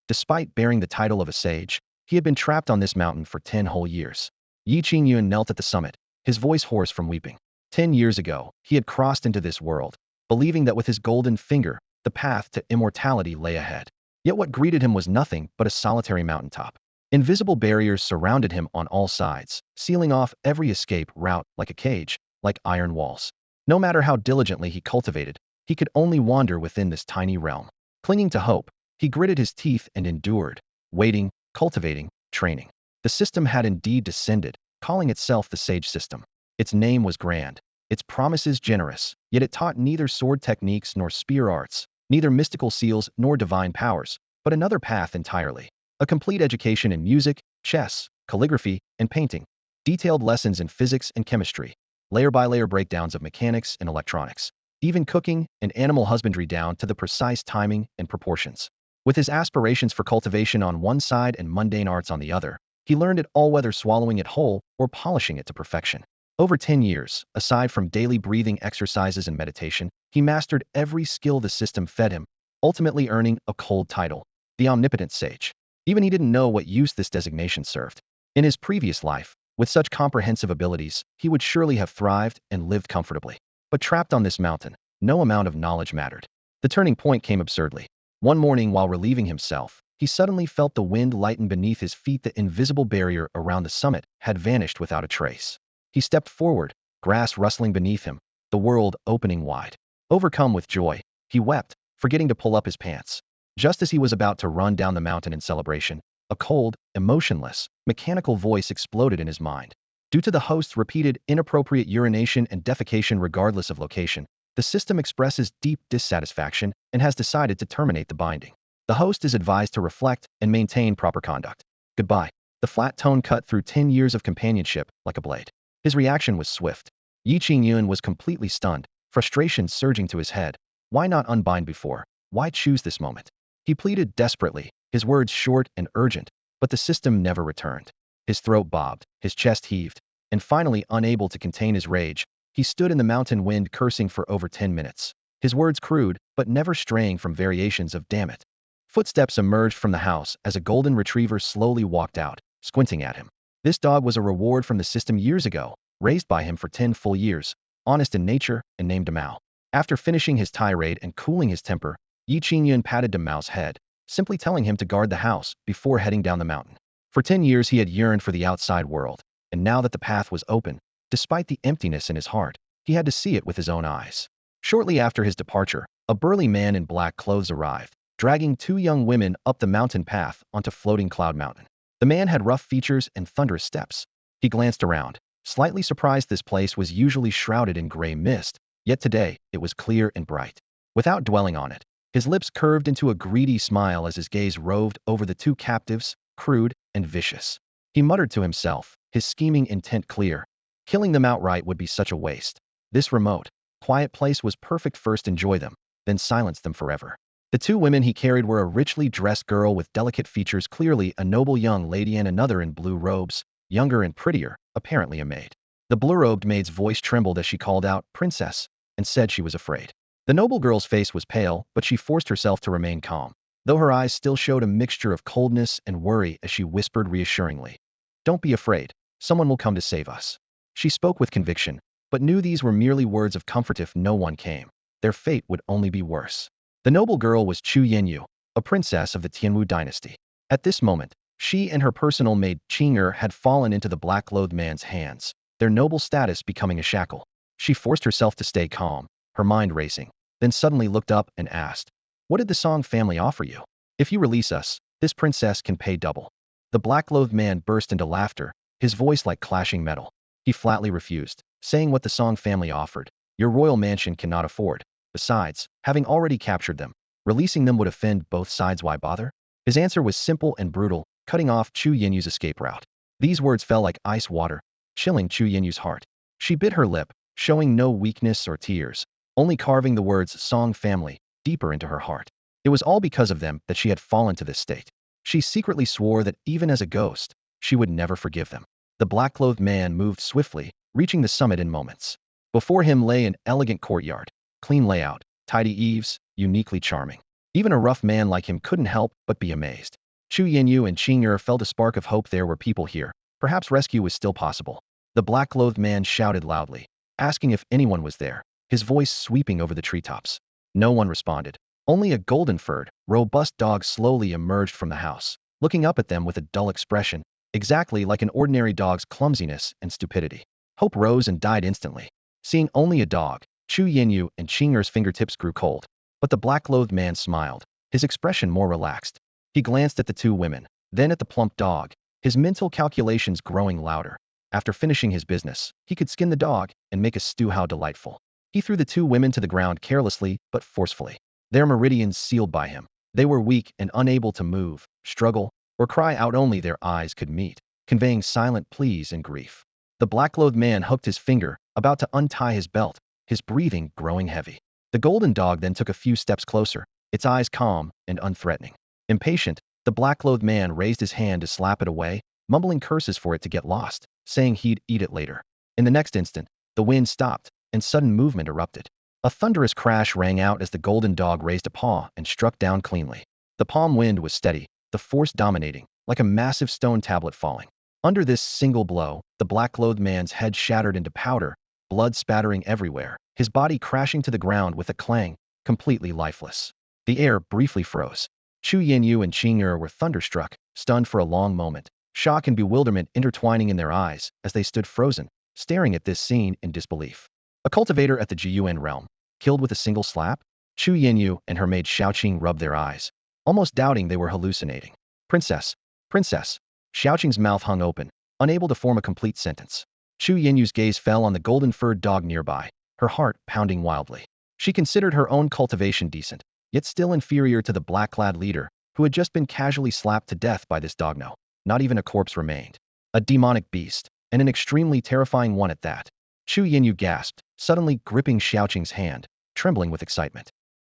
Despite bearing the title of a sage, he had been trapped on this mountain for 10 whole years. Qingyun knelt at the summit, his voice hoarse from weeping. 10 years ago, he had crossed into this world, believing that with his golden finger, the path to immortality lay ahead. Yet what greeted him was nothing but a solitary mountaintop. Invisible barriers surrounded him on all sides, sealing off every escape route like a cage, like iron walls. No matter how diligently he cultivated, he could only wander within this tiny realm. Clinging to hope, he gritted his teeth and endured, waiting, cultivating, training. The system had indeed descended, calling itself the Sage System. Its name was grand, its promises generous, yet it taught neither sword techniques nor spear arts, neither mystical seals nor divine powers, but another path entirely. A complete education in music, chess, calligraphy, and painting. Detailed lessons in physics and chemistry. Layer-by-layer breakdowns of mechanics and electronics. Even cooking and animal husbandry down to the precise timing and proportions. With his aspirations for cultivation on one side and mundane arts on the other, he learned it all whether swallowing it whole or polishing it to perfection. Over 10 years, aside from daily breathing exercises and meditation, he mastered every skill the system fed him, ultimately earning a cold title, the Omnipotent Sage. Even he didn't know what use this designation served. In his previous life, with such comprehensive abilities, he would surely have thrived and lived comfortably. But trapped on this mountain, no amount of knowledge mattered. The turning point came absurdly. One morning while relieving himself, he suddenly felt the wind lighten beneath his feet. The invisible barrier around the summit had vanished without a trace. He stepped forward, grass rustling beneath him, the world opening wide. Overcome with joy, he wept, forgetting to pull up his pants. Just as he was about to run down the mountain in celebration, a cold, emotionless, mechanical voice exploded in his mind. Due to the host's repeated inappropriate urination and defecation regardless of location, the system expresses deep dissatisfaction and has decided to terminate the binding. The host is advised to reflect and maintain proper conduct. Goodbye. The flat tone cut through 10 years of companionship like a blade. His reaction was swift. Qingyun was completely stunned, frustration surging to his head. Why not unbind before? Why choose this moment? He pleaded desperately, his words short and urgent, but the system never returned. His throat bobbed, his chest heaved, and finally unable to contain his rage, he stood in the mountain wind cursing for over 10 minutes. His words crude, but never straying from variations of damn it. Footsteps emerged from the house as a golden retriever slowly walked out, squinting at him. This dog was a reward from the system years ago, raised by him for 10 full years, honest in nature and named Mao. After finishing his tirade and cooling his temper, Qingyun patted Mao's head, simply telling him to guard the house before heading down the mountain. For 10 years he had yearned for the outside world, and now that the path was open, despite the emptiness in his heart, he had to see it with his own eyes. Shortly after his departure, a burly man in black clothes arrived, dragging 2 young women up the mountain path onto floating Cloud Mountain. The man had rough features and thunderous steps. He glanced around, slightly surprised this place was usually shrouded in gray mist, yet today it was clear and bright. Without dwelling on it, his lips curved into a greedy smile as his gaze roved over the 2 captives, crude and vicious. He muttered to himself, his scheming intent clear. Killing them outright would be such a waste. This remote, quiet place was perfect. First enjoy them, then silence them forever. The 2 women he carried were a richly dressed girl with delicate features, clearly a noble young lady, and another in blue robes, younger and prettier, apparently a maid. The blue-robed maid's voice trembled as she called out, "Princess," and said she was afraid. The noble girl's face was pale, but she forced herself to remain calm, though her eyes still showed a mixture of coldness and worry as she whispered reassuringly, "Don't be afraid. Someone will come to save us." She spoke with conviction, but knew these were merely words of comfort. If no one came, their fate would only be worse. The noble girl was Qingyun, a princess of the Tianwu dynasty. At this moment, she and her personal maid Qing'er had fallen into the black-clothed man's hands, their noble status becoming a shackle. She forced herself to stay calm, her mind racing, then suddenly looked up and asked, "What did the Song family offer you? If you release us, this princess can pay double." The black-clothed man burst into laughter, his voice like clashing metal. He flatly refused, saying what the Song family offered, your royal mansion cannot afford. Besides, having already captured them, releasing them would offend both sides. Why bother? His answer was simple and brutal, cutting off Qingyun's escape route. These words fell like ice water, chilling Qingyun's heart. She bit her lip, showing no weakness or tears, only carving the words Song family deeper into her heart. It was all because of them that she had fallen to this state. She secretly swore that even as a ghost, she would never forgive them. The black-clothed man moved swiftly, reaching the summit in moments. Before him lay an elegant courtyard, clean layout, tidy eaves, uniquely charming. Even a rough man like him couldn't help but be amazed. Chu Yanyu and Qingyun felt a spark of hope. There were people here. Perhaps rescue was still possible. The black-clothed man shouted loudly, asking if anyone was there, his voice sweeping over the treetops. No one responded. Only a golden-furred, robust dog slowly emerged from the house, looking up at them with a dull expression, exactly like an ordinary dog's clumsiness and stupidity. Hope rose and died instantly. Seeing only a dog, Chu Yanyu and Qingyun's fingertips grew cold. But the black-clothed man smiled, his expression more relaxed. He glanced at the two women, then at the plump dog, his mental calculations growing louder. After finishing his business, he could skin the dog and make a stew. How delightful. He threw the two women to the ground carelessly but forcefully. Their meridians sealed by him. They were weak and unable to move, struggle, or cry out. Only their eyes could meet, conveying silent pleas and grief. The black-clothed man hooked his finger, about to untie his belt, his breathing growing heavy. The golden dog then took a few steps closer, its eyes calm and unthreatening. Impatient, the black-clothed man raised his hand to slap it away, mumbling curses for it to get lost, saying he'd eat it later. In the next instant, the wind stopped, and sudden movement erupted. A thunderous crash rang out as the golden dog raised a paw and struck down cleanly. The palm wind was steady, the force dominating, like a massive stone tablet falling. Under this single blow, the black-clothed man's head shattered into powder, blood spattering everywhere, his body crashing to the ground with a clang, completely lifeless. The air briefly froze. Chu Yanyu and Qingyun were thunderstruck, stunned for a long moment, shock and bewilderment intertwining in their eyes as they stood frozen, staring at this scene in disbelief. A cultivator at the Qingyun realm, killed with a single slap? Chu Yanyu and her maid Xiaoqing rubbed their eyes, almost doubting they were hallucinating. Princess, princess. Xiaoqing's mouth hung open, unable to form a complete sentence. Chu Yanyu's gaze fell on the golden-furred dog nearby, her heart pounding wildly. She considered her own cultivation decent, yet still inferior to the black-clad leader, who had just been casually slapped to death by this dog. No, not even a corpse remained. A demonic beast, and an extremely terrifying one at that. Chu Yanyu gasped, suddenly gripping Xiaoqing's hand, trembling with excitement.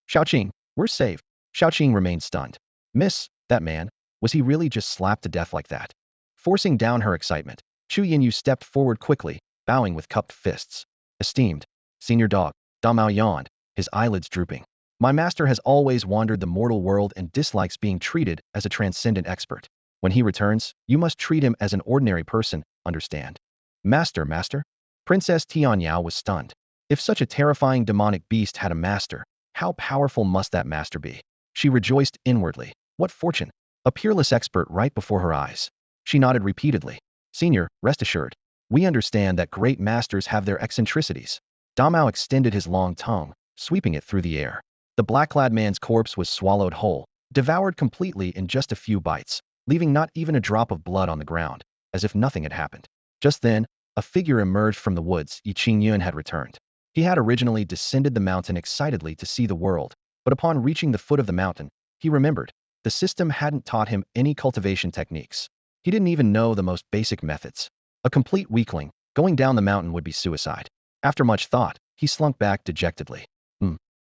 Xiaoqing, we're safe. Xiaoqing remained stunned. Miss, that man, was he really just slapped to death like that? Forcing down her excitement, Chu Yanyu stepped forward quickly, bowing with cupped fists. Esteemed senior dog, Damao yawned, his eyelids drooping. My master has always wandered the mortal world and dislikes being treated as a transcendent expert. When he returns, you must treat him as an ordinary person, understand? Master, master? Princess Tianyao was stunned. If such a terrifying demonic beast had a master, how powerful must that master be? She rejoiced inwardly. What fortune! A peerless expert right before her eyes. She nodded repeatedly. Senior, rest assured. We understand that great masters have their eccentricities. Damao extended his long tongue, sweeping it through the air. The black-clad man's corpse was swallowed whole, devoured completely in just a few bites, leaving not even a drop of blood on the ground, as if nothing had happened. Just then, a figure emerged from the woods. Qingyun had returned. He had originally descended the mountain excitedly to see the world, but upon reaching the foot of the mountain, he remembered the system hadn't taught him any cultivation techniques. He didn't even know the most basic methods. A complete weakling, going down the mountain would be suicide. After much thought, he slunk back dejectedly.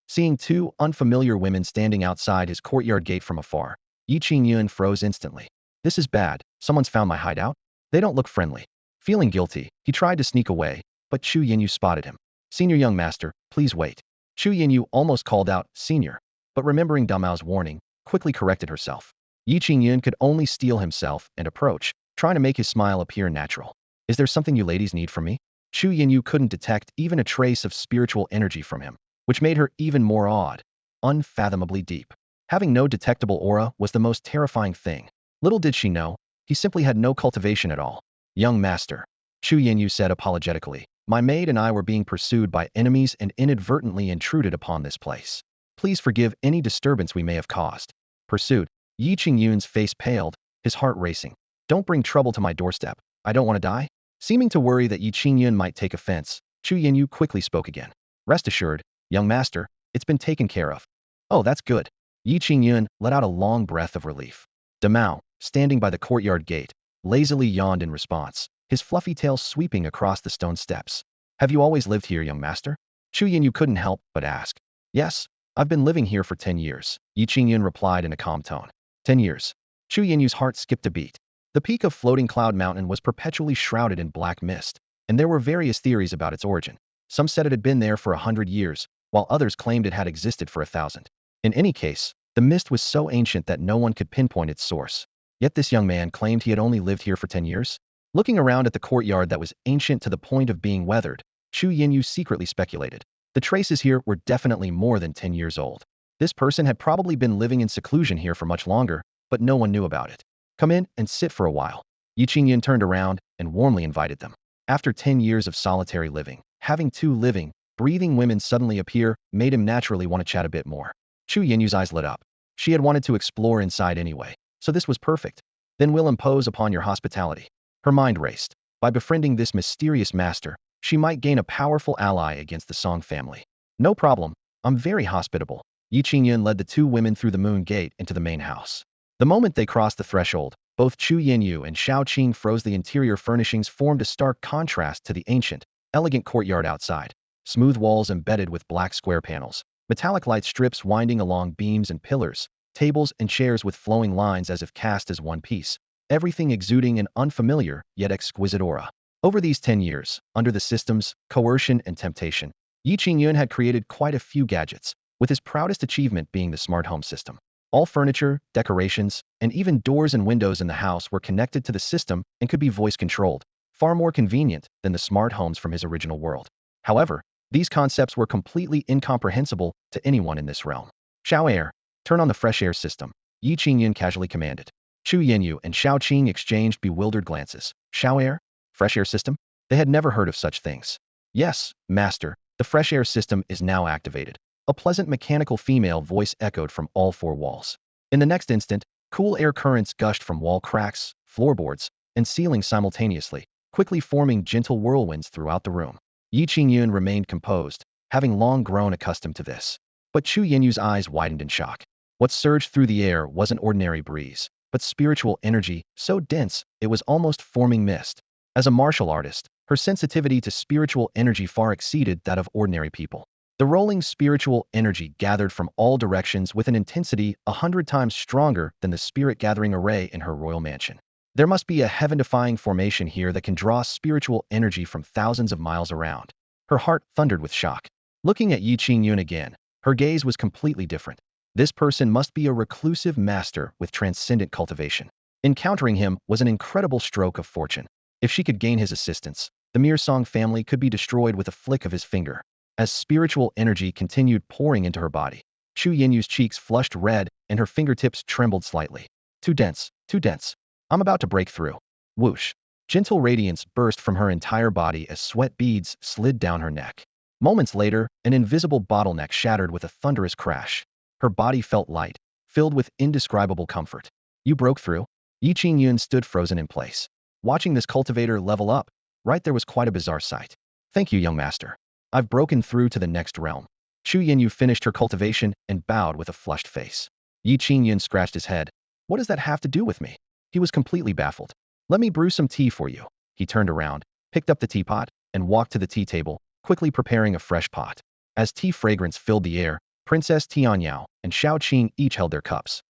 Seeing two unfamiliar women standing outside his courtyard gate from afar, Qingyun froze instantly. This is bad. Someone's found my hideout? They don't look friendly. Feeling guilty, he tried to sneak away, but Chu Yanyu spotted him. Senior young master, please wait. Chu Yanyu almost called out, Senior, but remembering Damao's warning, quickly corrected herself. Qingyun could only steel himself and approach, trying to make his smile appear natural. Is there something you ladies need from me? Chu Yanyu couldn't detect even a trace of spiritual energy from him, which made her even more awed. Unfathomably deep. Having no detectable aura was the most terrifying thing. Little did she know, he simply had no cultivation at all. Young master, Chu Yanyu said apologetically, my maid and I were being pursued by enemies and inadvertently intruded upon this place. Please forgive any disturbance we may have caused. Pursued, Qingyun's face paled, his heart racing. Don't bring trouble to my doorstep. I don't want to die. Seeming to worry that Qingyun might take offense, Chu Yanyu quickly spoke again. Rest assured, young master, it's been taken care of. Oh, that's good. Qingyun let out a long breath of relief. Damao, standing by the courtyard gate, lazily yawned in response, his fluffy tail sweeping across the stone steps. Have you always lived here, young master? Chu Yanyu couldn't help but ask. Yes, I've been living here for 10 years, Qingyun replied in a calm tone. 10 years. Chu Yanyu's heart skipped a beat. The peak of Floating Cloud Mountain was perpetually shrouded in black mist, and there were various theories about its origin. Some said it had been there for 100 years, while others claimed it had existed for 1,000. In any case, The mist was so ancient that no one could pinpoint its source. Yet this young man claimed he had only lived here for 10 years. Looking around at the courtyard that was ancient to the point of being weathered, Qingyun secretly speculated. The traces here were definitely more than 10 years old. This person had probably been living in seclusion here for much longer, but no one knew about it. Come in and sit for a while. Qingyun turned around and warmly invited them. After 10 years of solitary living, having two living, breathing women suddenly appear made him naturally want to chat a bit more. Qingyun's eyes lit up. She had wanted to explore inside anyway, so this was perfect. Then we'll impose upon your hospitality. Her mind raced. By befriending this mysterious master, she might gain a powerful ally against the Song family. No problem. I'm very hospitable. Qingyun led the two women through the moon gate into the main house. The moment they crossed the threshold, both Chu Yinyu and Xiao Qing froze. The interior furnishings formed a stark contrast to the ancient, elegant courtyard outside. Smooth walls embedded with black square panels, metallic light strips winding along beams and pillars, tables and chairs with flowing lines as if cast as one piece, everything exuding an unfamiliar yet exquisite aura. Over these 10 years, under the systems, coercion, and temptation, Qingyun had created quite a few gadgets, with his proudest achievement being the smart home system. All furniture, decorations, and even doors and windows in the house were connected to the system and could be voice-controlled, far more convenient than the smart homes from his original world. However, these concepts were completely incomprehensible to anyone in this realm. Xiao Air, turn on the fresh air system, Qingyun casually commanded. Chu Yinyu and Xiao Qing exchanged bewildered glances. Xiao Air? Fresh air system? They had never heard of such things. Yes, master, the fresh air system is now activated. A pleasant mechanical female voice echoed from all four walls. In the next instant, cool air currents gushed from wall cracks, floorboards, and ceiling simultaneously, quickly forming gentle whirlwinds throughout the room. Qingyun remained composed, having long grown accustomed to this. But Chu Yinyu's eyes widened in shock. What surged through the air wasn't ordinary breeze, but spiritual energy, so dense it was almost forming mist. As a martial artist, her sensitivity to spiritual energy far exceeded that of ordinary people. The rolling spiritual energy gathered from all directions with an intensity 100 times stronger than the spirit-gathering array in her royal mansion. There must be a heaven-defying formation here that can draw spiritual energy from thousands of miles around. Her heart thundered with shock. Looking at Qingyun again, her gaze was completely different. This person must be a reclusive master with transcendent cultivation. Encountering him was an incredible stroke of fortune. If she could gain his assistance, the mere Song family could be destroyed with a flick of his finger. As spiritual energy continued pouring into her body, Chu Yinyu's cheeks flushed red and her fingertips trembled slightly. Too dense, too dense. I'm about to break through. Whoosh. Gentle radiance burst from her entire body as sweat beads slid down her neck. Moments later, an invisible bottleneck shattered with a thunderous crash. Her body felt light, filled with indescribable comfort. You broke through? Qingyun stood frozen in place. Watching this cultivator level up, right there was quite a bizarre sight. Thank you, young master. I've broken through to the next realm. Chu Yinyu finished her cultivation and bowed with a flushed face. Qingyun scratched his head. What does that have to do with me? He was completely baffled. Let me brew some tea for you. He turned around, picked up the teapot, and walked to the tea table, quickly preparing a fresh pot. As tea fragrance filled the air, Princess Tianyao and Xiao Qing each held their cups.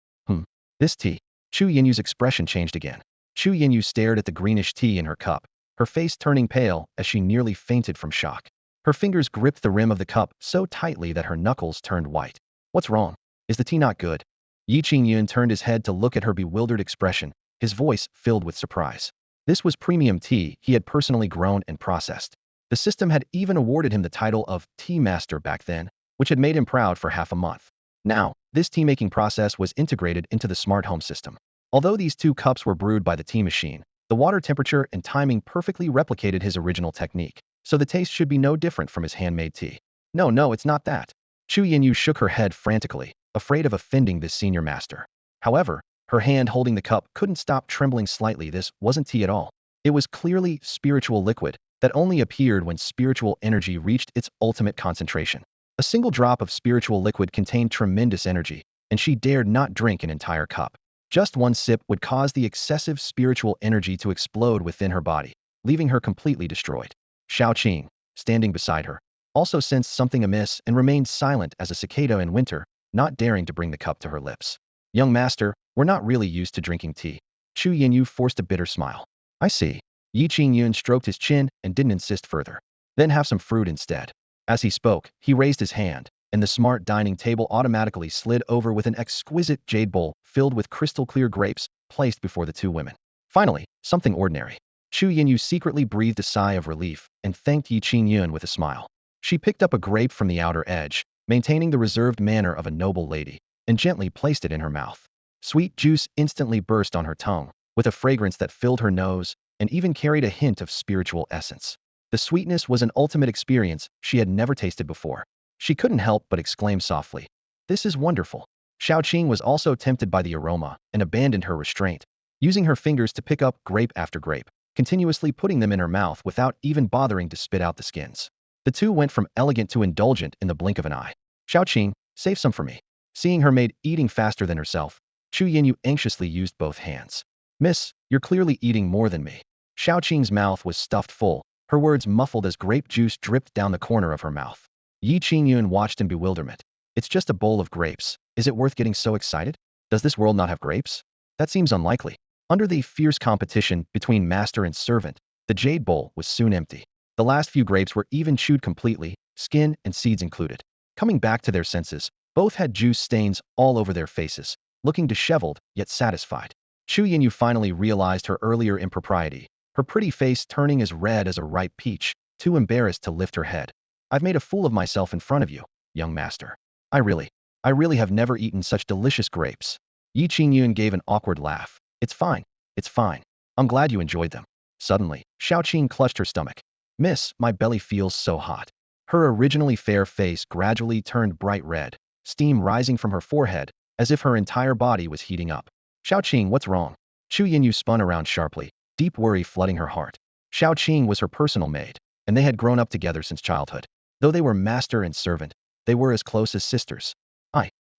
This tea. Chu Yinyu's expression changed again. Chu Yinyu stared at the greenish tea in her cup, her face turning pale as she nearly fainted from shock. Her fingers gripped the rim of the cup so tightly that her knuckles turned white. What's wrong? Is the tea not good? Qingyun turned his head to look at her bewildered expression, his voice filled with surprise. This was premium tea he had personally grown and processed. The system had even awarded him the title of Tea Master back then, which had made him proud for half a month. Now, this tea-making process was integrated into the smart home system. Although these two cups were brewed by the tea machine, the water temperature and timing perfectly replicated his original technique, so the taste should be no different from his handmade tea. No, it's not that. Chu Yinyu shook her head frantically, afraid of offending this senior master. However, her hand holding the cup couldn't stop trembling slightly. This wasn't tea at all. It was clearly spiritual liquid that only appeared when spiritual energy reached its ultimate concentration. A single drop of spiritual liquid contained tremendous energy, and she dared not drink an entire cup. Just one sip would cause the excessive spiritual energy to explode within her body, leaving her completely destroyed. Xiao Qing, standing beside her, also sensed something amiss and remained silent as a cicada in winter, not daring to bring the cup to her lips. Young master, we're not really used to drinking tea. Chu Yinyu forced a bitter smile. I see. Qingyun stroked his chin and didn't insist further. Then have some fruit instead. As he spoke, he raised his hand, and the smart dining table automatically slid over with an exquisite jade bowl filled with crystal-clear grapes placed before the two women. Finally, something ordinary. Chu Yinyu secretly breathed a sigh of relief and thanked Yi Qingyun with a smile. She picked up a grape from the outer edge, maintaining the reserved manner of a noble lady, and gently placed it in her mouth. Sweet juice instantly burst on her tongue, with a fragrance that filled her nose and even carried a hint of spiritual essence. The sweetness was an ultimate experience she had never tasted before. She couldn't help but exclaim softly, "This is wonderful." Xiaoqing was also tempted by the aroma and abandoned her restraint, using her fingers to pick up grape after grape, continuously putting them in her mouth without even bothering to spit out the skins. The two went from elegant to indulgent in the blink of an eye. "Xiaoqing, save some for me." Seeing her maid eating faster than herself, Chu Yinyu anxiously used both hands. "Miss, you're clearly eating more than me." Xiaoqing's mouth was stuffed full, her words muffled as grape juice dripped down the corner of her mouth. Yi Qingyun watched in bewilderment. "It's just a bowl of grapes. Is it worth getting so excited? Does this world not have grapes? That seems unlikely." Under the fierce competition between master and servant, the jade bowl was soon empty. The last few grapes were even chewed completely, skin and seeds included. Coming back to their senses, both had juice stains all over their faces, looking disheveled yet satisfied. Chu Yinyu finally realized her earlier impropriety, her pretty face turning as red as a ripe peach, too embarrassed to lift her head. "I've made a fool of myself in front of you, young master. I really have never eaten such delicious grapes." Yi Qingyun gave an awkward laugh. It's fine. It's fine. I'm glad you enjoyed them." Suddenly, Xiaoqing clutched her stomach. "Miss, my belly feels so hot." Her originally fair face gradually turned bright red, steam rising from her forehead, as if her entire body was heating up. "Xiaoqing, what's wrong?" Chu Yinyu spun around sharply, deep worry flooding her heart. Xiaoqing was her personal maid, and they had grown up together since childhood. Though they were master and servant, they were as close as sisters.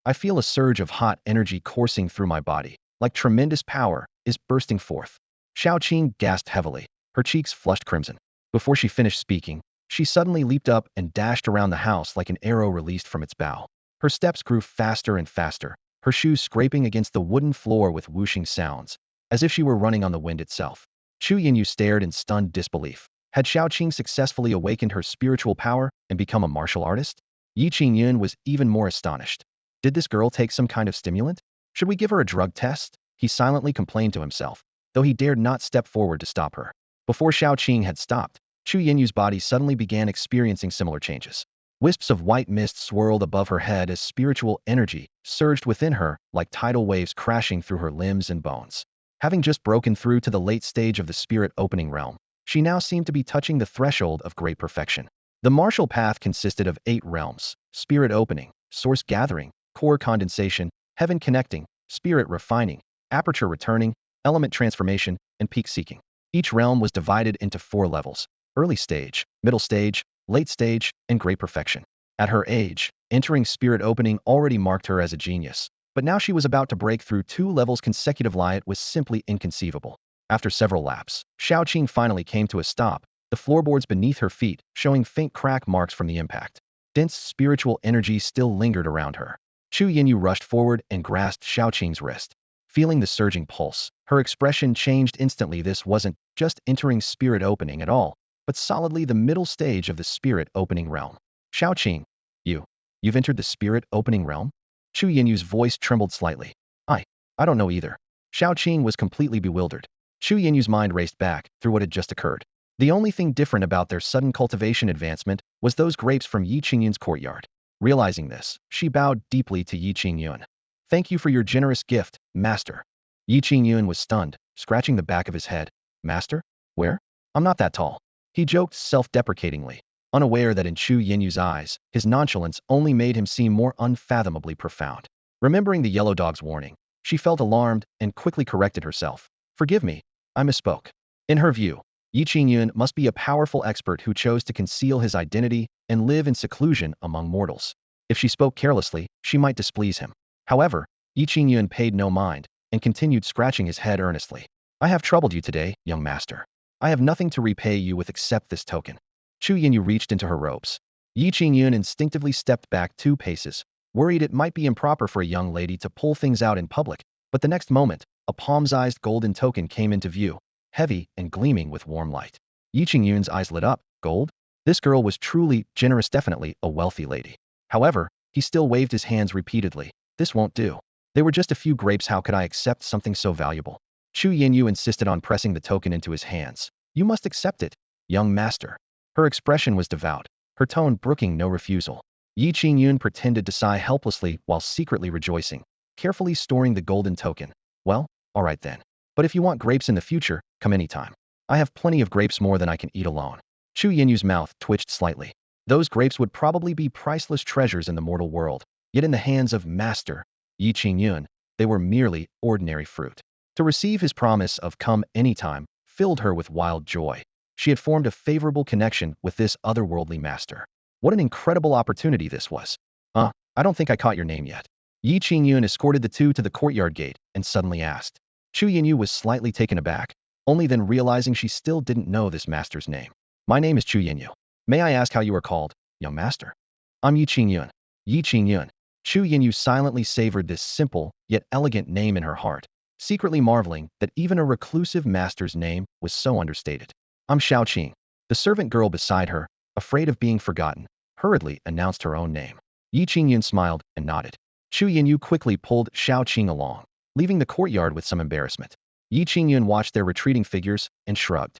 I feel a surge of hot energy coursing through my body, like tremendous power is bursting forth." Xiaoqing gasped heavily, her cheeks flushed crimson. Before she finished speaking, she suddenly leaped up and dashed around the house like an arrow released from its bow. Her steps grew faster and faster, her shoes scraping against the wooden floor with whooshing sounds, as if she were running on the wind itself. Chu Yinyu stared in stunned disbelief. Had Xiaoqing successfully awakened her spiritual power and become a martial artist? Yi Qingyun was even more astonished. Did this girl take some kind of stimulant? Should we give her a drug test? He silently complained to himself, though he dared not step forward to stop her. Before Xiaoqing had stopped, Chu Yinyu's body suddenly began experiencing similar changes. Wisps of white mist swirled above her head as spiritual energy surged within her like tidal waves crashing through her limbs and bones. Having just broken through to the late stage of the spirit opening realm, she now seemed to be touching the threshold of great perfection. The martial path consisted of 8 realms: spirit opening, source gathering, core condensation, heaven connecting, spirit refining, aperture returning, element transformation, and peak seeking. Each realm was divided into 4 levels: early stage, middle stage, late stage, and great perfection. At her age, entering spirit opening already marked her as a genius, but now she was about to break through 2 levels consecutive. It was simply inconceivable. After several laps, Xiaoqing finally came to a stop, the floorboards beneath her feet showing faint crack marks from the impact. Dense spiritual energy still lingered around her. Chu Yinyu rushed forward and grasped Xiaoqing's wrist. Feeling the surging pulse, her expression changed instantly. This wasn't just entering spirit opening at all, but solidly the middle stage of the spirit opening realm. "Xiaoqing, you've entered the spirit opening realm?" Chu Yinyu's voice trembled slightly. I don't know either." Xiaoqing was completely bewildered. Chu Yinyu's mind raced back through what had just occurred. The only thing different about their sudden cultivation advancement was those grapes from Yi Qingyun's courtyard. Realizing this, she bowed deeply to Yi Qingyun. "Thank you for your generous gift, master." Yi Qingyun was stunned, scratching the back of his head. "Master? Where? I'm not that tall." He joked self-deprecatingly, unaware that in Chu Yinyu's eyes, his nonchalance only made him seem more unfathomably profound. Remembering the yellow dog's warning, she felt alarmed and quickly corrected herself. "Forgive me, I misspoke." In her view, Yi Qingyun must be a powerful expert who chose to conceal his identity and live in seclusion among mortals. If she spoke carelessly, she might displease him. However, Yi Qingyun paid no mind and continued scratching his head earnestly. "I have troubled you today, young master. I have nothing to repay you with except this token." Chu Yinyu reached into her robes. Yi Qingyun instinctively stepped back 2 paces, worried it might be improper for a young lady to pull things out in public, but the next moment, a palm-sized golden token came into view, heavy and gleaming with warm light. Yi Qingyun's eyes lit up. Gold? This girl was truly generous, definitely a wealthy lady. However, He still waved his hands repeatedly. This won't do. They were just a few grapes. How could I accept something so valuable? Chu Yinyu insisted on pressing the token into his hands. You must accept it, young master. Her expression was devout, her tone brooking no refusal. Yi Qingyun pretended to sigh helplessly while secretly rejoicing, carefully storing the golden token. Well, all right then. But if you want grapes in the future, come anytime. I have plenty of grapes, more than I can eat alone. Chu Yinyu's mouth twitched slightly. Those grapes would probably be priceless treasures in the mortal world, yet in the hands of Master Yi Qingyun, they were merely ordinary fruit. To receive his promise of come anytime filled her with wild joy. She had formed a favorable connection with this otherworldly master. What an incredible opportunity this was. I don't think I caught your name yet. Yi Qingyun escorted the two to the courtyard gate and suddenly asked. Chu Yinyu was slightly taken aback, only then realizing she still didn't know this master's name. My name is Chu Yinyu. May I ask how you are called, young master? I'm Yi Qingyun. Yi Qingyun. Chu Yinyu silently savored this simple, yet elegant name in her heart, secretly marveling that even a reclusive master's name was so understated. I'm Xiaoqing. The servant girl beside her, afraid of being forgotten, hurriedly announced her own name. Yi Qingyun smiled and nodded. Chu Yinyu quickly pulled Xiaoqing along, leaving the courtyard with some embarrassment. Yi Qingyun watched their retreating figures and shrugged.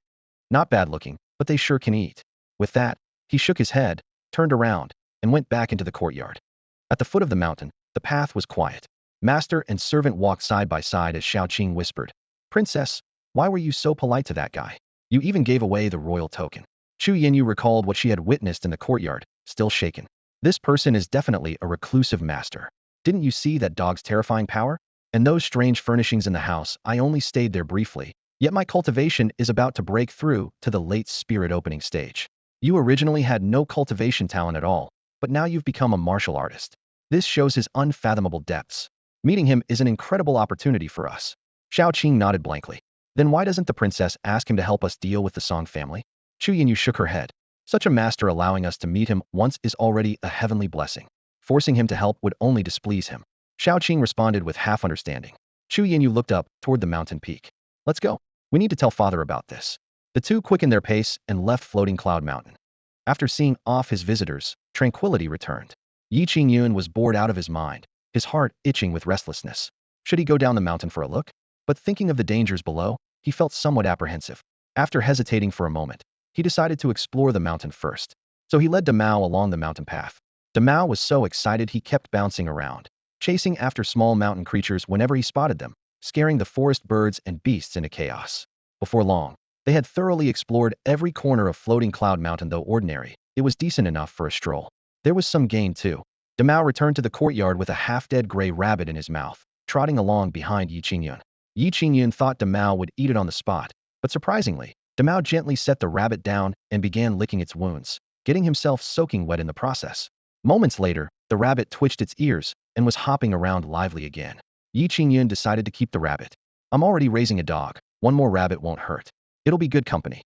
Not bad looking, but they sure can eat. With that, he shook his head, turned around, and went back into the courtyard. At the foot of the mountain, the path was quiet. Master and servant walked side by side as Xiaoqing whispered, Princess, why were you so polite to that guy? You even gave away the royal token. Chu Yinyu recalled what she had witnessed in the courtyard, still shaken. This person is definitely a reclusive master. Didn't you see that dog's terrifying power? And those strange furnishings in the house? I only stayed there briefly, yet my cultivation is about to break through to the late spirit opening stage. You originally had no cultivation talent at all, but now you've become a martial artist. This shows his unfathomable depths. Meeting him is an incredible opportunity for us. Xiaoqing nodded blankly. Then why doesn't the princess ask him to help us deal with the Song family? Chu Yinyu shook her head. Such a master allowing us to meet him once is already a heavenly blessing. Forcing him to help would only displease him. Xiaoqing responded with half understanding. Chu Yinyu looked up toward the mountain peak. Let's go. We need to tell father about this. The two quickened their pace and left Floating Cloud Mountain. After seeing off his visitors, tranquility returned. Yi Qingyun was bored out of his mind, his heart itching with restlessness. Should he go down the mountain for a look? But thinking of the dangers below, he felt somewhat apprehensive. After hesitating for a moment, he decided to explore the mountain first. So he led Damao along the mountain path. Damao was so excited he kept bouncing around, chasing after small mountain creatures whenever he spotted them, scaring the forest birds and beasts into chaos. Before long, they had thoroughly explored every corner of Floating Cloud Mountain. Though ordinary, it was decent enough for a stroll. There was some gain too. Damao returned to the courtyard with a half-dead gray rabbit in his mouth, trotting along behind Yi Qingyun. Yi Qingyun thought Damao would eat it on the spot, but surprisingly, Damao gently set the rabbit down and began licking its wounds, getting himself soaking wet in the process. Moments later, the rabbit twitched its ears and was hopping around lively again. Yi Qingyun decided to keep the rabbit. I'm already raising a dog. One more rabbit won't hurt. It'll be good company.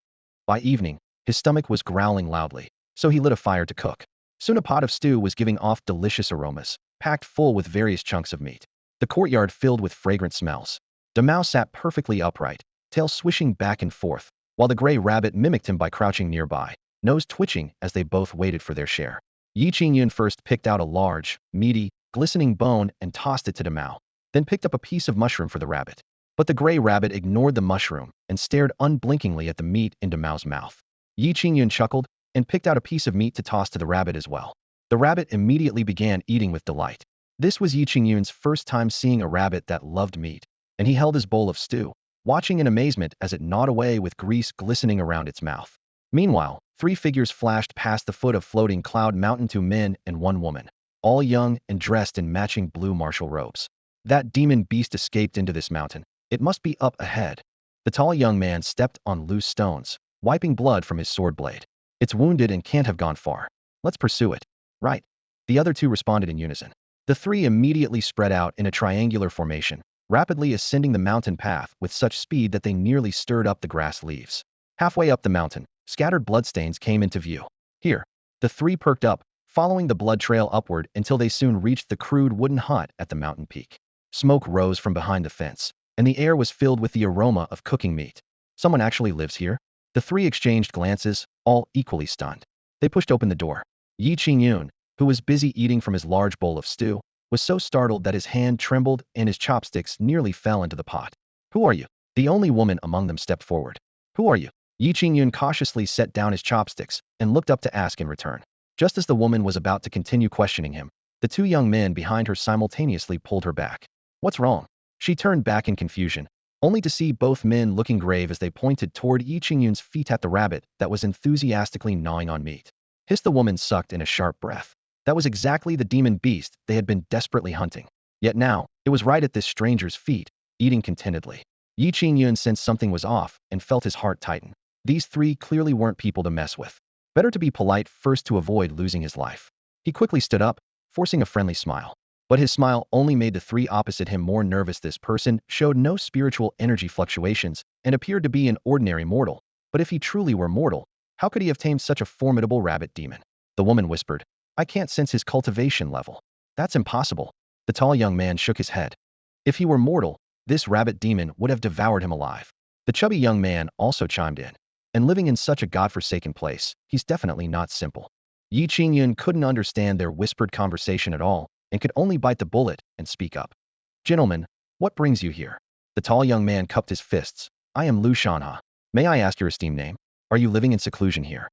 By evening, his stomach was growling loudly, so he lit a fire to cook. Soon a pot of stew was giving off delicious aromas, packed full with various chunks of meat. The courtyard filled with fragrant smells. Damao sat perfectly upright, tail swishing back and forth, while the gray rabbit mimicked him by crouching nearby, nose twitching as they both waited for their share. Yi Qingyun first picked out a large, meaty, glistening bone and tossed it to Damao, then picked up a piece of mushroom for the rabbit. But the gray rabbit ignored the mushroom and stared unblinkingly at the meat in Damao's mouth. Yi Qingyun chuckled and picked out a piece of meat to toss to the rabbit as well. The rabbit immediately began eating with delight. This was Yi Qingyun's first time seeing a rabbit that loved meat, and he held his bowl of stew, watching in amazement as it gnawed away with grease glistening around its mouth. Meanwhile, three figures flashed past the foot of Floating Cloud Mountain, 2 men and 1 woman, all young and dressed in matching blue martial robes. That demon beast escaped into this mountain. It must be up ahead. The tall young man stepped on loose stones, wiping blood from his sword blade. It's wounded and can't have gone far. Let's pursue it. Right. The other two responded in unison. The three immediately spread out in a triangular formation, rapidly ascending the mountain path with such speed that they nearly stirred up the grass leaves. Halfway up the mountain, scattered bloodstains came into view. Here, the three perked up, following the blood trail upward until they soon reached the crude wooden hut at the mountain peak. Smoke rose from behind the fence, and the air was filled with the aroma of cooking meat. Someone actually lives here? The three exchanged glances, all equally stunned. They pushed open the door. Yi Qingyun, who was busy eating from his large bowl of stew, was so startled that his hand trembled and his chopsticks nearly fell into the pot. Who are you? The only woman among them stepped forward. Who are you? Yi Qingyun cautiously set down his chopsticks and looked up to ask in return. Just as the woman was about to continue questioning him, the two young men behind her simultaneously pulled her back. What's wrong? She turned back in confusion, only to see both men looking grave as they pointed toward Yi Qingyun's feet at the rabbit that was enthusiastically gnawing on meat. Hiss, the woman sucked in a sharp breath. That was exactly the demon beast they had been desperately hunting. Yet now, it was right at this stranger's feet, eating contentedly. Yi Qingyun sensed something was off and felt his heart tighten. These three clearly weren't people to mess with. Better to be polite first to avoid losing his life. He quickly stood up, forcing a friendly smile. But his smile only made the three opposite him more nervous. This person showed no spiritual energy fluctuations and appeared to be an ordinary mortal. But if he truly were mortal, how could he have tamed such a formidable rabbit demon? The woman whispered, I can't sense his cultivation level. That's impossible. The tall young man shook his head. If he were mortal, this rabbit demon would have devoured him alive. The chubby young man also chimed in. And living in such a godforsaken place, he's definitely not simple. Yi Qingyun couldn't understand their whispered conversation at all, and could only bite the bullet and speak up. Gentlemen, what brings you here? The tall young man cupped his fists. I am Lu Shanha. May I ask your esteemed name? Are you living in seclusion here?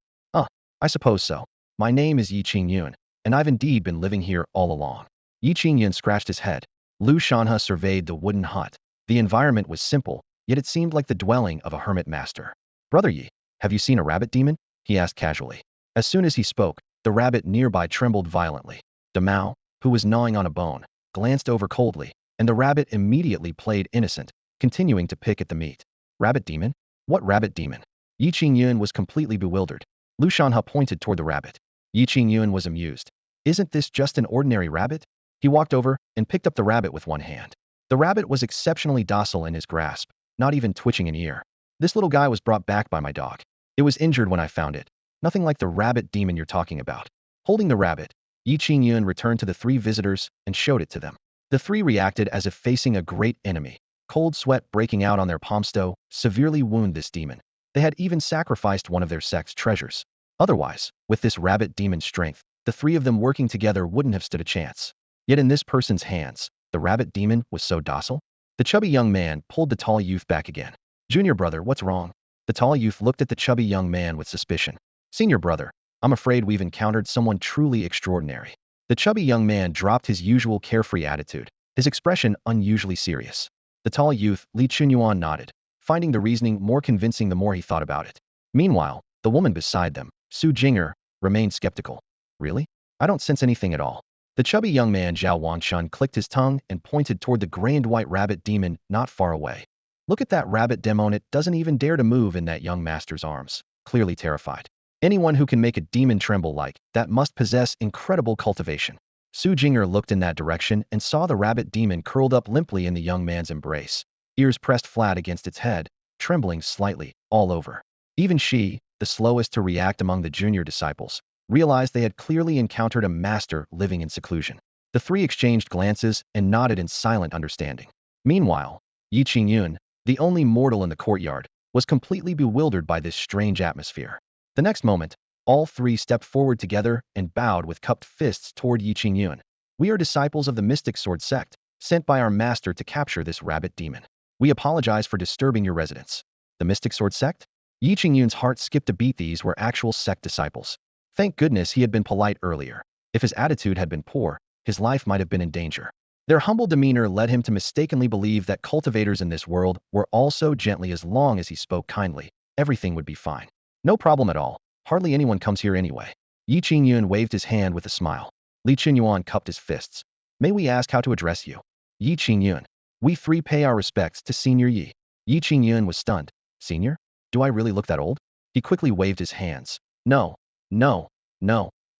I suppose so. My name is Yi Qingyun, and I've indeed been living here all along. Yi Qingyun scratched his head. Lu Shanha surveyed the wooden hut. The environment was simple, yet it seemed like the dwelling of a hermit master. Brother Yi, have you seen a rabbit demon? He asked casually. As soon as he spoke, the rabbit nearby trembled violently. Damao, who was gnawing on a bone, glanced over coldly, and the rabbit immediately played innocent, continuing to pick at the meat. Rabbit demon? What rabbit demon? Yi Qingyun was completely bewildered. Lu Shanha pointed toward the rabbit. Yi Qingyun was amused. Isn't this just an ordinary rabbit? He walked over and picked up the rabbit with one hand. The rabbit was exceptionally docile in his grasp, not even twitching an ear. This little guy was brought back by my dog. It was injured when I found it. Nothing like the rabbit demon you're talking about. Holding the rabbit, Yi Qingyun returned to the three visitors and showed it to them. The three reacted as if facing a great enemy. Cold sweat breaking out on their palms to severely wound this demon. They had even sacrificed one of their sect's treasures. Otherwise, with this rabbit demon's strength, the three of them working together wouldn't have stood a chance. Yet in this person's hands, the rabbit demon was so docile. The chubby young man pulled the tall youth back again. Junior brother, what's wrong? The tall youth looked at the chubby young man with suspicion. Senior brother, I'm afraid we've encountered someone truly extraordinary. The chubby young man dropped his usual carefree attitude, his expression unusually serious. The tall youth, Li Chunyuan, nodded, finding the reasoning more convincing the more he thought about it. Meanwhile, the woman beside them, Su Jinger, remained skeptical. Really? I don't sense anything at all. The chubby young man Zhao Wangshun clicked his tongue and pointed toward the gray and white rabbit demon not far away. Look at that rabbit demon, it doesn't even dare to move in that young master's arms, clearly terrified. Anyone who can make a demon tremble like that must possess incredible cultivation. Su Jinger looked in that direction and saw the rabbit demon curled up limply in the young man's embrace, ears pressed flat against its head, trembling slightly, all over. Even she, the slowest to react among the junior disciples, realized they had clearly encountered a master living in seclusion. The three exchanged glances and nodded in silent understanding. Meanwhile, Yi Qingyun, the only mortal in the courtyard, was completely bewildered by this strange atmosphere. The next moment, all three stepped forward together and bowed with cupped fists toward Yi Qingyun. We are disciples of the Mystic Sword sect, sent by our master to capture this rabbit demon. We apologize for disturbing your residence. The Mystic Sword sect? Yi Qingyun's heart skipped a beat. These were actual sect disciples. Thank goodness he had been polite earlier. If his attitude had been poor, his life might have been in danger. Their humble demeanor led him to mistakenly believe that cultivators in this world were also gently. As long as he spoke kindly, everything would be fine. No problem at all. Hardly anyone comes here anyway. Yi Qingyun waved his hand with a smile. Li Chunyuan cupped his fists. May we ask how to address you? Yi Qingyun. We three pay our respects to Senior Yi. Yi Qingyun was stunned. Senior? Do I really look that old? He quickly waved his hands. No.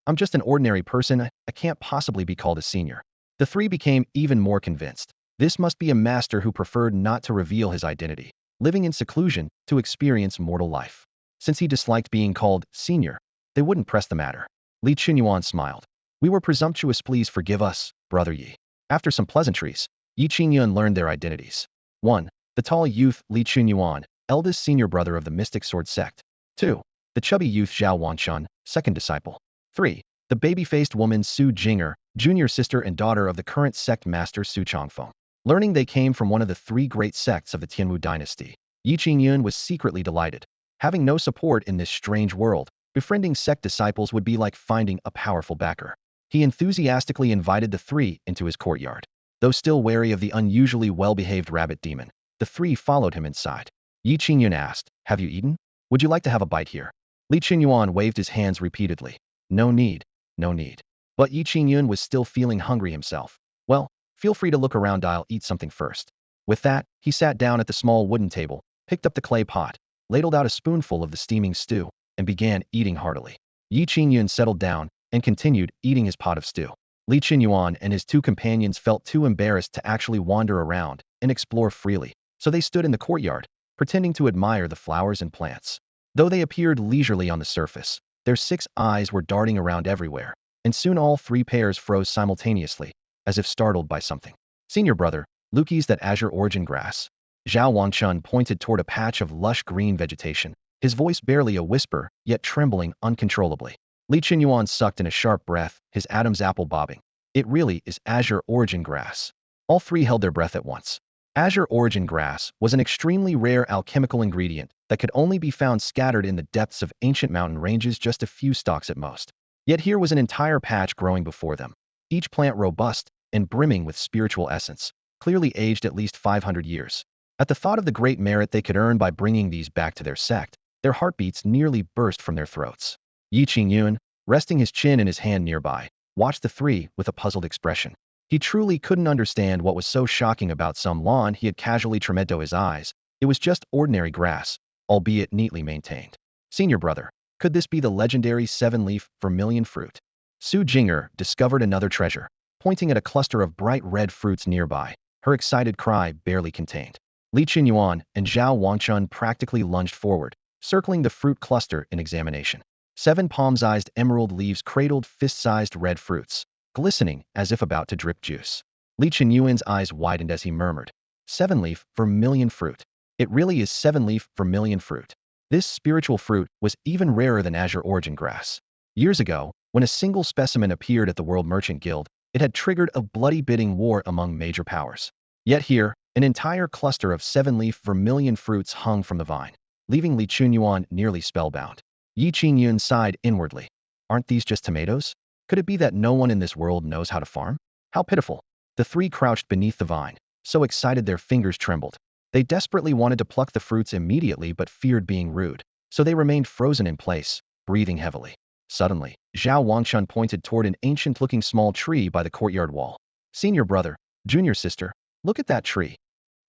I'm just an ordinary person. I can't possibly be called a senior. The three became even more convinced. This must be a master who preferred not to reveal his identity, living in seclusion to experience mortal life. Since he disliked being called senior, they wouldn't press the matter. Li Chunyuan smiled. We were presumptuous. Please forgive us, Brother Yi. After some pleasantries, Yi Qingyun learned their identities. 1. The tall youth Li Chunyuan, eldest senior brother of the Mystic Sword sect. 2. The chubby youth Zhao Wanshun, second disciple. 3. the baby-faced woman Su Jing'er, junior sister and daughter of the current sect master Su Changfeng. Learning they came from one of the three great sects of the Tianwu dynasty, Yi Qingyun was secretly delighted. Having no support in this strange world, befriending sect disciples would be like finding a powerful backer. He enthusiastically invited the three into his courtyard. Though still wary of the unusually well-behaved rabbit demon, the three followed him inside. Yi Qingyun asked, "Have you eaten? Would you like to have a bite here?" Li Qinyuan waved his hands repeatedly. "No need, no need." But Yi Qingyun was still feeling hungry himself. "Well, feel free to look around, I'll eat something first." With that, he sat down at the small wooden table, picked up the clay pot, ladled out a spoonful of the steaming stew, and began eating heartily. Yi Qingyun settled down and continued eating his pot of stew. Li Qinyuan and his two companions felt too embarrassed to actually wander around and explore freely, so they stood in the courtyard, pretending to admire the flowers and plants. Though they appeared leisurely on the surface, their 6 eyes were darting around everywhere, and soon all 3 pairs froze simultaneously, as if startled by something. "Senior brother, Luki's that azure origin grass." Zhao Wangchun pointed toward a patch of lush green vegetation, his voice barely a whisper, yet trembling uncontrollably. Li Qinyuan sucked in a sharp breath, his Adam's apple bobbing. "It really is azure origin grass." All 3 held their breath at once. Azure origin grass was an extremely rare alchemical ingredient that could only be found scattered in the depths of ancient mountain ranges, just a few stalks at most. Yet here was an entire patch growing before them, each plant robust and brimming with spiritual essence, clearly aged at least 500 years. At the thought of the great merit they could earn by bringing these back to their sect, their heartbeats nearly burst from their throats. Yi Qingyun, resting his chin in his hand nearby, watched the 3 with a puzzled expression. He truly couldn't understand what was so shocking about some lawn he had casually trimmed to his eyes. It was just ordinary grass, albeit neatly maintained. "Senior brother, could this be the legendary 7-leaf vermilion fruit?" Su Jing'er discovered another treasure, pointing at a cluster of bright red fruits nearby, her excited cry barely contained. Li Qinyuan and Zhao Wangchun practically lunged forward, circling the fruit cluster in examination. 7 palm-sized emerald leaves cradled fist-sized red fruits, glistening as if about to drip juice. Li Qinyuan's eyes widened as he murmured, "7-leaf vermilion fruit. It really is 7-leaf vermilion fruit." This spiritual fruit was even rarer than azure origin grass. Years ago, when a single specimen appeared at the World Merchant Guild, it had triggered a bloody bidding war among major powers. Yet here, an entire cluster of 7-leaf vermilion fruits hung from the vine, leaving Li Qinyuan nearly spellbound. Yi Qingyun sighed inwardly. "Aren't these just tomatoes? Could it be that no one in this world knows how to farm? How pitiful." The 3 crouched beneath the vine, so excited their fingers trembled. They desperately wanted to pluck the fruits immediately but feared being rude, so they remained frozen in place, breathing heavily. Suddenly, Zhao Wangchun pointed toward an ancient-looking small tree by the courtyard wall. "Senior brother, junior sister, look at that tree."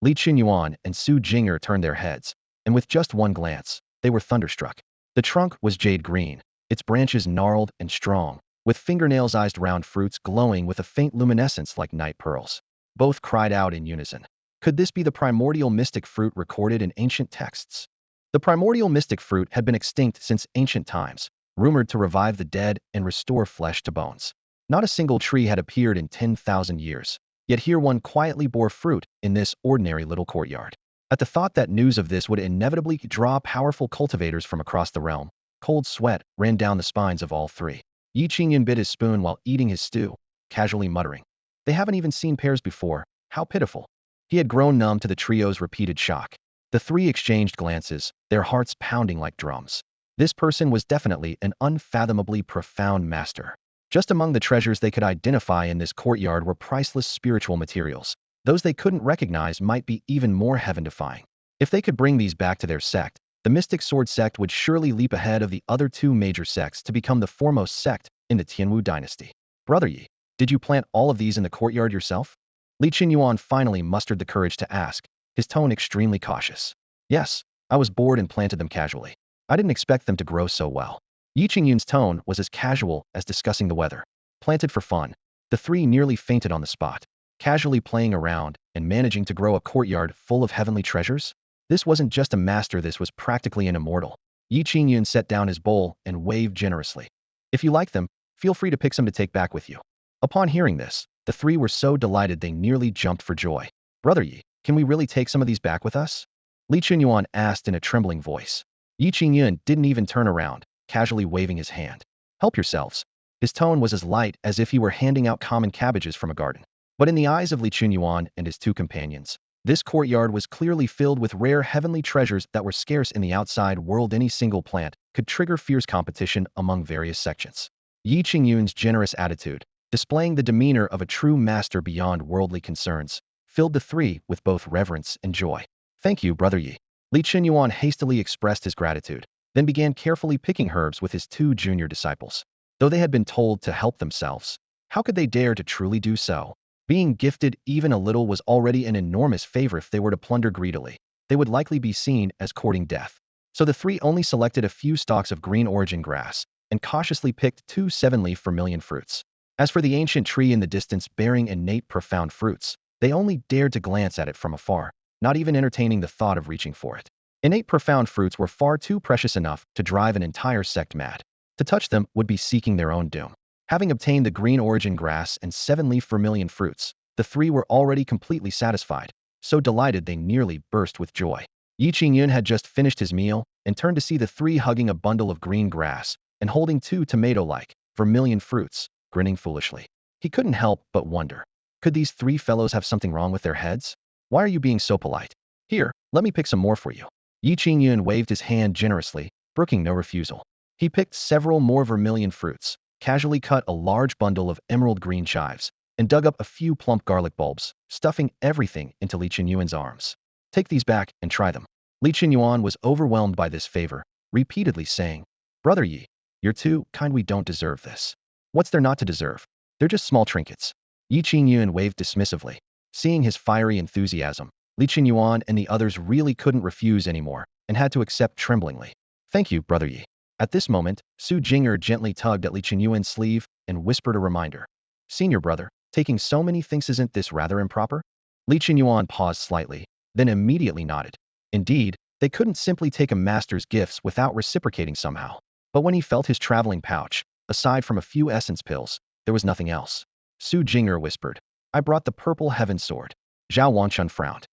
Li Qinyuan and Su Jing'er turned their heads, and with just one glance, they were thunderstruck. The trunk was jade green, its branches gnarled and strong, with fingernail-sized round fruits glowing with a faint luminescence like night pearls. Both cried out in unison. Could this be the primordial mystic fruit recorded in ancient texts? The primordial mystic fruit had been extinct since ancient times, rumored to revive the dead and restore flesh to bones. Not a single tree had appeared in 10,000 years, yet here one quietly bore fruit in this ordinary little courtyard. At the thought that news of this would inevitably draw powerful cultivators from across the realm, cold sweat ran down the spines of all 3. Yi Qingyun bit his spoon while eating his stew, casually muttering, "They haven't even seen pears before, how pitiful." He had grown numb to the trio's repeated shock. The 3 exchanged glances, their hearts pounding like drums. This person was definitely an unfathomably profound master. Just among the treasures they could identify in this courtyard were priceless spiritual materials. Those they couldn't recognize might be even more heaven-defying. If they could bring these back to their sect, the Mystic Sword sect would surely leap ahead of the other 2 major sects to become the foremost sect in the Tianwu dynasty. "Brother Yi, did you plant all of these in the courtyard yourself?" Li Qinyuan finally mustered the courage to ask, his tone extremely cautious. "Yes, I was bored and planted them casually. I didn't expect them to grow so well." Yi Qingyun's tone was as casual as discussing the weather. Planted for fun. The 3 nearly fainted on the spot. Casually playing around and managing to grow a courtyard full of heavenly treasures? This wasn't just a master, this was practically an immortal. Yi Qingyun set down his bowl and waved generously. "If you like them, feel free to pick some to take back with you." Upon hearing this, the 3 were so delighted they nearly jumped for joy. "Brother Yi, can we really take some of these back with us?" Li Qinyuan asked in a trembling voice. Yi Qingyun didn't even turn around, casually waving his hand. "Help yourselves. His tone was as light as if he were handing out common cabbages from a garden. But in the eyes of Li Qingyuan and his two companions, this courtyard was clearly filled with rare heavenly treasures that were scarce in the outside world. Any single plant could trigger fierce competition among various sections. Yi Qingyun's generous attitude, displaying the demeanor of a true master beyond worldly concerns, filled the three with both reverence and joy. Thank you, Brother Yi. Li Qingyuan hastily expressed his gratitude, then began carefully picking herbs with his two junior disciples. Though they had been told to help themselves, how could they dare to truly do so? Being gifted even a little was already an enormous favor. If they were to plunder greedily, they would likely be seen as courting death. So the three only selected a few stalks of green origin grass and cautiously picked 2 7-leaf vermilion fruits. As for the ancient tree in the distance bearing innate profound fruits, they only dared to glance at it from afar, not even entertaining the thought of reaching for it. Innate profound fruits were far too precious enough to drive an entire sect mad. To touch them would be seeking their own doom. Having obtained the green origin grass and 7-leaf vermilion fruits, the three were already completely satisfied, so delighted they nearly burst with joy. Yi Qingyun had just finished his meal and turned to see the three hugging a bundle of green grass and holding 2 tomato-like vermilion fruits, grinning foolishly. He couldn't help but wonder, could these 3 fellows have something wrong with their heads? Why are you being so polite? Here, let me pick some more for you. Yi Qingyun waved his hand generously, brooking no refusal. He picked several more vermilion fruits, casually cut a large bundle of emerald green chives, and dug up a few plump garlic bulbs, stuffing everything into Li Qingyuan's arms. Take these back and try them. Li Qingyuan was overwhelmed by this favor, repeatedly saying, Brother Yi, you're too kind, we don't deserve this. What's there not to deserve? They're just small trinkets. Yi Qingyun waved dismissively. Seeing his fiery enthusiasm, Li Qingyuan and the others really couldn't refuse anymore and had to accept tremblingly. Thank you, Brother Yi. At this moment, Su Jing'er gently tugged at Li Qingyuan's sleeve and whispered a reminder. Senior brother, taking so many things, isn't this rather improper? Li Qingyuan paused slightly, then immediately nodded. Indeed, they couldn't simply take a master's gifts without reciprocating somehow. But when he felt his traveling pouch, aside from a few essence pills, there was nothing else. Su Jing'er whispered, I brought the purple heaven sword. Zhao Wanchun frowned.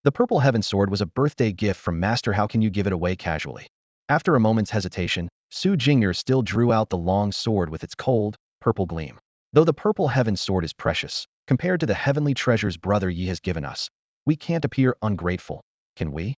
The purple heaven sword was a birthday gift from master. How can you give it away casually? After a moment's hesitation, Su Jing'er still drew out the long sword with its cold, purple gleam. Though the purple heaven sword is precious, compared to the heavenly treasures Brother Yi has given us, we can't appear ungrateful, can we?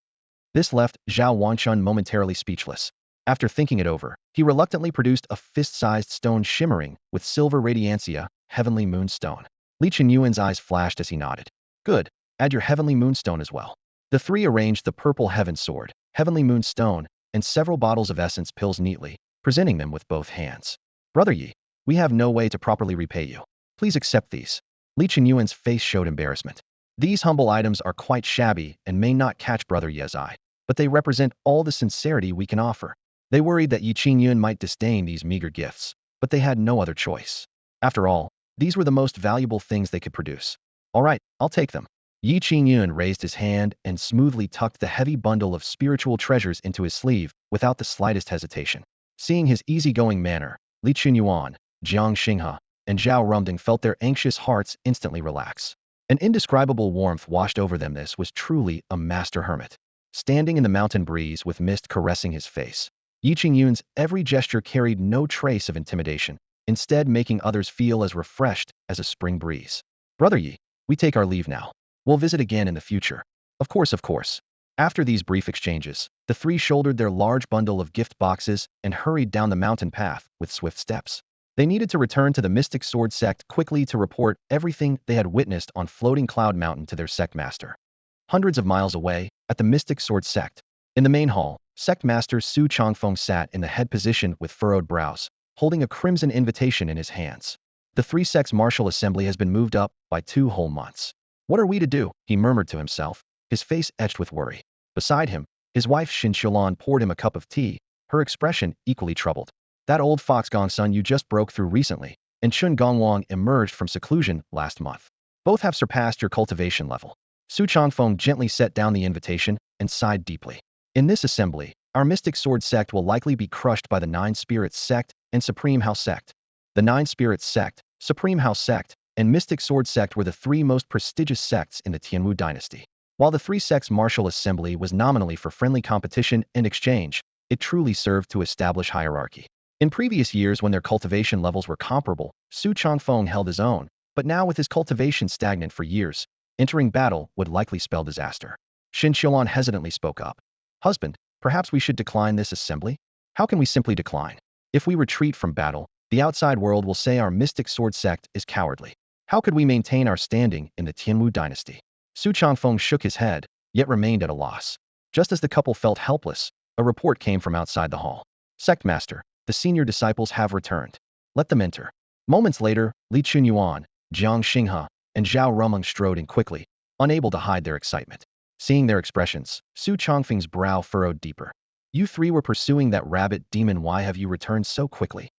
This left Zhao Wanchun momentarily speechless. After thinking it over, he reluctantly produced a fist-sized stone shimmering with silver radiancia, heavenly moonstone. Li Qingyuan's eyes flashed as he nodded. Good, add your heavenly moonstone as well. The three arranged the purple heaven sword, heavenly moonstone, and several bottles of essence pills neatly, presenting them with both hands. Brother Yi, we have no way to properly repay you. Please accept these. Li Qingyuan's face showed embarrassment. These humble items are quite shabby and may not catch Brother Yi's eye, but they represent all the sincerity we can offer. They worried that Yi Qingyun might disdain these meager gifts, but they had no other choice. After all, these were the most valuable things they could produce. All right, I'll take them. Yi Qingyun raised his hand and smoothly tucked the heavy bundle of spiritual treasures into his sleeve without the slightest hesitation. Seeing his easygoing manner, Li Qingyuan, Jiang Xinghe, and Zhao Rumding felt their anxious hearts instantly relax. An indescribable warmth washed over them. This was truly a master hermit. Standing in the mountain breeze with mist caressing his face, Yi Qingyun's every gesture carried no trace of intimidation, instead making others feel as refreshed as a spring breeze. Brother Yi, we take our leave now. We'll visit again in the future. Of course, of course. After these brief exchanges, the three shouldered their large bundle of gift boxes and hurried down the mountain path with swift steps. They needed to return to the Mystic Sword sect quickly to report everything they had witnessed on Floating Cloud Mountain to their sect master. Hundreds of miles away, at the Mystic Sword sect, in the main hall, sect master Su Changfeng sat in the head position with furrowed brows, holding a crimson invitation in his hands. The three sects' martial assembly has been moved up by 2 whole months. What are we to do? He murmured to himself, his face etched with worry. Beside him, his wife Xin Xiaolan poured him a cup of tea, her expression equally troubled. That old fox Gongsun you just broke through recently, and Chun Gongwang emerged from seclusion last month. Both have surpassed your cultivation level. Su Changfeng gently set down the invitation and sighed deeply. In this assembly, our Mystic Sword sect will likely be crushed by the Nine Spirits sect and Supreme House sect. The Nine Spirits sect, Supreme House sect, and Mystic Sword sect were the 3 most prestigious sects in the Tianwu dynasty. While the 3 sects' martial assembly was nominally for friendly competition and exchange, it truly served to establish hierarchy. In previous years when their cultivation levels were comparable, Su Changfeng held his own, but now with his cultivation stagnant for years, entering battle would likely spell disaster. Xin Qiulan hesitantly spoke up. Husband, perhaps we should decline this assembly? How can we simply decline? If we retreat from battle, the outside world will say our mystic sword sect is cowardly. How could we maintain our standing in the Tianwu dynasty? Su Changfeng shook his head, yet remained at a loss. Just as the couple felt helpless, a report came from outside the hall. Sect Master, the senior disciples have returned. Let them enter. Moments later, Li Chunyuan, Jiang Xinghe, and Zhao Rumeng strode in quickly, unable to hide their excitement. Seeing their expressions, Su Changfeng's brow furrowed deeper. You three were pursuing that rabbit demon. Why have you returned so quickly?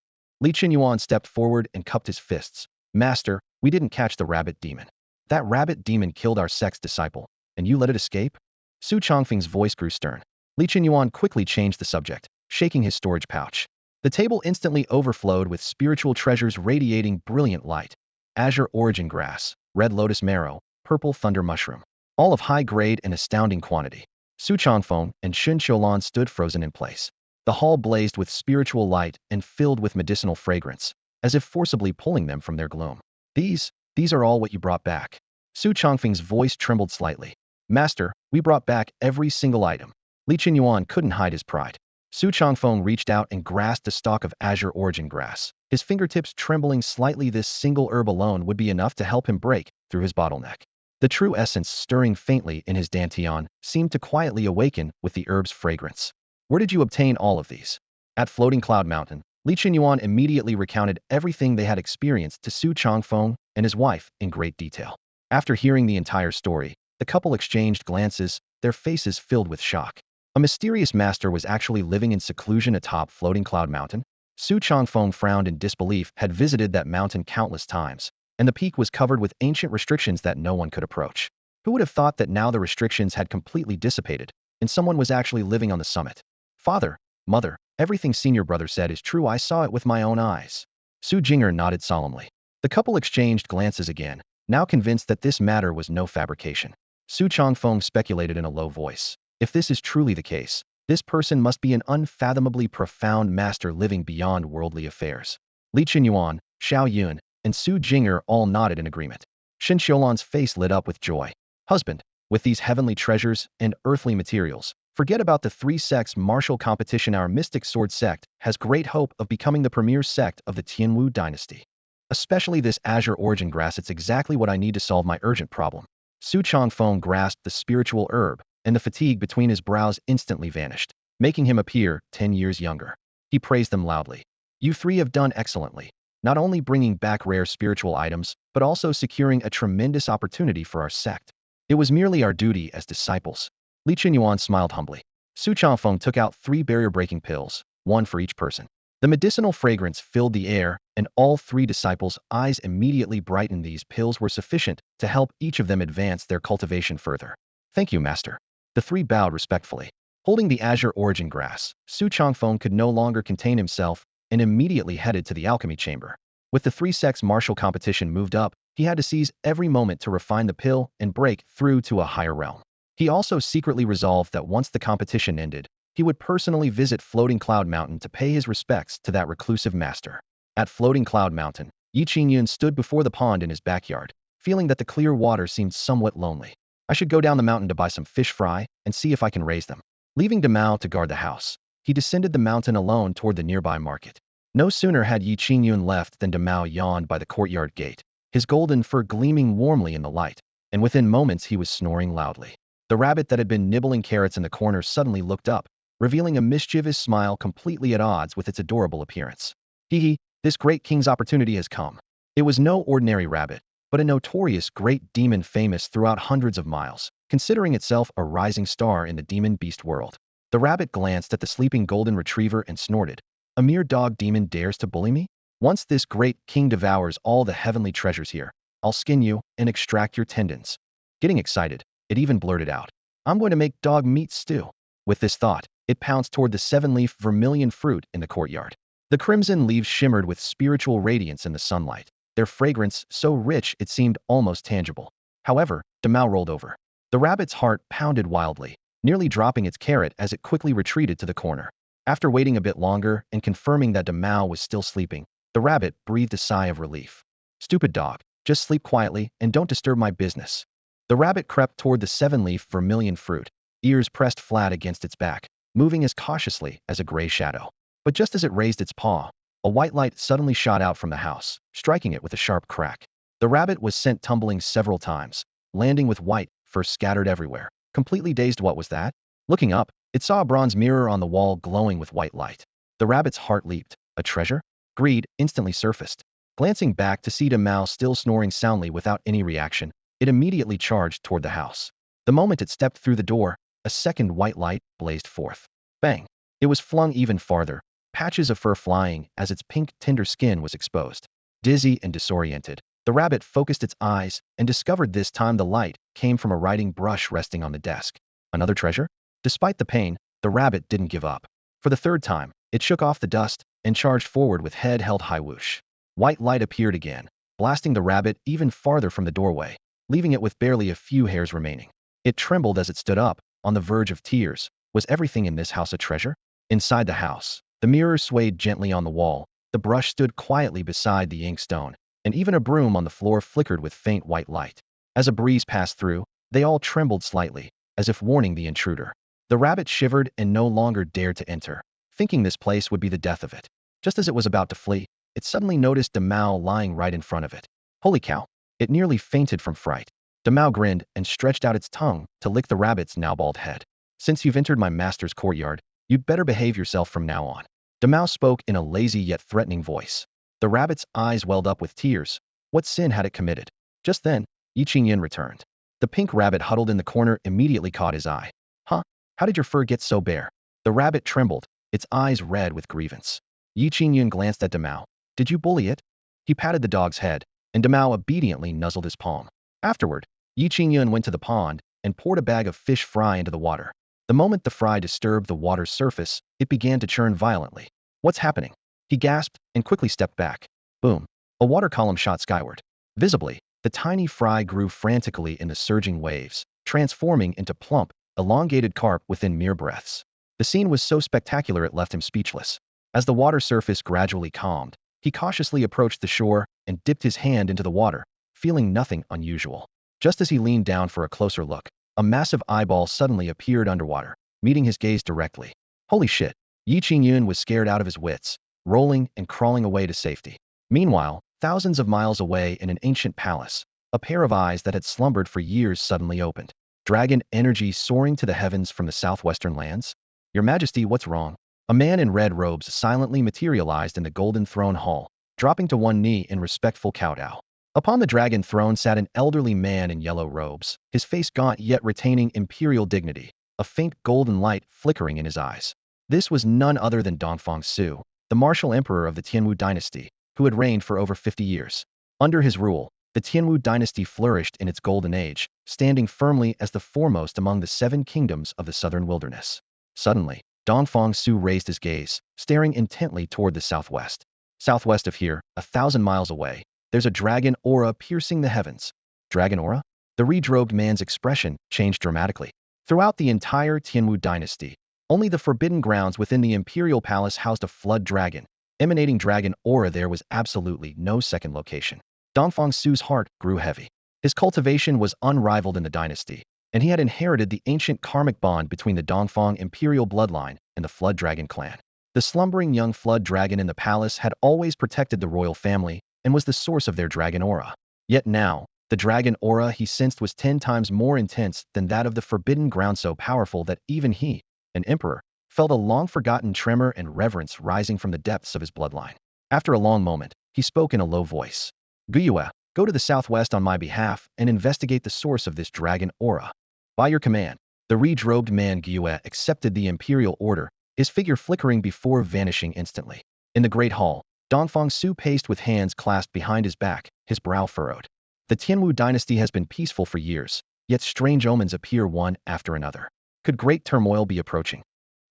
Li Chunyuan stepped forward and cupped his fists. Master, we didn't catch the rabbit demon. That rabbit demon killed our sect's disciple, and you let it escape? Su Changfeng's voice grew stern. Li Chunyuan quickly changed the subject, shaking his storage pouch. The table instantly overflowed with spiritual treasures radiating brilliant light. Azure origin grass, red lotus marrow, purple thunder mushroom. All of high grade and astounding quantity. Su Changfeng and Xin Qiulan stood frozen in place. The hall blazed with spiritual light and filled with medicinal fragrance, as if forcibly pulling them from their gloom. These are all what you brought back. Su Changfeng's voice trembled slightly. Master, we brought back every single item. Li Chunyuan couldn't hide his pride. Su Changfeng reached out and grasped a stalk of azure origin grass, his fingertips trembling slightly. This single herb alone would be enough to help him break through his bottleneck. The true essence stirring faintly in his dantian seemed to quietly awaken with the herb's fragrance. Where did you obtain all of these? At Floating Cloud Mountain, Li Chunyuan immediately recounted everything they had experienced to Su Changfeng and his wife in great detail. After hearing the entire story, the couple exchanged glances, their faces filled with shock. A mysterious master was actually living in seclusion atop Floating Cloud Mountain? Su Changfeng frowned in disbelief. Had visited that mountain countless times, and the peak was covered with ancient restrictions that no one could approach. Who would have thought that now the restrictions had completely dissipated, and someone was actually living on the summit? Father, mother, everything senior brother said is true. I saw it with my own eyes. Su Jinger nodded solemnly. The couple exchanged glances again, now convinced that this matter was no fabrication. Su Changfeng speculated in a low voice. If this is truly the case, this person must be an unfathomably profound master living beyond worldly affairs. Li Chunyuan, Xiao Yun, and Su Jinger all nodded in agreement. Xin Qiulan's face lit up with joy. Husband, with these heavenly treasures and earthly materials, forget about the three sects martial competition. Our mystic sword sect has great hope of becoming the premier sect of the Tianwu dynasty. Especially this azure origin grass. It's exactly what I need to solve my urgent problem. Su Changfeng grasped the spiritual herb, and the fatigue between his brows instantly vanished, making him appear 10 years younger. He praised them loudly. You three have done excellently, not only bringing back rare spiritual items, but also securing a tremendous opportunity for our sect. It was merely our duty as disciples. Li Chunyuan smiled humbly. Su Changfeng took out 3 barrier-breaking pills, one for each person. The medicinal fragrance filled the air, and all 3 disciples' eyes immediately brightened. These pills were sufficient to help each of them advance their cultivation further. Thank you, Master. The 3 bowed respectfully. Holding the azure origin grass, Su Changfeng could no longer contain himself and immediately headed to the alchemy chamber. With the 3 sects martial competition moved up, he had to seize every moment to refine the pill and break through to a higher realm. He also secretly resolved that once the competition ended, he would personally visit Floating Cloud Mountain to pay his respects to that reclusive master. At Floating Cloud Mountain, Qingyun stood before the pond in his backyard, feeling that the clear water seemed somewhat lonely. I should go down the mountain to buy some fish fry and see if I can raise them. Leaving Demao to guard the house, he descended the mountain alone toward the nearby market. No sooner had Qingyun left than Demao yawned by the courtyard gate, his golden fur gleaming warmly in the light, and within moments he was snoring loudly. The rabbit that had been nibbling carrots in the corner suddenly looked up, revealing a mischievous smile completely at odds with its adorable appearance. Hee, this great king's opportunity has come. It was no ordinary rabbit, but a notorious great demon famous throughout hundreds of miles, considering itself a rising star in the demon beast world. The rabbit glanced at the sleeping golden retriever and snorted. A mere dog demon dares to bully me? Once this great king devours all the heavenly treasures here, I'll skin you and extract your tendons. Getting excited, it even blurted out, I'm going to make dog meat stew. With this thought, it pounced toward the 7-leaf vermilion fruit in the courtyard. The crimson leaves shimmered with spiritual radiance in the sunlight, their fragrance so rich it seemed almost tangible. However, Demao rolled over. The rabbit's heart pounded wildly, nearly dropping its carrot as it quickly retreated to the corner. After waiting a bit longer and confirming that Mao was still sleeping, the rabbit breathed a sigh of relief. Stupid dog, just sleep quietly and don't disturb my business. The rabbit crept toward the seven-leaf vermilion fruit, ears pressed flat against its back, moving as cautiously as a gray shadow. But just as it raised its paw, a white light suddenly shot out from the house, striking it with a sharp crack. The rabbit was sent tumbling several times, landing with white fur scattered everywhere. Completely dazed, what was that? Looking up, it saw a bronze mirror on the wall glowing with white light. The rabbit's heart leaped. A treasure? Greed instantly surfaced. Glancing back to see Mao still snoring soundly without any reaction, it immediately charged toward the house. The moment it stepped through the door, a second white light blazed forth. Bang! It was flung even farther, patches of fur flying as its pink, tender skin was exposed. Dizzy and disoriented, the rabbit focused its eyes and discovered this time the light came from a writing brush resting on the desk. Another treasure? Despite the pain, the rabbit didn't give up. For the third time, it shook off the dust and charged forward with head held high. Whoosh. White light appeared again, blasting the rabbit even farther from the doorway, leaving it with barely a few hairs remaining. It trembled as it stood up, on the verge of tears. Was everything in this house a treasure? Inside the house, the mirror swayed gently on the wall, the brush stood quietly beside the inkstone, and even a broom on the floor flickered with faint white light. As a breeze passed through, they all trembled slightly, as if warning the intruder. The rabbit shivered and no longer dared to enter, thinking this place would be the death of it. Just as it was about to flee, it suddenly noticed Mao lying right in front of it. Holy cow! It nearly fainted from fright. Mao grinned and stretched out its tongue to lick the rabbit's now bald head. Since you've entered my master's courtyard, you'd better behave yourself from now on. Mao spoke in a lazy yet threatening voice. The rabbit's eyes welled up with tears. What sin had it committed? Just then, Qingyun returned. The pink rabbit huddled in the corner immediately caught his eye. Huh? How did your fur get so bare? The rabbit trembled, its eyes red with grievance. Qingyun glanced at Mao. Did you bully it? He patted the dog's head, and Mao obediently nuzzled his palm. Afterward, Qingyun went to the pond and poured a bag of fish fry into the water. The moment the fry disturbed the water's surface, it began to churn violently. What's happening? He gasped and quickly stepped back. Boom! A water column shot skyward. Visibly, the tiny fry grew frantically in the surging waves, transforming into plump, elongated carp within mere breaths. The scene was so spectacular it left him speechless. As the water surface gradually calmed, he cautiously approached the shore and dipped his hand into the water, feeling nothing unusual. Just as he leaned down for a closer look, a massive eyeball suddenly appeared underwater, meeting his gaze directly. Holy shit! Qingyun was scared out of his wits, rolling and crawling away to safety. Meanwhile, thousands of miles away in an ancient palace, a pair of eyes that had slumbered for years suddenly opened. Dragon energy soaring to the heavens from the southwestern lands? Your Majesty, what's wrong? A man in red robes silently materialized in the golden throne hall, dropping to one knee in respectful kowtow. Upon the dragon throne sat an elderly man in yellow robes, his face gaunt yet retaining imperial dignity, a faint golden light flickering in his eyes. This was none other than Dongfang Su, the martial emperor of the Tianwu dynasty, who had reigned for over 50 years. Under his rule, the Tianwu dynasty flourished in its golden age, standing firmly as the foremost among the 7 kingdoms of the southern wilderness. Suddenly, Dongfang Su raised his gaze, staring intently toward the southwest. Southwest of here, 1,000 miles away, there's a dragon aura piercing the heavens. Dragon aura? The redrobed man's expression changed dramatically. Throughout the entire Tianwu dynasty, only the forbidden grounds within the imperial palace housed a flood dragon. Emanating dragon aura, there was absolutely no second location. Dongfang Su's heart grew heavy. His cultivation was unrivaled in the dynasty, and he had inherited the ancient karmic bond between the Dongfang imperial bloodline and the Flood Dragon clan. The slumbering young Flood Dragon in the palace had always protected the royal family and was the source of their dragon aura. Yet now, the dragon aura he sensed was 10 times more intense than that of the forbidden ground, so powerful that even he, an emperor, felt a long-forgotten tremor and reverence rising from the depths of his bloodline. After a long moment, he spoke in a low voice. Guyue, go to the southwest on my behalf and investigate the source of this dragon aura. By your command. The redrobed man Guyue accepted the imperial order, his figure flickering before vanishing instantly. In the great hall, Dongfang Su paced with hands clasped behind his back, his brow furrowed. The Tianwu dynasty has been peaceful for years, yet strange omens appear one after another. Could great turmoil be approaching?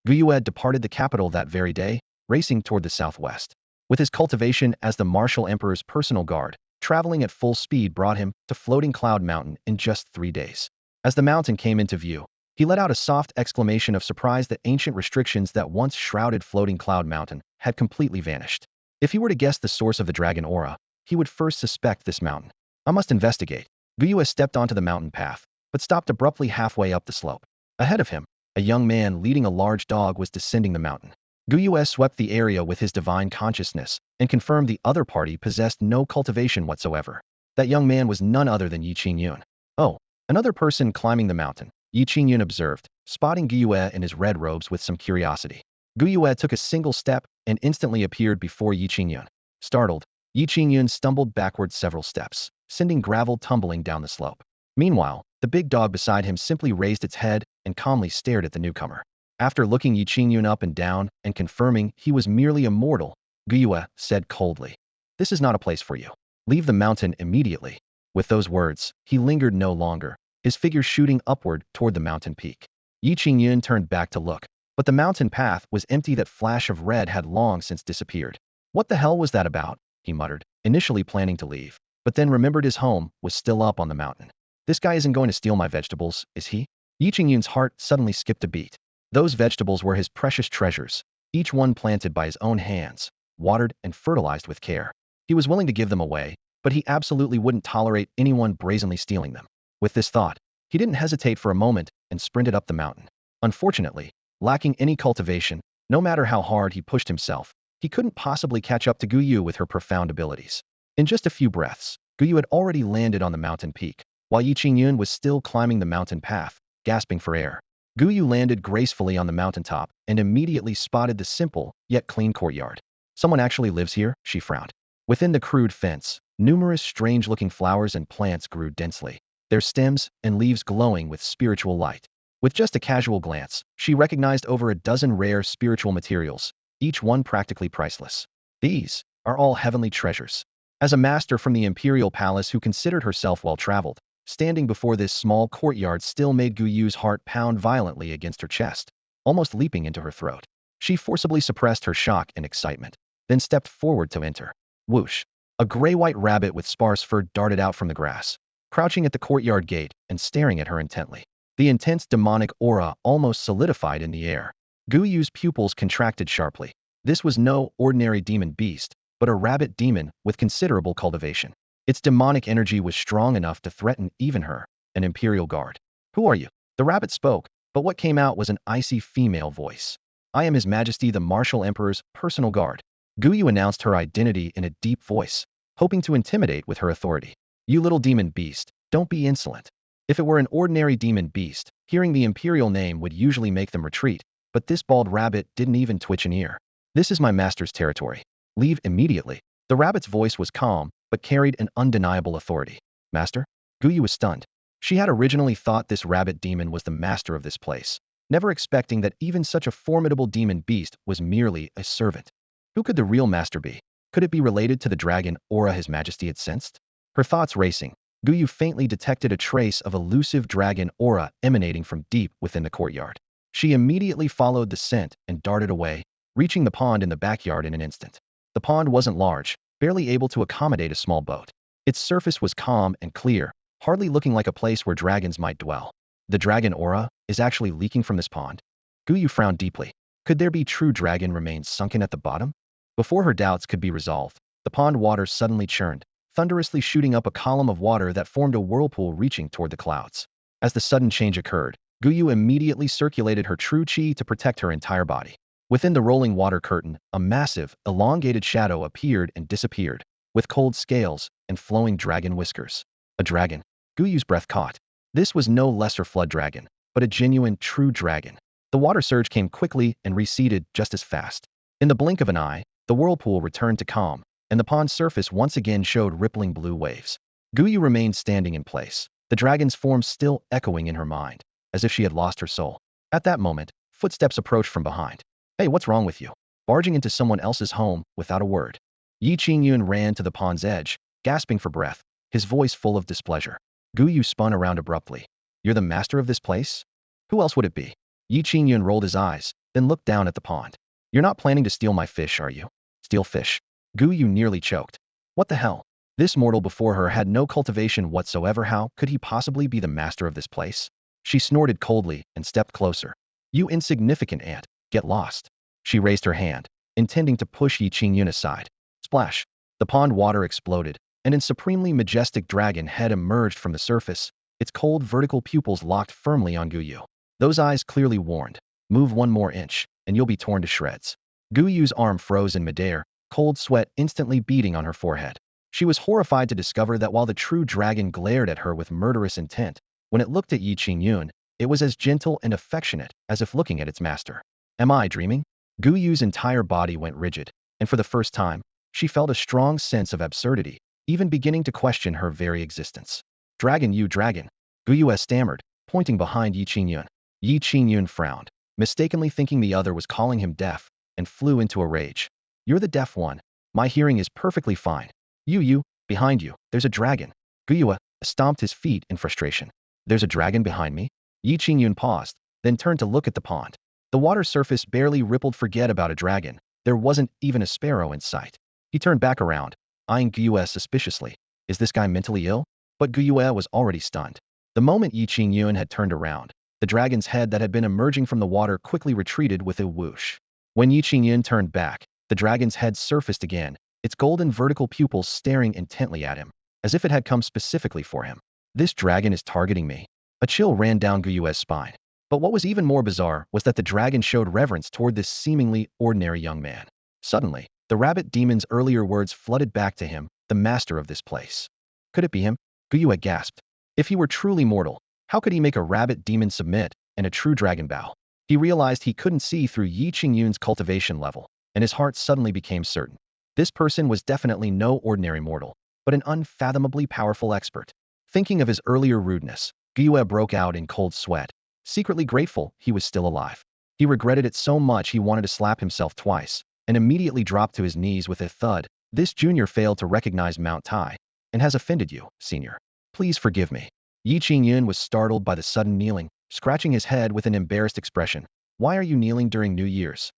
Guyue departed the capital that very day, racing toward the southwest. With his cultivation as the martial emperor's personal guard, traveling at full speed brought him to Floating Cloud Mountain in just 3 days. As the mountain came into view, He let out a soft exclamation of surprise that ancient restrictions that once shrouded floating Cloud Mountain had completely vanished. If he were to guess the source of the dragon aura, he would first suspect this mountain. I must investigate. Guyue stepped onto the mountain path, but stopped abruptly halfway up the slope. Ahead of him, a young man leading a large dog was descending the mountain. Guyue swept the area with his divine consciousness and confirmed the other party possessed no cultivation whatsoever. That young man was none other than Qingyun. Oh, another person climbing the mountain, Qingyun observed, spotting Guyue in his red robes with some curiosity. Guyue took a single step and instantly appeared before Qingyun. Startled, Qingyun stumbled backward several steps, sending gravel tumbling down the slope. Meanwhile, the big dog beside him simply raised its head and calmly stared at the newcomer. After looking Qingyun up and down and confirming he was merely a mortal, Guyue said coldly, "This is not a place for you. Leave the mountain immediately." With those words, he lingered no longer, his figure shooting upward toward the mountain peak. Qingyun turned back to look, but the mountain path was empty. That flash of red had long since disappeared. What the hell was that about? He muttered, initially planning to leave, but then remembered his home was still up on the mountain. This guy isn't going to steal my vegetables, is he? Qingyun's heart suddenly skipped a beat. Those vegetables were his precious treasures, each one planted by his own hands, watered and fertilized with care. He was willing to give them away, but he absolutely wouldn't tolerate anyone brazenly stealing them. With this thought, he didn't hesitate for a moment and sprinted up the mountain. Unfortunately, lacking any cultivation, no matter how hard he pushed himself, he couldn't possibly catch up to Guyue with her profound abilities. In just a few breaths, Guyue had already landed on the mountain peak, while Qingyun was still climbing the mountain path, gasping for air. Guyue landed gracefully on the mountaintop and immediately spotted the simple, yet clean courtyard. Someone actually lives here, she frowned. Within the crude fence, numerous strange-looking flowers and plants grew densely, their stems and leaves glowing with spiritual light. With just a casual glance, she recognized over a dozen rare spiritual materials, each one practically priceless. These are all heavenly treasures. As a master from the imperial palace who considered herself well-traveled, standing before this small courtyard still made Guyue's heart pound violently against her chest, almost leaping into her throat. She forcibly suppressed her shock and excitement, then stepped forward to enter. Whoosh! A gray-white rabbit with sparse fur darted out from the grass, crouching at the courtyard gate and staring at her intently. The intense demonic aura almost solidified in the air. Guyue's pupils contracted sharply. This was no ordinary demon beast, but a rabbit demon with considerable cultivation. Its demonic energy was strong enough to threaten even her, an imperial guard. "Who are you?" The rabbit spoke, but what came out was an icy female voice. "I am His Majesty the Martial Emperor's personal guard." Guyue announced her identity in a deep voice, hoping to intimidate with her authority. "You little demon beast, don't be insolent." If it were an ordinary demon beast, hearing the imperial name would usually make them retreat, but this bald rabbit didn't even twitch an ear. "This is my master's territory. Leave immediately." The rabbit's voice was calm, but carried an undeniable authority. "Master?" Guyue was stunned. She had originally thought this rabbit demon was the master of this place, never expecting that even such a formidable demon beast was merely a servant. Who could the real master be? Could it be related to the dragon aura His Majesty had sensed? Her thoughts racing, Guyue faintly detected a trace of elusive dragon aura emanating from deep within the courtyard. She immediately followed the scent and darted away, reaching the pond in the backyard in an instant. The pond wasn't large, barely able to accommodate a small boat. Its surface was calm and clear, hardly looking like a place where dragons might dwell. The dragon aura is actually leaking from this pond? Guyue frowned deeply. Could there be true dragon remains sunken at the bottom? Before her doubts could be resolved, the pond water suddenly churned, thunderously shooting up a column of water that formed a whirlpool reaching toward the clouds. As the sudden change occurred, Guyue immediately circulated her true chi to protect her entire body. Within the rolling water curtain, a massive, elongated shadow appeared and disappeared, with cold scales and flowing dragon whiskers. A dragon. Guyue's breath caught. This was no lesser flood dragon, but a genuine, true dragon. The water surge came quickly and receded just as fast. In the blink of an eye, the whirlpool returned to calm, and the pond's surface once again showed rippling blue waves. Guyue remained standing in place, the dragon's form still echoing in her mind, as if she had lost her soul. At that moment, footsteps approached from behind. "Hey, what's wrong with you?" Barging into someone else's home without a word. Qingyun ran to the pond's edge, gasping for breath, his voice full of displeasure. Guyue spun around abruptly. "You're the master of this place? Who else would it be?" Qingyun rolled his eyes, then looked down at the pond. "You're not planning to steal my fish, are you?" "Steal fish?" Guyue nearly choked. What the hell? This mortal before her had no cultivation whatsoever. How could he possibly be the master of this place? She snorted coldly and stepped closer. You insignificant ant, get lost. She raised her hand, intending to push Yi Qingyun aside. Splash! The pond water exploded, and a supremely majestic dragon head emerged from the surface, its cold vertical pupils locked firmly on Guyu. Those eyes clearly warned, move one more inch, and you'll be torn to shreds. Guyu's arm froze in midair, cold sweat instantly beading on her forehead. She was horrified to discover that while the true dragon glared at her with murderous intent, when it looked at Yi Qingyun, it was as gentle and affectionate as if looking at its master. Am I dreaming? Guyu's entire body went rigid, and for the first time, she felt a strong sense of absurdity, even beginning to question her very existence. Dragon, you dragon! Guyu stammered, pointing behind Yi Qingyun. Yi Qingyun frowned, mistakenly thinking the other was calling him deaf, and flew into a rage. You're the deaf one. My hearing is perfectly fine. You, behind you, there's a dragon. Guyu stomped his feet in frustration. There's a dragon behind me? Yi Qingyun paused, then turned to look at the pond. The water surface barely rippled. Forget about a dragon. There wasn't even a sparrow in sight. He turned back around, eyeing Guyu suspiciously. Is this guy mentally ill? But Guyu was already stunned. The moment Yi Qingyun had turned around, the dragon's head that had been emerging from the water quickly retreated with a whoosh. When Yi Qingyun turned back, the dragon's head surfaced again, its golden vertical pupils staring intently at him, as if it had come specifically for him. This dragon is targeting me. A chill ran down Guyu's spine. But what was even more bizarre was that the dragon showed reverence toward this seemingly ordinary young man. Suddenly, the rabbit demon's earlier words flooded back to him, the master of this place. Could it be him? Guyu gasped. If he were truly mortal, how could he make a rabbit demon submit and a true dragon bow? He realized he couldn't see through Yi Qingyun's cultivation level, and his heart suddenly became certain. This person was definitely no ordinary mortal, but an unfathomably powerful expert. Thinking of his earlier rudeness, Guyu broke out in cold sweat, secretly grateful he was still alive. He regretted it so much he wanted to slap himself twice, and immediately dropped to his knees with a thud. This junior failed to recognize Mount Tai, and has offended you, senior. Please forgive me. Yi Qingyun was startled by the sudden kneeling, scratching his head with an embarrassed expression. Why are you kneeling during New Year's?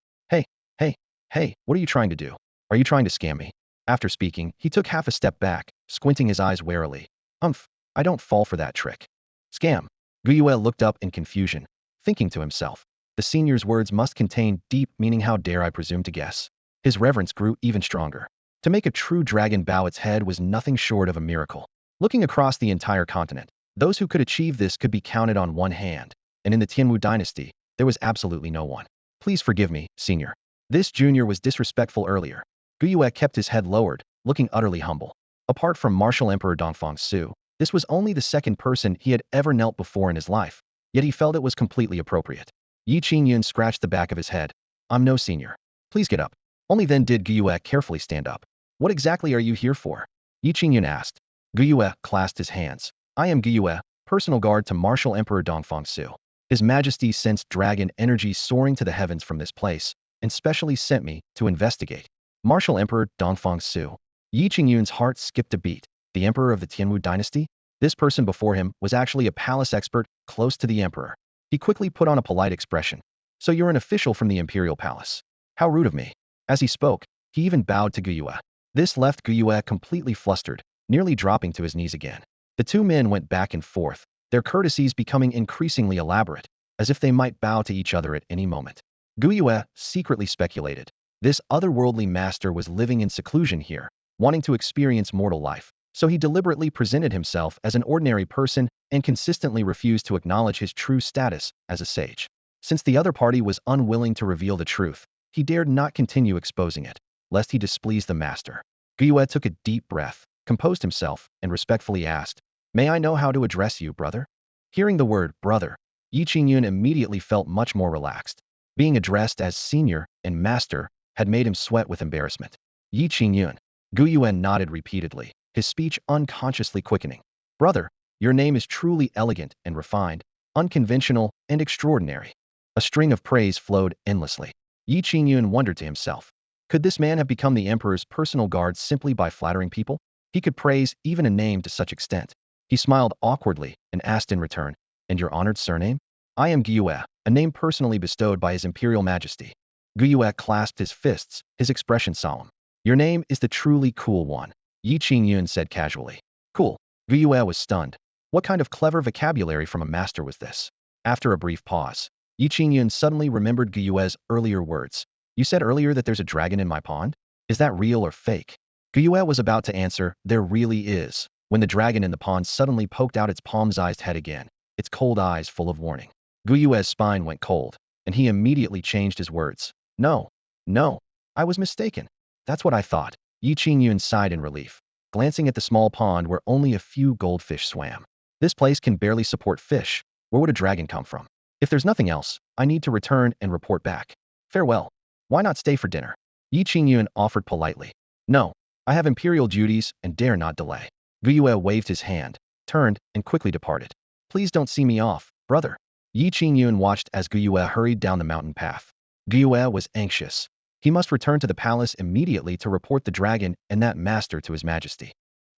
Hey, what are you trying to do? Are you trying to scam me? After speaking, he took half a step back, squinting his eyes warily. I don't fall for that trick. Scam. Guyu looked up in confusion, thinking to himself. The senior's words must contain deep meaning. How dare I presume to guess? His reverence grew even stronger. To make a true dragon bow its head was nothing short of a miracle. Looking across the entire continent, those who could achieve this could be counted on one hand, and in the Qingyun dynasty, there was absolutely no one. Please forgive me, senior. This junior was disrespectful earlier. Guyu kept his head lowered, looking utterly humble. Apart from Martial Emperor Dongfang Su, this was only the second person he had ever knelt before in his life, yet he felt it was completely appropriate. Yi Qingyun scratched the back of his head. I'm no senior. Please get up. Only then did Guyu carefully stand up. What exactly are you here for? Yi Qingyun asked. Guyu clasped his hands. I am Guyu, personal guard to Martial Emperor Dongfang Su. His Majesty sensed dragon energy soaring to the heavens from this place, and specially sent me to investigate. Martial Emperor Dongfang Su. Yi Qingyun's heart skipped a beat. The Emperor of the Qingyun dynasty? This person before him was actually a palace expert close to the Emperor. He quickly put on a polite expression. So you're an official from the Imperial Palace. How rude of me. As he spoke, he even bowed to Guyu. This left Guyu completely flustered, nearly dropping to his knees again. The two men went back and forth, their courtesies becoming increasingly elaborate, as if they might bow to each other at any moment. Guyu secretly speculated. This otherworldly master was living in seclusion here, wanting to experience mortal life, so he deliberately presented himself as an ordinary person and consistently refused to acknowledge his true status as a sage. Since the other party was unwilling to reveal the truth, he dared not continue exposing it, lest he displease the master. Guyu took a deep breath, composed himself, and respectfully asked, May I know how to address you, brother? Hearing the word brother, Yi Qingyun immediately felt much more relaxed. Being addressed as senior and master had made him sweat with embarrassment. Yi Qingyun. Guyu nodded repeatedly, his speech unconsciously quickening. Brother, your name is truly elegant and refined, unconventional and extraordinary. A string of praise flowed endlessly. Yi Qingyun wondered to himself, could this man have become the emperor's personal guard simply by flattering people? He could praise even a name to such extent. He smiled awkwardly and asked in return, and your honored surname? I am Guyu, a name personally bestowed by His Imperial Majesty. Guyu clasped his fists, his expression solemn. Your name is the truly cool one, Yi Qingyun said casually. Cool. Guyu was stunned. What kind of clever vocabulary from a master was this? After a brief pause, Yi Qingyun suddenly remembered Guyue's earlier words. You said earlier that there's a dragon in my pond? Is that real or fake? Guyue was about to answer, there really is, when the dragon in the pond suddenly poked out its palm-sized head again, its cold eyes full of warning. Guyue's spine went cold, and he immediately changed his words. No, no, I was mistaken. That's what I thought. Yi Qingyun sighed in relief, glancing at the small pond where only a few goldfish swam. This place can barely support fish. Where would a dragon come from? If there's nothing else, I need to return and report back. Farewell. Why not stay for dinner? Yi Qingyun offered politely. No, I have imperial duties and dare not delay. Guyue waved his hand, turned, and quickly departed. Please don't see me off, brother. Yi Qingyun watched as Guyue hurried down the mountain path. Guyue was anxious. He must return to the palace immediately to report the dragon and that master to his majesty.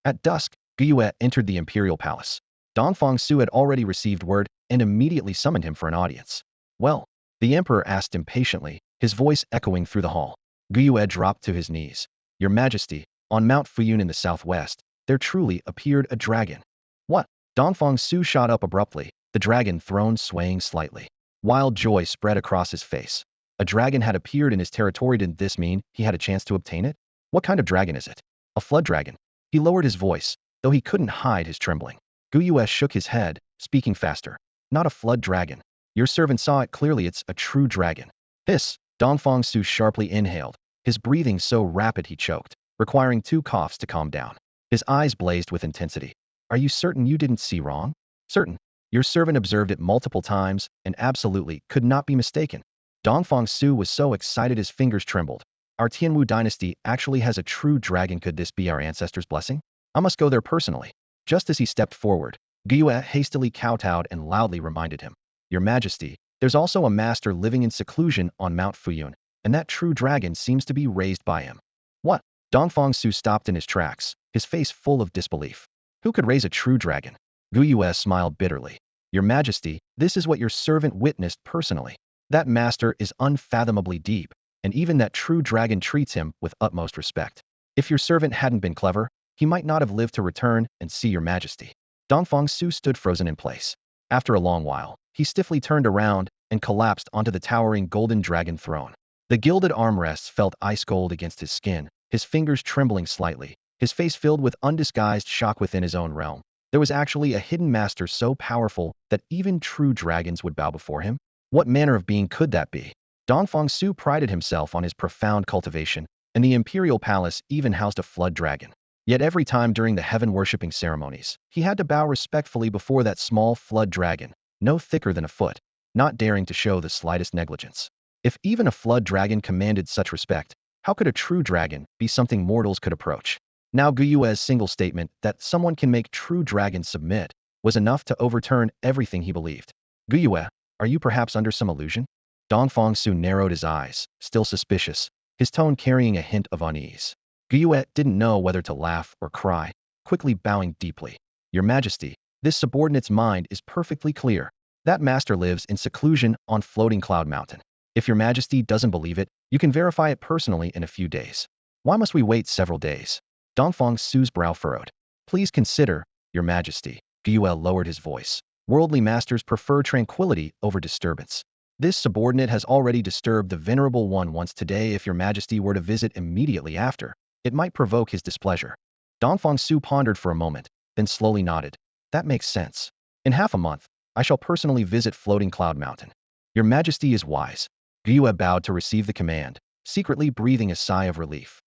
At dusk, Guyue entered the imperial palace. Dongfang Su had already received word and immediately summoned him for an audience. Well, the emperor asked impatiently, his voice echoing through the hall. Guyue dropped to his knees. Your Majesty, on Mount Fuyun in the southwest, there truly appeared a dragon. What? Dongfang Su shot up abruptly, the dragon throne swaying slightly. Wild joy spread across his face. A dragon had appeared in his territory. Didn't this mean he had a chance to obtain it? What kind of dragon is it? A flood dragon. He lowered his voice, though he couldn't hide his trembling. Guyue shook his head, speaking faster. Not a flood dragon. Your servant saw it clearly. It's a true dragon. Hiss! Dongfang Su sharply inhaled, his breathing so rapid he choked, requiring 2 coughs to calm down. His eyes blazed with intensity. Are you certain you didn't see wrong? Certain. Your servant observed it multiple times and absolutely could not be mistaken. Dongfang Su was so excited his fingers trembled. Our Tianwu dynasty actually has a true dragon. Could this be our ancestors' blessing? I must go there personally. Just as he stepped forward, Guyue hastily kowtowed and loudly reminded him. Your Majesty, there's also a master living in seclusion on Mount Fuyun, and that true dragon seems to be raised by him. What? Dongfang Su stopped in his tracks, his face full of disbelief. Who could raise a true dragon? Guyue smiled bitterly. Your Majesty, this is what your servant witnessed personally. That master is unfathomably deep, and even that true dragon treats him with utmost respect. If your servant hadn't been clever, he might not have lived to return and see your Majesty. Dongfang Su stood frozen in place. After a long while, he stiffly turned around and collapsed onto the towering golden dragon throne. The gilded armrests felt ice cold against his skin, his fingers trembling slightly, his face filled with undisguised shock. Within his own realm, there was actually a hidden master so powerful that even true dragons would bow before him? What manner of being could that be? Dongfang Su prided himself on his profound cultivation, and the imperial palace even housed a flood dragon. Yet every time during the heaven-worshipping ceremonies, he had to bow respectfully before that small flood dragon, no thicker than a foot, not daring to show the slightest negligence. If even a flood dragon commanded such respect, how could a true dragon be something mortals could approach? Now Guyue's single statement that someone can make true dragons submit was enough to overturn everything he believed. Guyue, are you perhaps under some illusion? Dongfang Su narrowed his eyes, still suspicious, his tone carrying a hint of unease. Guyue didn't know whether to laugh or cry, quickly bowing deeply. Your Majesty, this subordinate's mind is perfectly clear. That master lives in seclusion on Floating Cloud Mountain. If your Majesty doesn't believe it, you can verify it personally in a few days. Why must we wait several days? Dongfang Su's brow furrowed. Please consider, your Majesty. Guyue lowered his voice. Worldly masters prefer tranquility over disturbance. This subordinate has already disturbed the Venerable One once today. If your Majesty were to visit immediately after, it might provoke his displeasure. Dongfang Su pondered for a moment, then slowly nodded. That makes sense. In half a month, I shall personally visit Floating Cloud Mountain. Your Majesty is wise. Guyue bowed to receive the command, secretly breathing a sigh of relief.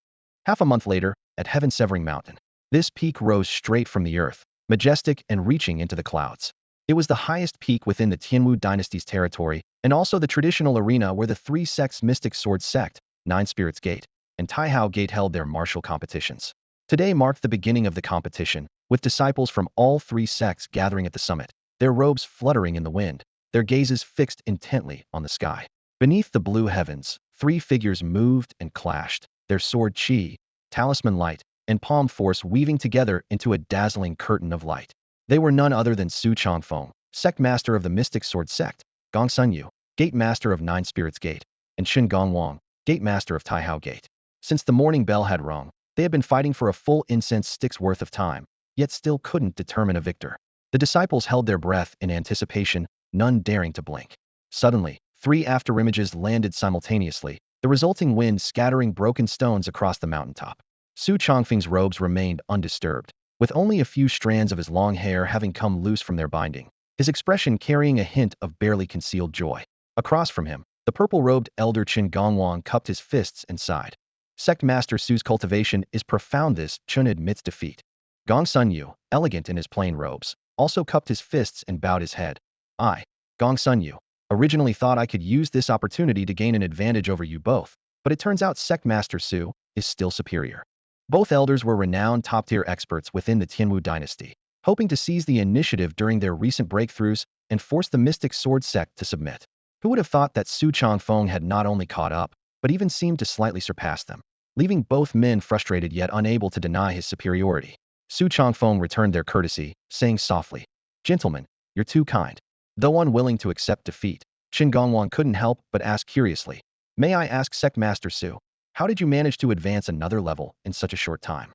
Half a month later, at Heaven-Severing Mountain, this peak rose straight from the earth, majestic and reaching into the clouds. It was the highest peak within the Tianwu dynasty's territory, and also the traditional arena where the 3 sects Mystic Sword Sect, 9 Spirits Gate, and Taihao Gate held their martial competitions. Today marked the beginning of the competition, with disciples from all 3 sects gathering at the summit, their robes fluttering in the wind, their gazes fixed intently on the sky. Beneath the blue heavens, 3 figures moved and clashed, their sword qi, talisman light, and palm force weaving together into a dazzling curtain of light. They were none other than Su Changfeng, sect master of the Mystic Sword Sect, Gong Sunyu, gate master of 9 Spirits Gate, and Shin Gongwang, gate master of Taihao Gate. Since the morning bell had rung, they had been fighting for a full incense stick's worth of time, yet still couldn't determine a victor. The disciples held their breath in anticipation, none daring to blink. Suddenly, 3 afterimages landed simultaneously, the resulting wind scattering broken stones across the mountaintop. Su Chongfeng's robes remained undisturbed, with only a few strands of his long hair having come loose from their binding, his expression carrying a hint of barely concealed joy. Across from him, the purple-robed elder Qin cupped his fists and sighed. Sect Master Su's cultivation is profound. This Chun admits defeat. Gong Sun Yu, elegant in his plain robes, also cupped his fists and bowed his head. I, Gong Sun Yu, originally thought I could use this opportunity to gain an advantage over you both, but it turns out Sect Master Su is still superior. Both elders were renowned top-tier experts within the Tianwu dynasty, hoping to seize the initiative during their recent breakthroughs and force the Mystic Sword sect to submit. Who would have thought that Su Chongfeng had not only caught up, but even seemed to slightly surpass them, leaving both men frustrated yet unable to deny his superiority. Su Chongfeng returned their courtesy, saying softly, "Gentlemen, you're too kind." Though unwilling to accept defeat, Qin Gongwang couldn't help but ask curiously, "May I ask Sect Master Su, how did you manage to advance another level in such a short time?"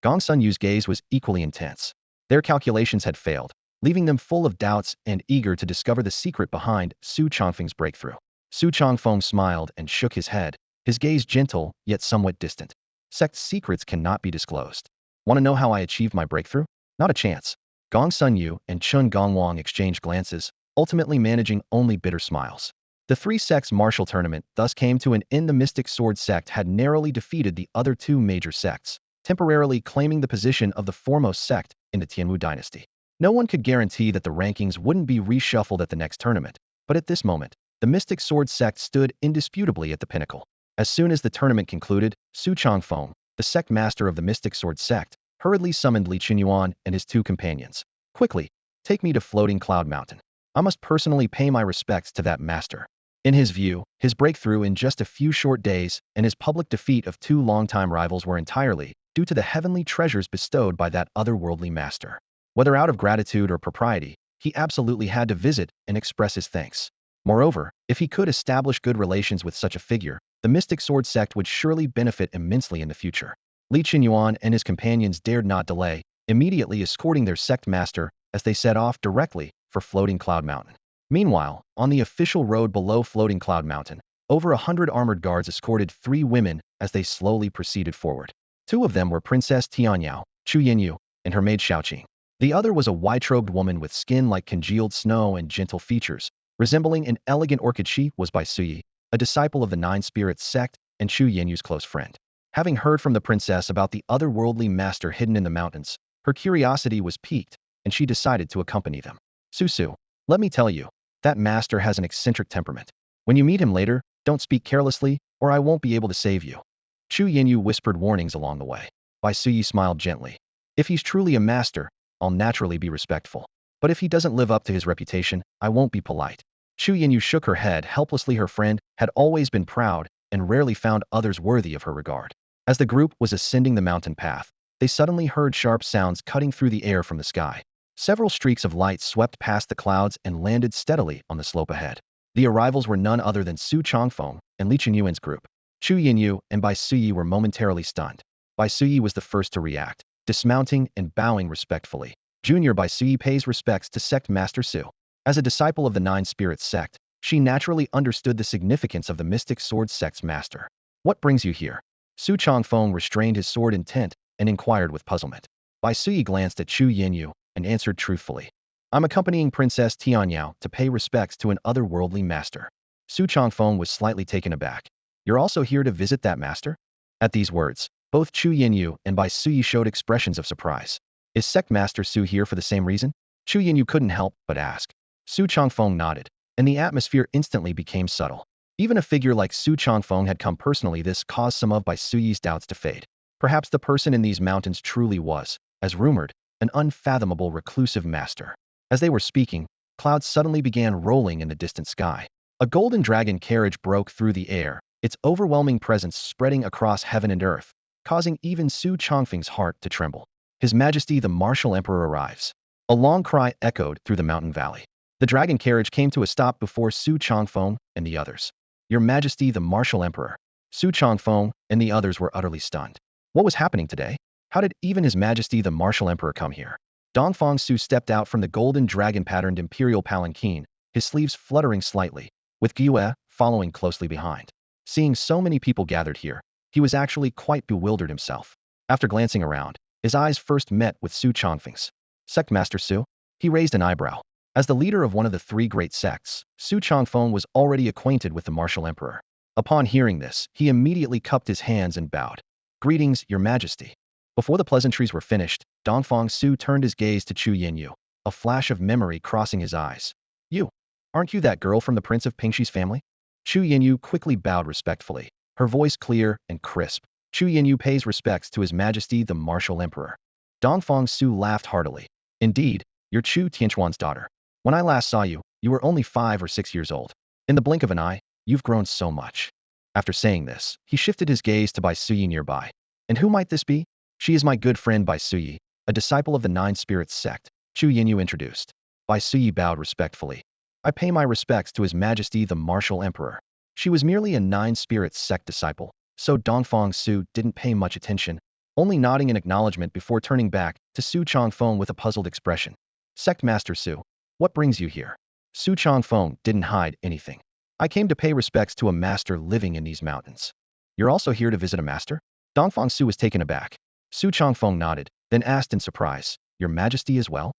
Gong Sun Yu's gaze was equally intense. Their calculations had failed, leaving them full of doubts and eager to discover the secret behind Su Chongfeng's breakthrough. Su Chongfeng smiled and shook his head, his gaze gentle yet somewhat distant. "Sect secrets cannot be disclosed. Want to know how I achieved my breakthrough? Not a chance." Gong Sun Yu and Chun Gongwang exchanged glances, ultimately managing only bitter smiles. The 3 sects' martial tournament thus came to an end. The Mystic Sword sect had narrowly defeated the other 2 major sects, temporarily claiming the position of the foremost sect in the Tianwu dynasty. No one could guarantee that the rankings wouldn't be reshuffled at the next tournament, but at this moment, the Mystic Sword sect stood indisputably at the pinnacle. As soon as the tournament concluded, Su Chongfeng, the sect master of the Mystic Sword sect, hurriedly summoned Li Qingyun and his 2 companions. "Quickly, take me to Floating Cloud Mountain. I must personally pay my respects to that master." In his view, his breakthrough in just a few short days and his public defeat of 2 longtime rivals were entirely due to the heavenly treasures bestowed by that otherworldly master. Whether out of gratitude or propriety, he absolutely had to visit and express his thanks. Moreover, if he could establish good relations with such a figure, the Mystic Sword sect would surely benefit immensely in the future. Li Qingyuan and his companions dared not delay, immediately escorting their sect master as they set off directly for Floating Cloud Mountain. Meanwhile, on the official road below Floating Cloud Mountain, over 100 armored guards escorted 3 women as they slowly proceeded forward. 2 of them were Princess Tianyao, Qingyun, and her maid Xiaoqing. The other was a white-robed woman with skin like congealed snow and gentle features, resembling an elegant orchid. She was by Suyi, a disciple of the Nine Spirits sect and Chu Yenyu's close friend. Having heard from the princess about the otherworldly master hidden in the mountains, her curiosity was piqued, and she decided to accompany them. "Susu, let me tell you, that master has an eccentric temperament. When you meet him later, don't speak carelessly, or I won't be able to save you." Chu Yenyu whispered warnings along the way. Bai Suyi smiled gently. "If he's truly a master, I'll naturally be respectful. But if he doesn't live up to his reputation, I won't be polite." Chu Yenyu shook her head helplessly. Her friend had always been proud and rarely found others worthy of her regard. As the group was ascending the mountain path, they suddenly heard sharp sounds cutting through the air from the sky. Several streaks of light swept past the clouds and landed steadily on the slope ahead. The arrivals were none other than Su Chongfeng and Li Qinyuan's group. Chu Yenyu and Bai Suyi were momentarily stunned. Bai Suyi was the first to react, dismounting and bowing respectfully. Junior Bai Suyi pays respects to Sect Master Su. As a disciple of the Nine Spirits sect, she naturally understood the significance of the Mystic Sword sect's master. "What brings you here?" Su Chongfeng restrained his sword intent and inquired with puzzlement. Bai Suyi glanced at Chu Yenyu and answered truthfully, "I'm accompanying Princess Tianyao to pay respects to an otherworldly master." Su Chongfeng was slightly taken aback. "You're also here to visit that master?" At these words, both Chu Yenyu and Bai Suyi showed expressions of surprise. "Is Sect Master Su here for the same reason?" Chu Yenyu couldn't help but ask. Su Chongfeng nodded, and the atmosphere instantly became subtle. Even a figure like Su Chongfeng had come personally. This caused some of Bai Suyi's doubts to fade. Perhaps the person in these mountains truly was, as rumored, an unfathomable reclusive master. As they were speaking, clouds suddenly began rolling in the distant sky. A golden dragon carriage broke through the air, its overwhelming presence spreading across heaven and earth, causing even Su Chongfeng's heart to tremble. "His Majesty the Martial Emperor arrives." A long cry echoed through the mountain valley. The dragon carriage came to a stop before Su Chongfeng and the others. "Your Majesty the Martial Emperor." Su Chongfeng and the others were utterly stunned. What was happening today? How did even His Majesty the Martial Emperor come here? Dongfang Su stepped out from the golden dragon-patterned imperial palanquin, his sleeves fluttering slightly, with Gyue following closely behind. Seeing so many people gathered here, he was actually quite bewildered himself. After glancing around, his eyes first met with Su Chongfeng's. Sect Master Su? He raised an eyebrow. As the leader of one of the three great sects, Su Chongfeng was already acquainted with the martial emperor. Upon hearing this, he immediately cupped his hands and bowed. Greetings, Your Majesty. Before the pleasantries were finished, Dongfang Su turned his gaze to Chu Yinyu, a flash of memory crossing his eyes. You, aren't you that girl from the Prince of Pingshi's family? Chu Yinyu quickly bowed respectfully, her voice clear and crisp. Chu Yinyu pays respects to His Majesty the Martial Emperor. Dongfang Su laughed heartily. Indeed, you're Chu Tianchuan's daughter. When I last saw you, you were only 5 or 6 years old. In the blink of an eye, you've grown so much. After saying this, he shifted his gaze to Bai Suyi nearby. And who might this be? She is my good friend Bai Suyi, a disciple of the Nine Spirits sect, Chu Yinyu introduced. Bai Suyi bowed respectfully. I pay my respects to His Majesty the Martial Emperor. She was merely a Nine Spirits sect disciple, so Dongfang Su didn't pay much attention, only nodding in acknowledgement before turning back to Su Chongfeng with a puzzled expression. Sect Master Su, what brings you here? Su Chongfeng didn't hide anything. I came to pay respects to a master living in these mountains. You're also here to visit a master? Dongfang Su was taken aback. Su Chongfeng nodded, then asked in surprise, Your Majesty as well?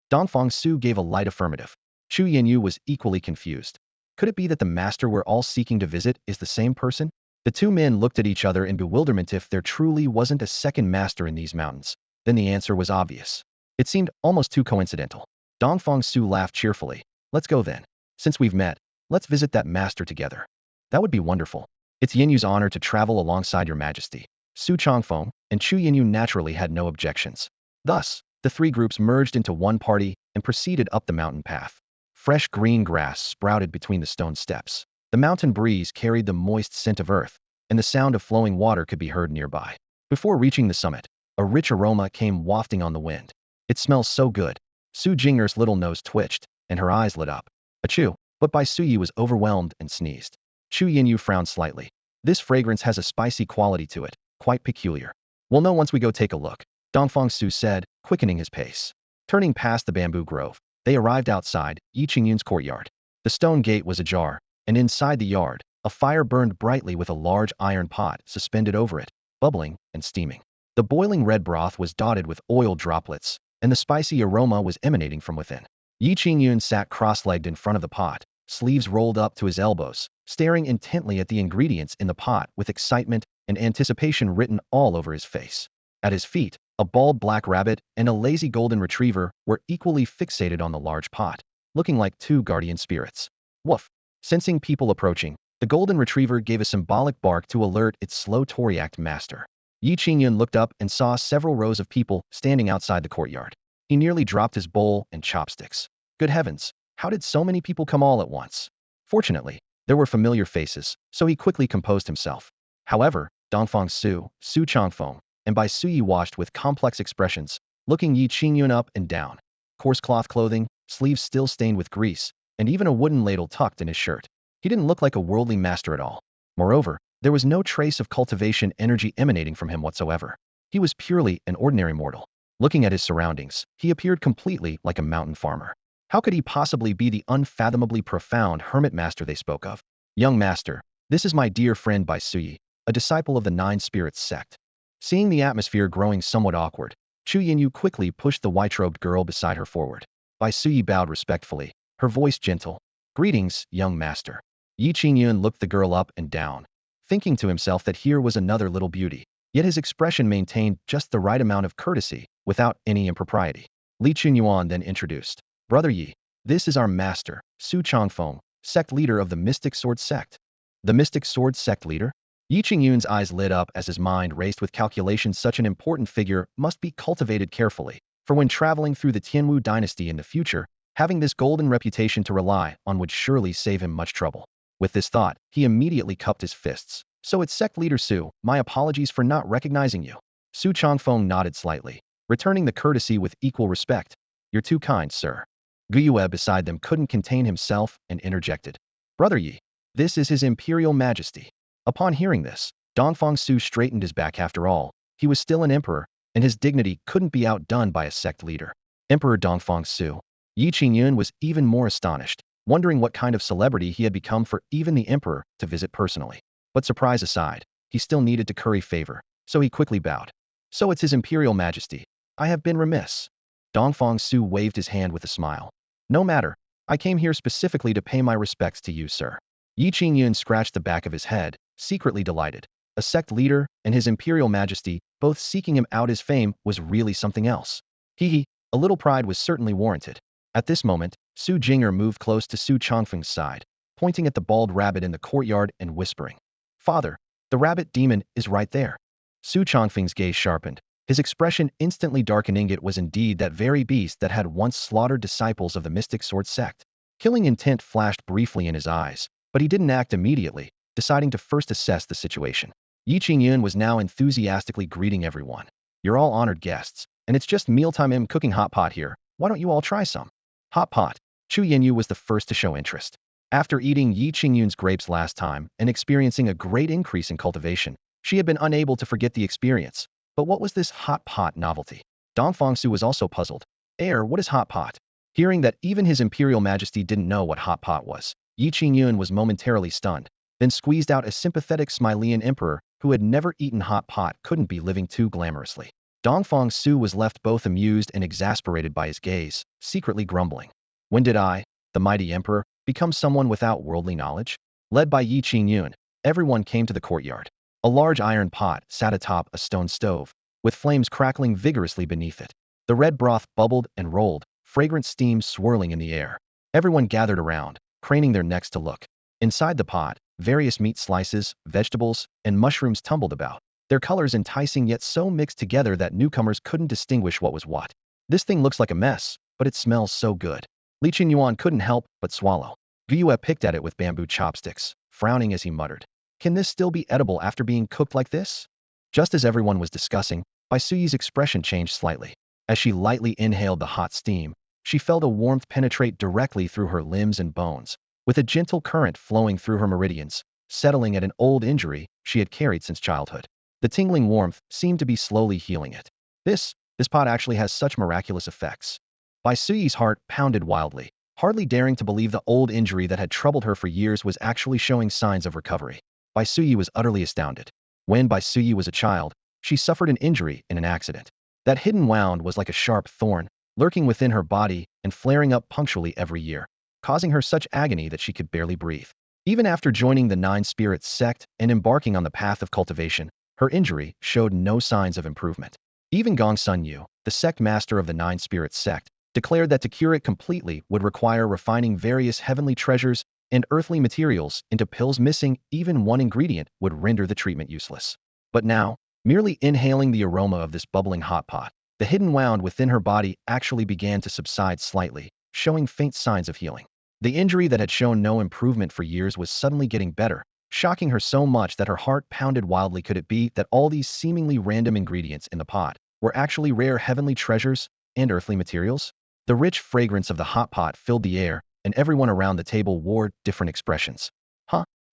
Dongfang Su gave a light affirmative. Chu Yinyu was equally confused. Could it be that the master we're all seeking to visit is the same person? The two men looked at each other in bewilderment. If there truly wasn't a second master in these mountains, then the answer was obvious. It seemed almost too coincidental. Dongfang Su laughed cheerfully. Let's go then. Since we've met, let's visit that master together. That would be wonderful. It's Yinyu's honor to travel alongside Your Majesty. Su Chongfeng and Chu Yinyu naturally had no objections. Thus, the three groups merged into one party and proceeded up the mountain path. Fresh green grass sprouted between the stone steps. The mountain breeze carried the moist scent of earth, and the sound of flowing water could be heard nearby. Before reaching the summit, a rich aroma came wafting on the wind. It smells so good. Su Jinger's little nose twitched, and her eyes lit up. Achoo! But Bai Suyi was overwhelmed and sneezed. Chu Yinyu frowned slightly. This fragrance has a spicy quality to it, quite peculiar. We'll know once we go take a look, Dongfang Su said, quickening his pace. Turning past the bamboo grove, they arrived outside Qingyun's courtyard. The stone gate was ajar, and inside the yard, a fire burned brightly with a large iron pot suspended over it, bubbling and steaming. The boiling red broth was dotted with oil droplets, and the spicy aroma was emanating from within. Qingyun sat cross-legged in front of the pot, sleeves rolled up to his elbows, staring intently at the ingredients in the pot with excitement and anticipation written all over his face. At his feet, a bald black rabbit and a lazy golden retriever were equally fixated on the large pot, looking like two guardian spirits. Woof! Sensing people approaching, the golden retriever gave a symbolic bark to alert its slow Toriact master. Qingyun looked up and saw several rows of people standing outside the courtyard. He nearly dropped his bowl and chopsticks. Good heavens, how did so many people come all at once? Fortunately, there were familiar faces, so he quickly composed himself. However, Dongfang Su, Su Chongfeng, and Bai Suyi watched with complex expressions, looking Qingyun up and down. Coarse cloth clothing, sleeves still stained with grease, and even a wooden ladle tucked in his shirt. He didn't look like a worldly master at all. Moreover, there was no trace of cultivation energy emanating from him whatsoever. He was purely an ordinary mortal. Looking at his surroundings, he appeared completely like a mountain farmer. How could he possibly be the unfathomably profound hermit master they spoke of? Young master, this is my dear friend Bai Suyi, a disciple of the Nine Spirits sect. Seeing the atmosphere growing somewhat awkward, Chu Yinyu quickly pushed the white-robed girl beside her forward. Bai Suyi bowed respectfully, her voice gentle. Greetings, young master. Qingyun looked the girl up and down, thinking to himself that here was another little beauty, yet his expression maintained just the right amount of courtesy, without any impropriety. Li Chunyuan then introduced. Brother Yi, this is our master, Su Chongfeng, sect leader of the Mystic Sword sect. The Mystic Sword sect leader? Qingyun's eyes lit up as his mind raced with calculations. Such an important figure must be cultivated carefully, for when traveling through the Tianwu dynasty in the future, having this golden reputation to rely on would surely save him much trouble. With this thought, he immediately cupped his fists. So it's sect leader Su, my apologies for not recognizing you. Su Chongfeng nodded slightly, returning the courtesy with equal respect. You're too kind, sir. Gyue beside them couldn't contain himself and interjected. Brother Yi, this is His Imperial Majesty. Upon hearing this, Dongfang Su straightened his back. After all, he was still an emperor, and his dignity couldn't be outdone by a sect leader. Emperor Dongfang Su. Yi Qingyun was even more astonished, wondering what kind of celebrity he had become for even the emperor to visit personally. But surprise aside, he still needed to curry favor, so he quickly bowed. So it's His Imperial Majesty. I have been remiss. Dongfang Su waved his hand with a smile. No matter, I came here specifically to pay my respects to you, sir. Yi Qingyun scratched the back of his head, secretly delighted. A sect leader and His Imperial Majesty both seeking him out. His fame was really something else. He, a little pride was certainly warranted. At this moment, Su Jing'er moved close to Su Chongfeng's side, pointing at the bald rabbit in the courtyard and whispering, Father, the rabbit demon is right there. Su Chongfeng's gaze sharpened, his expression instantly darkening. It was indeed that very beast that had once slaughtered disciples of the mystic sword sect. Killing intent flashed briefly in his eyes, but he didn't act immediately, deciding to first assess the situation. Yi Qingyun was now enthusiastically greeting everyone. You're all honored guests, and it's just mealtime. I'm cooking hot pot here. Why don't you all try some? Hot pot. Chu Yanyu was the first to show interest. After eating Yi Qingyun's grapes last time and experiencing a great increase in cultivation, she had been unable to forget the experience. But what was this hot pot novelty? Dongfang Su was also puzzled. What is hot pot? Hearing that even His Imperial Majesty didn't know what hot pot was, Yi Qingyun was momentarily stunned, then squeezed out a sympathetic Smilian emperor who had never eaten hot pot couldn't be living too glamorously. Dongfang Su was left both amused and exasperated by his gaze, secretly grumbling. When did I, the mighty emperor, become someone without worldly knowledge? Led by Yi Qingyun, everyone came to the courtyard. A large iron pot sat atop a stone stove, with flames crackling vigorously beneath it. The red broth bubbled and rolled, fragrant steam swirling in the air. Everyone gathered around, craning their necks to look. Inside the pot, various meat slices, vegetables, and mushrooms tumbled about, their colors enticing yet so mixed together that newcomers couldn't distinguish what was what. This thing looks like a mess, but it smells so good. Li Qinyuan couldn't help but swallow. Guiyue picked at it with bamboo chopsticks, frowning as he muttered. Can this still be edible after being cooked like this? Just as everyone was discussing, Bai Suyi's expression changed slightly. As she lightly inhaled the hot steam, she felt a warmth penetrate directly through her limbs and bones, with a gentle current flowing through her meridians, settling at an old injury she had carried since childhood. The tingling warmth seemed to be slowly healing it. This pot actually has such miraculous effects. Bai Suyi's heart pounded wildly, hardly daring to believe the old injury that had troubled her for years was actually showing signs of recovery. Bai Suyi was utterly astounded. When Bai Suyi was a child, she suffered an injury in an accident. That hidden wound was like a sharp thorn, lurking within her body and flaring up punctually every year, causing her such agony that she could barely breathe. Even after joining the Nine Spirits sect and embarking on the path of cultivation, her injury showed no signs of improvement. Even Gong Sun Yu, the sect master of the Nine Spirits sect, declared that to cure it completely would require refining various heavenly treasures and earthly materials into pills. Missing even one ingredient would render the treatment useless. But now, merely inhaling the aroma of this bubbling hot pot, the hidden wound within her body actually began to subside slightly, showing faint signs of healing. The injury that had shown no improvement for years was suddenly getting better, shocking her so much that her heart pounded wildly. Could it be that all these seemingly random ingredients in the pot were actually rare heavenly treasures and earthly materials? The rich fragrance of the hot pot filled the air, and everyone around the table wore different expressions.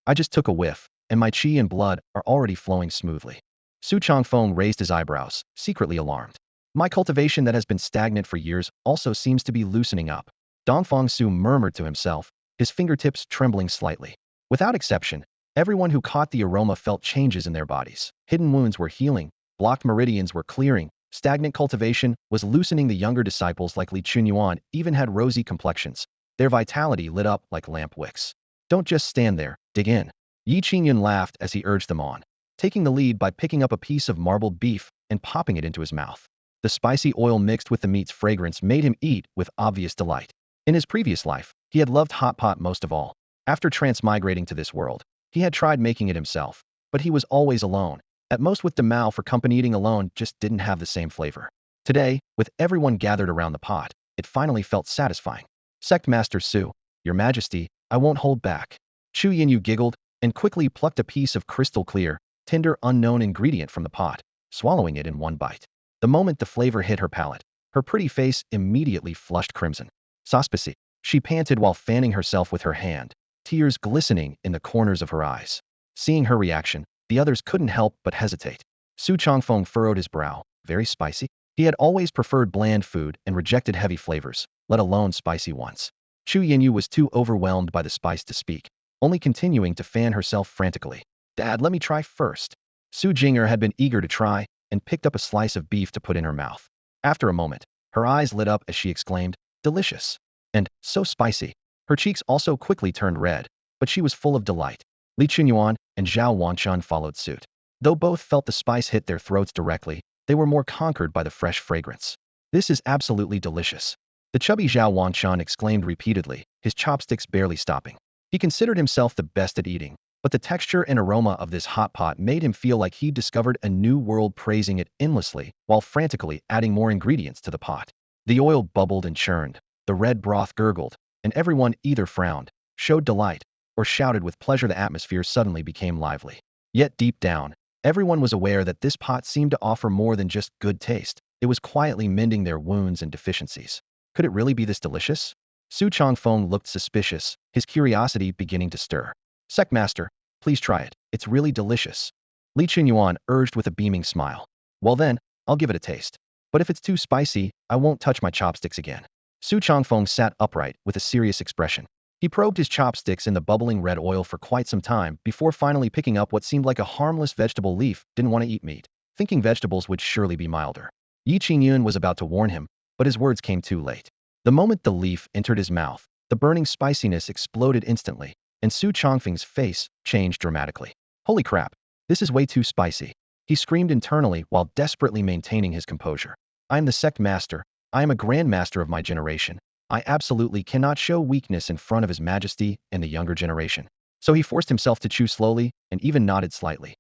I just took a whiff, and my qi and blood are already flowing smoothly. Su Chongfeng raised his eyebrows, secretly alarmed. My cultivation that has been stagnant for years also seems to be loosening up. Dongfang Su murmured to himself, his fingertips trembling slightly. Without exception, everyone who caught the aroma felt changes in their bodies. Hidden wounds were healing, blocked meridians were clearing, stagnant cultivation was loosening. The younger disciples like Li Chunyuan even had rosy complexions. Their vitality lit up like lamp wicks. Don't just stand there, dig in. Yi Qingyun laughed as he urged them on, taking the lead by picking up a piece of marbled beef and popping it into his mouth. The spicy oil mixed with the meat's fragrance made him eat with obvious delight. In his previous life, he had loved hot pot most of all. After transmigrating to this world, he had tried making it himself, but he was always alone, at most with Demao for company. Eating alone just didn't have the same flavor. Today, with everyone gathered around the pot, it finally felt satisfying. Sect Master Su, Your Majesty, I won't hold back. Chu Yinyu giggled and quickly plucked a piece of crystal clear, tender unknown ingredient from the pot, swallowing it in one bite. The moment the flavor hit her palate, her pretty face immediately flushed crimson. Saspasi, she panted while fanning herself with her hand, tears glistening in the corners of her eyes. Seeing her reaction, the others couldn't help but hesitate. Su Chongfeng furrowed his brow. Very spicy? He had always preferred bland food and rejected heavy flavors, let alone spicy ones. Chu Yinyu was too overwhelmed by the spice to speak, only continuing to fan herself frantically. Dad, let me try first. Su Jinger had been eager to try and picked up a slice of beef to put in her mouth. After a moment, her eyes lit up as she exclaimed, delicious. And so spicy. Her cheeks also quickly turned red, but she was full of delight. Li Chunyuan and Zhao Wanchun followed suit. Though both felt the spice hit their throats directly, they were more conquered by the fresh fragrance. This is absolutely delicious. The chubby Zhao Wanchun exclaimed repeatedly, his chopsticks barely stopping. He considered himself the best at eating, but the texture and aroma of this hot pot made him feel like he'd discovered a new world, praising it endlessly while frantically adding more ingredients to the pot. The oil bubbled and churned, the red broth gurgled, and everyone either frowned, showed delight, or shouted with pleasure. The atmosphere suddenly became lively. Yet deep down, everyone was aware that this pot seemed to offer more than just good taste. It was quietly mending their wounds and deficiencies. Could it really be this delicious? Su Chongfeng looked suspicious, his curiosity beginning to stir. Sectmaster, please try it. It's really delicious. Li Chunyuan urged with a beaming smile. Well then, I'll give it a taste. But if it's too spicy, I won't touch my chopsticks again. Su Chongfeng sat upright with a serious expression. He probed his chopsticks in the bubbling red oil for quite some time before finally picking up what seemed like a harmless vegetable leaf. Didn't want to eat meat, thinking vegetables would surely be milder. Yi Qingyun was about to warn him, but his words came too late. The moment the leaf entered his mouth, the burning spiciness exploded instantly, and Su Chongfeng's face changed dramatically. Holy crap, this is way too spicy. He screamed internally while desperately maintaining his composure. I am the sect master. I am a grandmaster of my generation. I absolutely cannot show weakness in front of His Majesty and the younger generation. So he forced himself to chew slowly and even nodded slightly.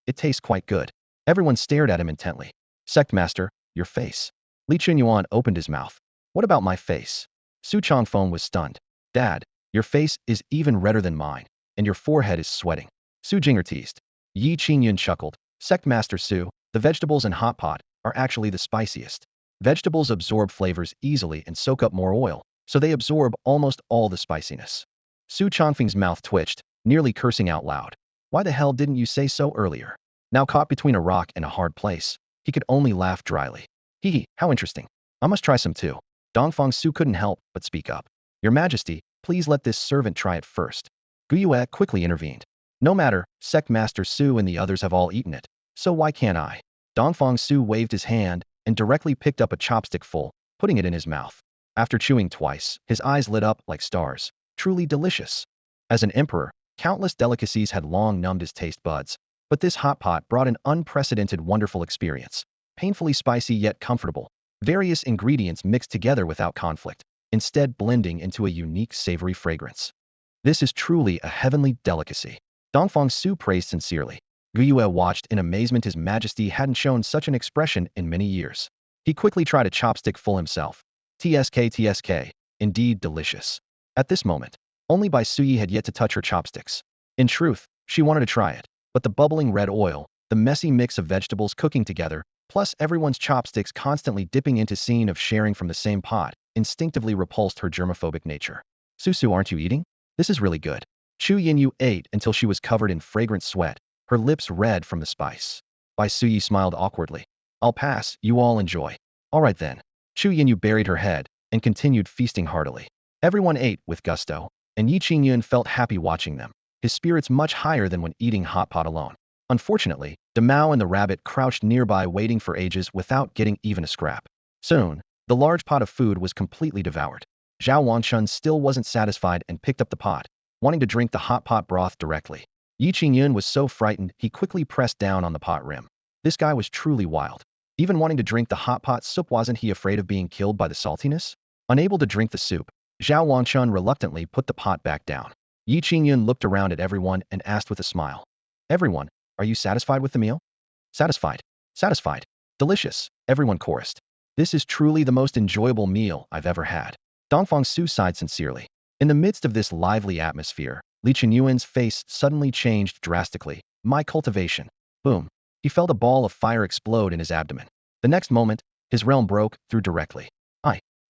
It tastes quite good. Everyone stared at him intently. Sect master, your face. Li Chunyuan opened his mouth. What about my face? Su Chongfeng was stunned. Dad, your face is even redder than mine, and your forehead is sweating. Su Jinger teased. Yi Qingyun chuckled. Sect master Su, the vegetables in hot pot are actually the spiciest. Vegetables absorb flavors easily and soak up more oil, so they absorb almost all the spiciness. Su Chongfeng's mouth twitched, nearly cursing out loud. Why the hell didn't you say so earlier? Now caught between a rock and a hard place, he could only laugh dryly. Hee, how interesting. I must try some too. Dongfang Su couldn't help but speak up. Your Majesty, please let this servant try it first. Guyue quickly intervened. No matter, Sect Master Su and the others have all eaten it, so why can't I? Dongfang Su waved his hand and directly picked up a chopstick full, putting it in his mouth. After chewing twice, his eyes lit up like stars. Truly delicious. As an emperor, countless delicacies had long numbed his taste buds, but this hot pot brought an unprecedented wonderful experience. Painfully spicy yet comfortable. Various ingredients mixed together without conflict, instead blending into a unique savory fragrance. This is truly a heavenly delicacy. Dongfang Su praised sincerely. Guyue watched in amazement. His Majesty hadn't shown such an expression in many years. He quickly tried a chopstick full himself. TSK, indeed delicious. At this moment, only Bai Suyi had yet to touch her chopsticks. In truth, she wanted to try it, but the bubbling red oil, the messy mix of vegetables cooking together, plus everyone's chopsticks constantly dipping into scene of sharing from the same pot, instinctively repulsed her germophobic nature. Susu, aren't you eating? This is really good. Chu Yinyu ate until she was covered in fragrant sweat, her lips red from the spice. Bai Suyi smiled awkwardly. I'll pass, you all enjoy. All right then. Chu Yinyu buried her head and continued feasting heartily. Everyone ate with gusto, and Yi Qingyun felt happy watching them, his spirits much higher than when eating hot pot alone. Unfortunately, Demao and the rabbit crouched nearby waiting for ages without getting even a scrap. Soon, the large pot of food was completely devoured. Zhao Wanchun still wasn't satisfied and picked up the pot, wanting to drink the hot pot broth directly. Yi Qingyun was so frightened he quickly pressed down on the pot rim. This guy was truly wild. Even wanting to drink the hot pot soup, wasn't he afraid of being killed by the saltiness? Unable to drink the soup, Zhao Wanchun reluctantly put the pot back down. Yi Qingyun looked around at everyone and asked with a smile. Everyone, are you satisfied with the meal? Satisfied. Satisfied. Delicious, everyone chorused. This is truly the most enjoyable meal I've ever had. Dongfang Su sighed sincerely. In the midst of this lively atmosphere, Li Chunyuan's face suddenly changed drastically. My cultivation. Boom. He felt a ball of fire explode in his abdomen. The next moment, his realm broke through directly.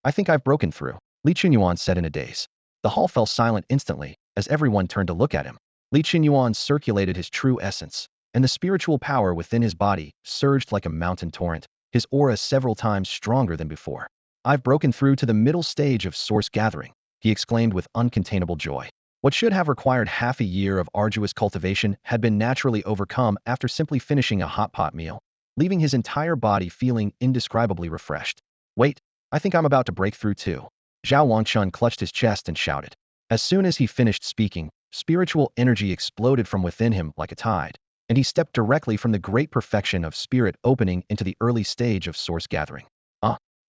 I think I've broken through, Li Chunyuan said in a daze. The hall fell silent instantly, as everyone turned to look at him. Li Chunyuan circulated his true essence, and the spiritual power within his body surged like a mountain torrent. his aura several times stronger than before. I've broken through to the middle stage of source gathering, he exclaimed with uncontainable joy. What should have required half a year of arduous cultivation had been naturally overcome after simply finishing a hot pot meal, leaving his entire body feeling indescribably refreshed. Wait, I think I'm about to break through too. Zhao Wangchun clutched his chest and shouted. As soon as he finished speaking, spiritual energy exploded from within him like a tide, and he stepped directly from the great perfection of spirit opening into the early stage of source gathering.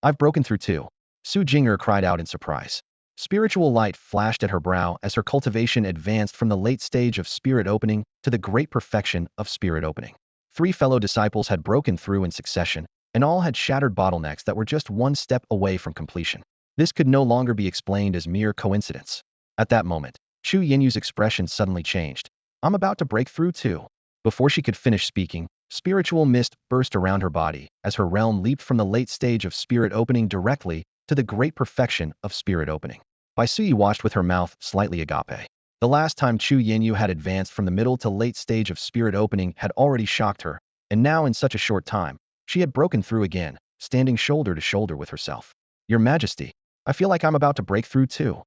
I've broken through too. Su Jing'er cried out in surprise. Spiritual light flashed at her brow as her cultivation advanced from the late stage of spirit opening to the great perfection of spirit opening. 3 fellow disciples had broken through in succession, and all had shattered bottlenecks that were just one step away from completion. This could no longer be explained as mere coincidence. At that moment, Chu Yinyu's expression suddenly changed. I'm about to break through too. Before she could finish speaking, spiritual mist burst around her body as her realm leaped from the late stage of spirit opening directly to the great perfection of spirit opening. Bai Suyi watched with her mouth slightly agape. The last time Chu Yinyu had advanced from the middle to late stage of spirit opening had already shocked her, and now in such a short time, she had broken through again, standing shoulder to shoulder with herself. Your Majesty, I feel like I'm about to break through too.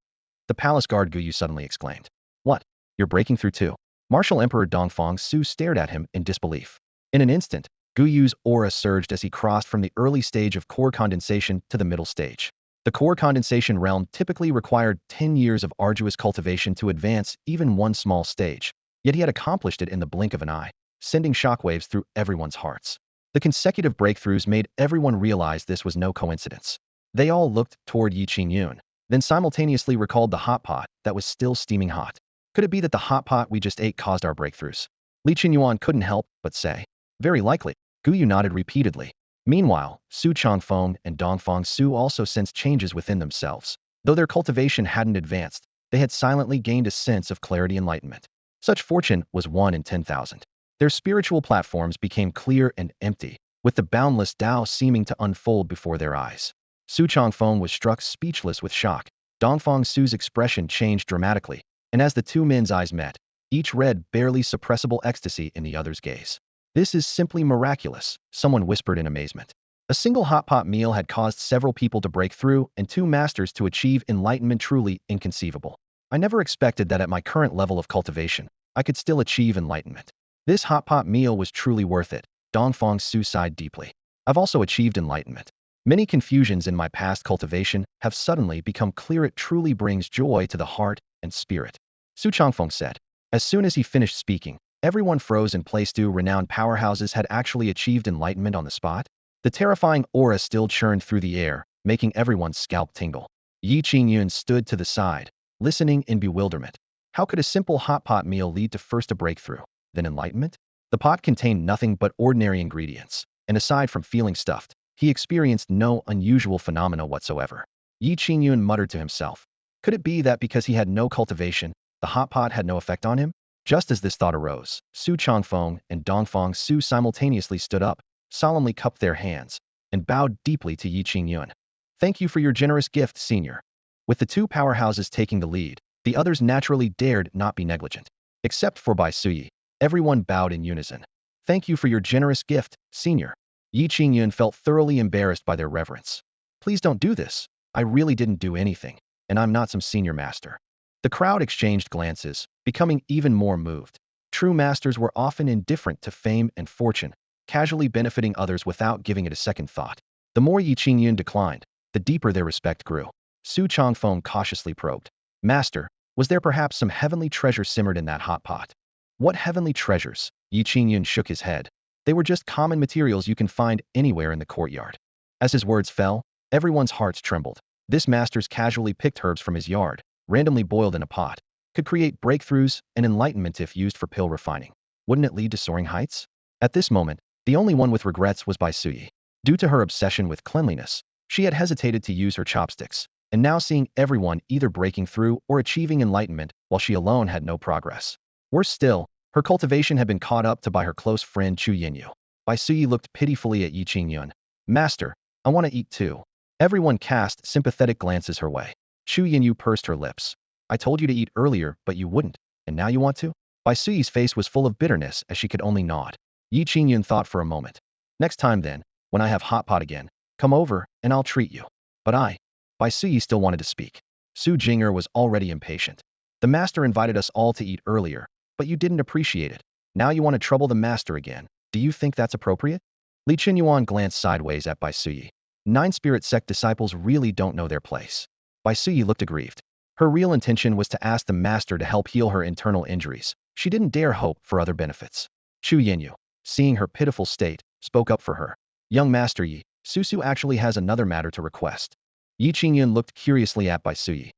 The palace guard Guyu suddenly exclaimed. What? You're breaking through too? Martial Emperor Dongfang Su stared at him in disbelief. In an instant, Guyu's aura surged as he crossed from the early stage of core condensation to the middle stage. The core condensation realm typically required 10 years of arduous cultivation to advance even one small stage, yet he had accomplished it in the blink of an eye, sending shockwaves through everyone's hearts. The consecutive breakthroughs made everyone realize this was no coincidence. They all looked toward Yi Qingyun, then simultaneously recalled the hot pot that was still steaming hot. Could it be that the hot pot we just ate caused our breakthroughs? Li Qingyuan couldn't help but say. Very likely. Guyu nodded repeatedly. Meanwhile, Su Changfeng and Dongfang Su also sensed changes within themselves. Though their cultivation hadn't advanced, they had silently gained a sense of clarity enlightenment. Such fortune was 1 in 10,000. Their spiritual platforms became clear and empty, with the boundless Tao seeming to unfold before their eyes. Su Changfeng was struck speechless with shock. Dongfang Su's expression changed dramatically, and as the two men's eyes met, each read barely suppressible ecstasy in the other's gaze. This is simply miraculous, someone whispered in amazement. A single hot pot meal had caused several people to break through and 2 masters to achieve enlightenment, truly inconceivable. I never expected that at my current level of cultivation, I could still achieve enlightenment. This hot pot meal was truly worth it. Dongfang Su sighed deeply. I've also achieved enlightenment. Many confusions in my past cultivation have suddenly become clear. It truly brings joy to the heart and spirit. Su Changfeng said. As soon as he finished speaking, everyone froze in place. 2 renowned powerhouses had actually achieved enlightenment on the spot. The terrifying aura still churned through the air, making everyone's scalp tingle. Yi Qingyun stood to the side, listening in bewilderment. How could a simple hot pot meal lead to first a breakthrough, then enlightenment? The pot contained nothing but ordinary ingredients, and aside from feeling stuffed, he experienced no unusual phenomena whatsoever. Yi Qingyun muttered to himself. Could it be that because he had no cultivation, the hot pot had no effect on him? Just as this thought arose, Su Changfeng and Dongfang Su simultaneously stood up, solemnly cupped their hands, and bowed deeply to Yi Qingyun. Thank you for your generous gift, senior. With the 2 powerhouses taking the lead, the others naturally dared not be negligent. Except for Bai Suyi, everyone bowed in unison. Thank you for your generous gift, senior. Yi Qingyun felt thoroughly embarrassed by their reverence. Please don't do this. I really didn't do anything, and I'm not some senior master. The crowd exchanged glances, becoming even more moved. True masters were often indifferent to fame and fortune, casually benefiting others without giving it a second thought. The more Yi Qingyun declined, the deeper their respect grew. Su Changfeng cautiously probed. Master, was there perhaps some heavenly treasure simmered in that hot pot? What heavenly treasures? Yi Qingyun shook his head. They were just common materials you can find anywhere in the courtyard. As his words fell, everyone's hearts trembled. This master's casually picked herbs from his yard, randomly boiled in a pot, could create breakthroughs and enlightenment if used for pill refining. Wouldn't it lead to soaring heights? At this moment, the only one with regrets was Bai Suyi. Due to her obsession with cleanliness, she had hesitated to use her chopsticks, and now seeing everyone either breaking through or achieving enlightenment while she alone had no progress. Worse still, her cultivation had been caught up to by her close friend Chu Yinyu. Bai Suyi looked pitifully at Yi Qingyun. Master, I want to eat too. Everyone cast sympathetic glances her way. Chu Yinyu pursed her lips. I told you to eat earlier, but you wouldn't, and now you want to? Bai Suyi's face was full of bitterness as she could only nod. Yi Qingyun thought for a moment. Next time then, When I have hot pot again, come over and I'll treat you. But Bai Suyi still wanted to speak. Su Jing'er was already impatient. The master invited us all to eat earlier, but you didn't appreciate it. Now you want to trouble the master again. Do you think that's appropriate? Li Qinyuan glanced sideways at Bai Suyi. Nine spirit sect disciples really don't know their place. Bai Suyi looked aggrieved. Her real intention was to ask the master to help heal her internal injuries. She didn't dare hope for other benefits. Chu Yinyu, seeing her pitiful state, spoke up for her. Young Master Yi, Susu actually has another matter to request. Yi Qingyun looked curiously at Bai Suyi.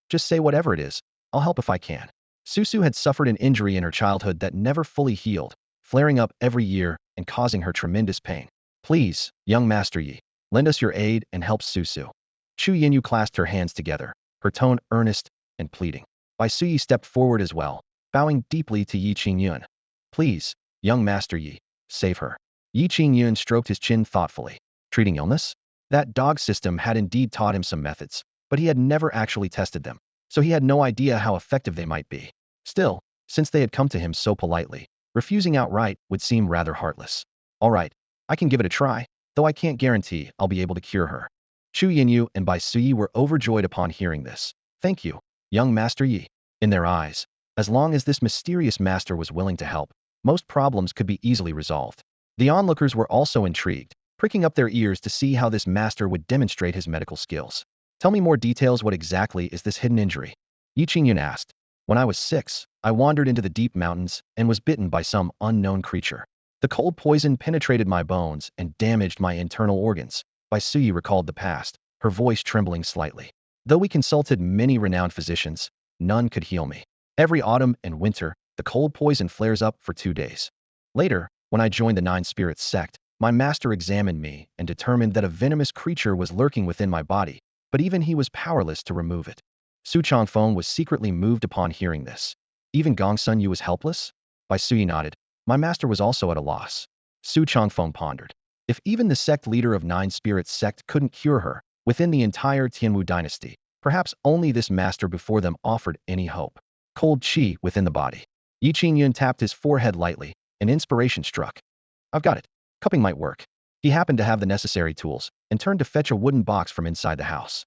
Just say whatever it is, I'll help if I can. Susu had suffered an injury in her childhood that never fully healed, flaring up every year and causing her tremendous pain. Please, young Master Yi, lend us your aid and help Susu. Chu Yinyu clasped her hands together, her tone earnest and pleading. Bai Suyi stepped forward as well, bowing deeply to Yi Qingyun. Please, young Master Yi, save her. Yi Qingyun stroked his chin thoughtfully. Treating illness? That dog system had indeed taught him some methods, but he had never actually tested them, so he had no idea how effective they might be. Still, since they had come to him so politely, refusing outright would seem rather heartless. All right, I can give it a try, though I can't guarantee I'll be able to cure her. Chu Yinyu and Bai Suyi were overjoyed upon hearing this. Thank you, young Master Yi. In their eyes, as long as this mysterious master was willing to help, most problems could be easily resolved. The onlookers were also intrigued, pricking up their ears to see how this master would demonstrate his medical skills. Tell me more details. What exactly is this hidden injury? Yi Qingyun asked. When I was 6, I wandered into the deep mountains and was bitten by some unknown creature. The cold poison penetrated my bones and damaged my internal organs. Bai Suyi recalled the past, her voice trembling slightly. Though we consulted many renowned physicians, none could heal me. Every autumn and winter, the cold poison flares up for 2 days. Later, when I joined the Nine Spirits sect, my master examined me and determined that a venomous creature was lurking within my body, but even he was powerless to remove it. Su Changfeng was secretly moved upon hearing this. Even Gongsun Yu was helpless? Bai Suyi nodded. My master was also at a loss. Su Changfeng pondered. If even the sect leader of Nine Spirits sect couldn't cure her, within the entire Tianwu dynasty, perhaps only this master before them offered any hope. Cold qi within the body. Yi Qingyun tapped his forehead lightly, and inspiration struck. I've got it. Cupping might work. He happened to have the necessary tools, and turned to fetch a wooden box from inside the house.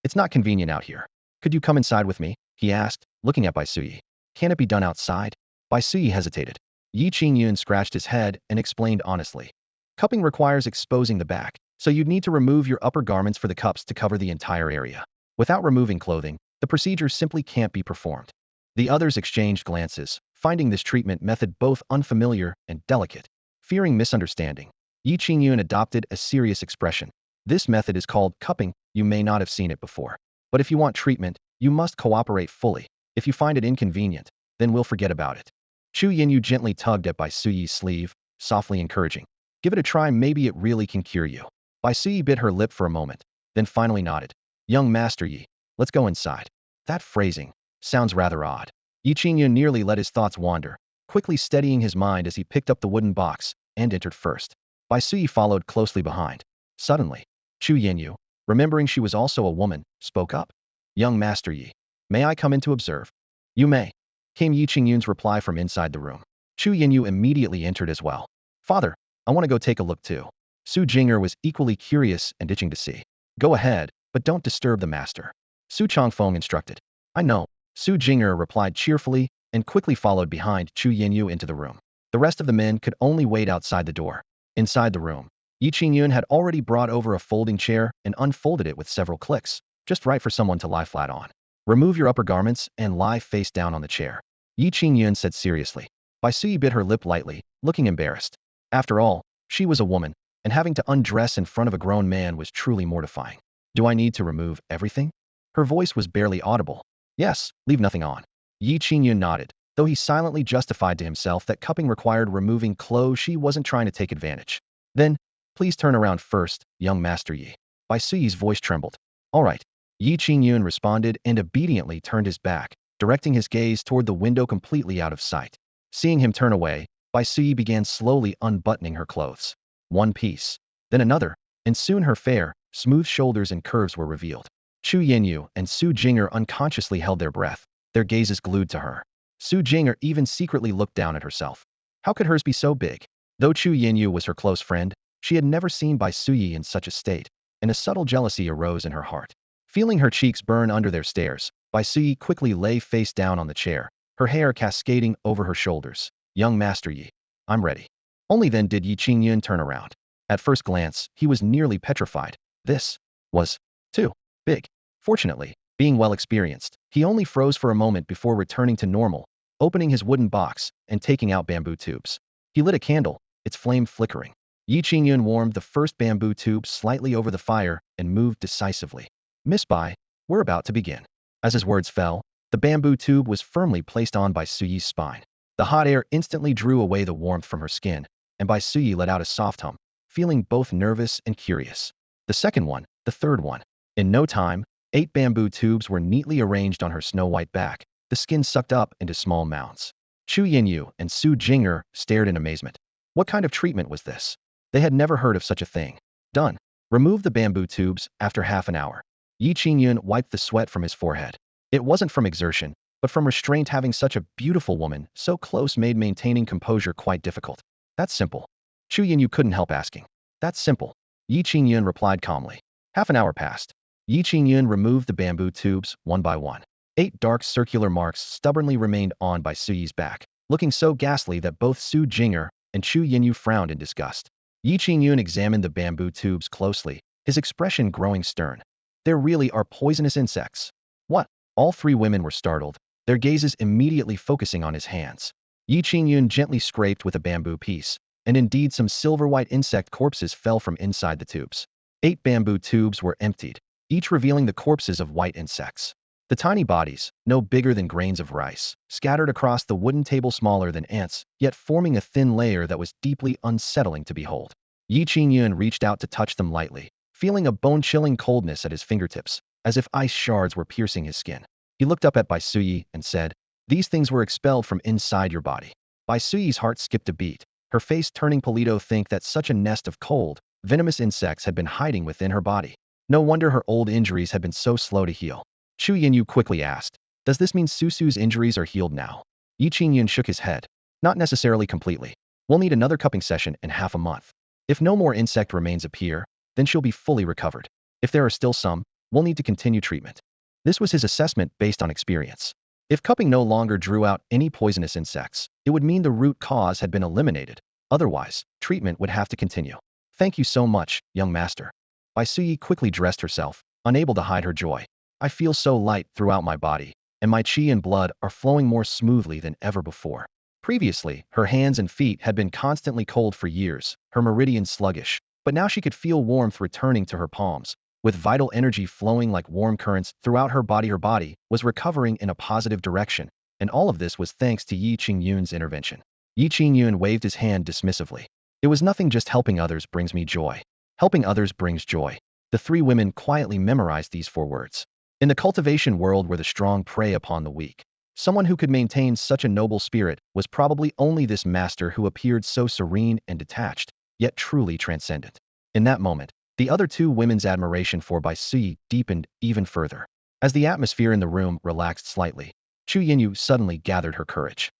It's not convenient out here. Could you come inside with me? He asked, looking at Bai Suyi. Can it be done outside? Bai Suyi hesitated. Yi Qingyun scratched his head and explained honestly. Cupping requires exposing the back, so you'd need to remove your upper garments for the cups to cover the entire area. Without removing clothing, the procedure simply can't be performed. The others exchanged glances, finding this treatment method both unfamiliar and delicate. Fearing misunderstanding, Yi Qingyun adopted a serious expression. This method is called cupping. You may not have seen it before. But if you want treatment, you must cooperate fully. If you find it inconvenient, then we'll forget about it. Chu Yinyu gently tugged at Bai Suyi's sleeve, softly encouraging. Give it a try, maybe it really can cure you. Bai Suyi bit her lip for a moment, then finally nodded. Young Master Yi, let's go inside. That phrasing sounds rather odd. Yi Qingyun nearly let his thoughts wander, quickly steadying his mind as he picked up the wooden box and entered first. Bai Suyi followed closely behind. Suddenly, Chu Yinyu, remembering she was also a woman, spoke up. Young Master Yi, may I come in to observe? You may, came Yi Qingyun's reply from inside the room. Chu Yinyu immediately entered as well. Father, I want to go take a look too. Su Jing'er was equally curious and itching to see. Go ahead, but don't disturb the master. Su Changfeng instructed. I know. Su Jing'er replied cheerfully and quickly followed behind Chu Yinyu into the room. The rest of the men could only wait outside the door. Inside the room, Yi Qingyun had already brought over a folding chair and unfolded it with several clicks, just right for someone to lie flat on. Remove your upper garments and lie face down on the chair. Yi Qingyun said seriously. Bai Suyi bit her lip lightly, looking embarrassed. After all, she was a woman, and having to undress in front of a grown man was truly mortifying. Do I need to remove everything? Her voice was barely audible. Yes, leave nothing on. Yi Qingyun nodded, though he silently justified to himself that cupping required removing clothes. She wasn't trying to take advantage. Then, please turn around first, young Master Yi. Bai Suyi's voice trembled. All right. Yi Qingyun responded and obediently turned his back, directing his gaze toward the window completely out of sight. Seeing him turn away, Bai Suyi began slowly unbuttoning her clothes. One piece, then another, and soon her fair, smooth shoulders and curves were revealed. Chu Yinyu and Su Jing'er unconsciously held their breath, their gazes glued to her. Su Jing'er even secretly looked down at herself. How could hers be so big? Though Chu Yinyu was her close friend, She had never seen Bai Suyi in such a state, and a subtle jealousy arose in her heart. Feeling her cheeks burn under their stares, Bai Suyi quickly lay face down on the chair, her hair cascading over her shoulders. Young Master Yi, I'm ready. Only then did Yi Qingyun turn around. At first glance, he was nearly petrified. This was too big. Fortunately, being well experienced, he only froze for a moment before returning to normal, opening his wooden box and taking out bamboo tubes. He lit a candle, its flame flickering. Yi Qingyun warmed the first bamboo tube slightly over the fire and moved decisively. Miss Bai, we're about to begin. As his words fell, the bamboo tube was firmly placed on Bai Suyi's spine. The hot air instantly drew away the warmth from her skin, and Bai Suyi let out a soft hum, feeling both nervous and curious. The second one, the third one. In no time, 8 bamboo tubes were neatly arranged on her snow-white back, the skin sucked up into small mounds. Chu Yinyu and Su Jing'er stared in amazement. What kind of treatment was this? They had never heard of such a thing. Done. Remove the bamboo tubes after half an hour. Yi Qingyun wiped the sweat from his forehead. It wasn't from exertion, but from restraint. Having such a beautiful woman so close made maintaining composure quite difficult. That's simple. Chu Yinyu couldn't help asking. That's simple. Yi Qingyun replied calmly. Half an hour passed. Yi Qingyun removed the bamboo tubes, one by one. 8 dark circular marks stubbornly remained on Bai Suyi's back, looking so ghastly that both Su Jing'er and Chu Yinyu frowned in disgust. Yi Qingyun examined the bamboo tubes closely, his expression growing stern. There really are poisonous insects. What? All 3 women were startled, their gazes immediately focusing on his hands. Yi Qingyun gently scraped with a bamboo piece, and indeed some silver-white insect corpses fell from inside the tubes. 8 bamboo tubes were emptied, each revealing the corpses of white insects. The tiny bodies, no bigger than grains of rice, scattered across the wooden table smaller than ants, yet forming a thin layer that was deeply unsettling to behold. Yi Qingyun reached out to touch them lightly, feeling a bone-chilling coldness at his fingertips, as if ice shards were piercing his skin. He looked up at Bai Suyi and said, "These things were expelled from inside your body." Bai Suyi's heart skipped a beat, her face turning pallid to think that such a nest of cold, venomous insects had been hiding within her body. No wonder her old injuries had been so slow to heal. Chu Yinyu quickly asked, "Does this mean Susu's injuries are healed now?" Yi Qingyun shook his head. "Not necessarily completely. We'll need another cupping session in half a month. If no more insect remains appear, then she'll be fully recovered. If there are still some, we'll need to continue treatment." This was his assessment based on experience. If cupping no longer drew out any poisonous insects, it would mean the root cause had been eliminated. Otherwise, treatment would have to continue. "Thank you so much, young master." Bai Suyi quickly dressed herself, unable to hide her joy. "I feel so light throughout my body, and my qi and blood are flowing more smoothly than ever before." Previously, her hands and feet had been constantly cold for years, her meridians sluggish, but now she could feel warmth returning to her palms, with vital energy flowing like warm currents throughout her body. Her body was recovering in a positive direction, and all of this was thanks to Yi Qingyun's intervention. Yi Qingyun waved his hand dismissively. "It was nothing, just helping others brings me joy. Helping others brings joy." The 3 women quietly memorized these 4 words. In the cultivation world where the strong prey upon the weak, someone who could maintain such a noble spirit was probably only this master, who appeared so serene and detached, yet truly transcendent. In that moment, the other 2 women's admiration for Bai Suyi deepened even further. As the atmosphere in the room relaxed slightly, Chu Yinyu suddenly gathered her courage.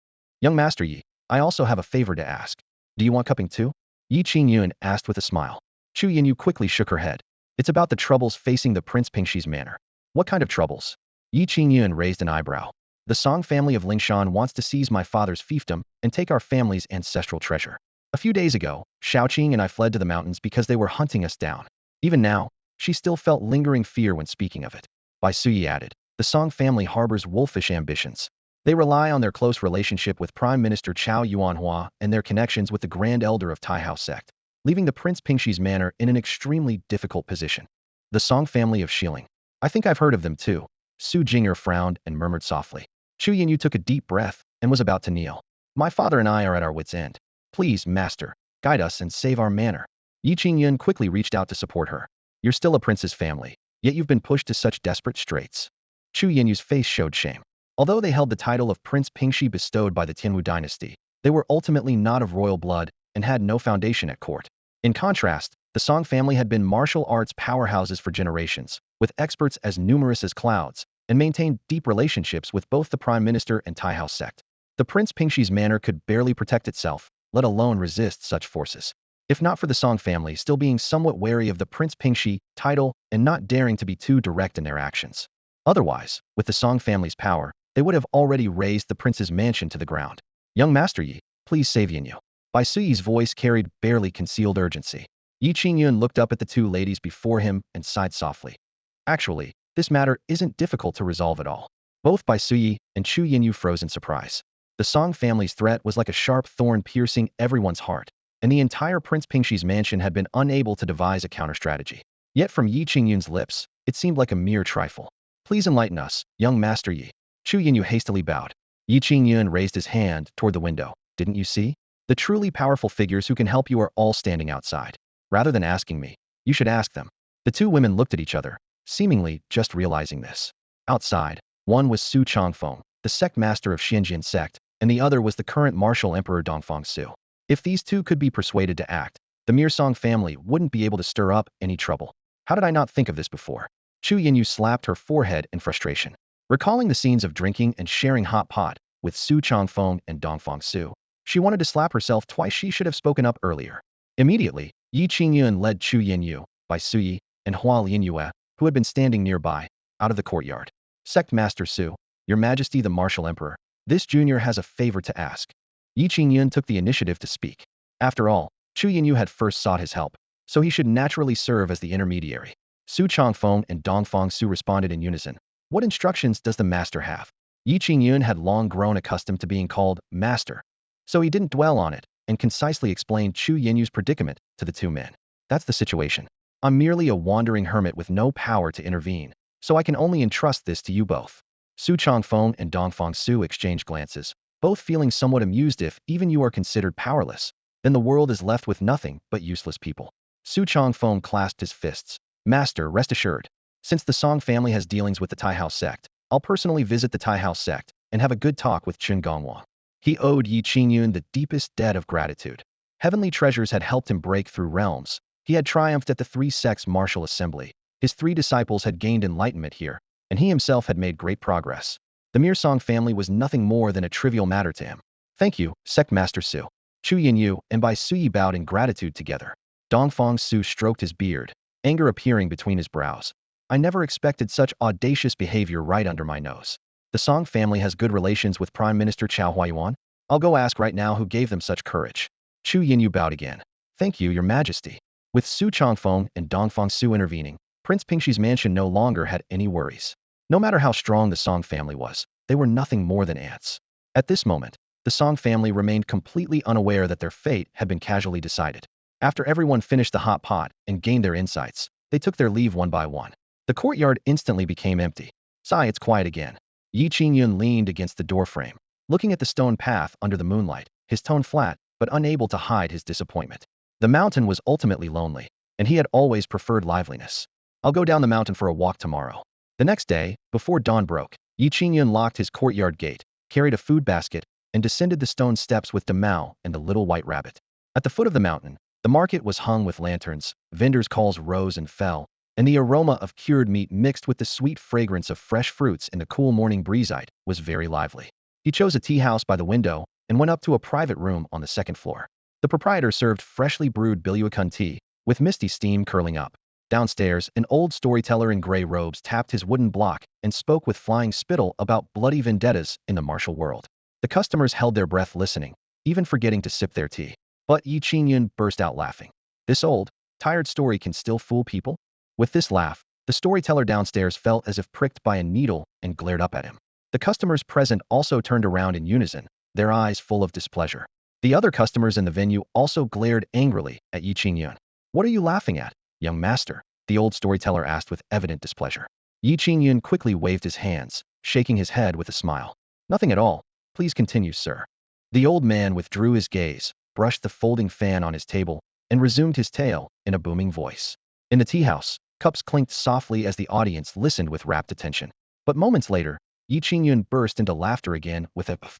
"Young Master Yi, I also have a favor to ask. Do you want cupping too?" Yi Qingyun asked with a smile. Chu Yinyu quickly shook her head. "It's about the troubles facing the Prince Pingshi's manor." "What kind of troubles?" Yi Qingyun raised an eyebrow. "The Song family of Lingshan wants to seize my father's fiefdom and take our family's ancestral treasure. A few days ago, Shaoqing and I fled to the mountains because they were hunting us down." Even now, she still felt lingering fear when speaking of it. Bai Suyi added, "The Song family harbors wolfish ambitions. They rely on their close relationship with Prime Minister Chao Yuanhua and their connections with the Grand Elder of Taihao sect, leaving the Prince Pingshi's manor in an extremely difficult position. The Song family of Xiling. I think I've heard of them too." Su Jing'er frowned and murmured softly. Chu Yinyu took a deep breath and was about to kneel. "My father and I are at our wits' end. Please, master, guide us and save our manor." Yi Qingyun quickly reached out to support her. "You're still a prince's family, yet you've been pushed to such desperate straits." Chu Yinyu's face showed shame. Although they held the title of Prince Pingxi bestowed by the Tianwu dynasty, they were ultimately not of royal blood and had no foundation at court. In contrast, the Song family had been martial arts powerhouses for generations, with experts as numerous as clouds, and maintained deep relationships with both the Prime Minister and Taihao sect. The Prince Pingshi's manor could barely protect itself, let alone resist such forces. if not for the Song family still being somewhat wary of the Prince Pingxi title and not daring to be too direct in their actions. Otherwise, with the Song family's power, they would have already razed the prince's mansion to the ground. Young Master Yi, please save Yinyu. Bai Suyi's voice carried barely concealed urgency. Yi Qingyun looked up at the two ladies before him and sighed softly. Actually, this matter isn't difficult to resolve at all. Both Bai Suyi and Chu Yinyu froze in surprise. The Song family's threat was like a sharp thorn piercing everyone's heart, and the entire Prince Pingxi's mansion had been unable to devise a counter-strategy. Yet from Yi Qingyun's lips, it seemed like a mere trifle. Please enlighten us, young Master Yi. Chu Yinyu hastily bowed. Yi Qingyun raised his hand toward the window. Didn't you see? The truly powerful figures who can help you are all standing outside. Rather than asking me, you should ask them. The two women looked at each other, seemingly just realizing this. Outside, one was Su Changfeng, the sect master of Qingyun sect, and the other was the current martial emperor Dongfang Su. If these two could be persuaded to act, the mere Song family wouldn't be able to stir up any trouble. How did I not think of this before? Chu Yinyu slapped her forehead in frustration. Recalling the scenes of drinking and sharing hot pot with Su Changfeng and Dongfang Su, she wanted to slap herself twice. She should have spoken up earlier. Immediately, Yi Qingyun led Chu Yinyu, Bai Suyi, and Hua Linyue, who had been standing nearby, out of the courtyard. Sect Master Su, Your Majesty the Martial Emperor, this junior has a favor to ask. Yi Qingyun took the initiative to speak. After all, Chu Yinyu had first sought his help, so he should naturally serve as the intermediary. Su Changfeng and Dongfang Su responded in unison. What instructions does the master have? Yi Qingyun had long grown accustomed to being called master, so he didn't dwell on it and concisely explained Chu Yinyu's predicament to the two men. That's the situation. I'm merely a wandering hermit with no power to intervene, so I can only entrust this to you both. Su Changfeng and Dongfang Su exchanged glances, both feeling somewhat amused. If even you are considered powerless, then the world is left with nothing but useless people. Su Changfeng clasped his fists. Master, rest assured. Since the Song family has dealings with the Tai House sect, I'll personally visit the Tai House sect and have a good talk with Chen Gongwang. He owed Yi Qingyun the deepest debt of gratitude. Heavenly treasures had helped him break through realms. He had triumphed at the three sects' martial assembly. His three disciples had gained enlightenment here, and he himself had made great progress. The mere Song family was nothing more than a trivial matter to him. Thank you, Sect Master Su. Chu Yinyu and Bai Suyi bowed in gratitude together. Dongfang Su stroked his beard, anger appearing between his brows. I never expected such audacious behavior right under my nose. The Song family has good relations with Prime Minister Chao Huayuan? I'll go ask right now who gave them such courage. Chu Yinyu bowed again. Thank you, Your Majesty. With Su Changfeng and Dongfang Su intervening, Prince Pingxi's mansion no longer had any worries. No matter how strong the Song family was, they were nothing more than ants. At this moment, the Song family remained completely unaware that their fate had been casually decided. After everyone finished the hot pot and gained their insights, they took their leave one by one. The courtyard instantly became empty. Sigh, it's quiet again. Yi Qingyun leaned against the doorframe, looking at the stone path under the moonlight, his tone flat, but unable to hide his disappointment. The mountain was ultimately lonely, and he had always preferred liveliness. I'll go down the mountain for a walk tomorrow. The next day, before dawn broke, Yi Qingyun locked his courtyard gate, carried a food basket, and descended the stone steps with Damao and the little white rabbit. At the foot of the mountain, the market was hung with lanterns, vendors' calls rose and fell, and the aroma of cured meat mixed with the sweet fragrance of fresh fruits in the cool morning breeze was very lively. He chose a tea house by the window and went up to a private room on the second floor. The proprietor served freshly brewed Biluakun tea, with misty steam curling up. Downstairs, an old storyteller in gray robes tapped his wooden block and spoke with flying spittle about bloody vendettas in the martial world. The customers held their breath listening, even forgetting to sip their tea. But Yi Qingyun burst out laughing. This old, tired story can still fool people? With this laugh, the storyteller downstairs felt as if pricked by a needle and glared up at him. The customers present also turned around in unison, their eyes full of displeasure. The other customers in the venue also glared angrily at Yi Qingyun. What are you laughing at, young master? The old storyteller asked with evident displeasure. Yi Qingyun quickly waved his hands, shaking his head with a smile. Nothing at all. Please continue, sir. The old man withdrew his gaze, brushed the folding fan on his table, and resumed his tale in a booming voice. In the tea house, cups clinked softly as the audience listened with rapt attention. But moments later, Yi Qingyun burst into laughter again with a puff.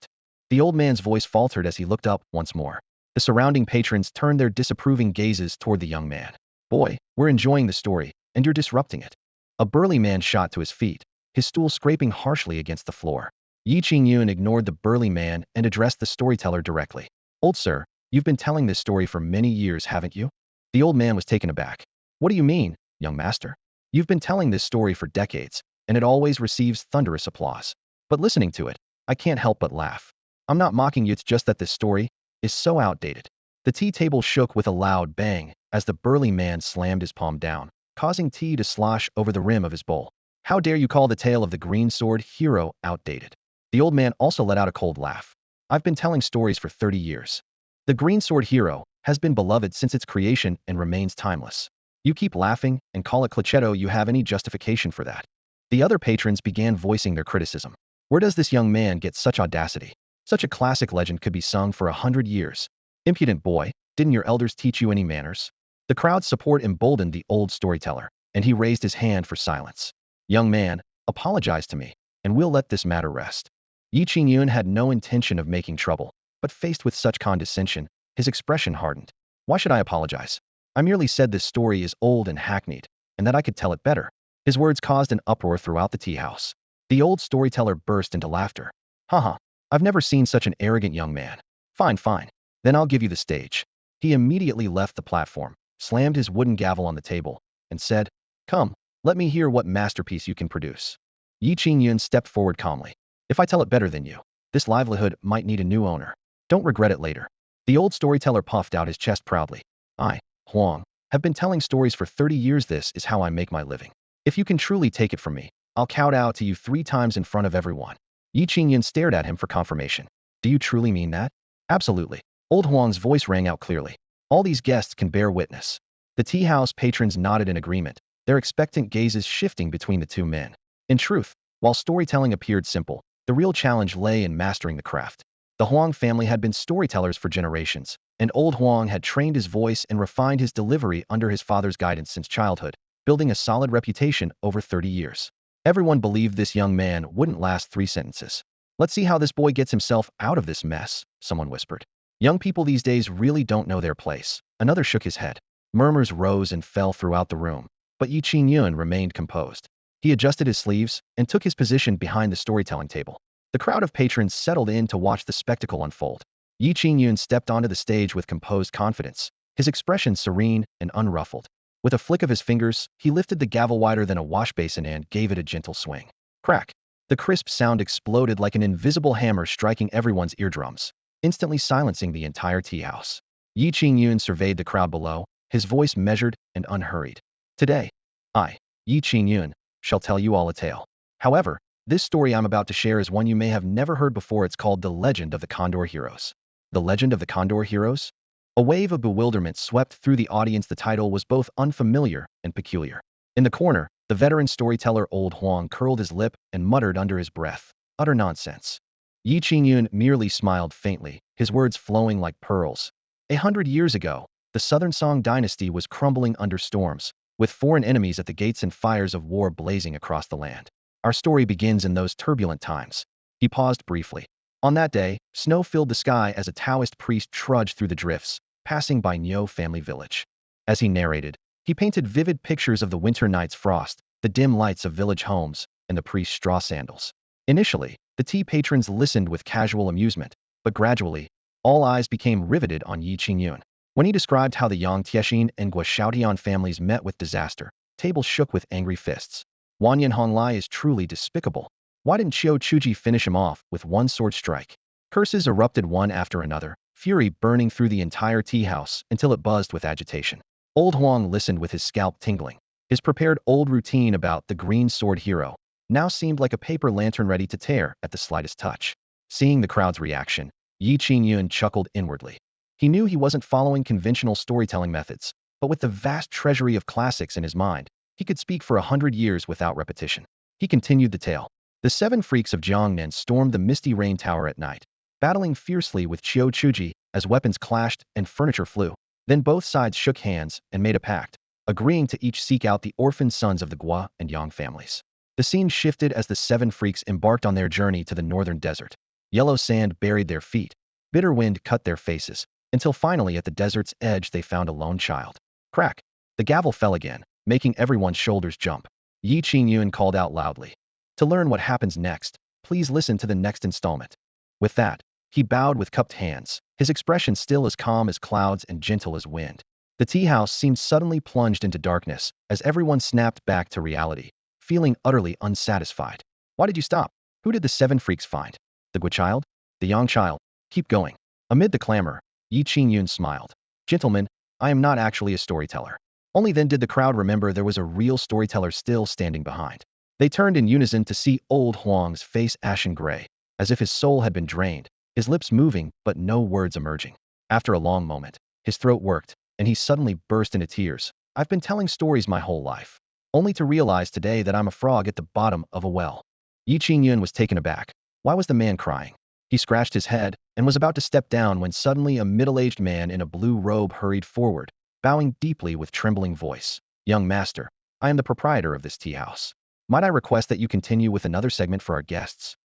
The old man's voice faltered as he looked up once more. The surrounding patrons turned their disapproving gazes toward the young man. Boy, we're enjoying the story, and you're disrupting it. A burly man shot to his feet, his stool scraping harshly against the floor. Yi Qingyun ignored the burly man and addressed the storyteller directly. Old sir, You've been telling this story for many years, haven't you? The old man was taken aback. What do you mean, young master? You've been telling this story for decades, and it always receives thunderous applause. But listening to it, I can't help but laugh. I'm not mocking you, it's just that this story is so outdated. The tea table shook with a loud bang as the burly man slammed his palm down, causing tea to slosh over the rim of his bowl. How dare you call the tale of the green sword hero outdated? The old man also let out a cold laugh. I've been telling stories for 30 years. The green sword hero has been beloved since its creation and remains timeless. You keep laughing and call it cliché. You have any justification for that? The other patrons began voicing their criticism. Where does this young man get such audacity? Such a classic legend could be sung for 100 years. Impudent boy, didn't your elders teach you any manners? The crowd's support emboldened the old storyteller, and he raised his hand for silence. Young man, apologize to me, and we'll let this matter rest. Qingyun had no intention of making trouble, but faced with such condescension, his expression hardened. Why should I apologize? I merely said this story is old and hackneyed, and that I could tell it better. His words caused an uproar throughout the tea house. The old storyteller burst into laughter. Haha, I've never seen such an arrogant young man. Fine, fine. Then I'll give you the stage. He immediately left the platform, slammed his wooden gavel on the table, and said, Come, let me hear what masterpiece you can produce. Qingyun stepped forward calmly. If I tell it better than you, this livelihood might need a new owner. Don't regret it later. The old storyteller puffed out his chest proudly. I, Huang, have been telling stories for 30 years. This is how I make my living. If you can truly take it from me, I'll kowtow to you 3 times in front of everyone. Qingyun stared at him for confirmation. Do you truly mean that? Absolutely. Old Huang's voice rang out clearly. All these guests can bear witness. The tea house patrons nodded in agreement, their expectant gazes shifting between the two men. In truth, while storytelling appeared simple, the real challenge lay in mastering the craft. The Huang family had been storytellers for generations, and old Huang had trained his voice and refined his delivery under his father's guidance since childhood, building a solid reputation over 30 years. Everyone believed this young man wouldn't last 3 sentences. Let's see how this boy gets himself out of this mess, someone whispered. Young people these days really don't know their place. Another shook his head. Murmurs rose and fell throughout the room, but Qingyun remained composed. He adjusted his sleeves and took his position behind the storytelling table. The crowd of patrons settled in to watch the spectacle unfold. Qingyun stepped onto the stage with composed confidence, his expression serene and unruffled. With a flick of his fingers, he lifted the gavel wider than a wash basin and gave it a gentle swing. Crack! The crisp sound exploded like an invisible hammer striking everyone's eardrums, instantly silencing the entire tea house. Qingyun surveyed the crowd below, his voice measured and unhurried. Today, I, Qingyun, shall tell you all a tale. However, this story I'm about to share is one you may have never heard before. It's called The Legend of the Condor Heroes. The Legend of the Condor Heroes? A wave of bewilderment swept through the audience. The title was both unfamiliar and peculiar. In the corner, the veteran storyteller Old Huang curled his lip and muttered under his breath, utter nonsense. Qingyun merely smiled faintly, his words flowing like pearls. 100 years ago, the Southern Song dynasty was crumbling under storms, with foreign enemies at the gates and fires of war blazing across the land. Our story begins in those turbulent times. He paused briefly. On that day, snow filled the sky as a Taoist priest trudged through the drifts, passing by Nyo family village. As he narrated, he painted vivid pictures of the winter night's frost, the dim lights of village homes, and the priest's straw sandals. Initially, the tea patrons listened with casual amusement, but gradually, all eyes became riveted on Qingyun. When he described how the Yang Tiexin and Guo families met with disaster, tables shook with angry fists. Wanyan Honglai is truly despicable. Why didn't Qiu Chuji finish him off with one sword strike? Curses erupted one after another, fury burning through the entire tea house until it buzzed with agitation. Old Huang listened with his scalp tingling. His prepared old routine about the green sword hero now seemed like a paper lantern ready to tear at the slightest touch. Seeing the crowd's reaction, Qingyun chuckled inwardly. He knew he wasn't following conventional storytelling methods, but with the vast treasury of classics in his mind, he could speak for 100 years without repetition. He continued the tale. The 7 freaks of Jiangnan stormed the misty rain tower at night, battling fiercely with Qiu Chuji as weapons clashed and furniture flew. Then both sides shook hands and made a pact, agreeing to each seek out the orphaned sons of the Guo and Yang families. The scene shifted as the 7 freaks embarked on their journey to the northern desert. Yellow sand buried their feet, bitter wind cut their faces, until finally at the desert's edge they found a lone child. Crack! The gavel fell again, making everyone's shoulders jump. Qingyun called out loudly. To learn what happens next, please listen to the next installment. With that, He bowed with cupped hands, his expression still as calm as clouds and gentle as wind. The tea house seemed suddenly plunged into darkness as everyone snapped back to reality, feeling utterly unsatisfied. Why did you stop? Who did the seven freaks find? The Gui child? The Yang child? Keep going. Amid the clamor, Yi Qingyun smiled. Gentlemen, I am not actually a storyteller. Only then did the crowd remember there was a real storyteller still standing behind. They turned in unison to see old Huang's face ashen gray, as if his soul had been drained, his lips moving but no words emerging. After a long moment, his throat worked, and he suddenly burst into tears. I've been telling stories my whole life, only to realize today that I'm a frog at the bottom of a well. Yi Qingyun was taken aback. Why was the man crying? He scratched his head and was about to step down when suddenly a middle-aged man in a blue robe hurried forward, bowing deeply with trembling voice. Young master, I am the proprietor of this tea house. Might I request that you continue with another segment for our guests?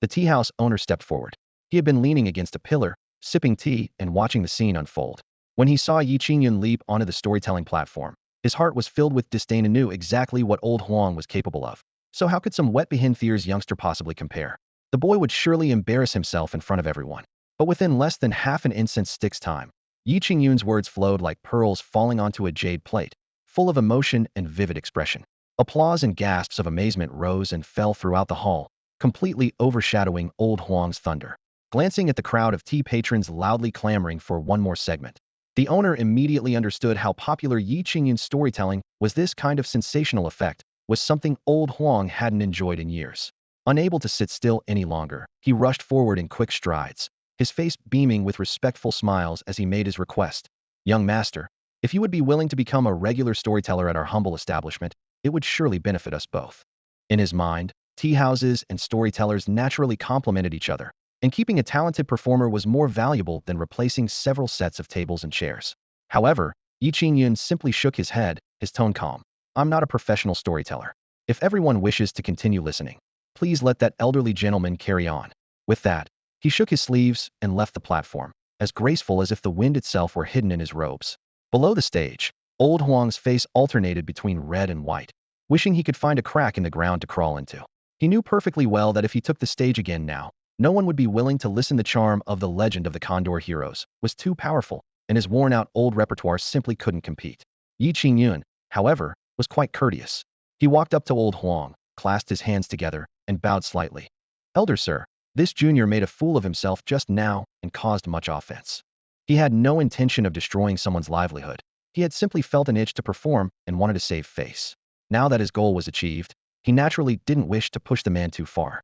The tea house owner stepped forward. He had been leaning against a pillar, sipping tea and watching the scene unfold. When he saw Yi Qingyun leap onto the storytelling platform, his heart was filled with disdain and knew exactly what old Huang was capable of. So how could some wet-behind Thier's youngster possibly compare? The boy would surely embarrass himself in front of everyone. But within less than half an incense stick's time, Yi Qingyun's words flowed like pearls falling onto a jade plate, full of emotion and vivid expression. Applause and gasps of amazement rose and fell throughout the hall, completely overshadowing old Huang's thunder. Glancing at the crowd of tea patrons loudly clamoring for one more segment, the owner immediately understood how popular Yi Qingyun's storytelling was. This kind of sensational effect was something old Huang hadn't enjoyed in years. Unable to sit still any longer, he rushed forward in quick strides, his face beaming with respectful smiles as he made his request. Young master, if you would be willing to become a regular storyteller at our humble establishment, it would surely benefit us both. In his mind, tea houses and storytellers naturally complemented each other, and keeping a talented performer was more valuable than replacing several sets of tables and chairs. However, Yi Qingyun simply shook his head, his tone calm. I'm not a professional storyteller. If everyone wishes to continue listening, please let that elderly gentleman carry on. With that, he shook his sleeves and left the platform, as graceful as if the wind itself were hidden in his robes. Below the stage, old Huang's face alternated between red and white, wishing he could find a crack in the ground to crawl into. He knew perfectly well that if he took the stage again now, no one would be willing to listen. The charm of the legend of the Condor heroes was too powerful, and his worn-out old repertoire simply couldn't compete. Yi Qingyun, however, was quite courteous. He walked up to old Huang, clasped his hands together, and bowed slightly. Elder sir, this junior made a fool of himself just now and caused much offense. He had no intention of destroying someone's livelihood. He had simply felt an itch to perform and wanted to save face. Now that his goal was achieved, he naturally didn't wish to push the man too far.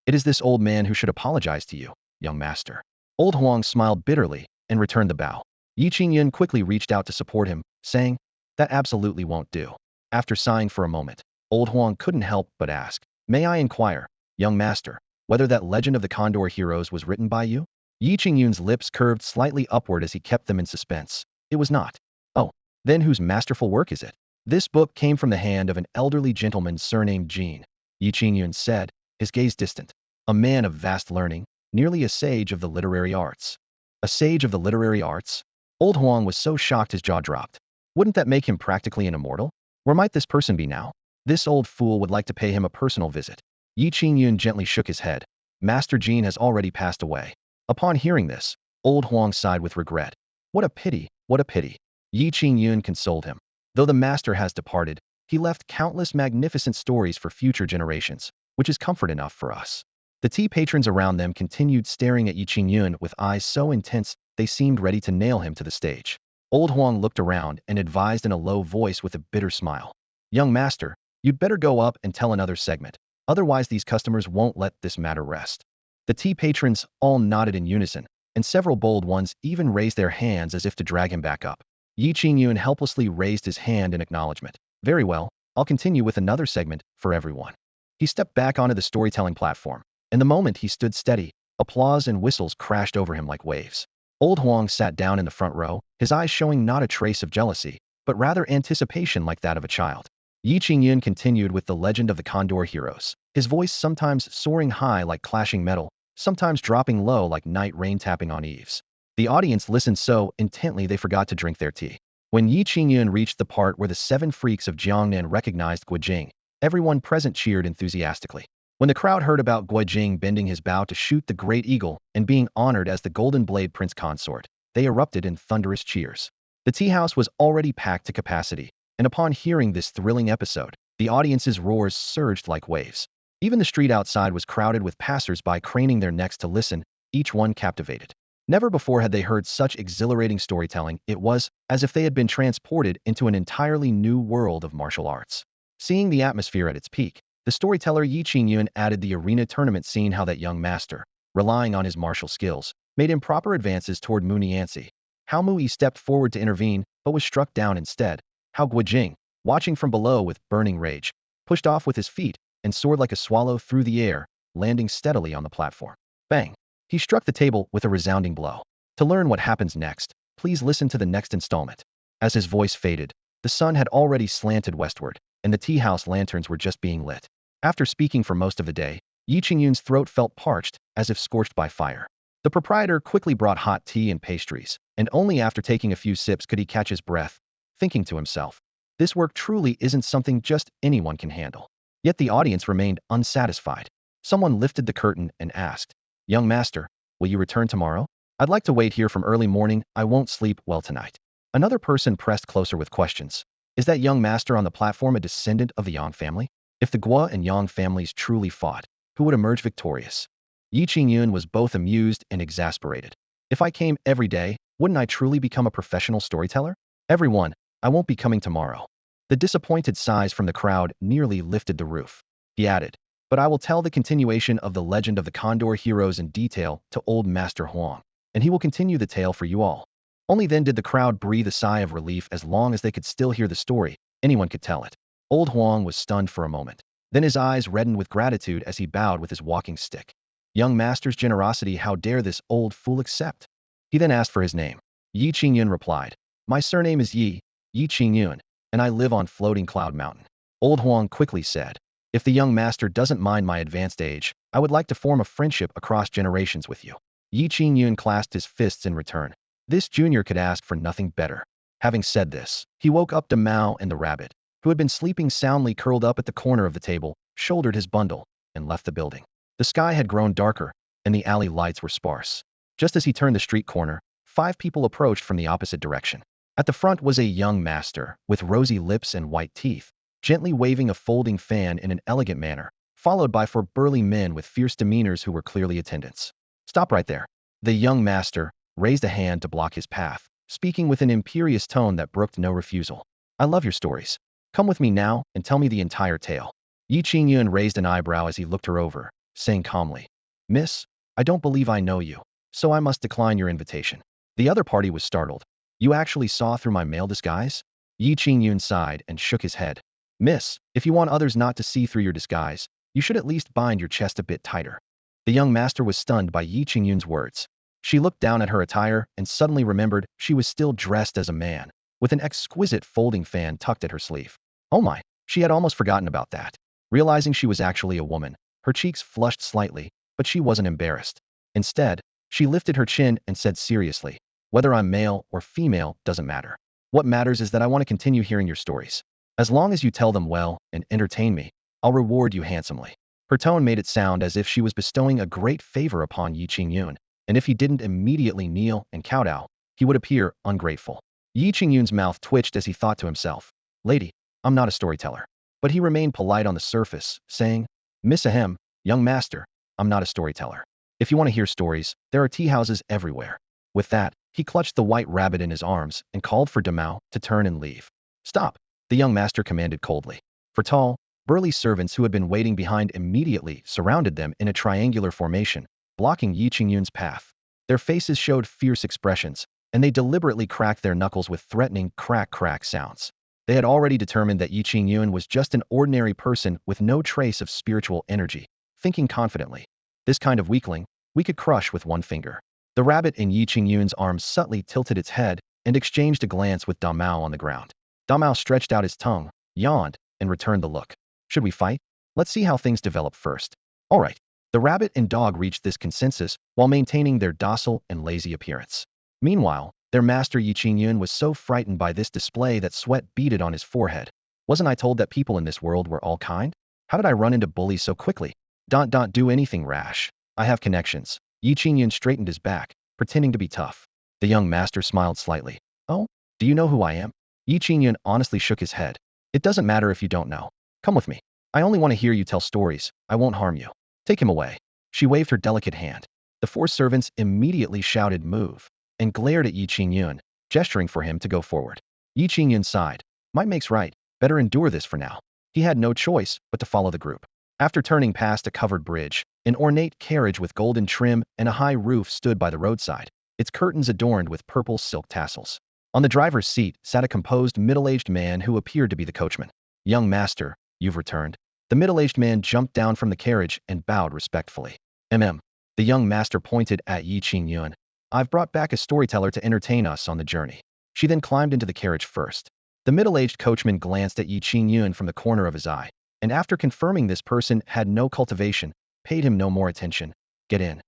It is this old man who should apologize to you, young master. Old Huang smiled bitterly and returned the bow. Yi Qingyun quickly reached out to support him, saying, that absolutely won't do. After sighing for a moment, old Huang couldn't help but ask, may I inquire, young master, whether that legend of the Condor heroes was written by you? Yi Qingyun's lips curved slightly upward as he kept them in suspense. It was not. Oh, then whose masterful work is it? This book came from the hand of an elderly gentleman surnamed Jean, Yi Qingyun said, his gaze distant. A man of vast learning, nearly a sage of the literary arts. A sage of the literary arts? Old Huang was so shocked his jaw dropped. Wouldn't that make him practically an immortal? Where might this person be now? This old fool would like to pay him a personal visit. Yi Qingyun gently shook his head. Master Jean has already passed away. Upon hearing this, old Huang sighed with regret. What a pity, what a pity. Yi Qingyun consoled him. Though the master has departed, he left countless magnificent stories for future generations, which is comfort enough for us. The tea patrons around them continued staring at Yi Qingyun with eyes so intense they seemed ready to nail him to the stage. Old Huang looked around and advised in a low voice with a bitter smile. Young master, you'd better go up and tell another segment. Otherwise these customers won't let this matter rest. The tea patrons all nodded in unison, and several bold ones even raised their hands as if to drag him back up. Yi Qingyun helplessly raised his hand in acknowledgement. Very well, I'll continue with another segment for everyone. He stepped back onto the storytelling platform, and the moment he stood steady, applause and whistles crashed over him like waves. Old Huang sat down in the front row, his eyes showing not a trace of jealousy, but rather anticipation like that of a child. Yi Qingyun continued with the legend of the Condor heroes, his voice sometimes soaring high like clashing metal, sometimes dropping low like night rain tapping on eaves. The audience listened so intently they forgot to drink their tea. When Yi Qingyun reached the part where the seven freaks of Jiangnan recognized Guijing, everyone present cheered enthusiastically. When the crowd heard about Guijing bending his bow to shoot the great eagle and being honored as the Golden Blade Prince Consort, they erupted in thunderous cheers. The tea house was already packed to capacity, and upon hearing this thrilling episode, the audience's roars surged like waves. Even the street outside was crowded with passers-by craning their necks to listen, each one captivated. Never before had they heard such exhilarating storytelling. It was as if they had been transported into an entirely new world of martial arts. Seeing the atmosphere at its peak, the storyteller Yi Qingyun added the arena tournament scene. How that young master, relying on his martial skills, made improper advances toward Mu Nianzi. How Mu Yi stepped forward to intervene, but was struck down instead. How Guijing, watching from below with burning rage, pushed off with his feet and soared like a swallow through the air, landing steadily on the platform. Bang! He struck the table with a resounding blow. To learn what happens next, please listen to the next installment. As his voice faded, the sun had already slanted westward, and the tea house lanterns were just being lit. After speaking for most of the day, Yi Qingyun's throat felt parched, as if scorched by fire. The proprietor quickly brought hot tea and pastries, and only after taking a few sips could he catch his breath, thinking to himself, this work truly isn't something just anyone can handle. Yet the audience remained unsatisfied. Someone lifted the curtain and asked, young master, will you return tomorrow? I'd like to wait here from early morning. I won't sleep well tonight. Another person pressed closer with questions. Is that young master on the platform a descendant of the Yang family? If the Guo and Yang families truly fought, who would emerge victorious? Yi Qingyun was both amused and exasperated. If I came every day, wouldn't I truly become a professional storyteller? Everyone, I won't be coming tomorrow. The disappointed sighs from the crowd nearly lifted the roof. He added, but I will tell the continuation of the legend of the Condor heroes in detail to old Master Huang, and he will continue the tale for you all. Only then did the crowd breathe a sigh of relief. As long as they could still hear the story, anyone could tell it. Old Huang was stunned for a moment. Then his eyes reddened with gratitude as he bowed with his walking stick. Young master's generosity, how dare this old fool accept? He then asked for his name. Yi Qingyun replied, my surname is Yi Qingyun, and I live on Floating Cloud Mountain. Old Huang quickly said, if the young master doesn't mind my advanced age, I would like to form a friendship across generations with you. Yi Qingyun clasped his fists in return. This junior could ask for nothing better. Having said this, he woke up Mao and the rabbit, who had been sleeping soundly curled up at the corner of the table, shouldered his bundle, and left the building. The sky had grown darker, and the alley lights were sparse. Just as he turned the street corner, 5 people approached from the opposite direction. At the front was a young master, with rosy lips and white teeth, gently waving a folding fan in an elegant manner, followed by 4 burly men with fierce demeanors who were clearly attendants. Stop right there. The young master raised a hand to block his path, speaking with an imperious tone that brooked no refusal. I love your stories. Come with me now and tell me the entire tale. Yi Qingyun raised an eyebrow as he looked her over, saying calmly, Miss, I don't believe I know you, so I must decline your invitation. The other party was startled. You actually saw through my male disguise? Yi Qingyun sighed and shook his head. Miss, if you want others not to see through your disguise, you should at least bind your chest a bit tighter. The young master was stunned by Yi Qingyun's words. She looked down at her attire and suddenly remembered she was still dressed as a man, with an exquisite folding fan tucked at her sleeve. Oh my, she had almost forgotten about that. Realizing she was actually a woman, her cheeks flushed slightly, but she wasn't embarrassed. Instead, she lifted her chin and said seriously, whether I'm male or female doesn't matter. What matters is that I want to continue hearing your stories. As long as you tell them well and entertain me, I'll reward you handsomely. Her tone made it sound as if she was bestowing a great favor upon Yi Qingyun, and if he didn't immediately kneel and kowtow, he would appear ungrateful. Yi Qingyun's mouth twitched as he thought to himself, lady, I'm not a storyteller. But he remained polite on the surface, saying, Miss Ahem, young master, I'm not a storyteller. If you want to hear stories, there are tea houses everywhere. With that, he clutched the white rabbit in his arms and called for Mao to turn and leave. Stop, the young master commanded coldly. For tall, burly servants who had been waiting behind immediately surrounded them in a triangular formation, blocking Yi Qingyun's path. Their faces showed fierce expressions, and they deliberately cracked their knuckles with threatening crack-crack sounds. They had already determined that Yi Qingyun was just an ordinary person with no trace of spiritual energy, thinking confidently, this kind of weakling, we could crush with one finger. The rabbit in Yi Qingyun's arms subtly tilted its head and exchanged a glance with Mao on the ground. Mao stretched out his tongue, yawned, and returned the look. Should we fight? Let's see how things develop first. All right. The rabbit and dog reached this consensus while maintaining their docile and lazy appearance. Meanwhile, their master Yi Qingyun was so frightened by this display that sweat beaded on his forehead. Wasn't I told that people in this world were all kind? How did I run into bullies so quickly? Do anything rash. I have connections. Yi Qingyun straightened his back, pretending to be tough. The young master smiled slightly. Oh, do you know who I am? Yi Qingyun honestly shook his head. It doesn't matter if you don't know. Come with me. I only want to hear you tell stories. I won't harm you. Take him away. She waved her delicate hand. The four servants immediately shouted move and glared at Yi Qingyun, gesturing for him to go forward. Yi Qingyun sighed. Might makes right. Better endure this for now. He had no choice but to follow the group. After turning past a covered bridge, an ornate carriage with golden trim and a high roof stood by the roadside, its curtains adorned with purple silk tassels. On the driver's seat sat a composed middle-aged man who appeared to be the coachman. Young master, you've returned. The middle-aged man jumped down from the carriage and bowed respectfully. The young master pointed at Yi Qingyun. I've brought back a storyteller to entertain us on the journey. She then climbed into the carriage first. The middle-aged coachman glanced at Yi Qingyun from the corner of his eye, and after confirming this person had no cultivation, paid him no more attention. Get in.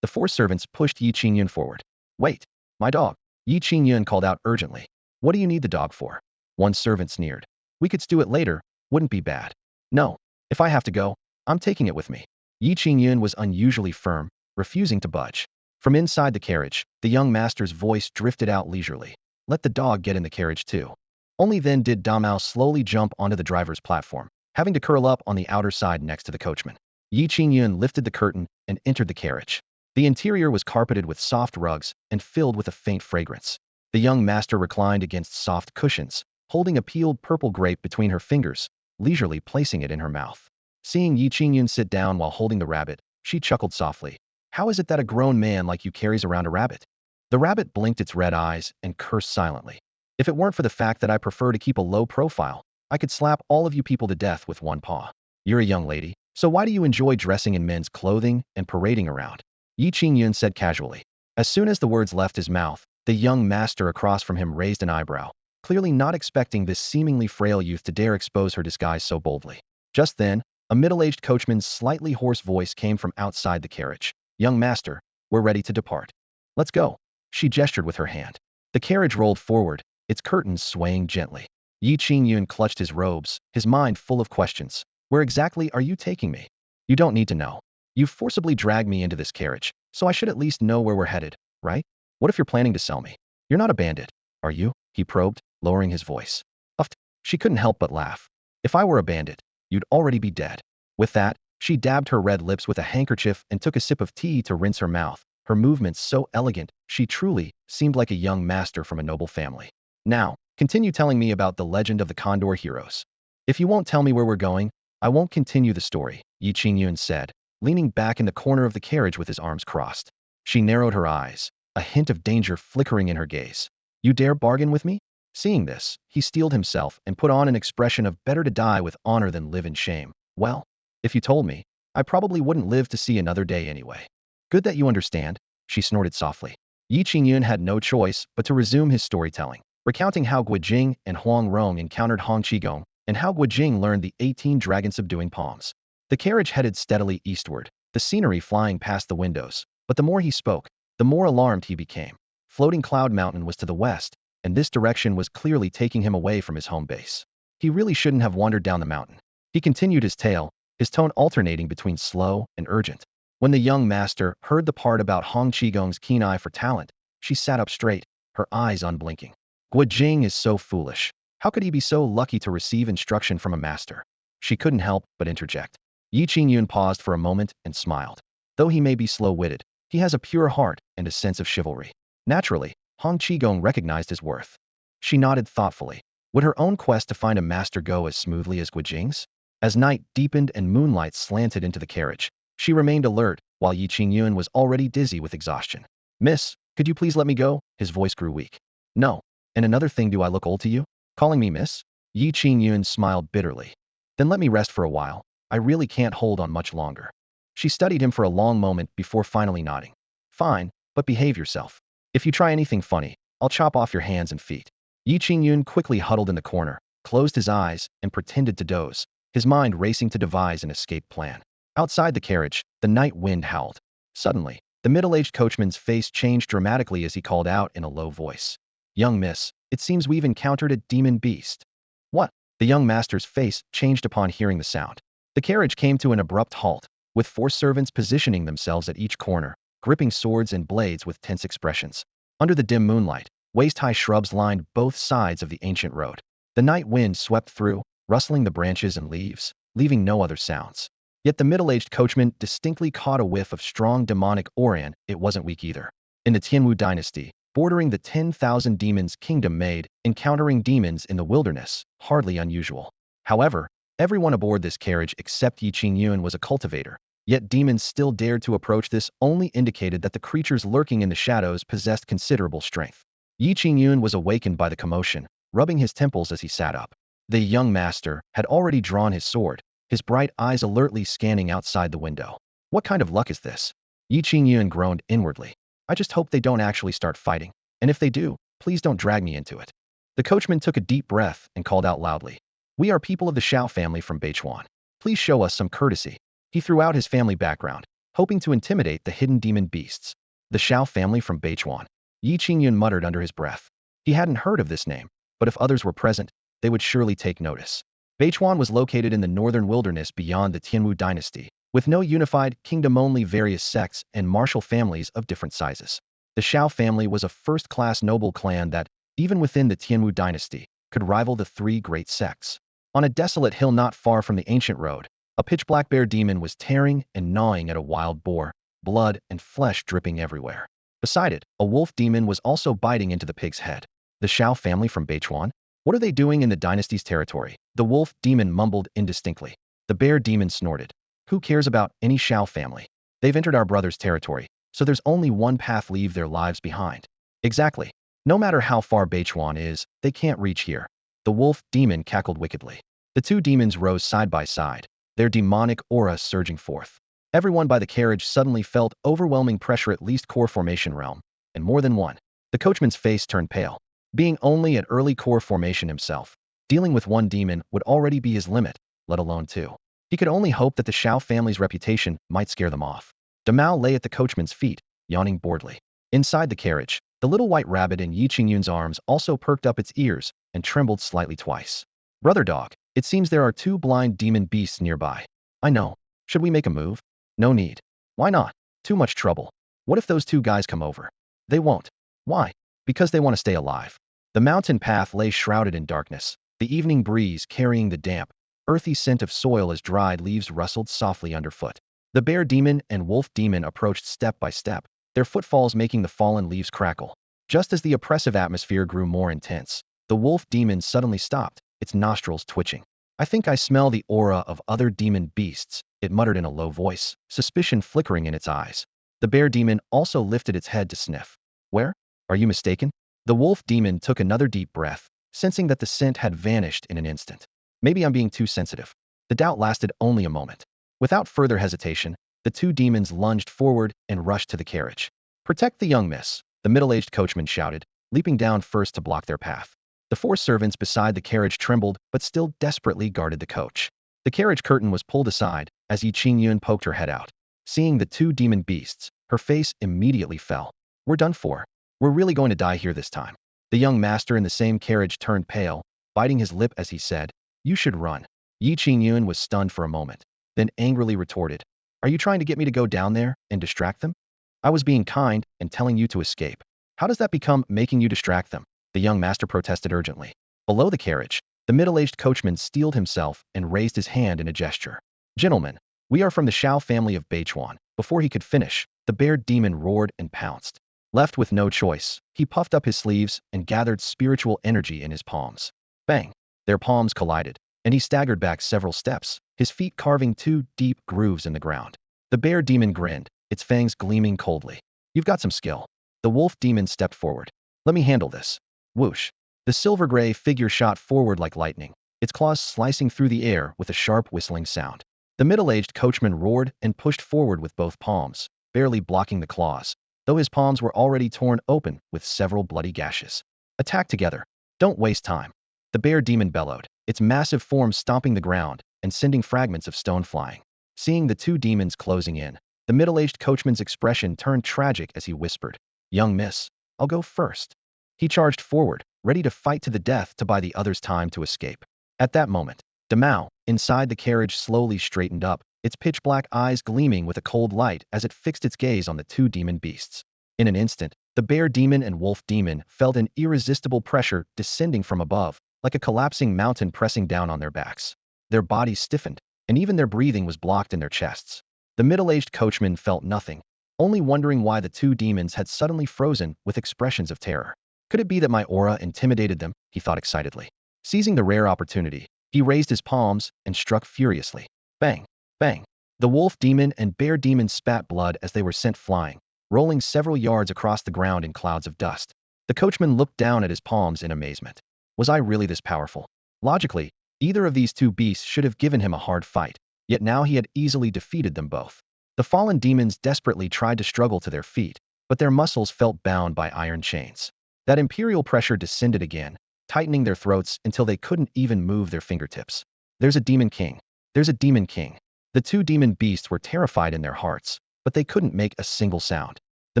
The four servants pushed Yi Qingyun forward. Wait, my dog. Yi Qingyun called out urgently. What do you need the dog for? One servant sneered. We could stew it later, wouldn't be bad. No, if I have to go, I'm taking it with me. Yi Qingyun was unusually firm, refusing to budge. From inside the carriage, the young master's voice drifted out leisurely. Let the dog get in the carriage too. Only then did Damao slowly jump onto the driver's platform, having to curl up on the outer side next to the coachman. Yi Qingyun lifted the curtain and entered the carriage. The interior was carpeted with soft rugs and filled with a faint fragrance. The young master reclined against soft cushions, holding a peeled purple grape between her fingers, leisurely placing it in her mouth. Seeing Yi Qingyun sit down while holding the rabbit, she chuckled softly. How is it that a grown man like you carries around a rabbit? The rabbit blinked its red eyes and cursed silently. If it weren't for the fact that I prefer to keep a low profile, I could slap all of you people to death with one paw. You're a young lady, so why do you enjoy dressing in men's clothing and parading around? Yi Qingyun said casually. As soon as the words left his mouth, the young master across from him raised an eyebrow, clearly not expecting this seemingly frail youth to dare expose her disguise so boldly. Just then, a middle-aged coachman's slightly hoarse voice came from outside the carriage. Young master, we're ready to depart. Let's go. She gestured with her hand. The carriage rolled forward, its curtains swaying gently. Yi Qingyun clutched his robes, his mind full of questions. Where exactly are you taking me? You don't need to know. You forcibly dragged me into this carriage, so I should at least know where we're headed, right? What if you're planning to sell me? You're not a bandit, are you? He probed, lowering his voice. Uffed. She couldn't help but laugh. If I were a bandit, you'd already be dead. With that, she dabbed her red lips with a handkerchief and took a sip of tea to rinse her mouth, her movements so elegant, she truly seemed like a young master from a noble family. Now, continue telling me about the legend of the Condor heroes. If you won't tell me where we're going, I won't continue the story, Yi Qingyun said, leaning back in the corner of the carriage with his arms crossed. She narrowed her eyes, a hint of danger flickering in her gaze. You dare bargain with me? Seeing this, he steeled himself and put on an expression of better to die with honor than live in shame. Well, if you told me, I probably wouldn't live to see another day anyway. Good that you understand, she snorted softly. Yi Qingyun had no choice but to resume his storytelling, recounting how Guojing and Huang Rong encountered Hong Qigong, and how Guojing learned the 18 dragon-subduing palms. The carriage headed steadily eastward, the scenery flying past the windows, but the more he spoke, the more alarmed he became. Floating Cloud Mountain was to the west, and this direction was clearly taking him away from his home base. He really shouldn't have wandered down the mountain. He continued his tale, his tone alternating between slow and urgent. When the young master heard the part about Hong Qigong's keen eye for talent, she sat up straight, her eyes unblinking. Guojing is so foolish. How could he be so lucky to receive instruction from a master? She couldn't help but interject. Yi Qingyun paused for a moment and smiled. Though he may be slow-witted, he has a pure heart and a sense of chivalry. Naturally, Hong Qigong recognized his worth. She nodded thoughtfully. Would her own quest to find a master go as smoothly as Guojing's? As night deepened and moonlight slanted into the carriage, she remained alert, while Yi Qingyun was already dizzy with exhaustion. Miss, could you please let me go? His voice grew weak. No. And another thing, do I look old to you? Calling me miss? Yi Qingyun smiled bitterly. Then let me rest for a while. I really can't hold on much longer. She studied him for a long moment before finally nodding. Fine, but behave yourself. If you try anything funny, I'll chop off your hands and feet. Yi Qingyun quickly huddled in the corner, closed his eyes, and pretended to doze, his mind racing to devise an escape plan. Outside the carriage, the night wind howled. Suddenly, the middle-aged coachman's face changed dramatically as he called out in a low voice. Young miss, it seems we've encountered a demon beast. What? The young master's face changed upon hearing the sound. The carriage came to an abrupt halt, with 4 servants positioning themselves at each corner, gripping swords and blades with tense expressions. Under the dim moonlight, waist-high shrubs lined both sides of the ancient road. The night wind swept through, rustling the branches and leaves, leaving no other sounds. Yet the middle-aged coachman distinctly caught a whiff of strong demonic aura, and it wasn't weak either. In the Qingyun dynasty, bordering the 10,000 demons kingdom made, encountering demons in the wilderness, hardly unusual. However, everyone aboard this carriage except Yi Qingyun was a cultivator, yet demons still dared to approach. This only indicated that the creatures lurking in the shadows possessed considerable strength. Yi Qingyun was awakened by the commotion, rubbing his temples as he sat up. The young master had already drawn his sword, his bright eyes alertly scanning outside the window. What kind of luck is this? Yi Qingyun groaned inwardly. I just hope they don't actually start fighting, and if they do, please don't drag me into it. The coachman took a deep breath and called out loudly. We are people of the Shao family from Beichuan. Please show us some courtesy. He threw out his family background, hoping to intimidate the hidden demon beasts. The Shao family from Beichuan. Yi Qingyun muttered under his breath. He hadn't heard of this name, but if others were present, they would surely take notice. Beichuan was located in the northern wilderness beyond the Tianwu dynasty, with no unified kingdom, only various sects and martial families of different sizes. The Shao family was a first-class noble clan that, even within the Tianwu dynasty, could rival the 3 great sects. On a desolate hill not far from the ancient road, a pitch-black bear demon was tearing and gnawing at a wild boar, blood and flesh dripping everywhere. Beside it, a wolf demon was also biting into the pig's head. The Shao family from Beichuan? What are they doing in the dynasty's territory? The wolf demon mumbled indistinctly. The bear demon snorted. Who cares about any Shao family? They've entered our brother's territory, so there's only one path: leave their lives behind. Exactly. No matter how far Beichuan is, they can't reach here. The wolf demon cackled wickedly. The 2 demons rose side by side, their demonic aura surging forth. Everyone by the carriage suddenly felt overwhelming pressure, at least core formation realm, and more than one. The coachman's face turned pale. Being only at early core formation himself, dealing with 1 demon would already be his limit, let alone 2. He could only hope that the Shao family's reputation might scare them off. Damao lay at the coachman's feet, yawning boredly. Inside the carriage, the little white rabbit in Yi Qingyun's arms also perked up its ears and trembled slightly twice. Brother dog, it seems there are 2 blind demon beasts nearby. I know. Should we make a move? No need. Why not? Too much trouble. What if those 2 guys come over? They won't. Why? Because they want to stay alive. The mountain path lay shrouded in darkness, the evening breeze carrying the damp, earthy scent of soil as dried leaves rustled softly underfoot. The bear demon and wolf demon approached step by step, their footfalls making the fallen leaves crackle. Just as the oppressive atmosphere grew more intense, the wolf demon suddenly stopped, its nostrils twitching. I think I smell the aura of other demon beasts, it muttered in a low voice, suspicion flickering in its eyes. The bear demon also lifted its head to sniff. Where? Are you mistaken? The wolf demon took another deep breath, sensing that the scent had vanished in an instant. Maybe I'm being too sensitive. The doubt lasted only a moment. Without further hesitation, the 2 demons lunged forward and rushed to the carriage. Protect the young miss, the middle-aged coachman shouted, leaping down first to block their path. The 4 servants beside the carriage trembled but still desperately guarded the coach. The carriage curtain was pulled aside as Yi Qingyun poked her head out. Seeing the 2 demon beasts, her face immediately fell. We're done for. We're really going to die here this time. The young master in the same carriage turned pale, biting his lip as he said, You should run. Yi Qingyun was stunned for a moment, then angrily retorted, Are you trying to get me to go down there and distract them? I was being kind and telling you to escape. How does that become making you distract them? The young master protested urgently. Below the carriage, the middle-aged coachman steeled himself and raised his hand in a gesture. Gentlemen, we are from the Shao family of Beichuan. Before he could finish, the bear demon roared and pounced. Left with no choice, he puffed up his sleeves and gathered spiritual energy in his palms. Bang! Their palms collided, and he staggered back several steps, his feet carving 2 deep grooves in the ground. The bear demon grinned, its fangs gleaming coldly. You've got some skill. The wolf demon stepped forward. Let me handle this. Whoosh! The silver-gray figure shot forward like lightning, its claws slicing through the air with a sharp whistling sound. The middle-aged coachman roared and pushed forward with both palms, barely blocking the claws, though his palms were already torn open with several bloody gashes. Attack together. Don't waste time. The bear demon bellowed, its massive form stomping the ground and sending fragments of stone flying. Seeing the 2 demons closing in, the middle-aged coachman's expression turned tragic as he whispered, Young miss, I'll go first. He charged forward, ready to fight to the death to buy the others time to escape. At that moment, Damao, inside the carriage, slowly straightened up, its pitch-black eyes gleaming with a cold light as it fixed its gaze on the two demon beasts. In an instant, the bear demon and wolf demon felt an irresistible pressure descending from above, like a collapsing mountain pressing down on their backs. Their bodies stiffened, and even their breathing was blocked in their chests. The middle-aged coachman felt nothing, only wondering why the two demons had suddenly frozen with expressions of terror. Could it be that my aura intimidated them? He thought excitedly. Seizing the rare opportunity, he raised his palms and struck furiously. Bang! Bang! The wolf demon and bear demon spat blood as they were sent flying, rolling several yards across the ground in clouds of dust. The coachman looked down at his palms in amazement. Was I really this powerful? Logically, either of these two beasts should have given him a hard fight, yet now he had easily defeated them both. The fallen demons desperately tried to struggle to their feet, but their muscles felt bound by iron chains. That imperial pressure descended again, tightening their throats until they couldn't even move their fingertips. There's a demon king. There's a demon king. The two demon beasts were terrified in their hearts, but they couldn't make a single sound. The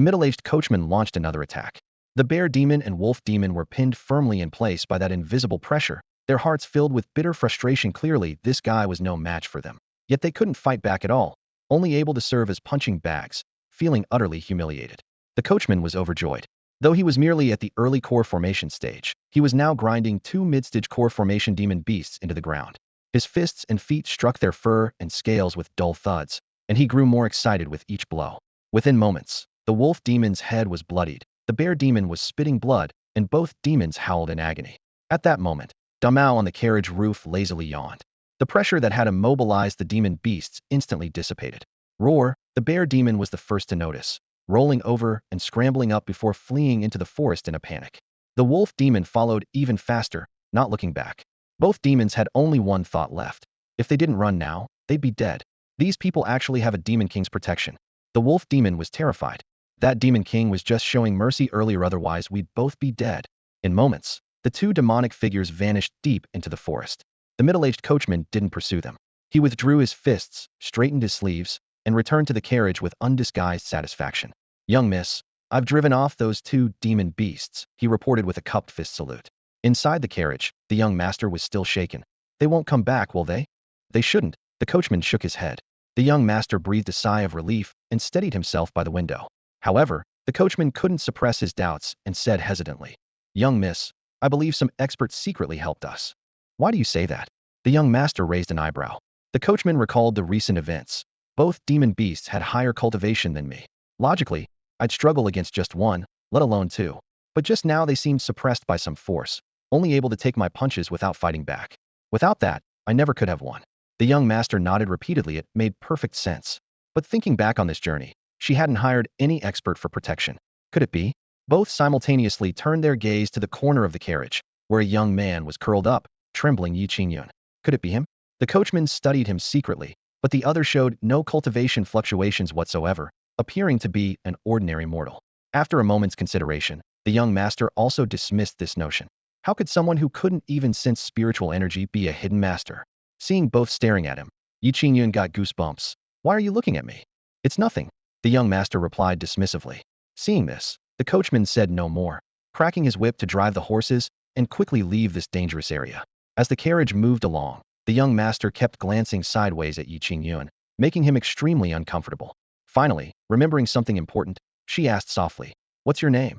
middle-aged coachman launched another attack. The bear demon and wolf demon were pinned firmly in place by that invisible pressure, their hearts filled with bitter frustration. Clearly, this guy was no match for them. Yet they couldn't fight back at all, only able to serve as punching bags, feeling utterly humiliated. The coachman was overjoyed. Though he was merely at the early core formation stage, he was now grinding two mid-stage core formation demon beasts into the ground. His fists and feet struck their fur and scales with dull thuds, and he grew more excited with each blow. Within moments, the wolf demon's head was bloodied, the bear demon was spitting blood, and both demons howled in agony. At that moment, Damao on the carriage roof lazily yawned. The pressure that had immobilized the demon beasts instantly dissipated. Roar, the bear demon was the first to notice, rolling over and scrambling up before fleeing into the forest in a panic. The wolf demon followed even faster, not looking back. Both demons had only one thought left. If they didn't run now, they'd be dead. These people actually have a demon king's protection. The wolf demon was terrified. That demon king was just showing mercy earlier, otherwise we'd both be dead. In moments, the two demonic figures vanished deep into the forest. The middle-aged coachman didn't pursue them. He withdrew his fists, straightened his sleeves, and returned to the carriage with undisguised satisfaction. Young miss, I've driven off those two demon beasts, he reported with a cupped fist salute. Inside the carriage, the young master was still shaken. They won't come back, will they? They shouldn't. The coachman shook his head. The young master breathed a sigh of relief and steadied himself by the window. However, the coachman couldn't suppress his doubts and said hesitantly, Young miss, I believe some experts secretly helped us. Why do you say that? The young master raised an eyebrow. The coachman recalled the recent events. Both demon beasts had higher cultivation than me. Logically, I'd struggle against just one, let alone two. But just now they seemed suppressed by some force, only able to take my punches without fighting back. Without that, I never could have won. The young master nodded repeatedly. It made perfect sense. But thinking back on this journey, she hadn't hired any expert for protection. Could it be? Both simultaneously turned their gaze to the corner of the carriage, where a young man was curled up, trembling. Qingyun. Could it be him? The coachman studied him secretly, but the other showed no cultivation fluctuations whatsoever, appearing to be an ordinary mortal. After a moment's consideration, the young master also dismissed this notion. How could someone who couldn't even sense spiritual energy be a hidden master? Seeing both staring at him, Qingyun got goosebumps. Why are you looking at me? It's nothing, the young master replied dismissively. Seeing this, the coachman said no more, cracking his whip to drive the horses and quickly leave this dangerous area. As the carriage moved along, the young master kept glancing sideways at Qingyun, making him extremely uncomfortable. Finally, remembering something important, she asked softly, What's your name?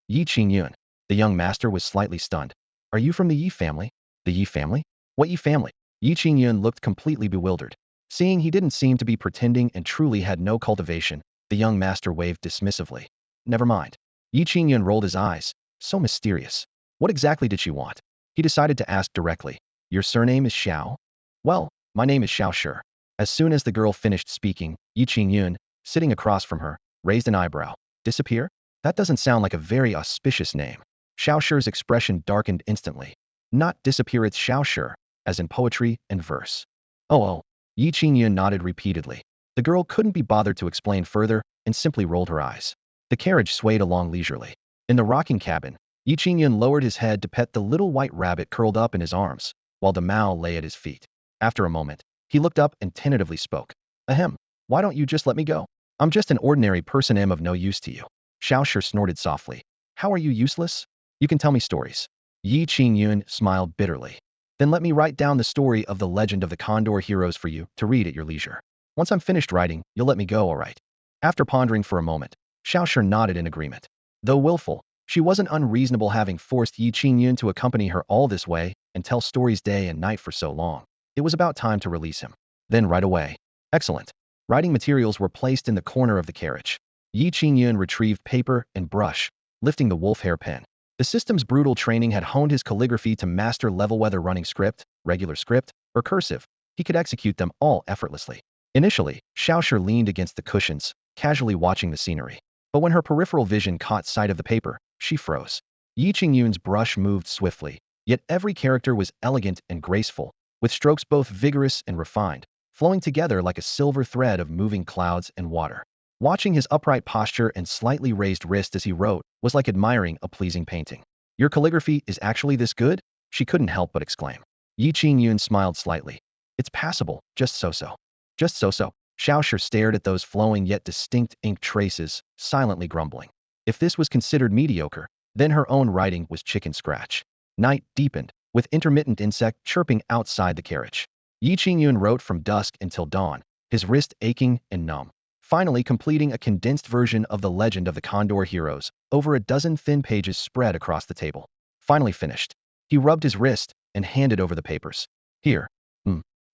Qingyun. The young master was slightly stunned. Are you from the Yi family? The Yi family? What Yi family? Qingyun looked completely bewildered. Seeing he didn't seem to be pretending and truly had no cultivation, the young master waved dismissively. Never mind. Qingyun rolled his eyes. So mysterious. What exactly did she want? He decided to ask directly. Your surname is Xiao? Well, my name is Xiao Shi. As soon as the girl finished speaking, Qingyun, sitting across from her, raised an eyebrow. Disappear? That doesn't sound like a very auspicious name. Xiao Shi's expression darkened instantly. Not disappear, it's Xiao Shi, as in poetry and verse. Oh. Qingyun nodded repeatedly. The girl couldn't be bothered to explain further and simply rolled her eyes. The carriage swayed along leisurely. In the rocking cabin, Qingyun lowered his head to pet the little white rabbit curled up in his arms, while Damao lay at his feet. After a moment, he looked up and tentatively spoke. Ahem, why don't you just let me go? I'm just an ordinary person. I'm of no use to you. Xiao Shi snorted softly. How are you useless? You can tell me stories. Qingyun smiled bitterly. Then let me write down the story of the legend of the Condor heroes for you to read at your leisure. Once I'm finished writing, you'll let me go, all right? After pondering for a moment, Xiaoshi nodded in agreement. Though willful, she wasn't unreasonable, having forced Yi Qingyun to accompany her all this way and tell stories day and night for so long. It was about time to release him. Then right away. Excellent. Writing materials were placed in the corner of the carriage. Yi Qingyun retrieved paper and brush, lifting the wolf hair pen. The system's brutal training had honed his calligraphy to master level, whether running script, regular script, or cursive. He could execute them all effortlessly. Initially, Xiaoshi leaned against the cushions, casually watching the scenery. But when her peripheral vision caught sight of the paper, she froze. Yi Qingyun's brush moved swiftly, yet every character was elegant and graceful, with strokes both vigorous and refined, flowing together like a silver thread of moving clouds and water. Watching his upright posture and slightly raised wrist as he wrote was like admiring a pleasing painting. Your calligraphy is actually this good? She couldn't help but exclaim. Yi Qingyun smiled slightly. It's passable, just so-so. Just so-so. Xiaoshi stared at those flowing yet distinct ink traces, silently grumbling. If this was considered mediocre, then her own writing was chicken scratch. Night deepened, with intermittent insect chirping outside the carriage. Yi Qingyun wrote from dusk until dawn, his wrist aching and numb. Finally completing a condensed version of the legend of the Condor heroes, over a dozen thin pages spread across the table. Finally finished. He rubbed his wrist and handed over the papers. Here.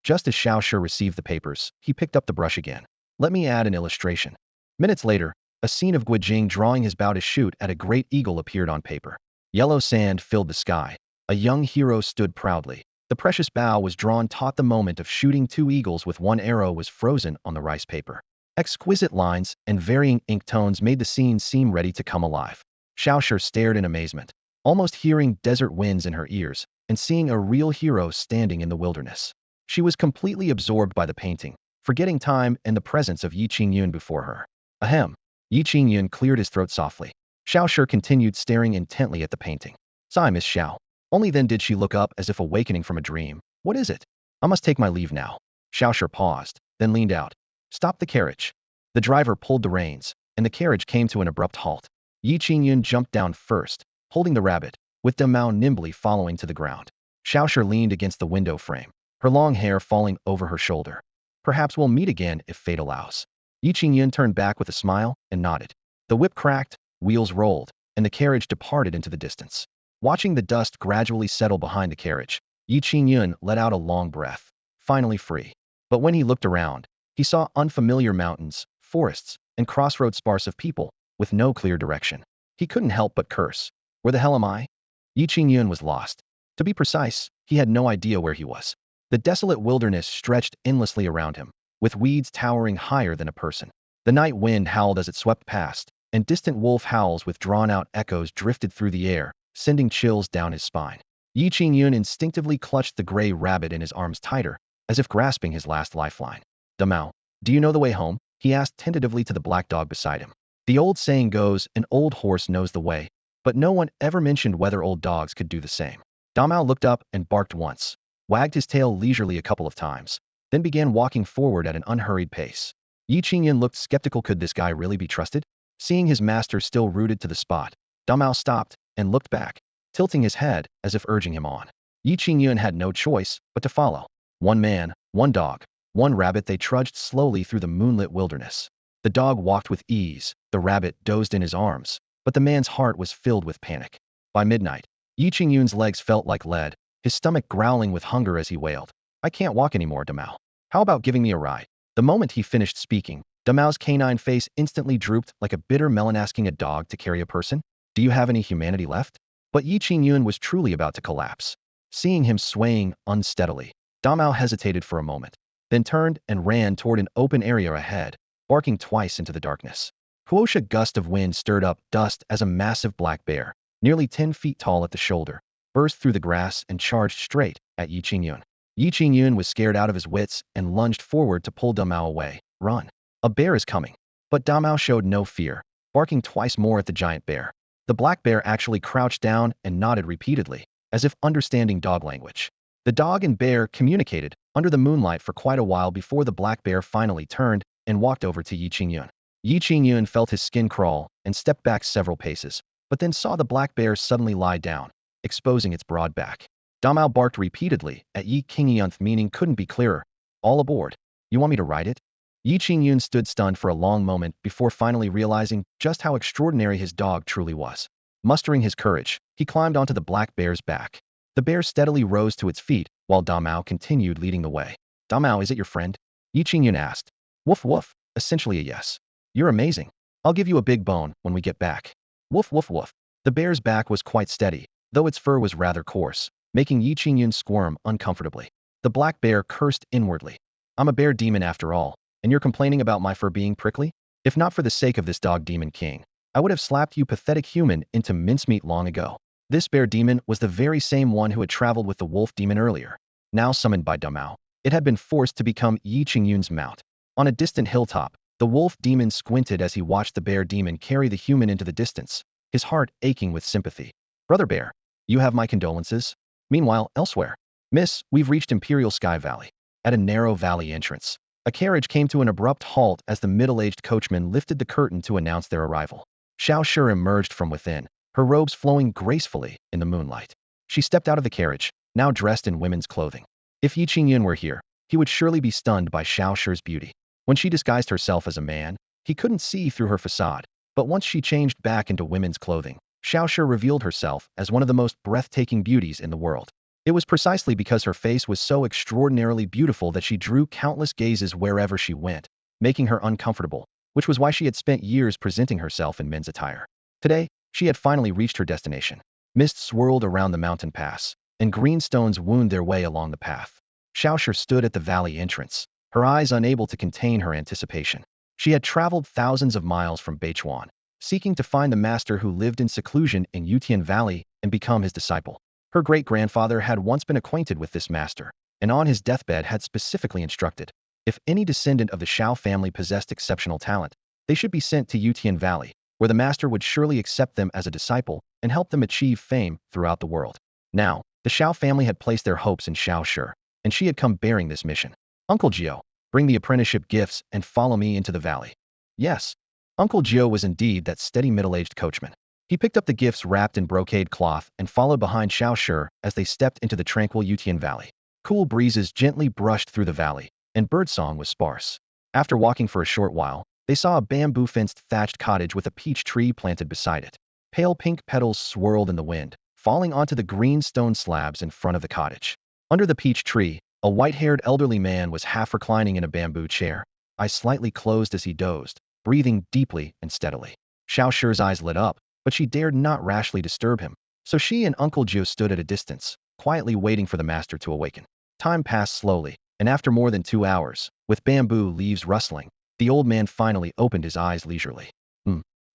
Just as Xiaoshi received the papers, he picked up the brush again. Let me add an illustration. Minutes later, a scene of Guijing drawing his bow to shoot at a great eagle appeared on paper. Yellow sand filled the sky. A young hero stood proudly. The precious bow was drawn taut. The moment of shooting 2 eagles with 1 arrow was frozen on the rice paper. Exquisite lines and varying ink tones made the scene seem ready to come alive. Xiaoshi stared in amazement, almost hearing desert winds in her ears and seeing a real hero standing in the wilderness. She was completely absorbed by the painting, forgetting time and the presence of Yi Qingyun before her. Ahem. Yi Qingyun cleared his throat softly. Xiaoshi continued staring intently at the painting. Sigh, Miss Xiao. Only then did she look up as if awakening from a dream. What is it? I must take my leave now. Xiaoshi paused, then leaned out. Stop the carriage. The driver pulled the reins, and the carriage came to an abrupt halt. Yi Qingyun jumped down first, holding the rabbit, with Dao nimbly following to the ground. Xiaoshi leaned against the window frame, her long hair falling over her shoulder. Perhaps we'll meet again if fate allows. Yi Qingyun turned back with a smile and nodded. The whip cracked, wheels rolled, and the carriage departed into the distance. Watching the dust gradually settle behind the carriage, Yi Qingyun let out a long breath, finally free. But when he looked around, he saw unfamiliar mountains, forests, and crossroads sparse of people, with no clear direction. He couldn't help but curse. Where the hell am I? Yi Qingyun was lost. To be precise, he had no idea where he was. The desolate wilderness stretched endlessly around him, with weeds towering higher than a person. The night wind howled as it swept past, and distant wolf howls with drawn-out echoes drifted through the air, sending chills down his spine. Yi Qingyun instinctively clutched the gray rabbit in his arms tighter, as if grasping his last lifeline. Dao, do you know the way home? He asked tentatively to the black dog beside him. The old saying goes, an old horse knows the way, but no one ever mentioned whether old dogs could do the same. Dao looked up and barked once, wagged his tail leisurely a couple of times, then began walking forward at an unhurried pace. Yi Qingyun looked skeptical. Could this guy really be trusted? Seeing his master still rooted to the spot, Dao stopped and looked back, tilting his head as if urging him on. Yi Qingyun had no choice but to follow. One man, one dog, one rabbit. They trudged slowly through the moonlit wilderness. The dog walked with ease, the rabbit dozed in his arms, but the man's heart was filled with panic. By midnight, Yi Qingyun's legs felt like lead, his stomach growling with hunger as he wailed. I can't walk anymore, Dao. How about giving me a ride? The moment he finished speaking, Dao's canine face instantly drooped like a bitter melon. Asking a dog to carry a person? Do you have any humanity left? But Yi Qingyun was truly about to collapse. Seeing him swaying unsteadily, Dao hesitated for a moment, then turned and ran toward an open area ahead, barking twice into the darkness. A gust of wind stirred up dust as a massive black bear, nearly 10 feet tall at the shoulder, burst through the grass and charged straight at Yi Qingyun. Yi Qingyun was scared out of his wits and lunged forward to pull Dao away. Run! A bear is coming! But Dao showed no fear, barking twice more at the giant bear. The black bear actually crouched down and nodded repeatedly, as if understanding dog language. The dog and bear communicated under the moonlight for quite a while before the black bear finally turned and walked over to Yi Qingyun. Yi Qingyun felt his skin crawl and stepped back several paces, but then saw the black bear suddenly lie down, exposing its broad back. Dao barked repeatedly at Yi Qingyun, meaning couldn't be clearer. All aboard. You want me to ride it? Yi Qingyun stood stunned for a long moment before finally realizing just how extraordinary his dog truly was. Mustering his courage, he climbed onto the black bear's back. The bear steadily rose to its feet, while Damao continued leading the way. Damao, is it your friend? Yi Qingyun asked. Woof woof, essentially a yes. You're amazing. I'll give you a big bone when we get back. Woof woof woof. The bear's back was quite steady, though its fur was rather coarse, making Yi Qingyun squirm uncomfortably. The black bear cursed inwardly. I'm a bear demon after all, and you're complaining about my fur being prickly? If not for the sake of this dog demon king, I would have slapped you pathetic human into mincemeat long ago. This bear demon was the very same one who had traveled with the wolf demon earlier. Now summoned by Damao, it had been forced to become Yi Qingyun's mount. On a distant hilltop, the wolf demon squinted as he watched the bear demon carry the human into the distance, his heart aching with sympathy. Brother Bear, you have my condolences? Meanwhile, elsewhere. Miss, we've reached Imperial Sky Valley. At a narrow valley entrance, a carriage came to an abrupt halt as the middle-aged coachman lifted the curtain to announce their arrival. Xiao Shi emerged from within, her robes flowing gracefully in the moonlight. She stepped out of the carriage, now dressed in women's clothing. If Yi Qingyun were here, he would surely be stunned by Xiao Shi's beauty. When she disguised herself as a man, he couldn't see through her facade, but once she changed back into women's clothing, Xiao Shi revealed herself as one of the most breathtaking beauties in the world. It was precisely because her face was so extraordinarily beautiful that she drew countless gazes wherever she went, making her uncomfortable, which was why she had spent years presenting herself in men's attire. Today, she had finally reached her destination. Mist swirled around the mountain pass, and green stones wound their way along the path. Xiao Shi stood at the valley entrance, her eyes unable to contain her anticipation. She had traveled thousands of miles from Beichuan, seeking to find the master who lived in seclusion in Yutian Valley and become his disciple. Her great-grandfather had once been acquainted with this master, and on his deathbed had specifically instructed, if any descendant of the Shao family possessed exceptional talent, they should be sent to Yutian Valley, where the master would surely accept them as a disciple and help them achieve fame throughout the world. Now, the Shao family had placed their hopes in Xiao Shi, and she had come bearing this mission. Uncle Gio, bring the apprenticeship gifts and follow me into the valley. Yes. Uncle Gio was indeed that steady middle-aged coachman. He picked up the gifts wrapped in brocade cloth and followed behind Xiao Shi as they stepped into the tranquil Yutian Valley. Cool breezes gently brushed through the valley, and birdsong was sparse. After walking for a short while, they saw a bamboo-fenced thatched cottage with a peach tree planted beside it. Pale pink petals swirled in the wind, falling onto the green stone slabs in front of the cottage. Under the peach tree, a white-haired elderly man was half reclining in a bamboo chair, eyes slightly closed as he dozed, breathing deeply and steadily. Xiao Shi's eyes lit up, but she dared not rashly disturb him, so she and Uncle Gio stood at a distance, quietly waiting for the master to awaken. Time passed slowly, and after more than 2 hours, with bamboo leaves rustling, the old man finally opened his eyes leisurely.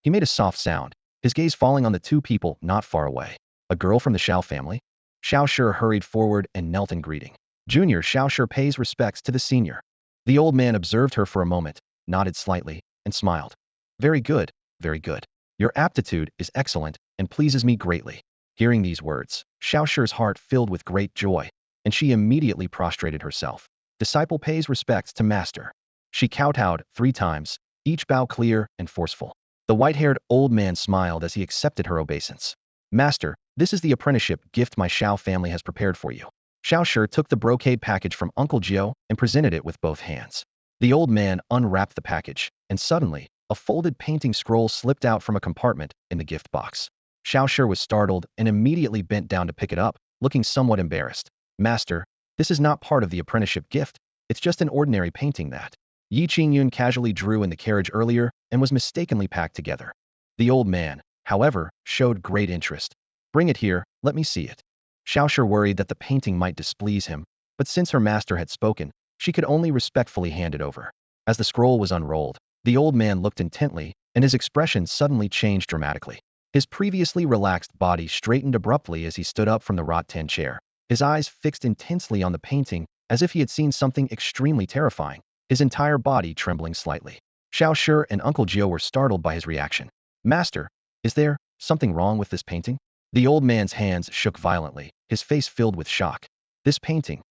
He made a soft sound, his gaze falling on the two people not far away. A girl from the Xiao family? Xiao Shi hurried forward and knelt in greeting. Junior Xiao Shi pays respects to the senior. The old man observed her for a moment, nodded slightly, and smiled. Very good, very good. Your aptitude is excellent and pleases me greatly. Hearing these words, Xiao Shi's heart filled with great joy, and she immediately prostrated herself. Disciple pays respects to master. She kowtowed 3 times, each bow clear and forceful. The white-haired old man smiled as he accepted her obeisance. Master, this is the apprenticeship gift my Xiao family has prepared for you. Xiao Shi took the brocade package from Uncle Gio and presented it with both hands. The old man unwrapped the package, and suddenly, a folded painting scroll slipped out from a compartment in the gift box. Xiao Shi was startled and immediately bent down to pick it up, looking somewhat embarrassed. Master, this is not part of the apprenticeship gift, it's just an ordinary painting that Yi Qingyun casually drew in the carriage earlier and was mistakenly packed together. The old man, however, showed great interest. Bring it here, let me see it. Xiao Shi worried that the painting might displease him, but since her master had spoken, she could only respectfully hand it over. As the scroll was unrolled, the old man looked intently, and his expression suddenly changed dramatically. His previously relaxed body straightened abruptly as he stood up from the rattan chair, his eyes fixed intensely on the painting as if he had seen something extremely terrifying, his entire body trembling slightly. Xiao Shi and Uncle Gio were startled by his reaction. Master, is there something wrong with this painting? The old man's hands shook violently, his face filled with shock. This painting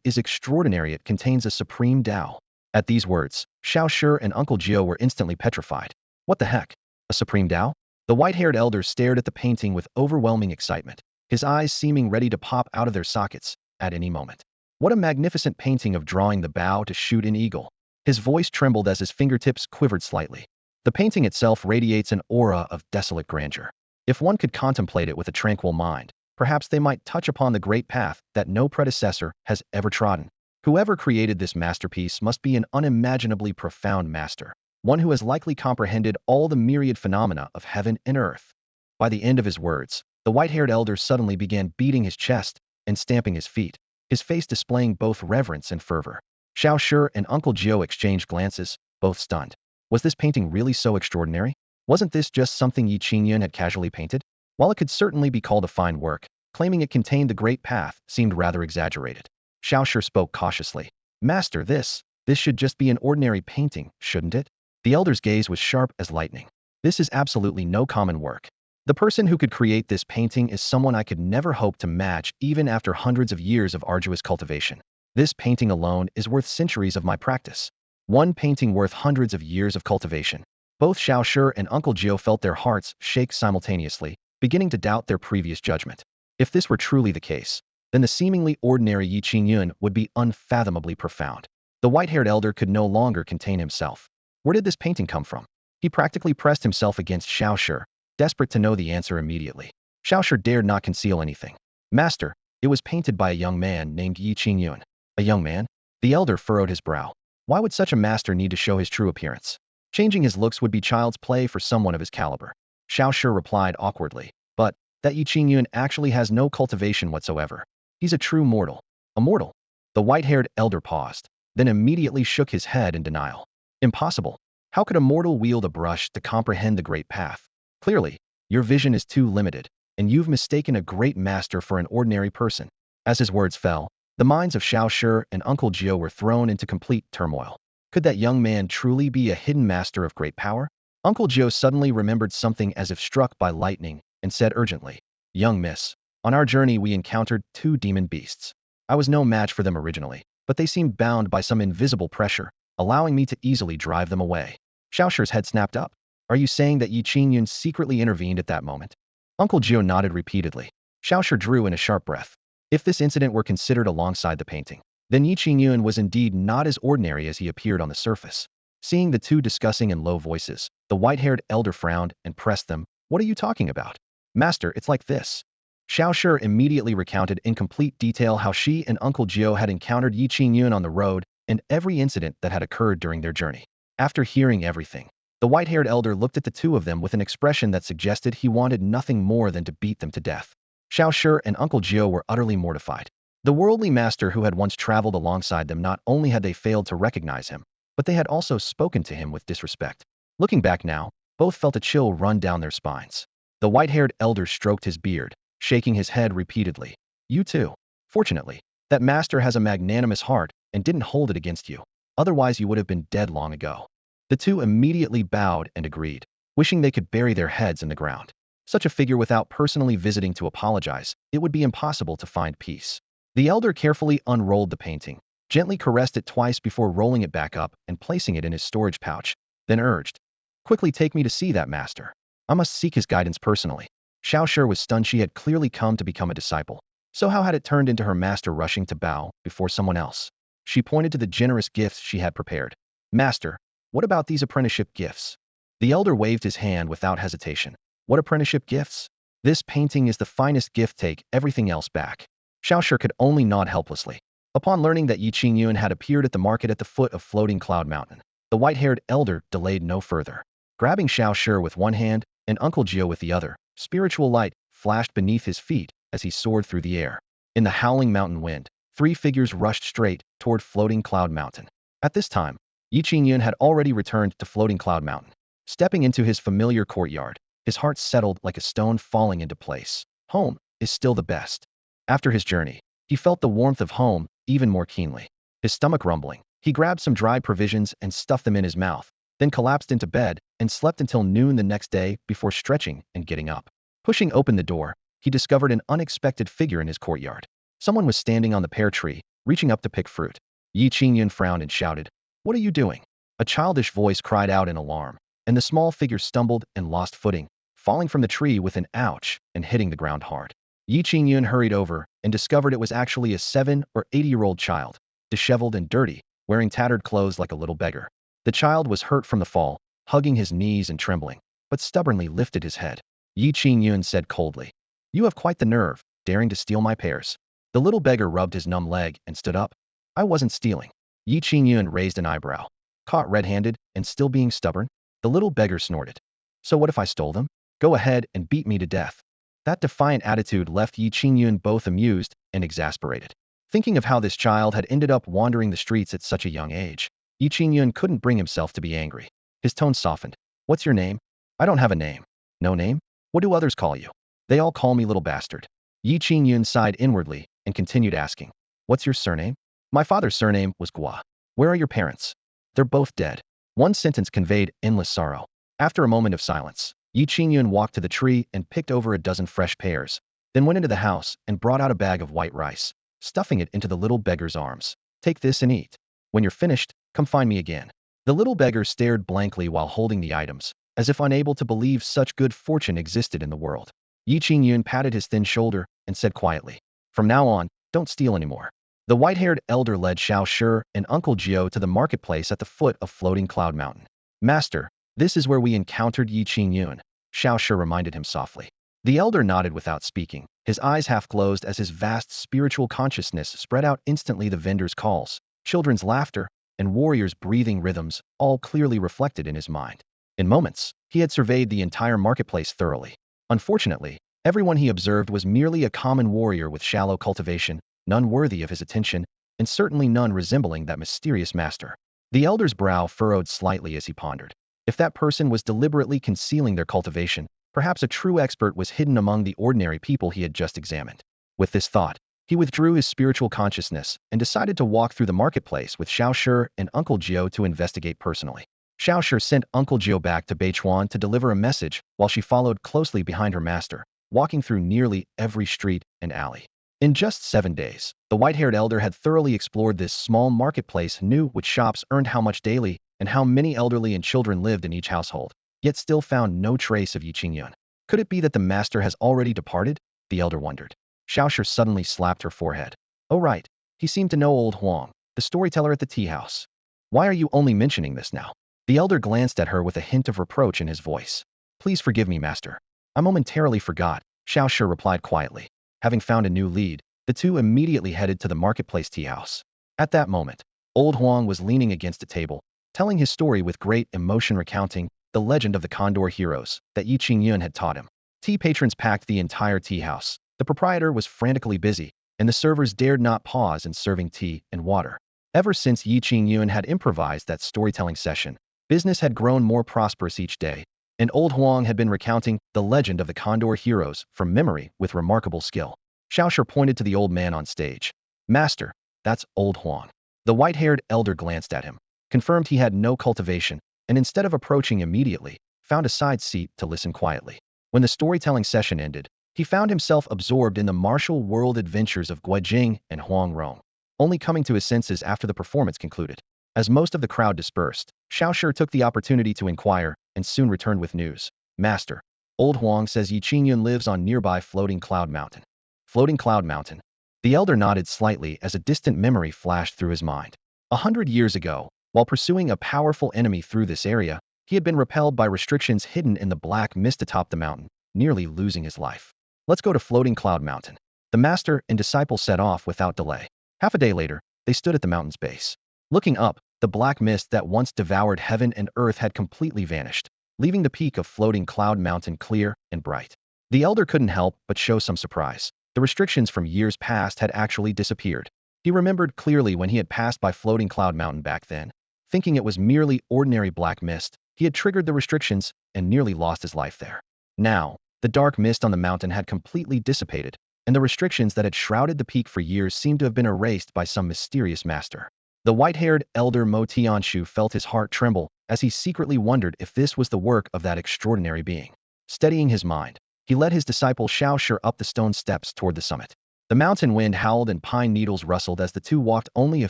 is extraordinary. It contains a supreme Tao. At these words, Xiao Shi and Uncle Gio were instantly petrified. What the heck? A supreme Tao? The white-haired elder stared at the painting with overwhelming excitement, his eyes seeming ready to pop out of their sockets at any moment. What a magnificent painting of drawing the bow to shoot an eagle. His voice trembled as his fingertips quivered slightly. The painting itself radiates an aura of desolate grandeur. If one could contemplate it with a tranquil mind, perhaps they might touch upon the great path that no predecessor has ever trodden. Whoever created this masterpiece must be an unimaginably profound master, one who has likely comprehended all the myriad phenomena of heaven and earth. By the end of his words, the white-haired elder suddenly began beating his chest and stamping his feet, his face displaying both reverence and fervor. Xiao Shi and Uncle Gio exchanged glances, both stunned. Was this painting really so extraordinary? Wasn't this just something Yi Qingyun had casually painted? While it could certainly be called a fine work, claiming it contained the great path seemed rather exaggerated. Xiao Shi spoke cautiously. Master, this should just be an ordinary painting, shouldn't it? The elder's gaze was sharp as lightning. This is absolutely no common work. The person who could create this painting is someone I could never hope to match even after hundreds of years of arduous cultivation. This painting alone is worth centuries of my practice. One painting worth hundreds of years of cultivation. Both Xiao Shi and Uncle Gio felt their hearts shake simultaneously, beginning to doubt their previous judgment. If this were truly the case, then the seemingly ordinary Yi Qingyun would be unfathomably profound. The white-haired elder could no longer contain himself. Where did this painting come from? He practically pressed himself against Xiao Shi, desperate to know the answer immediately. Xiao Shi dared not conceal anything. Master, it was painted by a young man named Yi Qingyun. A young man? The elder furrowed his brow. Why would such a master need to show his true appearance? Changing his looks would be child's play for someone of his caliber. Xiao Shi replied awkwardly. But that Yi Qingyun actually has no cultivation whatsoever. He's a true mortal. A mortal? The white-haired elder paused, then immediately shook his head in denial. Impossible. How could a mortal wield a brush to comprehend the great path? Clearly, your vision is too limited, and you've mistaken a great master for an ordinary person. As his words fell, the minds of Xiao Shi and Uncle Gio were thrown into complete turmoil. Could that young man truly be a hidden master of great power? Uncle Gio suddenly remembered something as if struck by lightning and said urgently, Young miss, on our journey we encountered 2 demon beasts. I was no match for them originally, but they seemed bound by some invisible pressure, allowing me to easily drive them away. Xiao Shi's head snapped up. Are you saying that Yi Qingyun secretly intervened at that moment? Uncle Gio nodded repeatedly. Xiao Shi drew in a sharp breath. If this incident were considered alongside the painting, then Yi Qingyun was indeed not as ordinary as he appeared on the surface. Seeing the two discussing in low voices, the white-haired elder frowned and pressed them. What are you talking about? Master, it's like this. Xiao Shi immediately recounted in complete detail how she and Uncle Gio had encountered Yi Qingyun on the road and every incident that had occurred during their journey. After hearing everything, the white-haired elder looked at the two of them with an expression that suggested he wanted nothing more than to beat them to death. Xiao Shi and Uncle Gio were utterly mortified. The worldly master who had once traveled alongside them, not only had they failed to recognize him, but they had also spoken to him with disrespect. Looking back now, both felt a chill run down their spines. The white-haired elder stroked his beard, shaking his head repeatedly. You too. Fortunately, that master has a magnanimous heart and didn't hold it against you. Otherwise you would have been dead long ago. The two immediately bowed and agreed, wishing they could bury their heads in the ground. Such a figure without personally visiting to apologize, it would be impossible to find peace. The elder carefully unrolled the painting, gently caressed it twice before rolling it back up and placing it in his storage pouch, then urged, Quickly take me to see that master. I must seek his guidance personally. Xiao Shi was stunned. She had clearly come to become a disciple. So how had it turned into her master rushing to bow before someone else? She pointed to the generous gifts she had prepared. Master, what about these apprenticeship gifts? The elder waved his hand without hesitation. What apprenticeship gifts? This painting is the finest gift. Take everything else back. Xiao Shi could only nod helplessly. Upon learning that Yi Qingyun had appeared at the market at the foot of Floating Cloud Mountain, the white-haired elder delayed no further. Grabbing Xiao Shi with one hand and Uncle Gio with the other, spiritual light flashed beneath his feet as he soared through the air. In the howling mountain wind, 3 figures rushed straight toward Floating Cloud Mountain. At this time, Yi Qingyun had already returned to Floating Cloud Mountain. Stepping into his familiar courtyard, his heart settled like a stone falling into place. Home is still the best. After his journey, he felt the warmth of home even more keenly. His stomach rumbling, he grabbed some dry provisions and stuffed them in his mouth, then collapsed into bed and slept until noon the next day before stretching and getting up. Pushing open the door, he discovered an unexpected figure in his courtyard. Someone was standing on the pear tree, reaching up to pick fruit. Yi Qingyun frowned and shouted, What are you doing? A childish voice cried out in alarm, and the small figure stumbled and lost footing, falling from the tree with an ouch and hitting the ground hard. Yi Qingyun hurried over, and discovered it was actually a 7 or 8-year-old child, disheveled and dirty, wearing tattered clothes like a little beggar. The child was hurt from the fall, hugging his knees and trembling, but stubbornly lifted his head. Yi Qingyun said coldly, "You have quite the nerve, daring to steal my pears." The little beggar rubbed his numb leg and stood up. "I wasn't stealing." Yi Qingyun raised an eyebrow. "Caught red-handed and still being stubborn?" The little beggar snorted. "So what if I stole them? Go ahead and beat me to death." That defiant attitude left Yi Qingyun both amused and exasperated. Thinking of how this child had ended up wandering the streets at such a young age, Yi Qingyun couldn't bring himself to be angry. His tone softened. "What's your name?" "I don't have a name." "No name? What do others call you?" "They all call me little bastard." Yi Qingyun sighed inwardly and continued asking, "What's your surname?" "My father's surname was Gua." "Where are your parents?" "They're both dead." One sentence conveyed endless sorrow. After a moment of silence, Yi Qingyun walked to the tree and picked over a dozen fresh pears, then went into the house and brought out a bag of white rice, stuffing it into the little beggar's arms. "Take this and eat. When you're finished, come find me again." The little beggar stared blankly while holding the items, as if unable to believe such good fortune existed in the world. Yi Qingyun patted his thin shoulder and said quietly, "From now on, don't steal anymore." The white-haired elder led Xiao Shi and Uncle Jio to the marketplace at the foot of Floating Cloud Mountain. "Master, this is where we encountered Yi Qingyun," Xiao Shi reminded him softly. The elder nodded without speaking, his eyes half closed as his vast spiritual consciousness spread out instantly. The vendors' calls, children's laughter, and warriors' breathing rhythms, all clearly reflected in his mind. In moments, he had surveyed the entire marketplace thoroughly. Unfortunately, everyone he observed was merely a common warrior with shallow cultivation, none worthy of his attention, and certainly none resembling that mysterious master. The elder's brow furrowed slightly as he pondered. If that person was deliberately concealing their cultivation, perhaps a true expert was hidden among the ordinary people he had just examined. With this thought, he withdrew his spiritual consciousness and decided to walk through the marketplace with Xiao Shi and Uncle Jio to investigate personally. Xiao Shi sent Uncle Jio back to Beichuan to deliver a message while she followed closely behind her master, walking through nearly every street and alley. In just 7 days, the white-haired elder had thoroughly explored this small marketplace, knew which shops earned how much daily, and how many elderly and children lived in each household, yet still found no trace of Yi Qingyun. Could it be that the master has already departed? The elder wondered. Xiao Shi suddenly slapped her forehead. "Oh right, he seemed to know old Huang, the storyteller at the tea house. Why are you only mentioning this now?" The elder glanced at her with a hint of reproach in his voice. "Please forgive me, master. I momentarily forgot," Xiao Shi replied quietly. Having found a new lead, the two immediately headed to the marketplace tea house. At that moment, old Huang was leaning against a table, telling his story with great emotion, recounting the legend of the Condor heroes that Yi Qingyun had taught him. Tea patrons packed the entire tea house. The proprietor was frantically busy, and the servers dared not pause in serving tea and water. Ever since Yi Qingyun had improvised that storytelling session, business had grown more prosperous each day, and old Huang had been recounting the legend of the Condor heroes from memory with remarkable skill. Xiao Shi pointed to the old man on stage. "Master, that's old Huang." The white-haired elder glanced at him, confirmed he had no cultivation, and instead of approaching immediately, found a side seat to listen quietly. When the storytelling session ended, he found himself absorbed in the martial world adventures of Guijing and Huang Rong, only coming to his senses after the performance concluded. As most of the crowd dispersed, Xiao Shi took the opportunity to inquire and soon returned with news. "Master, old Huang says Yi Qingyun lives on nearby Floating Cloud Mountain." Floating Cloud Mountain. The elder nodded slightly as a distant memory flashed through his mind. 100 years ago, while pursuing a powerful enemy through this area, he had been repelled by restrictions hidden in the black mist atop the mountain, nearly losing his life. "Let's go to Floating Cloud Mountain." The master and disciple set off without delay. Half a day later, they stood at the mountain's base. Looking up, the black mist that once devoured heaven and earth had completely vanished, leaving the peak of Floating Cloud Mountain clear and bright. The elder couldn't help but show some surprise. The restrictions from years past had actually disappeared. He remembered clearly when he had passed by Floating Cloud Mountain back then. Thinking it was merely ordinary black mist, he had triggered the restrictions and nearly lost his life there. Now, the dark mist on the mountain had completely dissipated, and the restrictions that had shrouded the peak for years seemed to have been erased by some mysterious master. The white-haired elder Mo Tianshu felt his heart tremble as he secretly wondered if this was the work of that extraordinary being. Steadying his mind, he led his disciple Xiao Shi up the stone steps toward the summit. The mountain wind howled and pine needles rustled as the two walked only a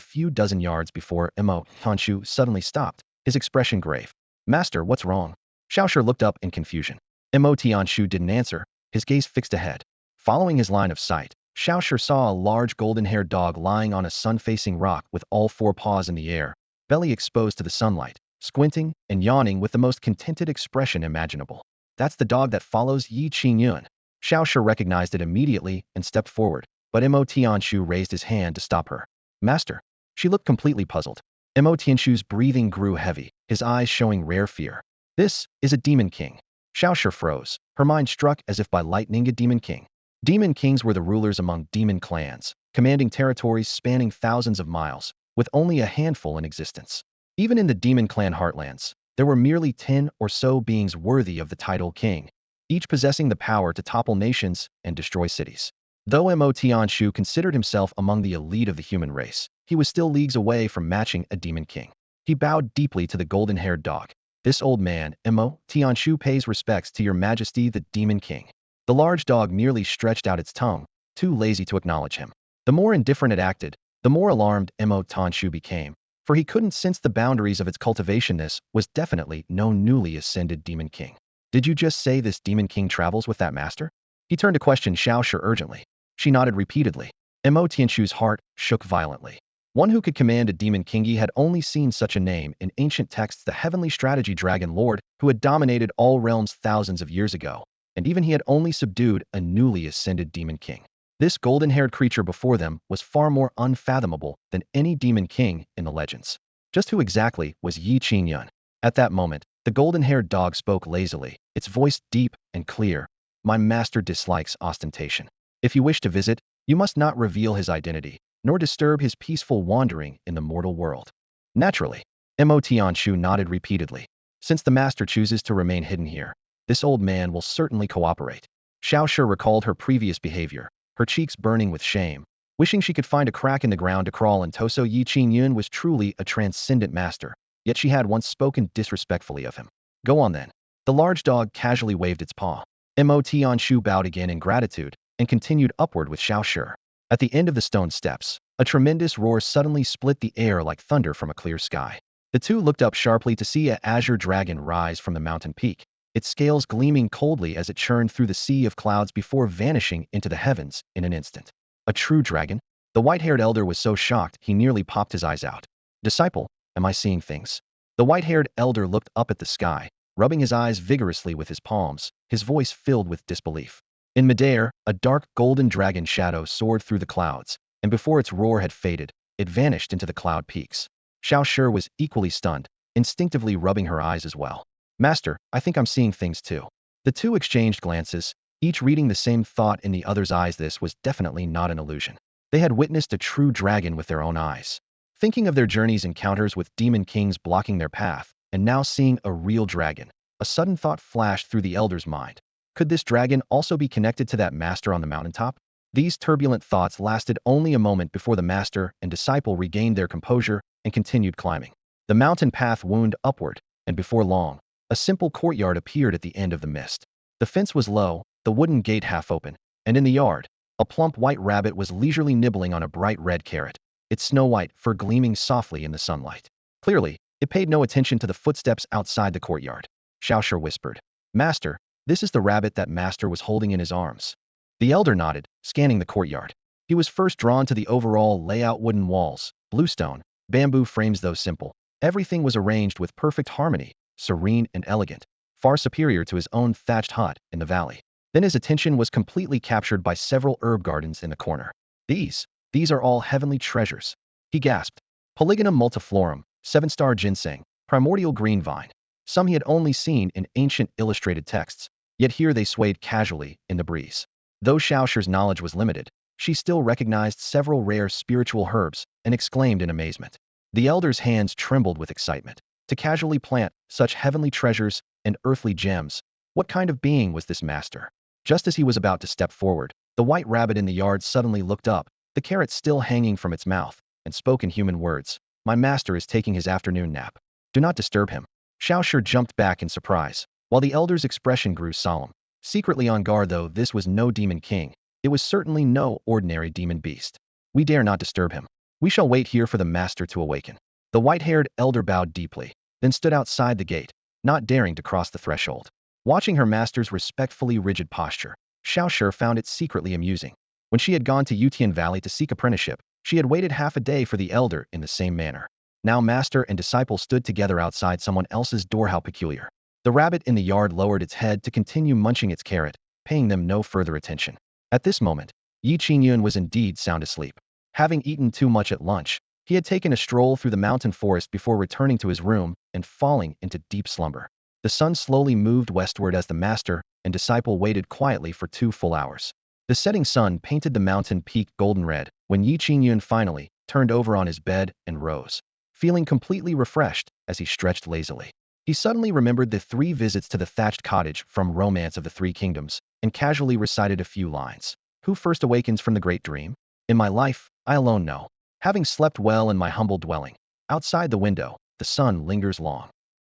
few dozen yards before Mo Tianshu suddenly stopped, his expression grave. "Master, what's wrong?" Xiao Shi looked up in confusion. Mo Tianshu didn't answer, his gaze fixed ahead. Following his line of sight, Xiaoshi saw a large golden-haired dog lying on a sun-facing rock with all four paws in the air, belly exposed to the sunlight, squinting and yawning with the most contented expression imaginable. That's the dog that follows Yi Qingyun. Xiaoshi recognized it immediately and stepped forward, but Mo Tianshu raised his hand to stop her. Master. She looked completely puzzled. Mo Tianshu's breathing grew heavy, his eyes showing rare fear. This is a demon king. Xiaoshi froze, her mind struck as if by lightning. A demon king. Demon kings were the rulers among demon clans, commanding territories spanning thousands of miles, with only a handful in existence. Even in the demon clan heartlands, there were merely 10 or so beings worthy of the title king, each possessing the power to topple nations and destroy cities. Though Mo Tianshu considered himself among the elite of the human race, he was still leagues away from matching a demon king. He bowed deeply to the golden-haired dog. This old man, Mo Tianshu, pays respects to your majesty the demon king. The large dog merely stretched out its tongue, too lazy to acknowledge him. The more indifferent it acted, the more alarmed Mo Tianshu became, for he couldn't sense the boundaries of its cultivation. This was definitely no newly ascended demon king. Did you just say this demon king travels with that master? He turned to question Xiaoshi urgently. She nodded repeatedly. Mo Tianshu's heart shook violently. One who could command a demon king. He had only seen such a name in ancient texts, the heavenly strategy dragon lord who had dominated all realms thousands of years ago, and even he had only subdued a newly ascended demon king. This golden-haired creature before them was far more unfathomable than any demon king in the legends. Just who exactly was Yi Qingyun? At that moment, the golden-haired dog spoke lazily, its voice deep and clear. My master dislikes ostentation. If you wish to visit, you must not reveal his identity, nor disturb his peaceful wandering in the mortal world. Naturally. Mo Tianshu nodded repeatedly. Since the master chooses to remain hidden here, this old man will certainly cooperate. Xiaoshi recalled her previous behavior, her cheeks burning with shame, wishing she could find a crack in the ground to crawl into. So Yi Qingyun was truly a transcendent master, yet she had once spoken disrespectfully of him. Go on then. The large dog casually waved its paw. Mo Tianshu bowed again in gratitude and continued upward with Xiaoshi. At the end of the stone steps, a tremendous roar suddenly split the air like thunder from a clear sky. The two looked up sharply to see an azure dragon rise from the mountain peak, its scales gleaming coldly as it churned through the sea of clouds before vanishing into the heavens in an instant. A true dragon? The white-haired elder was so shocked he nearly popped his eyes out. Disciple, am I seeing things? The white-haired elder looked up at the sky, rubbing his eyes vigorously with his palms, his voice filled with disbelief. In midair, a dark golden dragon shadow soared through the clouds, and before its roar had faded, it vanished into the cloud peaks. Xiaoshi was equally stunned, instinctively rubbing her eyes as well. Master, I think I'm seeing things too. The two exchanged glances, each reading the same thought in the other's eyes. This was definitely not an illusion. They had witnessed a true dragon with their own eyes. Thinking of their journey's encounters with demon kings blocking their path, and now seeing a real dragon, a sudden thought flashed through the elder's mind. Could this dragon also be connected to that master on the mountaintop? These turbulent thoughts lasted only a moment before the master and disciple regained their composure and continued climbing. The mountain path wound upward, and before long, a simple courtyard appeared at the end of the mist. The fence was low, the wooden gate half open, and in the yard, a plump white rabbit was leisurely nibbling on a bright red carrot, its snow-white fur gleaming softly in the sunlight. Clearly, it paid no attention to the footsteps outside the courtyard. Xiaoshi whispered, Master, this is the rabbit that master was holding in his arms. The elder nodded, scanning the courtyard. He was first drawn to the overall layout: wooden walls, bluestone, bamboo frames. Though simple, everything was arranged with perfect harmony, serene and elegant, far superior to his own thatched hut in the valley. Then his attention was completely captured by several herb gardens in the corner. These are all heavenly treasures, he gasped. Polygonum multiflorum, 7-star ginseng, primordial green vine. Some he had only seen in ancient illustrated texts, yet here they swayed casually in the breeze. Though Xiaoshi's knowledge was limited, she still recognized several rare spiritual herbs and exclaimed in amazement. The elder's hands trembled with excitement. To casually plant such heavenly treasures and earthly gems, what kind of being was this master? Just as he was about to step forward, the white rabbit in the yard suddenly looked up, the carrot still hanging from its mouth, and spoke in human words. My master is taking his afternoon nap. Do not disturb him. Xiaoshi jumped back in surprise, while the elder's expression grew solemn. Secretly on guard, though this was no demon king, it was certainly no ordinary demon beast. We dare not disturb him. We shall wait here for the master to awaken. The white-haired elder bowed deeply, then stood outside the gate, not daring to cross the threshold. Watching her master's respectfully rigid posture, Xiaoshi found it secretly amusing. When she had gone to Yutian Valley to seek apprenticeship, she had waited half a day for the elder in the same manner. Now master and disciple stood together outside someone else's door. How peculiar. The rabbit in the yard lowered its head to continue munching its carrot, paying them no further attention. At this moment, Yi Qingyun was indeed sound asleep. Having eaten too much at lunch, he had taken a stroll through the mountain forest before returning to his room and falling into deep slumber. The sun slowly moved westward as the master and disciple waited quietly for 2 full hours. The setting sun painted the mountain peak golden red when Yi Qingyun finally turned over on his bed and rose, feeling completely refreshed as he stretched lazily. He suddenly remembered the 3 visits to the thatched cottage from Romance of the Three Kingdoms and casually recited a few lines. Who first awakens from the great dream? In my life, I alone know. Having slept well in my humble dwelling, outside the window, the sun lingers long.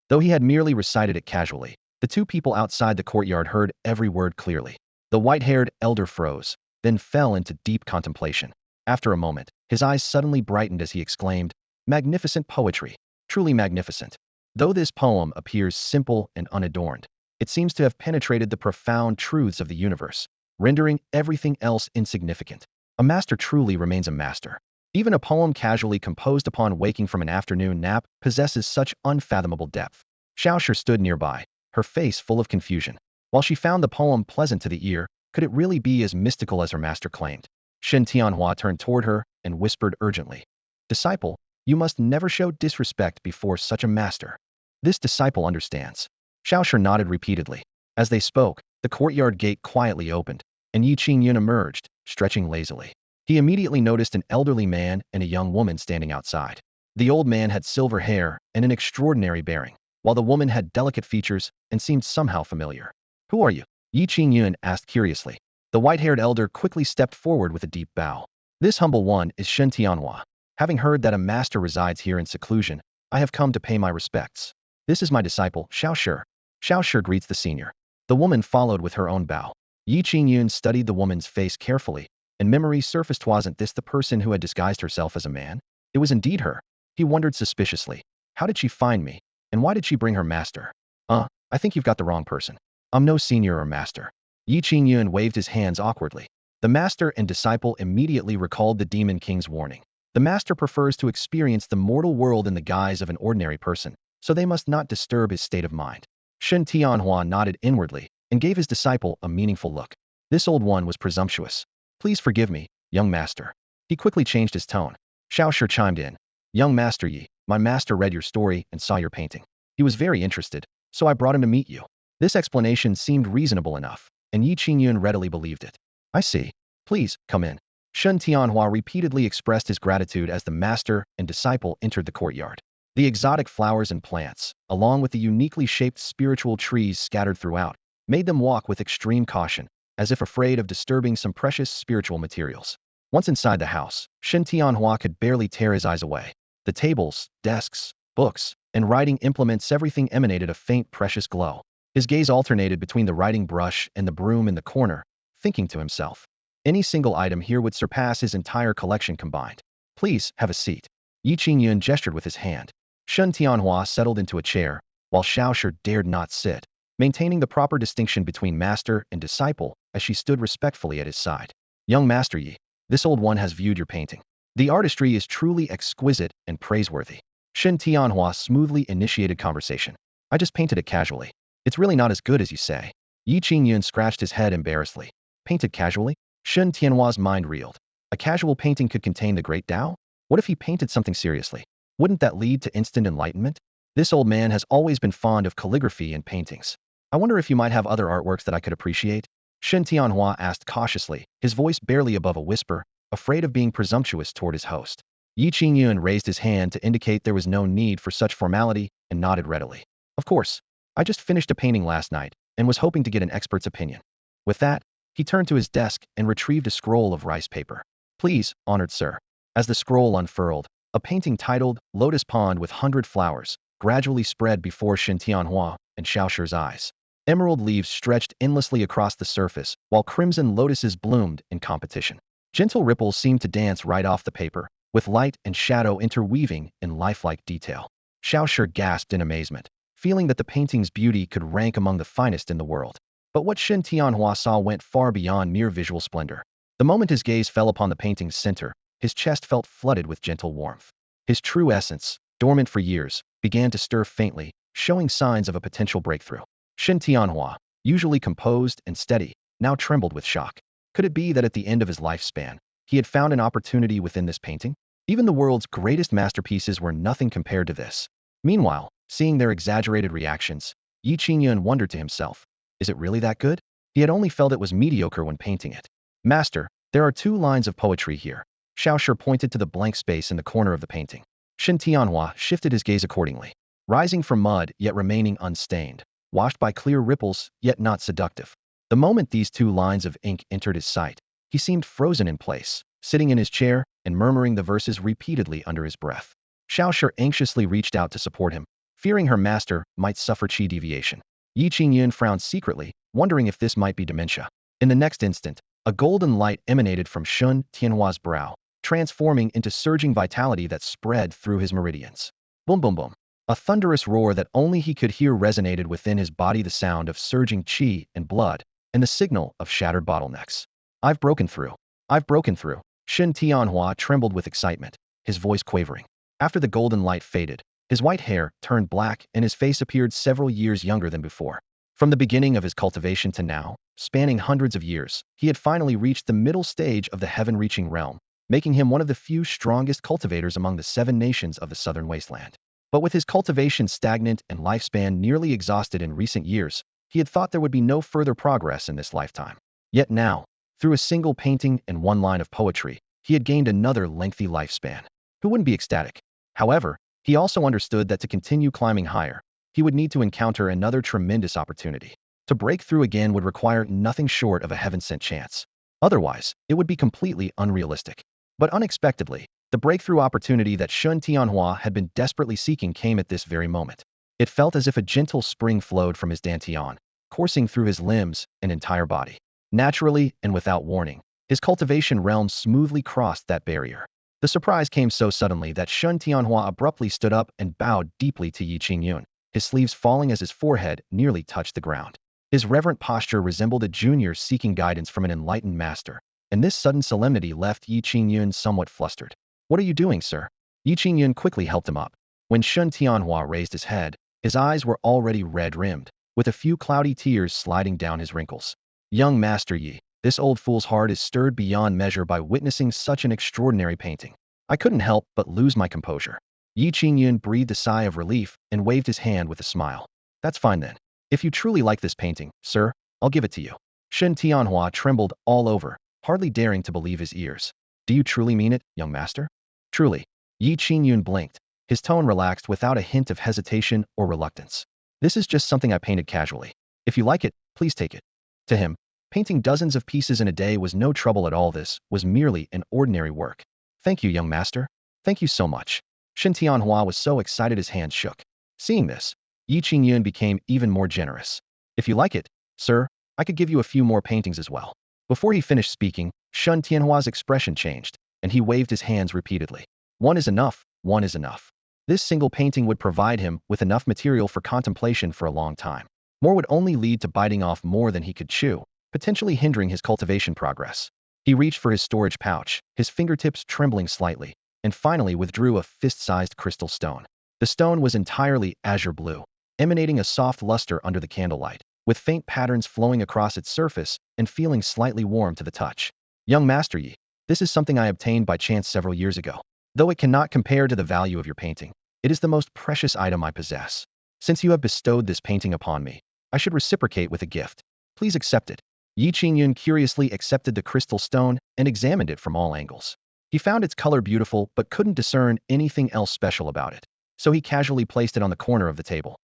Though he had merely recited it casually, the 2 people outside the courtyard heard every word clearly. The white-haired elder froze, then fell into deep contemplation. After a moment, his eyes suddenly brightened as he exclaimed, "Magnificent poetry, truly magnificent." Though this poem appears simple and unadorned, it seems to have penetrated the profound truths of the universe, rendering everything else insignificant. A master truly remains a master. Even a poem casually composed upon waking from an afternoon nap possesses such unfathomable depth. Xiaoshi stood nearby, her face full of confusion. While she found the poem pleasant to the ear, could it really be as mystical as her master claimed? Shen Tianhua turned toward her and whispered urgently, "Disciple, you must never show disrespect before such a master." This disciple understands. Xiaoshi nodded repeatedly. As they spoke, the courtyard gate quietly opened, and Yi Qingyun emerged, stretching lazily. He immediately noticed an elderly man and a young woman standing outside. The old man had silver hair and an extraordinary bearing, while the woman had delicate features and seemed somehow familiar. "Who are you?" Yi Qingyun asked curiously. The white-haired elder quickly stepped forward with a deep bow. "This humble one is Shen Tianhua. Having heard that a master resides here in seclusion, I have come to pay my respects. This is my disciple, Xiaoshi." Xiaoshi greets the senior. The woman followed with her own bow. Yi Qingyun studied the woman's face carefully, and memory surfaced. Wasn't this the person who had disguised herself as a man? It was indeed her. He wondered suspiciously. How did she find me? And why did she bring her master? I think you've got the wrong person. I'm no senior or master." Yi Qingyun waved his hands awkwardly. The master and disciple immediately recalled the Demon King's warning. The master prefers to experience the mortal world in the guise of an ordinary person, so they must not disturb his state of mind. Shen Tianhua nodded inwardly and gave his disciple a meaningful look. This old one was presumptuous. "Please forgive me, young master." He quickly changed his tone. Xiaoshi chimed in. "Young master Yi, my master read your story and saw your painting. He was very interested, so I brought him to meet you." This explanation seemed reasonable enough, and Yi Qingyun readily believed it. "I see. Please, come in." Shen Tianhua repeatedly expressed his gratitude as the master and disciple entered the courtyard. The exotic flowers and plants, along with the uniquely shaped spiritual trees scattered throughout, made them walk with extreme caution, as if afraid of disturbing some precious spiritual materials. Once inside the house, Shen Tianhua could barely tear his eyes away. The tables, desks, books, and writing implements, everything emanated a faint precious glow. His gaze alternated between the writing brush and the broom in the corner, thinking to himself, any single item here would surpass his entire collection combined. "Please, have a seat." Yi Qingyun gestured with his hand. Shen Tianhua settled into a chair, while Xiaoshi dared not sit, maintaining the proper distinction between master and disciple as she stood respectfully at his side. "Young Master Yi, this old one has viewed your painting. The artistry is truly exquisite and praiseworthy." Shen Tianhua smoothly initiated conversation. "I just painted it casually. It's really not as good as you say." Yi Qingyun scratched his head embarrassedly. Painted casually? Shen Tianhua's mind reeled. A casual painting could contain the great Tao? What if he painted something seriously? Wouldn't that lead to instant enlightenment? This old man has always been fond of calligraphy and paintings. I wonder if you might have other artworks that I could appreciate? Shen Tianhua asked cautiously, his voice barely above a whisper, afraid of being presumptuous toward his host. Yi Qingyun raised his hand to indicate there was no need for such formality and nodded readily. "Of course. I just finished a painting last night and was hoping to get an expert's opinion." With that, he turned to his desk and retrieved a scroll of rice paper. "Please, honored sir." As the scroll unfurled, a painting titled Lotus Pond with 100 Flowers gradually spread before Shen Tianhua and Xiaoshi's eyes. Emerald leaves stretched endlessly across the surface, while crimson lotuses bloomed in competition. Gentle ripples seemed to dance right off the paper, with light and shadow interweaving in lifelike detail. Xiaoshi gasped in amazement, feeling that the painting's beauty could rank among the finest in the world. But what Shen Tianhua saw went far beyond mere visual splendor. The moment his gaze fell upon the painting's center, his chest felt flooded with gentle warmth. His true essence, dormant for years, began to stir faintly, showing signs of a potential breakthrough. Shen Tianhua, usually composed and steady, now trembled with shock. Could it be that at the end of his lifespan, he had found an opportunity within this painting? Even the world's greatest masterpieces were nothing compared to this. Meanwhile, seeing their exaggerated reactions, Yi Qingyun wondered to himself, is it really that good? He had only felt it was mediocre when painting it. Master, there are 2 lines of poetry here. Xiaoshi pointed to the blank space in the corner of the painting. Shen Tianhua shifted his gaze accordingly. Rising from mud, yet remaining unstained. Washed by clear ripples, yet not seductive. The moment these 2 lines of ink entered his sight, he seemed frozen in place, sitting in his chair and murmuring the verses repeatedly under his breath. Xiaoshi anxiously reached out to support him, fearing her master might suffer qi deviation. Yi Qingyun frowned secretly, wondering if this might be dementia. In the next instant, a golden light emanated from Shen Tianhua's brow, transforming into surging vitality that spread through his meridians. Boom boom boom. A thunderous roar that only he could hear resonated within his body, the sound of surging qi and blood, and the signal of shattered bottlenecks. I've broken through. I've broken through. Shen Tianhua trembled with excitement, his voice quavering. After the golden light faded, his white hair turned black and his face appeared several years younger than before. From the beginning of his cultivation to now, spanning hundreds of years, he had finally reached the middle stage of the heaven-reaching realm, making him one of the few strongest cultivators among the 7 nations of the southern wasteland. But with his cultivation stagnant and lifespan nearly exhausted in recent years, he had thought there would be no further progress in this lifetime. Yet now, through a single painting and 1 line of poetry, he had gained another lengthy lifespan. Who wouldn't be ecstatic? However, he also understood that to continue climbing higher, he would need to encounter another tremendous opportunity. To break through again would require nothing short of a heaven-sent chance. Otherwise, it would be completely unrealistic. But unexpectedly, the breakthrough opportunity that Shen Tianhua had been desperately seeking came at this very moment. It felt as if a gentle spring flowed from his dantian, coursing through his limbs and entire body. Naturally and without warning, his cultivation realm smoothly crossed that barrier. The surprise came so suddenly that Shen Tianhua abruptly stood up and bowed deeply to Yi Qingyun, his sleeves falling as his forehead nearly touched the ground. His reverent posture resembled a junior seeking guidance from an enlightened master, and this sudden solemnity left Yi Qingyun somewhat flustered. What are you doing, sir? Yi Qingyun quickly helped him up. When Shen Tianhua raised his head, his eyes were already red-rimmed, with a few cloudy tears sliding down his wrinkles. Young Master Yi, this old fool's heart is stirred beyond measure by witnessing such an extraordinary painting. I couldn't help but lose my composure. Yi Qingyun breathed a sigh of relief and waved his hand with a smile. That's fine then. If you truly like this painting, sir, I'll give it to you. Shen Tianhua trembled all over, hardly daring to believe his ears. Do you truly mean it, young master? Truly. Yi Qingyun blinked, his tone relaxed without a hint of hesitation or reluctance. This is just something I painted casually. If you like it, please take it. To him, painting dozens of pieces in a day was no trouble at all. This was merely an ordinary work. Thank you, young master. Thank you so much. Shen Tianhua was so excited his hands shook. Seeing this, Yi Qingyun became even more generous. If you like it, sir, I could give you a few more paintings as well. Before he finished speaking, Shen Tianhua's expression changed, and he waved his hands repeatedly. One is enough, one is enough. This single painting would provide him with enough material for contemplation for a long time. More would only lead to biting off more than he could chew, potentially hindering his cultivation progress. He reached for his storage pouch, his fingertips trembling slightly, and finally withdrew a fist-sized crystal stone. The stone was entirely azure blue, emanating a soft luster under the candlelight, with faint patterns flowing across its surface and feeling slightly warm to the touch. Young Master Yi, this is something I obtained by chance several years ago. Though it cannot compare to the value of your painting, it is the most precious item I possess. Since you have bestowed this painting upon me, I should reciprocate with a gift. Please accept it. Yi Qingyun curiously accepted the crystal stone and examined it from all angles. He found its color beautiful but couldn't discern anything else special about it, so he casually placed it on the corner of the table.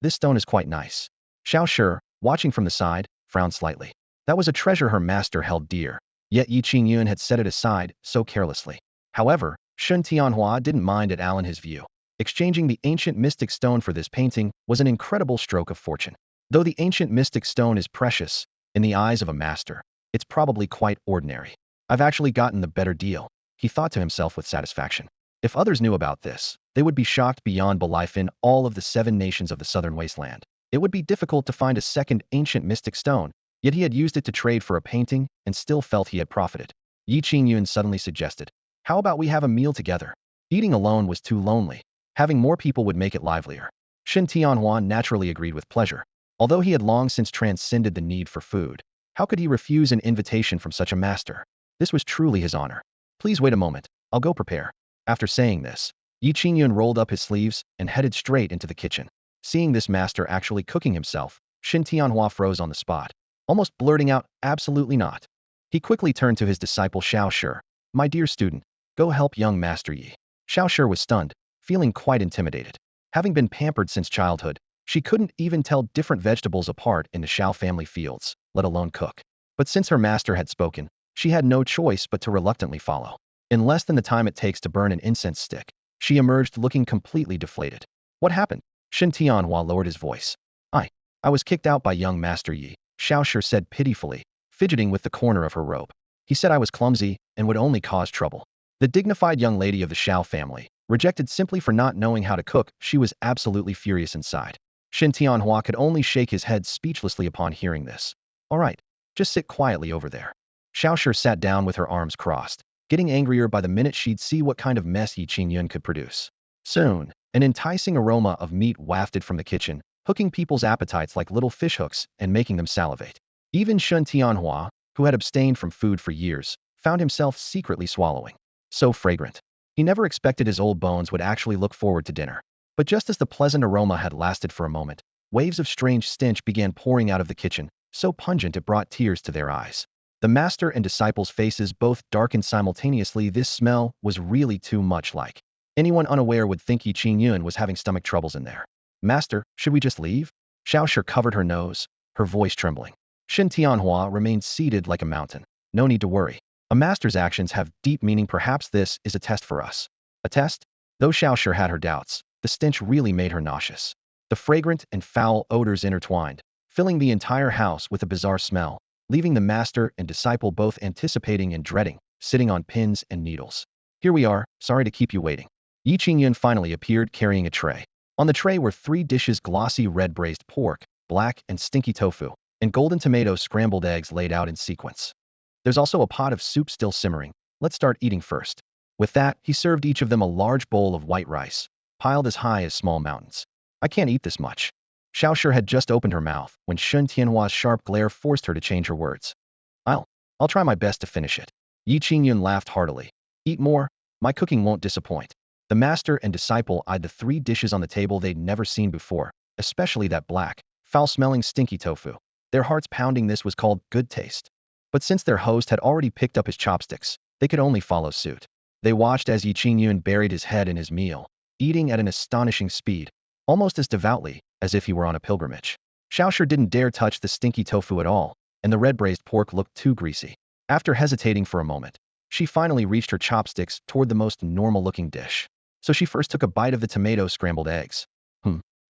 This stone is quite nice. Xiao Shi, watching from the side, frowned slightly. That was a treasure her master held dear, yet Yi Qingyun had set it aside so carelessly. However, Shen Tianhua didn't mind at all in his view. Exchanging the ancient mystic stone for this painting was an incredible stroke of fortune. Though the ancient mystic stone is precious, in the eyes of a master, it's probably quite ordinary. I've actually gotten the better deal, he thought to himself with satisfaction. If others knew about this, they would be shocked beyond belief. In all of the 7 nations of the southern wasteland, it would be difficult to find a second ancient mystic stone, Yet he had used it to trade for a painting and still felt he had profited. Qingyun suddenly suggested, "How about we have a meal together?" Eating alone was too lonely. Having more people would make it livelier. Shen Tianhua naturally agreed with pleasure. Although he had long since transcended the need for food, how could he refuse an invitation from such a master? This was truly his honor. "Please wait a moment, I'll go prepare." After saying this, Qingyun rolled up his sleeves and headed straight into the kitchen. Seeing this master actually cooking himself, Shen Tianhua froze on the spot, almost blurting out, "Absolutely not." He quickly turned to his disciple Xiao Shi. "My dear student, go help young Master Yi." Xiao Shi was stunned, feeling quite intimidated. Having been pampered since childhood, she couldn't even tell different vegetables apart in the Xiao family fields, let alone cook. But since her master had spoken, she had no choice but to reluctantly follow. In less than the time it takes to burn an incense stick, she emerged looking completely deflated. "What happened?" Shen Tianhua lowered his voice. I was kicked out by young Master Yi," Xiao Shi said pitifully, fidgeting with the corner of her robe. "He said I was clumsy and would only cause trouble." The dignified young lady of the Xiao family, rejected simply for not knowing how to cook, she was absolutely furious inside. Shen Tianhua could only shake his head speechlessly upon hearing this. "All right, just sit quietly over there." Xiao Shi sat down with her arms crossed, getting angrier by the minute she'd see what kind of mess Qingyun could produce. Soon, an enticing aroma of meat wafted from the kitchen, hooking people's appetites like little fishhooks and making them salivate. Even Shen Tianhua, who had abstained from food for years, found himself secretly swallowing. So fragrant. He never expected his old bones would actually look forward to dinner. But just as the pleasant aroma had lasted for a moment, waves of strange stench began pouring out of the kitchen, so pungent it brought tears to their eyes. The master and disciples' faces both darkened simultaneously. This smell was really too much like. Anyone unaware would think Qingyun was having stomach troubles in there. "Master, should we just leave?" Xiao Shi covered her nose, her voice trembling. Shen Tianhua remained seated like a mountain. "No need to worry. A master's actions have deep meaning. Perhaps this is a test for us." A test? Though Xiao Shi had her doubts, the stench really made her nauseous. The fragrant and foul odors intertwined, filling the entire house with a bizarre smell, leaving the master and disciple both anticipating and dreading, sitting on pins and needles. "Here we are, sorry to keep you waiting." Qingyun finally appeared carrying a tray. On the tray were 3 dishes: glossy red braised pork, black and stinky tofu, and golden tomato scrambled eggs laid out in sequence. "There's also a pot of soup still simmering. Let's start eating first." With that, he served each of them a large bowl of white rice, piled as high as small mountains. "I can't eat this much." Xiao Shi had just opened her mouth when Shen Tianhua's sharp glare forced her to change her words. I'll try my best to finish it." Qingyun laughed heartily. "Eat more, my cooking won't disappoint." The master and disciple eyed the 3 dishes on the table they'd never seen before, especially that black, foul-smelling stinky tofu. Their hearts pounding. This was called good taste. But since their host had already picked up his chopsticks, they could only follow suit. They watched as Qingyun buried his head in his meal, eating at an astonishing speed, almost as devoutly as if he were on a pilgrimage. Xiao Shi didn't dare touch the stinky tofu at all, and the red braised pork looked too greasy. After hesitating for a moment, she finally reached her chopsticks toward the most normal-looking dish. So she first took a bite of the tomato scrambled eggs.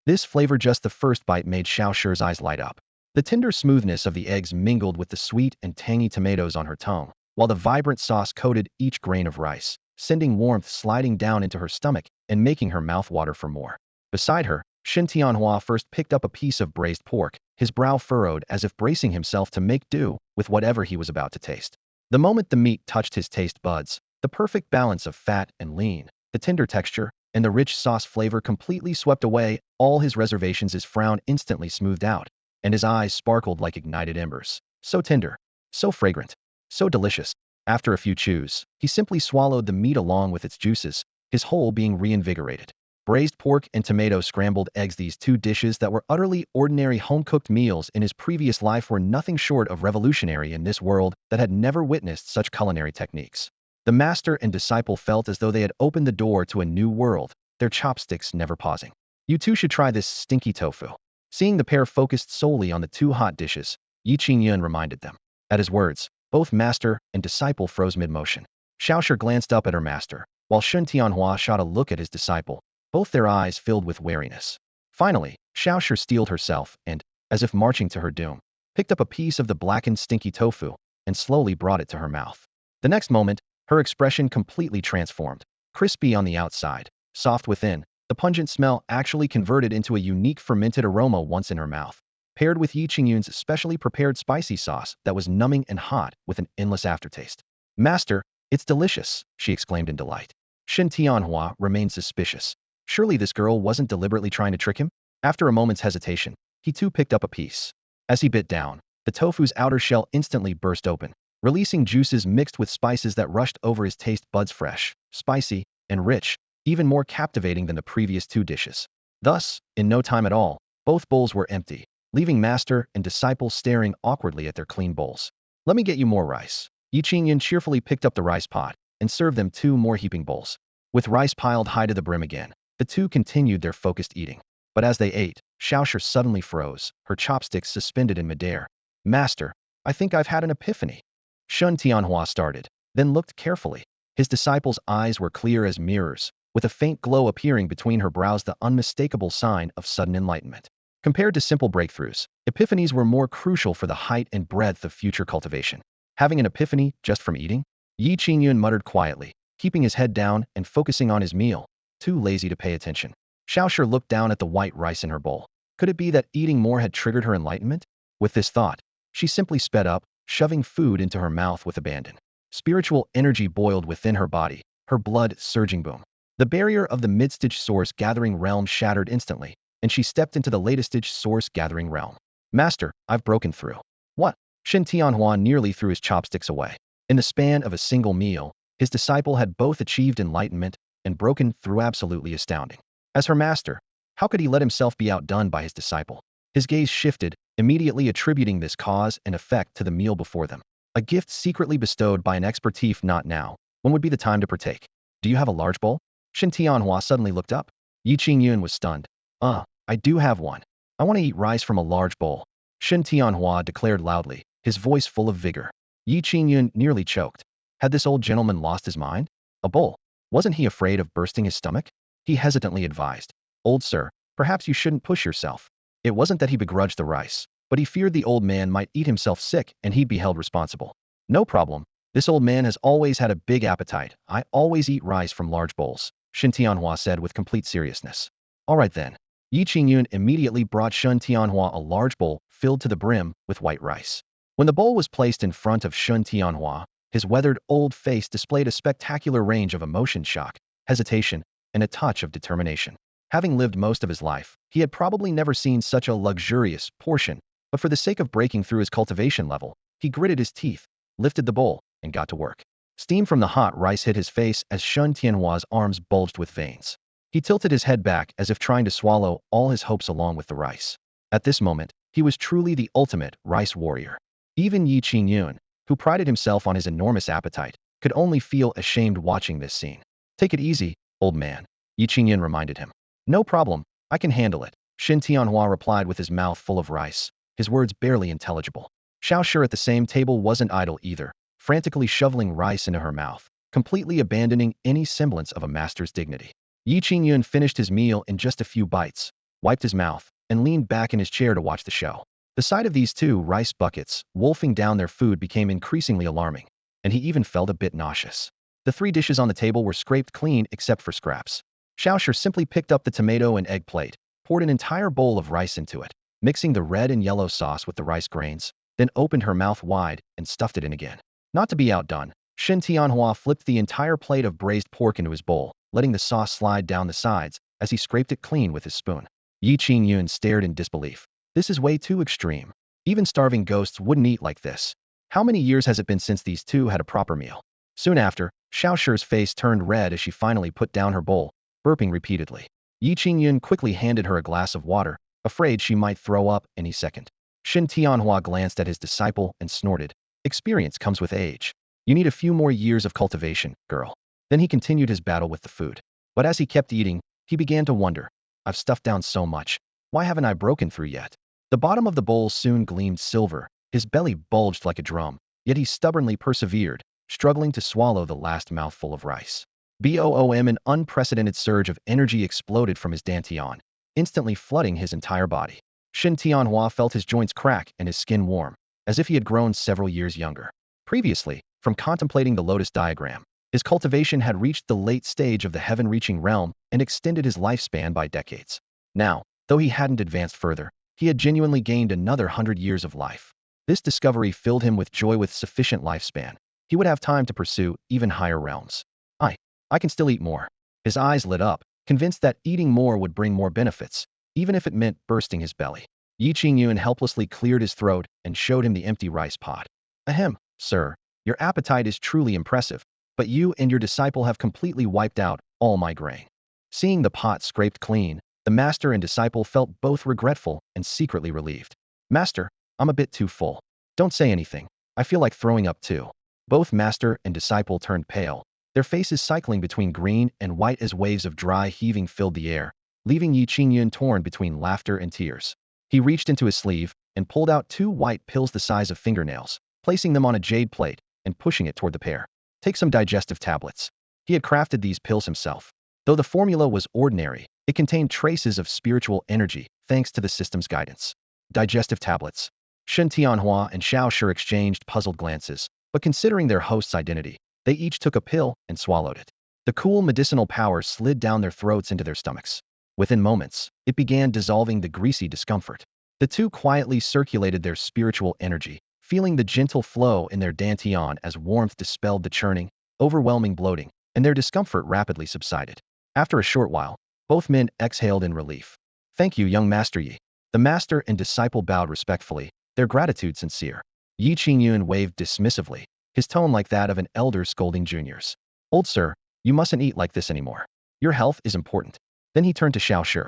This flavor, just the first bite, made Xiao Shi's eyes light up. The tender smoothness of the eggs mingled with the sweet and tangy tomatoes on her tongue, while the vibrant sauce coated each grain of rice, sending warmth sliding down into her stomach and making her mouth water for more. Beside her, Shen Tianhua first picked up a piece of braised pork, his brow furrowed as if bracing himself to make do with whatever he was about to taste. The moment the meat touched his taste buds, the perfect balance of fat and lean, the tender texture, and the rich sauce flavor completely swept away all his reservations. His frown instantly smoothed out, and his eyes sparkled like ignited embers. So tender, so fragrant, so delicious. After a few chews, he simply swallowed the meat along with its juices, his whole being reinvigorated. Braised pork and tomato scrambled eggs, these 2 dishes that were utterly ordinary home-cooked meals in his previous life, were nothing short of revolutionary in this world that had never witnessed such culinary techniques. The master and disciple felt as though they had opened the door to a new world, their chopsticks never pausing. "You too should try this stinky tofu." Seeing the pair focused solely on the 2 hot dishes, Qingyun reminded them. At his words, both master and disciple froze mid-motion. Xiao Shi glanced up at her master, while Shen Tianhua shot a look at his disciple, both their eyes filled with wariness. Finally, Xiao Shi steeled herself and, as if marching to her doom, picked up a piece of the blackened stinky tofu and slowly brought it to her mouth. The next moment, her expression completely transformed. Crispy on the outside, soft within, the pungent smell actually converted into a unique fermented aroma once in her mouth. paired with Yi Qingyun's specially prepared spicy sauce that was numbing and hot with an endless aftertaste. Master, it's delicious, she exclaimed in delight. Shen Tianhua remained suspicious. Surely this girl wasn't deliberately trying to trick him? After a moment's hesitation, he too picked up a piece. As he bit down, the tofu's outer shell instantly burst open, releasing juices mixed with spices that rushed over his taste buds fresh, spicy, and rich, even more captivating than the previous two dishes. Thus, in no time at all, both bowls were empty, leaving master and disciple staring awkwardly at their clean bowls. Let me get you more rice. Yi Qingyun cheerfully picked up the rice pot and served them two more heaping bowls. With rice piled high to the brim again, the two continued their focused eating. But as they ate, Xiaoshi suddenly froze, her chopsticks suspended in midair. Master, I think I've had an epiphany. Shun Tianhua started, then looked carefully. His disciple's eyes were clear as mirrors, with a faint glow appearing between her brows, the unmistakable sign of sudden enlightenment. Compared to simple breakthroughs, epiphanies were more crucial for the height and breadth of future cultivation. Having an epiphany just from eating? Yi Qingyun muttered quietly, keeping his head down and focusing on his meal, too lazy to pay attention. Xiaoshi looked down at the white rice in her bowl. Could it be that eating more had triggered her enlightenment? With this thought, she simply sped up, shoving food into her mouth with abandon. Spiritual energy boiled within her body, her blood surging boom. The barrier of the mid-stage source gathering realm shattered instantly, and she stepped into the latest stage source gathering realm. Master, I've broken through. What? Shen Tianhua nearly threw his chopsticks away. In the span of a single meal, his disciple had both achieved enlightenment and broken through, absolutely astounding. As her master, how could he let himself be outdone by his disciple? His gaze shifted, immediately attributing this cause and effect to the meal before them. A gift secretly bestowed by an expertise. Not now. When would be the time to partake? Do you have a large bowl? Shen Tianhua suddenly looked up. Yi Qingyun was stunned. I do have one. I want to eat rice from a large bowl. Shen Tianhua declared loudly, his voice full of vigor. Yi Qingyun nearly choked. Had this old gentleman lost his mind? A bowl? Wasn't he afraid of bursting his stomach? He hesitantly advised. Old sir, perhaps you shouldn't push yourself. It wasn't that he begrudged the rice, but he feared the old man might eat himself sick and he'd be held responsible. No problem. This old man has always had a big appetite. I always eat rice from large bowls, Shen Tianhua said with complete seriousness. All right then. Yi Qingyun immediately brought Shen Tianhua a large bowl filled to the brim with white rice. When the bowl was placed in front of Shen Tianhua, his weathered old face displayed a spectacular range of emotion: shock, hesitation, and a touch of determination. Having lived most of his life, he had probably never seen such a luxurious portion, but for the sake of breaking through his cultivation level, he gritted his teeth, lifted the bowl, and got to work. Steam from the hot rice hit his face as Shen Tianhua's arms bulged with veins. He tilted his head back as if trying to swallow all his hopes along with the rice. At this moment, he was truly the ultimate rice warrior. Even Yi Qingyun, who prided himself on his enormous appetite, could only feel ashamed watching this scene. Take it easy, old man, Yi Qingyun reminded him. No problem, I can handle it, Shen Tianhua replied with his mouth full of rice, his words barely intelligible. Xiaoshi at the same table wasn't idle either, frantically shoveling rice into her mouth, completely abandoning any semblance of a master's dignity. Yi Qingyun finished his meal in just a few bites, wiped his mouth, and leaned back in his chair to watch the show. The sight of these two rice buckets wolfing down their food became increasingly alarming, and he even felt a bit nauseous. The three dishes on the table were scraped clean except for scraps. Xiaoshi simply picked up the tomato and egg plate, poured an entire bowl of rice into it, mixing the red and yellow sauce with the rice grains, then opened her mouth wide and stuffed it in again. Not to be outdone, Shen Tianhua flipped the entire plate of braised pork into his bowl, letting the sauce slide down the sides as he scraped it clean with his spoon. Yi Qingyun stared in disbelief. This is way too extreme. Even starving ghosts wouldn't eat like this. How many years has it been since these two had a proper meal? Soon after, Xiaoshi's face turned red as she finally put down her bowl, burping repeatedly. Yi Qingyun quickly handed her a glass of water, afraid she might throw up any second. Shen Tianhua glanced at his disciple and snorted. Experience comes with age. You need a few more years of cultivation, girl. Then he continued his battle with the food. But as he kept eating, he began to wonder. I've stuffed down so much. Why haven't I broken through yet? The bottom of the bowl soon gleamed silver, his belly bulged like a drum, yet he stubbornly persevered, struggling to swallow the last mouthful of rice. Boom! An unprecedented surge of energy exploded from his dantian, instantly flooding his entire body. Shen Tianhua felt his joints crack and his skin warm, as if he had grown several years younger. Previously, from contemplating the lotus diagram, his cultivation had reached the late stage of the heaven-reaching realm and extended his lifespan by decades. Now, though he hadn't advanced further, He had genuinely gained another 100 years of life. This discovery filled him with joy. With sufficient lifespan, he would have time to pursue even higher realms. I, I can still eat more. His eyes lit up, convinced that eating more would bring more benefits, even if it meant bursting his belly. Yi Qingyun helplessly cleared his throat and showed him the empty rice pot. Ahem, sir, your appetite is truly impressive, but you and your disciple have completely wiped out all my grain. Seeing the pot scraped clean, the master and disciple felt both regretful and secretly relieved. Master, I'm a bit too full. Don't say anything. I feel like throwing up too. Both master and disciple turned pale, their faces cycling between green and white as waves of dry heaving filled the air, leaving Yi Qingyun torn between laughter and tears. He reached into his sleeve and pulled out 2 white pills the size of fingernails, placing them on a jade plate and pushing it toward the pair. Take some digestive tablets. He had crafted these pills himself. Though the formula was ordinary, it contained traces of spiritual energy thanks to the system's guidance. Digestive tablets. Shen Tianhua and Xiao Shi exchanged puzzled glances, but considering their host's identity, they each took a pill and swallowed it. The cool medicinal power slid down their throats into their stomachs. Within moments, it began dissolving the greasy discomfort. The two quietly circulated their spiritual energy, feeling the gentle flow in their dantian as warmth dispelled the churning, overwhelming bloating, and their discomfort rapidly subsided. After a short while, both men exhaled in relief. Thank you, young Master Yi. The master and disciple bowed respectfully, their gratitude sincere. Yi Qingyun waved dismissively, his tone like that of an elder scolding juniors. Old sir, you mustn't eat like this anymore. Your health is important. Then he turned to Xiao Shi.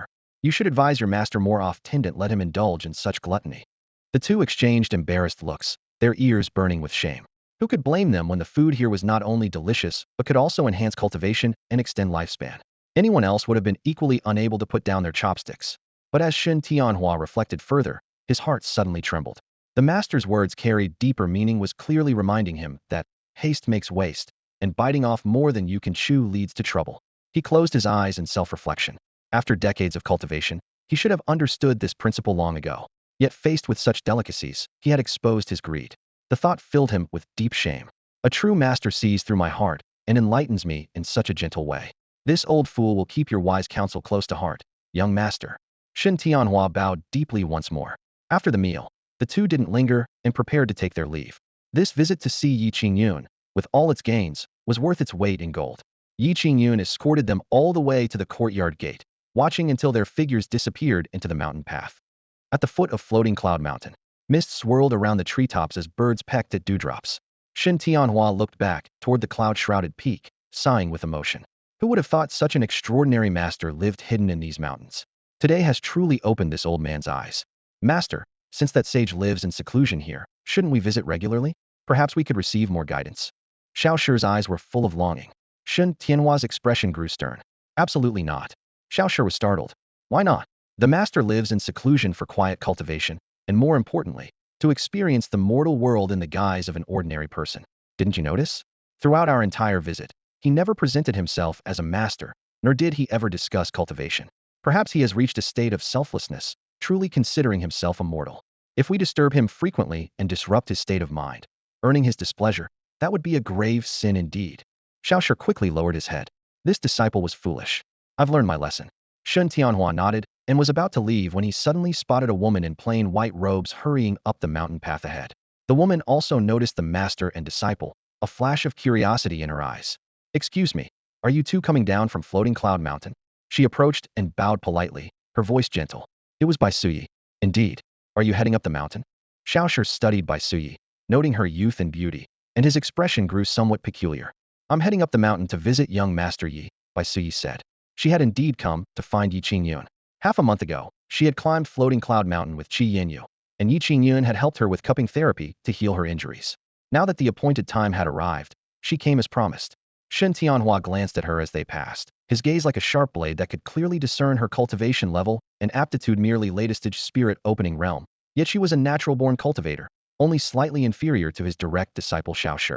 You should advise your master more often, don't let him indulge in such gluttony. The two exchanged embarrassed looks, their ears burning with shame. Who could blame them when the food here was not only delicious, but could also enhance cultivation and extend lifespan? Anyone else would have been equally unable to put down their chopsticks. But as Shen Tianhua reflected further, his heart suddenly trembled. The master's words carried deeper meaning, was clearly reminding him that haste makes waste, and biting off more than you can chew leads to trouble. He closed his eyes in self-reflection. After decades of cultivation, he should have understood this principle long ago. Yet faced with such delicacies, he had exposed his greed. The thought filled him with deep shame. A true master sees through my heart and enlightens me in such a gentle way. This old fool will keep your wise counsel close to heart, young master. Shen Tianhua bowed deeply once more. After the meal, the two didn't linger and prepared to take their leave. This visit to see Yi Qingyun, with all its gains, was worth its weight in gold. Yi Qingyun escorted them all the way to the courtyard gate, watching until their figures disappeared into the mountain path. At the foot of Floating Cloud Mountain, mist swirled around the treetops as birds pecked at dewdrops. Shen Tianhua looked back toward the cloud-shrouded peak, sighing with emotion. Who would have thought such an extraordinary master lived hidden in these mountains? Today has truly opened this old man's eyes. Master, since that sage lives in seclusion here, shouldn't we visit regularly? Perhaps we could receive more guidance. Xiao Shi's eyes were full of longing. Shen Tianhua's expression grew stern. Absolutely not. Xiao Shi was startled. Why not? The master lives in seclusion for quiet cultivation, and more importantly, to experience the mortal world in the guise of an ordinary person. Didn't you notice? Throughout our entire visit, he never presented himself as a master, nor did he ever discuss cultivation. Perhaps he has reached a state of selflessness, truly considering himself a mortal. If we disturb him frequently and disrupt his state of mind, earning his displeasure, that would be a grave sin indeed. Xiao Shi quickly lowered his head. This disciple was foolish. I've learned my lesson. Shen Tianhua nodded and was about to leave when he suddenly spotted a woman in plain white robes hurrying up the mountain path ahead. The woman also noticed the master and disciple, a flash of curiosity in her eyes. Excuse me, are you two coming down from Floating Cloud Mountain? She approached and bowed politely, her voice gentle. It was Bai Suyi. Indeed. Are you heading up the mountain? Xiao Shi studied Bai Suyi, noting her youth and beauty, and his expression grew somewhat peculiar. I'm heading up the mountain to visit young Master Yi, Bai Suyi said. She had indeed come to find Yi Qingyun. Half a month ago, she had climbed Floating Cloud Mountain with Qingyun, and Yi Qingyun had helped her with cupping therapy to heal her injuries. Now that the appointed time had arrived, she came as promised. Shen Tianhua glanced at her as they passed, his gaze like a sharp blade that could clearly discern her cultivation level and aptitude, merely latest-stage spirit opening realm. Yet she was a natural-born cultivator, only slightly inferior to his direct disciple Xiao Shi.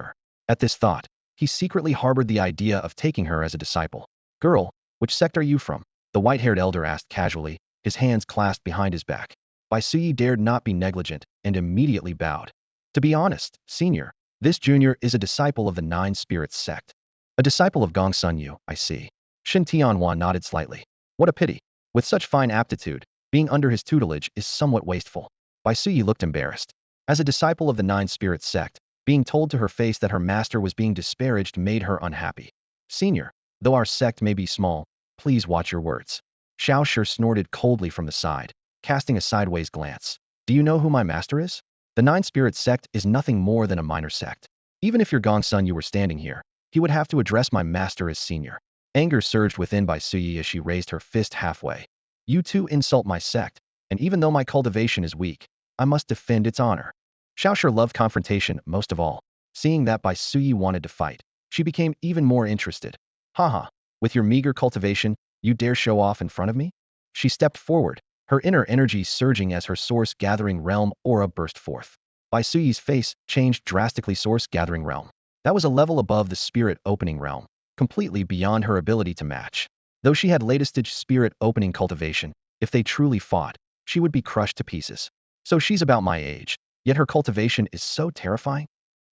At this thought, he secretly harbored the idea of taking her as a disciple. Girl, which sect are you from? The white-haired elder asked casually, his hands clasped behind his back. Bai Suyi dared not be negligent and immediately bowed. To be honest, senior, this junior is a disciple of the Nine Spirits sect. A disciple of Gong Sun Yu, I see. Shen Tianhua nodded slightly. What a pity. With such fine aptitude, Being under his tutelage is somewhat wasteful. Bai Suyi looked embarrassed. As a disciple of the Nine Spirits sect, being told to her face that her master was being disparaged made her unhappy. Senior, though our sect may be small, please watch your words. Xiao Shi snorted coldly from the side, casting a sideways glance. Do you know who my master is? The Nine Spirits sect is nothing more than a minor sect. Even if your Gongsun you were standing here, he would have to address my master as senior. Anger surged within Bai Suyi as she raised her fist halfway. You two insult my sect, and even though my cultivation is weak, I must defend its honor. Xiao Shi loved confrontation most of all. Seeing that Bai Suyi wanted to fight, she became even more interested. Haha, with your meager cultivation, you dare show off in front of me? She stepped forward, her inner energy surging as her source gathering realm aura burst forth. Bai Suyi's face changed drastically. Source gathering realm. That was a level above the spirit opening realm, completely beyond her ability to match. Though she had latest stage spirit opening cultivation, if they truly fought, she would be crushed to pieces. So she's about my age, yet her cultivation is so terrifying?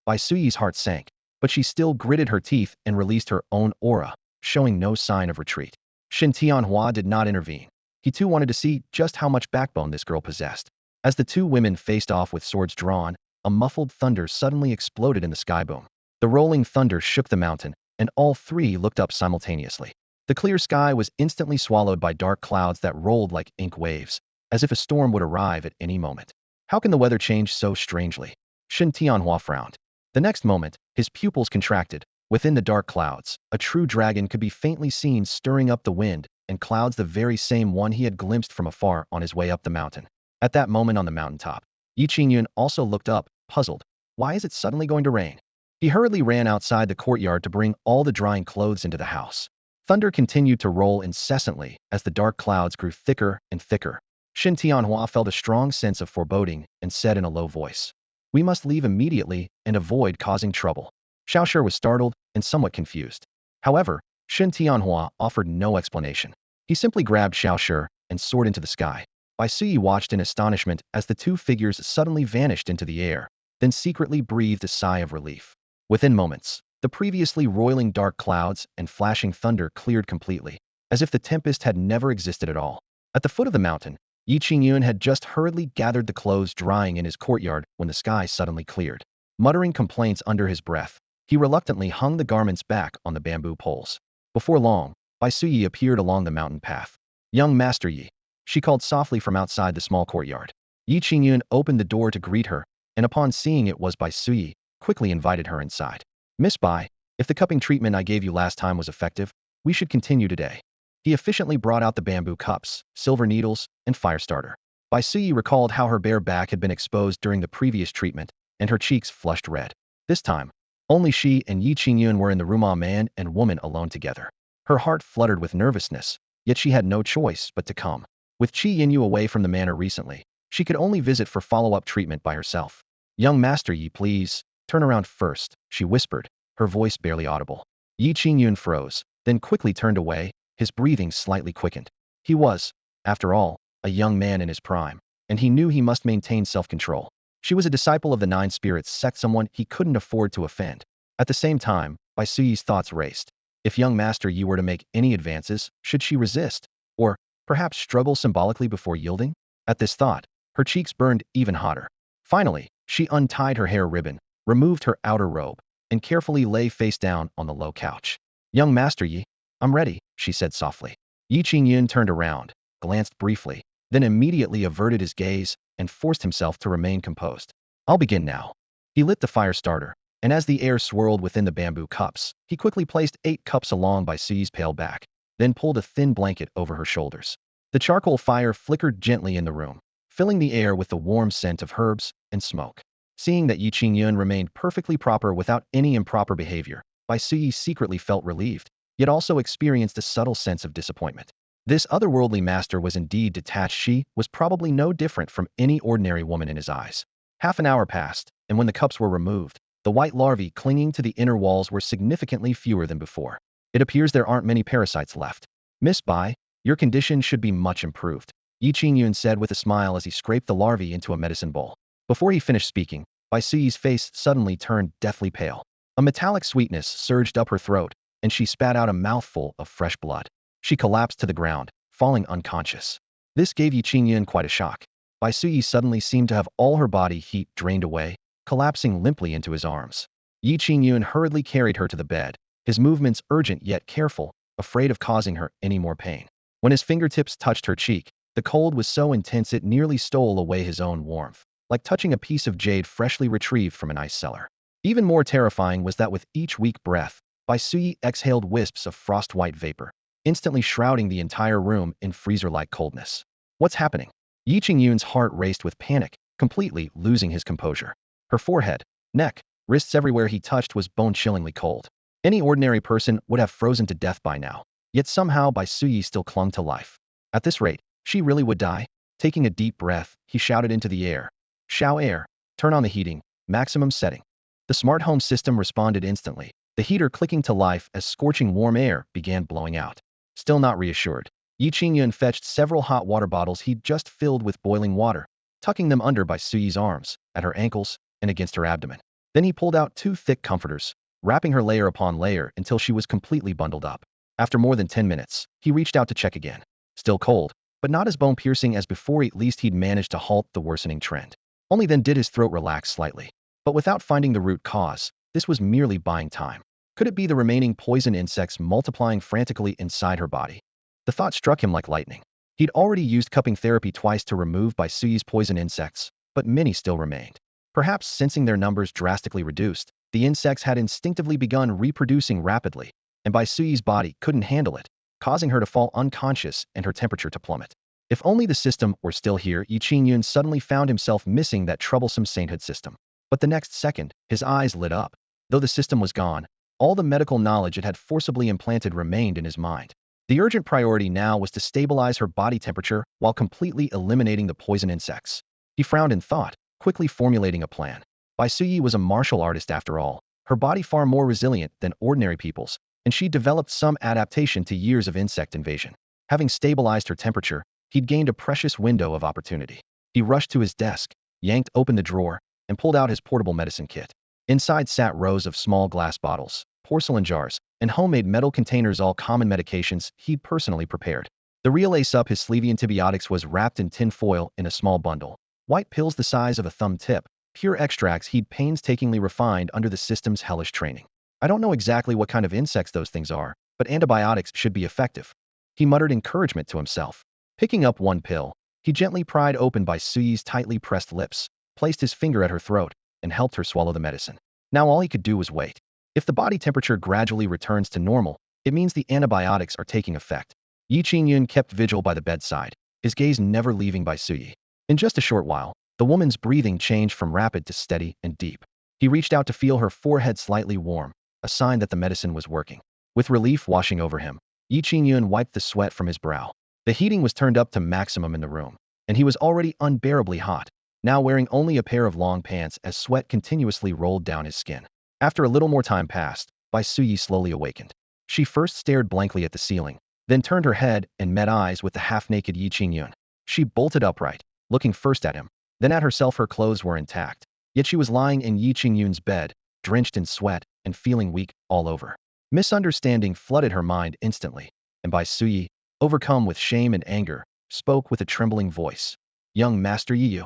Bai Suyi's heart sank, but she still gritted her teeth and released her own aura, showing no sign of retreat. Shin Tianhua did not intervene. He too wanted to see just how much backbone this girl possessed. As the two women faced off with swords drawn, a muffled thunder suddenly exploded in the sky boom. The rolling thunder shook the mountain, and all three looked up simultaneously. The clear sky was instantly swallowed by dark clouds that rolled like ink waves, as if a storm would arrive at any moment. How can the weather change so strangely? Shin Tianhua frowned. The next moment, his pupils contracted. Within the dark clouds, a true dragon could be faintly seen stirring up the wind, and clouds the very same one he had glimpsed from afar on his way up the mountain. At that moment on the mountaintop, Qingyun also looked up, puzzled. Why is it suddenly going to rain? He hurriedly ran outside the courtyard to bring all the drying clothes into the house. Thunder continued to roll incessantly as the dark clouds grew thicker and thicker. Shin Tianhua felt a strong sense of foreboding and said in a low voice, "We must leave immediately and avoid causing trouble." Xiao Shi was startled and somewhat confused. However, Shin Tianhua offered no explanation. He simply grabbed Xiao Shi and soared into the sky. Bai Suyi watched in astonishment as the two figures suddenly vanished into the air, then secretly breathed a sigh of relief. Within moments, the previously roiling dark clouds and flashing thunder cleared completely, as if the tempest had never existed at all. At the foot of the mountain, Qingyun had just hurriedly gathered the clothes drying in his courtyard when the sky suddenly cleared. Muttering complaints under his breath, he reluctantly hung the garments back on the bamboo poles. Before long, Bai Suyi appeared along the mountain path. "Young Master Yi," she called softly from outside the small courtyard. Qingyun opened the door to greet her, and upon seeing it was Bai Suyi, quickly invited her inside. "Miss Bai, if the cupping treatment I gave you last time was effective, we should continue today." He efficiently brought out the bamboo cups, silver needles, and fire starter. Bai Suyi recalled how her bare back had been exposed during the previous treatment, and her cheeks flushed red. This time, only she and Qingyun were in the room, a man and woman alone together. Her heart fluttered with nervousness, yet she had no choice but to come. With Qingyun away from the manor recently, she could only visit for follow-up treatment by herself. "Young Master Yi, please, turn around first," she whispered, her voice barely audible. Qingyun froze, then quickly turned away, his breathing slightly quickened. He was, after all, a young man in his prime, and he knew he must maintain self-control. She was a disciple of the Nine Spirits sect, someone he couldn't afford to offend. At the same time, Bai Suyi's thoughts raced. If young Master Yi were to make any advances, should she resist? Or, perhaps struggle symbolically before yielding? At this thought, her cheeks burned even hotter. Finally, she untied her hair ribbon, removed her outer robe, and carefully lay face down on the low couch. "Young Master Yi, I'm ready," she said softly. Qingyun turned around, glanced briefly, then immediately averted his gaze and forced himself to remain composed. "I'll begin now." He lit the fire starter, and as the air swirled within the bamboo cups, he quickly placed 8 cups along Bai Suyi's pale back, then pulled a thin blanket over her shoulders. The charcoal fire flickered gently in the room, filling the air with the warm scent of herbs and smoke. Seeing that Qingyun remained perfectly proper without any improper behavior, Bai Suyi secretly felt relieved, yet also experienced a subtle sense of disappointment. This otherworldly master was indeed detached. She was probably no different from any ordinary woman in his eyes. Half an hour passed, and when the cups were removed, the white larvae clinging to the inner walls were significantly fewer than before. "It appears there aren't many parasites left. Miss Bai, your condition should be much improved," Qingyun said with a smile as he scraped the larvae into a medicine bowl. Before he finished speaking, Bai Suyi's face suddenly turned deathly pale. A metallic sweetness surged up her throat, and she spat out a mouthful of fresh blood. She collapsed to the ground, falling unconscious. This gave Yi Qingyun quite a shock. Bai Suyi suddenly seemed to have all her body heat drained away, collapsing limply into his arms. Yi Qingyun hurriedly carried her to the bed, his movements urgent yet careful, afraid of causing her any more pain. When his fingertips touched her cheek, the cold was so intense it nearly stole away his own warmth, like touching a piece of jade freshly retrieved from an ice cellar. Even more terrifying was that with each weak breath, Bai Suyi exhaled wisps of frost-white vapor, instantly shrouding the entire room in freezer-like coldness. What's happening? Yi Qingyun's heart raced with panic, completely losing his composure. Her forehead, neck, wrists everywhere he touched was bone-chillingly cold. Any ordinary person would have frozen to death by now, yet somehow Bai Suyi still clung to life. At this rate, she really would die. Taking a deep breath, he shouted into the air. Shao air, turn on the heating, maximum setting. The smart home system responded instantly, the heater clicking to life as scorching warm air began blowing out. Still not reassured, Yi Qingyun fetched several hot water bottles he'd just filled with boiling water, tucking them under Bai Suyi's arms, at her ankles, and against her abdomen. Then he pulled out 2 thick comforters, wrapping her layer upon layer until she was completely bundled up. After more than 10 minutes, he reached out to check again. Still cold, but not as bone-piercing as before. At least he'd managed to halt the worsening trend. Only then did his throat relax slightly. But without finding the root cause, this was merely buying time. Could it be the remaining poison insects multiplying frantically inside her body? The thought struck him like lightning. He'd already used cupping therapy twice to remove Bai Suyi's poison insects, but many still remained. Perhaps sensing their numbers drastically reduced, the insects had instinctively begun reproducing rapidly, and Bai Suyi's body couldn't handle it, causing her to fall unconscious and her temperature to plummet. If only the system were still here. Yi Qingyun suddenly found himself missing that troublesome sainthood system. But the next second, his eyes lit up. Though the system was gone, all the medical knowledge it had forcibly implanted remained in his mind. The urgent priority now was to stabilize her body temperature while completely eliminating the poison insects. He frowned in thought, quickly formulating a plan. Bai Suyi was a martial artist after all, her body far more resilient than ordinary people's, and she developed some adaptation to years of insect invasion. Having stabilized her temperature, he'd gained a precious window of opportunity. He rushed to his desk, yanked open the drawer, and pulled out his portable medicine kit. Inside sat rows of small glass bottles, porcelain jars, and homemade metal containers, all common medications he'd personally prepared. The real ace up his sleeve, antibiotics, was wrapped in tin foil in a small bundle. White pills the size of a thumb tip, pure extracts he'd painstakingly refined under the system's hellish training. I don't know exactly what kind of insects those things are, but antibiotics should be effective. He muttered encouragement to himself. Picking up one pill, he gently pried open Bai Suyi's tightly pressed lips, placed his finger at her throat, and helped her swallow the medicine. Now all he could do was wait. If the body temperature gradually returns to normal, it means the antibiotics are taking effect. Yi Qingyun kept vigil by the bedside, his gaze never leaving Bai Suyi. In just a short while, the woman's breathing changed from rapid to steady and deep. He reached out to feel her forehead slightly warm, a sign that the medicine was working. With relief washing over him, Yi Qingyun wiped the sweat from his brow. The heating was turned up to maximum in the room, and he was already unbearably hot, now wearing only a pair of long pants as sweat continuously rolled down his skin. After a little more time passed, Bai Suyi slowly awakened. She first stared blankly at the ceiling, then turned her head and met eyes with the half-naked Yi Qingyun. She bolted upright, looking first at him, then at herself. Her clothes were intact, yet she was lying in Yi Qingyun's bed, drenched in sweat and feeling weak all over. Misunderstanding flooded her mind instantly, and Bai Suyi, overcome with shame and anger, spoke with a trembling voice. Young Master Yi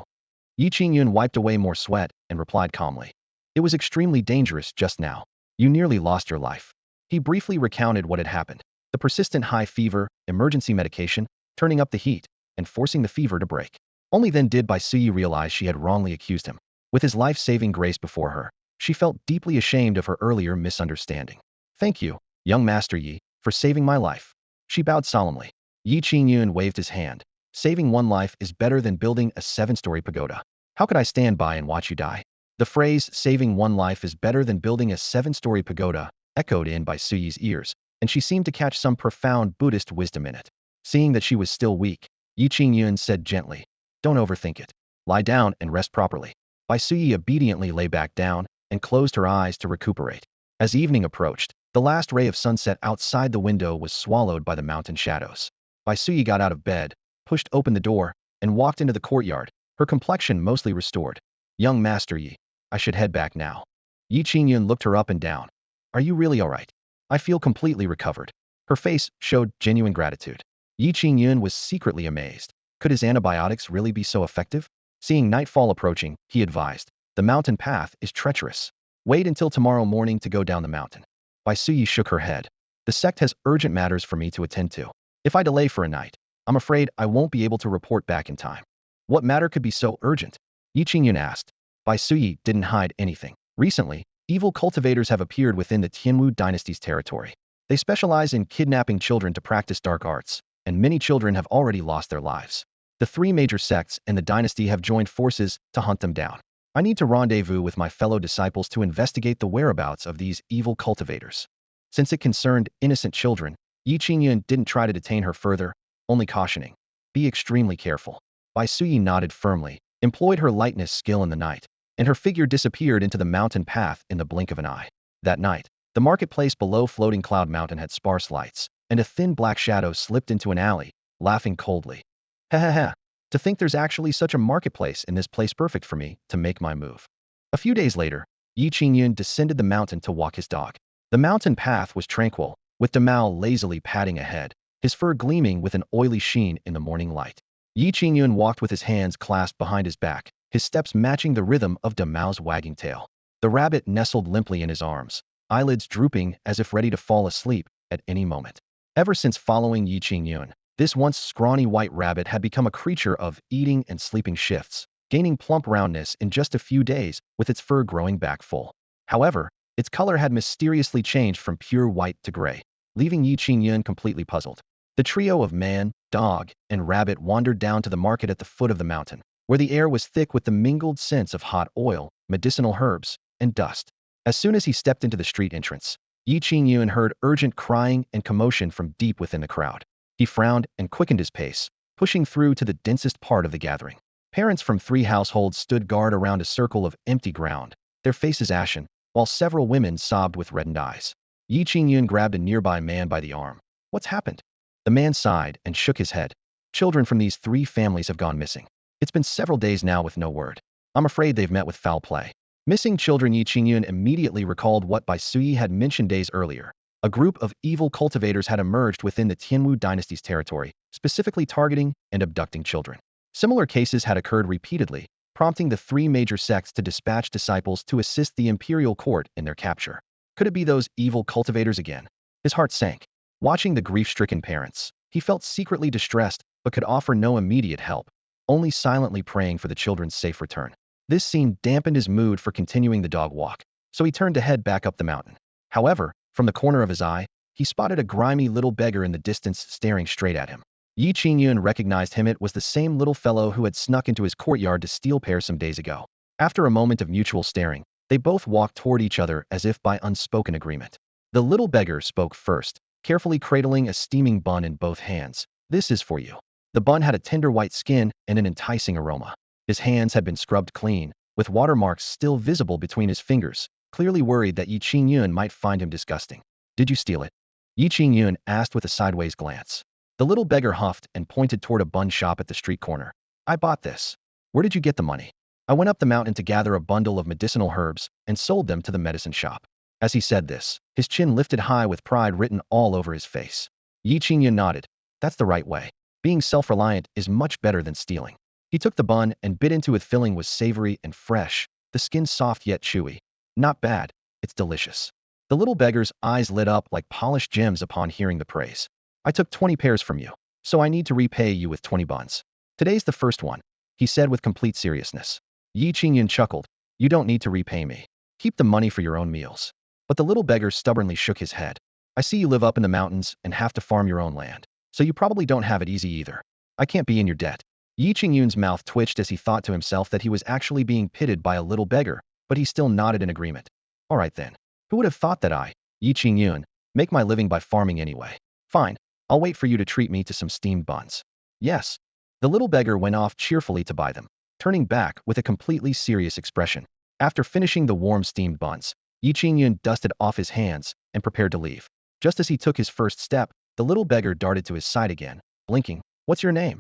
Qingyun wiped away more sweat and replied calmly. It was extremely dangerous just now. You nearly lost your life. He briefly recounted what had happened. The persistent high fever, emergency medication, turning up the heat, and forcing the fever to break. Only then did Bai Suyi realize she had wrongly accused him. With his life-saving grace before her, she felt deeply ashamed of her earlier misunderstanding. Thank you, young Master Yi, for saving my life. She bowed solemnly. Yi Qingyun waved his hand. Saving one life is better than building a 7-story pagoda. How could I stand by and watch you die? The phrase, saving one life is better than building a 7-story pagoda, echoed in Bai Suyi's ears, and she seemed to catch some profound Buddhist wisdom in it. Seeing that she was still weak, Yi Qingyun said gently, don't overthink it. Lie down and rest properly. Bai Suyi obediently lay back down and closed her eyes to recuperate. As evening approached, the last ray of sunset outside the window was swallowed by the mountain shadows. Bai Suyi got out of bed, pushed open the door, and walked into the courtyard, her complexion mostly restored. Young Master Yi, I should head back now. Yi Qingyun looked her up and down. Are you really all right? I feel completely recovered. Her face showed genuine gratitude. Yi Qingyun was secretly amazed. Could his antibiotics really be so effective? Seeing nightfall approaching, he advised, the mountain path is treacherous. Wait until tomorrow morning to go down the mountain. Bai Suyi shook her head. The sect has urgent matters for me to attend to. If I delay for a night, I'm afraid I won't be able to report back in time. What matter could be so urgent? Yi Qingyun asked. Bai Suyi didn't hide anything. Recently, evil cultivators have appeared within the Qingyun dynasty's territory. They specialize in kidnapping children to practice dark arts, and many children have already lost their lives. The three major sects and the dynasty have joined forces to hunt them down. I need to rendezvous with my fellow disciples to investigate the whereabouts of these evil cultivators. Since it concerned innocent children, Yi Qingyun didn't try to detain her further, only cautioning. Be extremely careful. Bai Suyi nodded firmly, employed her lightness skill in the night, and her figure disappeared into the mountain path in the blink of an eye. That night, the marketplace below Floating Cloud Mountain had sparse lights, and a thin black shadow slipped into an alley, laughing coldly. Ha ha ha. To think there's actually such a marketplace in this place, perfect for me to make my move. A few days later, Yi Qingyun descended the mountain to walk his dog. The mountain path was tranquil, with Damao lazily padding ahead, his fur gleaming with an oily sheen in the morning light. Yi Qingyun walked with his hands clasped behind his back, his steps matching the rhythm of Damao's wagging tail. The rabbit nestled limply in his arms, eyelids drooping as if ready to fall asleep at any moment. Ever since following Yi Qingyun, this once scrawny white rabbit had become a creature of eating and sleeping shifts, gaining plump roundness in just a few days with its fur growing back full. However, its color had mysteriously changed from pure white to gray, leaving Yi Qingyun completely puzzled. The trio of man, dog, and rabbit wandered down to the market at the foot of the mountain, where the air was thick with the mingled scents of hot oil, medicinal herbs, and dust. As soon as he stepped into the street entrance, Yi Qingyun heard urgent crying and commotion from deep within the crowd. He frowned and quickened his pace, pushing through to the densest part of the gathering. Parents from 3 households stood guard around a circle of empty ground, their faces ashen, while several women sobbed with reddened eyes. Yi Qingyun grabbed a nearby man by the arm. What's happened? The man sighed and shook his head. Children from these 3 families have gone missing. It's been several days now with no word. I'm afraid they've met with foul play. Missing children. Yi Qingyun immediately recalled what Bai Suyi had mentioned days earlier. A group of evil cultivators had emerged within the Qingyun dynasty's territory, specifically targeting and abducting children. Similar cases had occurred repeatedly, prompting the 3 major sects to dispatch disciples to assist the imperial court in their capture. Could it be those evil cultivators again? His heart sank. Watching the grief-stricken parents, he felt secretly distressed but could offer no immediate help, only silently praying for the children's safe return. This scene dampened his mood for continuing the dog walk, so he turned to head back up the mountain. However, from the corner of his eye, he spotted a grimy little beggar in the distance staring straight at him. Yi Qingyun recognized him. It was the same little fellow who had snuck into his courtyard to steal pears some days ago. After a moment of mutual staring, they both walked toward each other as if by unspoken agreement. The little beggar spoke first, carefully cradling a steaming bun in both hands. This is for you. The bun had a tender white skin and an enticing aroma. His hands had been scrubbed clean, with watermarks still visible between his fingers, clearly worried that Yi Qingyun might find him disgusting. Did you steal it? Yi Qingyun asked with a sideways glance. The little beggar huffed and pointed toward a bun shop at the street corner. I bought this. Where did you get the money? I went up the mountain to gather a bundle of medicinal herbs and sold them to the medicine shop. As he said this, his chin lifted high with pride written all over his face. Yi Qingyun nodded. That's the right way. Being self-reliant is much better than stealing. He took the bun and bit into it. Filling was savory and fresh, the skin soft yet chewy. Not bad, it's delicious. The little beggar's eyes lit up like polished gems upon hearing the praise. I took 20 pears from you, so I need to repay you with 20 buns. Today's the first one, he said with complete seriousness. Yi Qingyun chuckled. You don't need to repay me. Keep the money for your own meals. But the little beggar stubbornly shook his head. I see you live up in the mountains and have to farm your own land, so you probably don't have it easy either. I can't be in your debt. Yi Qingyun's mouth twitched as he thought to himself that he was actually being pitted by a little beggar, but he still nodded in agreement. All right then. Who would have thought that I, Yi Qingyun, make my living by farming anyway? Fine. I'll wait for you to treat me to some steamed buns. Yes. The little beggar went off cheerfully to buy them, turning back with a completely serious expression. After finishing the warm steamed buns, Yi Qingyun dusted off his hands and prepared to leave. Just as he took his first step, the little beggar darted to his side again, blinking. What's your name?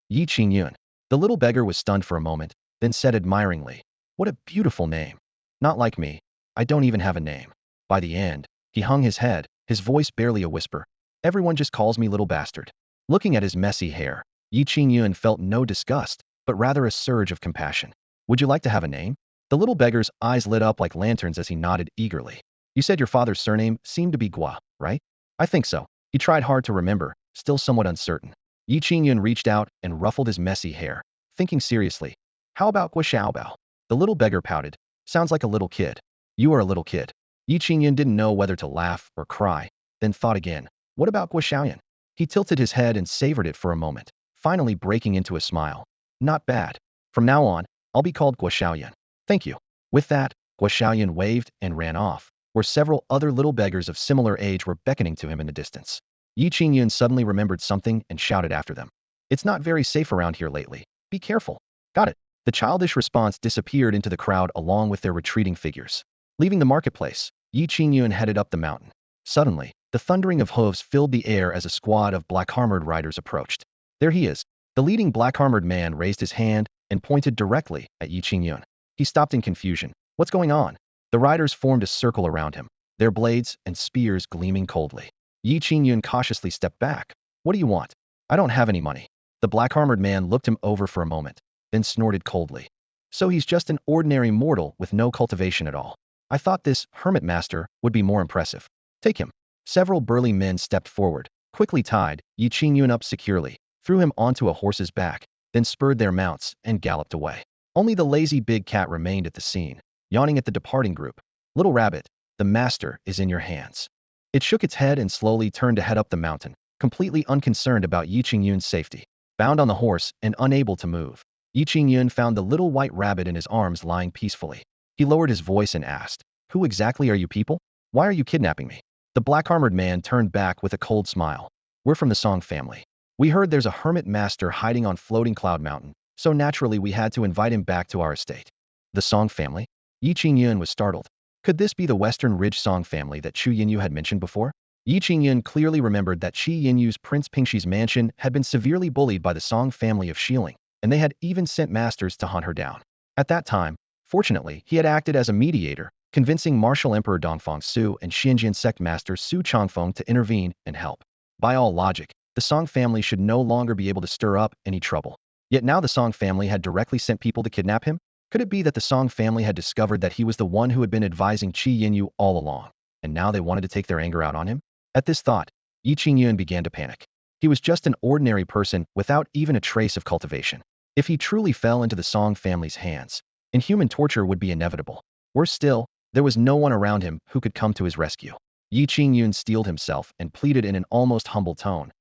Yi Qingyun. The little beggar was stunned for a moment, then said admiringly, what a beautiful name. Not like me. I don't even have a name. By the end, he hung his head, his voice barely a whisper. Everyone just calls me little bastard. Looking at his messy hair, Yi Qingyun felt no disgust, but rather a surge of compassion. Would you like to have a name? The little beggar's eyes lit up like lanterns as he nodded eagerly. You said your father's surname seemed to be Gua, right? I think so. He tried hard to remember, still somewhat uncertain. Yi Qingyun reached out and ruffled his messy hair, thinking seriously. How about Gua Xiaobao? The little beggar pouted. Sounds like a little kid. You are a little kid. Yi Qingyun didn't know whether to laugh or cry, then thought again. What about Gua Xiaoyan? He tilted his head and savored it for a moment, finally breaking into a smile. Not bad. From now on, I'll be called Gua Xiaoyan. Thank you. With that, Gua Xiaoyan waved and ran off, where several other little beggars of similar age were beckoning to him in the distance. Yi Qingyun suddenly remembered something and shouted after them. It's not very safe around here lately. Be careful. Got it. The childish response disappeared into the crowd along with their retreating figures. Leaving the marketplace, Yi Qingyun headed up the mountain. Suddenly, the thundering of hooves filled the air as a squad of black-armored riders approached. There he is. The leading black-armored man raised his hand and pointed directly at Yi Qingyun. He stopped in confusion. What's going on? The riders formed a circle around him, their blades and spears gleaming coldly. Yi Qingyun cautiously stepped back. What do you want? I don't have any money. The black-armored man looked him over for a moment, then snorted coldly. So he's just an ordinary mortal with no cultivation at all. I thought this hermit master would be more impressive. Take him. Several burly men stepped forward, quickly tied Yi Qingyun up securely, threw him onto a horse's back, then spurred their mounts and galloped away. Only the lazy big cat remained at the scene, yawning at the departing group. Little rabbit, the master is in your hands. It shook its head and slowly turned to head up the mountain, completely unconcerned about Yi Qingyun's safety. Bound on the horse and unable to move, Yi Qingyun found the little white rabbit in his arms lying peacefully. He lowered his voice and asked, Who exactly are you people? Why are you kidnapping me? The black-armored man turned back with a cold smile. We're from the Song family. We heard there's a hermit master hiding on Floating Cloud Mountain, so naturally we had to invite him back to our estate. The Song family? Yi Qingyun was startled. Could this be the Western Ridge Song family that Chu Yinyu had mentioned before? Yi Qingyun clearly remembered that Qi Yinyu's Prince Pingshi's mansion had been severely bullied by the Song family of Xiling, and they had even sent masters to hunt her down. At that time, fortunately, he had acted as a mediator, convincing Martial Emperor Dongfang Su and Qingyun sect master Su Changfeng to intervene and help. By all logic, the Song family should no longer be able to stir up any trouble. Yet now the Song family had directly sent people to kidnap him? Could it be that the Song family had discovered that he was the one who had been advising Qi Yinyu all along, and now they wanted to take their anger out on him? At this thought, Yi Qingyun began to panic. He was just an ordinary person without even a trace of cultivation. If he truly fell into the Song family's hands, inhuman torture would be inevitable. Worse still, there was no one around him who could come to his rescue. Yi Qingyun steeled himself and pleaded in an almost humble tone.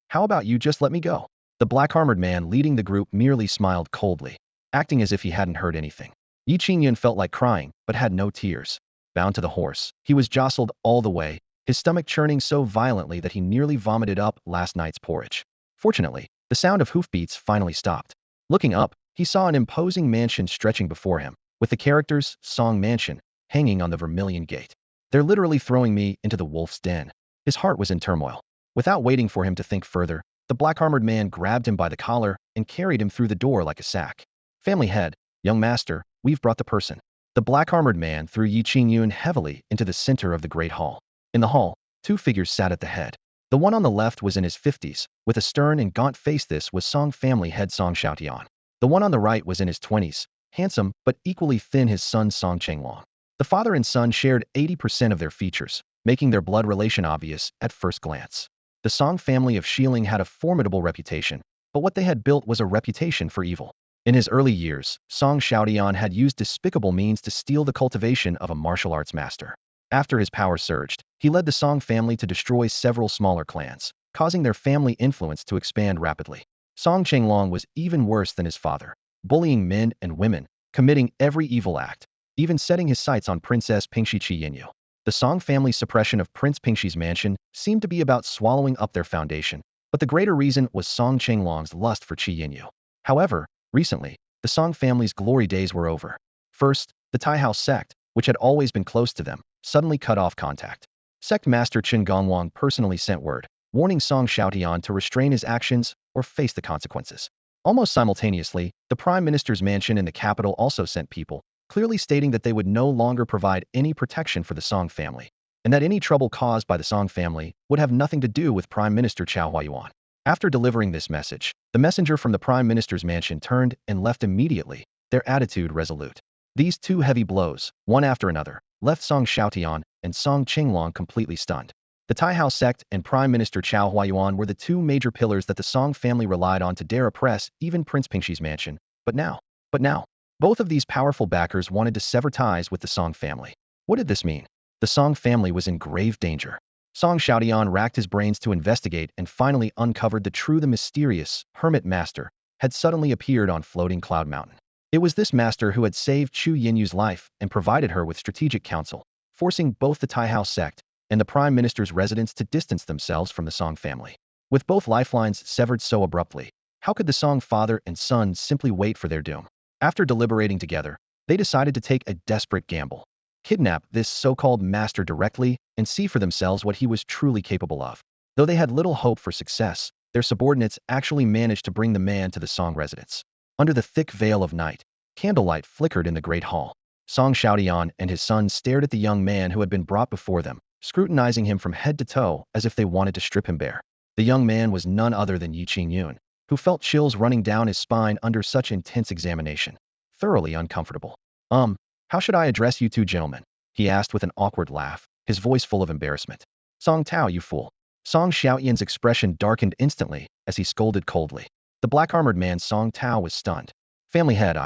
How about you just let me go? The black-armored man leading the group merely smiled coldly, acting as if he hadn't heard anything. Yi Qingyun felt like crying, but had no tears. Bound to the horse, he was jostled all the way, his stomach churning so violently that he nearly vomited up last night's porridge. Fortunately, the sound of hoofbeats finally stopped. Looking up, he saw an imposing mansion stretching before him, with the characters Song Mansion hanging on the vermilion gate. They're literally throwing me into the wolf's den. His heart was in turmoil. Without waiting for him to think further, the black-armored man grabbed him by the collar and carried him through the door like a sack. Family head, young master, we've brought the person. The black-armored man threw Yi Qingyun heavily into the center of the great hall. In the hall, two figures sat at the head. The one on the left was in his 50s, with a stern and gaunt face. This was Song family head Song Xiaotian. The one on the right was in his 20s, handsome but equally thin, his son Song Chenglong. The father and son shared 80% of their features, making their blood relation obvious at first glance. The Song family of Xiling had a formidable reputation, but what they had built was a reputation for evil. In his early years, Song Xiaotian had used despicable means to steal the cultivation of a martial arts master. After his power surged, he led the Song family to destroy several smaller clans, causing their family influence to expand rapidly. Song Chenglong was even worse than his father, bullying men and women, committing every evil act, even setting his sights on Princess Pingxi Qi Yinyu. The Song family's suppression of Prince Pingshi's mansion seemed to be about swallowing up their foundation, but the greater reason was Song Chenglong's lust for Qi Yinyu. However, recently, the Song family's glory days were over. First, the Tai House sect, which had always been close to them, suddenly cut off contact. Sect master Chen Gongwang personally sent word, warning Song Xiaotian to restrain his actions or face the consequences. Almost simultaneously, the Prime Minister's mansion in the capital also sent people, clearly stating that they would no longer provide any protection for the Song family, and that any trouble caused by the Song family would have nothing to do with Prime Minister Chao Huayuan. After delivering this message, the messenger from the Prime Minister's mansion turned and left immediately, their attitude resolute. These two heavy blows, one after another, left Song Xiaotian and Song Qinglong completely stunned. The Taihao sect and Prime Minister Chao Huayuan were the two major pillars that the Song family relied on to dare oppress even Prince Pingxi's mansion. But now, both of these powerful backers wanted to sever ties with the Song family. What did this mean? The Song family was in grave danger. Song Xiaotian racked his brains to investigate and finally uncovered the mysterious hermit master had suddenly appeared on floating Cloud Mountain. It was this master who had saved Chu Yinyu's life and provided her with strategic counsel, forcing both the Taihao sect and the Prime Minister's residence to distance themselves from the Song family. With both lifelines severed so abruptly, how could the Song father and son simply wait for their doom? After deliberating together, they decided to take a desperate gamble. Kidnap this so-called master directly and see for themselves what he was truly capable of. Though they had little hope for success, their subordinates actually managed to bring the man to the Song residence. Under the thick veil of night, candlelight flickered in the great hall. Song Xiaotian and his son stared at the young man who had been brought before them, scrutinizing him from head to toe as if they wanted to strip him bare. The young man was none other than Qingyun, who felt chills running down his spine under such intense examination. Thoroughly uncomfortable. How should I address you two gentlemen? He asked with an awkward laugh, his voice full of embarrassment. Song Tao, you fool. Song Xiaotian's expression darkened instantly as he scolded coldly. The black-armored man Song Tao was stunned. Family head,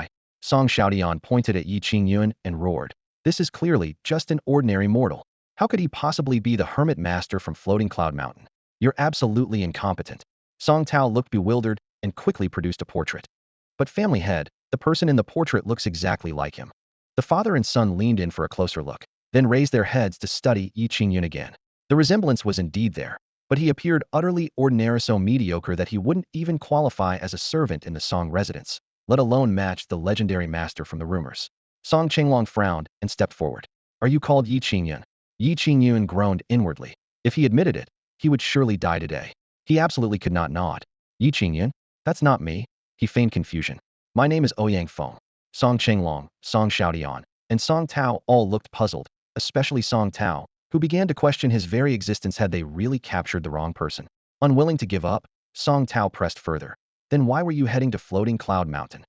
Song Xiaotian pointed at Qingyun and roared. This is clearly just an ordinary mortal. How could he possibly be the hermit master from Floating Cloud Mountain? You're absolutely incompetent. Song Tao looked bewildered and quickly produced a portrait. But family head, the person in the portrait looks exactly like him. The father and son leaned in for a closer look, then raised their heads to study Qingyun again. The resemblance was indeed there, but he appeared utterly ordinary, so mediocre that he wouldn't even qualify as a servant in the Song residence, let alone match the legendary master from the rumors. Song Qinglong frowned and stepped forward. Are you called Qingyun? Qingyun groaned inwardly. If he admitted it, he would surely die today. He absolutely could not nod. Qingyun? That's not me. He feigned confusion. My name is Ouyang Feng. Song Qinglong, Song Xiaotian, and Song Tao all looked puzzled, especially Song Tao, who began to question his very existence. Had they really captured the wrong person? Unwilling to give up, Song Tao pressed further. Then why were you heading to Floating Cloud Mountain?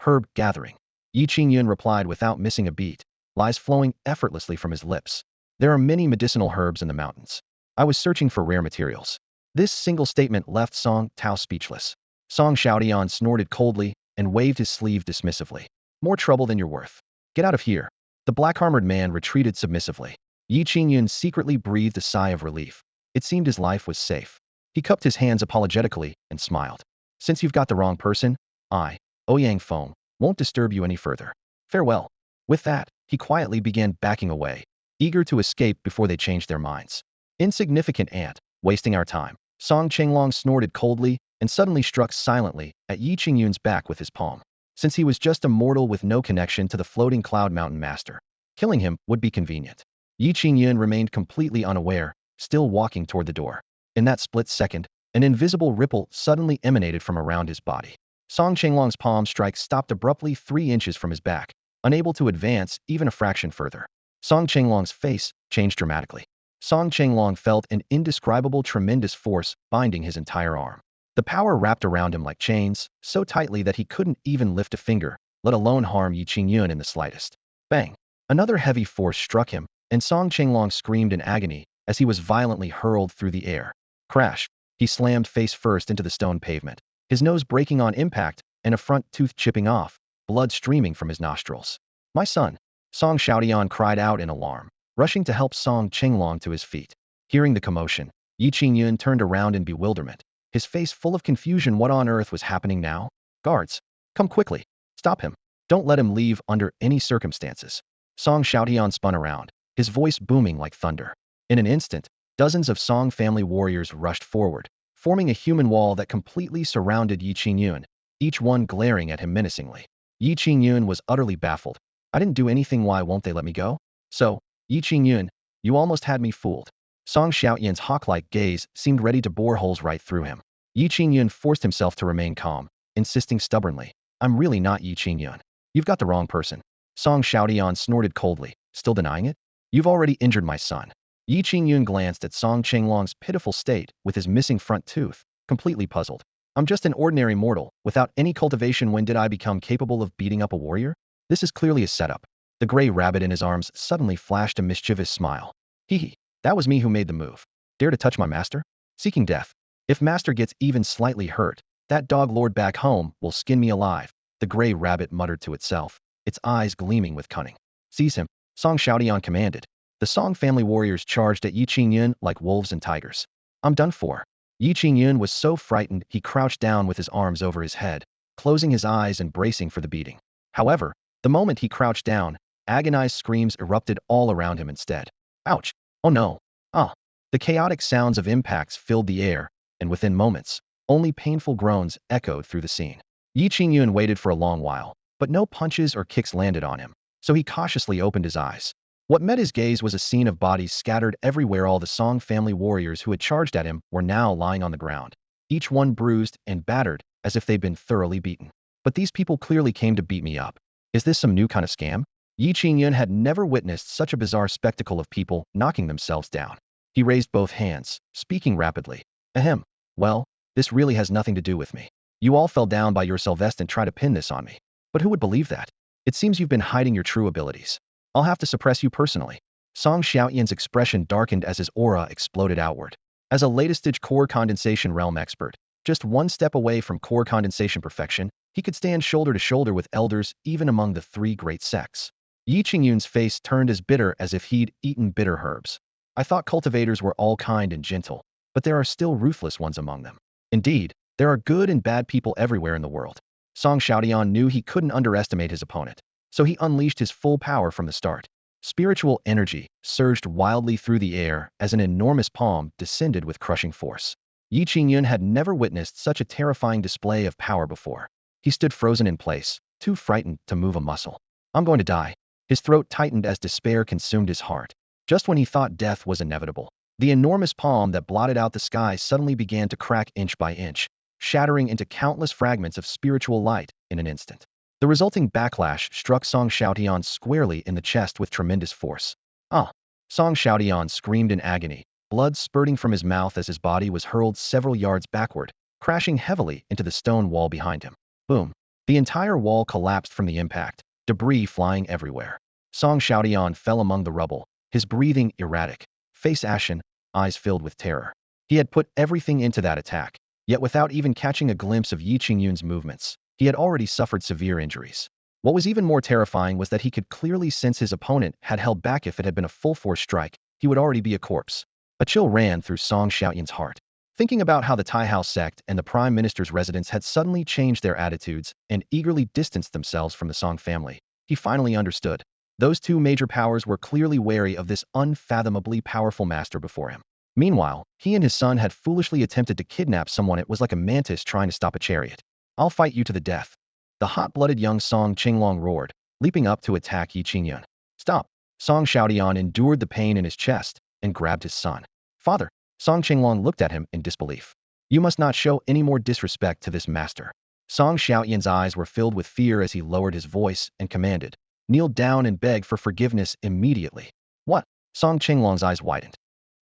Herb gathering. Qingyun replied without missing a beat, lies flowing effortlessly from his lips. There are many medicinal herbs in the mountains. I was searching for rare materials. This single statement left Song Tao speechless. Song Xiaotian snorted coldly and waved his sleeve dismissively. More trouble than you're worth. Get out of here. The black-armored man retreated submissively. Qingyun secretly breathed a sigh of relief. It seemed his life was safe. He cupped his hands apologetically and smiled. Since you've got the wrong person, Ouyang Feng, won't disturb you any further. Farewell. With that, he quietly began backing away, eager to escape before they changed their minds. Insignificant ant, wasting our time. Song Qinglong snorted coldly and suddenly struck silently at Qingyun's back with his palm. Since he was just a mortal with no connection to the Floating Cloud Mountain master, killing him would be convenient. Qingyun remained completely unaware, still walking toward the door. In that split second, an invisible ripple suddenly emanated from around his body. Song Qinglong's palm strike stopped abruptly 3 inches from his back, unable to advance even a fraction further. Song Qinglong's face changed dramatically. Song Qinglong felt an indescribable tremendous force binding his entire arm. The power wrapped around him like chains, so tightly that he couldn't even lift a finger, let alone harm Qingyun in the slightest. Bang! Another heavy force struck him, and Song Qinglong screamed in agony as he was violently hurled through the air. Crash! He slammed face first into the stone pavement, his nose breaking on impact and a front tooth chipping off, blood streaming from his nostrils. My son! Song Xiaotian cried out in alarm, rushing to help Song Qinglong to his feet. Hearing the commotion, Qingyun turned around in bewilderment, his face full of confusion. What on earth was happening now? Guards! Come quickly! Stop him! Don't let him leave under any circumstances. Song Xiaotian spun around, his voice booming like thunder. In an instant, dozens of Song family warriors rushed forward, forming a human wall that completely surrounded Qingyun, each one glaring at him menacingly. Qingyun was utterly baffled. I didn't do anything, why won't they let me go? So, Qingyun, you almost had me fooled. Song Xiaotian's hawk-like gaze seemed ready to bore holes right through him. Qingyun forced himself to remain calm, insisting stubbornly, I'm really not Qingyun. You've got the wrong person. Song Xiaotian snorted coldly, still denying it? You've already injured my son. Qingyun glanced at Song Qinglong's pitiful state with his missing front tooth, completely puzzled. I'm just an ordinary mortal. Without any cultivation, when did I become capable of beating up a warrior? This is clearly a setup. The gray rabbit in his arms suddenly flashed a mischievous smile. Hee hee, that was me who made the move. Dare to touch my master? Seeking death. If master gets even slightly hurt, that dog lord back home will skin me alive, the gray rabbit muttered to itself, its eyes gleaming with cunning. Seize him, Song Xiaotian commanded. The Song family warriors charged at Qingyun like wolves and tigers. I'm done for. Qingyun was so frightened he crouched down with his arms over his head, closing his eyes and bracing for the beating. However, the moment he crouched down, agonized screams erupted all around him instead. Ouch! Oh no! Ah! The chaotic sounds of impacts filled the air, and within moments, only painful groans echoed through the scene. Qingyun waited for a long while, but no punches or kicks landed on him, so he cautiously opened his eyes. What met his gaze was a scene of bodies scattered everywhere. All the Song family warriors who had charged at him were now lying on the ground, each one bruised and battered as if they'd been thoroughly beaten. But these people clearly came to beat me up. Is this some new kind of scam? Qingyun had never witnessed such a bizarre spectacle of people knocking themselves down. He raised both hands, speaking rapidly. Ahem. Well, this really has nothing to do with me. You all fell down by yourselves and tried to pin this on me. But who would believe that? It seems you've been hiding your true abilities. I'll have to suppress you personally. Song Xiaotian's expression darkened as his aura exploded outward. As a latest-stage core condensation realm expert, just one step away from core condensation perfection, he could stand shoulder to shoulder with elders even among the three great sects. Qingyun's face turned as bitter as if he'd eaten bitter herbs. I thought cultivators were all kind and gentle, but there are still ruthless ones among them. Indeed, there are good and bad people everywhere in the world. Song Xiaotian knew he couldn't underestimate his opponent, so he unleashed his full power from the start. Spiritual energy surged wildly through the air as an enormous palm descended with crushing force. Qingyun had never witnessed such a terrifying display of power before. He stood frozen in place, too frightened to move a muscle. I'm going to die. His throat tightened as despair consumed his heart. Just when he thought death was inevitable, the enormous palm that blotted out the sky suddenly began to crack inch by inch, shattering into countless fragments of spiritual light in an instant. The resulting backlash struck Song Xiaotian squarely in the chest with tremendous force. Ah! Song Xiaotian screamed in agony, blood spurting from his mouth as his body was hurled several yards backward, crashing heavily into the stone wall behind him. Boom! The entire wall collapsed from the impact, debris flying everywhere. Song Xiaotian fell among the rubble, his breathing erratic, face ashen, eyes filled with terror. He had put everything into that attack, yet without even catching a glimpse of Qingyun's movements, he had already suffered severe injuries. What was even more terrifying was that he could clearly sense his opponent had held back. If it had been a full-force strike, he would already be a corpse. A chill ran through Song Xiaotian's heart. Thinking about how the Tai House sect and the Prime Minister's residence had suddenly changed their attitudes and eagerly distanced themselves from the Song family, he finally understood. Those two major powers were clearly wary of this unfathomably powerful master before him. Meanwhile, he and his son had foolishly attempted to kidnap someone. It was like a mantis trying to stop a chariot. I'll fight you to the death. The hot-blooded young Song Qinglong roared, leaping up to attack Qingyun. Stop! Song Xiaotian endured the pain in his chest and grabbed his son. Father! Song Qinglong looked at him in disbelief. You must not show any more disrespect to this master. Song Xiaotian's eyes were filled with fear as he lowered his voice and commanded, kneel down and beg for forgiveness immediately. What? Song Qinglong's eyes widened.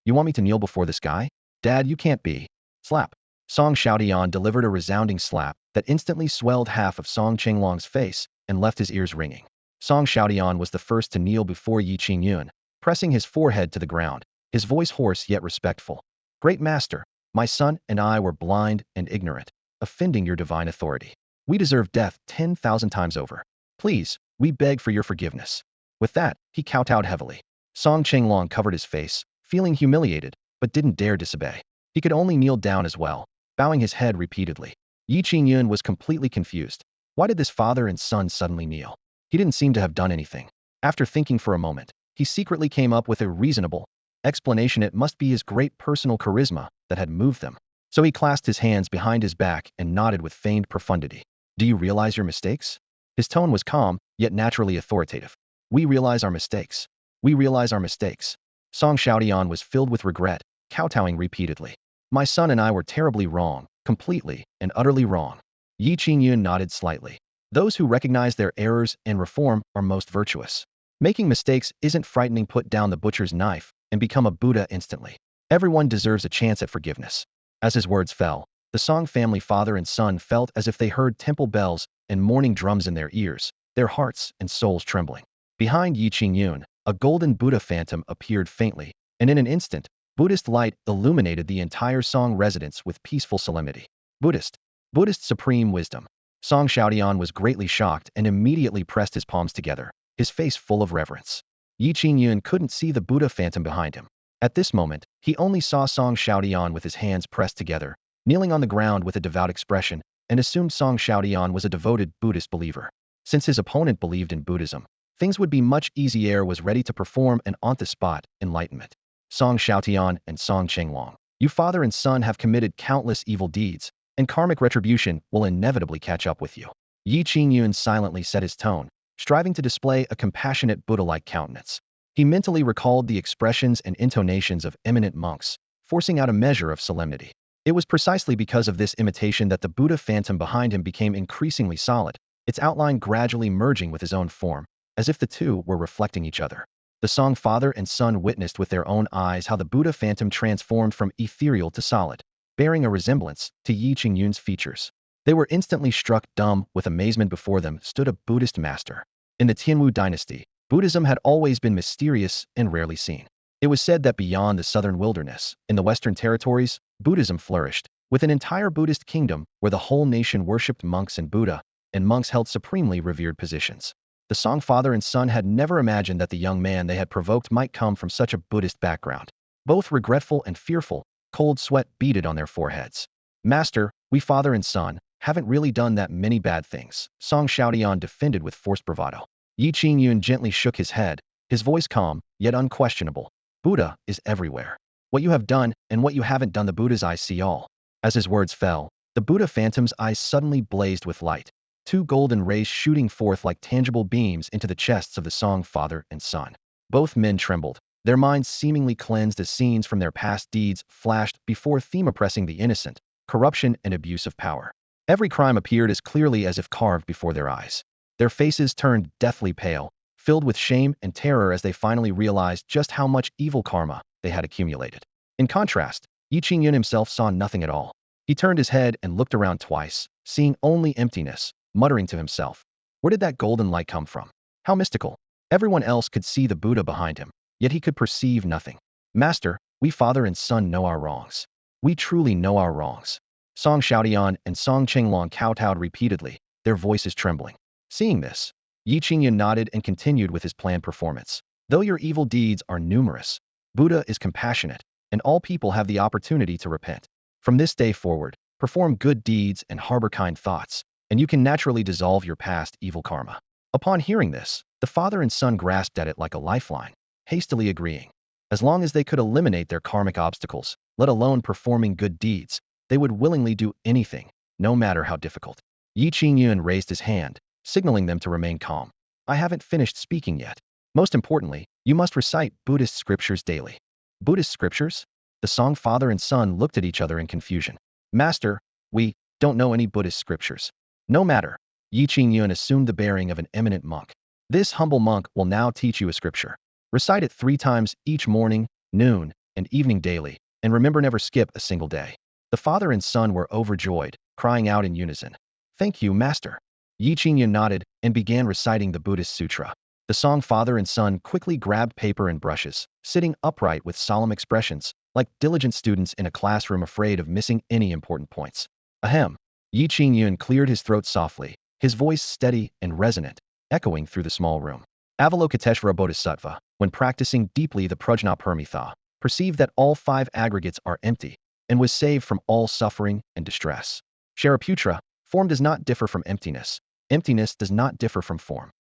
You want me to kneel before this guy? Dad, you can't be. Slap. Song Xiaotian delivered a resounding slap that instantly swelled half of Song Qinglong's face and left his ears ringing. Song Xiaotian was the first to kneel before Qingyun, pressing his forehead to the ground, his voice hoarse yet respectful. Great master, my son and I were blind and ignorant, offending your divine authority. We deserve death 10,000 times over. Please, we beg for your forgiveness. With that, he kowtowed heavily. Song Qinglong covered his face, feeling humiliated, but didn't dare disobey. He could only kneel down as well, bowing his head repeatedly. Qingyun was completely confused. Why did this father and son suddenly kneel? He didn't seem to have done anything. After thinking for a moment, he secretly came up with a reasonable explanation. It must be his great personal charisma that had moved them. So he clasped his hands behind his back and nodded with feigned profundity. Do you realize your mistakes? His tone was calm, yet naturally authoritative. We realize our mistakes. We realize our mistakes. Song Xiaotian was filled with regret, kowtowing repeatedly. My son and I were terribly wrong, completely and utterly wrong. Qingyun nodded slightly. Those who recognize their errors and reform are most virtuous. Making mistakes isn't frightening. Put down the butcher's knife and become a Buddha instantly. Everyone deserves a chance at forgiveness. As his words fell, The Song family father and son felt as if they heard temple bells and morning drums in their ears, their hearts and souls trembling. Behind Yi Qingyun, a golden Buddha phantom appeared faintly, and in an instant, Buddhist light illuminated the entire Song residence with peaceful solemnity. Buddhist. Buddhist supreme wisdom. Song Xiaodian was greatly shocked and immediately pressed his palms together, his face full of reverence. Yi Qingyun couldn't see the Buddha phantom behind him. At this moment, he only saw Song Xiaodian with his hands pressed together, kneeling on the ground with a devout expression, and assumed Song Xiaodian was a devoted Buddhist believer. Since his opponent believed in Buddhism, things would be much easier. Was ready to perform an on-the-spot enlightenment. Song Xiaotian and Song Chenglong, you father and son have committed countless evil deeds, and karmic retribution will inevitably catch up with you. Yi Qingyun silently set his tone, striving to display a compassionate Buddha-like countenance. He mentally recalled the expressions and intonations of eminent monks, forcing out a measure of solemnity. It was precisely because of this imitation that the Buddha phantom behind him became increasingly solid, its outline gradually merging with his own form, as if the two were reflecting each other. The Song father and son witnessed with their own eyes how the Buddha phantom transformed from ethereal to solid, bearing a resemblance to Yi Qingyun's features. They were instantly struck dumb. With amazement before them stood a Buddhist master. In the Tianwu dynasty, Buddhism had always been mysterious and rarely seen. It was said that beyond the southern wilderness, in the western territories, Buddhism flourished, with an entire Buddhist kingdom where the whole nation worshipped monks and Buddha, and monks held supremely revered positions. The Song father and son had never imagined that the young man they had provoked might come from such a Buddhist background. Both regretful and fearful, cold sweat beaded on their foreheads. Master, we father and son haven't really done that many bad things, Song Xiaodian defended with forced bravado. Yi Qingyun gently shook his head, his voice calm, yet unquestionable. Buddha is everywhere. What you have done and what you haven't done, the Buddha's eyes see all. As his words fell, the Buddha phantom's eyes suddenly blazed with light, two golden rays shooting forth like tangible beams into the chests of the Song father and son. Both men trembled, their minds seemingly cleansed as scenes from their past deeds flashed before them, oppressing the innocent, corruption and abuse of power. Every crime appeared as clearly as if carved before their eyes. Their faces turned deathly pale, filled with shame and terror as they finally realized just how much evil karma they had accumulated. In contrast, Yi Qingyun himself saw nothing at all. He turned his head and looked around twice, seeing only emptiness, muttering to himself. Where did that golden light come from? How mystical. Everyone else could see the Buddha behind him, yet he could perceive nothing. Master, we father and son know our wrongs. We truly know our wrongs. Song Xiaodian and Song Chenglong kowtowed repeatedly, their voices trembling. Seeing this, Yi Qingyun nodded and continued with his planned performance. Though your evil deeds are numerous, Buddha is compassionate, and all people have the opportunity to repent. From this day forward, perform good deeds and harbor kind thoughts, and you can naturally dissolve your past evil karma. Upon hearing this, the father and son grasped at it like a lifeline, hastily agreeing. As long as they could eliminate their karmic obstacles, let alone performing good deeds, they would willingly do anything, no matter how difficult. Yi Qingyun raised his hand, signaling them to remain calm. I haven't finished speaking yet. Most importantly, you must recite Buddhist scriptures daily. Buddhist scriptures? The Song father and son looked at each other in confusion. Master, we don't know any Buddhist scriptures. No matter. Yi Qingyun assumed the bearing of an eminent monk. This humble monk will now teach you a scripture. Recite it 3 times each morning, noon, and evening daily, and remember never skip a single day. The father and son were overjoyed, crying out in unison. Thank you, Master. Yi Qingyun nodded and began reciting the Buddhist sutra. The Song father and son quickly grabbed paper and brushes, sitting upright with solemn expressions, like diligent students in a classroom afraid of missing any important points. Ahem. Yi Qingyun cleared his throat softly, his voice steady and resonant, echoing through the small room. Avalokiteshvara Bodhisattva, when practicing deeply the Prajnaparamita, perceived that all 5 aggregates are empty, and was saved from all suffering and distress. Shariputra, form does not differ from emptiness. Emptiness does not differ from form.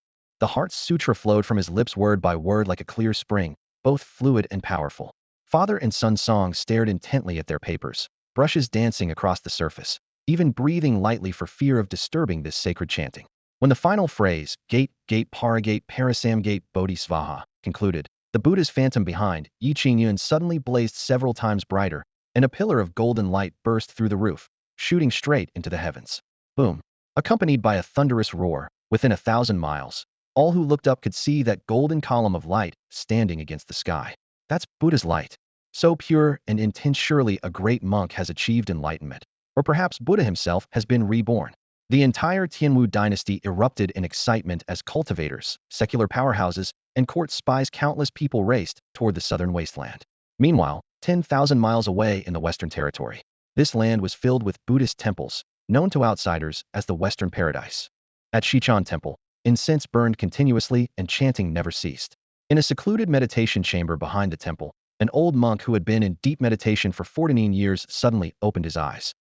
The Heart's Sutra flowed from his lips word by word like a clear spring, both fluid and powerful. Father and son Song stared intently at their papers, brushes dancing across the surface, even breathing lightly for fear of disturbing this sacred chanting. When the final phrase, Gate, Gate, Paragate, Parasamgate, Bodhisvaha, concluded, the Buddha's phantom behind, Yi Qingyun suddenly blazed several times brighter, and a pillar of golden light burst through the roof, shooting straight into the heavens. Boom. Accompanied by a thunderous roar, within 1,000 miles, all who looked up could see that golden column of light standing against the sky. That's Buddha's light. So pure and intense, surely a great monk has achieved enlightenment. Or perhaps Buddha himself has been reborn. The entire Tianwu dynasty erupted in excitement as cultivators, secular powerhouses, and court spies countless people raced toward the southern wasteland. Meanwhile, 10,000 miles away in the Western Territory, this land was filled with Buddhist temples, known to outsiders as the Western Paradise. At Xichon Temple, incense burned continuously and chanting never ceased. In a secluded meditation chamber behind the temple, an old monk who had been in deep meditation for 14 years suddenly opened his eyes.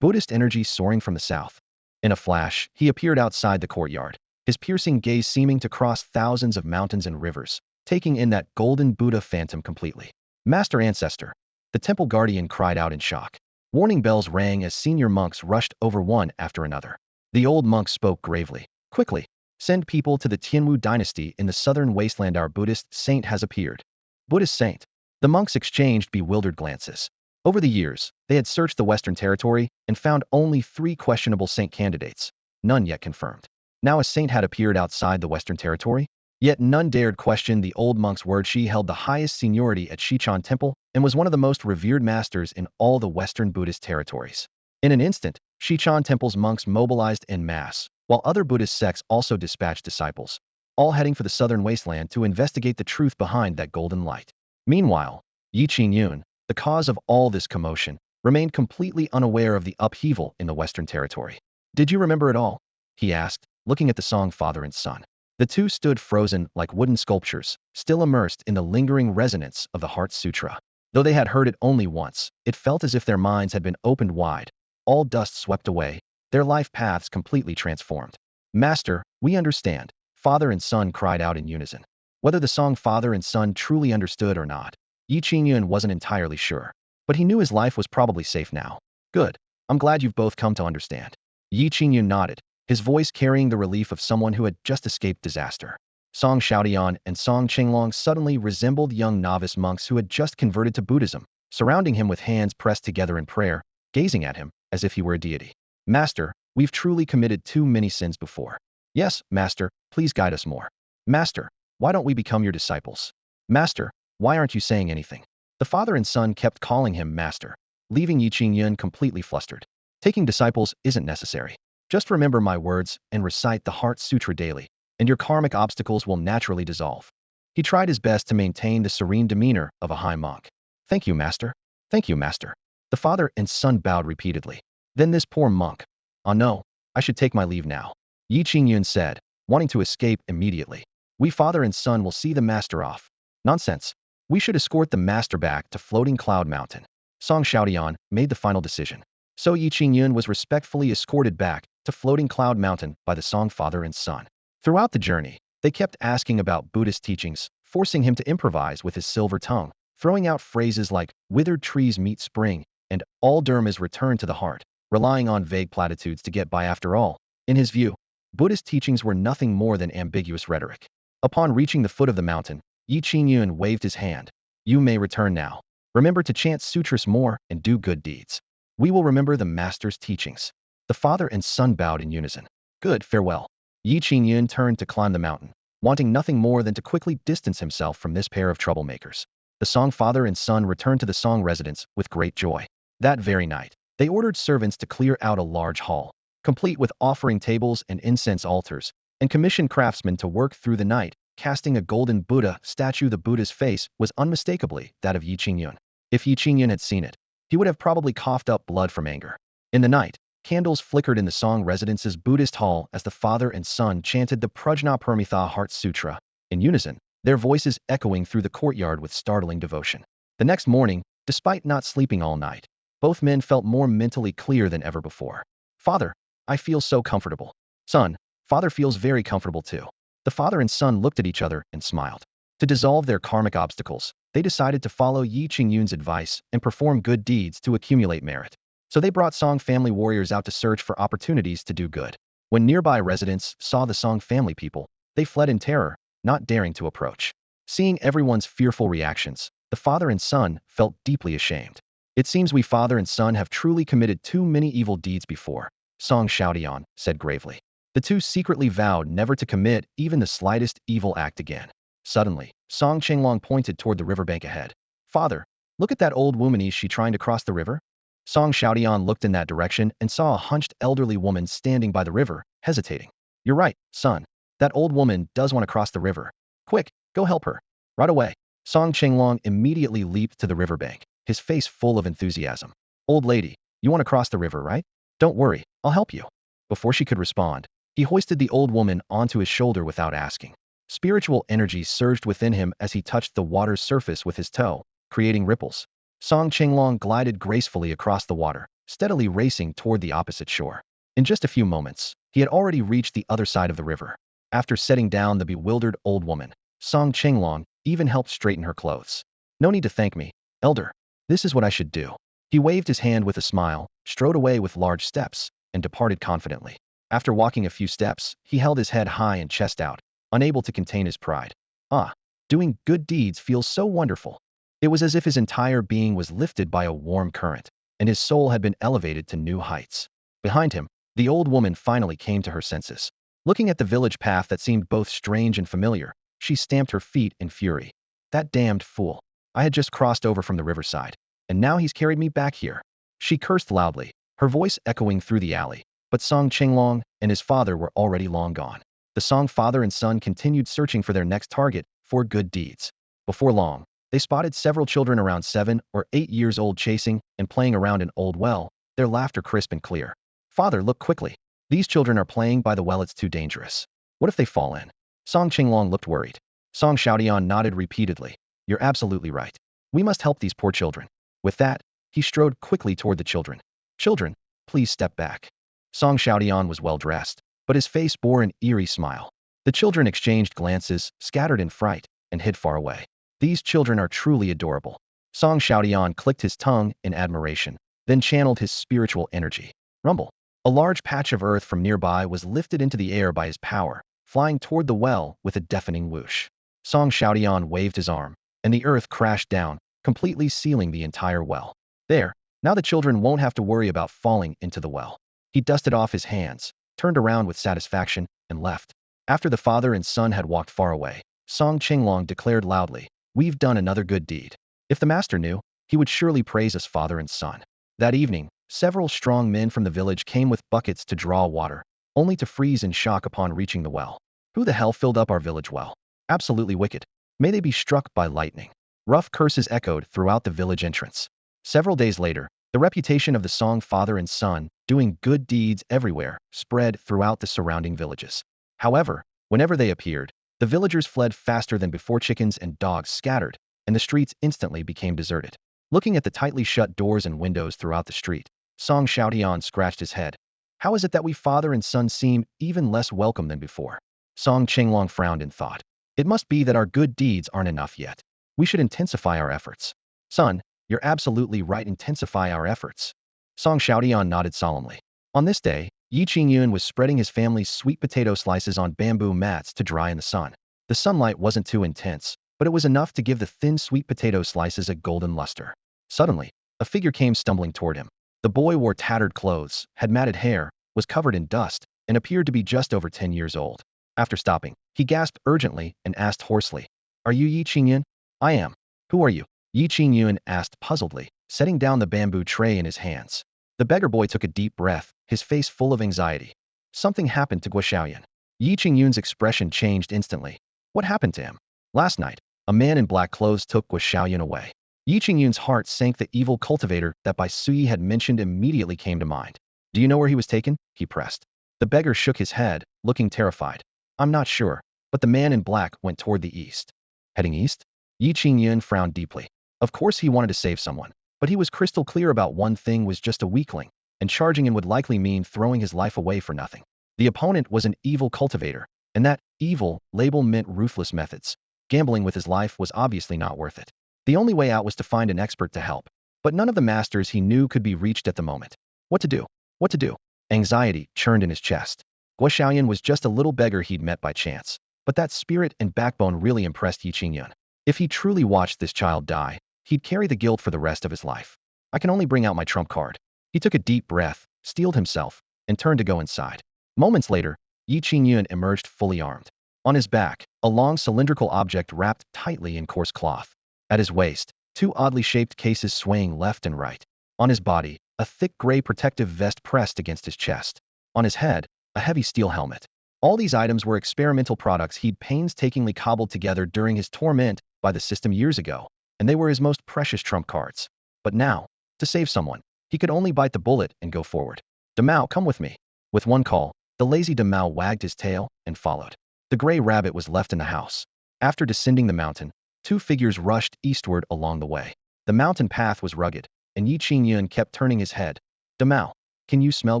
Buddhist energy soaring from the south. In a flash, he appeared outside the courtyard, his piercing gaze seeming to cross thousands of mountains and rivers, taking in that golden Buddha phantom completely. Master Ancestor! The temple guardian cried out in shock. Warning bells rang as senior monks rushed over one after another. The old monk spoke gravely. Quickly, send people to the Tianwu dynasty in the southern wasteland. Our Buddhist saint has appeared. Buddhist saint. The monks exchanged bewildered glances. Over the years, they had searched the Western Territory and found only 3 questionable saint candidates, none yet confirmed. Now a saint had appeared outside the Western Territory, yet none dared question the old monk's word. She held the highest seniority at Xichon Temple and was one of the most revered masters in all the Western Buddhist territories. In an instant, Xichon Temple's monks mobilized en masse, while other Buddhist sects also dispatched disciples, all heading for the southern wasteland to investigate the truth behind that golden light. Meanwhile, Qingyun, the cause of all this commotion, remained completely unaware of the upheaval in the Western Territory. Did you remember it all? He asked, looking at the song father and son. The two stood frozen like wooden sculptures, still immersed in the lingering resonance of the Heart Sutra. Though they had heard it only once, it felt as if their minds had been opened wide, all dust swept away, their life paths completely transformed. Master, we understand, father and son cried out in unison. Whether the song father and son truly understood or not, Qingyun wasn't entirely sure, but he knew his life was probably safe now. Good. I'm glad you've both come to understand. Qingyun nodded, his voice carrying the relief of someone who had just escaped disaster. Song Xiaodian and Song Qinglong suddenly resembled young novice monks who had just converted to Buddhism, surrounding him with hands pressed together in prayer, gazing at him as if he were a deity. Master, we've truly committed too many sins before. Yes, Master, please guide us more. Master, why don't we become your disciples? Master, why aren't you saying anything? The father and son kept calling him Master, leaving Qingyun completely flustered. Taking disciples isn't necessary. Just remember my words and recite the Heart Sutra daily, and your karmic obstacles will naturally dissolve. He tried his best to maintain the serene demeanor of a high monk. Thank you, Master. Thank you, Master. The father and son bowed repeatedly. Then this poor monk. Oh no, I should take my leave now. Qingyun said, wanting to escape immediately. We father and son will see the master off. Nonsense. We should escort the master back to Floating Cloud Mountain. Song Xiaodian made the final decision. So Qingyun was respectfully escorted back to Floating Cloud Mountain by the Song father and son. Throughout the journey, they kept asking about Buddhist teachings, forcing him to improvise with his silver tongue, throwing out phrases like, withered trees meet spring, and all derm is returned to the heart, relying on vague platitudes to get by. After all, in his view, Buddhist teachings were nothing more than ambiguous rhetoric. Upon reaching the foot of the mountain, Qingyun waved his hand. You may return now. Remember to chant sutras more and do good deeds. We will remember the master's teachings. The father and son bowed in unison. Good, farewell. Qingyun turned to climb the mountain, wanting nothing more than to quickly distance himself from this pair of troublemakers. The Song father and son returned to the Song residence with great joy. That very night, they ordered servants to clear out a large hall, complete with offering tables and incense altars, and commissioned craftsmen to work through the night, casting a golden Buddha statue. The Buddha's face was unmistakably that of Qingyun. If Qingyun had seen it, he would have probably coughed up blood from anger. In the night, candles flickered in the Song residence's Buddhist hall as the father and son chanted the Prajnaparamita Heart Sutra, in unison, their voices echoing through the courtyard with startling devotion. The next morning, despite not sleeping all night, both men felt more mentally clear than ever before. Father, I feel so comfortable. Son, father feels very comfortable too. The father and son looked at each other and smiled. To dissolve their karmic obstacles, they decided to follow Qingyun's advice and perform good deeds to accumulate merit. So they brought Song family warriors out to search for opportunities to do good. When nearby residents saw the Song family people, they fled in terror, not daring to approach. Seeing everyone's fearful reactions, the father and son felt deeply ashamed. It seems we father and son have truly committed too many evil deeds before, Song Xiaodian said gravely. The two secretly vowed never to commit even the slightest evil act again. Suddenly, Song Qinglong pointed toward the riverbank ahead. Father, look at that old woman. Is she trying to cross the river? Song Xiaodian looked in that direction and saw a hunched elderly woman standing by the river, hesitating. You're right, son. That old woman does want to cross the river. Quick, go help her. Right away. Song Qinglong immediately leaped to the riverbank, his face full of enthusiasm. Old lady, you want to cross the river, right? Don't worry, I'll help you. Before she could respond, he hoisted the old woman onto his shoulder without asking. Spiritual energy surged within him as he touched the water's surface with his toe, creating ripples. Song Qinglong glided gracefully across the water, steadily racing toward the opposite shore. In just a few moments, he had already reached the other side of the river. After setting down the bewildered old woman, Song Qinglong even helped straighten her clothes. No need to thank me, elder. This is what I should do. He waved his hand with a smile, strode away with large steps, and departed confidently. After walking a few steps, he held his head high and chest out, unable to contain his pride. Ah, doing good deeds feels so wonderful. It was as if his entire being was lifted by a warm current, and his soul had been elevated to new heights. Behind him, the old woman finally came to her senses. Looking at the village path that seemed both strange and familiar, she stamped her feet in fury. That damned fool. I had just crossed over from the riverside, and now he's carried me back here. She cursed loudly, her voice echoing through the alley, but Song Qinglong and his father were already long gone. The Song father and son continued searching for their next target for good deeds. Before long, they spotted several children around 7 or 8 years old chasing and playing around an old well, their laughter crisp and clear. Father, look quickly. These children are playing by the well. It's too dangerous. What if they fall in? Song Qinglong looked worried. Song Xiaodian nodded repeatedly. You're absolutely right. We must help these poor children. With that, he strode quickly toward the children. Children, please step back. Song Xiaodian was well dressed, but his face bore an eerie smile. The children exchanged glances, scattered in fright, and hid far away. These children are truly adorable. Song Xiaodian clicked his tongue in admiration, then channeled his spiritual energy. Rumble. A large patch of earth from nearby was lifted into the air by his power, flying toward the well with a deafening whoosh. Song Xiaodian waved his arm, and the earth crashed down, completely sealing the entire well. There, now the children won't have to worry about falling into the well. He dusted off his hands, turned around with satisfaction, and left. After the father and son had walked far away, Song Qinglong declared loudly, We've done another good deed. If the master knew, he would surely praise us father and son. That evening, several strong men from the village came with buckets to draw water, only to freeze in shock upon reaching the well. Who the hell filled up our village well? Absolutely wicked. May they be struck by lightning. Rough curses echoed throughout the village entrance. Several days later, the reputation of the Song father and son, doing good deeds everywhere, spread throughout the surrounding villages. However, whenever they appeared, the villagers fled faster than before. Chickens and dogs scattered, and the streets instantly became deserted. Looking at the tightly shut doors and windows throughout the street, Song Xiaodian scratched his head. How is it that we father and son seem even less welcome than before? Song Qinglong frowned in thought. It must be that our good deeds aren't enough yet. We should intensify our efforts. Son, you're absolutely right. Intensify our efforts. Song Xiaodian nodded solemnly. On this day, Qingyun was spreading his family's sweet potato slices on bamboo mats to dry in the sun. The sunlight wasn't too intense, but it was enough to give the thin sweet potato slices a golden luster. Suddenly, a figure came stumbling toward him. The boy wore tattered clothes, had matted hair, was covered in dust, and appeared to be just over 10 years old. After stopping, he gasped urgently and asked hoarsely, Are you Qingyun? I am. Who are you? Qingyun asked puzzledly, setting down the bamboo tray in his hands. The beggar boy took a deep breath, his face full of anxiety. Something happened to Guoxiaoyan. Qingyun's expression changed instantly. What happened to him? Last night, a man in black clothes took Guoxiaoyan away. Qingyun's heart sank. The evil cultivator that Bai Sui had mentioned immediately came to mind. Do you know where he was taken? He pressed. The beggar shook his head, looking terrified. I'm not sure, but the man in black went toward the east. Heading east? Qingyun frowned deeply. Of course he wanted to save someone, but he was crystal clear about one thing: was just a weakling, and charging in would likely mean throwing his life away for nothing. The opponent was an evil cultivator, and that evil label meant ruthless methods. Gambling with his life was obviously not worth it. The only way out was to find an expert to help, but none of the masters he knew could be reached at the moment. What to do? What to do? Anxiety churned in his chest. Guoxiaoyan was just a little beggar he'd met by chance, but that spirit and backbone really impressed Qingyun. If he truly watched this child die, he'd carry the guilt for the rest of his life. I can only bring out my trump card. He took a deep breath, steeled himself, and turned to go inside. Moments later, Qingyun emerged fully armed. On his back, a long cylindrical object wrapped tightly in coarse cloth. At his waist, two oddly shaped cases swaying left and right. On his body, a thick gray protective vest pressed against his chest. On his head, a heavy steel helmet. All these items were experimental products he'd painstakingly cobbled together during his torment by the system years ago, and they were his most precious trump cards. But now, to save someone, he could only bite the bullet and go forward. Demao, come with me. With one call, the lazy Demao wagged his tail and followed. The gray rabbit was left in the house. After descending the mountain, two figures rushed eastward along the way. The mountain path was rugged, and Qingyun kept turning his head. Demao, can you smell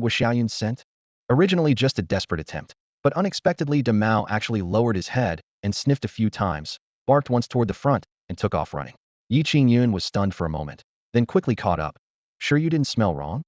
Guxiaoyun's scent? Originally just a desperate attempt, but unexpectedly Demao actually lowered his head and sniffed a few times, barked once toward the front, and took off running. Qingyun was stunned for a moment, then quickly caught up. Sure you didn't smell wrong?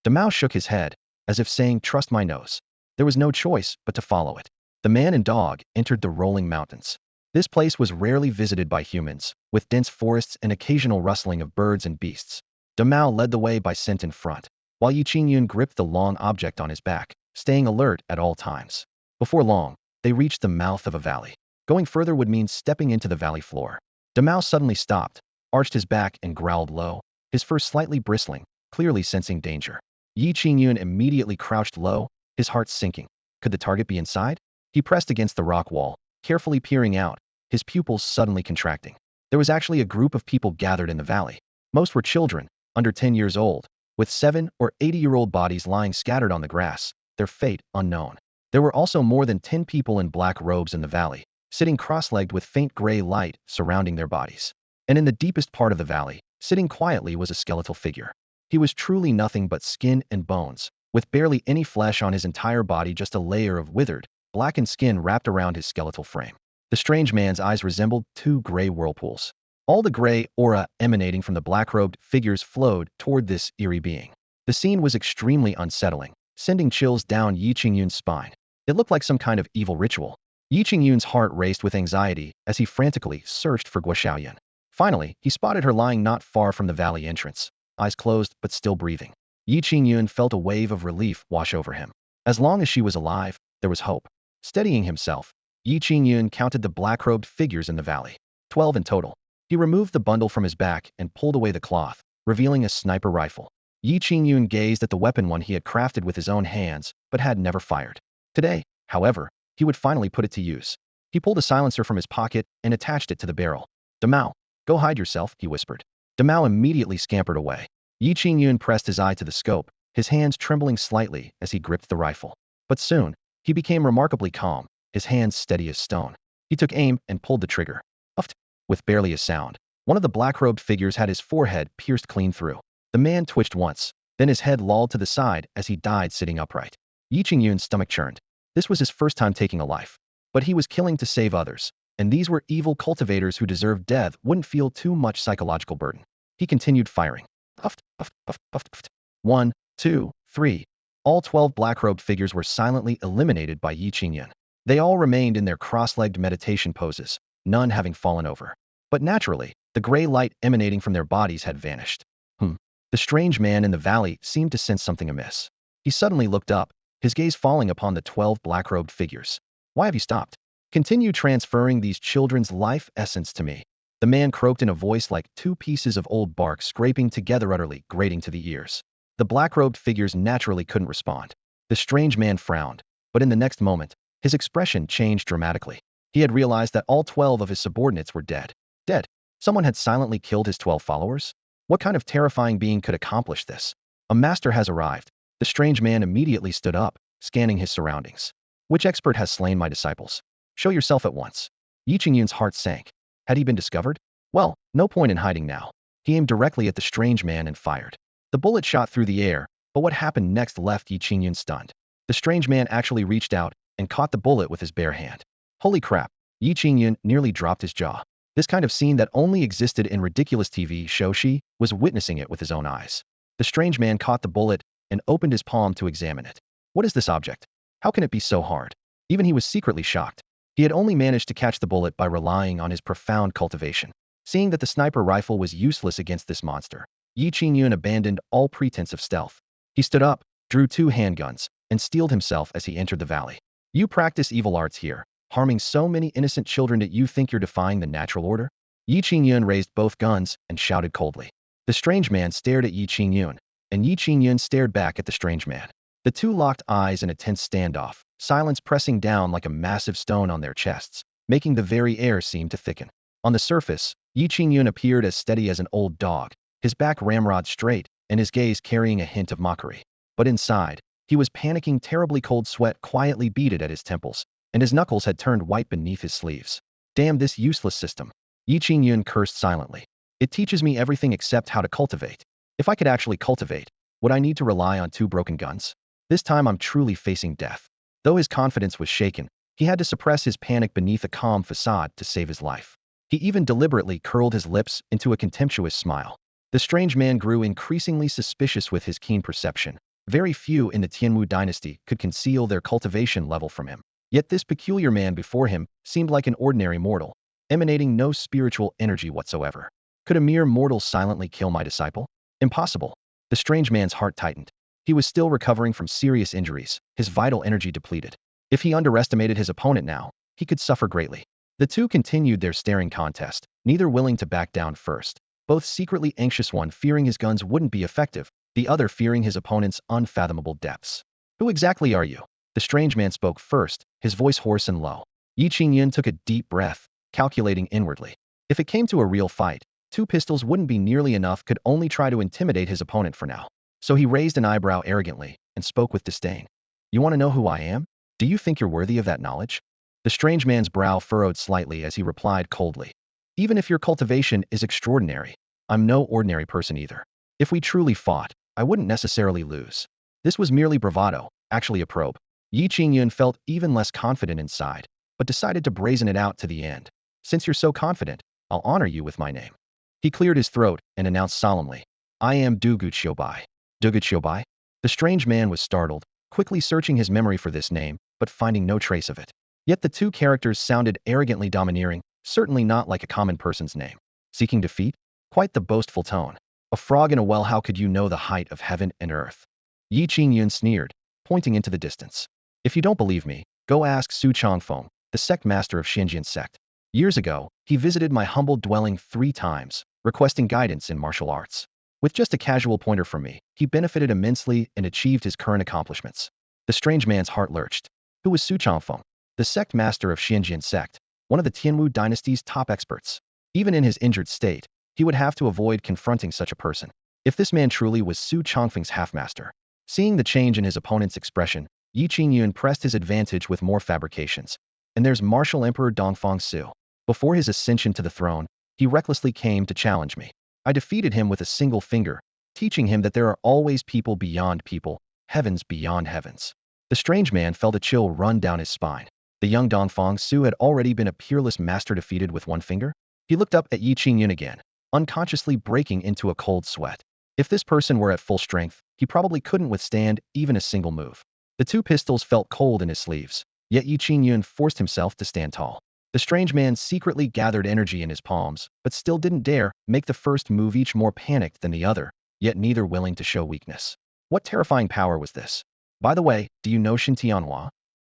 Demao shook his head, as if saying, trust my nose. There was no choice but to follow it. The man and dog entered the rolling mountains. This place was rarely visited by humans, with dense forests and occasional rustling of birds and beasts. Demao led the way by scent in front, while Qingyun gripped the long object on his back, staying alert at all times. Before long, they reached the mouth of a valley. Going further would mean stepping into the valley floor. Demao suddenly stopped, arched his back and growled low, his fur slightly bristling, clearly sensing danger. Qingyun immediately crouched low, his heart sinking. Could the target be inside? He pressed against the rock wall, carefully peering out, his pupils suddenly contracting. There was actually a group of people gathered in the valley. Most were children, under 10 years old, with 7 or 80-year-old bodies lying scattered on the grass, their fate unknown. There were also more than 10 people in black robes in the valley, sitting cross-legged with faint gray light surrounding their bodies. And in the deepest part of the valley, sitting quietly was a skeletal figure. He was truly nothing but skin and bones, with barely any flesh on his entire body, just a layer of withered, blackened skin wrapped around his skeletal frame. The strange man's eyes resembled 2 gray whirlpools. All the gray aura emanating from the black-robed figures flowed toward this eerie being. The scene was extremely unsettling, sending chills down Qingyun's spine. It looked like some kind of evil ritual. Qingyun's heart raced with anxiety as he frantically searched for Guxiaoyun. Finally, he spotted her lying not far from the valley entrance, eyes closed but still breathing. Qingyun felt a wave of relief wash over him. As long as she was alive, there was hope. Steadying himself, Qingyun counted the black-robed figures in the valley. 12 in total. He removed the bundle from his back and pulled away the cloth, revealing a sniper rifle. Qingyun gazed at the weapon one he had crafted with his own hands, but had never fired. Today, however, he would finally put it to use. He pulled a silencer from his pocket and attached it to the barrel. Demao, go hide yourself, he whispered. Demao immediately scampered away. Qingyun pressed his eye to the scope, his hands trembling slightly as he gripped the rifle. But soon, he became remarkably calm, his hands steady as stone. He took aim and pulled the trigger. Uffed. With barely a sound, one of the black-robed figures had his forehead pierced clean through. The man twitched once, then his head lolled to the side as he died sitting upright. Qingyun's stomach churned. This was his first time taking a life. But he was killing to save others, and these were evil cultivators who deserved death, wouldn't feel too much psychological burden. He continued firing. Puffed, puffed, puffed, puffed, puffed. 1, 2, 3. All 12 black-robed figures were silently eliminated by Qingyun. They all remained in their cross-legged meditation poses, none having fallen over. But naturally, the gray light emanating from their bodies had vanished. The strange man in the valley seemed to sense something amiss. He suddenly looked up, his gaze falling upon the 12 black-robed figures. Why have you stopped? Continue transferring these children's life essence to me. The man croaked in a voice like 2 pieces of old bark scraping together, utterly grating to the ears. The black-robed figures naturally couldn't respond. The strange man frowned, but in the next moment, his expression changed dramatically. He had realized that all 12 of his subordinates were dead. Dead. Someone had silently killed his 12 followers? What kind of terrifying being could accomplish this? A master has arrived. The strange man immediately stood up, scanning his surroundings. Which expert has slain my disciples? Show yourself at once. Qingyun's heart sank. Had he been discovered? Well, no point in hiding now. He aimed directly at the strange man and fired. The bullet shot through the air, but what happened next left Qingyun stunned. The strange man actually reached out and caught the bullet with his bare hand. Holy crap! Qingyun nearly dropped his jaw. This kind of scene that only existed in ridiculous TV shows, she was witnessing it with his own eyes. The strange man caught the bullet and opened his palm to examine it. What is this object? How can it be so hard? Even he was secretly shocked. He had only managed to catch the bullet by relying on his profound cultivation. Seeing that the sniper rifle was useless against this monster, Qingyun abandoned all pretense of stealth. He stood up, drew 2 handguns, and steeled himself as he entered the valley. You practice evil arts here, harming so many innocent children that you think you're defying the natural order? Qingyun raised both guns and shouted coldly. The strange man stared at Qingyun, and Yi Qingyun stared back at the strange man. The two locked eyes in a tense standoff, silence pressing down like a massive stone on their chests, making the very air seem to thicken. On the surface, Yi Qingyun appeared as steady as an old dog, his back ramrod straight, and his gaze carrying a hint of mockery. But inside, he was panicking, terribly cold sweat quietly beaded at his temples, and his knuckles had turned white beneath his sleeves. Damn this useless system. Yi Qingyun cursed silently. It teaches me everything except how to cultivate. If I could actually cultivate, would I need to rely on 2 broken guns? This time I'm truly facing death. Though his confidence was shaken, he had to suppress his panic beneath a calm facade to save his life. He even deliberately curled his lips into a contemptuous smile. The strange man grew increasingly suspicious with his keen perception. Very few in the Qingyun dynasty could conceal their cultivation level from him. Yet this peculiar man before him seemed like an ordinary mortal, emanating no spiritual energy whatsoever. Could a mere mortal silently kill my disciple? Impossible. The strange man's heart tightened. He was still recovering from serious injuries, his vital energy depleted. If he underestimated his opponent now, he could suffer greatly. The two continued their staring contest, neither willing to back down first, both secretly anxious, one fearing his guns wouldn't be effective, the other fearing his opponent's unfathomable depths. Who exactly are you? The strange man spoke first, his voice hoarse and low. Yi Qingyun took a deep breath, calculating inwardly. If it came to a real fight, 2 pistols wouldn't be nearly enough, could only try to intimidate his opponent for now. So he raised an eyebrow arrogantly and spoke with disdain. You want to know who I am? Do you think you're worthy of that knowledge? The strange man's brow furrowed slightly as he replied coldly. Even if your cultivation is extraordinary, I'm no ordinary person either. If we truly fought, I wouldn't necessarily lose. This was merely bravado, actually a probe. Yi Qingyun felt even less confident inside, but decided to brazen it out to the end. Since you're so confident, I'll honor you with my name. He cleared his throat and announced solemnly, I am Dugu Xiaobai. Dugu Xiaobai? The strange man was startled, quickly searching his memory for this name, but finding no trace of it. Yet the 2 characters sounded arrogantly domineering, certainly not like a common person's name. Seeking defeat? Quite the boastful tone. A frog in a well, how could you know the height of heaven and earth? Yi Qingyun sneered, pointing into the distance. If you don't believe me, go ask Su Changfeng, the sect master of Qingyun sect. Years ago, he visited my humble dwelling 3 times, requesting guidance in martial arts. With just a casual pointer from me, he benefited immensely and achieved his current accomplishments. The strange man's heart lurched. Who was Su Changfeng? The sect master of Qingyun sect, one of the Qingyun dynasty's top experts. Even in his injured state, he would have to avoid confronting such a person. If this man truly was Su Changfeng's half-master. Seeing the change in his opponent's expression, Yi Qingyun pressed his advantage with more fabrications. And there's Martial Emperor Dongfang Su. Before his ascension to the throne, he recklessly came to challenge me. I defeated him with a single finger, teaching him that there are always people beyond people, heavens beyond heavens. The strange man felt a chill run down his spine. The young Dongfang Su had already been a peerless master defeated with one finger? He looked up at Yi Qingyun again, unconsciously breaking into a cold sweat. If this person were at full strength, he probably couldn't withstand even a single move. The 2 pistols felt cold in his sleeves, yet Yi Qingyun forced himself to stand tall. The strange man secretly gathered energy in his palms, but still didn't dare make the first move, each more panicked than the other, yet neither willing to show weakness. What terrifying power was this? By the way, do you know Shen Tianhua?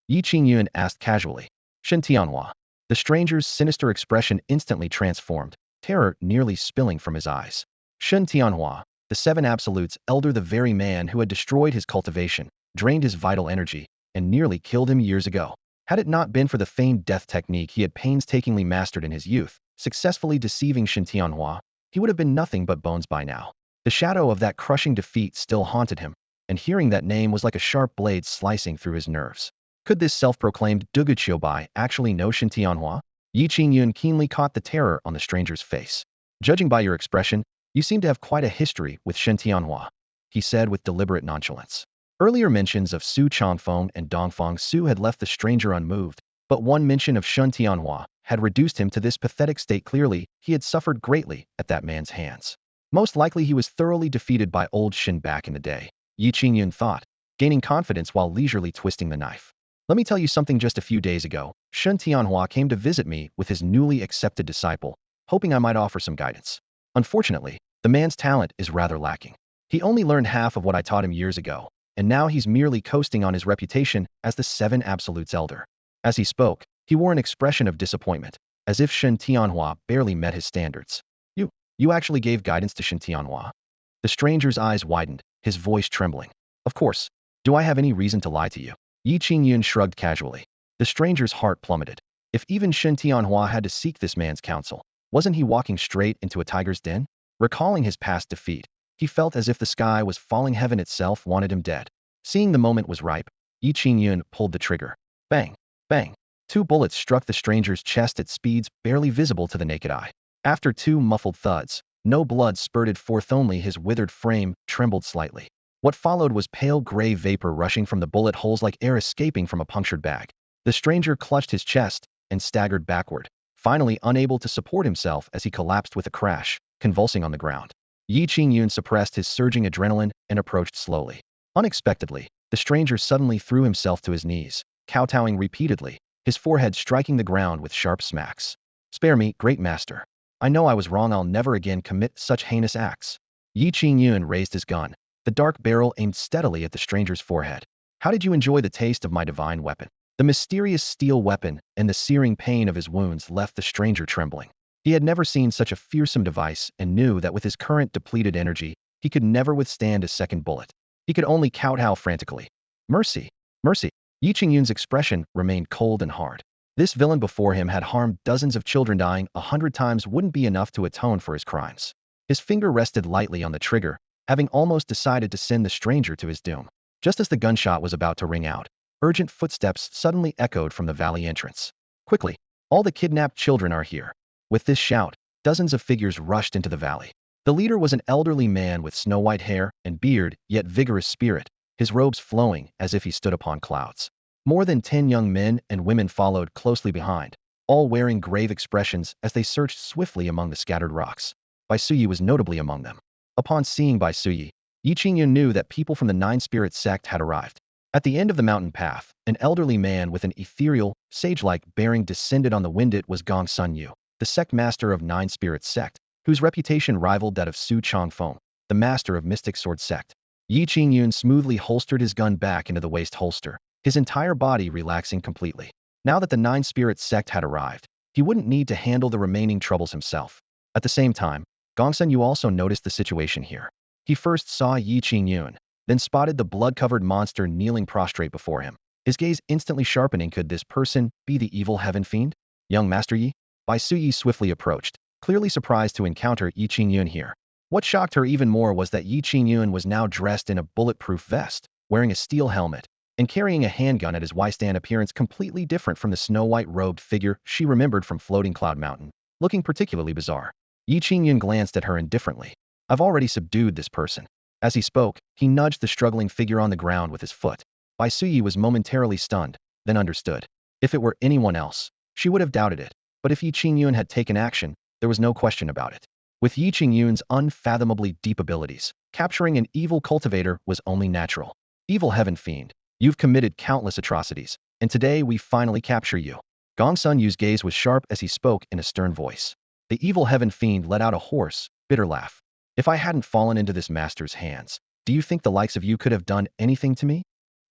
Yi Qingyun asked casually. Shen Tianhua. The stranger's sinister expression instantly transformed, terror nearly spilling from his eyes. Shen Tianhua, the 7 absolutes elder, the very man who had destroyed his cultivation, drained his vital energy, and nearly killed him years ago. Had it not been for the famed death technique he had painstakingly mastered in his youth, successfully deceiving Shen Tianhua, he would have been nothing but bones by now. The shadow of that crushing defeat still haunted him, and hearing that name was like a sharp blade slicing through his nerves. Could this self-proclaimed Dugu Qiubai actually know Shen Tianhua? Yi Qingyun keenly caught the terror on the stranger's face. Judging by your expression, you seem to have quite a history with Shen Tianhua, he said with deliberate nonchalance. Earlier mentions of Su Changfeng and Dongfang Su had left the stranger unmoved, but one mention of Shen Tianhua had reduced him to this pathetic state. Clearly, he had suffered greatly at that man's hands. Most likely he was thoroughly defeated by old Shen back in the day, Yi Qingyun thought, gaining confidence while leisurely twisting the knife. Let me tell you something. Just a few days ago, Shen Tianhua came to visit me with his newly accepted disciple, hoping I might offer some guidance. Unfortunately, the man's talent is rather lacking. He only learned half of what I taught him years ago, and now he's merely coasting on his reputation as the 7 Absolutes elder. As he spoke, he wore an expression of disappointment, as if Shen Tianhua barely met his standards. You actually gave guidance to Shen Tianhua? The stranger's eyes widened, his voice trembling. Of course. Do I have any reason to lie to you? Yi Qingyun shrugged casually. The stranger's heart plummeted. If even Shen Tianhua had to seek this man's counsel, wasn't he walking straight into a tiger's den? Recalling his past defeat, he felt as if the sky was falling, heaven itself wanted him dead. Seeing the moment was ripe, Yi Qingyun pulled the trigger. Bang! Bang! Two bullets struck the stranger's chest at speeds barely visible to the naked eye. After two muffled thuds, no blood spurted forth, only his withered frame trembled slightly. What followed was pale gray vapor rushing from the bullet holes like air escaping from a punctured bag. The stranger clutched his chest and staggered backward, finally unable to support himself as he collapsed with a crash, convulsing on the ground. Yi Qingyun suppressed his surging adrenaline and approached slowly. Unexpectedly, the stranger suddenly threw himself to his knees, kowtowing repeatedly, his forehead striking the ground with sharp smacks. Spare me, great master. I know I was wrong. I'll never again commit such heinous acts. Yi Qingyun raised his gun, the dark barrel aimed steadily at the stranger's forehead. How did you enjoy the taste of my divine weapon? The mysterious steel weapon and the searing pain of his wounds left the stranger trembling. He had never seen such a fearsome device and knew that with his current depleted energy, he could never withstand a second bullet. He could only kowtow frantically. Mercy! Mercy! Yi Qingyun's expression remained cold and hard. This villain before him had harmed dozens of children. Dying 100 times wouldn't be enough to atone for his crimes. His finger rested lightly on the trigger, having almost decided to send the stranger to his doom. Just as the gunshot was about to ring out, urgent footsteps suddenly echoed from the valley entrance. Quickly! All the kidnapped children are here. With this shout, dozens of figures rushed into the valley. The leader was an elderly man with snow-white hair and beard, yet vigorous spirit, his robes flowing as if he stood upon clouds. More than 10 young men and women followed closely behind, all wearing grave expressions as they searched swiftly among the scattered rocks. Bai Suyi was notably among them. Upon seeing Bai Suyi, Yi Qingyun knew that people from the Nine-Spirit sect had arrived. At the end of the mountain path, an elderly man with an ethereal, sage-like bearing descended on the wind. It was Gong Sun Yu, the sect master of Nine-Spirit sect, whose reputation rivaled that of Su Changfeng, the master of Mystic Sword sect. Yi Qingyun smoothly holstered his gun back into the waist holster, his entire body relaxing completely. Now that the Nine-Spirit sect had arrived, he wouldn't need to handle the remaining troubles himself. At the same time, Gong Sun Yu also noticed the situation here. He first saw Yi Qingyun, then spotted the blood-covered monster kneeling prostrate before him, his gaze instantly sharpening. Could this person be the evil heaven fiend? Young Master Yi? Bai Suyi swiftly approached, clearly surprised to encounter Yi Qingyun here. What shocked her even more was that Yi Qingyun was now dressed in a bulletproof vest, wearing a steel helmet, and carrying a handgun at his waist, an appearance completely different from the snow-white robed figure she remembered from Floating Cloud Mountain, looking particularly bizarre. Yi Qingyun glanced at her indifferently. I've already subdued this person. As he spoke, he nudged the struggling figure on the ground with his foot. Bai Suyi was momentarily stunned, then understood. If it were anyone else, she would have doubted it. But if Yi Qingyun had taken action, there was no question about it. With Yi Qingyun's unfathomably deep abilities, capturing an evil cultivator was only natural. Evil heaven fiend, you've committed countless atrocities, and today we finally capture you. Gong Sun Yu's gaze was sharp as he spoke in a stern voice. The evil heaven fiend let out a hoarse, bitter laugh. If I hadn't fallen into this master's hands, do you think the likes of you could have done anything to me?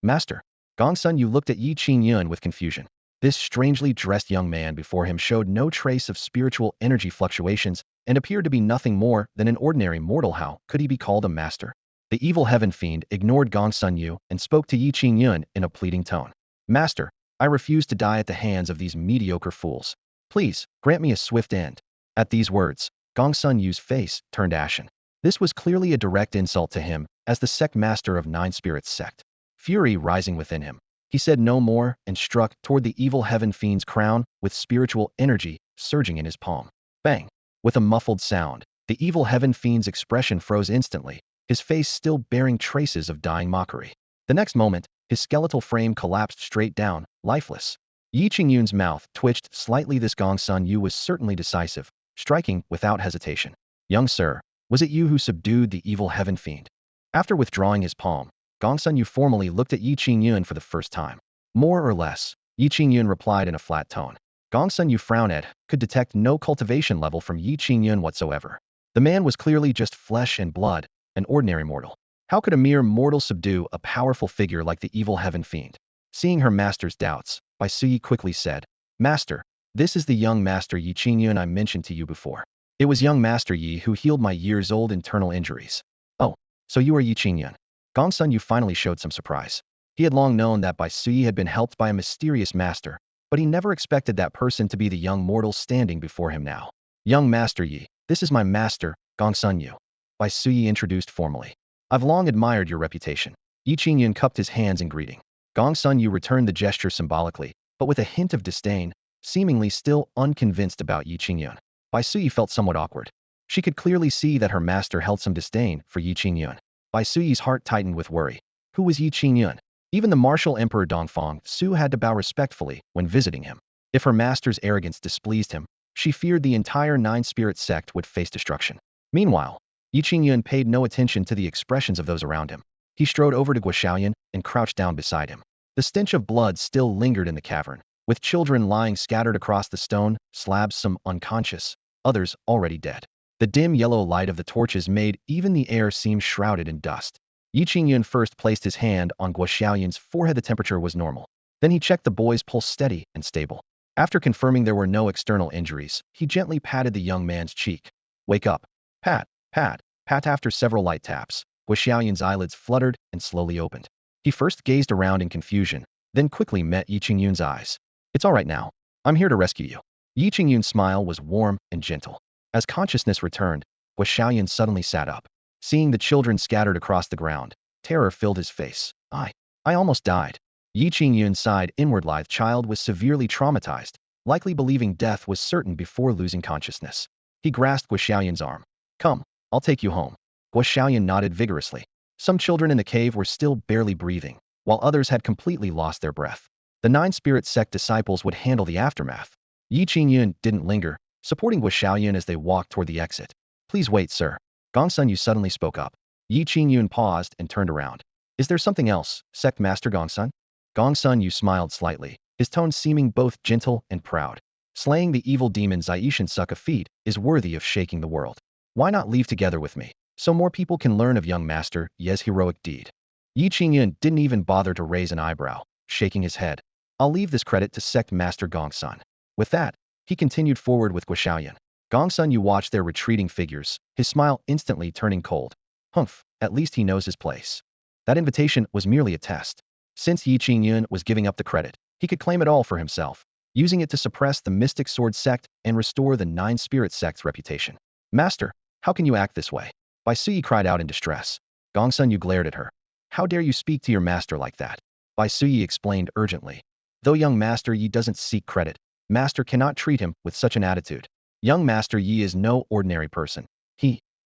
Master. Gong Sun Yu looked at Yi Qingyun with confusion. This strangely dressed young man before him showed no trace of spiritual energy fluctuations and appeared to be nothing more than an ordinary mortal. How could he be called a master? The evil heaven fiend ignored Gong Sun Yu and spoke to Yi Qingyun in a pleading tone. Master, I refuse to die at the hands of these mediocre fools. Please, grant me a swift end. At these words, Gong Sun Yu's face turned ashen. This was clearly a direct insult to him as the sect master of Nine Spirits sect. Fury rising within him, he said no more and struck toward the evil heaven fiend's crown with spiritual energy surging in his palm. Bang! With a muffled sound, the evil heaven fiend's expression froze instantly, his face still bearing traces of dying mockery. The next moment, his skeletal frame collapsed straight down, lifeless. Yi Qingyun's mouth twitched slightly. This Gong Sun Yu was certainly decisive, striking without hesitation. Young sir, was it you who subdued the evil heaven fiend? After withdrawing his palm, Gong Sun Yu formally looked at Yi Qingyun for the first time. More or less, Yi Qingyun replied in a flat tone. Gong Sun Yu frowned at, could detect no cultivation level from Yi Qingyun whatsoever. The man was clearly just flesh and blood, an ordinary mortal. How could a mere mortal subdue a powerful figure like the evil heaven fiend? Seeing her master's doubts, Bai Suyi quickly said, Master, this is the young master Yi Qingyun I mentioned to you before. It was young Master Yi who healed my years-old internal injuries. Oh, So you are Yi Qingyun. Gongsun Yu finally showed some surprise. He had long known that Bai Sui had been helped by a mysterious master, but he never expected that person to be the young mortal standing before him now. Young Master Yi, this is my master, Gongsun Yu. Bai Sui introduced formally. I've long admired your reputation. Yi Qingyun cupped his hands in greeting. Gongsun Yu returned the gesture symbolically, but with a hint of disdain, seemingly still unconvinced about Yi Qingyun. Bai Sui felt somewhat awkward. She could clearly see that her master held some disdain for Yi Qingyun. Bai Sui's heart tightened with worry. Who was Yi Qingyun? Even the martial emperor Dongfang Su had to bow respectfully when visiting him. If her master's arrogance displeased him, she feared the entire Nine-Spirit sect would face destruction. Meanwhile, Yi Qingyun paid no attention to the expressions of those around him. He strode over to Guoxiaoyan and crouched down beside him. The stench of blood still lingered in the cavern, with children lying scattered across the stone slabs, some unconscious, others already dead. The dim yellow light of the torches made even the air seem shrouded in dust. Yi Qingyun first placed his hand on Guoxiaoyan's forehead. The temperature was normal. Then he checked the boy's pulse, steady and stable. After confirming there were no external injuries, he gently patted the young man's cheek. Wake up. Pat, pat, pat. After several light taps, Guoxiaoyan's eyelids fluttered and slowly opened. He first gazed around in confusion, then quickly met Yi Qingyun's eyes. It's all right now. I'm here to rescue you. Yi Qingyun's smile was warm and gentle. As consciousness returned, Guoxiaoyan suddenly sat up. Seeing the children scattered across the ground, terror filled his face. I almost died. Yi Qingyun sighed inwardly. The child was severely traumatized, likely believing death was certain before losing consciousness. He grasped Guoxiaoyan's arm. Come, I'll take you home. Guoxiaoyan nodded vigorously. Some children in the cave were still barely breathing, while others had completely lost their breath. The Nine-Spirit sect disciples would handle the aftermath. Yi Qingyun didn't linger, supporting Guoxiaoyan as they walked toward the exit. Please wait, sir. Gongsun Yu suddenly spoke up. Yi Qingyun paused and turned around. Is there something else, Sect Master Gongsun? Gongsun Yu smiled slightly, his tone seeming both gentle and proud. Slaying the evil demon Zaishan Suka feat is worthy of shaking the world. Why not leave together with me, so more people can learn of young Master Ye's heroic deed? Yi Qingyun didn't even bother to raise an eyebrow, shaking his head. I'll leave this credit to Sect Master Gongsun. With that, he continued forward with Guoxiaoyan. Gongsun Yu watched their retreating figures, his smile instantly turning cold. Humph, at least he knows his place. That invitation was merely a test. Since Yi Qingyun was giving up the credit, he could claim it all for himself, using it to suppress the Mystic Sword sect and restore the Nine-Spirit sect's reputation. Master, how can you act this way? Bai Sui cried out in distress. Gongsun Yu glared at her. How dare you speak to your master like that? Bai Sui explained urgently. Though young Master Yi doesn't seek credit, Master cannot treat him with such an attitude. Young Master Yi is no ordinary person.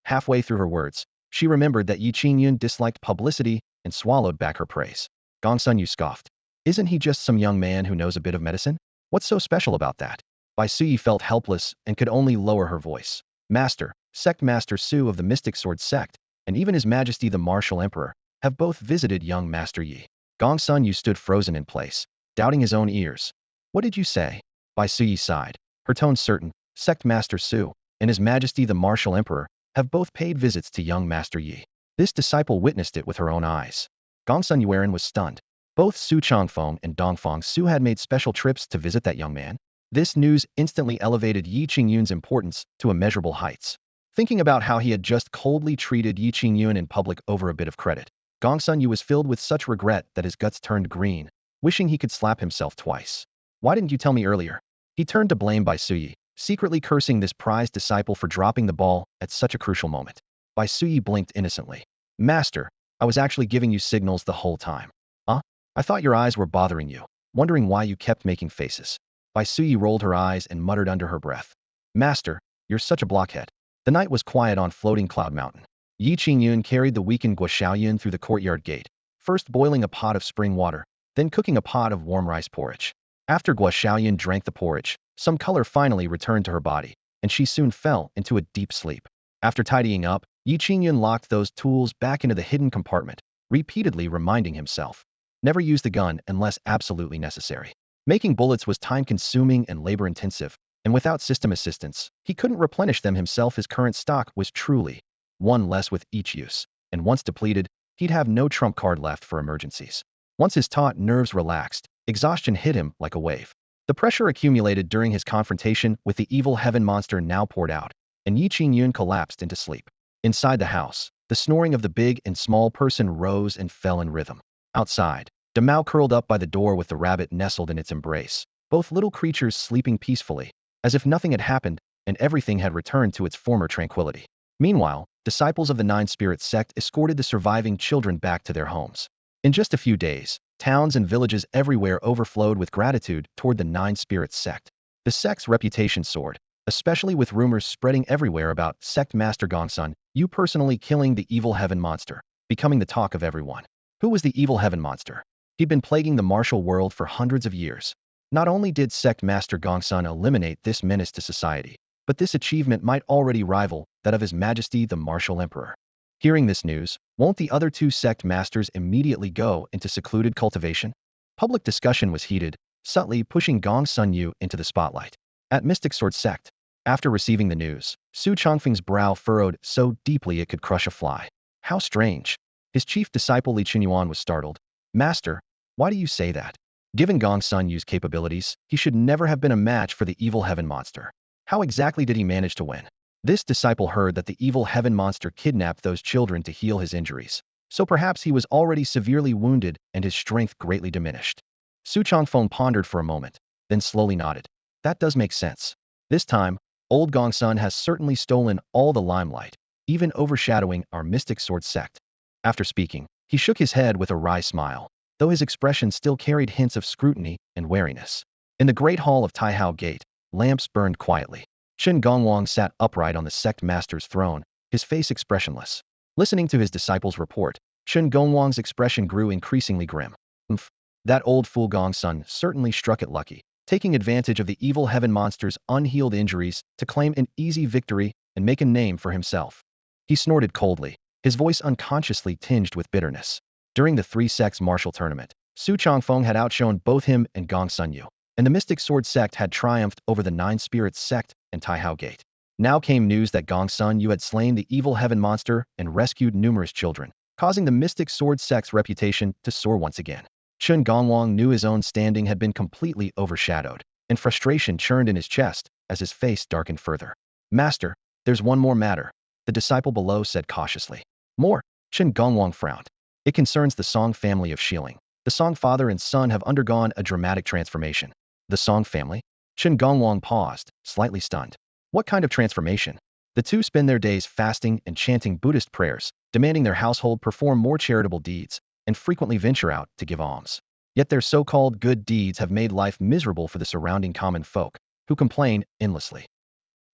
Halfway through her words, she remembered that Yi Qingyun disliked publicity and swallowed back her praise. Gongsun Yu scoffed. Isn't he just some young man who knows a bit of medicine? What's so special about that? Bai Sui felt helpless and could only lower her voice. Master, Sect Master Su of the Mystic Sword sect, and even His Majesty the Martial Emperor, have both visited young Master Yi. Gongsun Yu stood frozen in place, doubting his own ears. What did you say? Bai Sui sighed, her tone certain. Sect Master Su and His Majesty the Martial Emperor have both paid visits to young Master Yi. This disciple witnessed it with her own eyes. Gongsun Yuan was stunned. Both Su Changfeng and Dongfang Su had made special trips to visit that young man. This news instantly elevated Yi Qingyun's importance to immeasurable heights. Thinking about how he had just coldly treated Yi Qingyun in public over a bit of credit, Gongsun Yu was filled with such regret that his guts turned green, wishing he could slap himself twice. Why didn't you tell me earlier? He turned to blame Bai Sui, secretly cursing this prized disciple for dropping the ball at such a crucial moment. Bai Sui blinked innocently. Master, I was actually giving you signals the whole time. Huh? I thought your eyes were bothering you, wondering why you kept making faces. Bai Sui rolled her eyes and muttered under her breath. Master, you're such a blockhead. The night was quiet on Floating Cloud Mountain. Yi Qingyun carried the weakened Guoxiaoyan through the courtyard gate, first boiling a pot of spring water, then cooking a pot of warm rice porridge. After Guoxiaoyan drank the porridge, some color finally returned to her body, and she soon fell into a deep sleep. After tidying up, Yi Qingyun locked those tools back into the hidden compartment, repeatedly reminding himself. Never use the gun unless absolutely necessary. Making bullets was time-consuming and labor-intensive, and without system assistance, he couldn't replenish them himself. His current stock was truly one less with each use, and once depleted, he'd have no trump card left for emergencies. Once his taut nerves relaxed, exhaustion hit him like a wave. The pressure accumulated during his confrontation with the evil heaven monster now poured out, and Yi Qingyun collapsed into sleep. Inside the house, The snoring of the big and small person rose and fell in rhythm. Outside, Demao curled up by the door with the rabbit nestled in its embrace, both little creatures sleeping peacefully, as if nothing had happened and everything had returned to its former tranquility. Meanwhile, disciples of the Nine Spirits sect escorted the surviving children back to their homes. In just a few days, towns and villages everywhere overflowed with gratitude toward the Nine Spirits sect. The sect's reputation soared, especially with rumors spreading everywhere about Sect Master Gongsun, you personally killing the evil heaven monster, becoming the talk of everyone. Who was the evil heaven monster? He'd been plaguing the martial world for hundreds of years. Not only did Sect Master Gongsun eliminate this menace to society, but this achievement might already rival that of His Majesty the Martial Emperor. Hearing this news, won't the other two sect masters immediately go into secluded cultivation? Public discussion was heated, subtly pushing Gong Sun Yu into the spotlight. At Mystic Sword Sect, after receiving the news, Su Chongfeng's brow furrowed so deeply it could crush a fly. How strange. His chief disciple Li Qingyun was startled. Master, why do you say that? Given Gong Sun Yu's capabilities, he should never have been a match for the evil heaven monster. How exactly did he manage to win? This disciple heard that the evil heaven monster kidnapped those children to heal his injuries. So perhaps he was already severely wounded and his strength greatly diminished. Su Chongfeng pondered for a moment, then slowly nodded. That does make sense. This time, old Gongsun has certainly stolen all the limelight, even overshadowing our Mystic Sword sect. After speaking, he shook his head with a wry smile, though his expression still carried hints of scrutiny and wariness. In the great hall of Taihao Gate, lamps burned quietly. Chen Gongwang sat upright on the sect master's throne, his face expressionless. Listening to his disciple's report, Chen Gongwang's expression grew increasingly grim. Umph, that old fool Gongsun certainly struck it lucky, taking advantage of the evil heaven monster's unhealed injuries to claim an easy victory and make a name for himself. He snorted coldly, his voice unconsciously tinged with bitterness. During the three sects martial tournament, Su Chongfeng had outshone both him and Gong Sun Yu, and the Mystic Sword sect had triumphed over the Nine Spirits sect and Taihao Gate. Now came news that Gong Sun Yu had slain the evil heaven monster and rescued numerous children, causing the Mystic Sword sect's reputation to soar once again. Chen Gongwang knew his own standing had been completely overshadowed, and frustration churned in his chest as his face darkened further. Master, there's one more matter, the disciple below said cautiously. More? Chen Gongwang frowned. It concerns the Song family of Shilling. The Song father and son have undergone a dramatic transformation. The Song family? Chen Gongwang paused, slightly stunned. What kind of transformation? The two spend their days fasting and chanting Buddhist prayers, demanding their household perform more charitable deeds, and frequently venture out to give alms. Yet their so-called good deeds have made life miserable for the surrounding common folk, who complain endlessly.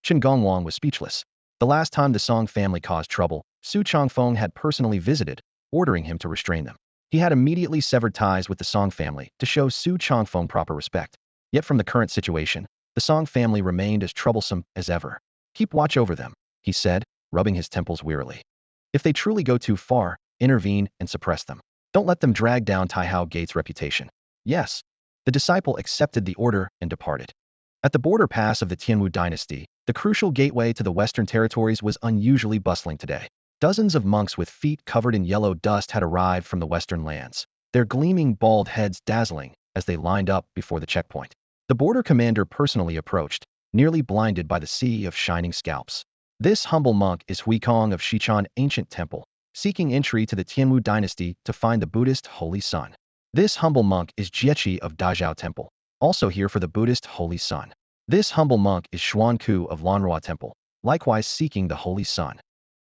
Chen Gongwang was speechless. The last time the Song family caused trouble, Su Chongfeng had personally visited, ordering him to restrain them. He had immediately severed ties with the Song family to show Su Chongfeng proper respect. Yet from the current situation, the Song family remained as troublesome as ever. Keep watch over them, he said, rubbing his temples wearily. If they truly go too far, intervene and suppress them. Don't let them drag down Taihao Gate's reputation. Yes. The disciple accepted the order and departed. At the border pass of the Tianwu dynasty, the crucial gateway to the western territories was unusually bustling today. Dozens of monks with feet covered in yellow dust had arrived from the western lands, their gleaming bald heads dazzling as they lined up before the checkpoint. The border commander personally approached, nearly blinded by the sea of shining scalps. This humble monk is Huikong of Shichuan Ancient Temple, seeking entry to the Tianwu dynasty to find the Buddhist Holy Sun. This humble monk is Jiechi of Dazhao Temple, also here for the Buddhist Holy Sun. This humble monk is Xuanku of Lanrua Temple, likewise seeking the Holy Sun.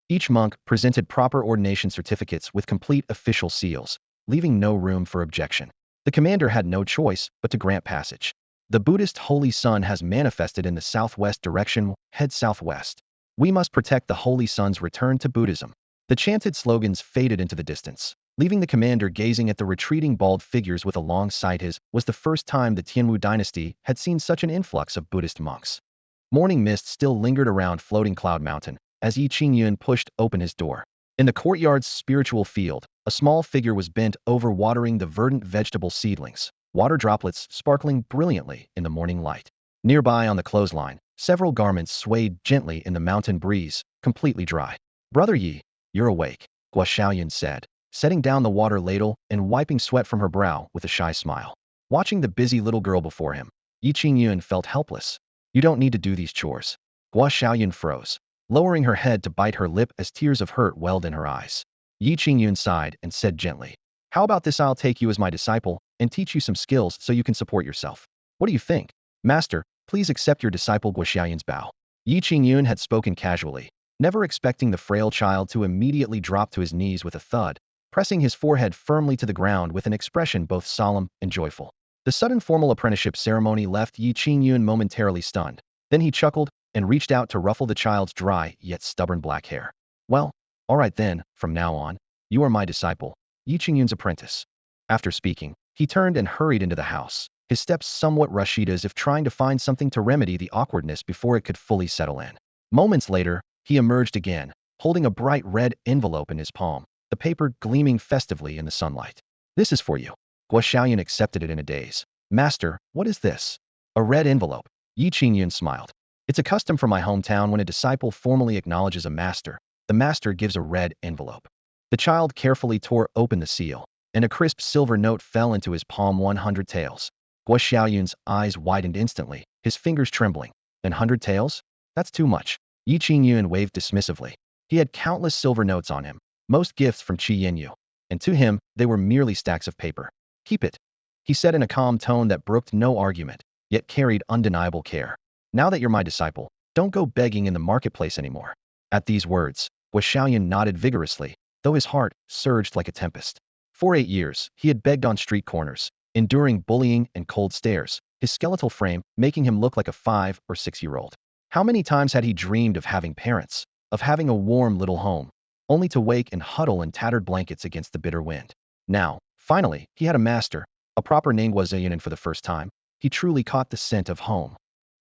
Each monk presented proper ordination certificates with complete official seals, leaving no room for objection. The commander had no choice but to grant passage. The Buddhist Holy Sun has manifested in the southwest direction, head southwest. We must protect the Holy Sun's return to Buddhism. The chanted slogans faded into the distance, leaving the commander gazing at the retreating bald figures with a long sight. His was the first time the Tianwu dynasty had seen such an influx of Buddhist monks. Morning mist still lingered around floating Cloud Mountain as Yi Qingyun pushed open his door. In the courtyard's spiritual field, a small figure was bent over watering the verdant vegetable seedlings, water droplets sparkling brilliantly in the morning light. Nearby on the clothesline, several garments swayed gently in the mountain breeze, completely dry. Brother Yi, you're awake, Guo Xiaoyun said, setting down the water ladle and wiping sweat from her brow with a shy smile. Watching the busy little girl before him, Yi Qingyun felt helpless. You don't need to do these chores. Guo Xiaoyun froze. lowering her head to bite her lip as tears of hurt welled in her eyes. Yi Qingyun sighed and said gently, "How about this? I'll take you as my disciple and teach you some skills so you can support yourself. What do you think? Master, please accept your disciple." Guoxiaoyun's bow. Yi Qingyun had spoken casually, never expecting the frail child to immediately drop to his knees with a thud, pressing his forehead firmly to the ground with an expression both solemn and joyful. The sudden formal apprenticeship ceremony left Yi Qingyun momentarily stunned. Then he chuckled and reached out to ruffle the child's dry yet stubborn black hair. "Well, all right then, from now on, you are my disciple, Yi Qingyun's apprentice." After speaking, he turned and hurried into the house, his steps somewhat rushed as if trying to find something to remedy the awkwardness before it could fully settle in. Moments later, he emerged again, holding a bright red envelope in his palm, the paper gleaming festively in the sunlight. "This is for you." Guoxiaoyun accepted it in a daze. "Master, what is this?" "A red envelope." Yi Qingyun smiled. "It's a custom from my hometown when a disciple formally acknowledges a master. The master gives a red envelope." The child carefully tore open the seal, and a crisp silver note fell into his palm. 100 taels. Guoxiaoyun's eyes widened instantly, his fingers trembling. 100 taels? That's too much. Yi Qingyun waved dismissively. He had countless silver notes on him, most gifts from Qingyun, and to him, they were merely stacks of paper. "Keep it," he said in a calm tone that brooked no argument, yet carried undeniable care. "Now that you're my disciple, don't go begging in the marketplace anymore." At these words, Guoxiaoyun nodded vigorously, though his heart surged like a tempest. For 8 years, he had begged on street corners, enduring bullying and cold stares, his skeletal frame making him look like a 5 or 6-year-old. How many times had he dreamed of having parents, of having a warm little home, only to wake and huddle in tattered blankets against the bitter wind. Now, finally, he had a master, a proper name was Qingyun, and for the first time, he truly caught the scent of home.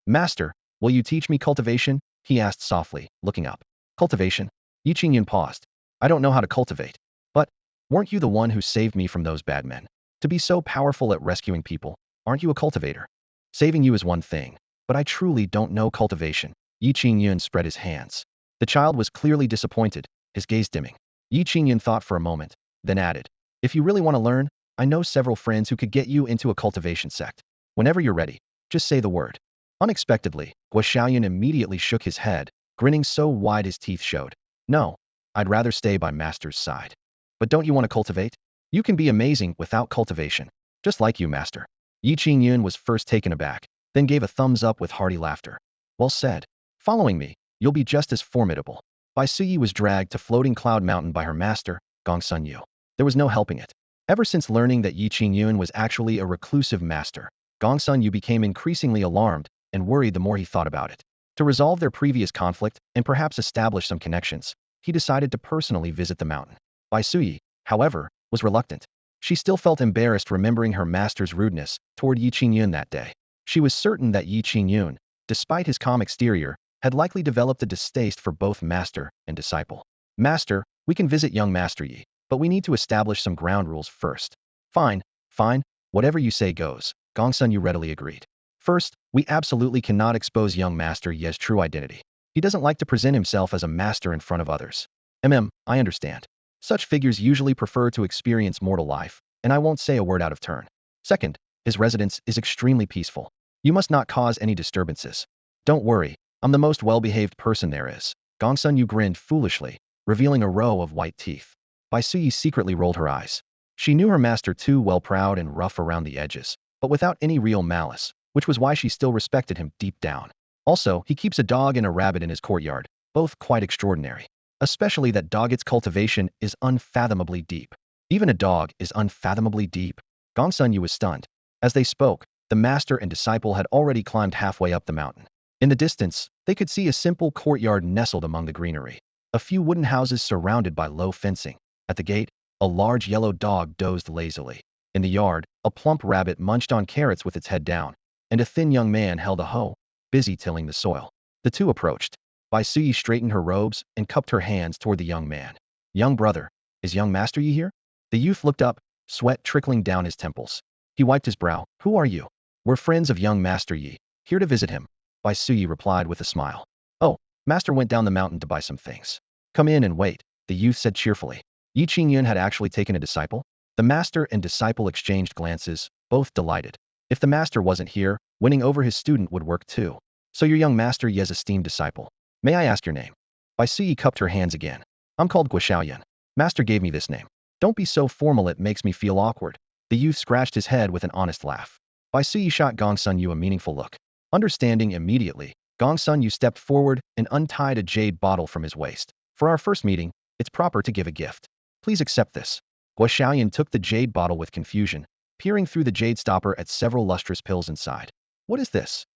"Master, will you teach me cultivation?" he asked softly, looking up. "Cultivation?" Yi Qingyun paused. "I don't know how to cultivate. But, weren't you the one who saved me from those bad men? To be so powerful at rescuing people, aren't you a cultivator? Saving you is one thing, but I truly don't know cultivation." Yi Qingyun spread his hands. The child was clearly disappointed, his gaze dimming. Yi Qingyun thought for a moment, then added, "If you really want to learn, I know several friends who could get you into a cultivation sect. Whenever you're ready, just say the word." Unexpectedly, Guoxiaoyun immediately shook his head, grinning so wide his teeth showed. "No, I'd rather stay by master's side." "But don't you want to cultivate? You can be amazing without cultivation. Just like you, master." Yi Qingyun was first taken aback, then gave a thumbs up with hearty laughter. "Well said. Following me, you'll be just as formidable." Bai Suyi was dragged to Floating Cloud Mountain by her master, Gongsun Yu. There was no helping it. Ever since learning that Yi Qingyun was actually a reclusive master, Gongsun Yu became increasingly alarmed and worried the more he thought about it. To resolve their previous conflict and perhaps establish some connections, he decided to personally visit the mountain. Bai Suyi, however, was reluctant. She still felt embarrassed remembering her master's rudeness toward Yi Qingyun that day. She was certain that Yi Qingyun, despite his calm exterior, had likely developed a distaste for both master and disciple. "Master, we can visit young Master Yi, but we need to establish some ground rules first." "Fine, fine, whatever you say goes," Gongsun Yu readily agreed. "First, we absolutely cannot expose young Master Yi's true identity. He doesn't like to present himself as a master in front of others." I understand. Such figures usually prefer to experience mortal life, and I won't say a word out of turn." "Second, his residence is extremely peaceful. You must not cause any disturbances." "Don't worry, I'm the most well-behaved person there is." Gongsun Yu grinned foolishly, revealing a row of white teeth. Bai Suyi secretly rolled her eyes. She knew her master too well, proud and rough around the edges, but without any real malice, which was why she still respected him deep down. Also, he keeps a dog and a rabbit in his courtyard, both quite extraordinary. Especially that dog's cultivation is unfathomably deep. Even a dog is unfathomably deep. Gongsun Yu was stunned. As they spoke, the master and disciple had already climbed halfway up the mountain. In the distance, they could see a simple courtyard nestled among the greenery. A few wooden houses surrounded by low fencing. At the gate, a large yellow dog dozed lazily. In the yard, a plump rabbit munched on carrots with its head down, and a thin young man held a hoe, busy tilling the soil. The two approached. Bai Suyi straightened her robes and cupped her hands toward the young man. "Young brother, is young Master Yi here?" The youth looked up, sweat trickling down his temples. He wiped his brow. "Who are you?" "We're friends of young Master Yi, here to visit him," Bai Suyi replied with a smile. "Oh, Master went down the mountain to buy some things. Come in and wait," the youth said cheerfully. Yi Qingyun had actually taken a disciple? The master and disciple exchanged glances, both delighted. If the master wasn't here, winning over his student would work too. "So your young Master Yi's esteemed disciple. May I ask your name?" Bai Suyi cupped her hands again. I'm called Guo. Master gave me this name. Don't be so formal, it makes me feel awkward. The youth scratched his head with an honest laugh. Bai Suyi shot Gong Sun Yu a meaningful look. Understanding immediately, Gong Sun Yu stepped forward and untied a jade bottle from his waist. For our first meeting, it's proper to give a gift. Please accept this. Guo Xiaoyan took the jade bottle with confusion, peering through the jade stopper at several lustrous pills inside. What is this?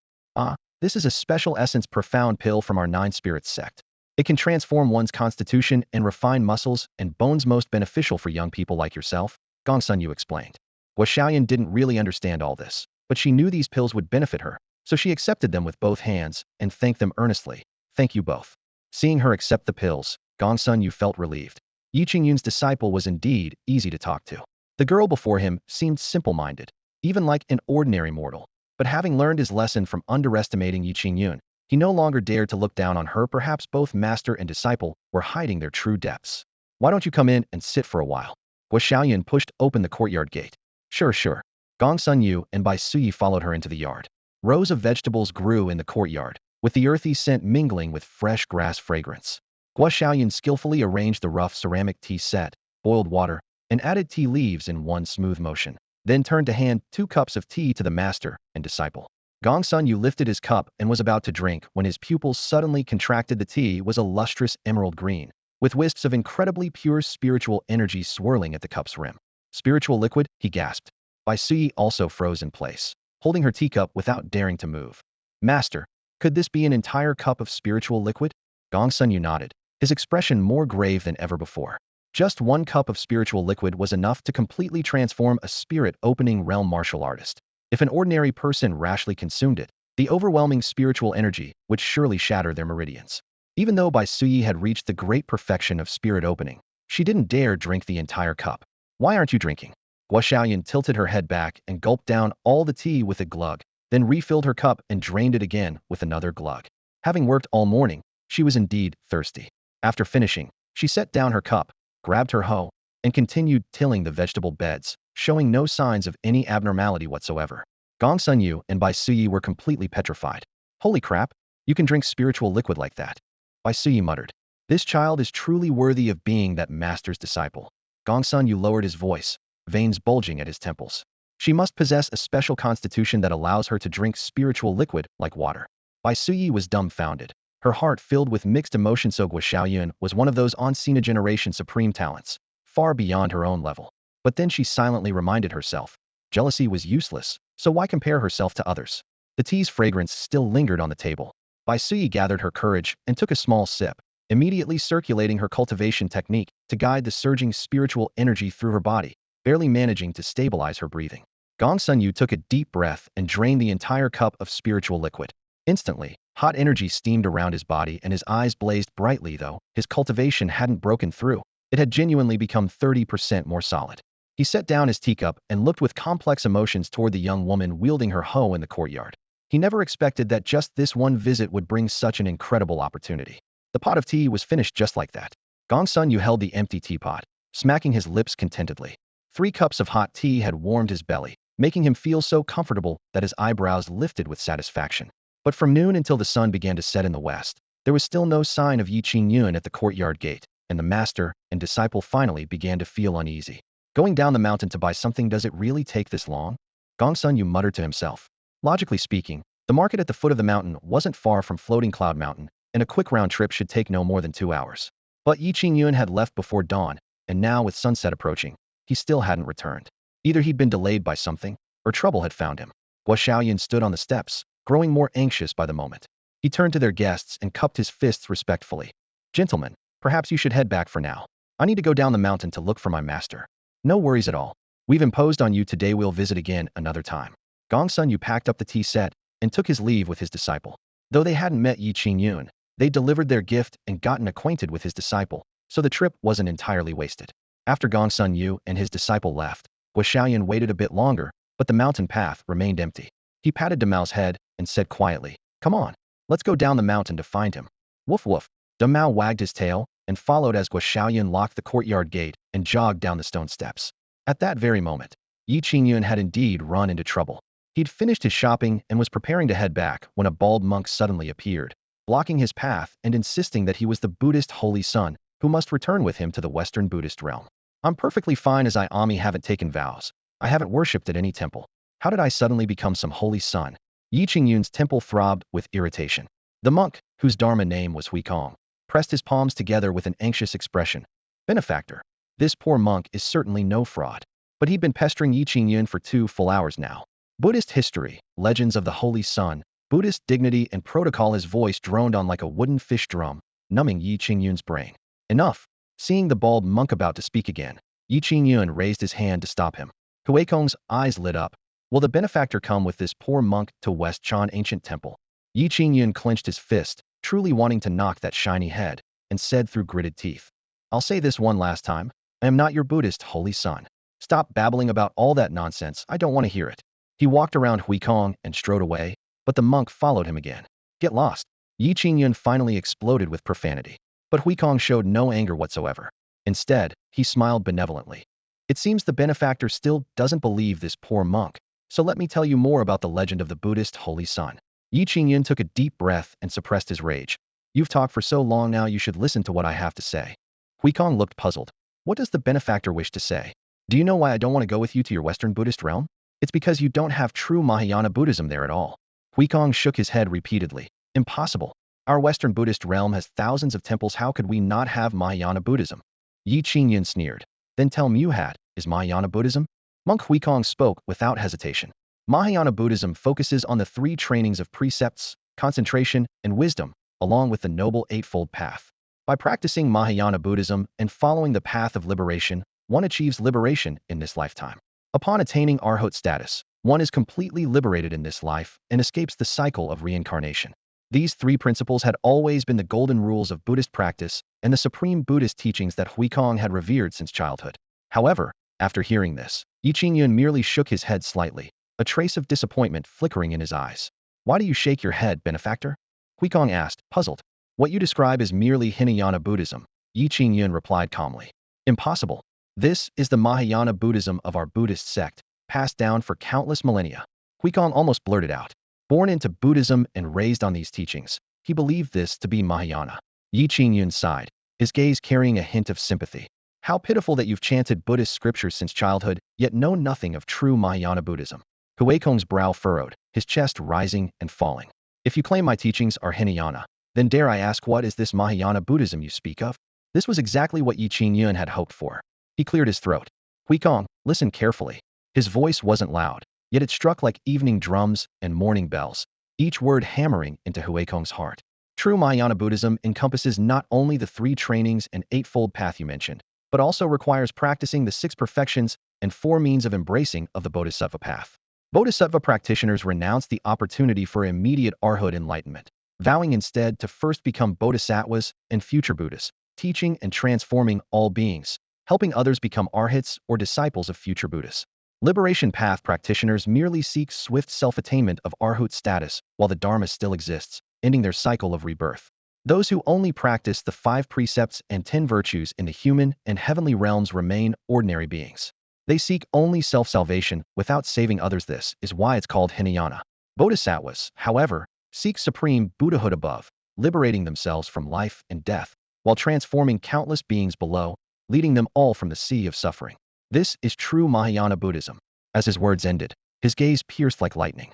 This is a special essence profound pill from our Nine Spirits sect. It can transform one's constitution and refine muscles and bones, most beneficial for young people like yourself, Gong Sun Yu explained. Guo Xiaoyan didn't really understand all this, but she knew these pills would benefit her, so she accepted them with both hands and thanked them earnestly. Thank you both. Seeing her accept the pills, Gong Sun Yu felt relieved. Qingyun's disciple was indeed easy to talk to. The girl before him seemed simple-minded, even like an ordinary mortal. But having learned his lesson from underestimating Qingyun, he no longer dared to look down on her. Perhaps both master and disciple were hiding their true depths. Why don't you come in and sit for a while? Guo Xiaoyan pushed open the courtyard gate. Sure. Gong Sun Yu and Bai Suyi followed her into the yard. Rows of vegetables grew in the courtyard, with the earthy scent mingling with fresh grass fragrance. Guo Xiaoyan skillfully arranged the rough ceramic tea set, boiled water, and added tea leaves in one smooth motion, then turned to hand 2 cups of tea to the master and disciple. Gong Sun Yu lifted his cup and was about to drink when his pupils suddenly contracted. The tea was a lustrous emerald green, with wisps of incredibly pure spiritual energy swirling at the cup's rim. Spiritual liquid, he gasped. Bai Suyi also froze in place, holding her teacup without daring to move. Master, could this be an entire cup of spiritual liquid? Gong Sun Yu nodded, his expression more grave than ever before. Just 1 cup of spiritual liquid was enough to completely transform a spirit-opening realm martial artist. If an ordinary person rashly consumed it, the overwhelming spiritual energy would surely shatter their meridians. Even though Bai Suyi had reached the great perfection of spirit opening, she didn't dare drink the entire cup. Why aren't you drinking? Guo Xiaoyan tilted her head back and gulped down all the tea with a glug, then refilled her cup and drained it again with another glug. Having worked all morning, she was indeed thirsty. After finishing, she set down her cup, grabbed her hoe, and continued tilling the vegetable beds, showing no signs of any abnormality whatsoever. Gong Sun Yu and Bai Suyi were completely petrified. Holy crap, you can drink spiritual liquid like that. Bai Suyi muttered. This child is truly worthy of being that master's disciple. Gong Sun Yu lowered his voice, veins bulging at his temples. She must possess a special constitution that allows her to drink spiritual liquid like water. Bai Suyi was dumbfounded, her heart filled with mixed emotions. So Guo Xiaoyan was one of those on-scene generation supreme talents, far beyond her own level. But then she silently reminded herself, jealousy was useless, so why compare herself to others? The tea's fragrance still lingered on the table. Bai Suyi gathered her courage and took a small sip, immediately circulating her cultivation technique to guide the surging spiritual energy through her body, barely managing to stabilize her breathing. Gong Sun Yu took a deep breath and drained the entire cup of spiritual liquid. Instantly, hot energy steamed around his body and his eyes blazed brightly. Though his cultivation hadn't broken through, it had genuinely become 30% more solid. He set down his teacup and looked with complex emotions toward the young woman wielding her hoe in the courtyard. He never expected that just this one visit would bring such an incredible opportunity. The pot of tea was finished just like that. Gong Sun Yu held the empty teapot, smacking his lips contentedly. 3 cups of hot tea had warmed his belly, making him feel so comfortable that his eyebrows lifted with satisfaction. But from noon until the sun began to set in the west, there was still no sign of Qingyun at the courtyard gate, and the master and disciple finally began to feel uneasy. Going down the mountain to buy something, does it really take this long? Gong Sun Yu muttered to himself. Logically speaking, the market at the foot of the mountain wasn't far from Floating Cloud Mountain, and a quick round trip should take no more than 2 hours. But Qingyun had left before dawn, and now with sunset approaching, he still hadn't returned. Either he'd been delayed by something, or trouble had found him. Guo Xiaoyan stood on the steps, growing more anxious by the moment. He turned to their guests and cupped his fists respectfully. Gentlemen, perhaps you should head back for now. I need to go down the mountain to look for my master. No worries at all. We've imposed on you today, we'll visit again another time. Gong Sun Yu packed up the tea set and took his leave with his disciple. Though they hadn't met Qingyun, they delivered their gift and gotten acquainted with his disciple, so the trip wasn't entirely wasted. After Gong Sun Yu and his disciple left, Guo Xiaoyan waited a bit longer, but the mountain path remained empty. He patted Damao's head and said quietly, "Come on, let's go down the mountain to find him." Woof woof. Damao wagged his tail and followed as Guo Xiaoyan locked the courtyard gate and jogged down the stone steps. At that very moment, Qingyun had indeed run into trouble. He'd finished his shopping and was preparing to head back when a bald monk suddenly appeared, blocking his path and insisting that he was the Buddhist holy son who must return with him to the Western Buddhist realm. I'm perfectly fine as I Ami haven't taken vows. I haven't worshipped at any temple. How did I suddenly become some holy son? Yi Qingyun's temple throbbed with irritation. The monk, whose Dharma name was Huikong, pressed his palms together with an anxious expression. Benefactor. This poor monk is certainly no fraud. But he'd been pestering Yi Qingyun for 2 full hours now. Buddhist history, legends of the Holy Sun, Buddhist dignity and protocol. His voice droned on like a wooden fish drum, numbing Yi Qingyun's brain. Enough. Seeing the bald monk about to speak again, Yi Qingyun raised his hand to stop him. Huikong's eyes lit up. Will the benefactor come with this poor monk to West Chan ancient temple? Yi Qingyun clenched his fist, truly wanting to knock that shiny head, and said through gritted teeth, I'll say this one last time. I am not your Buddhist holy son. Stop babbling about all that nonsense. I don't want to hear it. He walked around Huikong and strode away, but the monk followed him again. Get lost. Yi Qingyun finally exploded with profanity. But Huikong showed no anger whatsoever. Instead, he smiled benevolently. It seems the benefactor still doesn't believe this poor monk, so let me tell you more about the legend of the Buddhist holy son. Yi Qingyun took a deep breath and suppressed his rage. You've talked for so long now, you should listen to what I have to say. Huikong looked puzzled. What does the benefactor wish to say? Do you know why I don't want to go with you to your Western Buddhist realm? It's because you don't have true Mahayana Buddhism there at all. Huikong shook his head repeatedly. Impossible. Our Western Buddhist realm has thousands of temples. How could we not have Mahayana Buddhism? Yi Qingyun sneered. Then tell me you had. Is Mahayana Buddhism? Monk Huikong spoke without hesitation. Mahayana Buddhism focuses on the 3 trainings of precepts, concentration, and wisdom, along with the Noble Eightfold Path. By practicing Mahayana Buddhism and following the path of liberation, one achieves liberation in this lifetime. Upon attaining Arhat status, one is completely liberated in this life and escapes the cycle of reincarnation. These 3 principles had always been the golden rules of Buddhist practice and the supreme Buddhist teachings that Huikong had revered since childhood. However, after hearing this, Yi Qingyun merely shook his head slightly, a trace of disappointment flickering in his eyes. Why do you shake your head, benefactor? Huikong asked, puzzled. What you describe is merely Hinayana Buddhism, Yi Qingyun replied calmly. Impossible. This is the Mahayana Buddhism of our Buddhist sect, passed down for countless millennia. Huikong almost blurted out. Born into Buddhism and raised on these teachings, he believed this to be Mahayana. Yi Qingyun sighed, his gaze carrying a hint of sympathy. How pitiful that you've chanted Buddhist scriptures since childhood, yet know nothing of true Mahayana Buddhism. Huikong's brow furrowed, his chest rising and falling. If you claim my teachings are Hinayana, then dare I ask, what is this Mahayana Buddhism you speak of? This was exactly what Yi Qingyun had hoped for. He cleared his throat. Huikong, listen carefully. His voice wasn't loud, yet it struck like evening drums and morning bells, each word hammering into Huikong's heart. True Mahayana Buddhism encompasses not only the 3 trainings and Eightfold Path you mentioned, but also requires practicing the 6 perfections and 4 means of embracing of the Bodhisattva path. Bodhisattva practitioners renounce the opportunity for immediate Arhat enlightenment, vowing instead to first become Bodhisattvas and future Buddhas, teaching and transforming all beings, helping others become Arhats or disciples of future Buddhas. Liberation path practitioners merely seek swift self-attainment of Arhat status while the Dharma still exists, ending their cycle of rebirth. Those who only practice the 5 precepts and 10 virtues in the human and heavenly realms remain ordinary beings. They seek only self-salvation without saving others. This is why it's called Hinayana. Bodhisattvas, however, seek supreme Buddhahood above, liberating themselves from life and death, while transforming countless beings below, leading them all from the sea of suffering. This is true Mahayana Buddhism. As his words ended, his gaze pierced like lightning.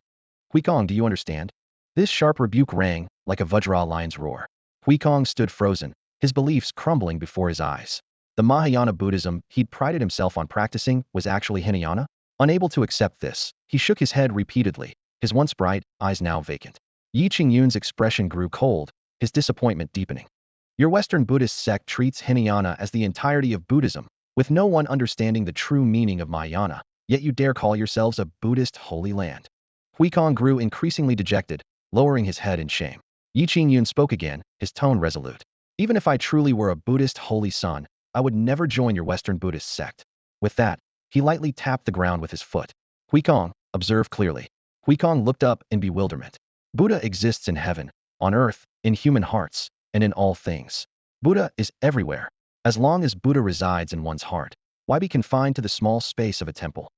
Huikong, do you understand? This sharp rebuke rang like a Vajra lion's roar. Huikong stood frozen, his beliefs crumbling before his eyes. The Mahayana Buddhism he'd prided himself on practicing was actually Hinayana? Unable to accept this, he shook his head repeatedly, his once bright eyes now vacant. Yi Qingyun's expression grew cold, his disappointment deepening. Your Western Buddhist sect treats Hinayana as the entirety of Buddhism, with no one understanding the true meaning of Mahayana, yet you dare call yourselves a Buddhist holy land. Huikong grew increasingly dejected, lowering his head in shame. Yi Qingyun spoke again, his tone resolute. Even if I truly were a Buddhist holy son, I would never join your Western Buddhist sect. With that, he lightly tapped the ground with his foot. Huikong, observe clearly. Huikong looked up in bewilderment. Buddha exists in heaven, on earth, in human hearts, and in all things. Buddha is everywhere. As long as Buddha resides in one's heart, why be confined to the small space of a temple?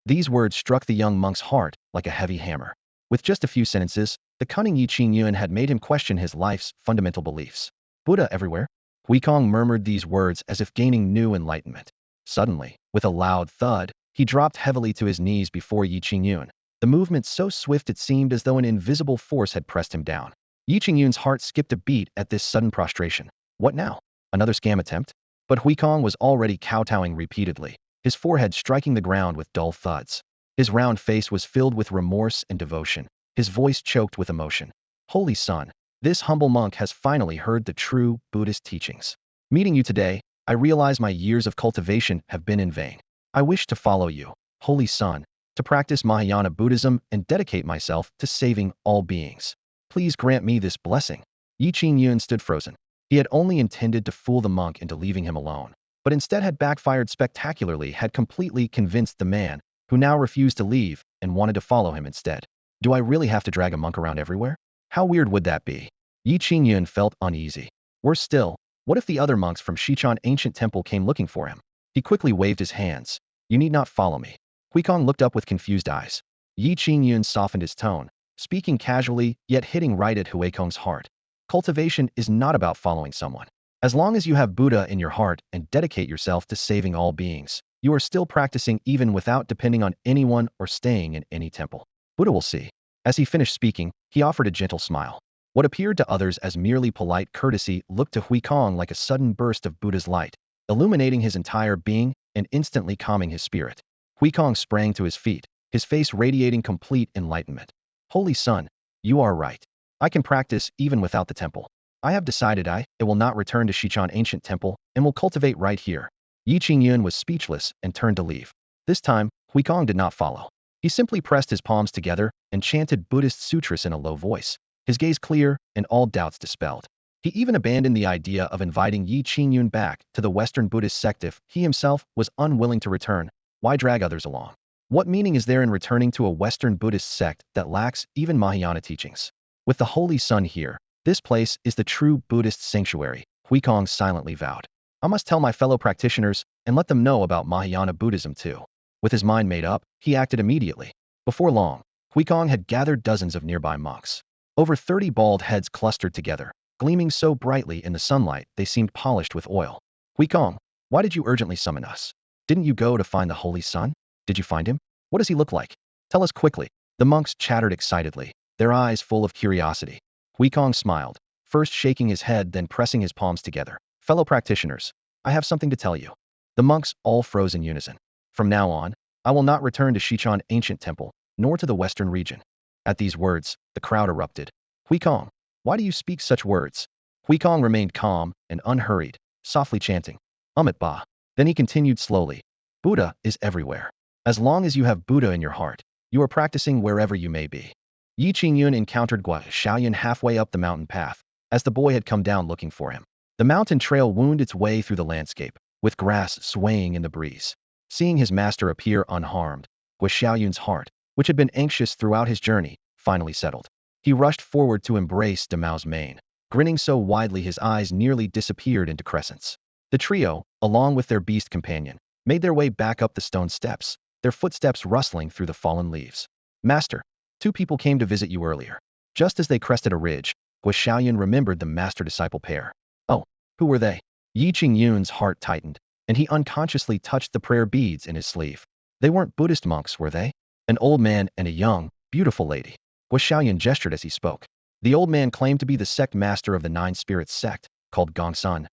These words struck the young monk's heart like a heavy hammer. With just a few sentences, The cunning Yi Qingyun had made him question his life's fundamental beliefs. Buddha everywhere? Huikong murmured these words as if gaining new enlightenment. Suddenly, with a loud thud, he dropped heavily to his knees before Yi Qingyun. The movement so swift it seemed as though an invisible force had pressed him down. Yi Qingyun's heart skipped a beat at this sudden prostration. What now? Another scam attempt? But Huikong was already kowtowing repeatedly, his forehead striking the ground with dull thuds. His round face was filled with remorse and devotion, his voice choked with emotion. Holy Son, this humble monk has finally heard the true Buddhist teachings. Meeting you today, I realize my years of cultivation have been in vain. I wish to follow you, Holy Son, to practice Mahayana Buddhism and dedicate myself to saving all beings. Please grant me this blessing. Yi Qingyun stood frozen. He had only intended to fool the monk into leaving him alone, but instead had backfired spectacularly, had completely convinced the man, who now refused to leave and wanted to follow him instead. Do I really have to drag a monk around everywhere? How weird would that be? Yi Qingyun felt uneasy. Worse still, what if the other monks from Xichon ancient temple came looking for him? He quickly waved his hands. You need not follow me. Huikong looked up with confused eyes. Yi Qingyun softened his tone, speaking casually, yet hitting right at Huikong's heart. Cultivation is not about following someone. As long as you have Buddha in your heart and dedicate yourself to saving all beings, you are still practicing even without depending on anyone or staying in any temple. Buddha will see. As he finished speaking, he offered a gentle smile. What appeared to others as merely polite courtesy looked to Huikong like a sudden burst of Buddha's light, illuminating his entire being and instantly calming his spirit. Huikong sprang to his feet, his face radiating complete enlightenment. Holy Son, you are right. I can practice even without the temple. I have decided I will not return to Xichon ancient temple and will cultivate right here. Yi Qingyun was speechless and turned to leave. This time, Huikong did not follow. He simply pressed his palms together and chanted Buddhist sutras in a low voice, his gaze clear and all doubts dispelled. He even abandoned the idea of inviting Yi Qingyun back to the Western Buddhist sect if he himself was unwilling to return. Why drag others along? What meaning is there in returning to a Western Buddhist sect that lacks even Mahayana teachings? With the Holy Sun here, this place is the true Buddhist sanctuary, Huikong silently vowed. I must tell my fellow practitioners and let them know about Mahayana Buddhism too. With his mind made up, he acted immediately. Before long, Huikong had gathered dozens of nearby monks. Over 30 bald heads clustered together, gleaming so brightly in the sunlight they seemed polished with oil. Huikong, why did you urgently summon us? Didn't you go to find the Holy Sun? Did you find him? What does he look like? Tell us quickly. The monks chattered excitedly, their eyes full of curiosity. Huikong smiled, first shaking his head then pressing his palms together. Fellow practitioners, I have something to tell you. The monks all froze in unison. From now on, I will not return to Xichon ancient temple, nor to the western region. At these words, the crowd erupted. Huikong, why do you speak such words? Huikong remained calm and unhurried, softly chanting, Amit Ba. Then he continued slowly, Buddha is everywhere. As long as you have Buddha in your heart, you are practicing wherever you may be. Yi Qingyun encountered Gua Xiaoyan halfway up the mountain path, as the boy had come down looking for him. The mountain trail wound its way through the landscape, with grass swaying in the breeze. Seeing his master appear unharmed, Gua Xiaoyun's heart, which had been anxious throughout his journey, finally settled. He rushed forward to embrace Damao's mane, grinning so widely his eyes nearly disappeared into crescents. The trio, along with their beast companion, made their way back up the stone steps, their footsteps rustling through the fallen leaves. Master, 2 people came to visit you earlier. Just as they crested a ridge, Gua Xiaoyan remembered the master-disciple pair. Oh, who were they? Yi Qingyun's heart tightened, and he unconsciously touched the prayer beads in his sleeve. They weren't Buddhist monks, were they? An old man and a young, beautiful lady. Gua Xiaoyan gestured as he spoke. The old man claimed to be the sect master of the 9 spirits sect, called Gongsun.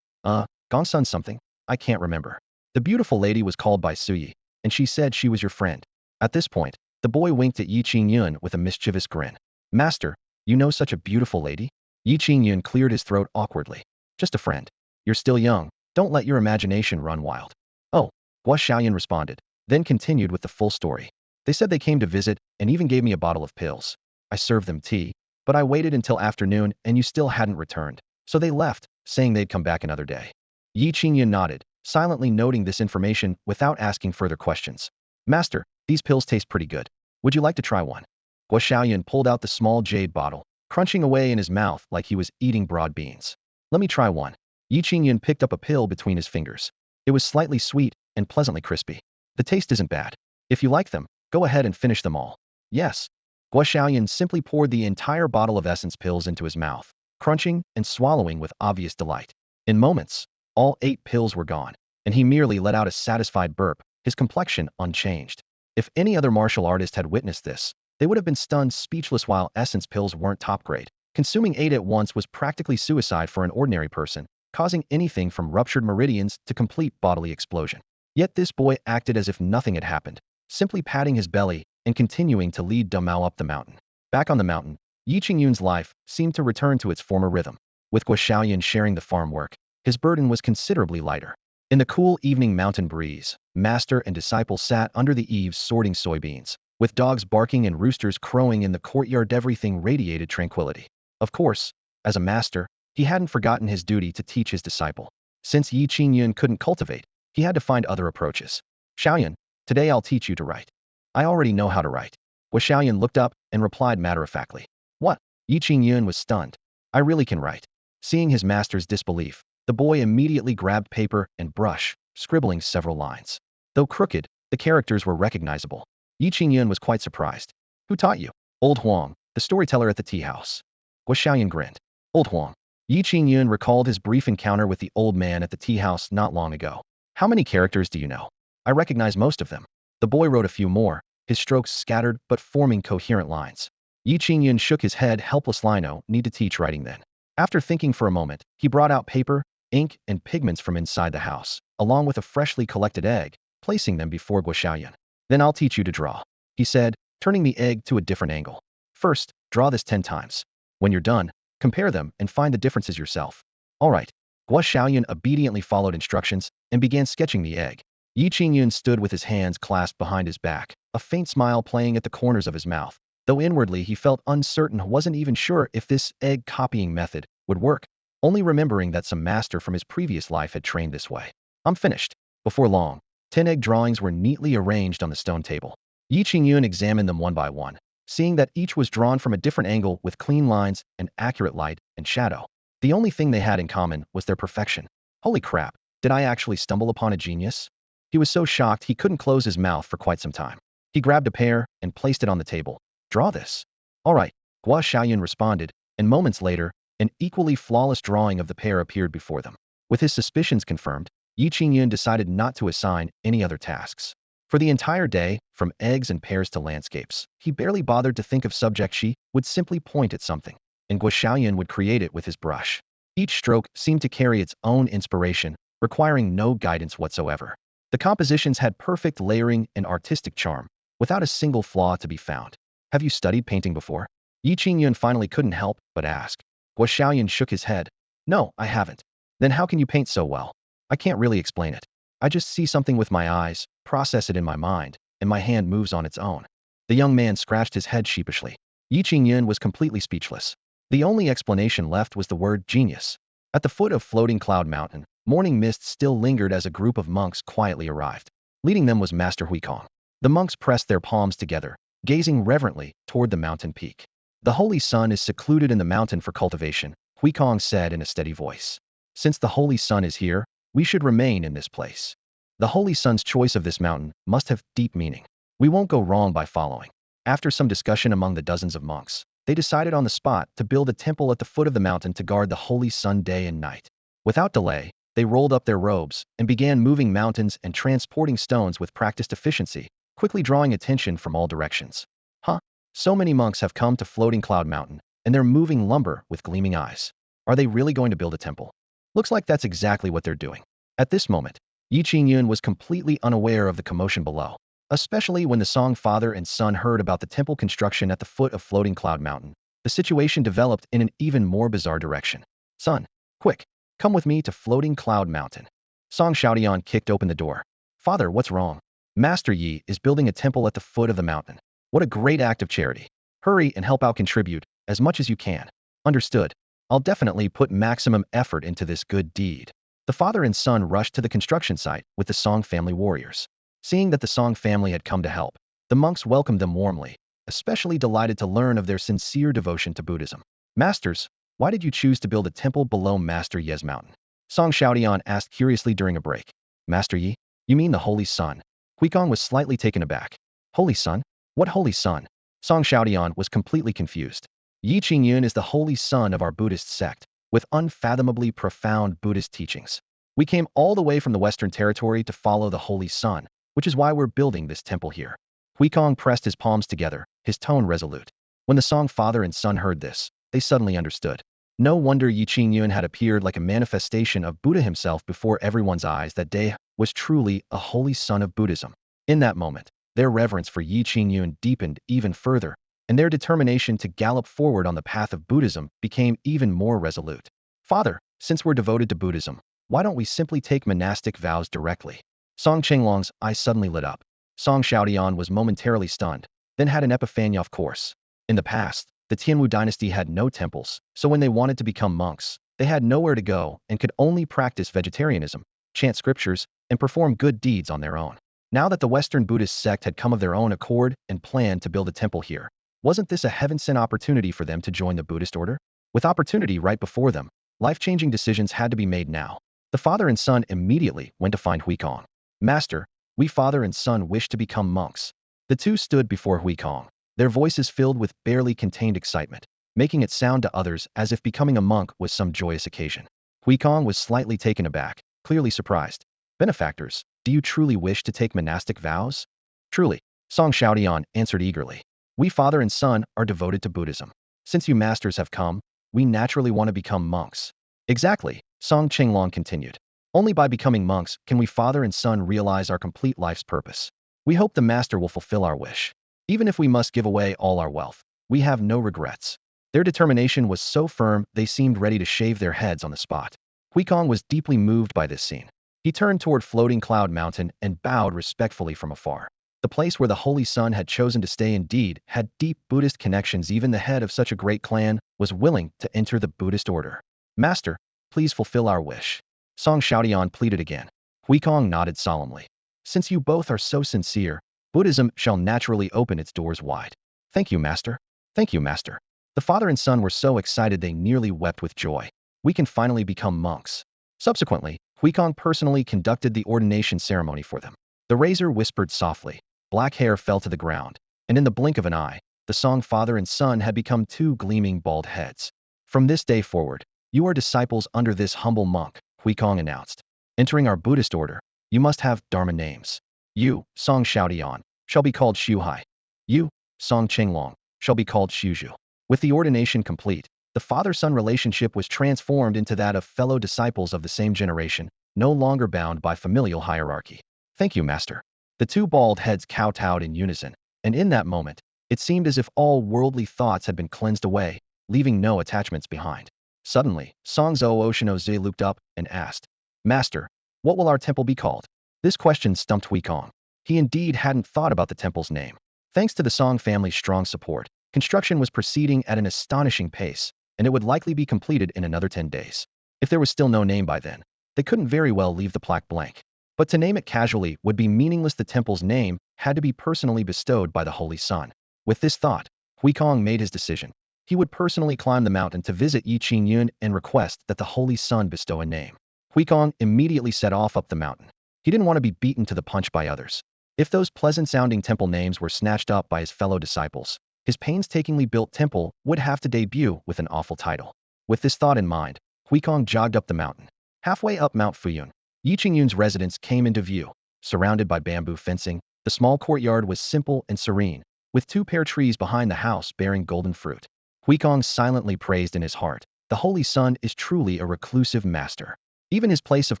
Gongsun something? I can't remember. The beautiful lady was called by Suyi, and she said she was your friend. At this point, the boy winked at Yi Qingyun with a mischievous grin. Master, you know such a beautiful lady? Yi Qingyun cleared his throat awkwardly. Just a friend. You're still young. Don't let your imagination run wild. Oh, Gua Xiaoyan responded, then continued with the full story. They said they came to visit and even gave me a bottle of pills. I served them tea, but I waited until afternoon and you still hadn't returned. So they left, saying they'd come back another day. Yi Qingyun nodded, silently noting this information without asking further questions. Master, these pills taste pretty good. Would you like to try one? Gua Xiaoyan pulled out the small jade bottle, crunching away in his mouth like he was eating broad beans. Let me try one. Yi Qingyun picked up a pill between his fingers. It was slightly sweet and pleasantly crispy. The taste isn't bad. If you like them, go ahead and finish them all. Yes. Guo Xiaoyan simply poured the entire bottle of essence pills into his mouth, crunching and swallowing with obvious delight. In moments, all 8 pills were gone, and he merely let out a satisfied burp, his complexion unchanged. If any other martial artist had witnessed this, they would have been stunned speechless. While essence pills weren't top grade, consuming 8 at once was practically suicide for an ordinary person, causing anything from ruptured meridians to complete bodily explosion. Yet this boy acted as if nothing had happened, simply patting his belly and continuing to lead Dumao up the mountain. Back on the mountain, Yi Qingyun's life seemed to return to its former rhythm. With Guo Xiaoyan sharing the farm work, his burden was considerably lighter. In the cool evening mountain breeze, master and disciple sat under the eaves sorting soybeans. With dogs barking and roosters crowing in the courtyard, everything radiated tranquility. Of course, as a master, he hadn't forgotten his duty to teach his disciple. Since Yi Qingyun couldn't cultivate, he had to find other approaches. Xiaoyan, today I'll teach you to write. I already know how to write. Guo Xiaoyan looked up and replied matter-of-factly. What? Yi Qingyun was stunned. I really can write. Seeing his master's disbelief, the boy immediately grabbed paper and brush, scribbling several lines. Though crooked, the characters were recognizable. Yi Qingyun was quite surprised. Who taught you? Old Huang, the storyteller at the tea house. Guo Xiaoyan grinned. Old Huang. Yi Qingyun recalled his brief encounter with the old man at the tea house not long ago. How many characters do you know? I recognize most of them. The boy wrote a few more, his strokes scattered but forming coherent lines. Yi Qingyun shook his head helplessly. I no need to teach writing then. After thinking for a moment, he brought out paper, ink, and pigments from inside the house, along with a freshly collected egg, placing them before Guo Xiaoyan. Then I'll teach you to draw, he said, turning the egg to a different angle. First, draw this 10 times. When you're done, compare them and find the differences yourself. All right. Guo Xiaoyan obediently followed instructions and began sketching the egg. Yi Qingyun stood with his hands clasped behind his back, a faint smile playing at the corners of his mouth, though inwardly he felt uncertain, wasn't even sure if this egg copying method would work, only remembering that some master from his previous life had trained this way. I'm finished. Before long, 10 egg drawings were neatly arranged on the stone table. Yi Qingyun examined them one by one, seeing that each was drawn from a different angle with clean lines and accurate light and shadow. The only thing they had in common was their perfection. Holy crap, did I actually stumble upon a genius? He was so shocked he couldn't close his mouth for quite some time. He grabbed a pear and placed it on the table. Draw this. All right, Guo Xiaoyan responded, and moments later, an equally flawless drawing of the pear appeared before them. With his suspicions confirmed, Yi Qingyun decided not to assign any other tasks. For the entire day, from eggs and pears to landscapes, he barely bothered to think of subjects. She would simply point at something, and Guo Xiaoyan would create it with his brush. Each stroke seemed to carry its own inspiration, requiring no guidance whatsoever. The compositions had perfect layering and artistic charm, without a single flaw to be found. Have you studied painting before? Yi Qingyun finally couldn't help but ask. Guo Xiaoyan shook his head. No, I haven't. Then how can you paint so well? I can't really explain it. I just see something with my eyes, process it in my mind, and my hand moves on its own. The young man scratched his head sheepishly. Yi Qingyun was completely speechless. The only explanation left was the word genius. At the foot of Floating Cloud Mountain, morning mist still lingered as a group of monks quietly arrived. Leading them was Master Huikong. The monks pressed their palms together, gazing reverently toward the mountain peak. The holy sun is secluded in the mountain for cultivation, Huikong said in a steady voice. Since the holy sun is here, we should remain in this place. The holy sun's choice of this mountain must have deep meaning. We won't go wrong by following. After some discussion among the dozens of monks, they decided on the spot to build a temple at the foot of the mountain to guard the holy sun day and night. Without delay, they rolled up their robes and began moving mountains and transporting stones with practiced efficiency, quickly drawing attention from all directions. Huh? So many monks have come to Floating Cloud Mountain, and they're moving lumber with gleaming eyes. Are they really going to build a temple? Looks like that's exactly what they're doing. At this moment, Yi Qingyun was completely unaware of the commotion below, especially when the Song father and son heard about the temple construction at the foot of Floating Cloud Mountain. The situation developed in an even more bizarre direction. Son, quick, come with me to Floating Cloud Mountain. Song Xiaodian kicked open the door. Father, what's wrong? Master Yi is building a temple at the foot of the mountain. What a great act of charity. Hurry and help out, contribute as much as you can. Understood. I'll definitely put maximum effort into this good deed. The father and son rushed to the construction site with the Song family warriors. Seeing that the Song family had come to help, the monks welcomed them warmly, especially delighted to learn of their sincere devotion to Buddhism. Masters, why did you choose to build a temple below Master Ye's mountain? Song Xiaodian asked curiously during a break. Master Yi? You mean the Holy Sun? Huikong was slightly taken aback. Holy Sun? What Holy Sun? Song Xiaodian was completely confused. Yi Qingyun is the holy son of our Buddhist sect, with unfathomably profound Buddhist teachings. We came all the way from the Western Territory to follow the holy sun, which is why we're building this temple here. Huikong pressed his palms together, his tone resolute. When the Song father and son heard this, they suddenly understood. No wonder Yi Qingyun had appeared like a manifestation of Buddha himself before everyone's eyes that day was truly a holy son of Buddhism. In that moment, their reverence for Yi Qingyun deepened even further, and their determination to gallop forward on the path of Buddhism became even more resolute. Father, since we're devoted to Buddhism, why don't we simply take monastic vows directly? Song Qinglong's eyes suddenly lit up. Song Xiaodian was momentarily stunned, then had an epiphany of course. In the past, the Tianwu dynasty had no temples, so when they wanted to become monks, they had nowhere to go and could only practice vegetarianism, chant scriptures, and perform good deeds on their own. Now that the Western Buddhist sect had come of their own accord and planned to build a temple here, wasn't this a heaven-sent opportunity for them to join the Buddhist order? With opportunity right before them, life-changing decisions had to be made now. The father and son immediately went to find Huikong. Master, we father and son wish to become monks. The two stood before Huikong, their voices filled with barely contained excitement, making it sound to others as if becoming a monk was some joyous occasion. Huikong was slightly taken aback, clearly surprised. Benefactors, do you truly wish to take monastic vows? Truly, Song Xiaodian answered eagerly. We father and son are devoted to Buddhism. Since you masters have come, we naturally want to become monks. Exactly, Song Qinglong continued. Only by becoming monks can we father and son realize our complete life's purpose. We hope the master will fulfill our wish. Even if we must give away all our wealth, we have no regrets. Their determination was so firm they seemed ready to shave their heads on the spot. Huikong was deeply moved by this scene. He turned toward Floating Cloud Mountain and bowed respectfully from afar. The place where the Holy Sun had chosen to stay indeed had deep Buddhist connections. Even the head of such a great clan was willing to enter the Buddhist order. Master, please fulfill our wish. Song Xiaodian pleaded again. Huikong nodded solemnly. Since you both are so sincere, Buddhism shall naturally open its doors wide. Thank you, Master. Thank you, Master. The father and son were so excited they nearly wept with joy. We can finally become monks. Subsequently, Huikong personally conducted the ordination ceremony for them. The razor whispered softly. Black hair fell to the ground, and in the blink of an eye, the Song father and son had become two gleaming bald heads. From this day forward, you are disciples under this humble monk, Huikong announced. Entering our Buddhist order, you must have Dharma names. You, Song Xiaodian, shall be called Shuhai. You, Song Qinglong, shall be called Shuzhu. With the ordination complete, the father-son relationship was transformed into that of fellow disciples of the same generation, no longer bound by familial hierarchy. Thank you, Master. The two bald heads kowtowed in unison, and in that moment, it seemed as if all worldly thoughts had been cleansed away, leaving no attachments behind. Suddenly, Song Zhou looked up and asked, Master, what will our temple be called? This question stumped Huikong. He indeed hadn't thought about the temple's name. Thanks to the Song family's strong support, construction was proceeding at an astonishing pace, and it would likely be completed in another 10 days. If there was still no name by then, they couldn't very well leave the plaque blank. But to name it casually would be meaningless. The temple's name had to be personally bestowed by the Holy Sun. With this thought, Huikong made his decision. He would personally climb the mountain to visit Yi Qingyun and request that the Holy Sun bestow a name. Huikong immediately set off up the mountain. He didn't want to be beaten to the punch by others. If those pleasant-sounding temple names were snatched up by his fellow disciples, his painstakingly built temple would have to debut with an awful title. With this thought in mind, Huikong jogged up the mountain. Halfway up Mount Fuyun, Yi Qingyun's residence came into view. Surrounded by bamboo fencing, the small courtyard was simple and serene, with two pear trees behind the house bearing golden fruit. Huikong silently praised in his heart, the Holy Sun is truly a reclusive master. Even his place of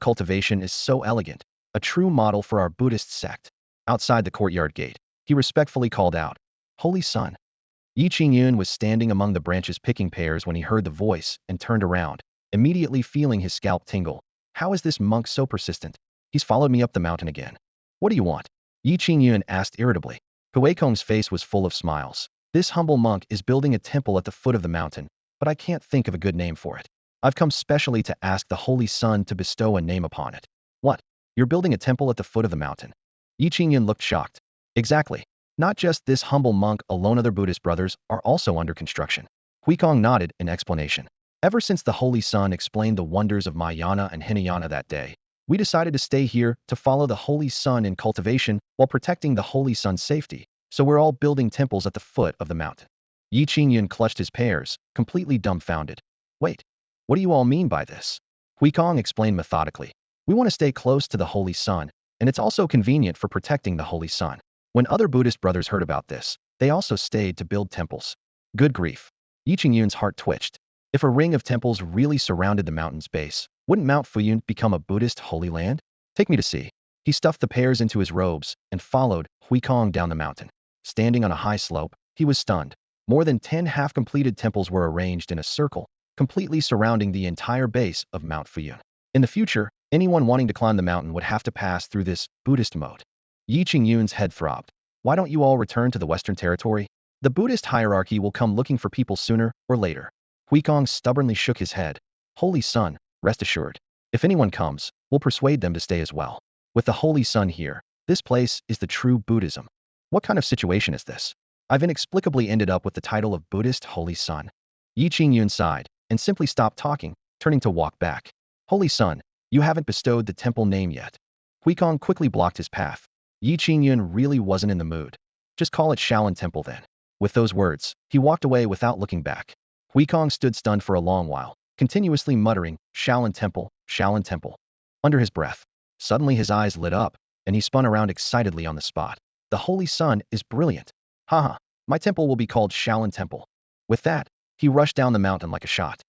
cultivation is so elegant, a true model for our Buddhist sect. Outside the courtyard gate, he respectfully called out, Holy Sun. Yi Qingyun was standing among the branches picking pears when he heard the voice and turned around, immediately feeling his scalp tingle. How is this monk so persistent? He's followed me up the mountain again. What do you want? Yi Qingyun asked irritably. Huikong's face was full of smiles. This humble monk is building a temple at the foot of the mountain, but I can't think of a good name for it. I've come specially to ask the Holy Sun to bestow a name upon it. What? You're building a temple at the foot of the mountain? Yi Qingyun looked shocked. Exactly. Not just this humble monk alone, other Buddhist brothers are also under construction. Huikong nodded in explanation. Ever since the Holy Sun explained the wonders of Mahayana and Hinayana that day, we decided to stay here to follow the Holy Sun in cultivation while protecting the Holy Sun's safety. So we're all building temples at the foot of the mountain. Yi Qingyun clutched his pears, completely dumbfounded. Wait, what do you all mean by this? Huikong explained methodically. We want to stay close to the Holy Sun, and it's also convenient for protecting the Holy Sun. When other Buddhist brothers heard about this, they also stayed to build temples. Good grief. Yi Qingyun's heart twitched. If a ring of temples really surrounded the mountain's base, wouldn't Mount Fuyun become a Buddhist holy land? Take me to see. He stuffed the pears into his robes and followed Huikong down the mountain. Standing on a high slope, he was stunned. More than 10 half-completed temples were arranged in a circle, completely surrounding the entire base of Mount Fuyun. In the future, anyone wanting to climb the mountain would have to pass through this Buddhist moat. Yi Qingyun's head throbbed. Why don't you all return to the Western Territory? The Buddhist hierarchy will come looking for people sooner or later. Huikong stubbornly shook his head. Holy Sun, rest assured. If anyone comes, we'll persuade them to stay as well. With the Holy Sun here, this place is the true Buddhism. What kind of situation is this? I've inexplicably ended up with the title of Buddhist Holy Sun. Yi Qingyun sighed and simply stopped talking, turning to walk back. Holy Sun, you haven't bestowed the temple name yet. Huikong quickly blocked his path. Yi Qingyun really wasn't in the mood. Just call it Shaolin Temple then. With those words, he walked away without looking back. Huikong stood stunned for a long while, continuously muttering, Shaolin Temple, Shaolin Temple. Under his breath, suddenly his eyes lit up, and he spun around excitedly on the spot. The Holy Sun is brilliant. Haha, my temple will be called Shaolin Temple. With that, he rushed down the mountain like a shot.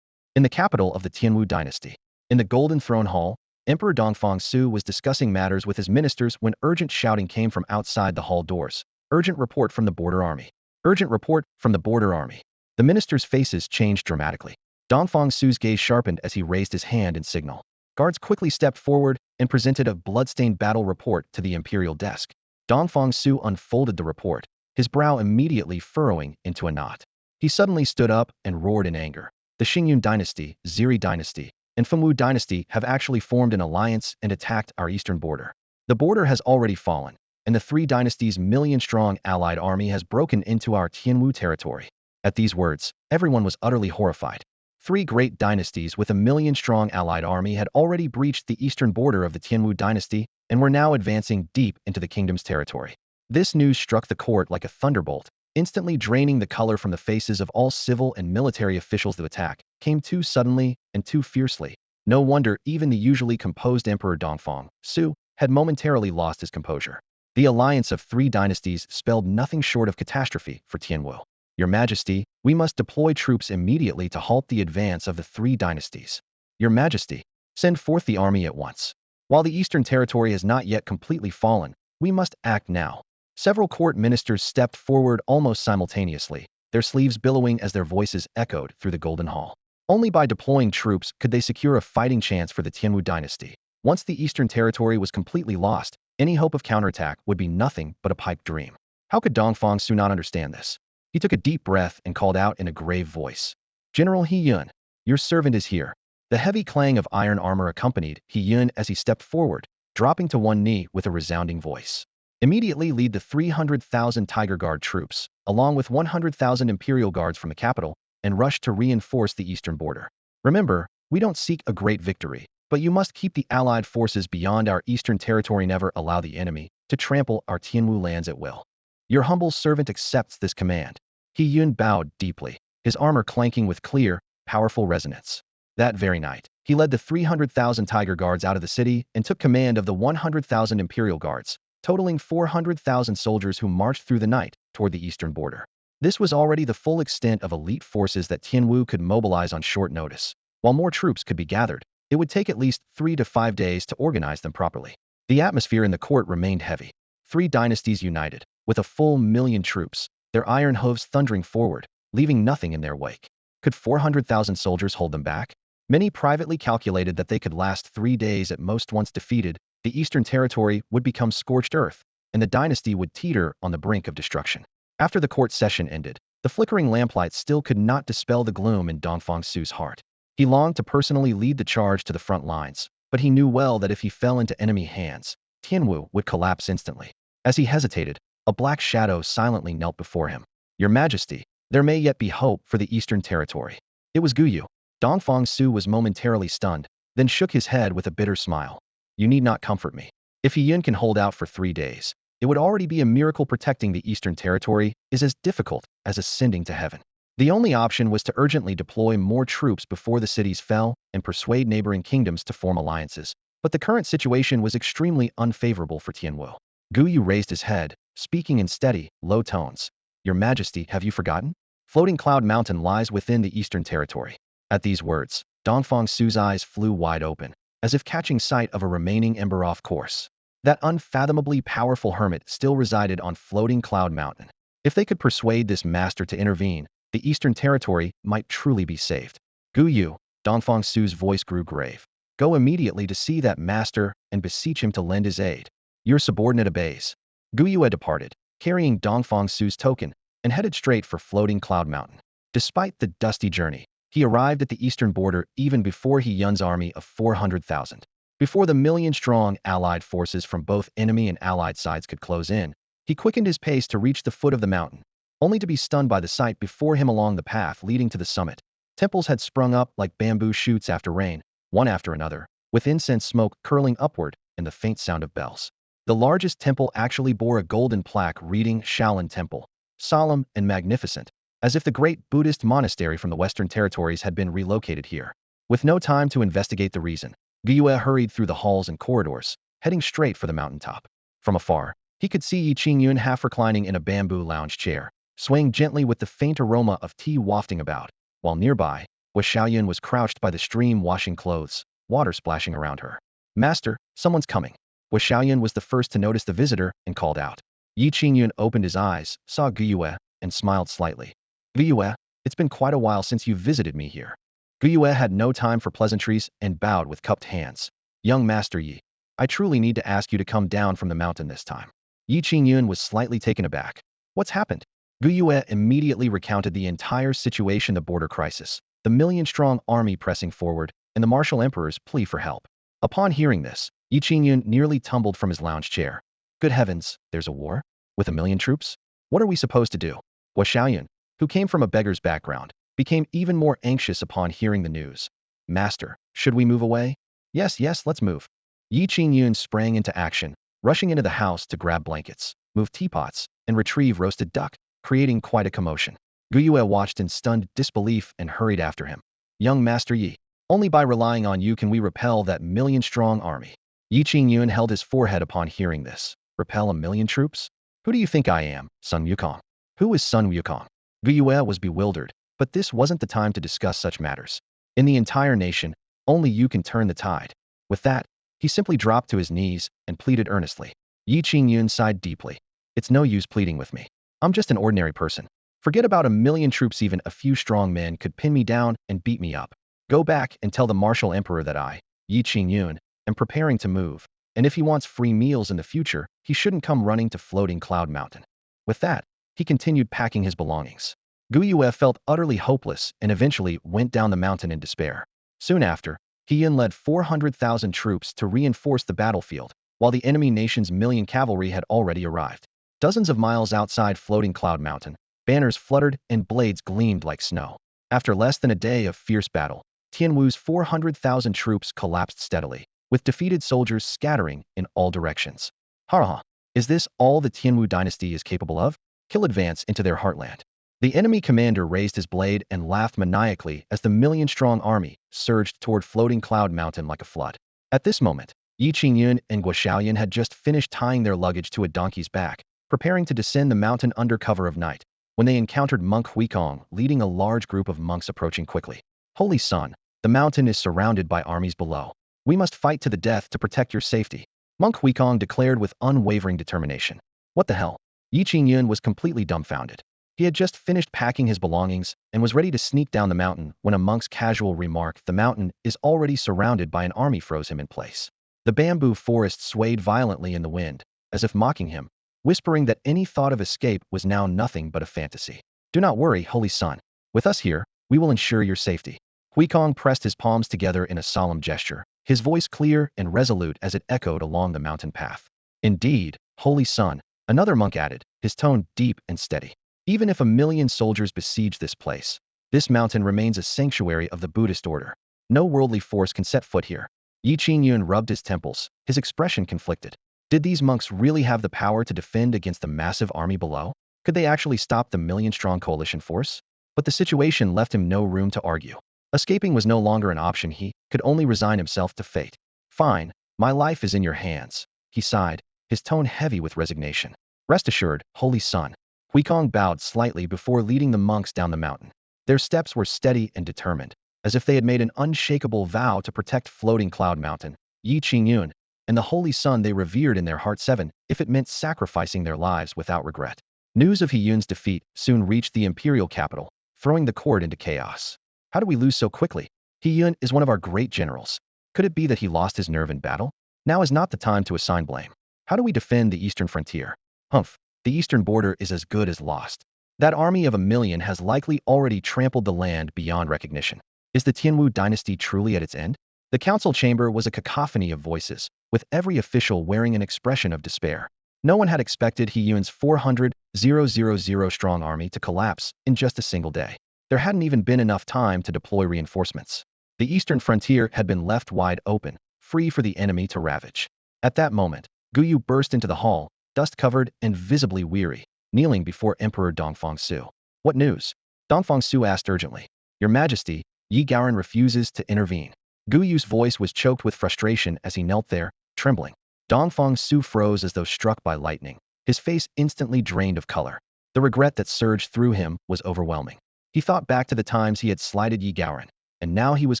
In the capital of the Tianwu dynasty, in the Golden Throne Hall, Emperor Dongfang Su was discussing matters with his ministers when urgent shouting came from outside the hall doors. Urgent report from the border army. Urgent report from the border army. The ministers' faces changed dramatically. Dongfang Su's gaze sharpened as he raised his hand in signal. Guards quickly stepped forward and presented a bloodstained battle report to the imperial desk. Dongfang Su unfolded the report, his brow immediately furrowing into a knot. He suddenly stood up and roared in anger. The Qingyun dynasty, Ziri dynasty, and Fengwu dynasty have actually formed an alliance and attacked our eastern border. The border has already fallen, and the three dynasties' million-strong allied army has broken into our Tianwu territory. At these words, everyone was utterly horrified. Three great dynasties with a million-strong allied army had already breached the eastern border of the Tianwu dynasty and were now advancing deep into the kingdom's territory. This news struck the court like a thunderbolt, instantly draining the color from the faces of all civil and military officials. The attack came too suddenly and too fiercely. No wonder even the usually composed Emperor Dongfang Su had momentarily lost his composure. The alliance of three dynasties spelled nothing short of catastrophe for Tianwu. Your Majesty, we must deploy troops immediately to halt the advance of the three dynasties. Your Majesty, send forth the army at once. While the Eastern Territory has not yet completely fallen, we must act now. Several court ministers stepped forward almost simultaneously, their sleeves billowing as their voices echoed through the Golden Hall. Only by deploying troops could they secure a fighting chance for the Tianwu dynasty. Once the Eastern Territory was completely lost, any hope of counterattack would be nothing but a pipe dream. How could Dongfang Su not understand this? He took a deep breath and called out in a grave voice. General He Yun, your servant is here. The heavy clang of iron armor accompanied He Yun as he stepped forward, dropping to one knee with a resounding voice. Immediately lead the 300,000 Tiger Guard troops, along with 100,000 Imperial Guards from the capital, and rush to reinforce the eastern border. Remember, we don't seek a great victory, but you must keep the allied forces beyond our eastern territory. Never allow the enemy to trample our Tianwu lands at will. Your humble servant accepts this command. He Yun bowed deeply, his armor clanking with clear, powerful resonance. That very night, he led the 300,000 Tiger Guards out of the city and took command of the 100,000 Imperial Guards, totaling 400,000 soldiers who marched through the night toward the eastern border. This was already the full extent of elite forces that Tianwu could mobilize on short notice. While more troops could be gathered, it would take at least 3 to 5 days to organize them properly. The atmosphere in the court remained heavy. Three dynasties united, with a full 1,000,000 troops, their iron hooves thundering forward, leaving nothing in their wake. Could 400,000 soldiers hold them back? Many privately calculated that they could last 3 days at most. Once defeated, the Eastern Territory would become scorched earth, and the dynasty would teeter on the brink of destruction. After the court session ended, the flickering lamplight still could not dispel the gloom in Dongfang Su's heart. He longed to personally lead the charge to the front lines, but he knew well that if he fell into enemy hands, Tianwu would collapse instantly. As he hesitated, a black shadow silently knelt before him. Your Majesty, there may yet be hope for the Eastern Territory. It was Guyu. Dongfang Su was momentarily stunned, then shook his head with a bitter smile. You need not comfort me. If He Yun can hold out for 3 days, it would already be a miracle. Protecting the Eastern Territory is as difficult as ascending to heaven. The only option was to urgently deploy more troops before the cities fell and persuade neighboring kingdoms to form alliances. But the current situation was extremely unfavorable for Tianwu. Guyu raised his head, speaking in steady, low tones. Your Majesty, have you forgotten? Floating Cloud Mountain lies within the Eastern Territory. At these words, Dongfang Su's eyes flew wide open, as if catching sight of a remaining ember off course. That unfathomably powerful hermit still resided on Floating Cloud Mountain. If they could persuade this master to intervene, the Eastern Territory might truly be saved. Guyu, Dongfang Su's voice grew grave. Go immediately to see that master and beseech him to lend his aid. Your subordinate obeys. Guyu departed, carrying Dongfang Su's token, and headed straight for Floating Cloud Mountain. Despite the dusty journey, he arrived at the eastern border even before Qingyun's army of 400,000. Before the million-strong allied forces from both enemy and allied sides could close in, he quickened his pace to reach the foot of the mountain, only to be stunned by the sight before him along the path leading to the summit. Temples had sprung up like bamboo shoots after rain, one after another, with incense smoke curling upward and the faint sound of bells. The largest temple actually bore a golden plaque reading Shaolin Temple, solemn and magnificent, as if the great Buddhist monastery from the Western Territories had been relocated here. With no time to investigate the reason, Guyu hurried through the halls and corridors, heading straight for the mountaintop. From afar, he could see Qingyun half reclining in a bamboo lounge chair, swaying gently with the faint aroma of tea wafting about, while nearby, Xiaoyun was crouched by the stream washing clothes, water splashing around her. Master, someone's coming. Xiaoyun was the first to notice the visitor and called out. Qingyun opened his eyes, saw Guyu, and smiled slightly. Guyu, it's been quite a while since you visited me here. Guyu had no time for pleasantries and bowed with cupped hands. Young Master Yi, I truly need to ask you to come down from the mountain this time. Qingyun was slightly taken aback. What's happened? Guyu immediately recounted the entire situation: the border crisis, the million-strong army pressing forward, and the martial emperor's plea for help. Upon hearing this, Qingyun nearly tumbled from his lounge chair. Good heavens, there's a war? With 1,000,000 troops? What are we supposed to do? Xiaoyun, who came from a beggar's background, became even more anxious upon hearing the news. Master, should we move away? Yes, let's move. Qingyun sprang into action, rushing into the house to grab blankets, move teapots, and retrieve roasted duck, creating quite a commotion. Guyu watched in stunned disbelief and hurried after him. Young Master Yi, only by relying on you can we repel that million-strong army. Qingyun held his forehead upon hearing this. Repel 1,000,000 troops? Who do you think I am, Sun Wukong? Who is Sun Wukong? Guyu was bewildered, but this wasn't the time to discuss such matters. In the entire nation, only you can turn the tide. With that, he simply dropped to his knees and pleaded earnestly. Qingyun sighed deeply. It's no use pleading with me. I'm just an ordinary person. Forget about 1,000,000 troops. Even a few strong men could pin me down and beat me up. Go back and tell the martial emperor that I, Qingyun, am preparing to move, and if he wants free meals in the future, he shouldn't come running to Floating Cloud Mountain. With that, he continued packing his belongings. Guyu felt utterly hopeless and eventually went down the mountain in despair. Soon after, Qingyun led 400,000 troops to reinforce the battlefield, while the enemy nation's 1,000,000 cavalry had already arrived. Dozens of miles outside Floating Cloud Mountain, banners fluttered and blades gleamed like snow. After less than a day of fierce battle, Tianwu's 400,000 troops collapsed steadily, with defeated soldiers scattering in all directions. Ha! Is this all the Tianwu dynasty is capable of? Kill advance into their heartland. The enemy commander raised his blade and laughed maniacally as the million-strong army surged toward Floating Cloud Mountain like a flood. At this moment, Qingyun and Xiaoyun had just finished tying their luggage to a donkey's back, preparing to descend the mountain under cover of night, when they encountered Monk Huikong leading a large group of monks approaching quickly. Holy Sun, the mountain is surrounded by armies below. We must fight to the death to protect your safety, Monk Huikong declared with unwavering determination. What the hell? Qingyun was completely dumbfounded. He had just finished packing his belongings and was ready to sneak down the mountain when a monk's casual remark, "The mountain is already surrounded by an army," froze him in place. The bamboo forest swayed violently in the wind, as if mocking him, whispering that any thought of escape was now nothing but a fantasy. "Do not worry, Holy Sun. With us here, we will ensure your safety." Huikong pressed his palms together in a solemn gesture, his voice clear and resolute as it echoed along the mountain path. "Indeed, Holy Sun," another monk added, his tone deep and steady. "Even if 1,000,000 soldiers besiege this place, this mountain remains a sanctuary of the Buddhist order. No worldly force can set foot here." Qingyun rubbed his temples, his expression conflicted. Did these monks really have the power to defend against the massive army below? Could they actually stop the million-strong coalition force? But the situation left him no room to argue. Escaping was no longer an option. He could only resign himself to fate. Fine, my life is in your hands, he sighed, his tone heavy with resignation. Rest assured, Holy Son. Huikong bowed slightly before leading the monks down the mountain. Their steps were steady and determined, as if they had made an unshakable vow to protect floating Cloud Mountain, Yi Qingyun, and the Holy Sun they revered in their hearts, even if it meant sacrificing their lives without regret. News of Heyun's defeat soon reached the imperial capital, throwing the court into chaos. How did we lose so quickly? Qingyun is one of our great generals. Could it be that he lost his nerve in battle? Now is not the time to assign blame. How do we defend the eastern frontier? Humph, the eastern border is as good as lost. That army of 1,000,000 has likely already trampled the land beyond recognition. Is the Tianwu dynasty truly at its end? The council chamber was a cacophony of voices, with every official wearing an expression of despair. No one had expected Heyun's 400,000 strong army to collapse in just a single day. There hadn't even been enough time to deploy reinforcements. The eastern frontier had been left wide open, free for the enemy to ravage. At that moment, Guyu burst into the hall, dust-covered and visibly weary, kneeling before Emperor Dongfang Su. What news? Dongfang Su asked urgently. Your Majesty, Yi Gaoren refuses to intervene. Guyu's voice was choked with frustration as he knelt there, trembling. Dongfang Su froze as though struck by lightning, his face instantly drained of color. The regret that surged through him was overwhelming. He thought back to the times he had slighted Yi Gaoren, and now he was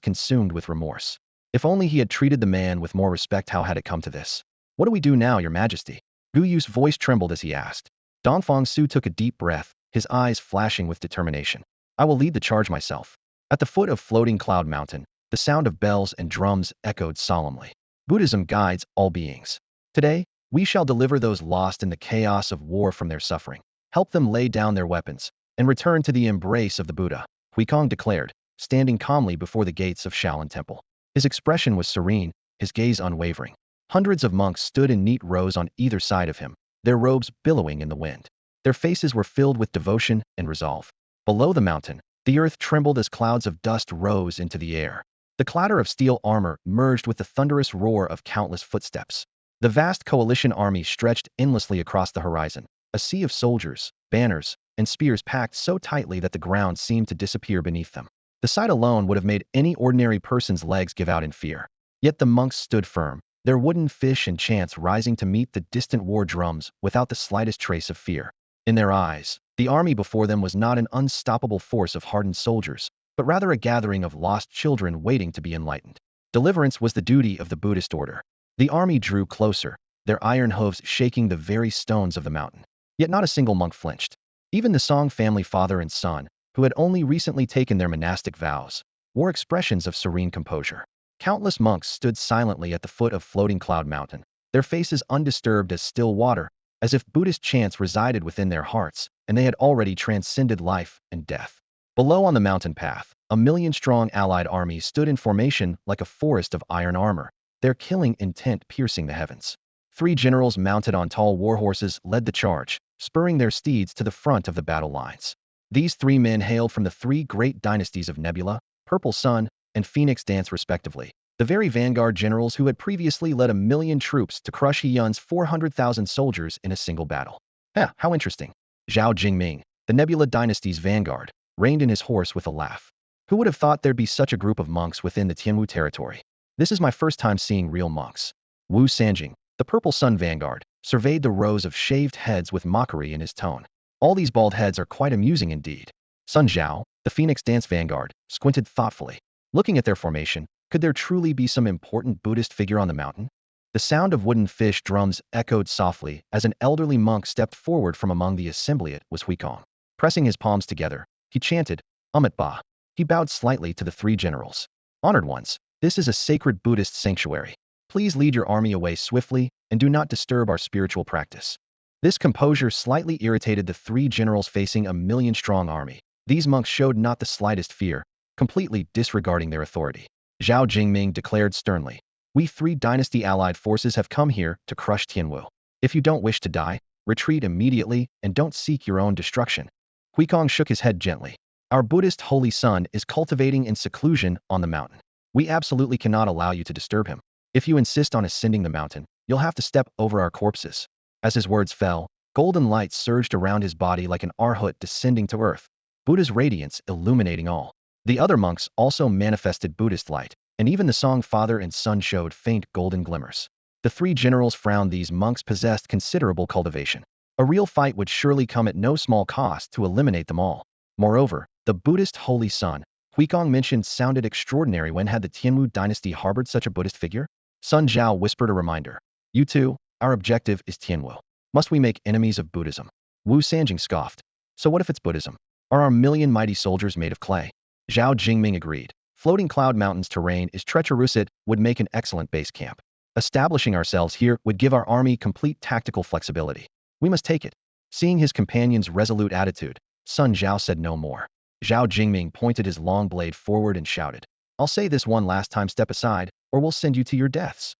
consumed with remorse. If only he had treated the man with more respect. How had it come to this? What do we do now, Your Majesty? Guyu's voice trembled as he asked. Dongfang Su took a deep breath, his eyes flashing with determination. I will lead the charge myself. At the foot of floating Cloud Mountain, the sound of bells and drums echoed solemnly. Buddhism guides all beings. Today, we shall deliver those lost in the chaos of war from their suffering, help them lay down their weapons, and return to the embrace of the Buddha, Huikong declared, standing calmly before the gates of Shaolin Temple. His expression was serene, his gaze unwavering. Hundreds of monks stood in neat rows on either side of him, their robes billowing in the wind. Their faces were filled with devotion and resolve. Below the mountain, the earth trembled as clouds of dust rose into the air. The clatter of steel armor merged with the thunderous roar of countless footsteps. The vast coalition army stretched endlessly across the horizon, a sea of soldiers, banners, and spears packed so tightly that the ground seemed to disappear beneath them. The sight alone would have made any ordinary person's legs give out in fear. Yet the monks stood firm, their wooden fish and chants rising to meet the distant war drums without the slightest trace of fear. In their eyes, the army before them was not an unstoppable force of hardened soldiers, but rather a gathering of lost children waiting to be enlightened. Deliverance was the duty of the Buddhist order. The army drew closer, their iron hooves shaking the very stones of the mountain. Yet not a single monk flinched. Even the Song family father and son, who had only recently taken their monastic vows, wore expressions of serene composure. Countless monks stood silently at the foot of floating Cloud Mountain, their faces undisturbed as still water, as if Buddhist chants resided within their hearts, and they had already transcended life and death. Below on the mountain path, 1,000,000-strong allied armies stood in formation like a forest of iron armor, their killing intent piercing the heavens. 3 generals mounted on tall war horses led the charge, spurring their steeds to the front of the battle lines. These 3 men hailed from the 3 great dynasties of Nebula, Purple Sun, and Phoenix Dance respectively, the very vanguard generals who had previously led 1,000,000 troops to crush Heyun's 400,000 soldiers in a single battle. How interesting. Zhao Jingming, the Nebula dynasty's vanguard, reined in his horse with a laugh. Who would have thought there'd be such a group of monks within the Tianwu territory? This is my first time seeing real monks. Wu Sanjing, the Purple Sun vanguard, surveyed the rows of shaved heads with mockery in his tone. All these bald heads are quite amusing indeed. Sun Zhao, the Phoenix Dance vanguard, squinted thoughtfully. Looking at their formation, could there truly be some important Buddhist figure on the mountain? The sound of wooden fish drums echoed softly as an elderly monk stepped forward from among the assembly. It was Huikong. Pressing his palms together, he chanted, Amit Ba. He bowed slightly to the 3 generals. Honored ones, this is a sacred Buddhist sanctuary. Please lead your army away swiftly and do not disturb our spiritual practice. This composure slightly irritated the 3 generals facing a 1,000,000-strong army. These monks showed not the slightest fear, completely disregarding their authority. Zhao Jingming declared sternly, We 3 dynasty allied forces have come here to crush Tianwu. If you don't wish to die, retreat immediately and don't seek your own destruction. Huikong shook his head gently. Our Buddhist Holy Son is cultivating in seclusion on the mountain. We absolutely cannot allow you to disturb him. If you insist on ascending the mountain, You'll have to step over our corpses. As his words fell, golden light surged around his body like an arhat descending to earth, Buddha's radiance illuminating all. The other monks also manifested Buddhist light, and even the Song father and son showed faint golden glimmers. The three generals frowned. These monks possessed considerable cultivation. A real fight would surely come at no small cost to eliminate them all. Moreover, the Buddhist holy son, Huikong mentioned, sounded extraordinary. When had the Tianwu dynasty harbored such a Buddhist figure? Sun Zhao whispered a reminder. You too, our objective is Tianwu. Must we make enemies of Buddhism? Wu Sanjing scoffed. So what if it's Buddhism? Are our million mighty soldiers made of clay? Zhao Jingming agreed. Floating Cloud Mountain's terrain is treacherous. It would make an excellent base camp. Establishing ourselves here would give our army complete tactical flexibility. We must take it. Seeing his companion's resolute attitude, Sun Zhao said no more. Zhao Jingming pointed his long blade forward and shouted, I'll say this one last time, step aside, or we'll send you to your deaths.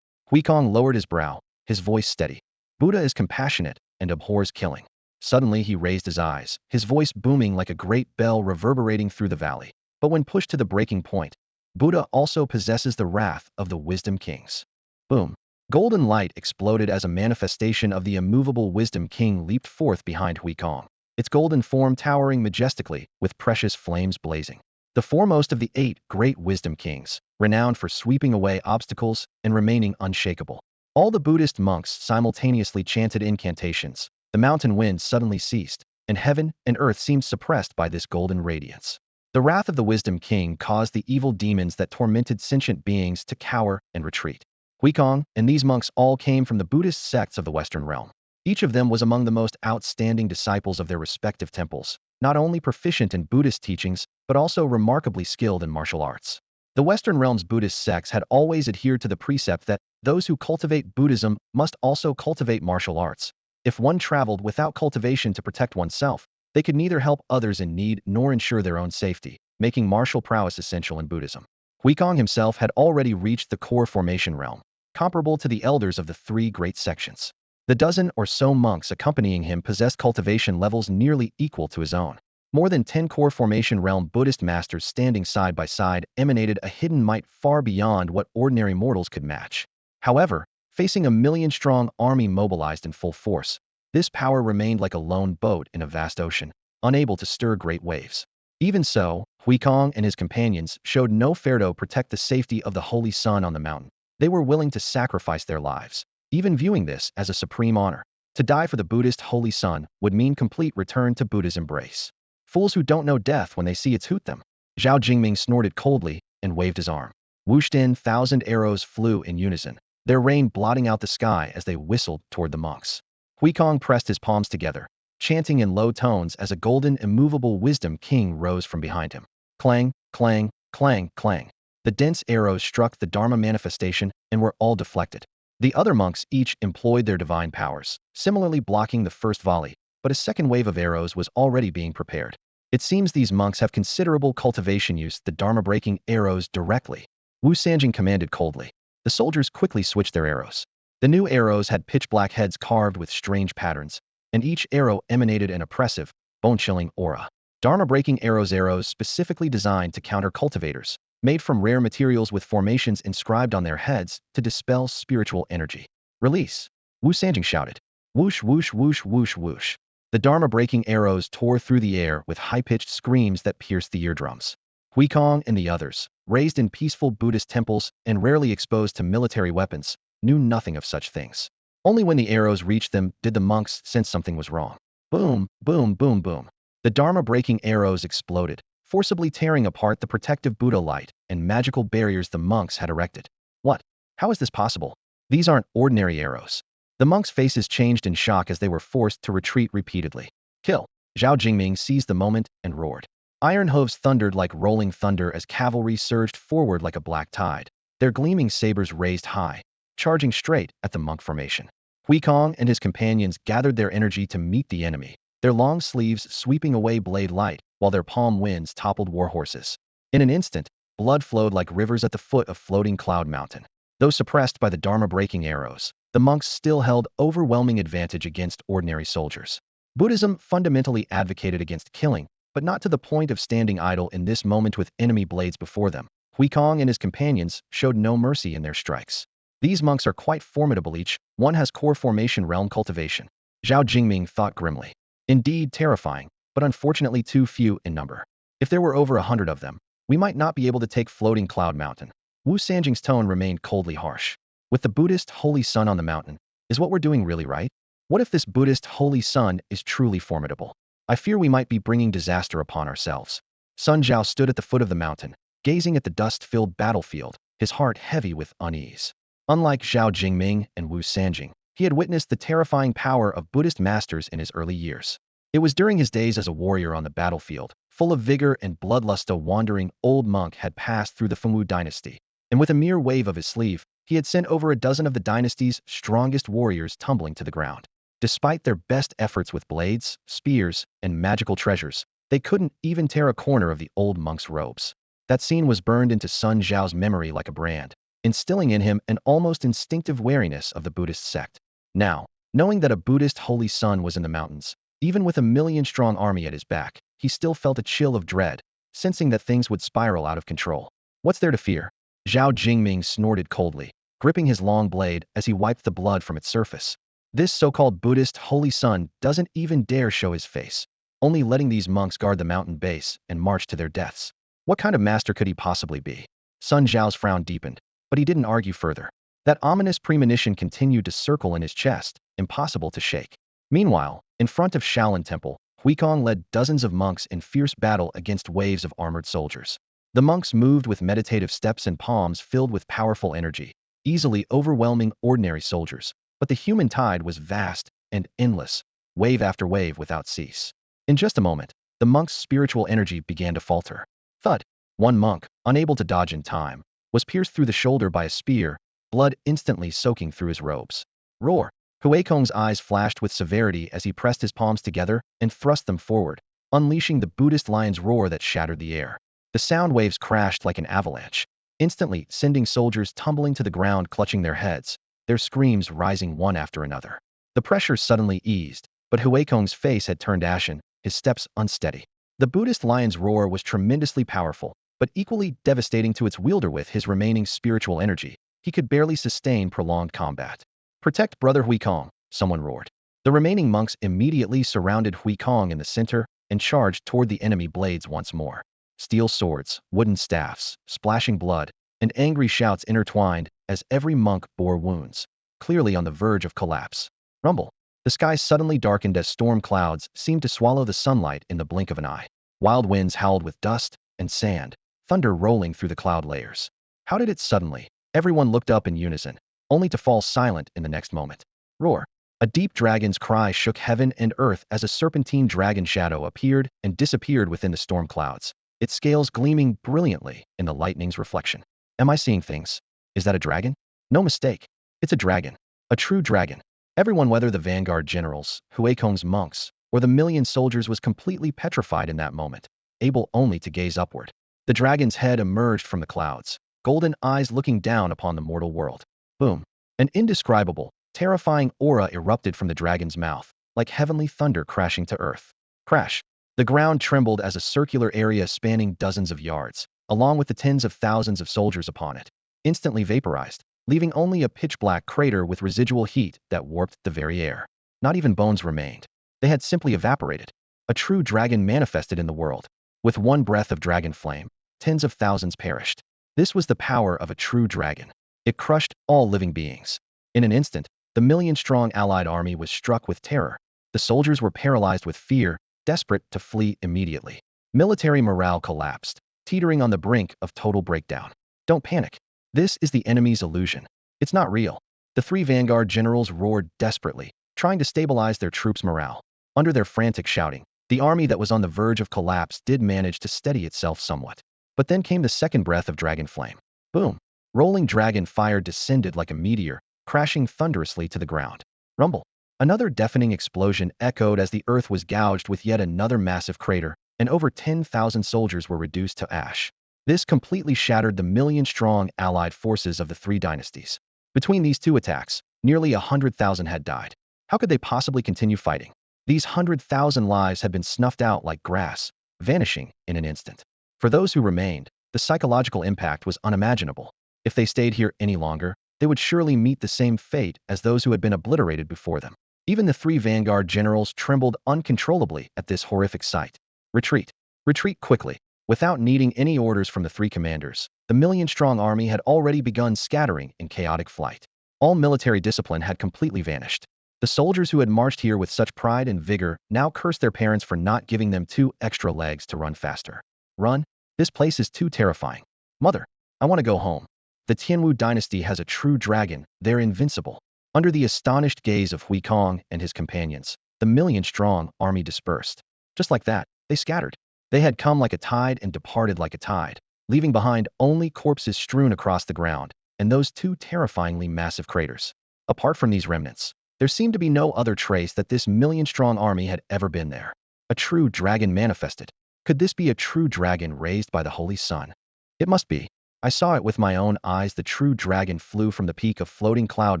Huikong lowered his brow, his voice steady. Buddha is compassionate and abhors killing. Suddenly he raised his eyes, his voice booming like a great bell reverberating through the valley. But when pushed to the breaking point, Buddha also possesses the wrath of the wisdom kings. Boom. Golden light exploded as a manifestation of the immovable wisdom king leaped forth behind Huikong, its golden form towering majestically, with precious flames blazing. The foremost of the 8 great wisdom kings, renowned for sweeping away obstacles and remaining unshakable. All the Buddhist monks simultaneously chanted incantations. The mountain wind suddenly ceased, and heaven and earth seemed suppressed by this golden radiance. The wrath of the wisdom king caused the evil demons that tormented sentient beings to cower and retreat. Huikong and these monks all came from the Buddhist sects of the Western realm. Each of them was among the most outstanding disciples of their respective temples, not only proficient in Buddhist teachings, but also remarkably skilled in martial arts. The Western realm's Buddhist sects had always adhered to the precept that those who cultivate Buddhism must also cultivate martial arts. If one traveled without cultivation to protect oneself, they could neither help others in need nor ensure their own safety, making martial prowess essential in Buddhism. Huikong himself had already reached the core formation realm, comparable to the elders of the 3 great sections. The dozen or so monks accompanying him possessed cultivation levels nearly equal to his own. More than 10 core formation realm Buddhist masters standing side by side emanated a hidden might far beyond what ordinary mortals could match. However, facing a million-strong army mobilized in full force, this power remained like a lone boat in a vast ocean, unable to stir great waves. Even so, Huikong and his companions showed no fear to protect the safety of the holy sun on the mountain. They were willing to sacrifice their lives, even viewing this as a supreme honor. To die for the Buddhist holy sun would mean complete return to Buddha's embrace. Fools who don't know death when they see it hoot them. Zhao Jingming snorted coldly and waved his arm. Whooshed in, 1,000 arrows flew in unison, their rain blotting out the sky as they whistled toward the monks. Huikong pressed his palms together, chanting in low tones as a golden, immovable wisdom king rose from behind him. Clang, clang, clang, clang. The dense arrows struck the Dharma manifestation and were all deflected. The other monks each employed their divine powers, similarly blocking the first volley, but a second wave of arrows was already being prepared. It seems these monks have considerable cultivation. Use the Dharma-breaking arrows directly. Wu Sanjing commanded coldly. The soldiers quickly switched their arrows. The new arrows had pitch-black heads carved with strange patterns, and each arrow emanated an oppressive, bone-chilling aura. Dharma-breaking arrows specifically designed to counter cultivators, made from rare materials with formations inscribed on their heads to dispel spiritual energy. Release! Wu Sanjing shouted. Whoosh, whoosh, whoosh, whoosh, whoosh. The Dharma-breaking arrows tore through the air with high-pitched screams that pierced the eardrums. Huikong and the others, raised in peaceful Buddhist temples and rarely exposed to military weapons, knew nothing of such things. Only when the arrows reached them did the monks sense something was wrong. Boom, boom, boom, boom. The Dharma-breaking arrows exploded, forcibly tearing apart the protective Buddha light and magical barriers the monks had erected. What? How is this possible? These aren't ordinary arrows. The monks' faces changed in shock as they were forced to retreat repeatedly. Kill! Zhao Jingming seized the moment and roared. Iron hooves thundered like rolling thunder as cavalry surged forward like a black tide, their gleaming sabers raised high, charging straight at the monk formation. Huikong and his companions gathered their energy to meet the enemy, their long sleeves sweeping away blade light, while their palm winds toppled war horses. In an instant, blood flowed like rivers at the foot of floating Cloud Mountain. Though suppressed by the Dharma-breaking arrows, the monks still held overwhelming advantage against ordinary soldiers. Buddhism fundamentally advocated against killing, but not to the point of standing idle in this moment with enemy blades before them. Huikong and his companions showed no mercy in their strikes. These monks are quite formidable. Each one has core formation realm cultivation. Zhao Jingming thought grimly. Indeed terrifying, but unfortunately too few in number. If there were over 100 of them, we might not be able to take floating Cloud Mountain. Wu Sanjing's tone remained coldly harsh. With the Buddhist holy sun on the mountain, is what we're doing really right? What if this Buddhist holy sun is truly formidable? I fear we might be bringing disaster upon ourselves. Sun Zhao stood at the foot of the mountain, gazing at the dust-filled battlefield, his heart heavy with unease. Unlike Zhao Jingming and Wu Sanjing, he had witnessed the terrifying power of Buddhist masters in his early years. It was during his days as a warrior on the battlefield, full of vigor and bloodlust, a wandering old monk had passed through the Fengwu dynasty, and with a mere wave of his sleeve, he had sent over a dozen of the dynasty's strongest warriors tumbling to the ground. Despite their best efforts with blades, spears, and magical treasures, they couldn't even tear a corner of the old monk's robes. That scene was burned into Sun Zhao's memory like a brand, instilling in him an almost instinctive wariness of the Buddhist sect. Now, knowing that a Buddhist holy sun was in the mountains, even with a million-strong army at his back, he still felt a chill of dread, sensing that things would spiral out of control. What's there to fear? Zhao Jingming snorted coldly, gripping his long blade as he wiped the blood from its surface. This so-called Buddhist holy sun doesn't even dare show his face, only letting these monks guard the mountain base and march to their deaths. What kind of master could he possibly be? Sun Zhao's frown deepened, but he didn't argue further. That ominous premonition continued to circle in his chest, impossible to shake. Meanwhile, in front of Shaolin Temple, Huikong led dozens of monks in fierce battle against waves of armored soldiers. The monks moved with meditative steps and palms filled with powerful energy, easily overwhelming ordinary soldiers. But the human tide was vast and endless, wave after wave without cease. In just a moment, the monk's spiritual energy began to falter. Thud! One monk, unable to dodge in time, was pierced through the shoulder by a spear, blood instantly soaking through his robes. Roar! Huikong's eyes flashed with severity as he pressed his palms together and thrust them forward, unleashing the Buddhist lion's roar that shattered the air. The sound waves crashed like an avalanche, instantly sending soldiers tumbling to the ground clutching their heads, their screams rising one after another. The pressure suddenly eased, but Huikong's face had turned ashen, his steps unsteady. The Buddhist lion's roar was tremendously powerful, but equally devastating to its wielder. With his remaining spiritual energy, he could barely sustain prolonged combat. Protect Brother Huikong, someone roared. The remaining monks immediately surrounded Huikong in the center and charged toward the enemy blades once more. Steel swords, wooden staffs, splashing blood, and angry shouts intertwined as every monk bore wounds, clearly on the verge of collapse. Rumble! The sky suddenly darkened as storm clouds seemed to swallow the sunlight in the blink of an eye. Wild winds howled with dust and sand, thunder rolling through the cloud layers. How did it suddenly? Everyone looked up in unison, only to fall silent in the next moment. Roar! A deep dragon's cry shook heaven and earth as a serpentine dragon shadow appeared and disappeared within the storm clouds, its scales gleaming brilliantly in the lightning's reflection. Am I seeing things? Is that a dragon? No mistake. It's a dragon. A true dragon. Everyone, whether the vanguard generals, Huikong's monks, or the million soldiers, was completely petrified in that moment, able only to gaze upward. The dragon's head emerged from the clouds, golden eyes looking down upon the mortal world. Boom! An indescribable, terrifying aura erupted from the dragon's mouth, like heavenly thunder crashing to earth. Crash! The ground trembled as a circular area spanning dozens of yards, along with the tens of thousands of soldiers upon it, instantly vaporized, leaving only a pitch-black crater with residual heat that warped the very air. Not even bones remained. They had simply evaporated. A true dragon manifested in the world. With one breath of dragon flame, tens of thousands perished. This was the power of a true dragon. It crushed all living beings. In an instant, the million-strong allied army was struck with terror. The soldiers were paralyzed with fear, desperate to flee immediately. Military morale collapsed, teetering on the brink of total breakdown. Don't panic. This is the enemy's illusion. It's not real. The three vanguard generals roared desperately, trying to stabilize their troops' morale. Under their frantic shouting, the army that was on the verge of collapse did manage to steady itself somewhat. But then came the second breath of dragon flame. Boom! Rolling dragon fire descended like a meteor, crashing thunderously to the ground. Rumble! Another deafening explosion echoed as the earth was gouged with yet another massive crater, and over 10,000 soldiers were reduced to ash. This completely shattered the million-strong allied forces of the three dynasties. Between these two attacks, nearly 100,000 had died. How could they possibly continue fighting? These 100,000 lives had been snuffed out like grass, vanishing in an instant. For those who remained, the psychological impact was unimaginable. If they stayed here any longer, they would surely meet the same fate as those who had been obliterated before them. Even the three vanguard generals trembled uncontrollably at this horrific sight. Retreat. Retreat quickly. Without needing any orders from the three commanders, the million-strong army had already begun scattering in chaotic flight. All military discipline had completely vanished. The soldiers who had marched here with such pride and vigor now cursed their parents for not giving them 2 extra legs to run faster. Run? This place is too terrifying. Mother, I want to go home. The Tianwu dynasty has a true dragon. They're invincible. Under the astonished gaze of Hui Kong and his companions, the million-strong army dispersed. Just like that, they scattered. They had come like a tide and departed like a tide, leaving behind only corpses strewn across the ground, and those 2 terrifyingly massive craters. Apart from these remnants, there seemed to be no other trace that this million-strong army had ever been there. A true dragon manifested. Could this be a true dragon raised by the Holy Sun? It must be. I saw it with my own eyes. The true dragon flew from the peak of Floating Cloud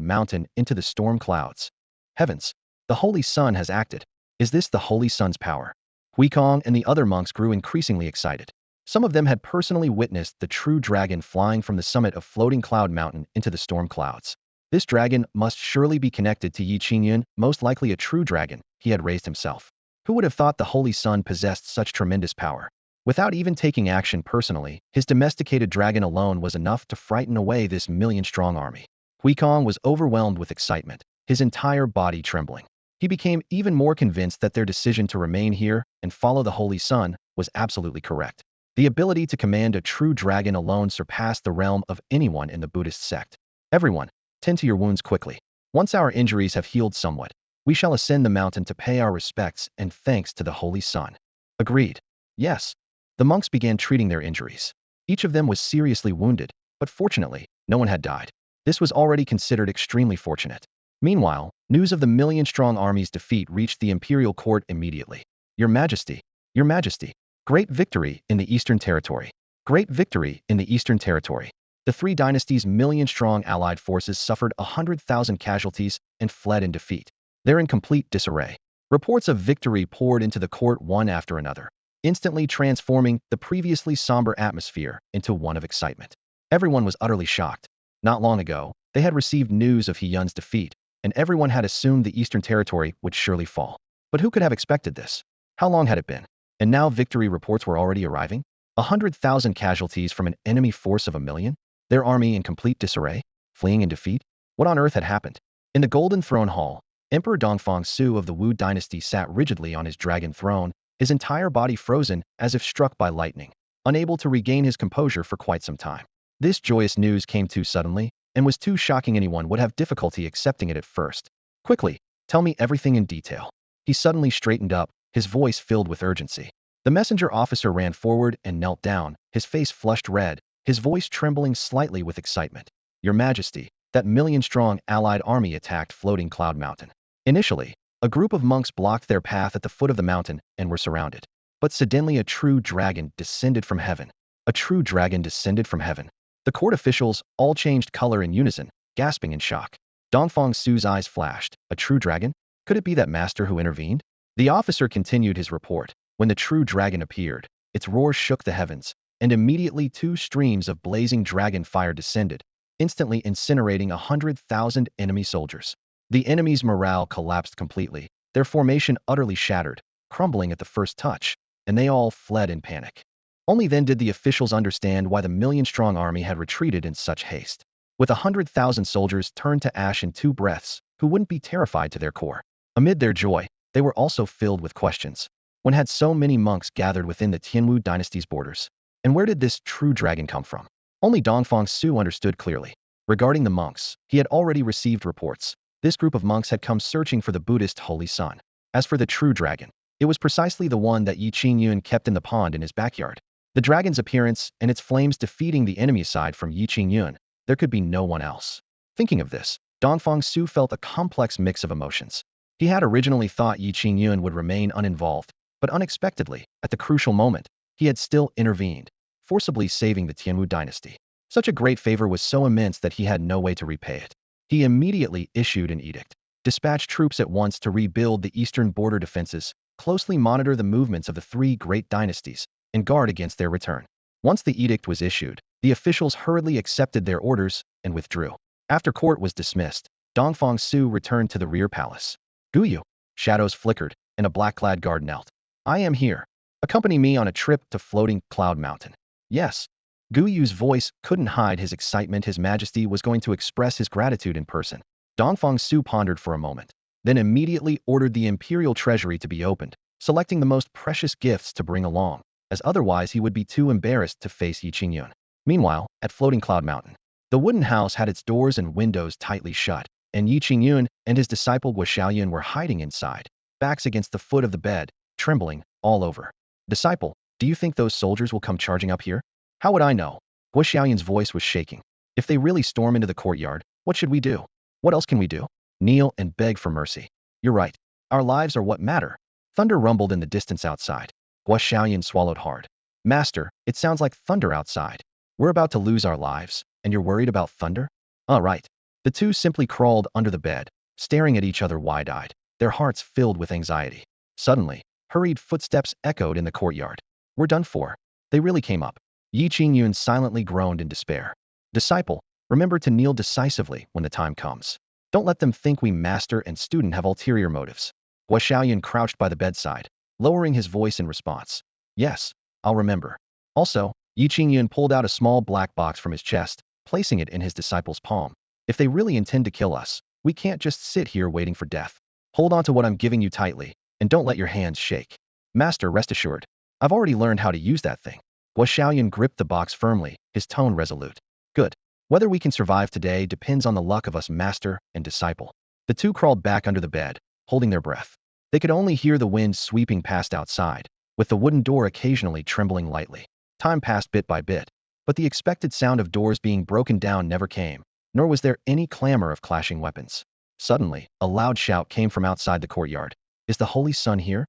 Mountain into the storm clouds. Heavens! The Holy Sun has acted. Is this the Holy Sun's power? Hui Kong and the other monks grew increasingly excited. Some of them had personally witnessed the true dragon flying from the summit of Floating Cloud Mountain into the storm clouds. This dragon must surely be connected to Qingyun, most likely a true dragon he had raised himself. Who would have thought the Holy Sun possessed such tremendous power? Without even taking action personally, his domesticated dragon alone was enough to frighten away this million-strong army. Hui Kong was overwhelmed with excitement, his entire body trembling. He became even more convinced that their decision to remain here and follow the Holy Sun was absolutely correct. The ability to command a true dragon alone surpassed the realm of anyone in the Buddhist sect. Everyone, tend to your wounds quickly. Once our injuries have healed somewhat, we shall ascend the mountain to pay our respects and thanks to the Holy Sun. Agreed. Yes. The monks began treating their injuries. Each of them was seriously wounded, but fortunately, no one had died. This was already considered extremely fortunate. Meanwhile, news of the million-strong army's defeat reached the imperial court immediately. Your Majesty, Your Majesty, great victory in the Eastern Territory. Great victory in the Eastern Territory. The three dynasties' million-strong allied forces suffered 100,000 casualties and fled in defeat. They're in complete disarray. Reports of victory poured into the court one after another, instantly transforming the previously somber atmosphere into one of excitement. Everyone was utterly shocked. Not long ago, they had received news of Qingyun's defeat, and everyone had assumed the Eastern Territory would surely fall. But who could have expected this? How long had it been? And now victory reports were already arriving? 100,000 casualties from an enemy force of 1,000,000? Their army in complete disarray? Fleeing in defeat? What on earth had happened? In the Golden Throne Hall, Emperor Dongfang Su of the Wu dynasty sat rigidly on his dragon throne, his entire body frozen as if struck by lightning, unable to regain his composure for quite some time. This joyous news came too suddenly, and was too shocking. Anyone would have difficulty accepting it at first. Quickly, tell me everything in detail. He suddenly straightened up, his voice filled with urgency. The messenger officer ran forward and knelt down, his face flushed red, his voice trembling slightly with excitement. Your Majesty, that million-strong allied army attacked Floating Cloud Mountain. Initially, a group of monks blocked their path at the foot of the mountain and were surrounded. But suddenly a true dragon descended from heaven. A true dragon descended from heaven. The court officials all changed color in unison, gasping in shock. Dongfang Su's eyes flashed. A true dragon? Could it be that master who intervened? The officer continued his report. When the true dragon appeared, its roar shook the heavens, and immediately 2 streams of blazing dragon fire descended, instantly incinerating 100,000 enemy soldiers. The enemy's morale collapsed completely, their formation utterly shattered, crumbling at the first touch, and they all fled in panic. Only then did the officials understand why the million-strong army had retreated in such haste. With 100,000 soldiers turned to ash in 2 breaths, who wouldn't be terrified to their core? Amid their joy, they were also filled with questions. When had so many monks gathered within the Tianwu dynasty's borders? And where did this true dragon come from? Only Dongfang Su understood clearly. Regarding the monks, he had already received reports. This group of monks had come searching for the Buddhist Holy Sun. As for the true dragon, it was precisely the one that Qingyun kept in the pond in his backyard. The dragon's appearance and its flames defeating the enemy side from Qingyun, there could be no one else. Thinking of this, Dongfang Su felt a complex mix of emotions. He had originally thought Qingyun would remain uninvolved, but unexpectedly, at the crucial moment, he had still intervened, forcibly saving the Tianwu dynasty. Such a great favor was so immense that he had no way to repay it. He immediately issued an edict. Dispatch troops at once to rebuild the eastern border defenses, closely monitor the movements of the 3 great dynasties, and guard against their return. Once the edict was issued, the officials hurriedly accepted their orders and withdrew. After court was dismissed, Dongfang Su returned to the rear palace. Guyu. Shadows flickered, and a black-clad guard knelt. I am here. Accompany me on a trip to floating Cloud Mountain. Yes. Guyu's voice couldn't hide his excitement. His Majesty was going to express his gratitude in person. Dongfang Su pondered for a moment, then immediately ordered the imperial treasury to be opened, selecting the most precious gifts to bring along, as otherwise he would be too embarrassed to face Yi Qingyun. Meanwhile, at Floating Cloud Mountain, the wooden house had its doors and windows tightly shut, and Yi Qingyun and his disciple Guo were hiding inside, backs against the foot of the bed, trembling all over. Disciple, do you think those soldiers will come charging up here? How would I know? Guo voice was shaking. If they really storm into the courtyard, what should we do? What else can we do? Kneel and beg for mercy. You're right. Our lives are what matter. Thunder rumbled in the distance outside. Guo swallowed hard. Master, it sounds like thunder outside. We're about to lose our lives, and you're worried about thunder? Right. The two simply crawled under the bed, staring at each other wide-eyed, their hearts filled with anxiety. Suddenly, hurried footsteps echoed in the courtyard. We're done for. They really came up. Yi Qingyun silently groaned in despair. Disciple, remember to kneel decisively when the time comes. Don't let them think we master and student have ulterior motives. Guo crouched by the bedside, lowering his voice in response. Yes, I'll remember. Also, Yi Qingyun pulled out a small black box from his chest, placing it in his disciple's palm. If they really intend to kill us, we can't just sit here waiting for death. Hold on to what I'm giving you tightly, and don't let your hands shake. Master, rest assured. I've already learned how to use that thing. Guo gripped the box firmly, his tone resolute. Good. Whether we can survive today depends on the luck of us master and disciple. The two crawled back under the bed, holding their breath. They could only hear the wind sweeping past outside, with the wooden door occasionally trembling lightly. Time passed bit by bit, but the expected sound of doors being broken down never came, nor was there any clamor of clashing weapons. Suddenly, a loud shout came from outside the courtyard. Is the Holy Sun here?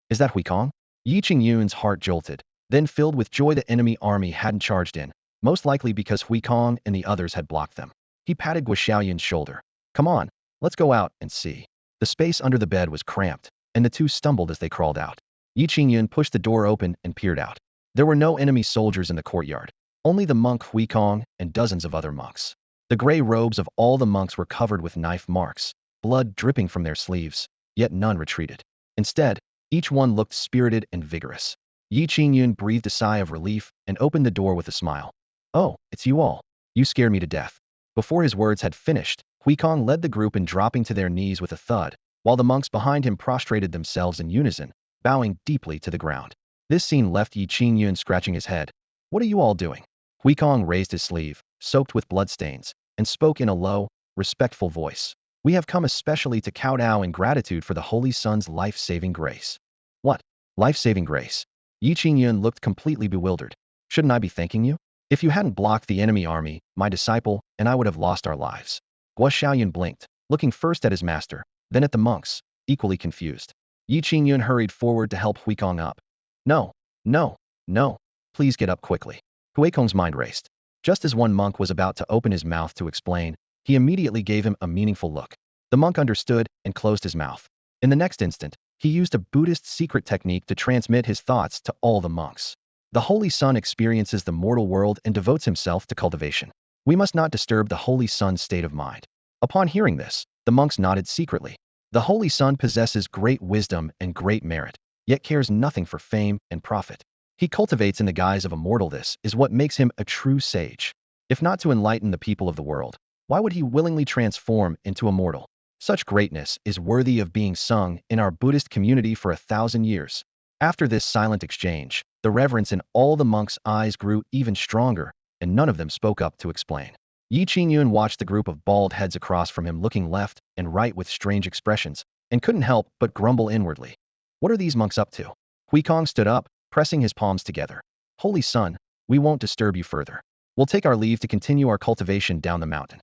Is that Huikong? Yi Qingyun's heart jolted, then filled with joy. The enemy army hadn't charged in, most likely because Huikong and the others had blocked them. He patted Guo shoulder. Come on, let's go out and see. The space under the bed was cramped, and the two stumbled as they crawled out. Yi Qingyun pushed the door open and peered out. There were no enemy soldiers in the courtyard, only the monk Huikong and dozens of other monks. The gray robes of all the monks were covered with knife marks, blood dripping from their sleeves, yet none retreated. Instead, each one looked spirited and vigorous. Yi Qingyun breathed a sigh of relief and opened the door with a smile. Oh, it's you all. You scared me to death. Before his words had finished, Huikong led the group in dropping to their knees with a thud, while the monks behind him prostrated themselves in unison, bowing deeply to the ground. This scene left Yi Qingyun scratching his head. What are you all doing? Huikong raised his sleeve, soaked with bloodstains, and spoke in a low, respectful voice. We have come especially to kowtow in gratitude for the Holy Sun's life-saving grace. What? Life-saving grace? Yi Qingyun looked completely bewildered. Shouldn't I be thanking you? If you hadn't blocked the enemy army, my disciple and I would have lost our lives. Guo blinked, looking first at his master, then at the monks, equally confused. Yi Qingyun hurried forward to help Huikong up. No, no, no. Please get up quickly. Huikong's mind raced. Just as one monk was about to open his mouth to explain, he immediately gave him a meaningful look. The monk understood and closed his mouth. In the next instant, he used a Buddhist secret technique to transmit his thoughts to all the monks. The Holy Sun experiences the mortal world and devotes himself to cultivation. We must not disturb the Holy Sun's state of mind. Upon hearing this, the monks nodded secretly. The Holy Sun possesses great wisdom and great merit, yet cares nothing for fame and profit. He cultivates in the guise of a mortal. This is what makes him a true sage. If not to enlighten the people of the world, why would he willingly transform into a mortal? Such greatness is worthy of being sung in our Buddhist community for 1,000 years. After this silent exchange, the reverence in all the monks' eyes grew even stronger, and none of them spoke up to explain. Yi Qingyun watched the group of bald heads across from him looking left and right with strange expressions, and couldn't help but grumble inwardly. What are these monks up to? Huikong stood up, pressing his palms together. Holy Sun, we won't disturb you further. We'll take our leave to continue our cultivation down the mountain.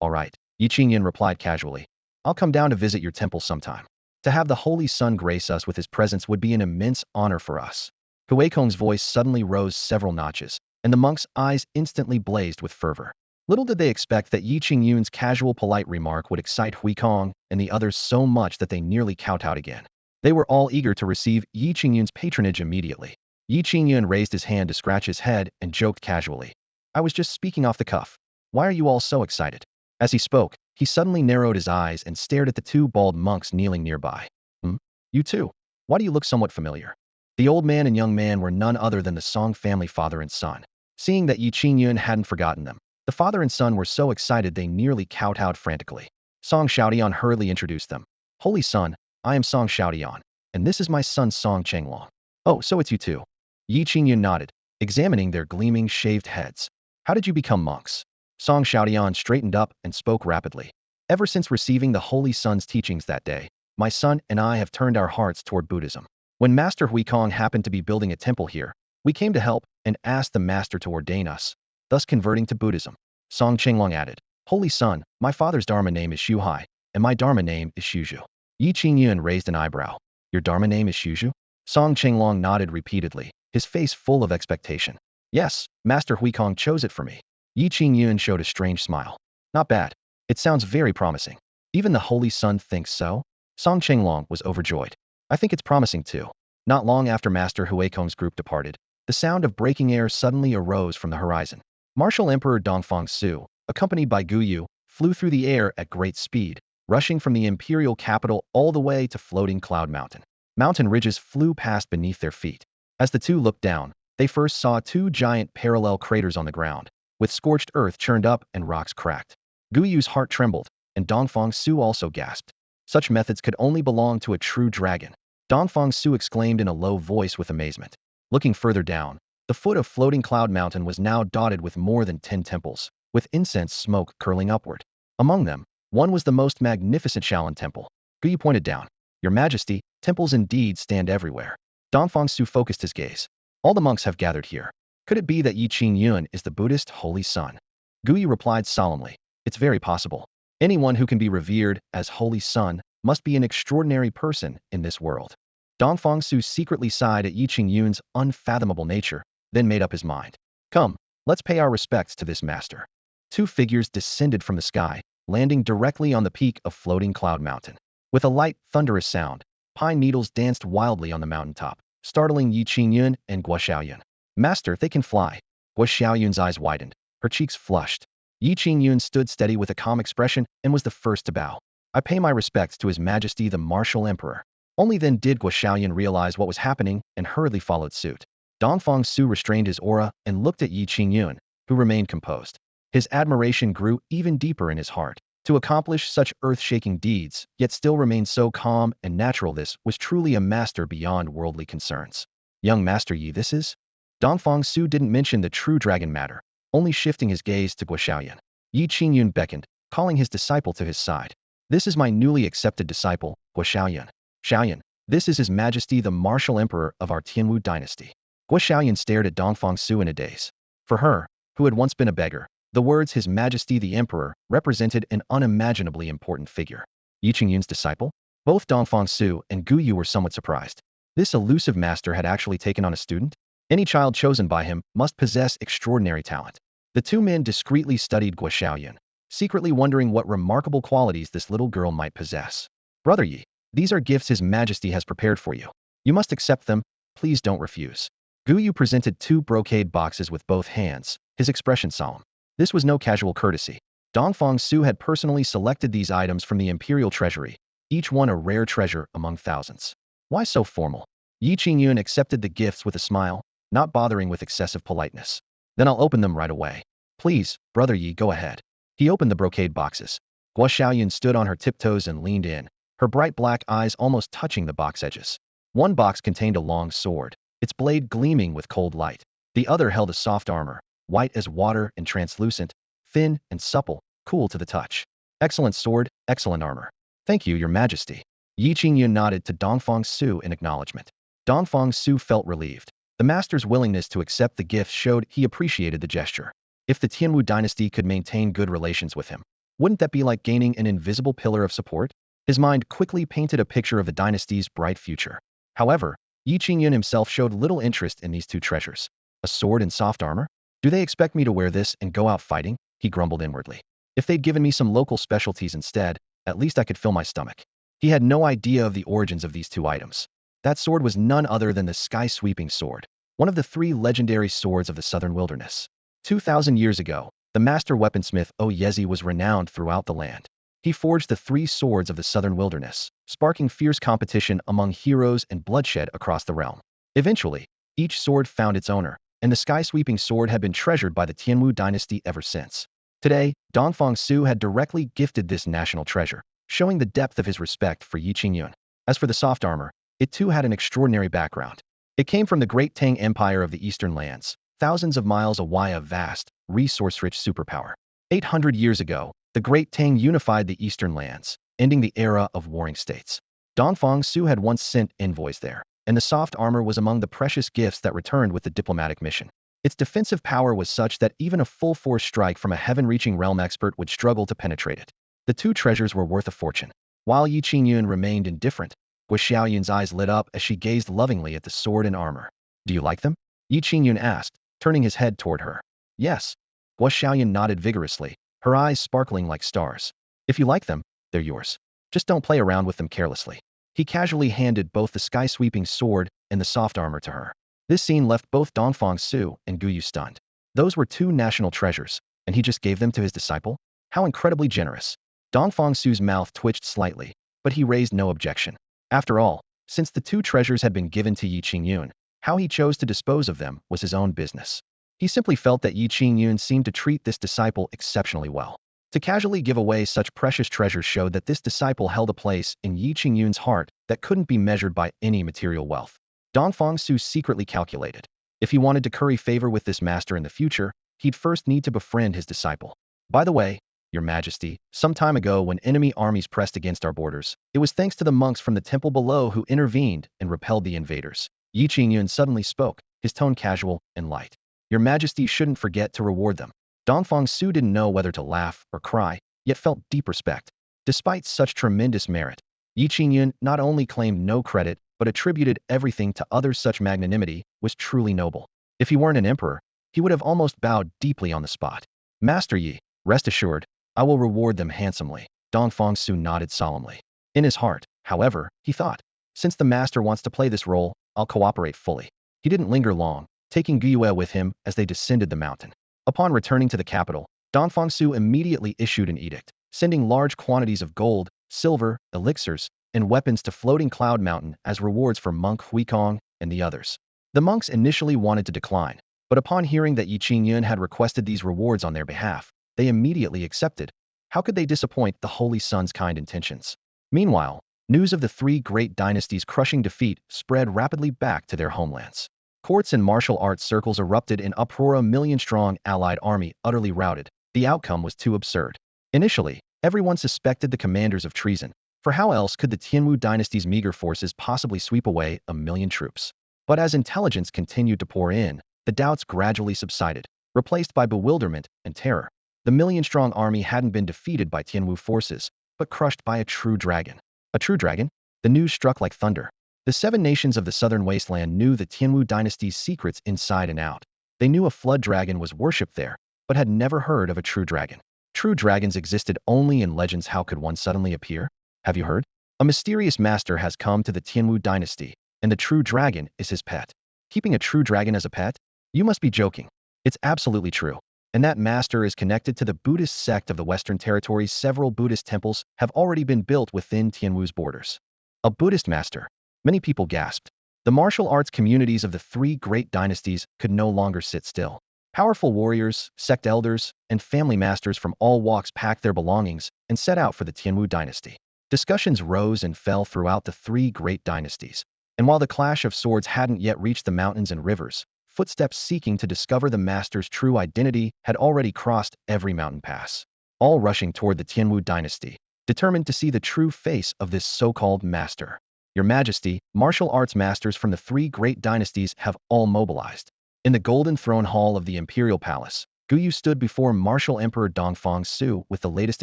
All right, Yi Qingyun replied casually. I'll come down to visit your temple sometime. To have the Holy Sun grace us with his presence would be an immense honor for us. Huikong's voice suddenly rose several notches, and the monks' eyes instantly blazed with fervor. Little did they expect that Yi Qingyun's casual polite remark would excite Huikong and the others so much that they nearly kowtowed again. They were all eager to receive Yi Qingyun's patronage immediately. Yi Qingyun raised his hand to scratch his head and joked casually. I was just speaking off the cuff. Why are you all so excited? As he spoke, he suddenly narrowed his eyes and stared at the two bald monks kneeling nearby. Hmm? You too? Why do you look somewhat familiar? The old man and young man were none other than the Song family father and son. Seeing that Yi Qingyun hadn't forgotten them, the father and son were so excited they nearly kowtowed frantically. Song Xiaodian hurriedly introduced them. Holy son, I am Song Xiaodian, and this is my son Song Chenglong. Oh, so it's you too. Yi Qingyun nodded, examining their gleaming shaved heads. How did you become monks? Song Xiaodian straightened up and spoke rapidly. Ever since receiving the Holy Son's teachings that day, my son and I have turned our hearts toward Buddhism. When Master Huikong happened to be building a temple here, we came to help and asked the master to ordain us, thus converting to Buddhism. Song Chenglong added, Holy son, my father's Dharma name is Shuhai, and my Dharma name is Shuzhu. Yi Qingyun raised an eyebrow. Your Dharma name is Shuzhu? Song Chenglong nodded repeatedly, his face full of expectation. Yes, Master Huikong chose it for me. Yi Qingyun showed a strange smile. Not bad. It sounds very promising. Even the Holy Son thinks so? Song Chenglong was overjoyed. I think it's promising too. Not long after Master Huikong's group departed, the sound of breaking air suddenly arose from the horizon. Martial Emperor Dongfang Su, accompanied by Guyu, flew through the air at great speed, rushing from the imperial capital all the way to floating Cloud Mountain. Mountain ridges flew past beneath their feet. As the two looked down, they first saw two giant parallel craters on the ground, with scorched earth churned up and rocks cracked. Guyu's heart trembled, and Dongfang Su also gasped. Such methods could only belong to a true dragon. Dongfang Su exclaimed in a low voice with amazement. Looking further down, the foot of floating Cloud Mountain was now dotted with more than 10 temples, with incense smoke curling upward. Among them, one was the most magnificent Shaolin temple. Guyu pointed down. Your Majesty, temples indeed stand everywhere. Dongfang Su focused his gaze. All the monks have gathered here. Could it be that Yi Qingyun is the Buddhist Holy Son? Guyu replied solemnly. It's very possible. Anyone who can be revered as Holy Son must be an extraordinary person in this world. Dongfang Su secretly sighed at Yi Qingyun's unfathomable nature, then made up his mind. Come, let's pay our respects to this master. Two figures descended from the sky, landing directly on the peak of floating Cloud Mountain. With a light, thunderous sound, pine needles danced wildly on the mountaintop, startling Yi Qingyun and Guo Xiaoyun. Master, they can fly. Guo Xiaoyun's eyes widened, her cheeks flushed. Yi Qingyun stood steady with a calm expression and was the first to bow. I pay my respects to His Majesty the Martial Emperor. Only then did Guo Xiaoyun realize what was happening and hurriedly followed suit. Dongfang Su restrained his aura and looked at Yi Qingyun, who remained composed. His admiration grew even deeper in his heart. To accomplish such earth-shaking deeds, yet still remain so calm and natural, this was truly a master beyond worldly concerns. Young Master Yi, this is? Dongfang Su didn't mention the true dragon matter, only shifting his gaze to Guo Xiaoyun. Yi Qingyun beckoned, calling his disciple to his side. This is my newly accepted disciple, Guo Xiaoyun. Xiaoyun, this is His Majesty the Martial Emperor of our Tianwu dynasty. Guo Xiaoyun stared at Dongfang Su in a daze. For her, who had once been a beggar, the words His Majesty the Emperor represented an unimaginably important figure. Yi Qingyun's disciple? Both Dongfang Su and Guyu were somewhat surprised. This elusive master had actually taken on a student? Any child chosen by him must possess extraordinary talent. The two men discreetly studied Guo Xiaoyun, secretly wondering what remarkable qualities this little girl might possess. Brother Yi, these are gifts His Majesty has prepared for you. You must accept them, please don't refuse. Guyu presented two brocade boxes with both hands, his expression solemn. This was no casual courtesy. Dongfang Su had personally selected these items from the imperial treasury, each one a rare treasure among thousands. Why so formal? Yi Qingyun accepted the gifts with a smile, not bothering with excessive politeness. Then I'll open them right away. Please, Brother Yi, go ahead. He opened the brocade boxes. Guo Xiaoyun stood on her tiptoes and leaned in, her bright black eyes almost touching the box edges. One box contained a long sword, its blade gleaming with cold light. The other held a soft armor, white as water and translucent, thin and supple, cool to the touch. Excellent sword, excellent armor. Thank you, Your Majesty. Yi Qingyun nodded to Dongfang Su in acknowledgement. Dongfang Su felt relieved. The master's willingness to accept the gifts showed he appreciated the gesture. If the Tianwu dynasty could maintain good relations with him, wouldn't that be like gaining an invisible pillar of support? His mind quickly painted a picture of the dynasty's bright future. However, Yi Qingyun himself showed little interest in these two treasures. A sword and soft armor? Do they expect me to wear this and go out fighting? He grumbled inwardly. If they'd given me some local specialties instead, at least I could fill my stomach. He had no idea of the origins of these two items. That sword was none other than the sky-sweeping sword, one of the three legendary swords of the southern wilderness. 2,000 years ago, The master weaponsmith Oyezi was renowned throughout the land. He forged the three swords of the southern wilderness, sparking fierce competition among heroes and bloodshed across the realm. Eventually, each sword found its owner, and the sky-sweeping sword had been treasured by the Tianwu dynasty ever since. Today, Dongfang Su had directly gifted this national treasure, showing the depth of his respect for Yi Qingyun. As for the soft armor, it too had an extraordinary background. It came from the great Tang Empire of the Eastern Lands, thousands of miles away, a vast, resource-rich superpower. 800 years ago, the great Tang unified the Eastern Lands, ending the era of warring states. Dongfang Su had once sent envoys there, and the soft armor was among the precious gifts that returned with the diplomatic mission. Its defensive power was such that even a full-force strike from a heaven-reaching realm expert would struggle to penetrate it. The two treasures were worth a fortune. While Yi Qingyun remained indifferent, Guo Xiaoyun's eyes lit up as she gazed lovingly at the sword and armor. "Do you like them?" Yi Qingyun asked, turning his head toward her. "Yes." Guo Xiaoyun nodded vigorously, her eyes sparkling like stars. "If you like them, they're yours. Just don't play around with them carelessly." He casually handed both the sky-sweeping sword and the soft armor to her. This scene left both Dongfang Su and Guyu stunned. Those were two national treasures, and he just gave them to his disciple? How incredibly generous. Dongfang Su's mouth twitched slightly, but he raised no objection. After all, since the two treasures had been given to Yi Qingyun, how he chose to dispose of them was his own business. He simply felt that Yi Qingyun seemed to treat this disciple exceptionally well. To casually give away such precious treasures showed that this disciple held a place in Yi Qingyun's heart that couldn't be measured by any material wealth. Dongfang Su secretly calculated. If he wanted to curry favor with this master in the future, he'd first need to befriend his disciple. "By the way, Your Majesty, some time ago when enemy armies pressed against our borders, it was thanks to the monks from the temple below who intervened and repelled the invaders." Yi Qingyun suddenly spoke, his tone casual and light. "Your Majesty shouldn't forget to reward them." Dongfang Su didn't know whether to laugh or cry, yet felt deep respect. Despite such tremendous merit, Yi Qingyun not only claimed no credit, but attributed everything to others. Such magnanimity was truly noble. If he weren't an emperor, he would have almost bowed deeply on the spot. "Master Yi, rest assured, I will reward them handsomely." Dongfang Su nodded solemnly. In his heart, however, he thought, since the master wants to play this role, I'll cooperate fully. He didn't linger long, taking Guiyue with him as they descended the mountain. Upon returning to the capital, Dongfang Su immediately issued an edict, sending large quantities of gold, silver, elixirs, and weapons to Floating Cloud Mountain as rewards for monk Huikong and the others. The monks initially wanted to decline, but upon hearing that Yi Qingyun had requested these rewards on their behalf, they immediately accepted. How could they disappoint the Holy Sun's kind intentions? Meanwhile, news of the three great dynasties' crushing defeat spread rapidly back to their homelands. Courts and martial arts circles erupted in uproar. A million-strong allied army utterly routed. The outcome was too absurd. Initially, everyone suspected the commanders of treason, for how else could the Tianwu dynasty's meager forces possibly sweep away 1,000,000 troops? But as intelligence continued to pour in, the doubts gradually subsided, replaced by bewilderment and terror. The million-strong army hadn't been defeated by Tianwu forces, but crushed by a true dragon. A true dragon? The news struck like thunder. The 7 nations of the southern wasteland knew the Tianwu dynasty's secrets inside and out. They knew a flood dragon was worshipped there, but had never heard of a true dragon. True dragons existed only in legends. How could one suddenly appear? Have you heard? A mysterious master has come to the Tianwu dynasty, and the true dragon is his pet. Keeping a true dragon as a pet? You must be joking. It's absolutely true. And that master is connected to the Buddhist sect of the Western Territories. Several Buddhist temples have already been built within Tianwu's borders. A Buddhist master? Many people gasped. The martial arts communities of the 3 great dynasties could no longer sit still. Powerful warriors, sect elders, and family masters from all walks packed their belongings and set out for the Tianwu dynasty. Discussions rose and fell throughout the 3 great dynasties, and while the clash of swords hadn't yet reached the mountains and rivers, footsteps seeking to discover the master's true identity had already crossed every mountain pass, all rushing toward the Tianwu dynasty, determined to see the true face of this so-called master. "Your Majesty, martial arts masters from the 3 great dynasties have all mobilized." In the Golden Throne Hall of the Imperial Palace, Guyu stood before Martial Emperor Dongfang Su with the latest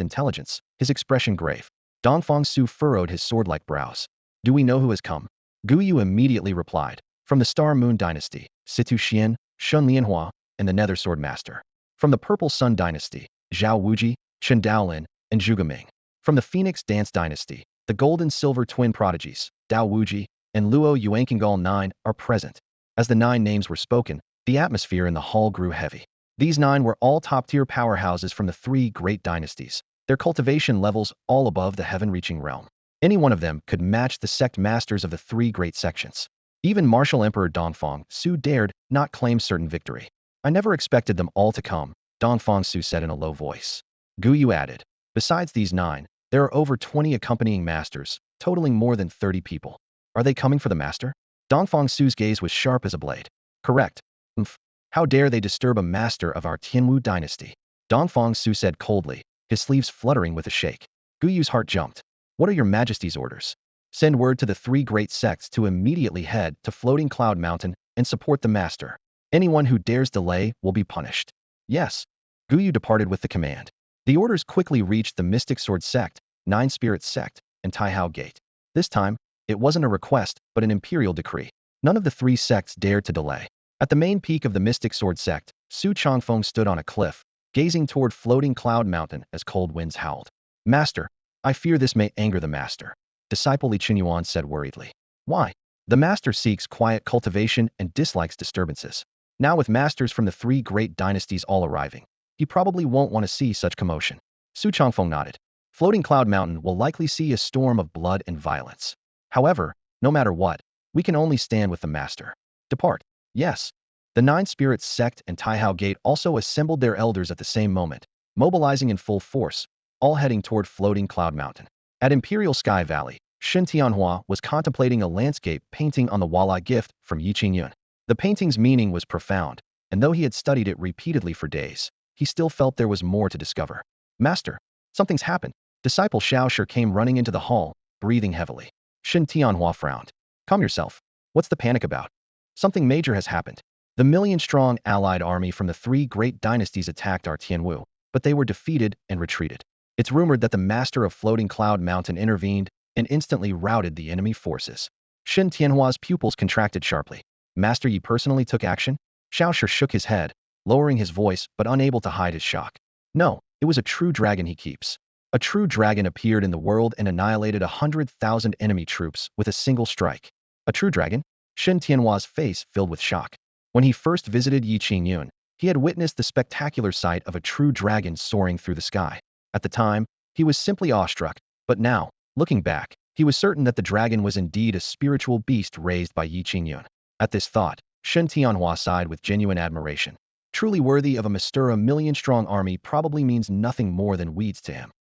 intelligence, his expression grave. Dongfang Su furrowed his sword-like brows. "Do we know who has come?" Guyu immediately replied. "From the Star Moon Dynasty, Situ Xian, Shun Lianhua, and the Nether Sword Master. From the Purple Sun Dynasty, Zhao Wuji, Chen Daolin, and Zhuge Ming. From the Phoenix Dance Dynasty, the Gold and Silver Twin Prodigies, Dao Wuji, and Luo Yuankingal 9 are present." As the 9 names were spoken, the atmosphere in the hall grew heavy. These 9 were all top-tier powerhouses from the 3 great dynasties, their cultivation levels all above the heaven-reaching realm. Any one of them could match the sect masters of the 3 great sections. Even martial Emperor Dongfang Su dared not claim certain victory. I never expected them all to come, Dongfang Su said in a low voice. Gu Yu added, besides these 9, there are over 20 accompanying masters, totaling more than 30 people. Are they coming for the master? Dongfang Su's gaze was sharp as a blade. Correct. How dare they disturb a master of our Tianwu dynasty? Dongfang Su said coldly, his sleeves fluttering with a shake. Gu Yu's heart jumped. What are your majesty's orders? Send word to the 3 great sects to immediately head to Floating Cloud Mountain and support the master. Anyone who dares delay will be punished. Yes. Gu Yu departed with the command. The orders quickly reached the Mystic Sword Sect, Nine Spirits Sect, and Taihao Gate. This time, it wasn't a request, but an imperial decree. None of the 3 sects dared to delay. At the main peak of the Mystic Sword Sect, Su Chongfeng stood on a cliff, gazing toward Floating Cloud Mountain as cold winds howled. Master, I fear this may anger the master, disciple Li Qingyun said worriedly. Why? The master seeks quiet cultivation and dislikes disturbances. Now with masters from the 3 great dynasties all arriving, he probably won't want to see such commotion. Su Chongfeng nodded. Floating Cloud Mountain will likely see a storm of blood and violence. However, no matter what, we can only stand with the master. Depart. Yes. The 9 Spirits Sect and Taihao Gate also assembled their elders at the same moment, mobilizing in full force, all heading toward Floating Cloud Mountain. At Imperial Sky Valley, Shen Tianhua was contemplating a landscape painting on the Wala gift from Yi Qingyun. The painting's meaning was profound, and though he had studied it repeatedly for days, he still felt there was more to discover. Master, something's happened. Disciple Xiaoshi came running into the hall, breathing heavily. Shen Tianhua frowned. Calm yourself. What's the panic about? Something major has happened. The million-strong allied army from the 3 great dynasties attacked our Tianwu, but they were defeated and retreated. It's rumored that the master of Floating Cloud Mountain intervened and instantly routed the enemy forces. Shen Tianhua's pupils contracted sharply. Master Yi personally took action? Xiaoshi shook his head, lowering his voice but unable to hide his shock. No, it was a true dragon he keeps. A true dragon appeared in the world and annihilated 100,000 enemy troops with a single strike. A true dragon? Shen Tianhua's face filled with shock. When he first visited Yi Qingyun, he had witnessed the spectacular sight of a true dragon soaring through the sky. At the time, he was simply awestruck, but now, looking back, he was certain that the dragon was indeed a spiritual beast raised by Yi Qingyun. At this thought, Shen Tianhua sighed with genuine admiration. Truly worthy of a master, a million-strong army probably means nothing more than weeds to him.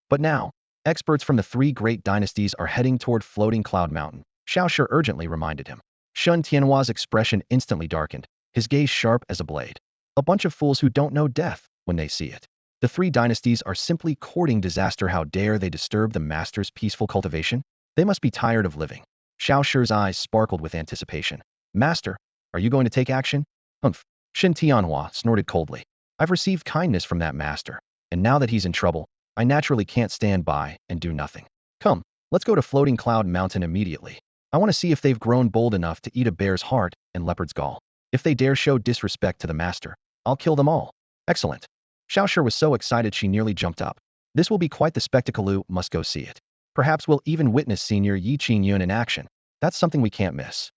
But now, experts from the 3 great dynasties are heading toward Floating Cloud Mountain, Xiaoshi urgently reminded him. Shen Tianhua's expression instantly darkened, his gaze sharp as a blade. A bunch of fools who don't know death when they see it. The 3 dynasties are simply courting disaster. How dare they disturb the master's peaceful cultivation? They must be tired of living. Xiaoshi's eyes sparkled with anticipation. Master, are you going to take action? Humph. Shen Tianhua snorted coldly. I've received kindness from that master, and now that he's in trouble, I naturally can't stand by and do nothing. Come, let's go to Floating Cloud Mountain immediately. I want to see if they've grown bold enough to eat a bear's heart and leopard's gall. If they dare show disrespect to the master, I'll kill them all. Excellent. Xiaoshi was so excited she nearly jumped up. This will be quite the spectacle. You must go see it. Perhaps we'll even witness Senior Yi Qingyun in action. That's something we can't miss.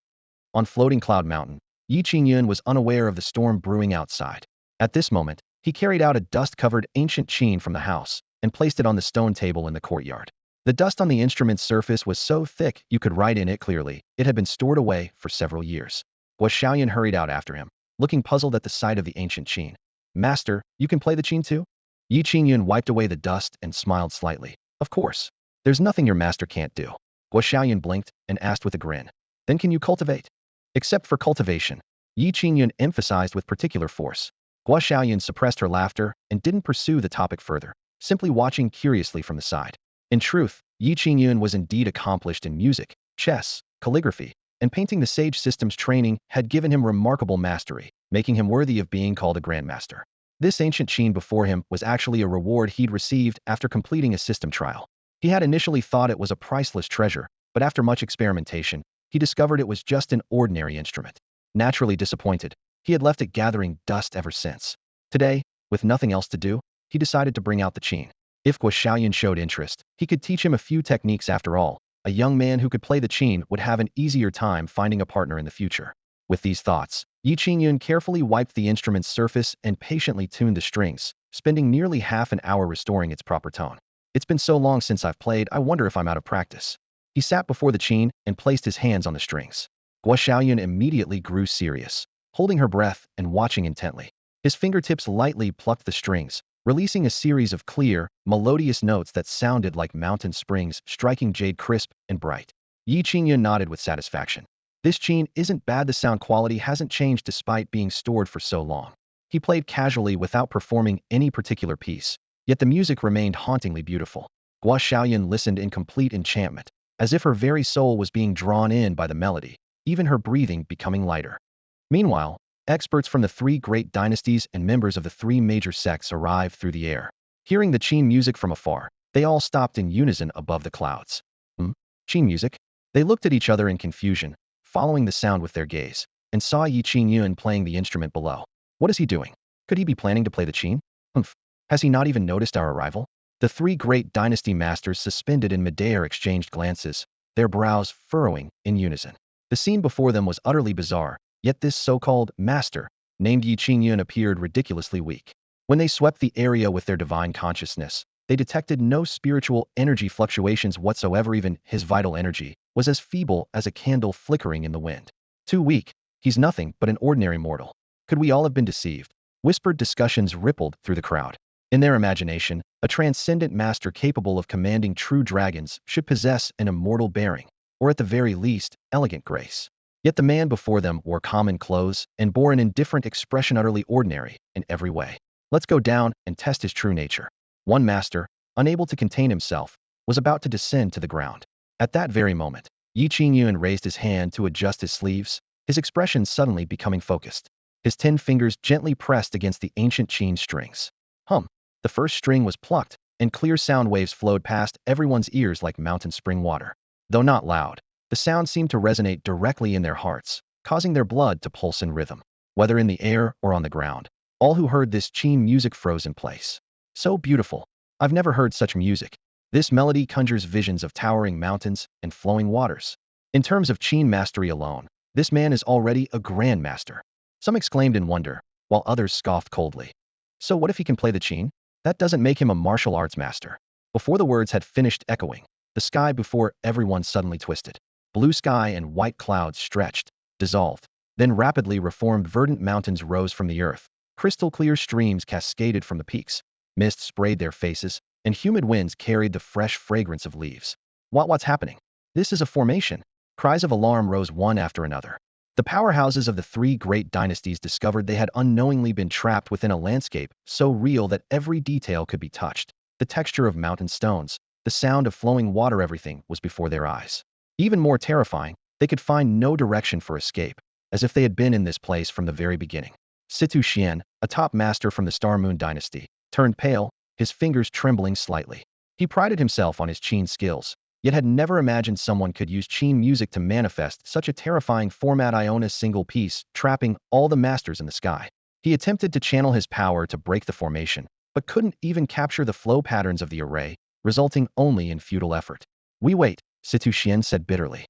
On Floating Cloud Mountain, Yi Qingyun was unaware of the storm brewing outside. At this moment, he carried out a dust-covered ancient qin from the house and placed it on the stone table in the courtyard. The dust on the instrument's surface was so thick you could write in it clearly. It had been stored away for several years. Guo Xiaoyan hurried out after him, looking puzzled at the sight of the ancient qin. Master, you can play the qin too? Yi Qingyun wiped away the dust and smiled slightly. Of course. There's nothing your master can't do. Guo Xiaoyan blinked and asked with a grin. Then can you cultivate? Except for cultivation, Yi Qingyun emphasized with particular force. Guo Xiaoyan suppressed her laughter and didn't pursue the topic further, simply watching curiously from the side. In truth, Yi Qingyun was indeed accomplished in music, chess, calligraphy, and painting. The sage system's training had given him remarkable mastery, making him worthy of being called a grandmaster. This ancient qin before him was actually a reward he'd received after completing a system trial. He had initially thought it was a priceless treasure, but after much experimentation, he discovered it was just an ordinary instrument. Naturally disappointed, he had left it gathering dust ever since. Today, with nothing else to do, he decided to bring out the qin. If Guo Xiaoyan showed interest, he could teach him a few techniques. After all, a young man who could play the qin would have an easier time finding a partner in the future. With these thoughts, Yi Qingyun carefully wiped the instrument's surface and patiently tuned the strings, spending nearly half an hour restoring its proper tone. It's been so long since I've played, I wonder if I'm out of practice. He sat before the Qin and placed his hands on the strings. Guo Xiaoyun immediately grew serious, holding her breath and watching intently. His fingertips lightly plucked the strings, releasing a series of clear, melodious notes that sounded like mountain springs striking jade crisp and bright. Yi Qingyun nodded with satisfaction. This Qin isn't bad, the sound quality hasn't changed despite being stored for so long. He played casually without performing any particular piece, yet the music remained hauntingly beautiful. Guo Xiaoyun listened in complete enchantment, as if her very soul was being drawn in by the melody, even her breathing becoming lighter. Meanwhile, experts from the three great dynasties and members of the three major sects arrived through the air. Hearing the Qin music from afar, they all stopped in unison above the clouds. Qin music? They looked at each other in confusion, following the sound with their gaze, and saw Yi Qingyun playing the instrument below. What is he doing? Could he be planning to play the Qin? Has he not even noticed our arrival? The three great dynasty masters suspended in midair exchanged glances, their brows furrowing in unison. The scene before them was utterly bizarre, yet this so-called master, named Yi Qingyun, appeared ridiculously weak. When they swept the area with their divine consciousness, they detected no spiritual energy fluctuations whatsoever. Even his vital energy was as feeble as a candle flickering in the wind. Too weak. He's nothing but an ordinary mortal. Could we all have been deceived? Whispered discussions rippled through the crowd. In their imagination, a transcendent master capable of commanding true dragons should possess an immortal bearing, or at the very least, elegant grace. Yet the man before them wore common clothes and bore an indifferent expression, utterly ordinary in every way. Let's go down and test his true nature. One master, unable to contain himself, was about to descend to the ground. At that very moment, Yi Qingyun raised his hand to adjust his sleeves, his expression suddenly becoming focused. His 10 fingers gently pressed against the ancient Qin strings. The first string was plucked, and clear sound waves flowed past everyone's ears like mountain spring water. Though not loud, the sound seemed to resonate directly in their hearts, causing their blood to pulse in rhythm. Whether in the air or on the ground, all who heard this Qin music froze in place. So beautiful. I've never heard such music. This melody conjures visions of towering mountains and flowing waters. In terms of Qin mastery alone, this man is already a grand master. Some exclaimed in wonder, while others scoffed coldly. So what if he can play the Qin? That doesn't make him a martial arts master. Before the words had finished echoing, the sky before everyone suddenly twisted. Blue sky and white clouds stretched, dissolved, then rapidly reformed. Verdant mountains rose from the earth. Crystal clear streams cascaded from the peaks. Mist sprayed their faces, and humid winds carried the fresh fragrance of leaves. What's happening? This is a formation. Cries of alarm rose one after another. The powerhouses of the three great dynasties discovered they had unknowingly been trapped within a landscape so real that every detail could be touched. The texture of mountain stones, the sound of flowing water, everything was before their eyes. Even more terrifying, they could find no direction for escape, as if they had been in this place from the very beginning. Situ Xian, a top master from the Star Moon dynasty, turned pale, his fingers trembling slightly. He prided himself on his Qin skills, yet had never imagined someone could use Qin music to manifest such a terrifying format. Iona's single piece, trapping all the masters in the sky. He attempted to channel his power to break the formation, but couldn't even capture the flow patterns of the array, resulting only in futile effort. We wait, Situ Xian said bitterly.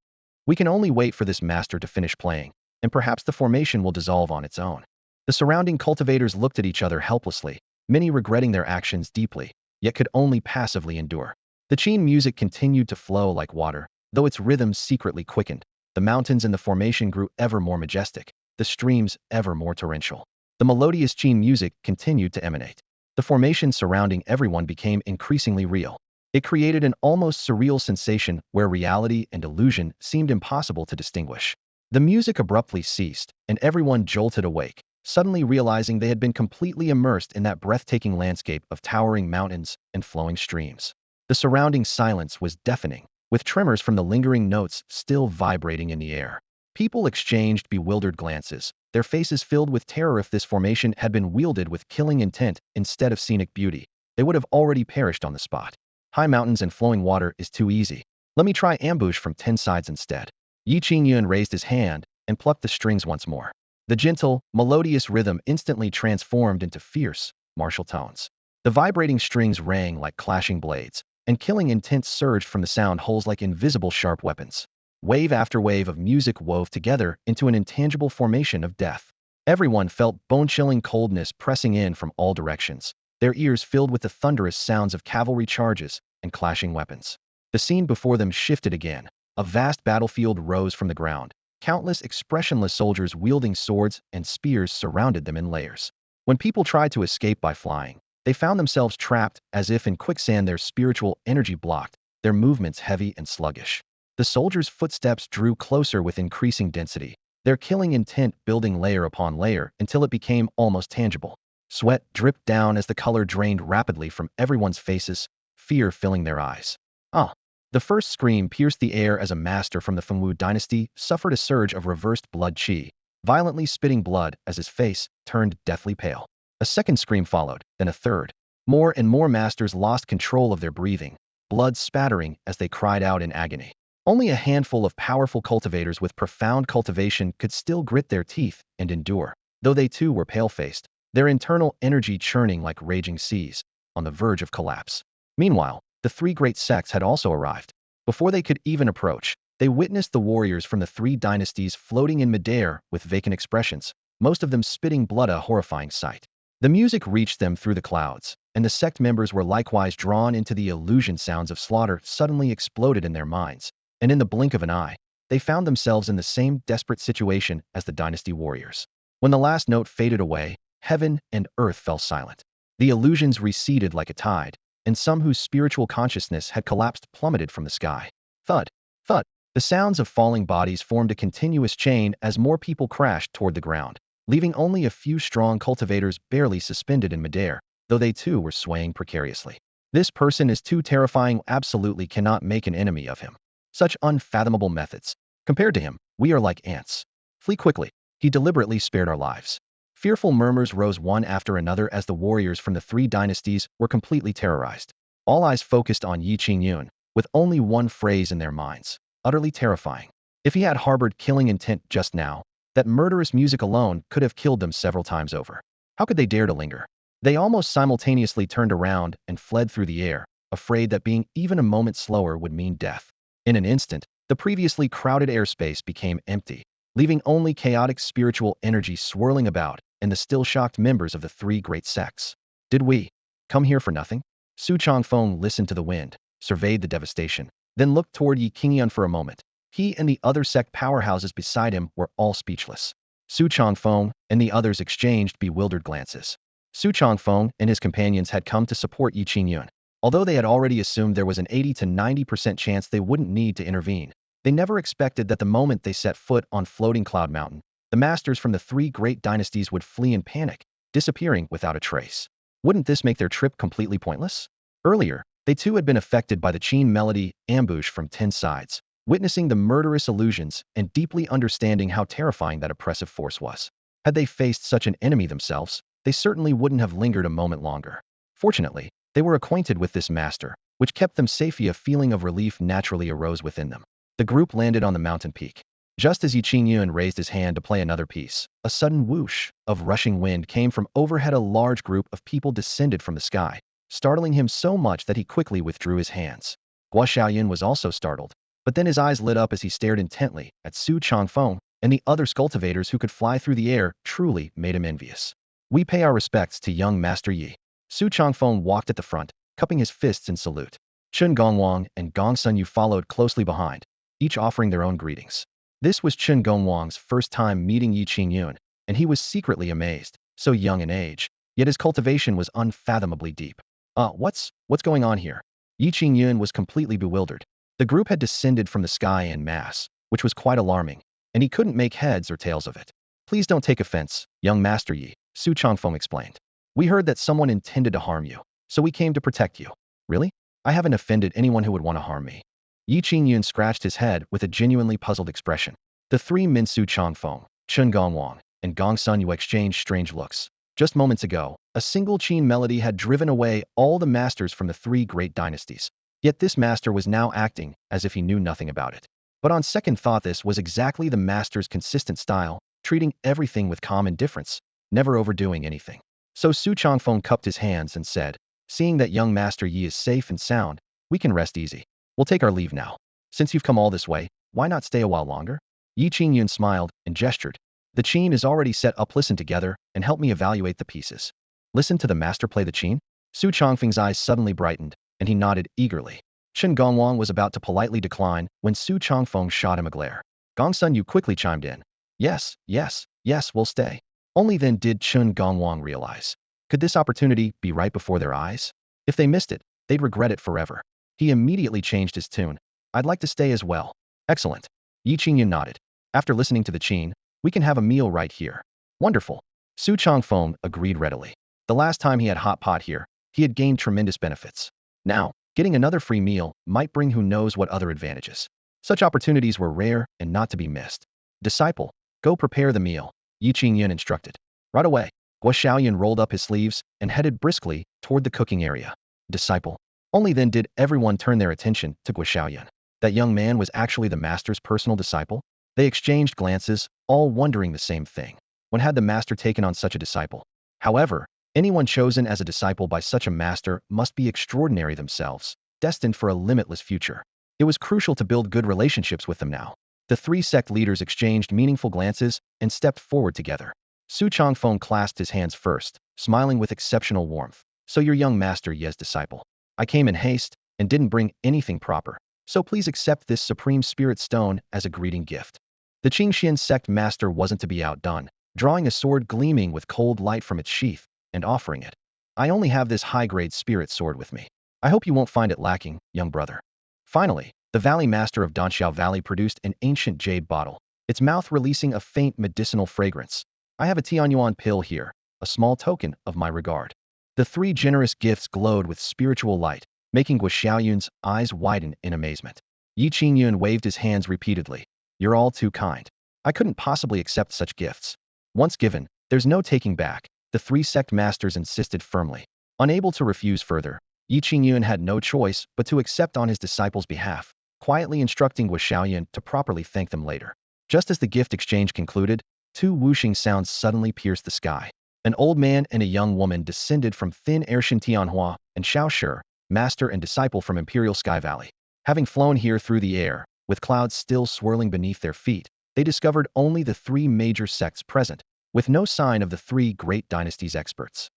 We can only wait for this master to finish playing, and perhaps the formation will dissolve on its own. The surrounding cultivators looked at each other helplessly, many regretting their actions deeply, yet could only passively endure. The Qin music continued to flow like water, though its rhythm secretly quickened. The mountains in the formation grew ever more majestic, the streams ever more torrential. The melodious Qin music continued to emanate. The formation surrounding everyone became increasingly real. It created an almost surreal sensation where reality and illusion seemed impossible to distinguish. The music abruptly ceased, and everyone jolted awake, suddenly realizing they had been completely immersed in that breathtaking landscape of towering mountains and flowing streams. The surrounding silence was deafening, with tremors from the lingering notes still vibrating in the air. People exchanged bewildered glances, their faces filled with terror. If this formation had been wielded with killing intent instead of scenic beauty, they would have already perished on the spot. High mountains and flowing water is too easy. Let me try ambush from 10 sides instead. Yi Qingyun raised his hand and plucked the strings once more. The gentle, melodious rhythm instantly transformed into fierce, martial tones. The vibrating strings rang like clashing blades, and killing intent surged from the sound holes like invisible sharp weapons. Wave after wave of music wove together into an intangible formation of death. Everyone felt bone-chilling coldness pressing in from all directions, their ears filled with the thunderous sounds of cavalry charges and clashing weapons. The scene before them shifted again. A vast battlefield rose from the ground. Countless expressionless soldiers wielding swords and spears surrounded them in layers. When people tried to escape by flying, they found themselves trapped as if in quicksand, their spiritual energy blocked, their movements heavy and sluggish. The soldiers' footsteps drew closer with increasing density, their killing intent building layer upon layer until it became almost tangible. Sweat dripped down as the color drained rapidly from everyone's faces, fear filling their eyes. Ah! The first scream pierced the air as a master from the Fengwu dynasty suffered a surge of reversed blood qi, violently spitting blood as his face turned deathly pale. A second scream followed, then a third. More and more masters lost control of their breathing, blood spattering as they cried out in agony. Only a handful of powerful cultivators with profound cultivation could still grit their teeth and endure, though they too were pale-faced, their internal energy churning like raging seas, on the verge of collapse. Meanwhile, the three great sects had also arrived. Before they could even approach, they witnessed the warriors from the three dynasties floating in midair with vacant expressions, most of them spitting blood, a horrifying sight. The music reached them through the clouds, and the sect members were likewise drawn into the illusion. Sounds of slaughter suddenly exploded in their minds, and in the blink of an eye, they found themselves in the same desperate situation as the dynasty warriors. When the last note faded away, heaven and earth fell silent. The illusions receded like a tide, and some whose spiritual consciousness had collapsed plummeted from the sky. Thud, thud. The sounds of falling bodies formed a continuous chain as more people crashed toward the ground, leaving only a few strong cultivators barely suspended in midair, though they too were swaying precariously. This person is too terrifying, absolutely cannot make an enemy of him. Such unfathomable methods. Compared to him, we are like ants. Flee quickly. He deliberately spared our lives. Fearful murmurs rose one after another as the warriors from the three dynasties were completely terrorized. All eyes focused on Qingyun, with only one phrase in their minds: utterly terrifying. If he had harbored killing intent just now, that murderous music alone could have killed them several times over. How could they dare to linger? They almost simultaneously turned around and fled through the air, afraid that being even a moment slower would mean death. In an instant, the previously crowded airspace became empty, leaving only chaotic spiritual energy swirling about and the still shocked members of the three great sects. Did we come here for nothing? Su Changfeng listened to the wind, surveyed the devastation, then looked toward Yi Qingyun for a moment. He and the other sect powerhouses beside him were all speechless. Su Changfeng and the others exchanged bewildered glances. Su Changfeng and his companions had come to support Yi Qingyun. Although they had already assumed there was an 80 to 90% chance they wouldn't need to intervene, they never expected that the moment they set foot on Floating Cloud Mountain, the masters from the three great dynasties would flee in panic, disappearing without a trace. Wouldn't this make their trip completely pointless? Earlier, they too had been affected by the Qin melody ambush from 10 sides, witnessing the murderous illusions and deeply understanding how terrifying that oppressive force was. Had they faced such an enemy themselves, they certainly wouldn't have lingered a moment longer. Fortunately, they were acquainted with this master, which kept them safe. A feeling of relief naturally arose within them. The group landed on the mountain peak. Just as Yi Qingyun raised his hand to play another piece, a sudden whoosh of rushing wind came from overhead. A large group of people descended from the sky, startling him so much that he quickly withdrew his hands. Guo Xiaoyan was also startled, but then his eyes lit up as he stared intently at Su Changfeng and the other cultivators who could fly through the air. Truly made him envious. We pay our respects to young Master Yi. Su Changfeng walked at the front, cupping his fists in salute. Chen Gongwang and Gong Sunyu followed closely behind, each offering their own greetings. This was Chen Gongwang's first time meeting Yi Qingyun, and he was secretly amazed. So young in age, yet his cultivation was unfathomably deep. What's going on here? Yi Qingyun was completely bewildered. The group had descended from the sky en masse, which was quite alarming, and he couldn't make heads or tails of it. Please don't take offense, young Master Yi, Su Changfeng explained. We heard that someone intended to harm you, so we came to protect you. Really? I haven't offended anyone who would want to harm me. Yi Qingyun scratched his head with a genuinely puzzled expression. The three men Su Changfeng, Chen Gongwang, and Gong Sunyu exchanged strange looks. Just moments ago, a single Qin melody had driven away all the masters from the three great dynasties. Yet this master was now acting as if he knew nothing about it. But on second thought, this was exactly the master's consistent style, treating everything with calm indifference, never overdoing anything. So Su Changfeng cupped his hands and said, seeing that young Master Yi is safe and sound, we can rest easy. We'll take our leave now. Since you've come all this way, Why not stay a while longer? Yi Qingyun smiled and gestured. The qin is already set up. Listen together and help me evaluate the pieces. Listen to the master play the qin? Su Chongfeng's eyes suddenly brightened, and he nodded eagerly. Chen Gongwang was about to politely decline when Su Chongfeng shot him a glare. Gongsun Yu quickly chimed in. Yes, yes, yes, we'll stay. Only then did Chen Gongwang realize. Could this opportunity be right before their eyes? If they missed it, they'd regret it forever. He immediately changed his tune. I'd like to stay as well. Excellent. Yi Qingyun nodded. After listening to the qin, we can have a meal right here. Wonderful. Su Chongfeng agreed readily. The last time he had hot pot here, he had gained tremendous benefits. Now, getting another free meal might bring who knows what other advantages. Such opportunities were rare and not to be missed. Disciple, go prepare the meal, Yi Qingyun instructed. Right away, Guo Xiaoyan rolled up his sleeves and headed briskly toward the cooking area. Disciple. Only then did everyone turn their attention to Guo Xiaoyan. That young man was actually the master's personal disciple? They exchanged glances, all wondering the same thing. When had the master taken on such a disciple? However, anyone chosen as a disciple by such a master must be extraordinary themselves, destined for a limitless future. It was crucial to build good relationships with them now. The three sect leaders exchanged meaningful glances and stepped forward together. Su Chongfeng clasped his hands first, smiling with exceptional warmth. So your young master Ye's disciple. I came in haste and didn't bring anything proper. So please accept this supreme spirit stone as a greeting gift. The Qingxian sect master wasn't to be outdone, drawing a sword gleaming with cold light from its sheath and offering it. I only have this high-grade spirit sword with me. I hope you won't find it lacking, young brother. Finally, the valley master of Danxiao Valley produced an ancient jade bottle, its mouth releasing a faint medicinal fragrance. I have a Tianyuan pill here, a small token of my regard. The three generous gifts glowed with spiritual light, making Guo Xiaoyun's eyes widen in amazement. Yi Qingyun waved his hands repeatedly. You're all too kind. I couldn't possibly accept such gifts. Once given, there's no taking back, the three sect masters insisted firmly. Unable to refuse further, Yi Qingyun had no choice but to accept on his disciples' behalf, quietly instructing Guo Xiaoyun to properly thank them later. Just as the gift exchange concluded, two whooshing sounds suddenly pierced the sky. An old man and a young woman descended from thin air. Shin Tianhua and Xiao Shi, master and disciple from Imperial Sky Valley. Having flown here through the air, with clouds still swirling beneath their feet, they discovered only the three major sects present, with no sign of the three great dynasties' experts.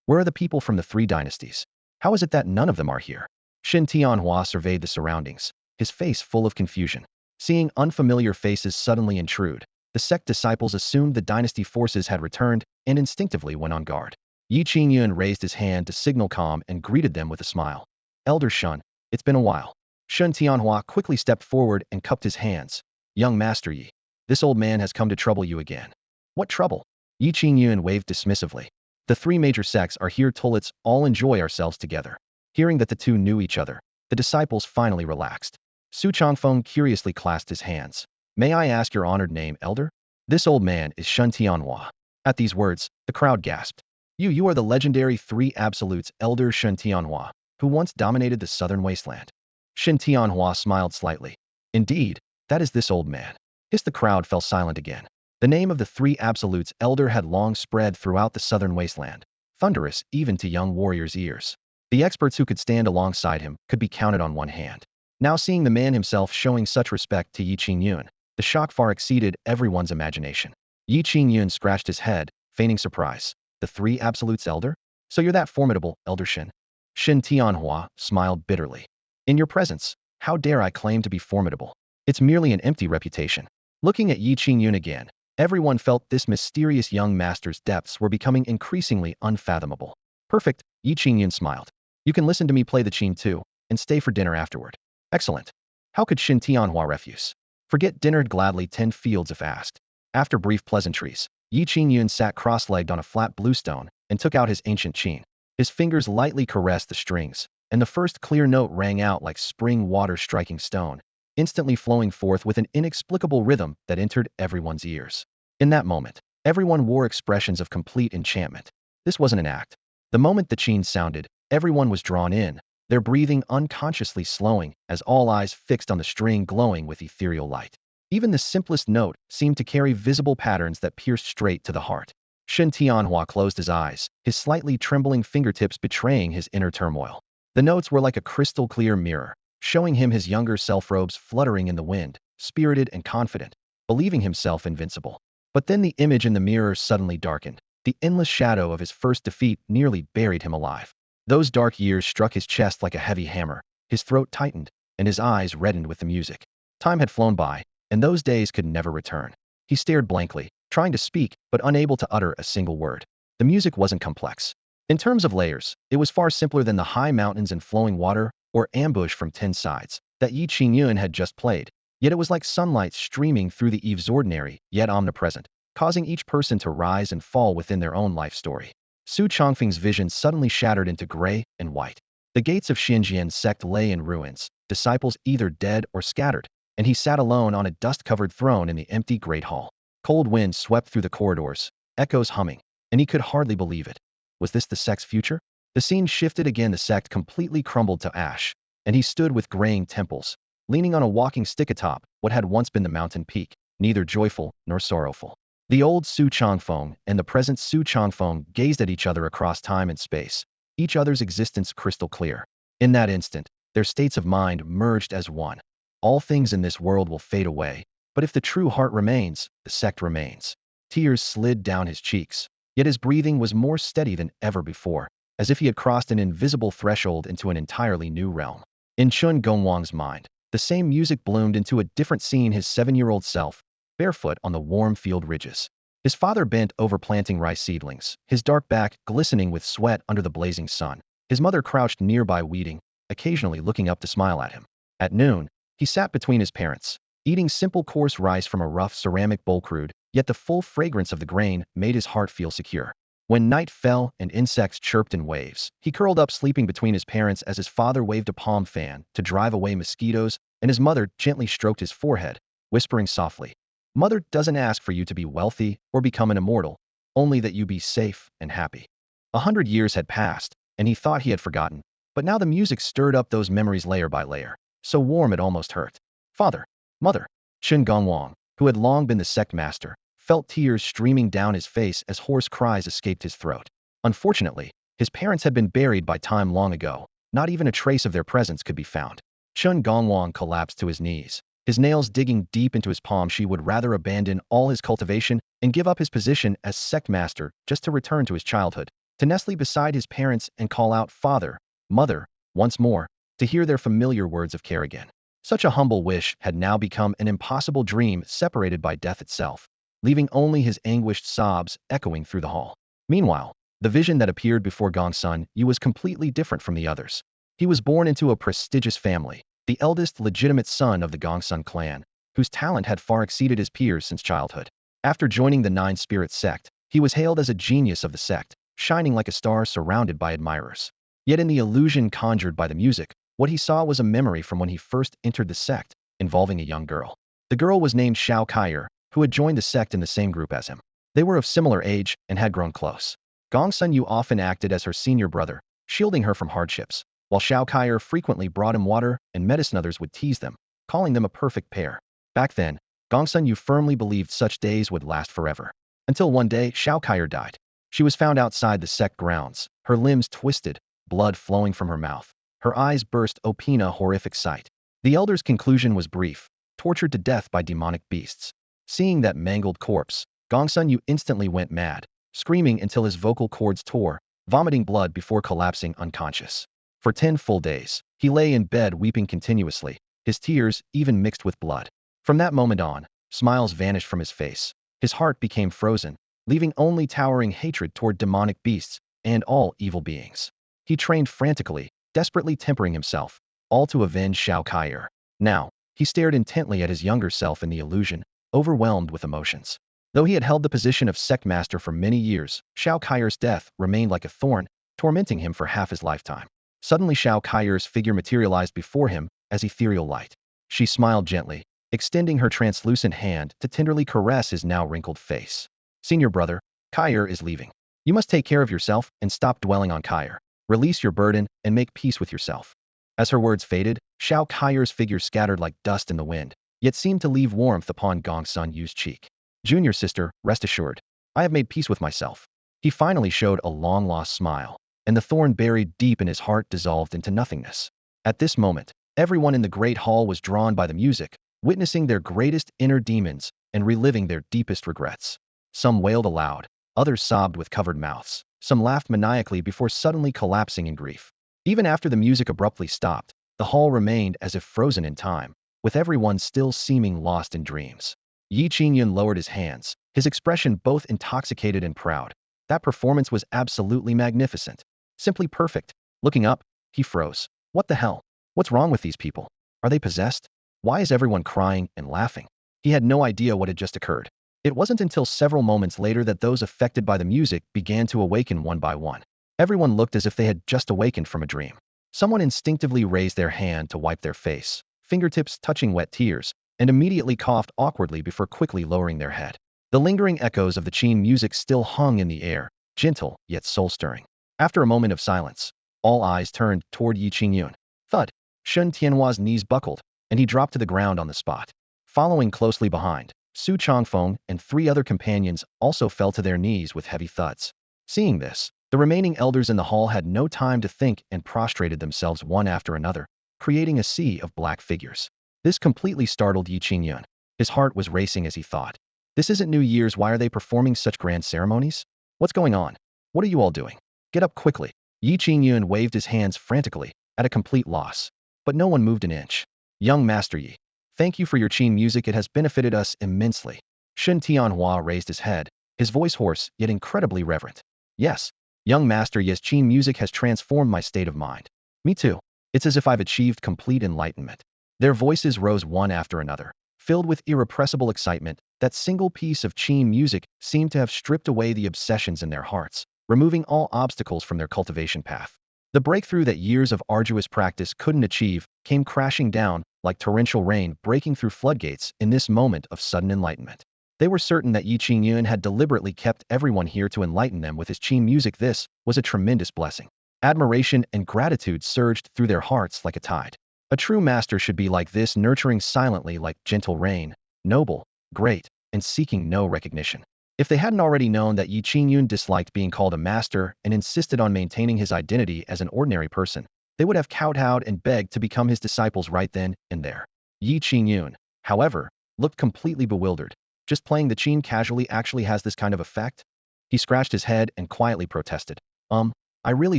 Where are the people from the three dynasties? How is it that none of them are here? Shin Tianhua surveyed the surroundings, his face full of confusion. Seeing unfamiliar faces suddenly intrude, the sect disciples assumed the dynasty forces had returned and instinctively went on guard. Yi Qingyun raised his hand to signal calm and greeted them with a smile. Elder Shun, it's been a while. Shun Tianhua quickly stepped forward and cupped his hands. Young Master Yi, this old man has come to trouble you again. What trouble? Yi Qingyun waved dismissively. The three major sects are here. Let's all enjoy ourselves together. Hearing that the two knew each other, the disciples finally relaxed. Su Chongfeng curiously clasped his hands. May I ask your honored name, elder? This old man is Shun Tianhua. At these words, the crowd gasped. You are the legendary three absolutes, elder Shun Tianhua, who once dominated the southern wasteland. Shin Tianhua smiled slightly. Indeed, that is this old man. The crowd fell silent again. The name of the three absolutes elder had long spread throughout the southern wasteland, thunderous even to young warriors' ears. The experts who could stand alongside him could be counted on one hand. Now seeing the man himself showing such respect to Yi Qingyun, the shock far exceeded everyone's imagination. Yi Qingyun scratched his head, feigning surprise. The three absolutes elder? So you're that formidable, elder Shin? Shin Tianhua smiled bitterly. In your presence, how dare I claim to be formidable? It's merely an empty reputation. Looking at Yi Qingyun again, everyone felt this mysterious young master's depths were becoming increasingly unfathomable. Perfect, Yi Qingyun smiled. You can listen to me play the qin too, and stay for dinner afterward. Excellent. How could Shin Tianhua refuse? Forget dinner gladly 10 fields if asked. After brief pleasantries, Yi Qingyun sat cross-legged on a flat bluestone and took out his ancient qin. His fingers lightly caressed the strings, and the first clear note rang out like spring water striking stone, instantly flowing forth with an inexplicable rhythm that entered everyone's ears. In that moment, everyone wore expressions of complete enchantment. This wasn't an act. The moment the qin sounded, everyone was drawn in, their breathing unconsciously slowing as all eyes fixed on the string glowing with ethereal light. Even the simplest note seemed to carry visible patterns that pierced straight to the heart. Shin Tianhua closed his eyes, his slightly trembling fingertips betraying his inner turmoil. The notes were like a crystal-clear mirror, showing him his younger self robes fluttering in the wind, spirited and confident, believing himself invincible. But then the image in the mirror suddenly darkened. The endless shadow of his first defeat nearly buried him alive. Those dark years struck his chest like a heavy hammer. His throat tightened, and his eyes reddened with the music. Time had flown by, and those days could never return. He stared blankly, trying to speak, but unable to utter a single word. The music wasn't complex. In terms of layers, it was far simpler than the high mountains and flowing water, or ambush from 10 sides, that Yi Qingyun had just played. Yet it was like sunlight streaming through the eaves, ordinary, yet omnipresent, causing each person to rise and fall within their own life story. Su Chongfeng's vision suddenly shattered into gray and white. The gates of Qingyun's sect lay in ruins, disciples either dead or scattered, and he sat alone on a dust-covered throne in the empty great hall. Cold winds swept through the corridors, echoes humming, and he could hardly believe it. Was this the sect's future? The scene shifted again. The sect completely crumbled to ash, and he stood with graying temples, leaning on a walking stick atop what had once been the mountain peak, neither joyful nor sorrowful. The old Su Chongfeng and the present Su Chongfeng gazed at each other across time and space, each other's existence crystal clear. In that instant, their states of mind merged as one. All things in this world will fade away, but if the true heart remains, the sect remains. Tears slid down his cheeks, yet his breathing was more steady than ever before, as if he had crossed an invisible threshold into an entirely new realm. In Chun Gongwang's mind, the same music bloomed into a different scene. His 7-year-old self, barefoot on the warm field ridges. His father bent over planting rice seedlings, his dark back glistening with sweat under the blazing sun. His mother crouched nearby weeding, occasionally looking up to smile at him. At noon, he sat between his parents, eating simple coarse rice from a rough ceramic bowl. Crude, yet the full fragrance of the grain made his heart feel secure. When night fell and insects chirped in waves, he curled up sleeping between his parents as his father waved a palm fan to drive away mosquitoes, and his mother gently stroked his forehead, whispering softly, "Mother doesn't ask for you to be wealthy or become an immortal, only that you be safe and happy." 100 years had passed, and he thought he had forgotten, but now the music stirred up those memories layer by layer, so warm it almost hurt. Father, mother, Qin Gongwang, who had long been the sect master, felt tears streaming down his face as hoarse cries escaped his throat. Unfortunately, his parents had been buried by time long ago. Not even a trace of their presence could be found. Chun Gongwang collapsed to his knees, his nails digging deep into his palm. She would rather abandon all his cultivation and give up his position as sect master just to return to his childhood, to nestle beside his parents and call out father, mother, once more, to hear their familiar words of care again. Such a humble wish had now become an impossible dream, separated by death itself, leaving only his anguished sobs echoing through the hall. Meanwhile, the vision that appeared before Gongsun Yu was completely different from the others. He was born into a prestigious family, the eldest legitimate son of the Gongsun clan, whose talent had far exceeded his peers since childhood. After joining the Nine Spirit sect, he was hailed as a genius of the sect, shining like a star surrounded by admirers. Yet in the illusion conjured by the music, what he saw was a memory from when he first entered the sect, involving a young girl. The girl was named Xiao Kaier, who had joined the sect in the same group as him. They were of similar age and had grown close. Gongsun Yu often acted as her senior brother, shielding her from hardships, while Xiao Kaier frequently brought him water and medicine. Others would tease them, calling them a perfect pair. Back then, Gongsun Yu firmly believed such days would last forever. Until one day, Xiao Kaier died. She was found outside the sect grounds, her limbs twisted, blood flowing from her mouth. Her eyes burst open, a horrific sight. The elder's conclusion was brief: tortured to death by demonic beasts. Seeing that mangled corpse, Gongsun Yu instantly went mad, screaming until his vocal cords tore, vomiting blood before collapsing unconscious. For 10 full days, he lay in bed weeping continuously, his tears even mixed with blood. From that moment on, smiles vanished from his face. His heart became frozen, leaving only towering hatred toward demonic beasts and all evil beings. He trained frantically, desperately tempering himself, all to avenge Xiao Kaier. Now, he stared intently at his younger self in the illusion, overwhelmed with emotions. Though he had held the position of sect master for many years, Xiao Kaier's death remained like a thorn, tormenting him for half his lifetime. Suddenly Xiao Kaier's figure materialized before him as ethereal light. She smiled gently, extending her translucent hand to tenderly caress his now wrinkled face. "Senior brother, Kaier is leaving. You must take care of yourself and stop dwelling on Kaier. Release your burden and make peace with yourself." As her words faded, Xiao Kaier's figure scattered like dust in the wind, yet seemed to leave warmth upon Gongsun Yu's cheek. "Junior sister, rest assured, I have made peace with myself." He finally showed a long-lost smile, and the thorn buried deep in his heart dissolved into nothingness. At this moment, everyone in the great hall was drawn by the music, witnessing their greatest inner demons and reliving their deepest regrets. Some wailed aloud, others sobbed with covered mouths, some laughed maniacally before suddenly collapsing in grief. Even after the music abruptly stopped, the hall remained as if frozen in time, with everyone still seeming lost in dreams. Yi Qingyun lowered his hands, his expression both intoxicated and proud. That performance was absolutely magnificent. Simply perfect. Looking up, he froze. What the hell? What's wrong with these people? Are they possessed? Why is everyone crying and laughing? He had no idea what had just occurred. It wasn't until several moments later that those affected by the music began to awaken one by one. Everyone looked as if they had just awakened from a dream. Someone instinctively raised their hand to wipe their face, fingertips touching wet tears, and immediately coughed awkwardly before quickly lowering their head. The lingering echoes of the Qin music still hung in the air, gentle yet soul-stirring. After a moment of silence, all eyes turned toward Yi Qingyun. Thud! Shun Tianhua's knees buckled, and he dropped to the ground on the spot. Following closely behind, Su Changfeng and 3 other companions also fell to their knees with heavy thuds. Seeing this, the remaining elders in the hall had no time to think and prostrated themselves one after another, creating a sea of black figures. This completely startled Yi Qingyun. His heart was racing as he thought. This isn't New Year's, why are they performing such grand ceremonies? What's going on? What are you all doing? Get up quickly. Yi Qingyun waved his hands frantically, at a complete loss. But no one moved an inch. Young Master Yi, thank you for your Qin music, it has benefited us immensely. Shun Tianhua raised his head, his voice hoarse yet incredibly reverent. Yes, young Master Yi's Qin music has transformed my state of mind. Me too. It's as if I've achieved complete enlightenment. Their voices rose one after another, filled with irrepressible excitement. That single piece of Qin music seemed to have stripped away the obsessions in their hearts, removing all obstacles from their cultivation path. The breakthrough that years of arduous practice couldn't achieve came crashing down like torrential rain breaking through floodgates in this moment of sudden enlightenment. They were certain that Yi Qingyun had deliberately kept everyone here to enlighten them with his Qin music. This was a tremendous blessing. Admiration and gratitude surged through their hearts like a tide. A true master should be like this, nurturing silently like gentle rain, noble, great, and seeking no recognition. If they hadn't already known that Yi Qingyun disliked being called a master and insisted on maintaining his identity as an ordinary person, they would have kowtowed and begged to become his disciples right then and there. Yi Qingyun, however, looked completely bewildered. Just playing the Qin casually actually has this kind of effect? He scratched his head and quietly protested. I really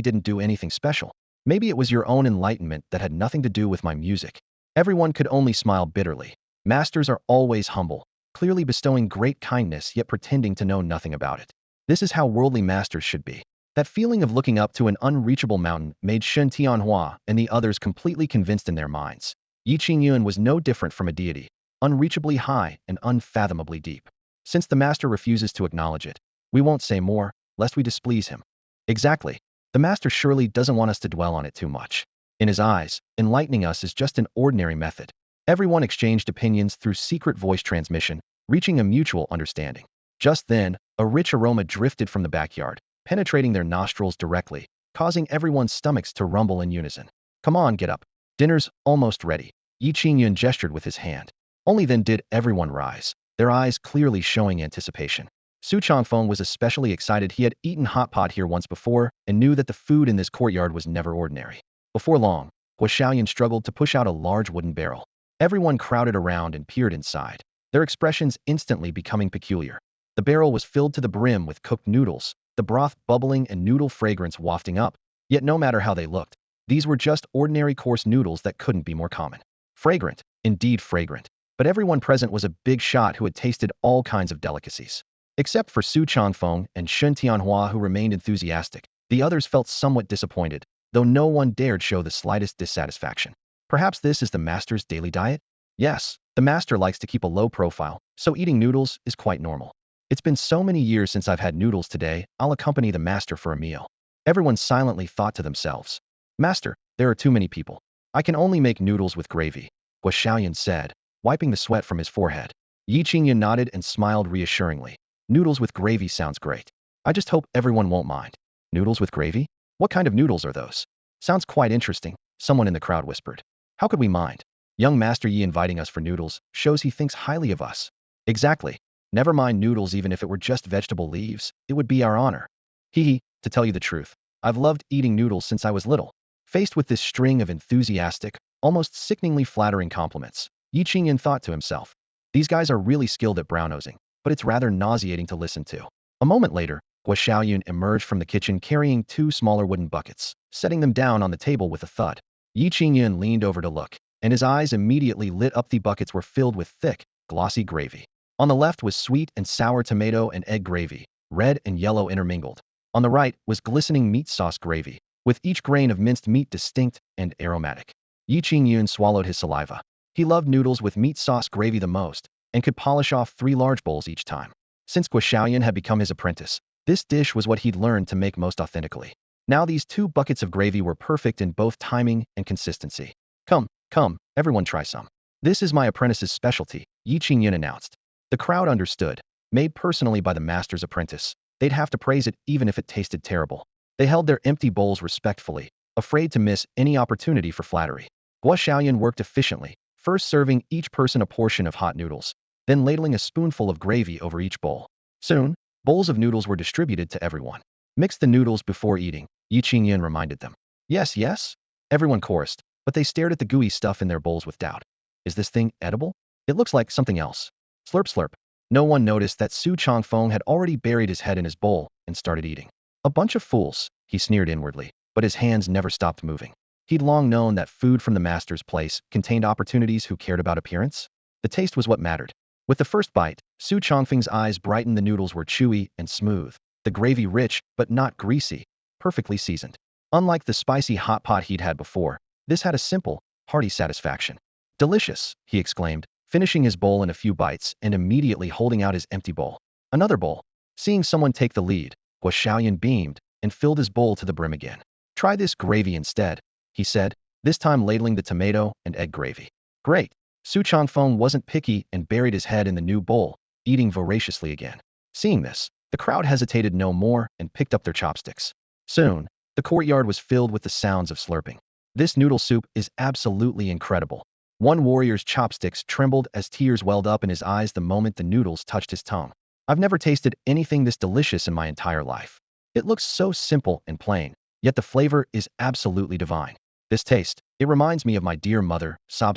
didn't do anything special. Maybe it was your own enlightenment that had nothing to do with my music. Everyone could only smile bitterly. Masters are always humble, clearly bestowing great kindness yet pretending to know nothing about it. This is how worldly masters should be. That feeling of looking up to an unreachable mountain made Shun Tianhua and the others completely convinced in their minds. Yi Qingyun was no different from a deity, unreachably high and unfathomably deep. Since the master refuses to acknowledge it, we won't say more, lest we displease him. Exactly. The master surely doesn't want us to dwell on it too much. In his eyes, enlightening us is just an ordinary method. Everyone exchanged opinions through secret voice transmission, reaching a mutual understanding. Just then, a rich aroma drifted from the backyard, penetrating their nostrils directly, causing everyone's stomachs to rumble in unison. Come on, get up. Dinner's almost ready. Yi Qingyun gestured with his hand. Only then did everyone rise, their eyes clearly showing anticipation. Su Changfeng was especially excited. He had eaten hot pot here once before and knew that the food in this courtyard was never ordinary. Before long, Xiaoyan struggled to push out a large wooden barrel. Everyone crowded around and peered inside, their expressions instantly becoming peculiar. The barrel was filled to the brim with cooked noodles, the broth bubbling and noodle fragrance wafting up. Yet no matter how they looked, these were just ordinary coarse noodles that couldn't be more common. Fragrant, indeed fragrant. But everyone present was a big shot who had tasted all kinds of delicacies. Except for Su Changfeng and Shun Tianhua, who remained enthusiastic, the others felt somewhat disappointed, though no one dared show the slightest dissatisfaction. Perhaps this is the master's daily diet? Yes, the master likes to keep a low profile, so eating noodles is quite normal. It's been so many years since I've had noodles. Today, I'll accompany the master for a meal. Everyone silently thought to themselves. Master, there are too many people. I can only make noodles with gravy, Xiaoyan said, wiping the sweat from his forehead. Yi Qingyun nodded and smiled reassuringly. Noodles with gravy sounds great. I just hope everyone won't mind. Noodles with gravy? What kind of noodles are those? Sounds quite interesting, someone in the crowd whispered. How could we mind? Young Master Yi inviting us for noodles shows he thinks highly of us. Exactly. Never mind noodles, even if it were just vegetable leaves, it would be our honor. Hee, to tell you the truth, I've loved eating noodles since I was little. Faced with this string of enthusiastic, almost sickeningly flattering compliments, Yi Qingyan thought to himself. These guys are really skilled at brown-nosing, but it's rather nauseating to listen to. A moment later, Guo Xiaoyun emerged from the kitchen carrying two smaller wooden buckets, setting them down on the table with a thud. Yi Qingyan leaned over to look, and his eyes immediately lit up. The buckets were filled with thick, glossy gravy. On the left was sweet and sour tomato and egg gravy, red and yellow intermingled. On the right was glistening meat sauce gravy, with each grain of minced meat distinct and aromatic. Yi Qingyun swallowed his saliva. He loved noodles with meat sauce gravy the most, and could polish off 3 large bowls each time. Since Guo Xiaoyan had become his apprentice, this dish was what he'd learned to make most authentically. Now these 2 buckets of gravy were perfect in both timing and consistency. Come, everyone try some. This is my apprentice's specialty, Yi Qingyun announced. The crowd understood. Made personally by the master's apprentice, they'd have to praise it even if it tasted terrible. They held their empty bowls respectfully, afraid to miss any opportunity for flattery. Guo Xiaoyan worked efficiently, first serving each person a portion of hot noodles, then ladling a spoonful of gravy over each bowl. Soon, bowls of noodles were distributed to everyone. Mix the noodles before eating, Yi Qingyan reminded them. Yes, everyone chorused, but they stared at the gooey stuff in their bowls with doubt. Is this thing edible? It looks like something else. Slurp. No one noticed that Su Changfeng had already buried his head in his bowl and started eating. A bunch of fools, he sneered inwardly, but his hands never stopped moving. He'd long known that food from the master's place contained opportunities who cared about appearance. The taste was what mattered. With the first bite, Su Changfeng's eyes brightened. The noodles were chewy and smooth, the gravy rich but not greasy, perfectly seasoned. Unlike the spicy hot pot he'd had before, this had a simple, hearty satisfaction. Delicious, he exclaimed, finishing his bowl in a few bites and immediately holding out his empty bowl. Another bowl. Seeing someone take the lead, Guo Xiaoyan beamed and filled his bowl to the brim again. Try this gravy instead, he said, this time ladling the tomato and egg gravy. Great. Su Changfeng wasn't picky and buried his head in the new bowl, eating voraciously again. Seeing this, the crowd hesitated no more and picked up their chopsticks. Soon, the courtyard was filled with the sounds of slurping. This noodle soup is absolutely incredible. One warrior's chopsticks trembled as tears welled up in his eyes the moment the noodles touched his tongue. I've never tasted anything this delicious in my entire life. It looks so simple and plain, yet the flavor is absolutely divine. This taste, it reminds me of my dear mother, sob.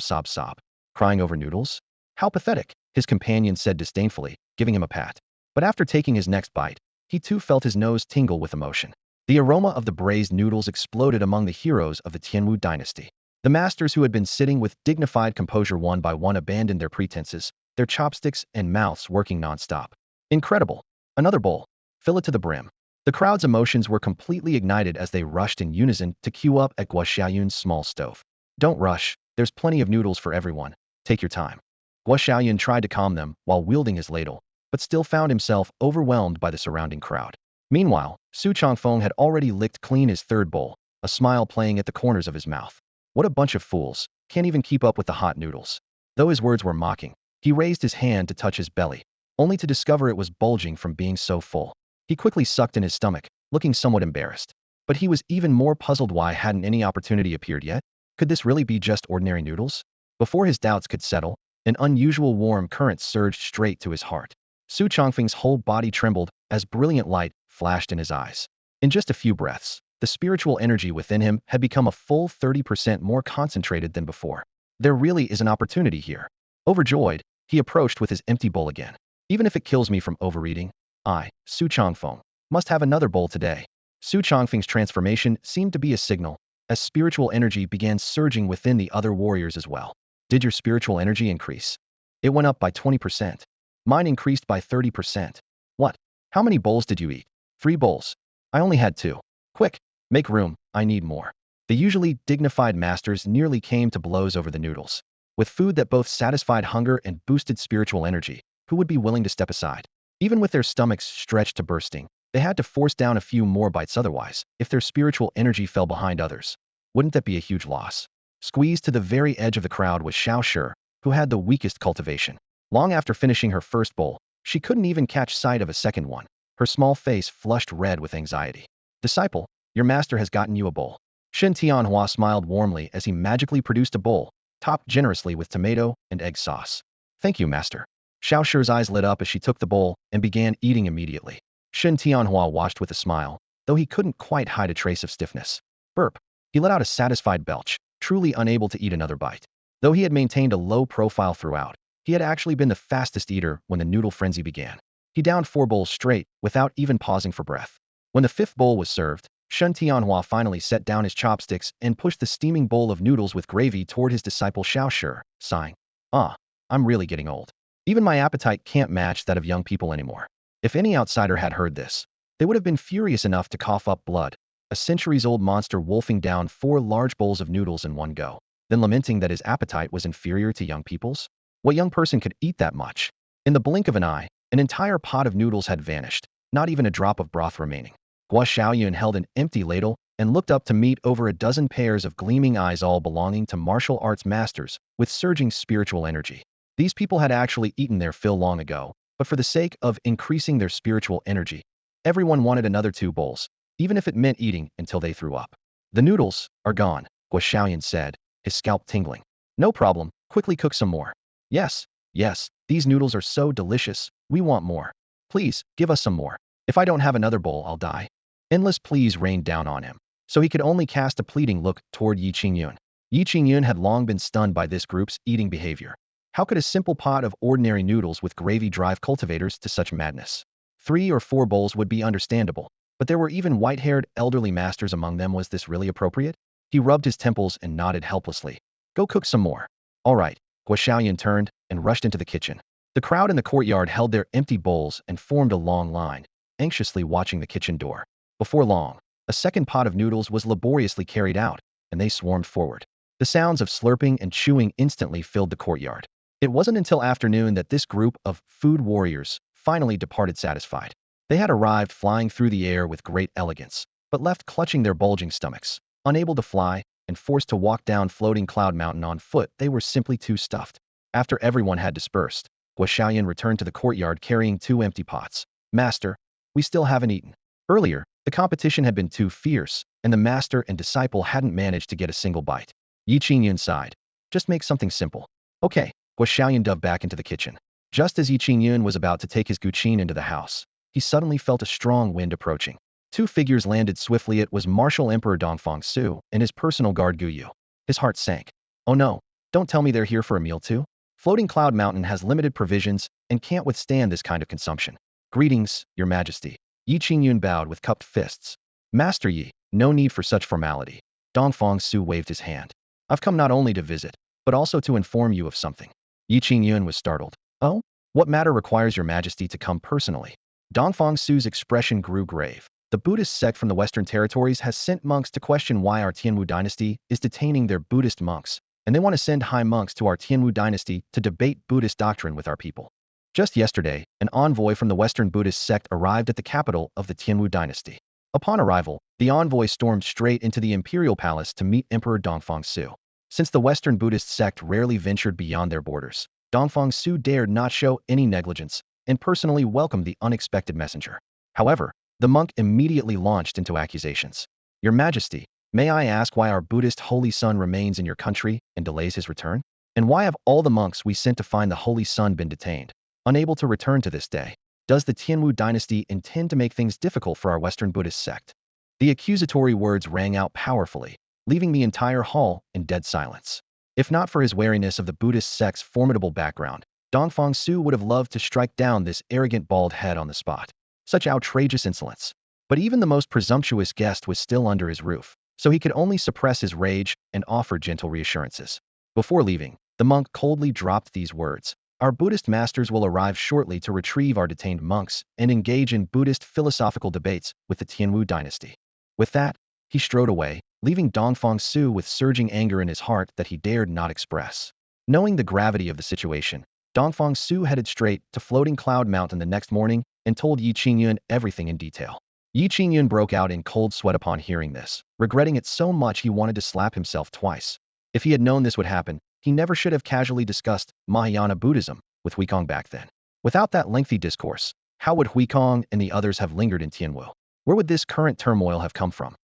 Crying over noodles? How pathetic, his companion said disdainfully, giving him a pat. But after taking his next bite, he too felt his nose tingle with emotion. The aroma of the braised noodles exploded among the heroes of the Tianwu dynasty. The masters who had been sitting with dignified composure one by one abandoned their pretenses, their chopsticks and mouths working non-stop. Incredible. Another bowl. Fill it to the brim. The crowd's emotions were completely ignited as they rushed in unison to queue up at Guo Xiaoyun's small stove. Don't rush, there's plenty of noodles for everyone. Take your time. Guo Xiaoyun tried to calm them while wielding his ladle, but still found himself overwhelmed by the surrounding crowd. Meanwhile, Su Changfeng had already licked clean his third bowl, a smile playing at the corners of his mouth. What a bunch of fools, can't even keep up with the hot noodles. Though his words were mocking, he raised his hand to touch his belly, only to discover it was bulging from being so full. He quickly sucked in his stomach, looking somewhat embarrassed. But he was even more puzzled why hadn't any opportunity appeared yet? Could this really be just ordinary noodles? Before his doubts could settle, an unusual warm current surged straight to his heart. Su Changfeng's whole body trembled as brilliant light flashed in his eyes. In just a few breaths, the spiritual energy within him had become a full 30% more concentrated than before. There really is an opportunity here. Overjoyed, he approached with his empty bowl again. Even if it kills me from overeating, I, Su Changfeng, must have another bowl today. Su Changfeng's transformation seemed to be a signal, as spiritual energy began surging within the other warriors as well. Did your spiritual energy increase? It went up by 20%. Mine increased by 30%. What? How many bowls did you eat? 3 bowls. I only had 2. Quick, make room, I need more. The usually dignified masters nearly came to blows over the noodles. With food that both satisfied hunger and boosted spiritual energy, who would be willing to step aside? Even with their stomachs stretched to bursting, they had to force down a few more bites otherwise, if their spiritual energy fell behind others. Wouldn't that be a huge loss? Squeezed to the very edge of the crowd was Xiao Shi, who had the weakest cultivation. Long after finishing her first bowl, she couldn't even catch sight of a second one. Her small face flushed red with anxiety. Disciple, your master has gotten you a bowl. Shen Tianhua smiled warmly as he magically produced a bowl, topped generously with tomato and egg sauce. Thank you, master. Xiao Shi's eyes lit up as she took the bowl and began eating immediately. Shen Tianhua watched with a smile, though he couldn't quite hide a trace of stiffness. Burp. He let out a satisfied belch, truly unable to eat another bite. Though he had maintained a low profile throughout, he had actually been the fastest eater when the noodle frenzy began. He downed 4 bowls straight, without even pausing for breath. When the 5th bowl was served, Shen Tianhua finally set down his chopsticks and pushed the steaming bowl of noodles with gravy toward his disciple Xiao Shi, sighing, "Ah, I'm really getting old. Even my appetite can't match that of young people anymore." If any outsider had heard this, they would have been furious enough to cough up blood, a centuries-old monster wolfing down 4 large bowls of noodles in one go, then lamenting that his appetite was inferior to young people's. What young person could eat that much? In the blink of an eye, an entire pot of noodles had vanished, not even a drop of broth remaining. Guo Xiaoyun held an empty ladle and looked up to meet over a dozen pairs of gleaming eyes, all belonging to martial arts masters with surging spiritual energy. These people had actually eaten their fill long ago, but for the sake of increasing their spiritual energy, everyone wanted another 2 bowls, even if it meant eating until they threw up. "The noodles are gone," Guo Xiaoyun said, his scalp tingling. "No problem, quickly cook some more." "Yes, yes, these noodles are so delicious, we want more. Please, give us some more. If I don't have another bowl, I'll die." Endless pleas rained down on him, so he could only cast a pleading look toward Yi Qingyun. Yi Qingyun had long been stunned by this group's eating behavior. How could a simple pot of ordinary noodles with gravy drive cultivators to such madness? 3 or 4 bowls would be understandable, but there were even white-haired elderly masters among them. Was this really appropriate? He rubbed his temples and nodded helplessly. "Go cook some more." "All right." Guo Xiaoyun turned and rushed into the kitchen. The crowd in the courtyard held their empty bowls and formed a long line, anxiously watching the kitchen door. Before long, a second pot of noodles was laboriously carried out, and they swarmed forward. The sounds of slurping and chewing instantly filled the courtyard. It wasn't until afternoon that this group of food warriors finally departed satisfied. They had arrived flying through the air with great elegance, but left clutching their bulging stomachs. Unable to fly, and forced to walk down floating cloud mountain on foot, they were simply too stuffed. After everyone had dispersed, Guo Xiaoyan returned to the courtyard carrying 2 empty pots. "Master, we still haven't eaten." Earlier, the competition had been too fierce, and the master and disciple hadn't managed to get a single bite. Yi Qingyun sighed. "Just make something simple." "Okay." Guo Xiaoyan dove back into the kitchen. Just as Yi Qingyun was about to take his guqin into the house, he suddenly felt a strong wind approaching. 2 figures landed swiftly. It was Martial Emperor Dongfang Su and his personal guard Gu Yu. His heart sank. "Oh no, don't tell me they're here for a meal too?" Floating Cloud Mountain has limited provisions and can't withstand this kind of consumption. "Greetings, Your Majesty." Yi Qingyun bowed with cupped fists. "Master Yi, no need for such formality." Dongfang Su waved his hand. "I've come not only to visit, but also to inform you of something." Yi Qingyun was startled. "Oh? What matter requires Your Majesty to come personally?" Dongfang Su's expression grew grave. "The Buddhist sect from the Western territories has sent monks to question why our Tianwu dynasty is detaining their Buddhist monks, and they want to send high monks to our Tianwu dynasty to debate Buddhist doctrine with our people." Just yesterday, an envoy from the Western Buddhist sect arrived at the capital of the Tianwu dynasty. Upon arrival, the envoy stormed straight into the imperial palace to meet Emperor Dongfang Su. Since the Western Buddhist sect rarely ventured beyond their borders, Dongfang Su dared not show any negligence and personally welcomed the unexpected messenger. However, the monk immediately launched into accusations. "Your Majesty, may I ask why our Buddhist holy son remains in your country and delays his return? And why have all the monks we sent to find the holy son been detained, unable to return to this day? Does the Tianwu dynasty intend to make things difficult for our Western Buddhist sect?" The accusatory words rang out powerfully, leaving the entire hall in dead silence. If not for his wariness of the Buddhist sect's formidable background, Dongfang Su would have loved to strike down this arrogant bald head on the spot. Such outrageous insolence. But even the most presumptuous guest was still under his roof, so he could only suppress his rage and offer gentle reassurances. Before leaving, the monk coldly dropped these words: "Our Buddhist masters will arrive shortly to retrieve our detained monks and engage in Buddhist philosophical debates with the Tianwu dynasty." With that, he strode away, leaving Dongfang Su with surging anger in his heart that he dared not express. Knowing the gravity of the situation, Dongfang Su headed straight to Floating Cloud Mountain the next morning and told Yi Qingyun everything in detail. Yi Qingyun broke out in cold sweat upon hearing this, regretting it so much he wanted to slap himself twice. If he had known this would happen, he never should have casually discussed Mahayana Buddhism with Huikong back then. Without that lengthy discourse, how would Huikong and the others have lingered in Tianwu? Where would this current turmoil have come from?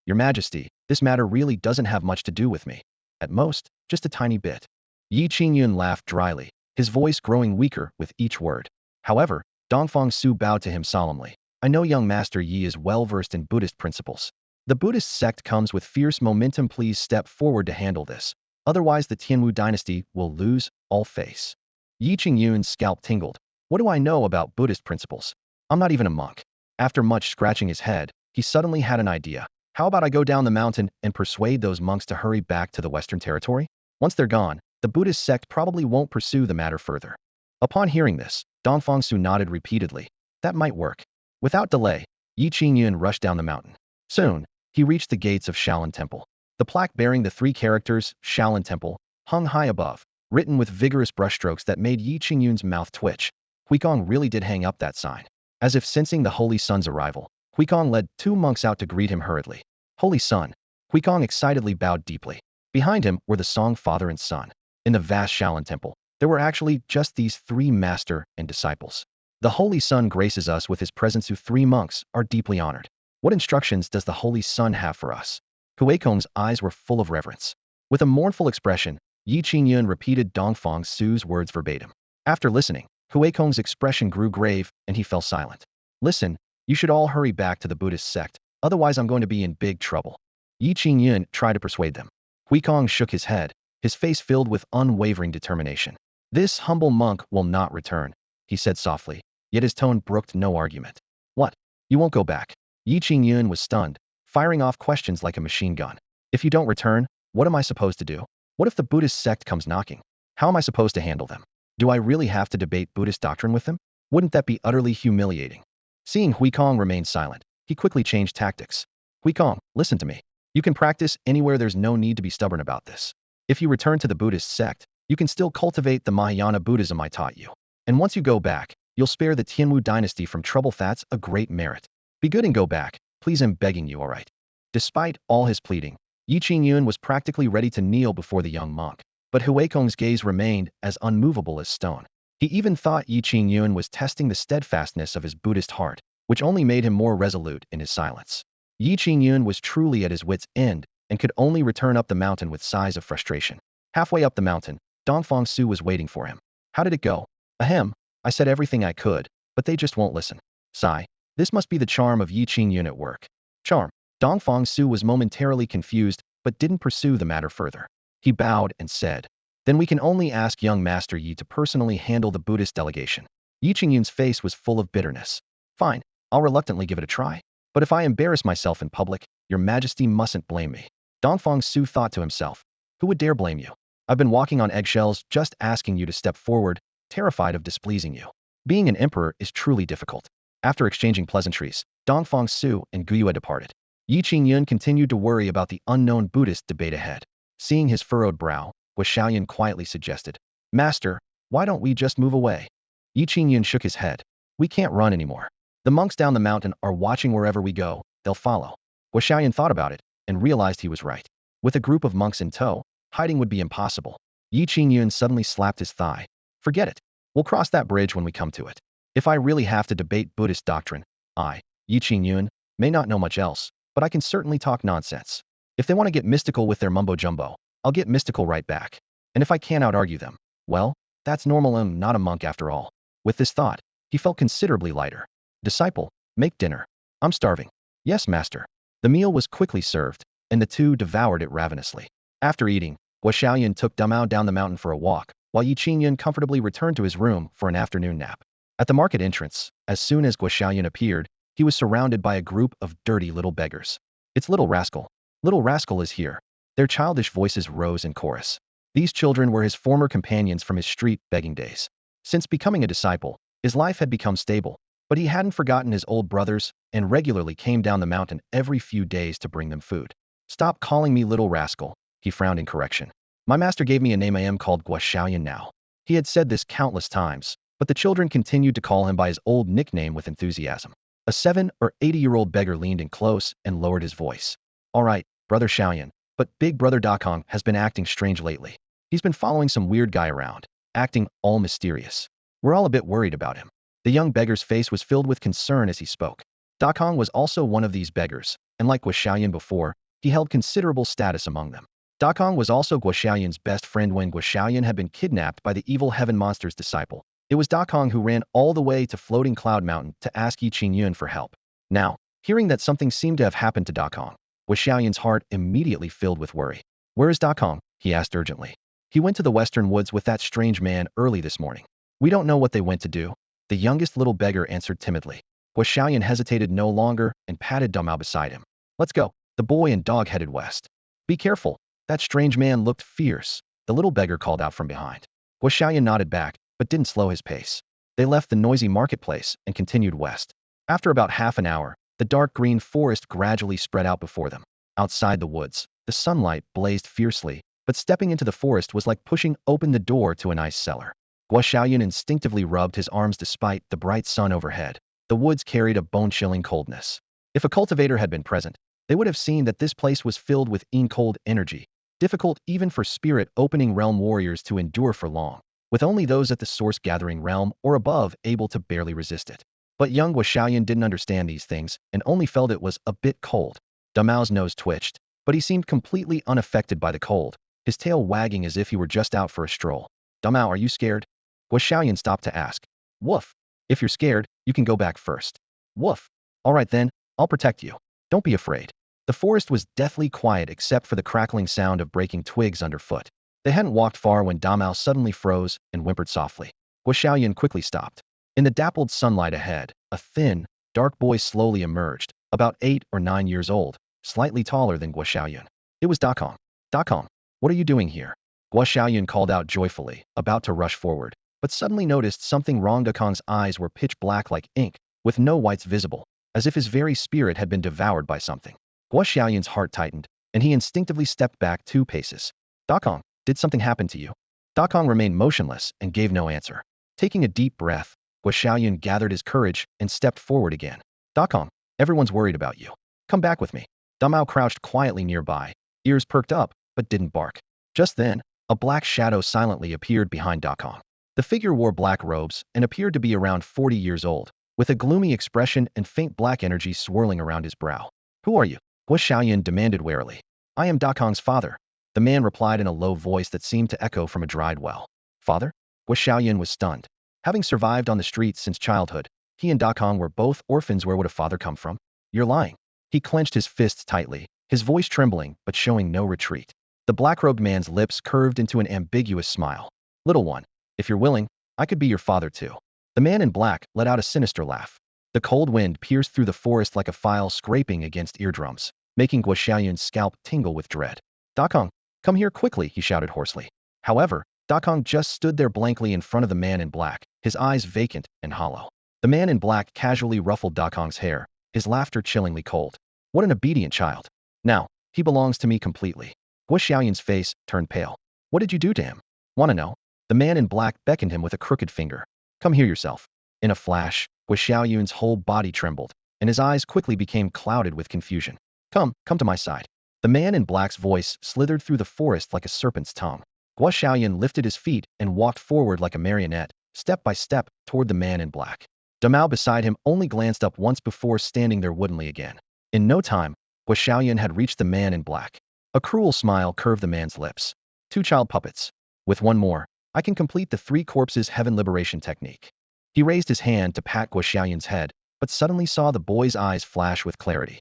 Your Majesty, this matter really doesn't have much to do with me. At most, just a tiny bit." Yi Qingyun laughed dryly, his voice growing weaker with each word. However, Dongfang Su bowed to him solemnly. "I know young Master Yi is well versed in Buddhist principles. The Buddhist sect comes with fierce momentum. Please step forward to handle this, Otherwise, the Tianwu dynasty will lose all face. Yi Qingyun's scalp tingled. What do I know about Buddhist principles? I'm not even a monk. After much scratching his head, he suddenly had an idea. How about I go down the mountain and persuade those monks to hurry back to the Western Territory? Once they're gone, the Buddhist sect probably won't pursue the matter further. Upon hearing this, Dongfangsu nodded repeatedly. That might work. Without delay, Yi Qingyun rushed down the mountain. Soon, he reached the gates of Shaolin Temple. The plaque bearing the three characters, Shaolin Temple, hung high above, written with vigorous brushstrokes that made Yi Qingyun's mouth twitch. Huikong really did hang up that sign. As if sensing the Holy Sun's arrival, Huikong led two monks out to greet him hurriedly. Holy Sun. Huikong excitedly bowed deeply. Behind him were the Song father and son. In the vast Shaolin Temple, there were actually just these three master and disciples. The Holy Sun graces us with his presence. You three monks are deeply honored. What instructions does the Holy Sun have for us? Huikong's eyes were full of reverence. With a mournful expression, Yi Qingyun repeated Dongfang Su's words verbatim. After listening, Huikong's expression grew grave and he fell silent. Listen, you should all hurry back to the Buddhist sect, otherwise I'm going to be in big trouble. Yi Qingyun tried to persuade them. Huikong shook his head, his face filled with unwavering determination. This humble monk will not return, he said softly, yet his tone brooked no argument. What? You won't go back? Yi Qingyun was stunned, firing off questions like a machine gun. If you don't return, what am I supposed to do? What if the Buddhist sect comes knocking? How am I supposed to handle them? Do I really have to debate Buddhist doctrine with them? Wouldn't that be utterly humiliating? Seeing Huikong remain silent, he quickly changed tactics. Huikong, listen to me. You can practice anywhere, there's no need to be stubborn about this. If you return to the Buddhist sect, you can still cultivate the Mahayana Buddhism I taught you. And once you go back, you'll spare the Tianwu dynasty from trouble. That's a great merit. Be good and go back. Please, I'm begging you, all right? Despite all his pleading, Yi Qingyun was practically ready to kneel before the young monk. But Huikong's gaze remained as unmovable as stone. He even thought Yi Qingyun was testing the steadfastness of his Buddhist heart, which only made him more resolute in his silence. Yi Qingyun was truly at his wit's end and could only return up the mountain with sighs of frustration. Halfway up the mountain, Dongfang Su was waiting for him. How did it go? Ahem, I said everything I could, but they just won't listen. Sigh. This must be the charm of Yi Qingyun at work. Charm. Dongfang Su was momentarily confused, but didn't pursue the matter further. He bowed and said, then we can only ask young Master Yi to personally handle the Buddhist delegation. Yi Qingyun's face was full of bitterness. Fine, I'll reluctantly give it a try. But if I embarrass myself in public, your Majesty mustn't blame me. Dongfang Su thought to himself, who would dare blame you? I've been walking on eggshells just asking you to step forward, terrified of displeasing you. Being an emperor is truly difficult. After exchanging pleasantries, Dongfang Su and Guyue departed. Yi Qingyun continued to worry about the unknown Buddhist debate ahead. Seeing his furrowed brow, Guo quietly suggested, Master, why don't we just move away? Yi Qingyun shook his head. We can't run anymore. The monks down the mountain are watching wherever we go, they'll follow. Guo thought about it and realized he was right. With a group of monks in tow, hiding would be impossible. Yi Qingyun suddenly slapped his thigh. Forget it. We'll cross that bridge when we come to it. If I really have to debate Buddhist doctrine, I, Yi Qingyun, may not know much else, but I can certainly talk nonsense. If they want to get mystical with their mumbo-jumbo, I'll get mystical right back. And if I can't out-argue them, well, that's normal. I'm not a monk after all. With this thought, he felt considerably lighter. Disciple, make dinner. I'm starving. Yes, master. The meal was quickly served, and the two devoured it ravenously. After eating, Guo took Dumao down the mountain for a walk, while Yi Qingyun comfortably returned to his room for an afternoon nap. At the market entrance, as soon as Guo appeared, he was surrounded by a group of dirty little beggars. It's Little Rascal. Little Rascal is here. Their childish voices rose in chorus. These children were his former companions from his street begging days. Since becoming a disciple, his life had become stable, but he hadn't forgotten his old brothers and regularly came down the mountain every few days to bring them food. Stop calling me Little Rascal, he frowned in correction. My master gave me a name. I am called Guo now. He had said this countless times, but the children continued to call him by his old nickname with enthusiasm. A 7 or 80-year-old beggar leaned in close and lowered his voice. All right, Brother Xiaoyan, but Big Brother Dakong has been acting strange lately. He's been following some weird guy around, acting all mysterious. We're all a bit worried about him. The young beggar's face was filled with concern as he spoke. Dakong was also one of these beggars, and like Guo before, he held considerable status among them. Dakong was also Guo best friend when Guo had been kidnapped by the evil heaven monster's disciple. It was Dakong who ran all the way to Floating Cloud Mountain to ask Yi Qingyun for help. Now, hearing that something seemed to have happened to Dakong, Guo heart immediately filled with worry. Where is Dakong? he asked urgently. He went to the western woods with that strange man early this morning. We don't know what they went to do, the youngest little beggar answered timidly. Guo Xiaoyan hesitated no longer and patted Dumao beside him. Let's go. The boy and dog headed west. Be careful. That strange man looked fierce, the little beggar called out from behind. Guo Xiaoyan nodded back, but didn't slow his pace. They left the noisy marketplace and continued west. After about half an hour, the dark green forest gradually spread out before them. Outside the woods, the sunlight blazed fiercely, but stepping into the forest was like pushing open the door to an ice cellar. Guo Xiaoyan instinctively rubbed his arms despite the bright sun overhead. The woods carried a bone-chilling coldness. If a cultivator had been present, they would have seen that this place was filled with cold energy, difficult even for spirit-opening realm warriors to endure for long, with only those at the source-gathering realm or above able to barely resist it. But young Guo Xiaoyan didn't understand these things and only felt it was a bit cold. Damao's nose twitched, but he seemed completely unaffected by the cold, his tail wagging as if he were just out for a stroll. Damao, are you scared? Guo Xiaoyan stopped to ask. Woof. If you're scared, you can go back first. Woof. All right then, I'll protect you. Don't be afraid. The forest was deathly quiet except for the crackling sound of breaking twigs underfoot. They hadn't walked far when Damao suddenly froze and whimpered softly. Guo Xiaoyan quickly stopped. In the dappled sunlight ahead, a thin, dark boy slowly emerged, about 8 or 9 years old, slightly taller than Guo Xiaoyan. It was Dakong. Dakong, what are you doing here? Guo Xiaoyan called out joyfully, about to rush forward, but suddenly noticed something wrong. Dakong's eyes were pitch black like ink, with no whites visible, as if his very spirit had been devoured by something. Guo Xiaoyan's heart tightened, and he instinctively stepped back 2 paces. Dakong, did something happen to you? Dakong remained motionless and gave no answer. Taking a deep breath, Guo Xiaoyan gathered his courage and stepped forward again. Dakong, everyone's worried about you. Come back with me. Damao crouched quietly nearby, ears perked up, but didn't bark. Just then, a black shadow silently appeared behind Dakong. The figure wore black robes and appeared to be around 40 years old, with a gloomy expression and faint black energy swirling around his brow. Who are you? Guo Xiaoyan demanded warily. I am Dakong's father. The man replied in a low voice that seemed to echo from a dried well. Father? Guo Xiaoyan was stunned. Having survived on the streets since childhood, he and Dakong were both orphans. Where would a father come from? You're lying. He clenched his fists tightly, his voice trembling but showing no retreat. The black-robed man's lips curved into an ambiguous smile. Little one, if you're willing, I could be your father too. The man in black let out a sinister laugh. The cold wind pierced through the forest like a file scraping against eardrums, making Guo Xiaoyan's scalp tingle with dread. Dakong, come here quickly, he shouted hoarsely. However, Dakong just stood there blankly in front of the man in black, his eyes vacant and hollow. The man in black casually ruffled Dakong's hair, his laughter chillingly cold. What an obedient child. Now, he belongs to me completely. Guo Xiaoyan's face turned pale. What did you do to him? Wanna know? The man in black beckoned him with a crooked finger. Come here yourself. In a flash, Guo Xiaoyan's whole body trembled, and his eyes quickly became clouded with confusion. Come to my side. The man in black's voice slithered through the forest like a serpent's tongue. Guo Xiaoyan lifted his feet and walked forward like a marionette, step by step, toward the man in black. Damao beside him only glanced up once before standing there woodenly again. In no time, Guo Xiaoyan had reached the man in black. A cruel smile curved the man's lips. 2 child puppets. With one more, I can complete the 3 corpses heaven liberation technique. He raised his hand to pat Guo Xiaoyan's head, but suddenly saw the boy's eyes flash with clarity.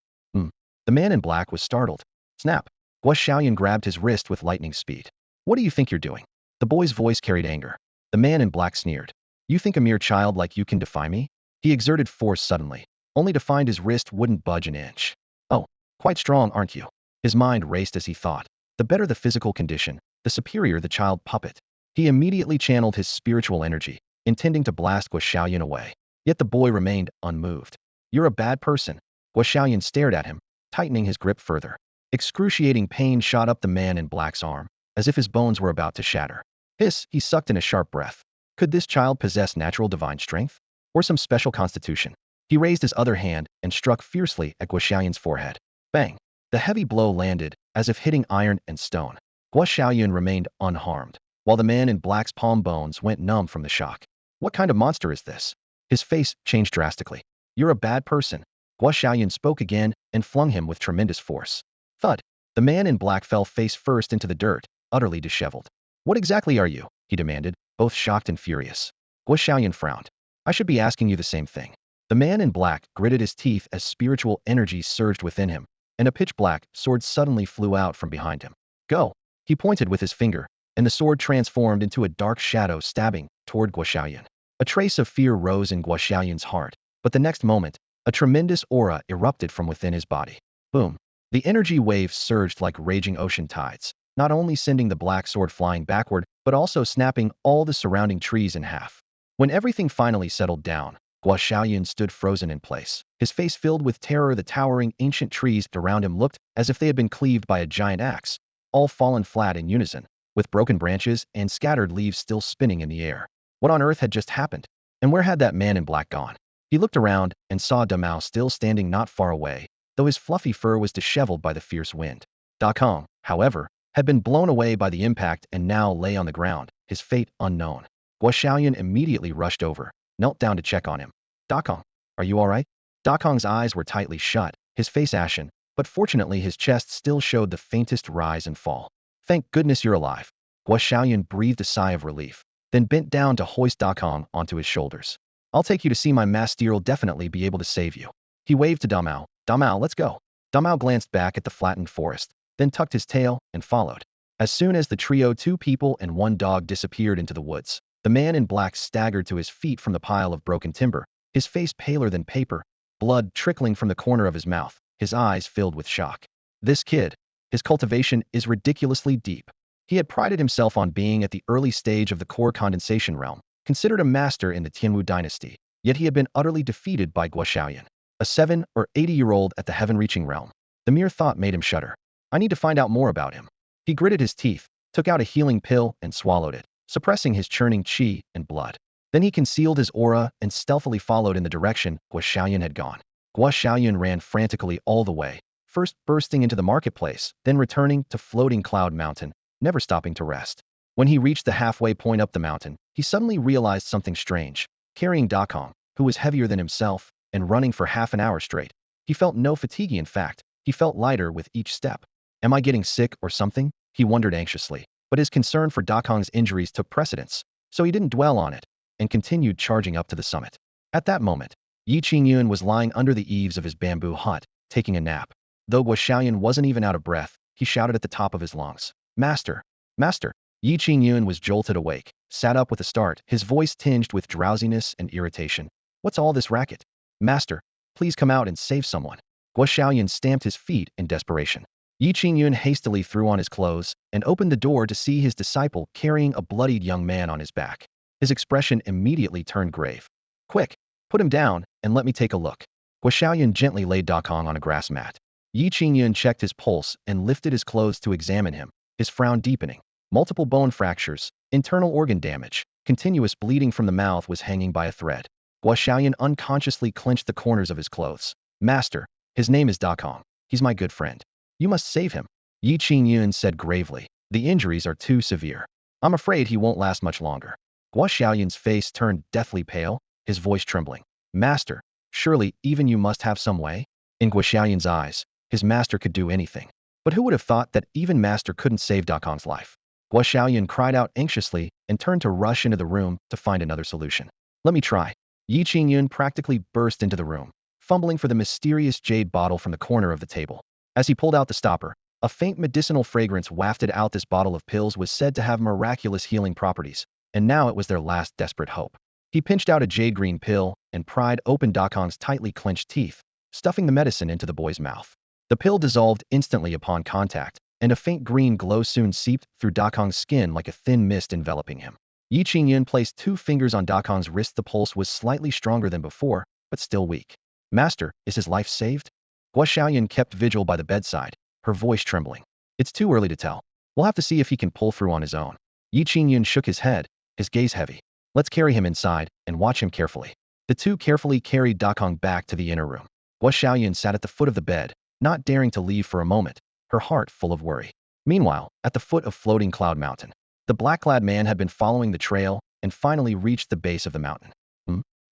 The man in black was startled. Snap. Guo Xiaoyan grabbed his wrist with lightning speed. What do you think you're doing? The boy's voice carried anger. The man in black sneered. You think a mere child like you can defy me? He exerted force suddenly, only to find his wrist wouldn't budge an inch. Oh, quite strong, aren't you? His mind raced as he thought. The better the physical condition, the superior the child puppet. He immediately channeled his spiritual energy, intending to blast Guo Xiaoyan away. Yet the boy remained unmoved. You're a bad person. Guo Xiaoyan stared at him, tightening his grip further. Excruciating pain shot up the man in black's arm, as if his bones were about to shatter. Hiss, he sucked in a sharp breath. Could this child possess natural divine strength? Or some special constitution? He raised his other hand and struck fiercely at Guo Xiaoyan's forehead. Bang! The heavy blow landed, as if hitting iron and stone. Guo Xiaoyan remained unharmed, while the man in black's palm bones went numb from the shock. What kind of monster is this? His face changed drastically. You're a bad person. Guo Xiaoyan spoke again and flung him with tremendous force. Thud! The man in black fell face first into the dirt, utterly disheveled. What exactly are you? He demanded, both shocked and furious. Guo Xiaoyan frowned. I should be asking you the same thing. The man in black gritted his teeth as spiritual energy surged within him, and a pitch black sword suddenly flew out from behind him. Go! He pointed with his finger, and the sword transformed into a dark shadow stabbing toward Guoxiaoyun. A trace of fear rose in Guoxiaoyun's heart, but the next moment, a tremendous aura erupted from within his body. Boom! The energy waves surged like raging ocean tides, not only sending the black sword flying backward, but also snapping all the surrounding trees in half. When everything finally settled down, Guoxiaoyun stood frozen in place, his face filled with terror. The towering ancient trees around him looked as if they had been cleaved by a giant axe, all fallen flat in unison, with broken branches and scattered leaves still spinning in the air. What on earth had just happened? And where had that man in black gone? He looked around and saw Damao still standing not far away, though his fluffy fur was disheveled by the fierce wind. Da Kong, however, had been blown away by the impact and now lay on the ground, his fate unknown. Guoxiaoyun immediately rushed over, knelt down to check on him. Da Kong, are you all right? Da Kong's eyes were tightly shut, his face ashen, but fortunately his chest still showed the faintest rise and fall. Thank goodness you're alive. Guoxiaoyun breathed a sigh of relief, then bent down to hoist Da Kong onto his shoulders. I'll take you to see my master. Will definitely be able to save you. He waved to Damao. Damao, let's go. Damao glanced back at the flattened forest, then tucked his tail and followed. As soon as the trio, 2 people and 1 dog, disappeared into the woods, the man in black staggered to his feet from the pile of broken timber, his face paler than paper, blood trickling from the corner of his mouth, his eyes filled with shock. This kid, his cultivation is ridiculously deep. He had prided himself on being at the early stage of the core condensation realm, considered a master in the Tianwu dynasty, yet he had been utterly defeated by Guoxiaoyun, a 7 or 80-year-old at the heaven-reaching realm. The mere thought made him shudder. I need to find out more about him. He gritted his teeth, took out a healing pill and swallowed it, suppressing his churning qi and blood. Then he concealed his aura and stealthily followed in the direction Guoxiaoyun had gone. Guoxiaoyun ran frantically all the way, first bursting into the marketplace, then returning to floating Cloud Mountain, never stopping to rest. When he reached the halfway point up the mountain, he suddenly realized something strange. Carrying Da Kong, who was heavier than himself, and running for half an hour straight, he felt no fatigue. In fact, he felt lighter with each step. Am I getting sick or something? He wondered anxiously, but his concern for Da Kong's injuries took precedence, so he didn't dwell on it, and continued charging up to the summit. At that moment, Qingyun was lying under the eaves of his bamboo hut, taking a nap. Though Guoxiaoyun wasn't even out of breath, he shouted at the top of his lungs. Master! Master! Qingyun was jolted awake, sat up with a start, his voice tinged with drowsiness and irritation. What's all this racket? Master, please come out and save someone. Guoxiaoyun stamped his feet in desperation. Qingyun hastily threw on his clothes and opened the door to see his disciple carrying a bloodied young man on his back. His expression immediately turned grave. Quick, put him down and let me take a look. Guoxiaoyun gently laid Da Kong on a grass mat. Qingyun checked his pulse and lifted his clothes to examine him, his frown deepening. Multiple bone fractures, internal organ damage, continuous bleeding from the mouth was hanging by a thread. Guoxiaoyun unconsciously clenched the corners of his clothes. Master, his name is Da Kong. He's my good friend. You must save him. Qingyun said gravely. The injuries are too severe. I'm afraid he won't last much longer. Guoxiaoyun's face turned deathly pale, his voice trembling. Master, surely even you must have some way? In Guoxiaoyun's eyes, his master could do anything. But who would have thought that even master couldn't save Da Kong's life? Guoxiaoyun cried out anxiously and turned to rush into the room to find another solution. Let me try. Qingyun practically burst into the room, fumbling for the mysterious jade bottle from the corner of the table. As he pulled out the stopper, a faint medicinal fragrance wafted out. This bottle of pills was said to have miraculous healing properties, and now it was their last desperate hope. He pinched out a jade green pill and pried open Da Kong's tightly clenched teeth, stuffing the medicine into the boy's mouth. The pill dissolved instantly upon contact, and a faint green glow soon seeped through Da Kong's skin like a thin mist enveloping him. Qingyun placed 2 fingers on Da Kong's wrist. The pulse was slightly stronger than before, but still weak. Master, is his life saved? Guoxiaoyun kept vigil by the bedside, her voice trembling. It's too early to tell. We'll have to see if he can pull through on his own. Qingyun shook his head, his gaze heavy. Let's carry him inside and watch him carefully. The 2 carefully carried Da Kong back to the inner room. Guoxiaoyun sat at the foot of the bed, not daring to leave for a moment, her heart full of worry. Meanwhile, at the foot of floating Cloud Mountain, the black-clad man had been following the trail and finally reached the base of the mountain.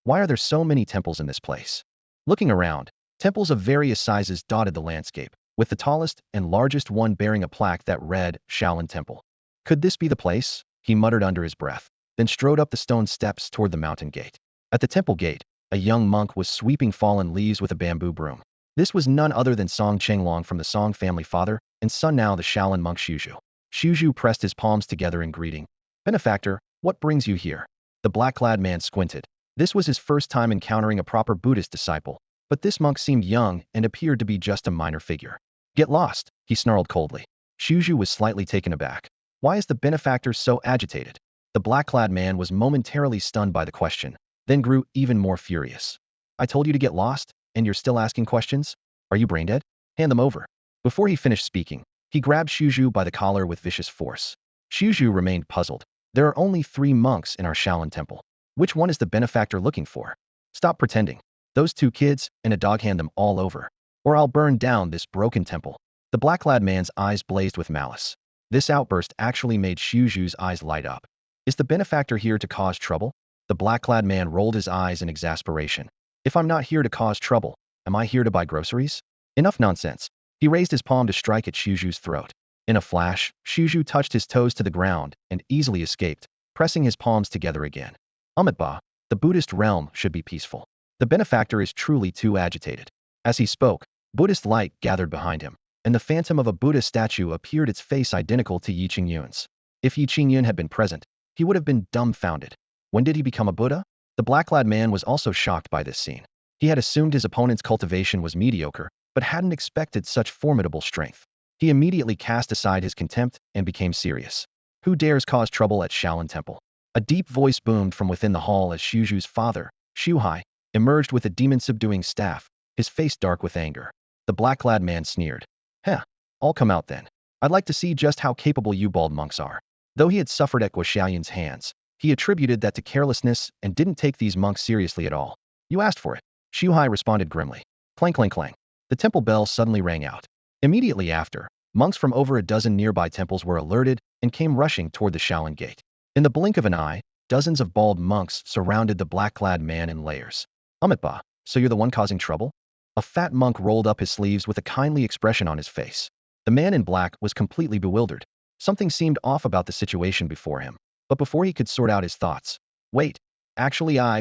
Why are there so many temples in this place? Looking around, temples of various sizes dotted the landscape, with the tallest and largest one bearing a plaque that read, Shaolin Temple. Could this be the place? He muttered under his breath, then strode up the stone steps toward the mountain gate. At the temple gate, a young monk was sweeping fallen leaves with a bamboo broom. This was none other than Song Chenglong from the Song family, father and son, now the Shaolin monk Shuju. Shuju pressed his palms together in greeting. Benefactor, what brings you here? The black-clad man squinted. This was his first time encountering a proper Buddhist disciple, but this monk seemed young and appeared to be just a minor figure. Get lost, he snarled coldly. Shuju was slightly taken aback. Why is the benefactor so agitated? The black-clad man was momentarily stunned by the question, then grew even more furious. I told you to get lost, and you're still asking questions? Are you brain dead? Hand them over. Before he finished speaking, he grabbed Shuju by the collar with vicious force. Shuju remained puzzled. There are only 3 monks in our Shaolin temple. Which one is the benefactor looking for? Stop pretending. Those 2 kids and a dog, hand them all over, or I'll burn down this broken temple. The black-clad man's eyes blazed with malice. This outburst actually made Shuju's eyes light up. Is the benefactor here to cause trouble? The black-clad man rolled his eyes in exasperation. If I'm not here to cause trouble, am I here to buy groceries? Enough nonsense. He raised his palm to strike at Shuju's throat. In a flash, Shuju touched his toes to the ground and easily escaped, pressing his palms together again. Amitabha, the Buddhist realm should be peaceful. The benefactor is truly too agitated. As he spoke, Buddhist light gathered behind him, and the phantom of a Buddha statue appeared, its face identical to Qingyun's. If Qingyun had been present, he would have been dumbfounded. When did he become a Buddha? The black-clad man was also shocked by this scene. He had assumed his opponent's cultivation was mediocre, but hadn't expected such formidable strength. He immediately cast aside his contempt and became serious. Who dares cause trouble at Shaolin Temple? A deep voice boomed from within the hall as Shuju's father, Shuhai, emerged with a demon-subduing staff, his face dark with anger. The black-clad man sneered. Heh, I'll come out then. I'd like to see just how capable you bald monks are. Though he had suffered at Guoxiaoyun's hands, he attributed that to carelessness and didn't take these monks seriously at all. You asked for it. Shuhai responded grimly. Clang, clang, clang. The temple bell suddenly rang out. Immediately after, monks from over a dozen nearby temples were alerted and came rushing toward the Shaolin gate. In the blink of an eye, dozens of bald monks surrounded the black-clad man in layers. Amitabha, so you're the one causing trouble? A fat monk rolled up his sleeves with a kindly expression on his face. The man in black was completely bewildered. Something seemed off about the situation before him. But before he could sort out his thoughts, wait,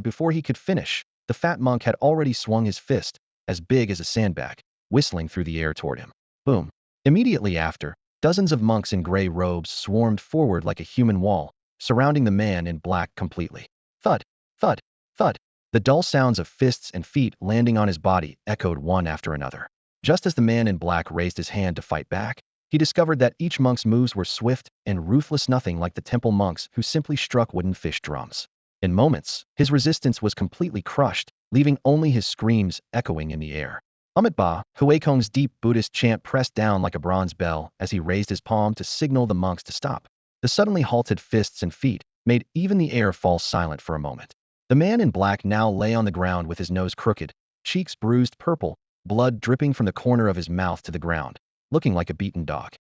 before he could finish, the fat monk had already swung his fist, as big as a sandbag, whistling through the air toward him. Boom. Immediately after, dozens of monks in gray robes swarmed forward like a human wall, surrounding the man in black completely. Thud, thud, thud. The dull sounds of fists and feet landing on his body echoed one after another. Just as the man in black raised his hand to fight back, he discovered that each monk's moves were swift and ruthless, nothing like the temple monks who simply struck wooden fish drums. In moments, his resistance was completely crushed, leaving only his screams echoing in the air. Amitabha, Huekong's deep Buddhist chant pressed down like a bronze bell as he raised his palm to signal the monks to stop. The suddenly halted fists and feet made even the air fall silent for a moment. The man in black now lay on the ground with his nose crooked, cheeks bruised purple, blood dripping from the corner of his mouth to the ground, looking like a beaten dog.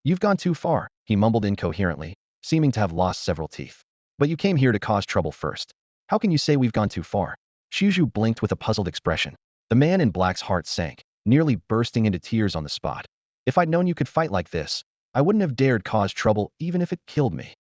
You've gone too far, he mumbled incoherently, seeming to have lost several teeth. But you came here to cause trouble first. How can you say we've gone too far? Shuju blinked with a puzzled expression. The man in black's heart sank, nearly bursting into tears on the spot. If I'd known you could fight like this, I wouldn't have dared cause trouble even if it killed me.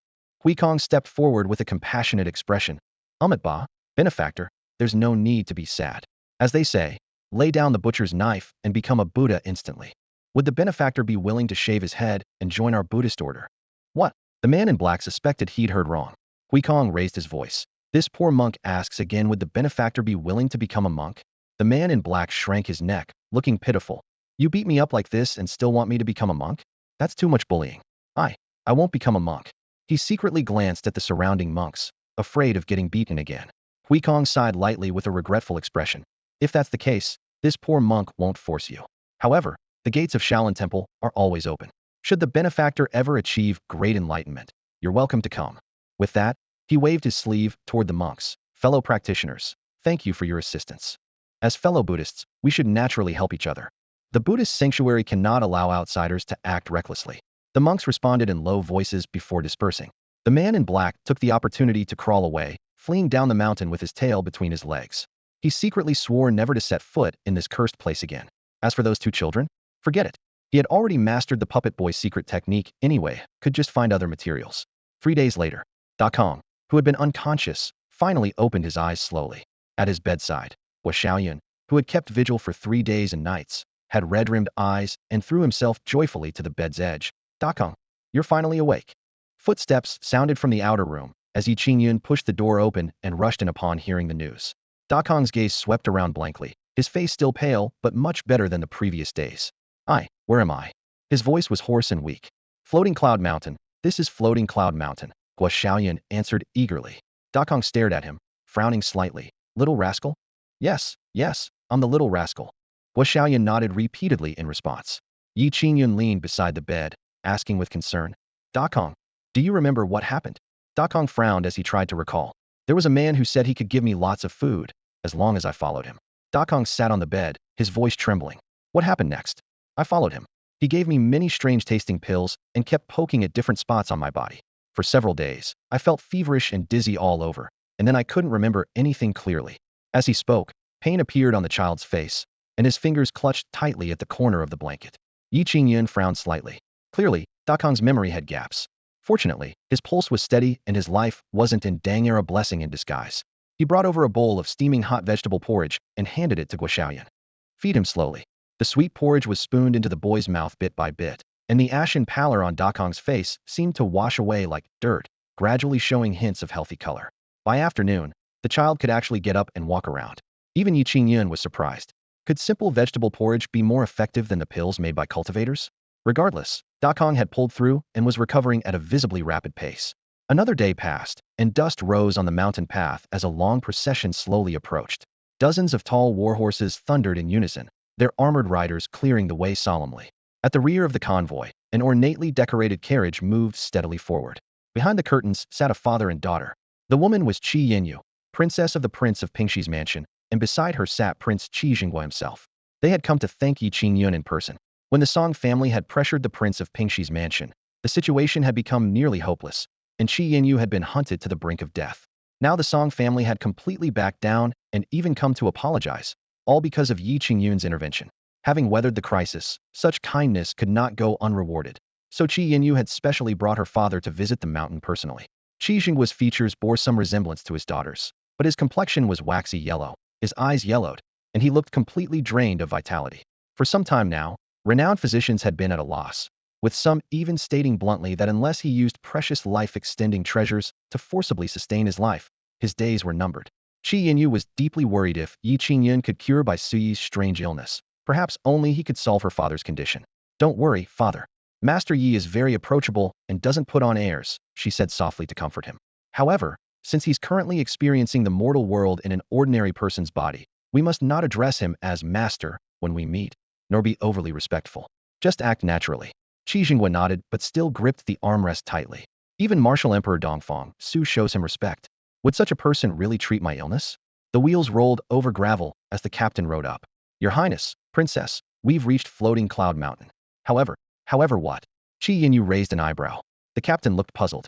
Huikong stepped forward with a compassionate expression. Amitabha, benefactor, there's no need to be sad. As they say, lay down the butcher's knife and become a Buddha instantly. Would the benefactor be willing to shave his head and join our Buddhist order? What? The man in black suspected he'd heard wrong. Huikong raised his voice. This poor monk asks again, would the benefactor be willing to become a monk? The man in black shrank his neck, looking pitiful. You beat me up like this and still want me to become a monk? That's too much bullying. I won't become a monk. He secretly glanced at the surrounding monks, afraid of getting beaten again. Huikong sighed lightly with a regretful expression. If that's the case, this poor monk won't force you. However, the gates of Shaolin Temple are always open. Should the benefactor ever achieve great enlightenment, you're welcome to come. With that, he waved his sleeve toward the monks. Fellow practitioners, thank you for your assistance. As fellow Buddhists, we should naturally help each other. The Buddhist sanctuary cannot allow outsiders to act recklessly. The monks responded in low voices before dispersing. The man in black took the opportunity to crawl away, fleeing down the mountain with his tail between his legs. He secretly swore never to set foot in this cursed place again. As for those 2 children, forget it. He had already mastered the puppet boy's secret technique anyway, could just find other materials. 3 days later, Da Kong, who had been unconscious, finally opened his eyes slowly. At his bedside, Guoxiaoyun, who had kept vigil for 3 days and nights, had red-rimmed eyes and threw himself joyfully to the bed's edge. Da Kong, you're finally awake. Footsteps sounded from the outer room as Yi Qingyun pushed the door open and rushed in upon hearing the news. Dakong's gaze swept around blankly, his face still pale but much better than the previous days. Where am I? His voice was hoarse and weak. Floating Cloud Mountain. This is Floating Cloud Mountain, Guo Xiaoyan answered eagerly. Dakong stared at him, frowning slightly. Little rascal? Yes, I'm the little rascal. Guo Xiaoyan nodded repeatedly in response. Yi Qingyun leaned beside the bed, asking with concern, Dakong, do you remember what happened? Dakong frowned as he tried to recall. There was a man who said he could give me lots of food, as long as I followed him. Dakong sat on the bed, his voice trembling. What happened next? I followed him. He gave me many strange-tasting pills and kept poking at different spots on my body. For several days, I felt feverish and dizzy all over, and then I couldn't remember anything clearly. As he spoke, pain appeared on the child's face, and his fingers clutched tightly at the corner of the blanket. Yi Qingyun frowned slightly. Clearly, Dakong's memory had gaps. Fortunately, his pulse was steady and his life wasn't in dang a blessing in disguise. He brought over a bowl of steaming hot vegetable porridge and handed it to Guo Xiaoyan. Feed him slowly. The sweet porridge was spooned into the boy's mouth bit by bit, and the ashen pallor on Dakong's face seemed to wash away like dirt, gradually showing hints of healthy color. By afternoon, the child could actually get up and walk around. Even Yi Qingyun was surprised. Could simple vegetable porridge be more effective than the pills made by cultivators? Regardless, Dakong had pulled through and was recovering at a visibly rapid pace. Another day passed, and dust rose on the mountain path as a long procession slowly approached. Dozens of tall warhorses thundered in unison, their armored riders clearing the way solemnly. At the rear of the convoy, an ornately decorated carriage moved steadily forward. Behind the curtains sat a father and daughter. The woman was Qingyun, princess of the prince of Pingshi's mansion, and beside her sat Prince Qingyun himself. They had come to thank Yi Qingyun in person. When the Song family had pressured the prince of Pingshi's mansion, the situation had become nearly hopeless, and Qingyun had been hunted to the brink of death. Now the Song family had completely backed down and even come to apologize, all because of Yi Qingyun's intervention. Having weathered the crisis, such kindness could not go unrewarded. So Qingyun had specially brought her father to visit the mountain personally. Qingyun's features bore some resemblance to his daughter's, but his complexion was waxy yellow, his eyes yellowed, and he looked completely drained of vitality. For some time now, renowned physicians had been at a loss, with some even stating bluntly that unless he used precious life-extending treasures to forcibly sustain his life, his days were numbered. Qingyun was deeply worried if Yi Qingyun could cure by Suyi's strange illness. Perhaps only he could solve her father's condition. Don't worry, father. Master Yi is very approachable and doesn't put on airs, she said softly to comfort him. However, since he's currently experiencing the mortal world in an ordinary person's body, we must not address him as master when we meet, nor be overly respectful. Just act naturally. Qingyun nodded but still gripped the armrest tightly. Even Martial Emperor Dongfang Su shows him respect. Would such a person really treat my illness? The wheels rolled over gravel as the captain rode up. Your Highness, Princess, we've reached Floating Cloud Mountain. However what? Qingyun raised an eyebrow. The captain looked puzzled.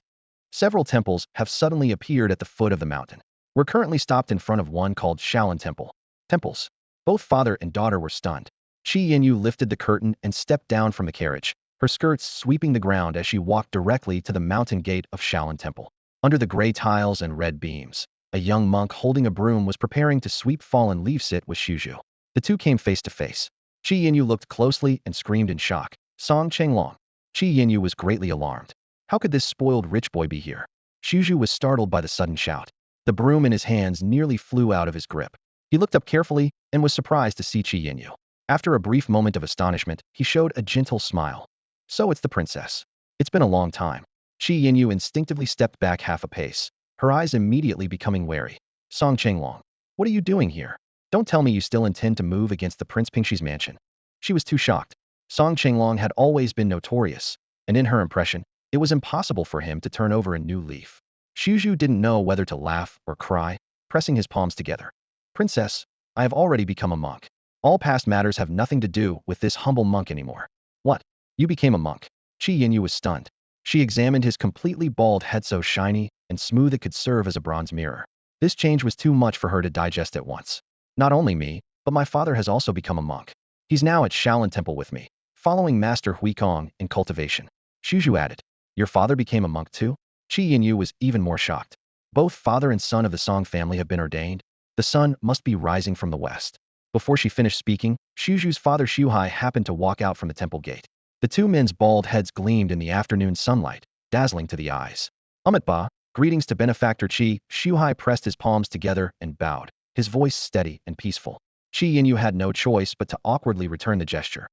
Several temples have suddenly appeared at the foot of the mountain. We're currently stopped in front of one called Shaolin Temple. Temples. Both father and daughter were stunned. Qingyun lifted the curtain and stepped down from the carriage, her skirts sweeping the ground as she walked directly to the mountain gate of Shaolin Temple. Under the gray tiles and red beams, a young monk holding a broom was preparing to sweep fallen leaves with Shuju. The two came face to face. Qingyun looked closely and screamed in shock. Song Chenglong. Qingyun was greatly alarmed. How could this spoiled rich boy be here? Shuju was startled by the sudden shout. The broom in his hands nearly flew out of his grip. He looked up carefully and was surprised to see Qingyun. After a brief moment of astonishment, he showed a gentle smile. So it's the princess. It's been a long time. Qingyun instinctively stepped back half a pace, her eyes immediately becoming wary. Song Chenglong, what are you doing here? Don't tell me you still intend to move against the Prince Pingshi's mansion. She was too shocked. Song Chenglong had always been notorious, and in her impression, it was impossible for him to turn over a new leaf. Shuju didn't know whether to laugh or cry, pressing his palms together. Princess, I have already become a monk. All past matters have nothing to do with this humble monk anymore. What? You became a monk? Qingyun was stunned. She examined his completely bald head so shiny and smooth it could serve as a bronze mirror. This change was too much for her to digest at once. Not only me, but my father has also become a monk. He's now at Shaolin Temple with me, following Master Huikong in cultivation. Shuju added, your father became a monk too? Qingyun was even more shocked. Both father and son of the Song family have been ordained. The sun must be rising from the west. Before she finished speaking, Shuju's father Shuhai happened to walk out from the temple gate. The two men's bald heads gleamed in the afternoon sunlight, dazzling to the eyes. Ba, greetings to benefactor Qi. Shuhai pressed his palms together and bowed, his voice steady and peaceful. Qi Yinyu had no choice but to awkwardly return the gesture.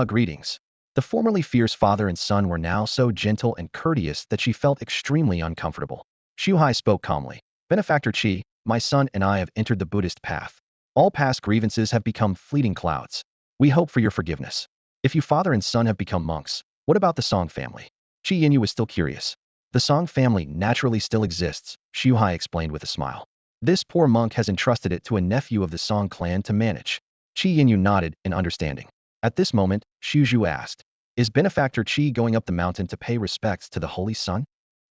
Greetings. The formerly fierce father and son were now so gentle and courteous that she felt extremely uncomfortable. Shuhai spoke calmly. Benefactor Qi, my son and I have entered the Buddhist path. All past grievances have become fleeting clouds. We hope for your forgiveness. If you father and son have become monks, what about the Song family? Qi Yinyu was still curious. The Song family naturally still exists, Shuhai explained with a smile. This poor monk has entrusted it to a nephew of the Song clan to manage. Qi Yinyu nodded in understanding. At this moment, Shuzhu asked, is benefactor Qi going up the mountain to pay respects to the Holy Sun?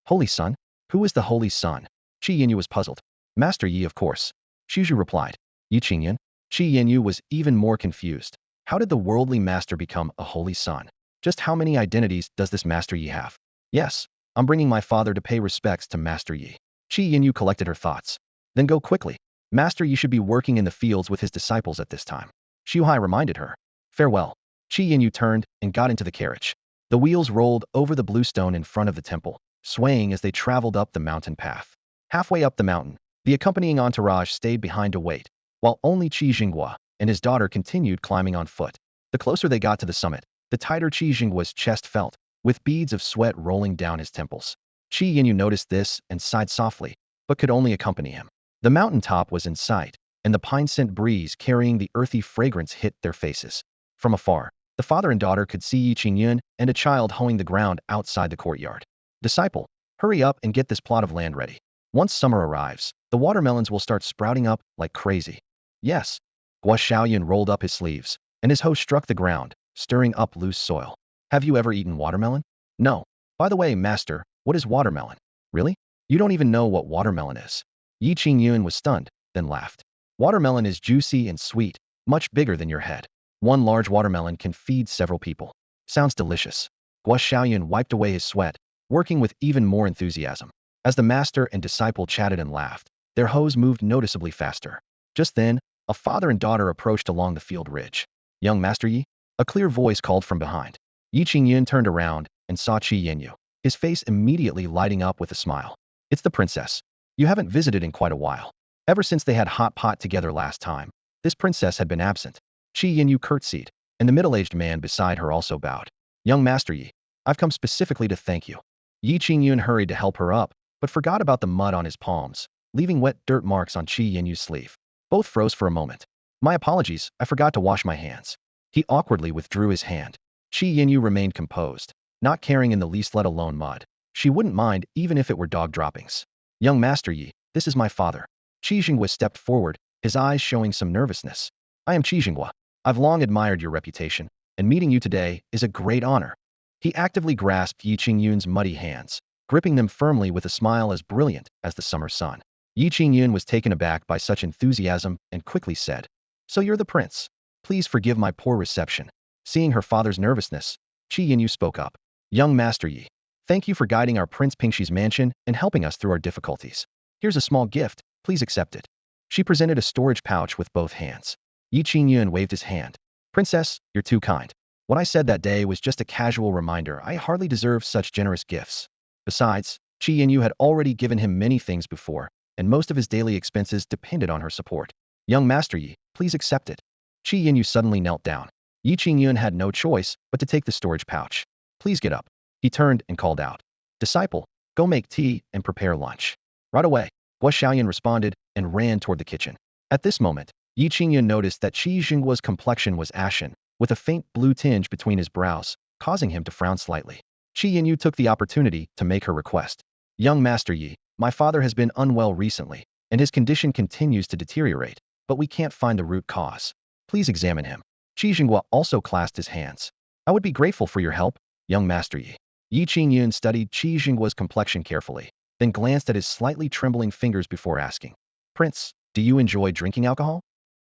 Holy Sun? Who is the Holy Sun? Qi Yinyu was puzzled. Master Yi, of course. Shuzhu replied. Yi Qingyun? Qi Yinyu was even more confused. How did the worldly master become a holy son? Just how many identities does this Master Yi have? Yes, I'm bringing my father to pay respects to Master Yi. Qi Yinyu collected her thoughts. Then go quickly. Master Yi should be working in the fields with his disciples at this time. Shuhai reminded her. Farewell. Qi Yinyu turned and got into the carriage. The wheels rolled over the blue stone in front of the temple, swaying as they traveled up the mountain path. Halfway up the mountain, the accompanying entourage stayed behind to wait, while only Qi Jinghua and his daughter continued climbing on foot. The closer they got to the summit, the tighter Qi Jinghua's chest felt, with beads of sweat rolling down his temples. Qi Yinyu noticed this and sighed softly, but could only accompany him. The mountain top was in sight, and the pine-scent breeze carrying the earthy fragrance hit their faces. From afar, the father and daughter could see Yi Qingyun and a child hoeing the ground outside the courtyard. Disciple, hurry up and get this plot of land ready. Once summer arrives, the watermelons will start sprouting up like crazy. Yes. Qingyun rolled up his sleeves, and his hoe struck the ground, stirring up loose soil. Have you ever eaten watermelon? No. By the way, master, what is watermelon? Really? You don't even know what watermelon is. Yi Qingyun was stunned, then laughed. Watermelon is juicy and sweet, much bigger than your head. One large watermelon can feed several people. Sounds delicious. Qingyun wiped away his sweat, working with even more enthusiasm. As the master and disciple chatted and laughed, their hoes moved noticeably faster. Just then, a father and daughter approached along the field ridge. Young Master Yi? A clear voice called from behind. Yi Qingyun turned around and saw Qi Yinyu, his face immediately lighting up with a smile. It's the princess. You haven't visited in quite a while. Ever since they had hot pot together last time, this princess had been absent. Qi Yinyu curtsied, and the middle-aged man beside her also bowed. Young Master Yi, I've come specifically to thank you. Yi Qingyun hurried to help her up, but forgot about the mud on his palms, leaving wet dirt marks on Qi Yinyu's sleeve. Both froze for a moment. My apologies, I forgot to wash my hands. He awkwardly withdrew his hand. Qi Yinyu remained composed, not caring in the least, let alone mud. She wouldn't mind even if it were dog droppings. Young Master Yi, this is my father. Qi Jinghua stepped forward, his eyes showing some nervousness. I am Qi Jinghua. I've long admired your reputation, and meeting you today is a great honor. He actively grasped Yi Qingyun's muddy hands, gripping them firmly with a smile as brilliant as the summer sun. Yi Qingyun was taken aback by such enthusiasm and quickly said, So you're the prince. Please forgive my poor reception. Seeing her father's nervousness, Qi Yinyu spoke up. Young Master Yi, thank you for guiding our Prince Pingshi's mansion and helping us through our difficulties. Here's a small gift, please accept it. She presented a storage pouch with both hands. Yi Qingyun waved his hand. Princess, you're too kind. What I said that day was just a casual reminder. I hardly deserve such generous gifts. Besides, Qi Yinyu had already given him many things before, and most of his daily expenses depended on her support. Young Master Yi, please accept it. Qi Yinyu suddenly knelt down. Yi Qingyun had no choice but to take the storage pouch. Please get up. He turned and called out. Disciple, go make tea and prepare lunch. Right away. Qingyun responded and ran toward the kitchen. At this moment, Yi Qingyun noticed that Qi Jinghua's complexion was ashen, with a faint blue tinge between his brows, causing him to frown slightly. Qi Yinyu took the opportunity to make her request. Young Master Yi, my father has been unwell recently, and his condition continues to deteriorate, but we can't find the root cause. Please examine him. Qi Jinghua also clasped his hands. I would be grateful for your help, young Master Yi. Yi Qingyun studied Qi Jinghua's complexion carefully, then glanced at his slightly trembling fingers before asking, Prince, do you enjoy drinking alcohol?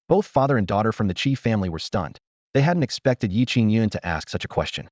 Both father and daughter from the Qi family were stunned. They hadn't expected Yi Qingyun to ask such a question.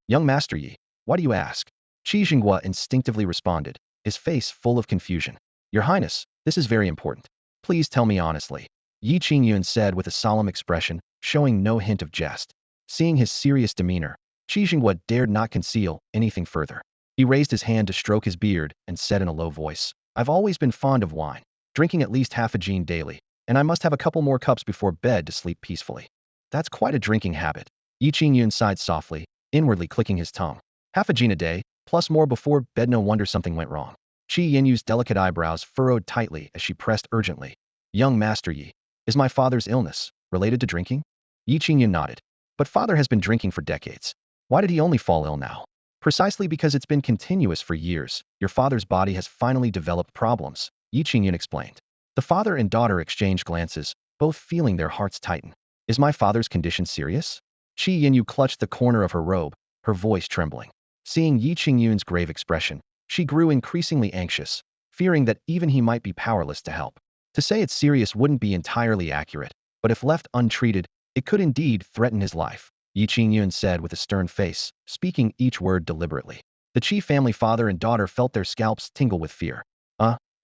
Young Master Yi, why do you ask? Qi Jinghua instinctively responded, his face full of confusion. Your Highness, this is very important. Please tell me honestly. Yi Qingyun said with a solemn expression, showing no hint of jest. Seeing his serious demeanor, Qi Jinghua dared not conceal anything further. He raised his hand to stroke his beard and said in a low voice, I've always been fond of wine, drinking at least half a gin daily, and I must have a couple more cups before bed to sleep peacefully. That's quite a drinking habit. Yi Qingyun sighed softly, inwardly clicking his tongue. Half a gin a day, plus more before bed, no wonder something went wrong. Qi Yinyu's delicate eyebrows furrowed tightly as she pressed urgently. Young Master Yi, is my father's illness related to drinking? Yi Qingyun nodded. But father has been drinking for decades. Why did he only fall ill now? Precisely because it's been continuous for years. Your father's body has finally developed problems, Yi Qingyun explained. The father and daughter exchanged glances, both feeling their hearts tighten. Is my father's condition serious? Qi Yinyu clutched the corner of her robe, her voice trembling. Seeing Yi Qingyun's grave expression, she grew increasingly anxious, fearing that even he might be powerless to help. To say it's serious wouldn't be entirely accurate, but if left untreated, it could indeed threaten his life, Yi Qingyun said with a stern face, speaking each word deliberately. The Qi family father and daughter felt their scalps tingle with fear.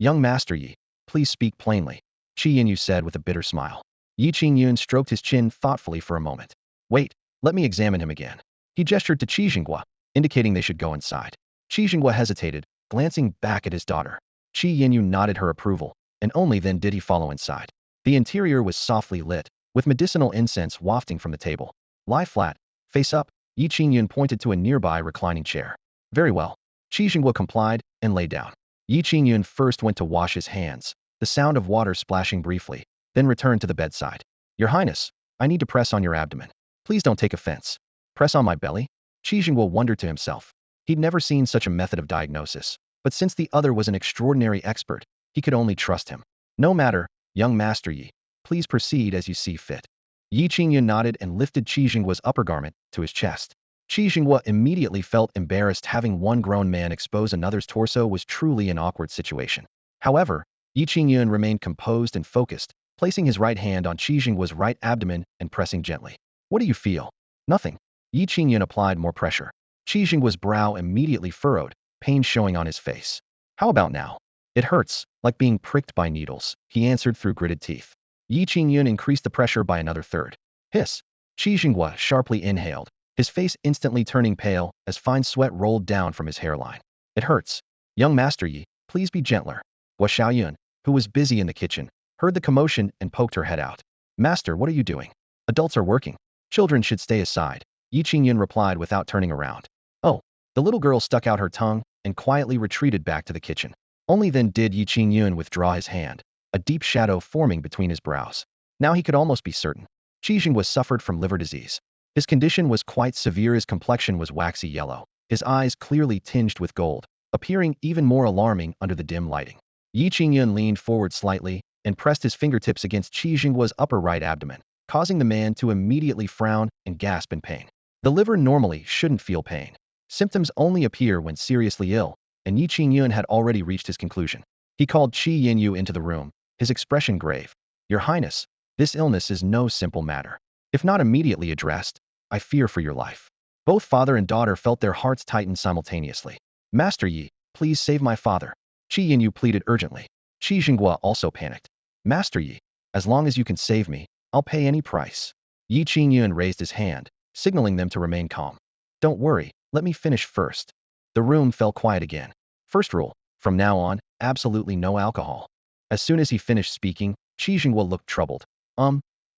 Young Master Yi, please speak plainly, Qi Yinyu said with a bitter smile. Yi Qingyun stroked his chin thoughtfully for a moment. Wait, let me examine him again. He gestured to Qi Jinghua, indicating they should go inside. Qi Jinghua hesitated, glancing back at his daughter. Qi Yinyu nodded her approval, and only then did he follow inside. The interior was softly lit, with medicinal incense wafting from the table. Lie flat, face up, Yi Qingyun pointed to a nearby reclining chair. Very well. Qi Jinghua complied and lay down. Yi Qingyun first went to wash his hands, the sound of water splashing briefly, then returned to the bedside. Your Highness, I need to press on your abdomen. Please don't take offense. Press on my belly? Qi Jinghua wondered to himself. He'd never seen such a method of diagnosis, but since the other was an extraordinary expert, he could only trust him. No matter, young Master Yi. Please proceed as you see fit. Yi Qingyun nodded and lifted Qi Jinghua's upper garment to his chest. Qi Jinghua immediately felt embarrassed. Having one grown man expose another's torso was truly an awkward situation. However, Yi Qingyun remained composed and focused, placing his right hand on Qi Jinghua's right abdomen and pressing gently. What do you feel? Nothing. Yi Qingyun applied more pressure. Qi Jinghua's brow immediately furrowed, pain showing on his face. How about now? It hurts, like being pricked by needles, he answered through gritted teeth. Yi Qingyun increased the pressure by another third. Hiss. Qi Jinghua sharply inhaled, his face instantly turning pale as fine sweat rolled down from his hairline. It hurts. Young Master Yi, please be gentler. Hua Xiaoyun, who was busy in the kitchen, heard the commotion and poked her head out. Master, what are you doing? Adults are working. Children should stay aside, Yi Qingyun replied without turning around. Oh. The little girl stuck out her tongue and quietly retreated back to the kitchen. Only then did Yi Qingyun withdraw his hand, a deep shadow forming between his brows. Now he could almost be certain. Qi Jinghua suffered from liver disease. His condition was quite severe. His complexion was waxy yellow, his eyes clearly tinged with gold, appearing even more alarming under the dim lighting. Yi Qingyun leaned forward slightly and pressed his fingertips against Qi Jinghua's upper right abdomen, causing the man to immediately frown and gasp in pain. The liver normally shouldn't feel pain. Symptoms only appear when seriously ill, and Yi Qingyun had already reached his conclusion. He called Qi Yinyu into the room, his expression grave. Your Highness, this illness is no simple matter. If not immediately addressed, I fear for your life. Both father and daughter felt their hearts tighten simultaneously. Master Yi, please save my father, Qi Yinyu pleaded urgently. Qi Jinghua also panicked. Master Yi, as long as you can save me, I'll pay any price. Yi Qingyun raised his hand, signaling them to remain calm. Don't worry, let me finish first. The room fell quiet again. First rule, from now on, absolutely no alcohol. As soon as he finished speaking, Qi Jinghua looked troubled.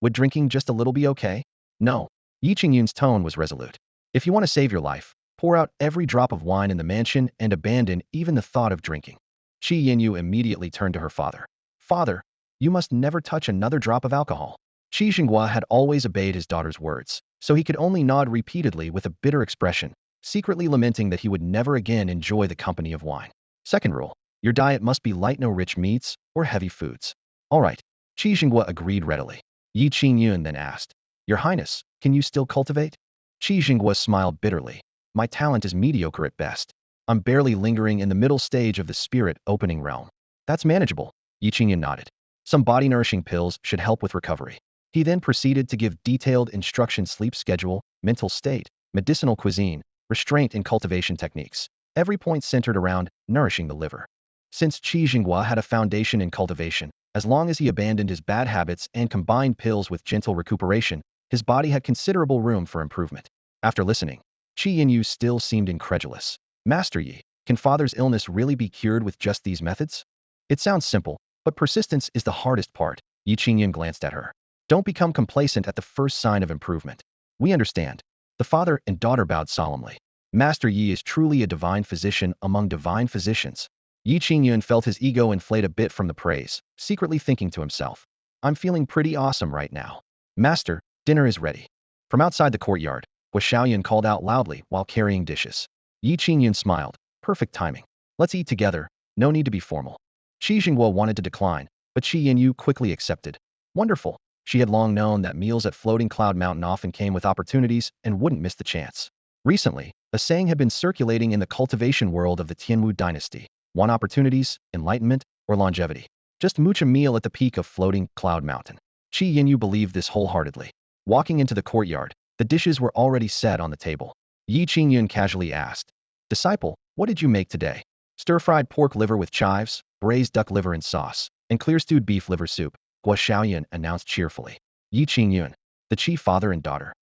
Would drinking just a little be okay? No. Yi Qingyun's tone was resolute. If you want to save your life, pour out every drop of wine in the mansion and abandon even the thought of drinking. Qi Yinyu immediately turned to her father. Father, you must never touch another drop of alcohol. Qi Jinghua had always obeyed his daughter's words, so he could only nod repeatedly with a bitter expression, secretly lamenting that he would never again enjoy the company of wine. Second rule, your diet must be light, no rich meats or heavy foods. All right. Qi Jinghua agreed readily. Yi Qingyun then asked, Your Highness, can you still cultivate? Qi Jinghua smiled bitterly. My talent is mediocre at best. I'm barely lingering in the middle stage of the spirit opening realm. That's manageable, Yi Qingyun nodded. Some body-nourishing pills should help with recovery. He then proceeded to give detailed instructions: sleep schedule, mental state, medicinal cuisine, restraint and cultivation techniques. Every point centered around nourishing the liver. Since Qi Jinghua had a foundation in cultivation, as long as he abandoned his bad habits and combined pills with gentle recuperation, his body had considerable room for improvement. After listening, Qingyun still seemed incredulous. Master Yi, can father's illness really be cured with just these methods? It sounds simple, but persistence is the hardest part. Yi Qingyun glanced at her. Don't become complacent at the first sign of improvement. We understand. The father and daughter bowed solemnly. Master Yi is truly a divine physician among divine physicians. Yi Qingyun felt his ego inflate a bit from the praise, secretly thinking to himself, I'm feeling pretty awesome right now. Master, dinner is ready. From outside the courtyard, Xiaoyan called out loudly while carrying dishes. Yi Qingyun smiled. Perfect timing. Let's eat together. No need to be formal. Qi Jingguo wanted to decline, but Qi Yinyu quickly accepted. Wonderful. She had long known that meals at Floating Cloud Mountain often came with opportunities and wouldn't miss the chance. Recently, a saying had been circulating in the cultivation world of the Tianwu dynasty. Want opportunities, enlightenment, or longevity? Just mooch a meal at the peak of Floating Cloud Mountain. Qi Yinyu believed this wholeheartedly. Walking into the courtyard, the dishes were already set on the table. Yi Qingyun casually asked, Disciple, what did you make today? Stir-fried pork liver with chives, braised duck liver and sauce, and clear-stewed beef liver soup, Guo Xiaoyan announced cheerfully. Yi Qingyun, the chief father and daughter.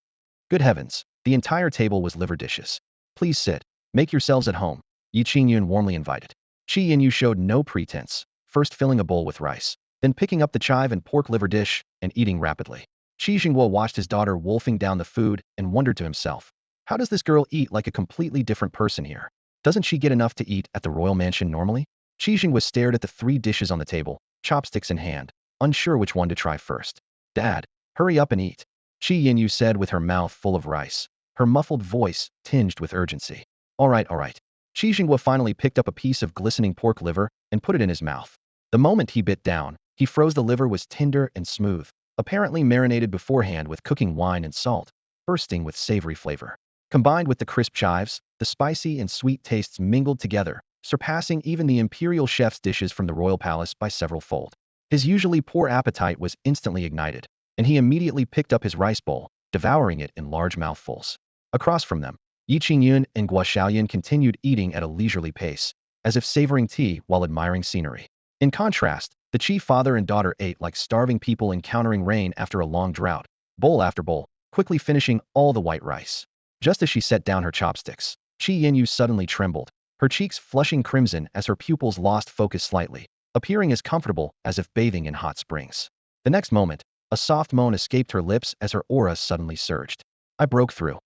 Good heavens, the entire table was liver dishes. Please sit. Make yourselves at home. Yi Qingyun warmly invited. Qi Yinyu showed no pretense, first filling a bowl with rice, then picking up the chive and pork liver dish and eating rapidly. Qi Jingguo watched his daughter wolfing down the food and wondered to himself, how does this girl eat like a completely different person here? Doesn't she get enough to eat at the royal mansion normally? Qi Jingguo stared at the 3 dishes on the table, chopsticks in hand, unsure which one to try first. Dad, hurry up and eat. Qi Yinyu said with her mouth full of rice, her muffled voice tinged with urgency. All right. Qi Jingguo finally picked up a piece of glistening pork liver and put it in his mouth. The moment he bit down, he froze the liver was tender and smooth, apparently marinated beforehand with cooking wine and salt, bursting with savory flavor. Combined with the crisp chives, the spicy and sweet tastes mingled together, surpassing even the imperial chef's dishes from the royal palace by several fold. His usually poor appetite was instantly ignited, and he immediately picked up his rice bowl, devouring it in large mouthfuls. Across from them, Yi Qingyun and Guo Xiaoyan continued eating at a leisurely pace, as if savoring tea while admiring scenery. In contrast, the chief father and daughter ate like starving people encountering rain after a long drought, bowl after bowl, quickly finishing all the white rice. Just as she set down her chopsticks, Qi Yinyu suddenly trembled, her cheeks flushing crimson as her pupils lost focus slightly, appearing as comfortable as if bathing in hot springs. The next moment, a soft moan escaped her lips as her aura suddenly surged. I broke through.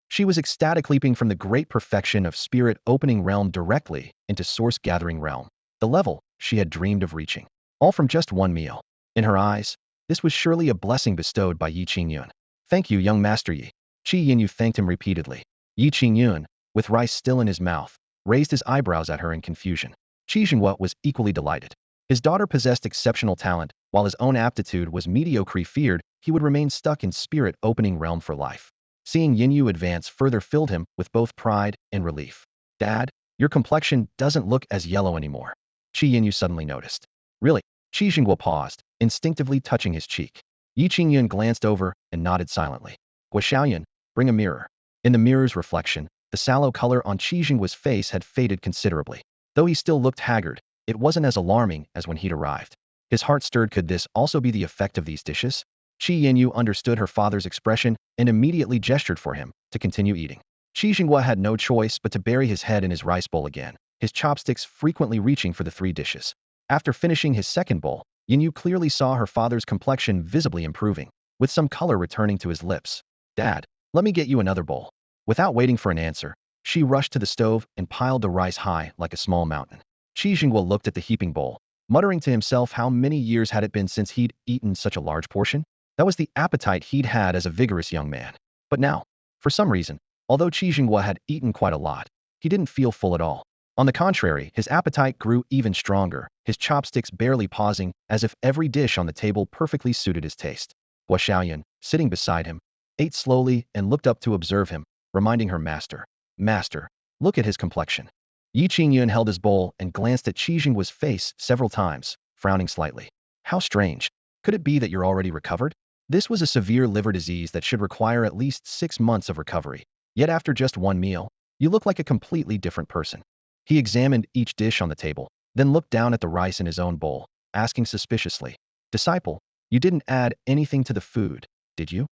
She was ecstatic, leaping from the great perfection of spirit opening realm directly into source gathering realm, the level she had dreamed of reaching. All from just one meal. In her eyes, this was surely a blessing bestowed by Yi Qingyun. Thank you, young Master Yi. Qi Yinyu thanked him repeatedly. Yi Qingyun, with rice still in his mouth, raised his eyebrows at her in confusion. Qi Jinghua was equally delighted. His daughter possessed exceptional talent, while his own aptitude was mediocre. He feared he would remain stuck in spirit opening realm for life. Seeing Yinyu advance further filled him with both pride and relief. Dad, your complexion doesn't look as yellow anymore. Qi Yinyu suddenly noticed. Really? Qi Jinghua paused, instinctively touching his cheek. Yi Qingyun glanced over and nodded silently. Guo Xiaoyan, bring a mirror. In the mirror's reflection, the sallow color on Qi Jingguo's face had faded considerably. Though he still looked haggard, it wasn't as alarming as when he'd arrived. His heart stirred. Could this also be the effect of these dishes? Qi Yinyu understood her father's expression and immediately gestured for him to continue eating. Qi Jinghua had no choice but to bury his head in his rice bowl again, his chopsticks frequently reaching for the 3 dishes. After finishing his second bowl, Yinyu clearly saw her father's complexion visibly improving, with some color returning to his lips. Dad, let me get you another bowl. Without waiting for an answer, she rushed to the stove and piled the rice high like a small mountain. Qi Jinghua looked at the heaping bowl, muttering to himself how many years had it been since he'd eaten such a large portion? That was the appetite he'd had as a vigorous young man. But now, for some reason, although Qi Jinghua had eaten quite a lot, he didn't feel full at all. On the contrary, his appetite grew even stronger, his chopsticks barely pausing, as if every dish on the table perfectly suited his taste. Guo Xiaoyan, sitting beside him, ate slowly and looked up to observe him, reminding her master, look at his complexion. Yi Qingyun held his bowl and glanced at Qi Jingguo's face several times, frowning slightly. How strange. Could it be that you're already recovered? This was a severe liver disease that should require at least 6 months of recovery. Yet after just one meal, you look like a completely different person. He examined each dish on the table, then looked down at the rice in his own bowl, asking suspiciously, Disciple, you didn't add anything to the food, did you?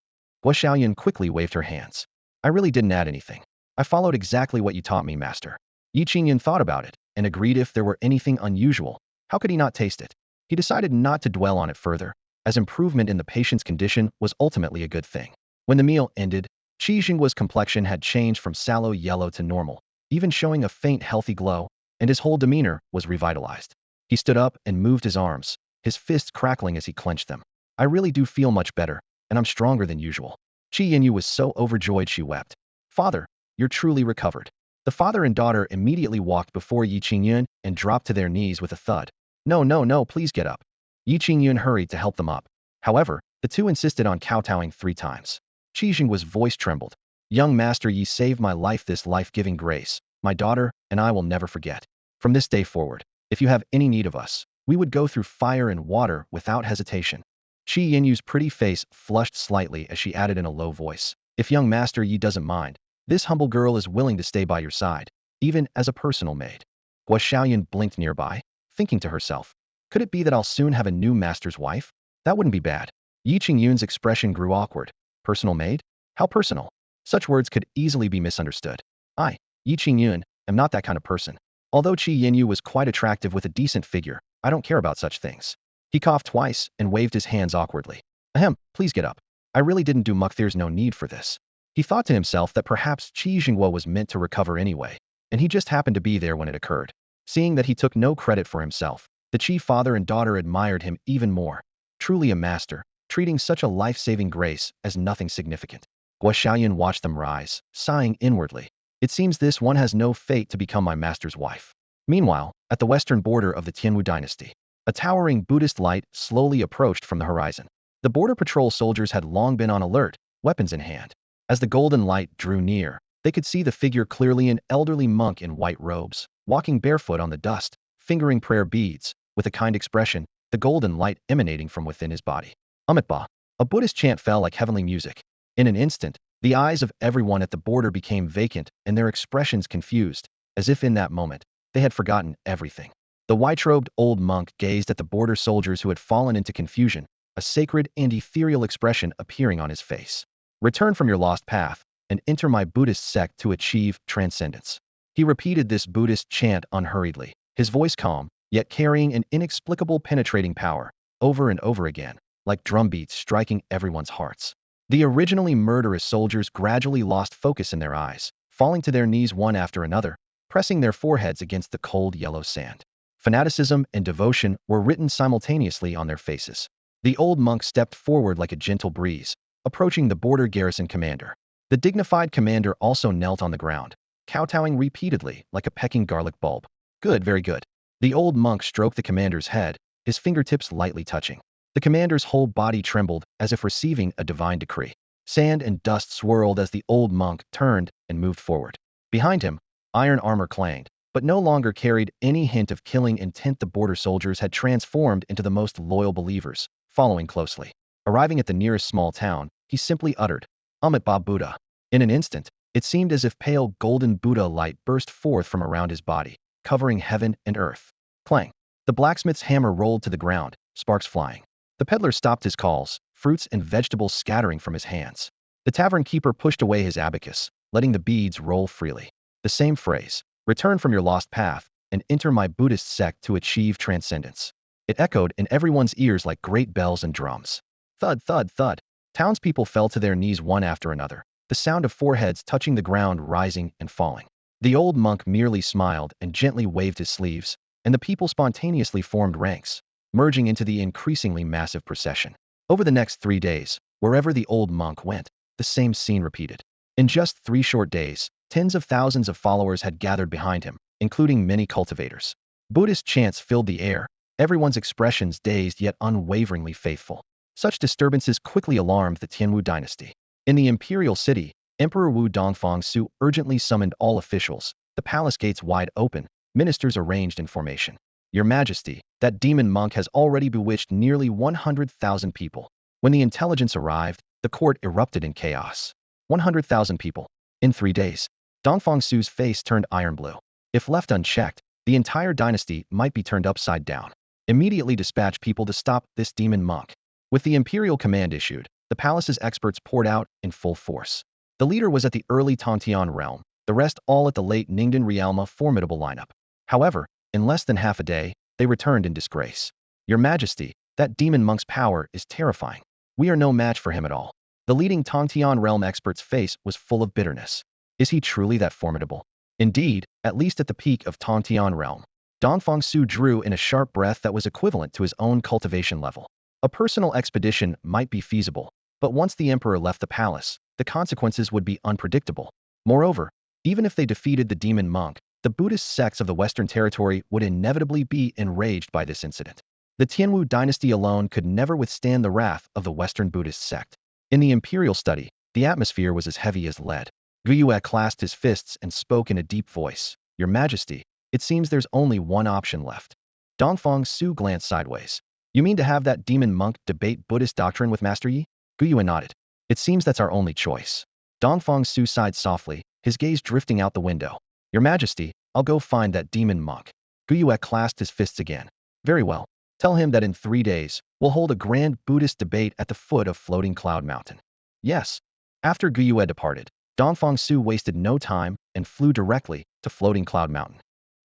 Guo Xiaoyan quickly waved her hands. I really didn't add anything. I followed exactly what you taught me, master. Yi Qingyun thought about it and agreed if there were anything unusual, how could he not taste it? He decided not to dwell on it further, as improvement in the patient's condition was ultimately a good thing. When the meal ended, Qi complexion had changed from sallow yellow to normal, even showing a faint healthy glow, and his whole demeanor was revitalized. He stood up and moved his arms, his fists crackling as he clenched them. I really do feel much better, and I'm stronger than usual. Qi was so overjoyed she wept. Father, you're truly recovered. The father and daughter immediately walked before Yi Qingyun and dropped to their knees with a thud. No, no, no, please get up. Yi Qingyun hurried to help them up. However, the two insisted on kowtowing 3 times. Qi voice trembled. Young master, ye saved my life, this life-giving grace. My daughter and I will never forget. From this day forward, if you have any need of us, we would go through fire and water without hesitation. Qi pretty face flushed slightly as she added in a low voice. If young master Yi doesn't mind, this humble girl is willing to stay by your side, even as a personal maid. Gua Xiaoyan blinked nearby, thinking to herself, could it be that I'll soon have a new master's wife? That wouldn't be bad. Yi Qingyun's expression grew awkward. Personal maid? How personal? Such words could easily be misunderstood. I, Yi Qingyun, am not that kind of person. Although Qi was quite attractive with a decent figure, I don't care about such things. He coughed twice and waved his hands awkwardly. Ahem, please get up. I really didn't do much, there's no need for this. He thought to himself that perhaps Qi was meant to recover anyway, and he just happened to be there when it occurred. Seeing that he took no credit for himself, the Qi father and daughter admired him even more. Truly a master, treating such a life-saving grace as nothing significant. Gua Xiaoyan watched them rise, sighing inwardly. It seems this one has no fate to become my master's wife. Meanwhile, at the western border of the Qingyun dynasty, a towering Buddhist light slowly approached from the horizon. The border patrol soldiers had long been on alert, weapons in hand. As the golden light drew near, they could see the figure clearly, an elderly monk in white robes, walking barefoot on the dust, fingering prayer beads, with a kind expression, the golden light emanating from within his body. Amitba, a Buddhist chant fell like heavenly music. In an instant, the eyes of everyone at the border became vacant and their expressions confused, as if in that moment, they had forgotten everything. The white-robed old monk gazed at the border soldiers who had fallen into confusion, a sacred and ethereal expression appearing on his face. Return from your lost path and enter my Buddhist sect to achieve transcendence. He repeated this Buddhist chant unhurriedly, his voice calm, yet carrying an inexplicable penetrating power, over and over again, like drumbeats striking everyone's hearts. The originally murderous soldiers gradually lost focus in their eyes, falling to their knees one after another, pressing their foreheads against the cold yellow sand. Fanaticism and devotion were written simultaneously on their faces. The old monk stepped forward like a gentle breeze, approaching the border garrison commander. The dignified commander also knelt on the ground, kowtowing repeatedly like a pecking garlic bulb. Good, very good. The old monk stroked the commander's head, his fingertips lightly touching. The commander's whole body trembled as if receiving a divine decree. Sand and dust swirled as the old monk turned and moved forward. Behind him, iron armor clanged, but no longer carried any hint of killing intent. The border soldiers had transformed into the most loyal believers, following closely. Arriving at the nearest small town, he simply uttered, Amitba Buddha. In an instant, it seemed as if pale golden Buddha light burst forth from around his body, covering heaven and earth. Clang. The blacksmith's hammer rolled to the ground, sparks flying. The peddler stopped his calls, fruits and vegetables scattering from his hands. The tavern keeper pushed away his abacus, letting the beads roll freely. The same phrase, return from your lost path and enter my Buddhist sect to achieve transcendence. It echoed in everyone's ears like great bells and drums. Thud, thud, thud. Townspeople fell to their knees one after another, the sound of foreheads touching the ground rising and falling. The old monk merely smiled and gently waved his sleeves, and the people spontaneously formed ranks, merging into the increasingly massive procession. Over the next 3 days, wherever the old monk went, the same scene repeated. In just 3 short days, tens of thousands of followers had gathered behind him, including many cultivators. Buddhist chants filled the air, everyone's expressions dazed yet unwaveringly faithful. Such disturbances quickly alarmed the Qingyun dynasty. In the imperial city, Emperor Wu Dongfang urgently summoned all officials, the palace gates wide open, ministers arranged in formation. Your Majesty, that demon monk has already bewitched nearly 100,000 people. When the intelligence arrived, the court erupted in chaos. 100,000 people. In 3 days. Dongfang Su's face turned iron blue. If left unchecked, the entire dynasty might be turned upside down. Immediately dispatch people to stop this demon monk. With the imperial command issued, the palace's experts poured out in full force. The leader was at the early Tongtian realm, the rest all at the late Ningdan realm, a formidable lineup. However, in less than half a day, they returned in disgrace. Your Majesty, that demon monk's power is terrifying. We are no match for him at all. The leading Tongtian realm expert's face was full of bitterness. Is he truly that formidable? Indeed, at least at the peak of Tongtian realm. Dongfang Su drew in a sharp breath that was equivalent to his own cultivation level. A personal expedition might be feasible, but once the emperor left the palace, the consequences would be unpredictable. Moreover, even if they defeated the demon monk, the Buddhist sects of the Western Territory would inevitably be enraged by this incident. The Tianwu dynasty alone could never withstand the wrath of the Western Buddhist sect. In the imperial study, the atmosphere was as heavy as lead. Guiyue clasped his fists and spoke in a deep voice. Your Majesty, it seems there's only one option left. Dongfang Su glanced sideways. You mean to have that demon monk debate Buddhist doctrine with Master Yi? Guiyue nodded. It seems that's our only choice. Dongfang Su sighed softly, his gaze drifting out the window. Your Majesty, I'll go find that demon monk. Guiyue clasped his fists again. Very well. Tell him that in 3 days, we'll hold a grand Buddhist debate at the foot of Floating Cloud Mountain. Yes. After Guiyue departed, Dongfang Su wasted no time and flew directly to Floating Cloud Mountain.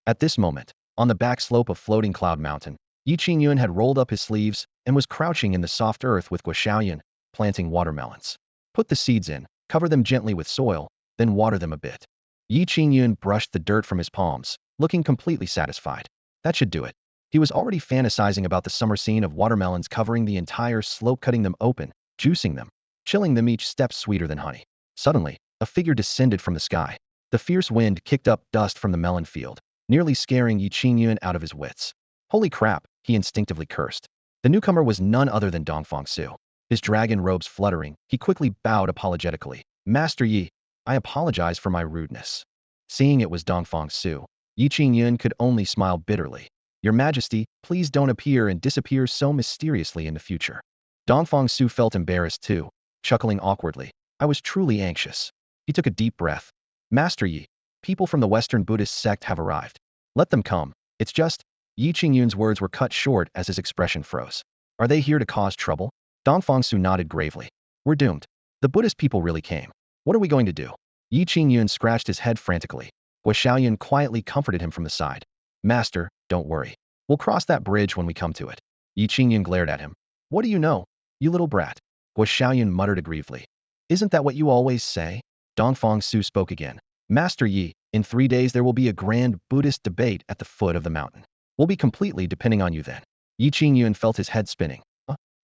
At this moment, on the back slope of Floating Cloud Mountain, Qingyun had rolled up his sleeves and was crouching in the soft earth with Guoxiaoyan, planting watermelons. Put the seeds in, cover them gently with soil, then water them a bit. Qingyun brushed the dirt from his palms, looking completely satisfied. That should do it. He was already fantasizing about the summer scene of watermelons covering the entire slope, cutting them open, juicing them, chilling them, each step sweeter than honey. Suddenly, a figure descended from the sky. The fierce wind kicked up dust from the melon field, nearly scaring Qingyun out of his wits. Holy crap, he instinctively cursed. The newcomer was none other than Dongfang Su. His dragon robes fluttering, he quickly bowed apologetically. Master Yi, I apologize for my rudeness. Seeing it was Dongfang Su, Qingyun could only smile bitterly. Your Majesty, please don't appear and disappear so mysteriously in the future. Dongfang Su felt embarrassed too, chuckling awkwardly. I was truly anxious. He took a deep breath. Master Yi, people from the Western Buddhist sect have arrived. Let them come. It's just... Qingyun's words were cut short as his expression froze. Are they here to cause trouble? Dongfang Su nodded gravely. We're doomed. The Buddhist people really came. What are we going to do? Qingyun scratched his head frantically. Guoxiaoyan quietly comforted him from the side. Master, don't worry. We'll cross that bridge when we come to it. Qingyun glared at him. What do you know? You little brat. Guoxiaoyan muttered aggrievedly. Isn't that what you always say? Dongfang Su spoke again. Master Yi, in 3 days there will be a grand Buddhist debate at the foot of the mountain. We'll be completely depending on you then. Qingyun felt his head spinning.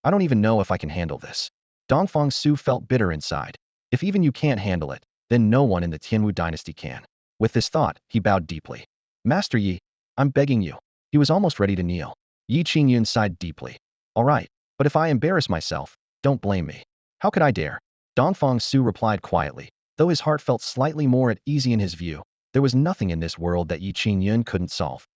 I don't even know if I can handle this. Dongfang Su felt bitter inside. If even you can't handle it, then no one in the Tianwu dynasty can. With this thought, he bowed deeply. Master Yi, I'm begging you. He was almost ready to kneel. Qingyun sighed deeply. All right, but if I embarrass myself, don't blame me. How could I dare? Dongfang Su replied quietly. Though his heart felt slightly more at ease in his view, there was nothing in this world that Qingyun couldn't solve.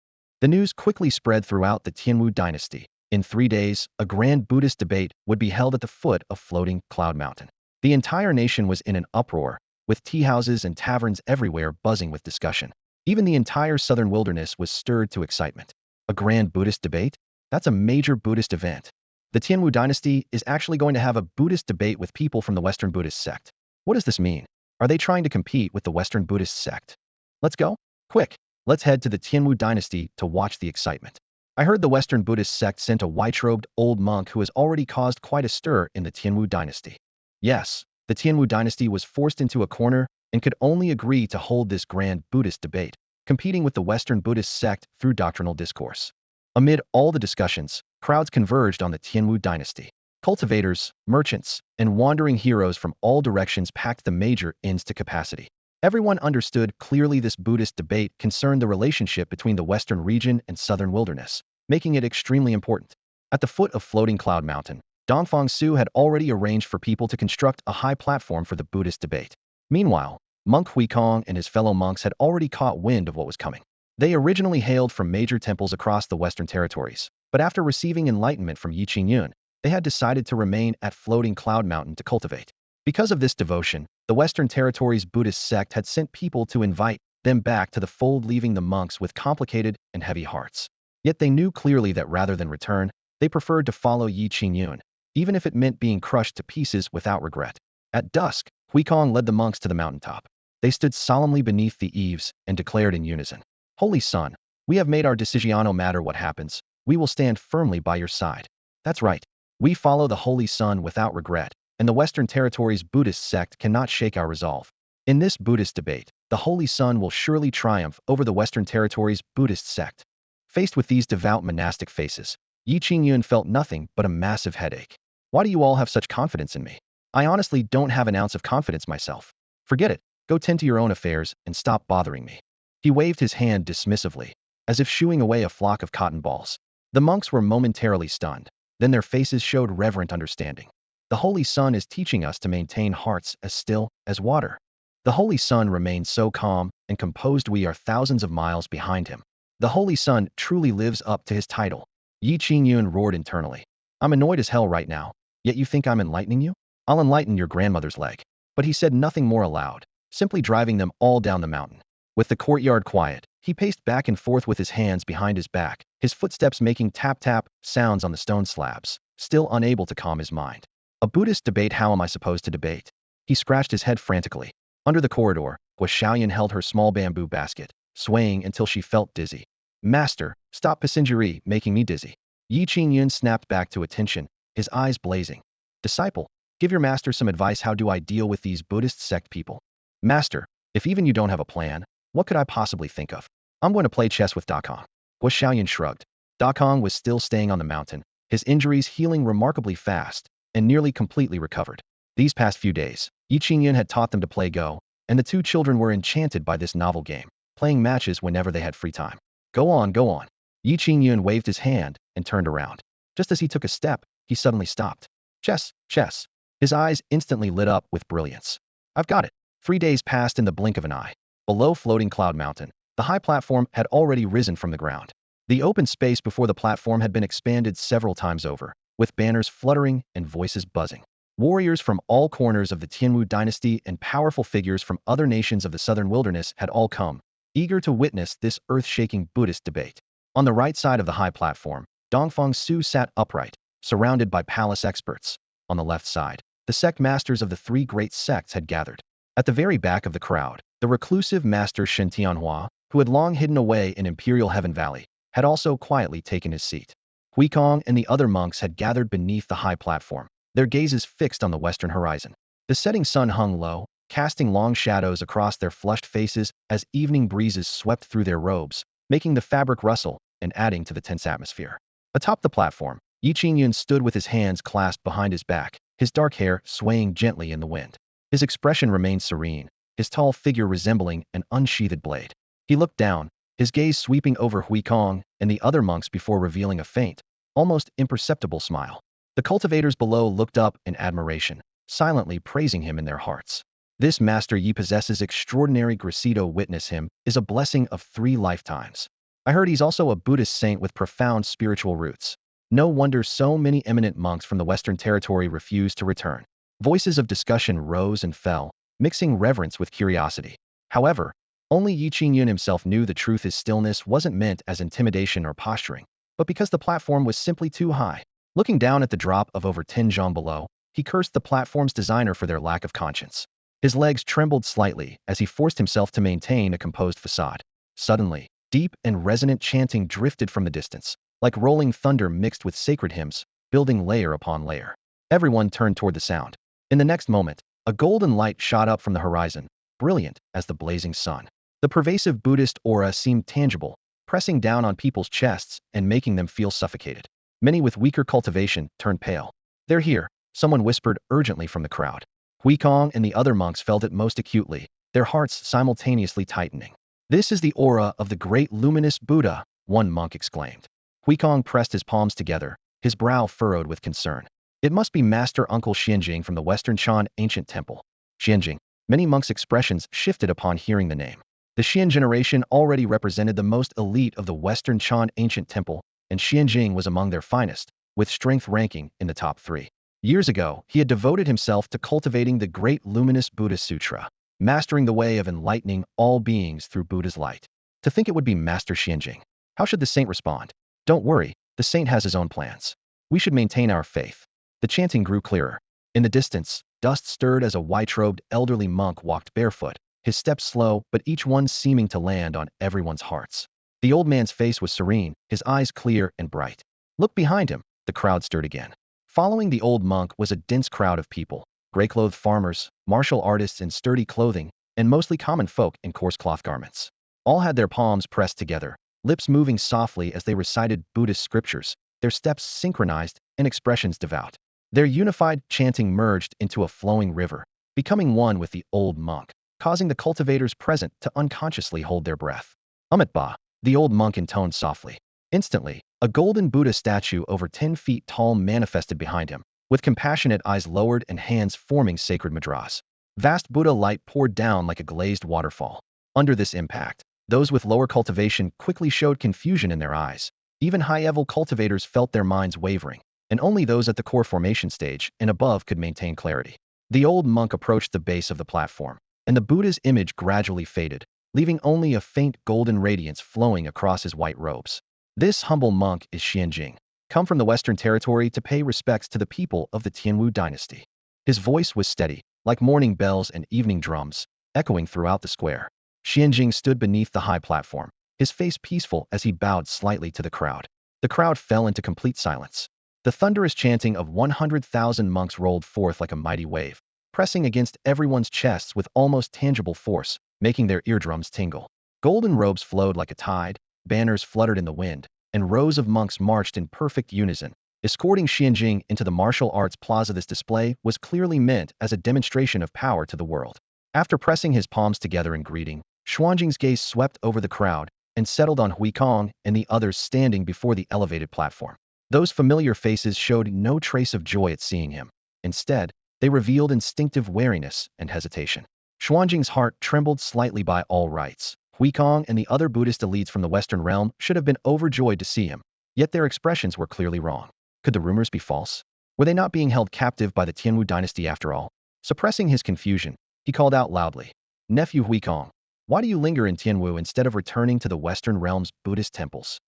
The news quickly spread throughout the Tianwu dynasty. In 3 days, a grand Buddhist debate would be held at the foot of Floating Cloud Mountain. The entire nation was in an uproar, with tea houses and taverns everywhere buzzing with discussion. Even the entire southern wilderness was stirred to excitement. A grand Buddhist debate? That's a major Buddhist event. The Tianwu dynasty is actually going to have a Buddhist debate with people from the Western Buddhist sect. What does this mean? Are they trying to compete with the Western Buddhist sect? Let's go. Quick, let's head to the Tianwu dynasty to watch the excitement. I heard the Western Buddhist sect sent a white-robed old monk who has already caused quite a stir in the Tianwu dynasty. Yes, the Tianwu dynasty was forced into a corner and could only agree to hold this grand Buddhist debate, competing with the Western Buddhist sect through doctrinal discourse. Amid all the discussions, crowds converged on the Tianwu dynasty. Cultivators, merchants, and wandering heroes from all directions packed the major inns to capacity. Everyone understood clearly this Buddhist debate concerned the relationship between the Western region and Southern wilderness, making it extremely important. At the foot of Floating Cloud Mountain, Dongfang Su had already arranged for people to construct a high platform for the Buddhist debate. Meanwhile, Monk Huikong and his fellow monks had already caught wind of what was coming. They originally hailed from major temples across the Western territories, but after receiving enlightenment from Qingyun, they had decided to remain at Floating Cloud Mountain to cultivate. Because of this devotion, the Western Territories Buddhist sect had sent people to invite them back to the fold, leaving the monks with complicated and heavy hearts. Yet they knew clearly that rather than return, they preferred to follow Qingyun, even if it meant being crushed to pieces without regret. At dusk, Huikong led the monks to the mountaintop. They stood solemnly beneath the eaves and declared in unison, "Holy Sun, we have made our decision no matter what happens. We will stand firmly by your side." That's right. We follow the Holy Sun without regret, and the Western Territories Buddhist sect cannot shake our resolve. In this Buddhist debate, the Holy Sun will surely triumph over the Western Territories Buddhist sect. Faced with these devout monastic faces, Yi Qingyun felt nothing but a massive headache. Why do you all have such confidence in me? I honestly don't have an ounce of confidence myself. Forget it. Go tend to your own affairs and stop bothering me. He waved his hand dismissively, as if shooing away a flock of cotton balls. The monks were momentarily stunned. Then their faces showed reverent understanding. The Holy Sun is teaching us to maintain hearts as still as water. The Holy Sun remains so calm and composed we are thousands of miles behind him. The Holy Sun truly lives up to his title. Yi Qingyun roared internally. I'm annoyed as hell right now, yet you think I'm enlightening you? I'll enlighten your grandmother's leg. But he said nothing more aloud, simply driving them all down the mountain. With the courtyard quiet, he paced back and forth with his hands behind his back, his footsteps making tap-tap sounds on the stone slabs, still unable to calm his mind. A Buddhist debate? How am I supposed to debate? He scratched his head frantically. Under the corridor, Gua Xiaoyan held her small bamboo basket, swaying until she felt dizzy. Master, stop passengerie, making me dizzy. Yi Qingyun snapped back to attention, his eyes blazing. Disciple, give your master some advice. How do I deal with these Buddhist sect people? Master, if even you don't have a plan, what could I possibly think of? I'm going to play chess with Dakong. Gua Xiaoyan shrugged. Dakong was still staying on the mountain, his injuries healing remarkably fast, and nearly completely recovered. These past few days, Yi Qingyun had taught them to play Go, and the two children were enchanted by this novel game, playing matches whenever they had free time. Go on, go on. Yi Qingyun waved his hand and turned around. Just as he took a step, he suddenly stopped. Chess, chess. His eyes instantly lit up with brilliance. I've got it. 3 days passed in the blink of an eye. Below floating Cloud Mountain, the high platform had already risen from the ground. The open space before the platform had been expanded several times over, with banners fluttering and voices buzzing. Warriors from all corners of the Qingyun dynasty and powerful figures from other nations of the southern wilderness had all come, eager to witness this earth-shaking Buddhist debate. On the right side of the high platform, Dongfang Su sat upright, surrounded by palace experts. On the left side, the sect masters of the three great sects had gathered. At the very back of the crowd, the reclusive master Shen Tianhua, who had long hidden away in Imperial Heaven Valley, had also quietly taken his seat. Huikong and the other monks had gathered beneath the high platform, their gazes fixed on the western horizon. The setting sun hung low, casting long shadows across their flushed faces as evening breezes swept through their robes, making the fabric rustle and adding to the tense atmosphere. Atop the platform, Yi Qingyun stood with his hands clasped behind his back, his dark hair swaying gently in the wind. His expression remained serene, his tall figure resembling an unsheathed blade. He looked down, his gaze sweeping over Huikong and the other monks before revealing a faint, almost imperceptible smile. The cultivators below looked up in admiration, silently praising him in their hearts. This master Yi possesses extraordinary gracido. Witness him is a blessing of 3 lifetimes. I heard he's also a Buddhist saint with profound spiritual roots. No wonder so many eminent monks from the Western Territory refused to return. Voices of discussion rose and fell, mixing reverence with curiosity. However, only Yi Qingyun himself knew the truth. His stillness wasn't meant as intimidation or posturing, but because the platform was simply too high. Looking down at the drop of over 10 zhang below, he cursed the platform's designer for their lack of conscience. His legs trembled slightly as he forced himself to maintain a composed facade. Suddenly, deep and resonant chanting drifted from the distance, like rolling thunder mixed with sacred hymns, building layer upon layer. Everyone turned toward the sound. In the next moment, a golden light shot up from the horizon, brilliant as the blazing sun. The pervasive Buddhist aura seemed tangible, pressing down on people's chests and making them feel suffocated. Many with weaker cultivation turned pale. They're here, someone whispered urgently from the crowd. Huikong and the other monks felt it most acutely, their hearts simultaneously tightening. This is the aura of the great luminous Buddha, one monk exclaimed. Huikong pressed his palms together, his brow furrowed with concern. It must be Master Uncle Xianjing from the Western Chan ancient temple. Xianjing. Many monks' expressions shifted upon hearing the name. The Xian generation already represented the most elite of the Western Chan ancient temple, and Xianjing was among their finest, with strength ranking in the top 3. Years ago, he had devoted himself to cultivating the great luminous Buddha Sutra, mastering the way of enlightening all beings through Buddha's light. To think it would be Master Xianjing. How should the saint respond? Don't worry, the saint has his own plans. We should maintain our faith. The chanting grew clearer. In the distance, Dust stirred as a white-robed elderly monk walked barefoot, his steps slow but each one seeming to land on everyone's hearts. The old man's face was serene, his eyes clear and bright. Look behind him, the crowd stirred again. Following the old monk was a dense crowd of people, gray-clothed farmers, martial artists in sturdy clothing, and mostly common folk in coarse cloth garments. All had their palms pressed together, lips moving softly as they recited Buddhist scriptures, their steps synchronized and expressions devout. Their unified chanting merged into a flowing river, becoming one with the old monk, causing the cultivators present to unconsciously hold their breath. Ba, the old monk intoned softly. Instantly, a golden Buddha statue over 10 feet tall manifested behind him, with compassionate eyes lowered and hands forming sacred mudras. Vast Buddha light poured down like a glazed waterfall. Under this impact, those with lower cultivation quickly showed confusion in their eyes. Even high-level cultivators felt their minds wavering, and only those at the core formation stage and above could maintain clarity. The old monk approached the base of the platform, and the Buddha's image gradually faded, leaving only a faint golden radiance flowing across his white robes. This humble monk is Qingyun, come from the Western Territory to pay respects to the people of the Qingyun dynasty. His voice was steady, like morning bells and evening drums, echoing throughout the square. Qingyun stood beneath the high platform, his face peaceful as he bowed slightly to the crowd. The crowd fell into complete silence. The thunderous chanting of 100,000 monks rolled forth like a mighty wave, pressing against everyone's chests with almost tangible force, making their eardrums tingle. Golden robes flowed like a tide, banners fluttered in the wind, and rows of monks marched in perfect unison, escorting Qingyun into the martial arts plaza. This display was clearly meant as a demonstration of power to the world. After pressing his palms together in greeting, Xuanjing's gaze swept over the crowd and settled on Huikong and the others standing before the elevated platform. Those familiar faces showed no trace of joy at seeing him. Instead, they revealed instinctive wariness and hesitation. Xuanjing's heart trembled slightly. By all rights, Huikong and the other Buddhist elites from the Western realm should have been overjoyed to see him, yet their expressions were clearly wrong. Could the rumors be false? Were they not being held captive by the Tianwu dynasty after all? Suppressing his confusion, he called out loudly, "Nephew Huikong, why do you linger in Tianwu instead of returning to the Western realm's Buddhist temples?"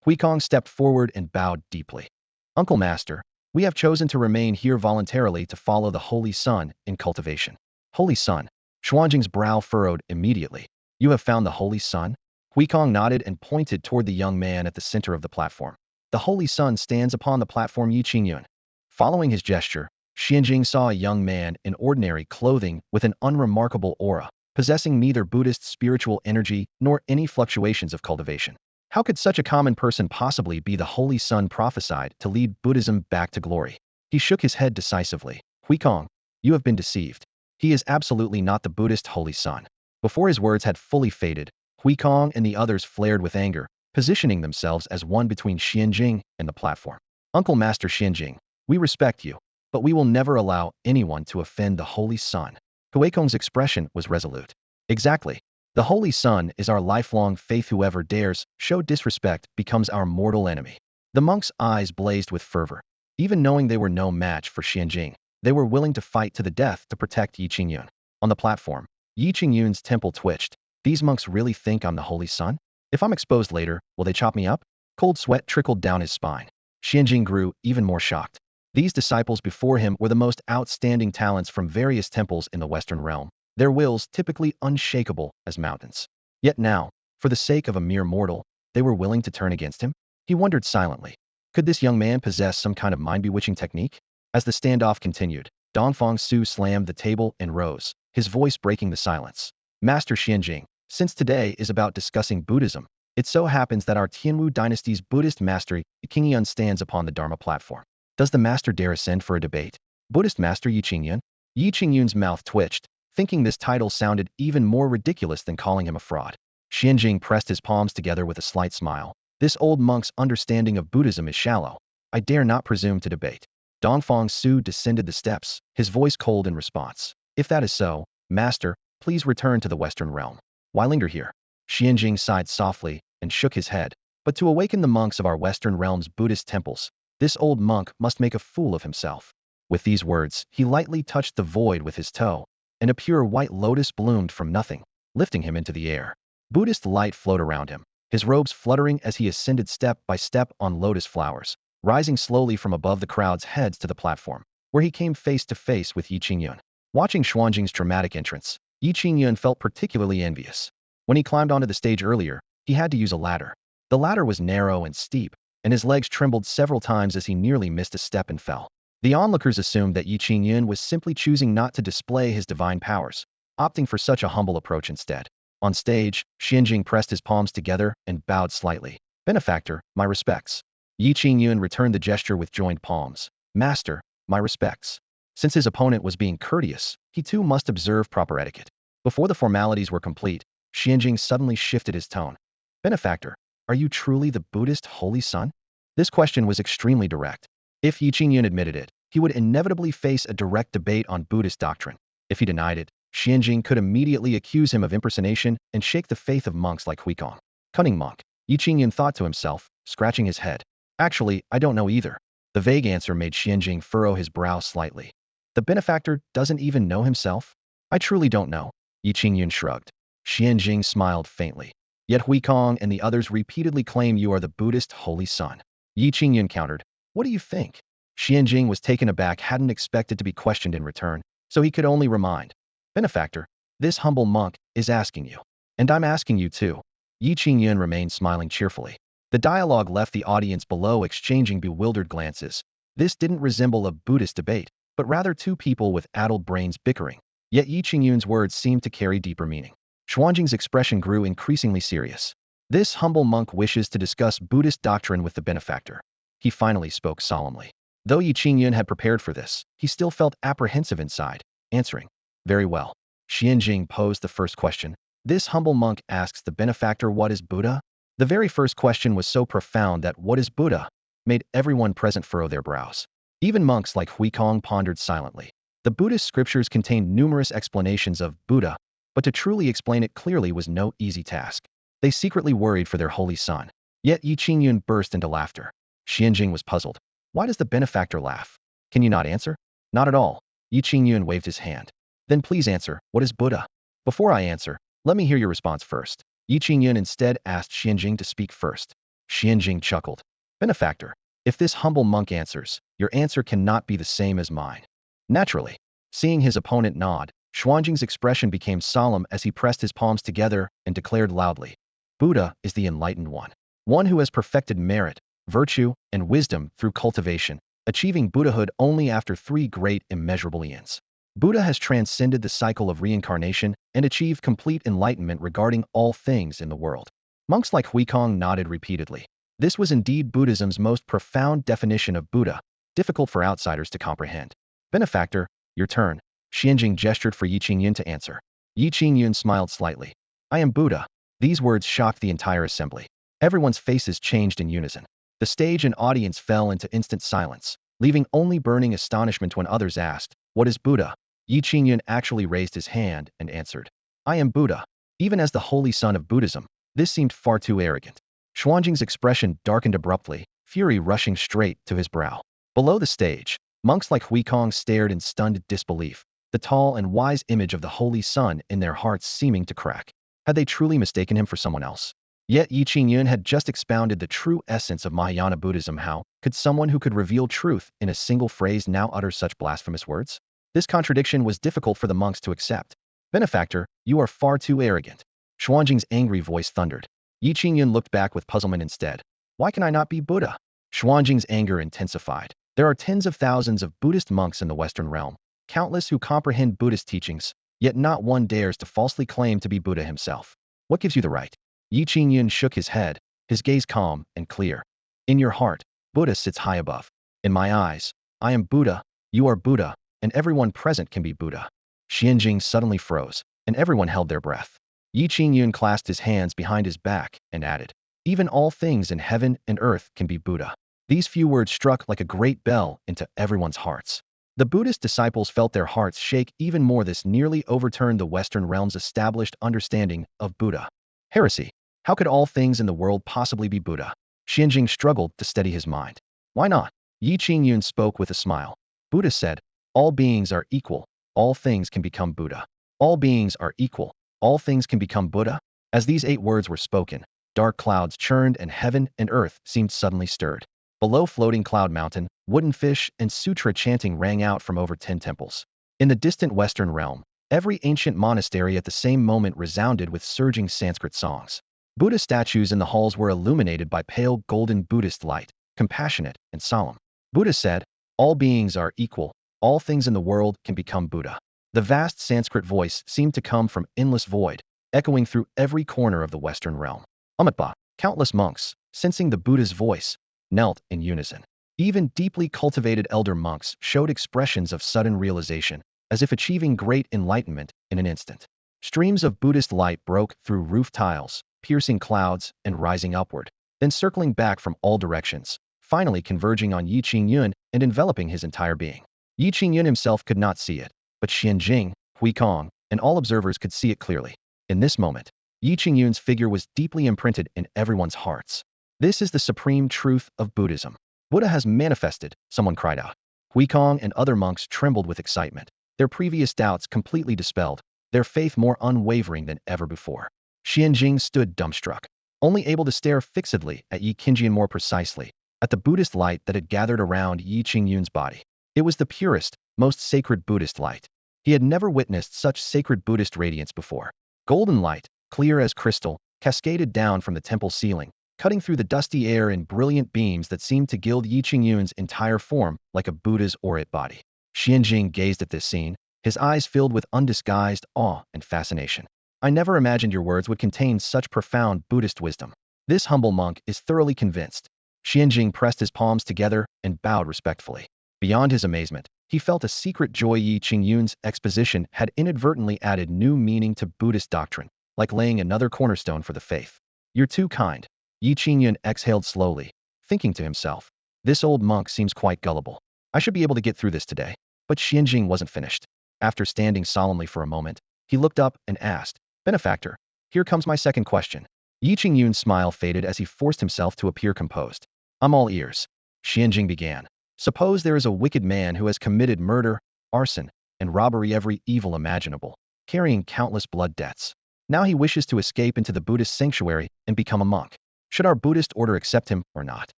Huikong stepped forward and bowed deeply. "Uncle Master, we have chosen to remain here voluntarily to follow the Holy Sun in cultivation." Holy Sun? Xuanjing's brow furrowed immediately. "You have found the Holy Sun?" Huikong nodded and pointed toward the young man at the center of the platform. "The Holy Sun stands upon the platform, Yi Qingyun." Following his gesture, Qingyun saw a young man in ordinary clothing with an unremarkable aura, possessing neither Buddhist spiritual energy nor any fluctuations of cultivation. How could such a common person possibly be the Holy Sun prophesied to lead Buddhism back to glory? He shook his head decisively. "Huikong, you have been deceived. He is absolutely not the Buddhist Holy Sun." Before his words had fully faded, Huikong and the others flared with anger, positioning themselves as one between Qingyun and the platform. "Uncle Master Qingyun, we respect you, but we will never allow anyone to offend the Holy Sun." Huikong's expression was resolute. "Exactly. The Holy Sun is our lifelong faith. Whoever dares show disrespect becomes our mortal enemy." The monks' eyes blazed with fervor. Even knowing they were no match for Qingyun, they were willing to fight to the death to protect Yi Qingyun. On the platform, Yi Qingyun's temple twitched. "These monks really think I'm the Holy Sun? If I'm exposed later, will they chop me up?" Cold sweat trickled down his spine. Qingyun grew even more shocked. These disciples before him were the most outstanding talents from various temples in the Western realm, their wills typically unshakable as mountains. Yet now, for the sake of a mere mortal, they were willing to turn against him? He wondered silently. Could this young man possess some kind of mind-bewitching technique? As the standoff continued, Dongfang Su slammed the table and rose, his voice breaking the silence. "Master Qingyun, since today is about discussing Buddhism, it so happens that our Tianwu dynasty's Buddhist master Qingyun stands upon the Dharma platform. Does the master dare ascend for a debate?" "Buddhist master Yi Qingyun?" Yi Qingyun's mouth twitched, thinking this title sounded even more ridiculous than calling him a fraud. Qingyun pressed his palms together with a slight smile. "This old monk's understanding of Buddhism is shallow. I dare not presume to debate." Dongfang Su descended the steps, his voice cold in response. "If that is so, master, please return to the Western realm. Why linger here?" Qingyun sighed softly and shook his head. "But to awaken the monks of our Western realm's Buddhist temples, this old monk must make a fool of himself." With these words, he lightly touched the void with his toe, and a pure white lotus bloomed from nothing, lifting him into the air. Buddhist light flowed around him, his robes fluttering as he ascended step by step on lotus flowers, rising slowly from above the crowd's heads to the platform, where he came face to face with Yi Qingyun. Watching Xuanjing's dramatic entrance, Yi Qingyun felt particularly envious. When he climbed onto the stage earlier, he had to use a ladder. The ladder was narrow and steep, and his legs trembled several times as he nearly missed a step and fell. The onlookers assumed that Yi Qingyun was simply choosing not to display his divine powers, opting for such a humble approach instead. On stage, Xianjing pressed his palms together and bowed slightly. Benefactor, my respects. Yi Qingyun returned the gesture with joined palms. Master, my respects. Since his opponent was being courteous, he too must observe proper etiquette. Before the formalities were complete, Xianjing suddenly shifted his tone. Benefactor, are you truly the Buddhist holy son? This question was extremely direct. If Yi Qingyun admitted it, he would inevitably face a direct debate on Buddhist doctrine. If he denied it, Xianjing could immediately accuse him of impersonation and shake the faith of monks like Huikong. Cunning monk, Yi Qingyun thought to himself, scratching his head. Actually, I don't know either. The vague answer made Xianjing furrow his brow slightly. The benefactor doesn't even know himself? I truly don't know. Yi Qingyun shrugged. Xianjing smiled faintly. Yet Huikong and the others repeatedly claim you are the Buddhist holy son. Yi Qingyun countered. What do you think? Xianjing was taken aback, hadn't expected to be questioned in return, so he could only remind. Benefactor, this humble monk is asking you. And I'm asking you too. Yi Qingyun remained smiling cheerfully. The dialogue left the audience below exchanging bewildered glances. This didn't resemble a Buddhist debate, but rather two people with addled brains bickering. Yet Yi Qingyun's words seemed to carry deeper meaning. Xuanjing's expression grew increasingly serious. This humble monk wishes to discuss Buddhist doctrine with the benefactor. He finally spoke solemnly. Though Yi Qingyun had prepared for this, he still felt apprehensive inside, answering. Very well. Xianjing posed the first question. This humble monk asks the benefactor what is Buddha? The very first question was so profound that what is Buddha made everyone present furrow their brows. Even monks like Huikong pondered silently. The Buddhist scriptures contained numerous explanations of Buddha, but to truly explain it clearly was no easy task. They secretly worried for their holy son. Yet Yi Qingyun burst into laughter. Xianjing was puzzled. Why does the benefactor laugh? Can you not answer? Not at all. Yi Qingyun waved his hand. Then please answer, what is Buddha? Before I answer, let me hear your response first. Yi Qingyun instead asked Xianjing to speak first. Xianjing chuckled. Benefactor, if this humble monk answers, your answer cannot be the same as mine. Naturally. Seeing his opponent nod, Xuanjing's expression became solemn as he pressed his palms together and declared loudly. Buddha is the enlightened one who has perfected merit, virtue, and wisdom through cultivation, achieving Buddhahood only after 3 great immeasurable eons. Buddha has transcended the cycle of reincarnation and achieved complete enlightenment regarding all things in the world. Monks like Huikong nodded repeatedly. This was indeed Buddhism's most profound definition of Buddha, difficult for outsiders to comprehend. Benefactor, your turn. Xianjing gestured for Yi Qingyun to answer. Yi Qingyun smiled slightly. I am Buddha. These words shocked the entire assembly. Everyone's faces changed in unison. The stage and audience fell into instant silence, leaving only burning astonishment when others asked, what is Buddha? Yi Qingyun actually raised his hand and answered. I am Buddha. Even as the holy son of Buddhism, this seemed far too arrogant. Xuanjing's expression darkened abruptly, fury rushing straight to his brow. Below the stage, monks like Huikong stared in stunned disbelief, the tall and wise image of the holy son in their hearts seeming to crack. Had they truly mistaken him for someone else? Yet Yi Qingyun had just expounded the true essence of Mahayana Buddhism. How could someone who could reveal truth in a single phrase now utter such blasphemous words? This contradiction was difficult for the monks to accept. Benefactor, you are far too arrogant. Xuanjing's angry voice thundered. Yi Qingyun looked back with puzzlement instead. Why can I not be Buddha? Xuanjing's anger intensified. There are tens of thousands of Buddhist monks in the Western realm, countless who comprehend Buddhist teachings, yet not one dares to falsely claim to be Buddha himself. What gives you the right? Yi Qingyun shook his head, his gaze calm and clear. In your heart, Buddha sits high above. In my eyes, I am Buddha, you are Buddha, and everyone present can be Buddha. Xianjing suddenly froze, and everyone held their breath. Yi Qingyun clasped his hands behind his back and added, even all things in heaven and earth can be Buddha. These few words struck like a great bell into everyone's hearts. The Buddhist disciples felt their hearts shake even more. This nearly overturned the Western realm's established understanding of Buddha. Heresy. How could all things in the world possibly be Buddha? Xianjing struggled to steady his mind. Why not? Yi Qingyun spoke with a smile. Buddha said, all beings are equal, all things can become Buddha. All beings are equal, all things can become Buddha. As these 8 words were spoken, dark clouds churned and heaven and earth seemed suddenly stirred. Below floating Cloud Mountain, wooden fish and sutra chanting rang out from over 10 temples. In the distant western realm, every ancient monastery at the same moment resounded with surging Sanskrit songs. Buddha statues in the halls were illuminated by pale golden Buddhist light, compassionate and solemn. Buddha said, "All beings are equal, all things in the world can become Buddha." The vast Sanskrit voice seemed to come from endless void, echoing through every corner of the western realm. Amitba, countless monks, sensing the Buddha's voice, knelt in unison. Even deeply cultivated elder monks showed expressions of sudden realization, as if achieving great enlightenment in an instant. Streams of Buddhist light broke through roof tiles, piercing clouds and rising upward, then circling back from all directions, finally converging on Yi Qingyun and enveloping his entire being. Yi Qingyun himself could not see it, but Xianjing, Huikong, and all observers could see it clearly. In this moment, Yi Qingyun's figure was deeply imprinted in everyone's hearts. This is the supreme truth of Buddhism. Buddha has manifested, someone cried out. Huikong and other monks trembled with excitement, their previous doubts completely dispelled, their faith more unwavering than ever before. Xianjing stood dumbstruck, only able to stare fixedly at Yi Qingyun more precisely, at the Buddhist light that had gathered around Yi Qingyun's body. It was the purest, most sacred Buddhist light. He had never witnessed such sacred Buddhist radiance before. Golden light, clear as crystal, cascaded down from the temple ceiling, cutting through the dusty air in brilliant beams that seemed to gild Yi Qingyun's entire form like a Buddha's aureate body. Xianjing gazed at this scene, his eyes filled with undisguised awe and fascination. "I never imagined your words would contain such profound Buddhist wisdom." This humble monk is thoroughly convinced. Xianjing pressed his palms together and bowed respectfully. Beyond his amazement, he felt a secret joy. Yi Qingyun's exposition had inadvertently added new meaning to Buddhist doctrine, like laying another cornerstone for the faith. "You're too kind." Yi Qingyun exhaled slowly, thinking to himself, "This old monk seems quite gullible. I should be able to get through this today." But Xianjing wasn't finished. After standing solemnly for a moment, he looked up and asked, "Benefactor, here comes my second question." Yi Qingyun's smile faded as he forced himself to appear composed. "I'm all ears." Xianjing began. "Suppose there is a wicked man who has committed murder, arson, and robbery, every evil imaginable, carrying countless blood debts. Now he wishes to escape into the Buddhist sanctuary and become a monk. Should our Buddhist order accept him or not?"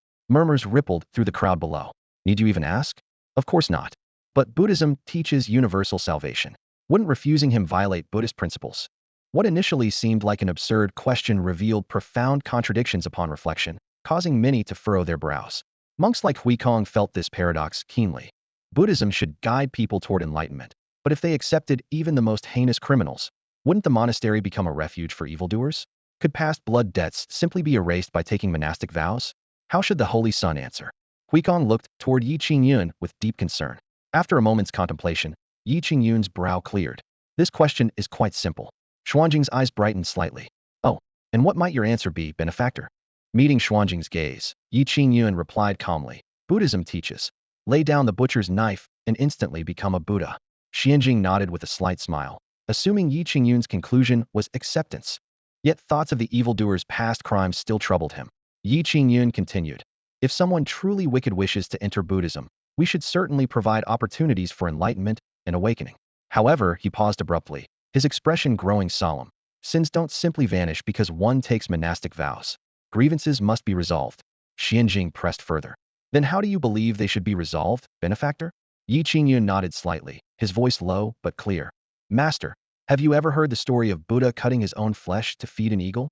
Murmurs rippled through the crowd below. "Need you even ask? Of course not. But Buddhism teaches universal salvation. Wouldn't refusing him violate Buddhist principles?" What initially seemed like an absurd question revealed profound contradictions upon reflection, causing many to furrow their brows. Monks like Huikong felt this paradox keenly. Buddhism should guide people toward enlightenment, but if they accepted even the most heinous criminals, wouldn't the monastery become a refuge for evildoers? Could past blood debts simply be erased by taking monastic vows? How should the Holy Sun answer? Huikong looked toward Yi Qingyun with deep concern. After a moment's contemplation, Yi Qingyun's brow cleared. "This question is quite simple." Xuanjing's eyes brightened slightly. "Oh, and what might your answer be, benefactor?" Meeting Xuanjing's gaze, Yi Qingyun replied calmly, "Buddhism teaches, lay down the butcher's knife and instantly become a Buddha." Xianjing nodded with a slight smile, assuming Yi Qingyun's conclusion was acceptance. Yet thoughts of the evildoer's past crimes still troubled him. Yi Qingyun continued, "If someone truly wicked wishes to enter Buddhism, we should certainly provide opportunities for enlightenment and awakening." However, he paused abruptly, his expression growing solemn. "Sins don't simply vanish because one takes monastic vows. Grievances must be resolved." Xianjing pressed further. "Then how do you believe they should be resolved, benefactor?" Yi Qingyun nodded slightly, his voice low but clear. "Master, have you ever heard the story of Buddha cutting his own flesh to feed an eagle?"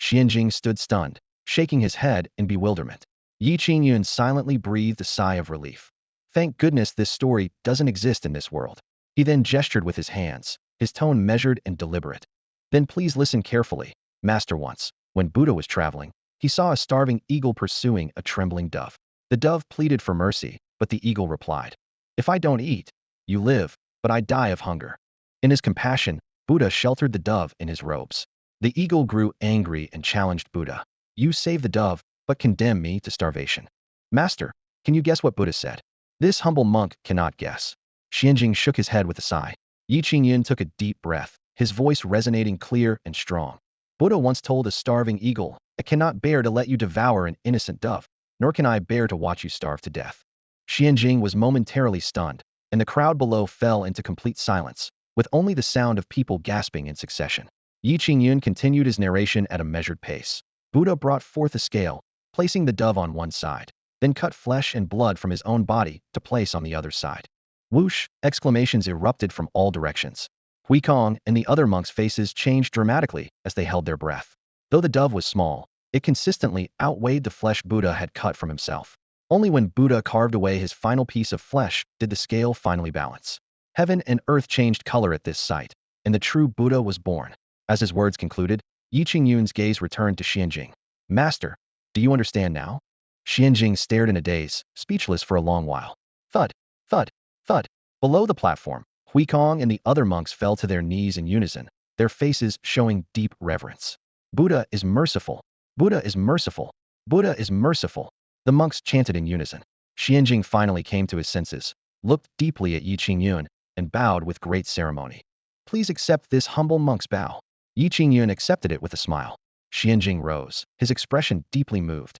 Xianjing stood stunned, shaking his head in bewilderment. Yi Qingyun silently breathed a sigh of relief. "Thank goodness this story doesn't exist in this world." He then gestured with his hands, his tone measured and deliberate. "Then please listen carefully, Master. Once, when Buddha was traveling, he saw a starving eagle pursuing a trembling dove. The dove pleaded for mercy, but the eagle replied, 'If I don't eat, you live, but I die of hunger.' In his compassion, Buddha sheltered the dove in his robes. The eagle grew angry and challenged Buddha. 'You save the dove, but condemn me to starvation.' Master, can you guess what Buddha said?" "This humble monk cannot guess." Xianjing shook his head with a sigh. Yi Qingyun took a deep breath, his voice resonating clear and strong. "Buddha once told a starving eagle, 'I cannot bear to let you devour an innocent dove, nor can I bear to watch you starve to death.'" Xianjing was momentarily stunned, and the crowd below fell into complete silence, with only the sound of people gasping in succession. Yi Qingyun continued his narration at a measured pace. Buddha brought forth a scale, placing the dove on one side, then cut flesh and blood from his own body to place on the other side. Whoosh! Exclamations erupted from all directions. Huikong and the other monks' faces changed dramatically as they held their breath. Though the dove was small, it consistently outweighed the flesh Buddha had cut from himself. Only when Buddha carved away his final piece of flesh did the scale finally balance. Heaven and earth changed color at this sight, and the true Buddha was born. As his words concluded, Yi Qingyun's gaze returned to Qianjing. Master, do you understand now? Qianjing stared in a daze, speechless for a long while. Thud, thud, thud. Below the platform, Huikong and the other monks fell to their knees in unison, their faces showing deep reverence. Buddha is merciful. Buddha is merciful. Buddha is merciful. The monks chanted in unison. Qianjing finally came to his senses, looked deeply at Yi Qingyun, and bowed with great ceremony. Please accept this humble monk's bow. Yi Qingyun accepted it with a smile. Qianjing rose, his expression deeply moved.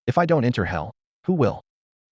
If I don't enter hell, who will?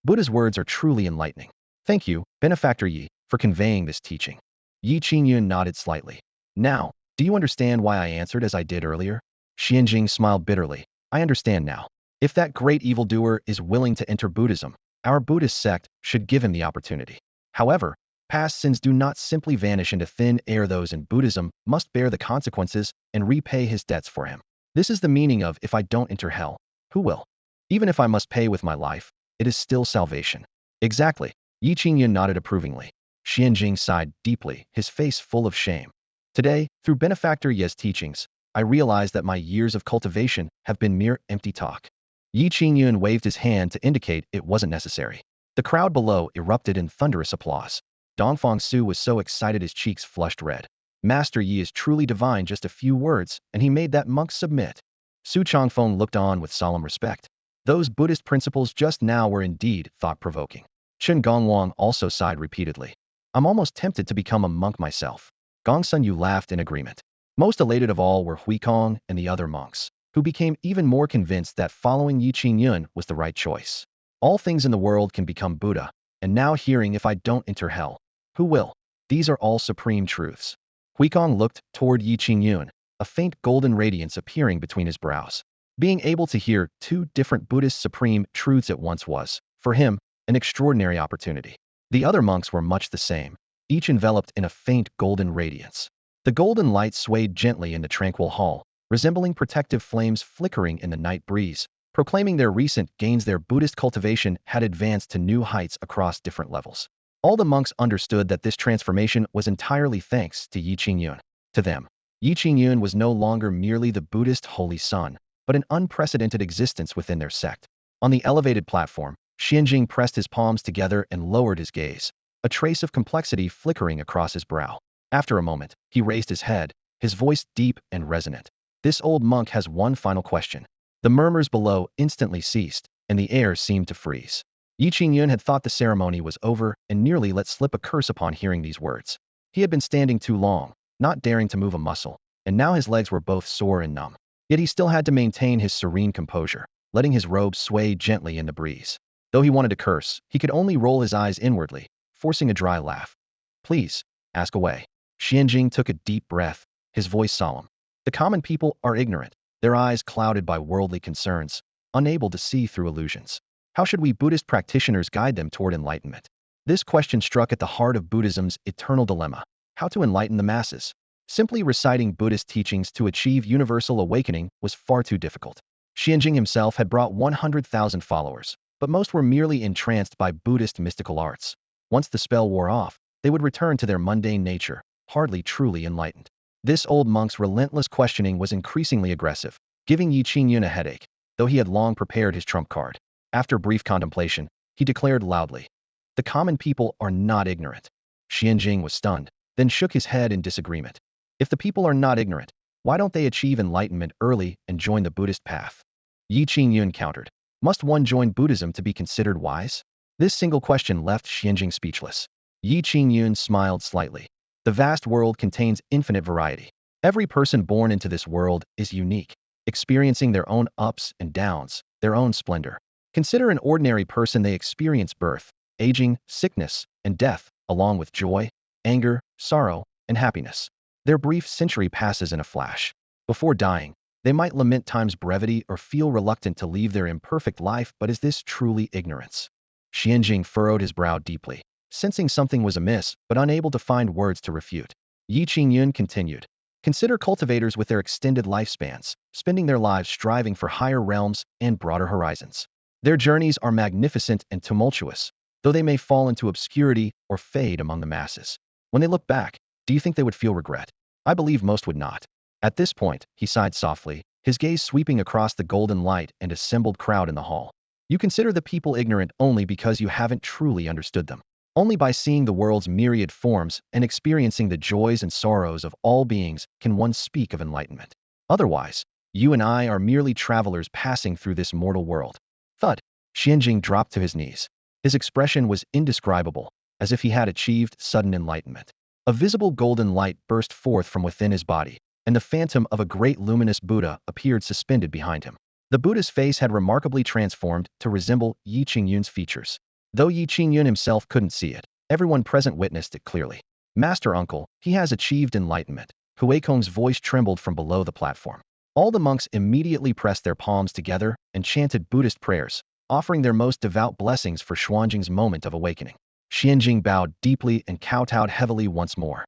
Buddha's words are truly enlightening. Thank you, Benefactor Yi, for conveying this teaching. Yi Qingyun nodded slightly. Now, do you understand why I answered as I did earlier? Qianjing smiled bitterly. I understand now. If that great evildoer is willing to enter Buddhism, our Buddhist sect should give him the opportunity. However, past sins do not simply vanish into thin air. Those in Buddhism must bear the consequences and repay his debts for him. This is the meaning of if I don't enter hell, who will? Even if I must pay with my life, it is still salvation. Exactly. Yi Qingyun nodded approvingly. Qianjing sighed deeply, his face full of shame. Today, through Benefactor Ye's teachings, I realize that my years of cultivation have been mere empty talk. Yi Qingyun waved his hand to indicate it wasn't necessary. The crowd below erupted in thunderous applause. Dongfang Su was so excited his cheeks flushed red. Master Yi is truly divine, just a few words, and he made that monk submit. Su Changfeng looked on with solemn respect. Those Buddhist principles just now were indeed thought-provoking. Chen Gongwang also sighed repeatedly. I'm almost tempted to become a monk myself. Gongsun Yu laughed in agreement. Most elated of all were Huikong and the other monks, who became even more convinced that following Yi Qingyun was the right choice. All things in the world can become Buddha, and now hearing if I don't enter hell, who will? These are all supreme truths. Huikong looked toward Yi Qingyun, a faint golden radiance appearing between his brows. Being able to hear two different Buddhist supreme truths at once was, for him, an extraordinary opportunity. The other monks were much the same, each enveloped in a faint golden radiance. The golden light swayed gently in the tranquil hall, resembling protective flames flickering in the night breeze, proclaiming their recent gains. Their Buddhist cultivation had advanced to new heights across different levels. All the monks understood that this transformation was entirely thanks to Yi Qingyun. To them, Yi Qingyun was no longer merely the Buddhist holy son, but an unprecedented existence within their sect. On the elevated platform, Qianjing pressed his palms together and lowered his gaze, a trace of complexity flickering across his brow. After a moment, he raised his head, his voice deep and resonant. This old monk has one final question. The murmurs below instantly ceased, and the air seemed to freeze. Yi Qingyun had thought the ceremony was over and nearly let slip a curse upon hearing these words. He had been standing too long, not daring to move a muscle, and now his legs were both sore and numb. Yet he still had to maintain his serene composure, letting his robe sway gently in the breeze. Though he wanted to curse, he could only roll his eyes inwardly, forcing a dry laugh. Please, ask away. Qianjing took a deep breath, his voice solemn. The common people are ignorant, their eyes clouded by worldly concerns, unable to see through illusions. How should we Buddhist practitioners guide them toward enlightenment? This question struck at the heart of Buddhism's eternal dilemma: how to enlighten the masses. Simply reciting Buddhist teachings to achieve universal awakening was far too difficult. Qianjing himself had brought 100,000 followers, but most were merely entranced by Buddhist mystical arts. Once the spell wore off, they would return to their mundane nature, hardly truly enlightened. This old monk's relentless questioning was increasingly aggressive, giving Yi Qingyun a headache, though he had long prepared his trump card. After brief contemplation, he declared loudly, "The common people are not ignorant." Qianjing was stunned, then shook his head in disagreement. If the people are not ignorant, why don't they achieve enlightenment early and join the Buddhist path? Yi Qingyun countered, "Must one join Buddhism to be considered wise?" This single question left Qianjing speechless. Yi Qingyun smiled slightly. The vast world contains infinite variety. Every person born into this world is unique, experiencing their own ups and downs, their own splendor. Consider an ordinary person. They experience birth, aging, sickness, and death, along with joy, anger, sorrow, and happiness. Their brief century passes in a flash. Before dying, they might lament time's brevity or feel reluctant to leave their imperfect life. But is this truly ignorance? Qianjing furrowed his brow deeply. sensing something was amiss but unable to find words to refute. Yi Qingyun continued. Consider cultivators with their extended lifespans, spending their lives striving for higher realms and broader horizons. Their journeys are magnificent and tumultuous, though they may fall into obscurity or fade among the masses. When they look back, do you think they would feel regret? I believe most would not. At this point, he sighed softly, his gaze sweeping across the golden light and assembled crowd in the hall. You consider the people ignorant only because you haven't truly understood them. Only by seeing the world's myriad forms and experiencing the joys and sorrows of all beings can one speak of enlightenment. Otherwise, you and I are merely travelers passing through this mortal world. Thud. Xianjing dropped to his knees. His expression was indescribable, as if he had achieved sudden enlightenment. A visible golden light burst forth from within his body, and the phantom of a great luminous Buddha appeared suspended behind him. The Buddha's face had remarkably transformed to resemble Yi Qingyun's features. Though Yi Qingyun himself couldn't see it, everyone present witnessed it clearly. Master Uncle, he has achieved enlightenment. Huikong's voice trembled from below the platform. All the monks immediately pressed their palms together and chanted Buddhist prayers, offering their most devout blessings for Xuanjing's moment of awakening. Xianjing bowed deeply and kowtowed heavily once more.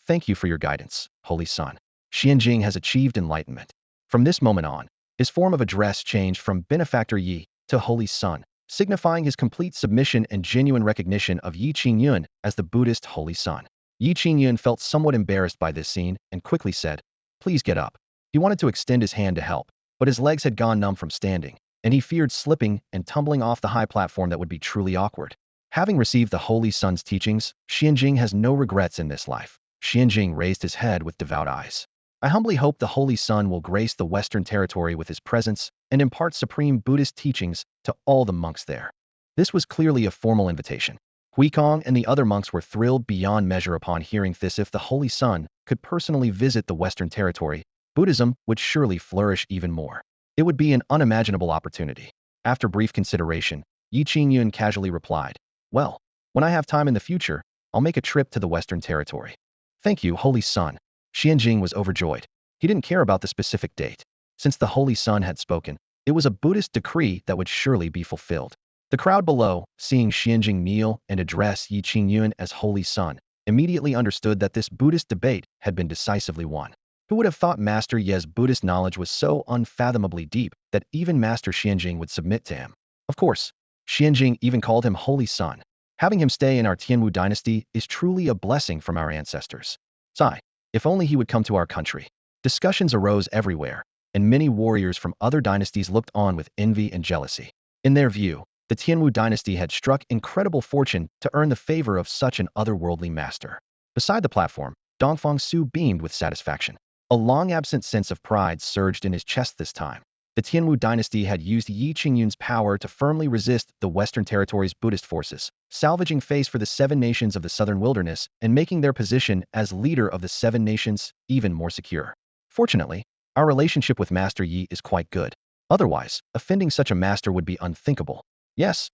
Thank you for your guidance, Holy Son. Xianjing has achieved enlightenment. From this moment on, his form of address changed from Benefactor Yi to Holy Son, signifying his complete submission and genuine recognition of Yi Qingyun as the Buddhist Holy Son. Yi Qingyun felt somewhat embarrassed by this scene and quickly said, "Please get up." He wanted to extend his hand to help, but his legs had gone numb from standing, and he feared slipping and tumbling off the high platform that would be truly awkward. Having received the Holy Son's teachings, Xianjing has no regrets in this life. Xianjing raised his head with devout eyes. I humbly hope the Holy Son will grace the Western Territory with his presence and impart supreme Buddhist teachings to all the monks there. This was clearly a formal invitation. Huikong and the other monks were thrilled beyond measure upon hearing this. If the Holy Son could personally visit the Western Territory, Buddhism would surely flourish even more. It would be an unimaginable opportunity. After brief consideration, Yi Qingyun casually replied, "Well, when I have time in the future, I'll make a trip to the Western Territory." "Thank you, Holy Son." Xianjing was overjoyed. He didn't care about the specific date. Since the Holy Son had spoken, it was a Buddhist decree that would surely be fulfilled. The crowd below, seeing Xianjing kneel and address Yi Qingyun as Holy Son, immediately understood that this Buddhist debate had been decisively won. Who would have thought Master Ye's Buddhist knowledge was so unfathomably deep that even Master Xianjing would submit to him? Of course, Xianjing even called him Holy Son. Having him stay in our Tianwu dynasty is truly a blessing from our ancestors. Sigh. If only he would come to our country. Discussions arose everywhere, and many warriors from other dynasties looked on with envy and jealousy. In their view, the Tianwu dynasty had struck incredible fortune to earn the favor of such an otherworldly master. Beside the platform, Dongfang Su beamed with satisfaction. A long-absent sense of pride surged in his chest this time. The Tianwu dynasty had used Yi Qingyun's power to firmly resist the Western Territory's Buddhist forces, salvaging face for the 7 nations of the southern wilderness and making their position as leader of the 7 nations even more secure. Fortunately, our relationship with Master Yi is quite good. Otherwise, offending such a master would be unthinkable. Yes,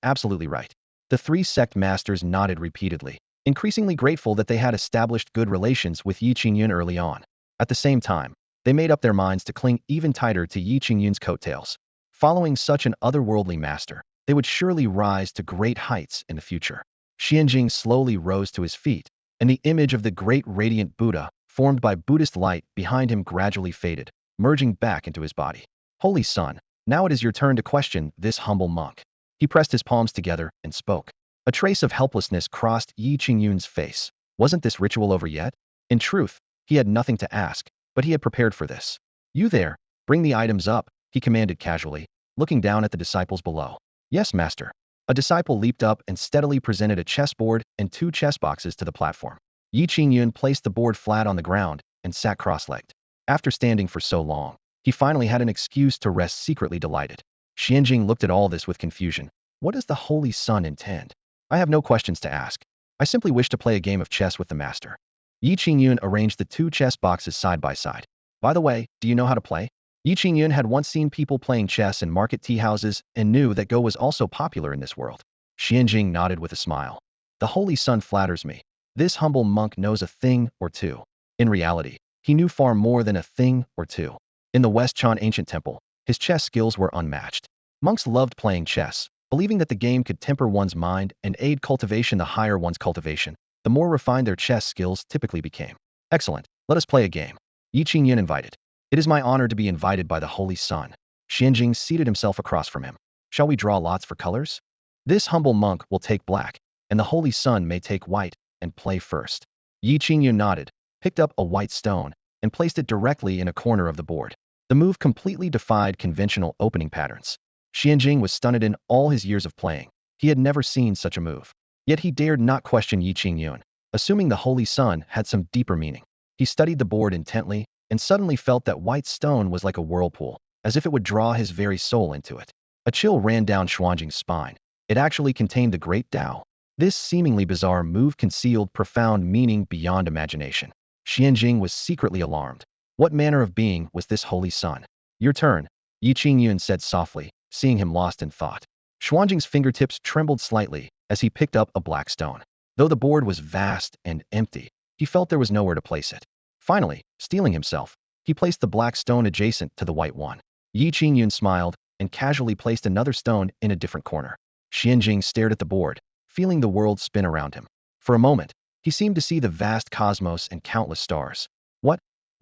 absolutely right. The 3 sect masters nodded repeatedly, increasingly grateful that they had established good relations with Yi Qingyun early on. At the same time, they made up their minds to cling even tighter to Yi Qingyun's coattails. Following such an otherworldly master, they would surely rise to great heights in the future. Xianjing slowly rose to his feet, and the image of the great radiant Buddha, formed by Buddhist light behind him, gradually faded, merging back into his body. Holy Son, now it is your turn to question this humble monk. He pressed his palms together and spoke. A trace of helplessness crossed Yi Qingyun's face. Wasn't this ritual over yet? In truth, he had nothing to ask, but he had prepared for this. You there, bring the items up, he commanded casually, looking down at the disciples below. Yes, master. A disciple leaped up and steadily presented a chessboard and 2 chess boxes to the platform. Yi Qingyun placed the board flat on the ground and sat cross-legged. After standing for so long, he finally had an excuse to rest, secretly delighted. Xianjing looked at all this with confusion. What does the Holy Son intend? I have no questions to ask. I simply wish to play a game of chess with the master. Yi Qingyun arranged the 2 chess boxes side by side. By the way, do you know how to play? Yi Qingyun had once seen people playing chess in market tea houses and knew that Go was also popular in this world. Xianjing nodded with a smile. The Holy Son flatters me. This humble monk knows a thing or two. In reality, he knew far more than a thing or two. In the West Chan ancient temple, his chess skills were unmatched. Monks loved playing chess, believing that the game could temper one's mind and aid cultivation. The higher one's cultivation, the more refined their chess skills typically became. Excellent, let us play a game. Yi Qingyun invited. It is my honor to be invited by the Holy Sun. Xianjing seated himself across from him. Shall we draw lots for colors? This humble monk will take black, and the Holy Sun may take white, and play first. Yi Qingyun nodded, picked up a white stone, and placed it directly in a corner of the board. The move completely defied conventional opening patterns. Xianjing was stunned. In all his years of playing, he had never seen such a move. Yet he dared not question Yi Qingyun, assuming the Holy Sun had some deeper meaning. He studied the board intently, and suddenly felt that white stone was like a whirlpool, as if it would draw his very soul into it. A chill ran down Xuanjing's spine. It actually contained the great Tao. This seemingly bizarre move concealed profound meaning beyond imagination. Xianjing was secretly alarmed. What manner of being was this Holy Sun? Your turn, Yi Qingyun said softly, seeing him lost in thought. Xuanjing's fingertips trembled slightly as he picked up a black stone. Though the board was vast and empty, he felt there was nowhere to place it. Finally, steeling himself, he placed the black stone adjacent to the white one. Yi Qingyun smiled and casually placed another stone in a different corner. Xianjing stared at the board, feeling the world spin around him. For a moment, he seemed to see the vast cosmos and countless stars.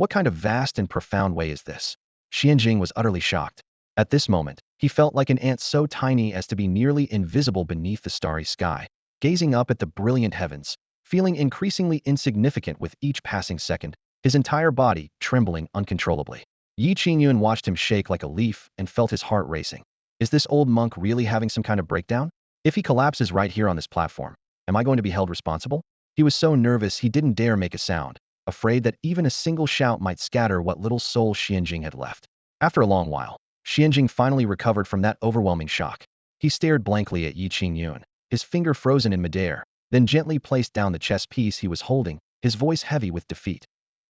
What kind of vast and profound way is this? Xianjing was utterly shocked. At this moment, he felt like an ant so tiny as to be nearly invisible beneath the starry sky, gazing up at the brilliant heavens, feeling increasingly insignificant with each passing second, his entire body trembling uncontrollably. Yi Qingyun watched him shake like a leaf and felt his heart racing. Is this old monk really having some kind of breakdown? If he collapses right here on this platform, am I going to be held responsible? He was so nervous he didn't dare make a sound, afraid that even a single shout might scatter what little soul Xianjing had left. After a long while, Xianjing finally recovered from that overwhelming shock. He stared blankly at Yi Qingyun, his finger frozen in midair, then gently placed down the chess piece he was holding, his voice heavy with defeat.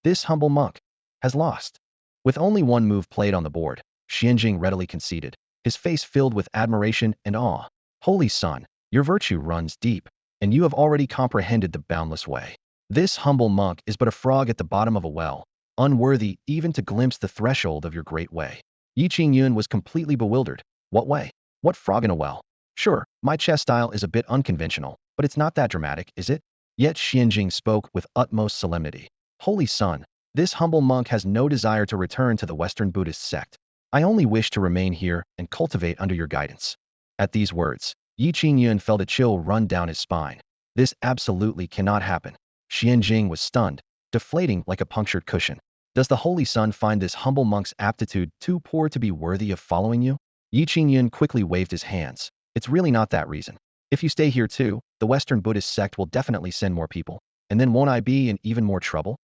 This humble monk has lost. With only one move played on the board, Xianjing readily conceded, his face filled with admiration and awe. Holy Sun, your virtue runs deep, and you have already comprehended the boundless way. This humble monk is but a frog at the bottom of a well, unworthy even to glimpse the threshold of your great way. Yi Qingyun was completely bewildered. What way? What frog in a well? Sure, my chess style is a bit unconventional, but it's not that dramatic, is it? Yet Xianjing spoke with utmost solemnity. Holy Sun, this humble monk has no desire to return to the Western Buddhist sect. I only wish to remain here and cultivate under your guidance. At these words, Yi Qingyun felt a chill run down his spine. This absolutely cannot happen. Xianjing was stunned, deflating like a punctured cushion. Does the Holy Sun find this humble monk's aptitude too poor to be worthy of following you? Yi Qingyun quickly waved his hands. It's really not that reason. If you stay here too, the Western Buddhist sect will definitely send more people. And then won't I be in even more trouble?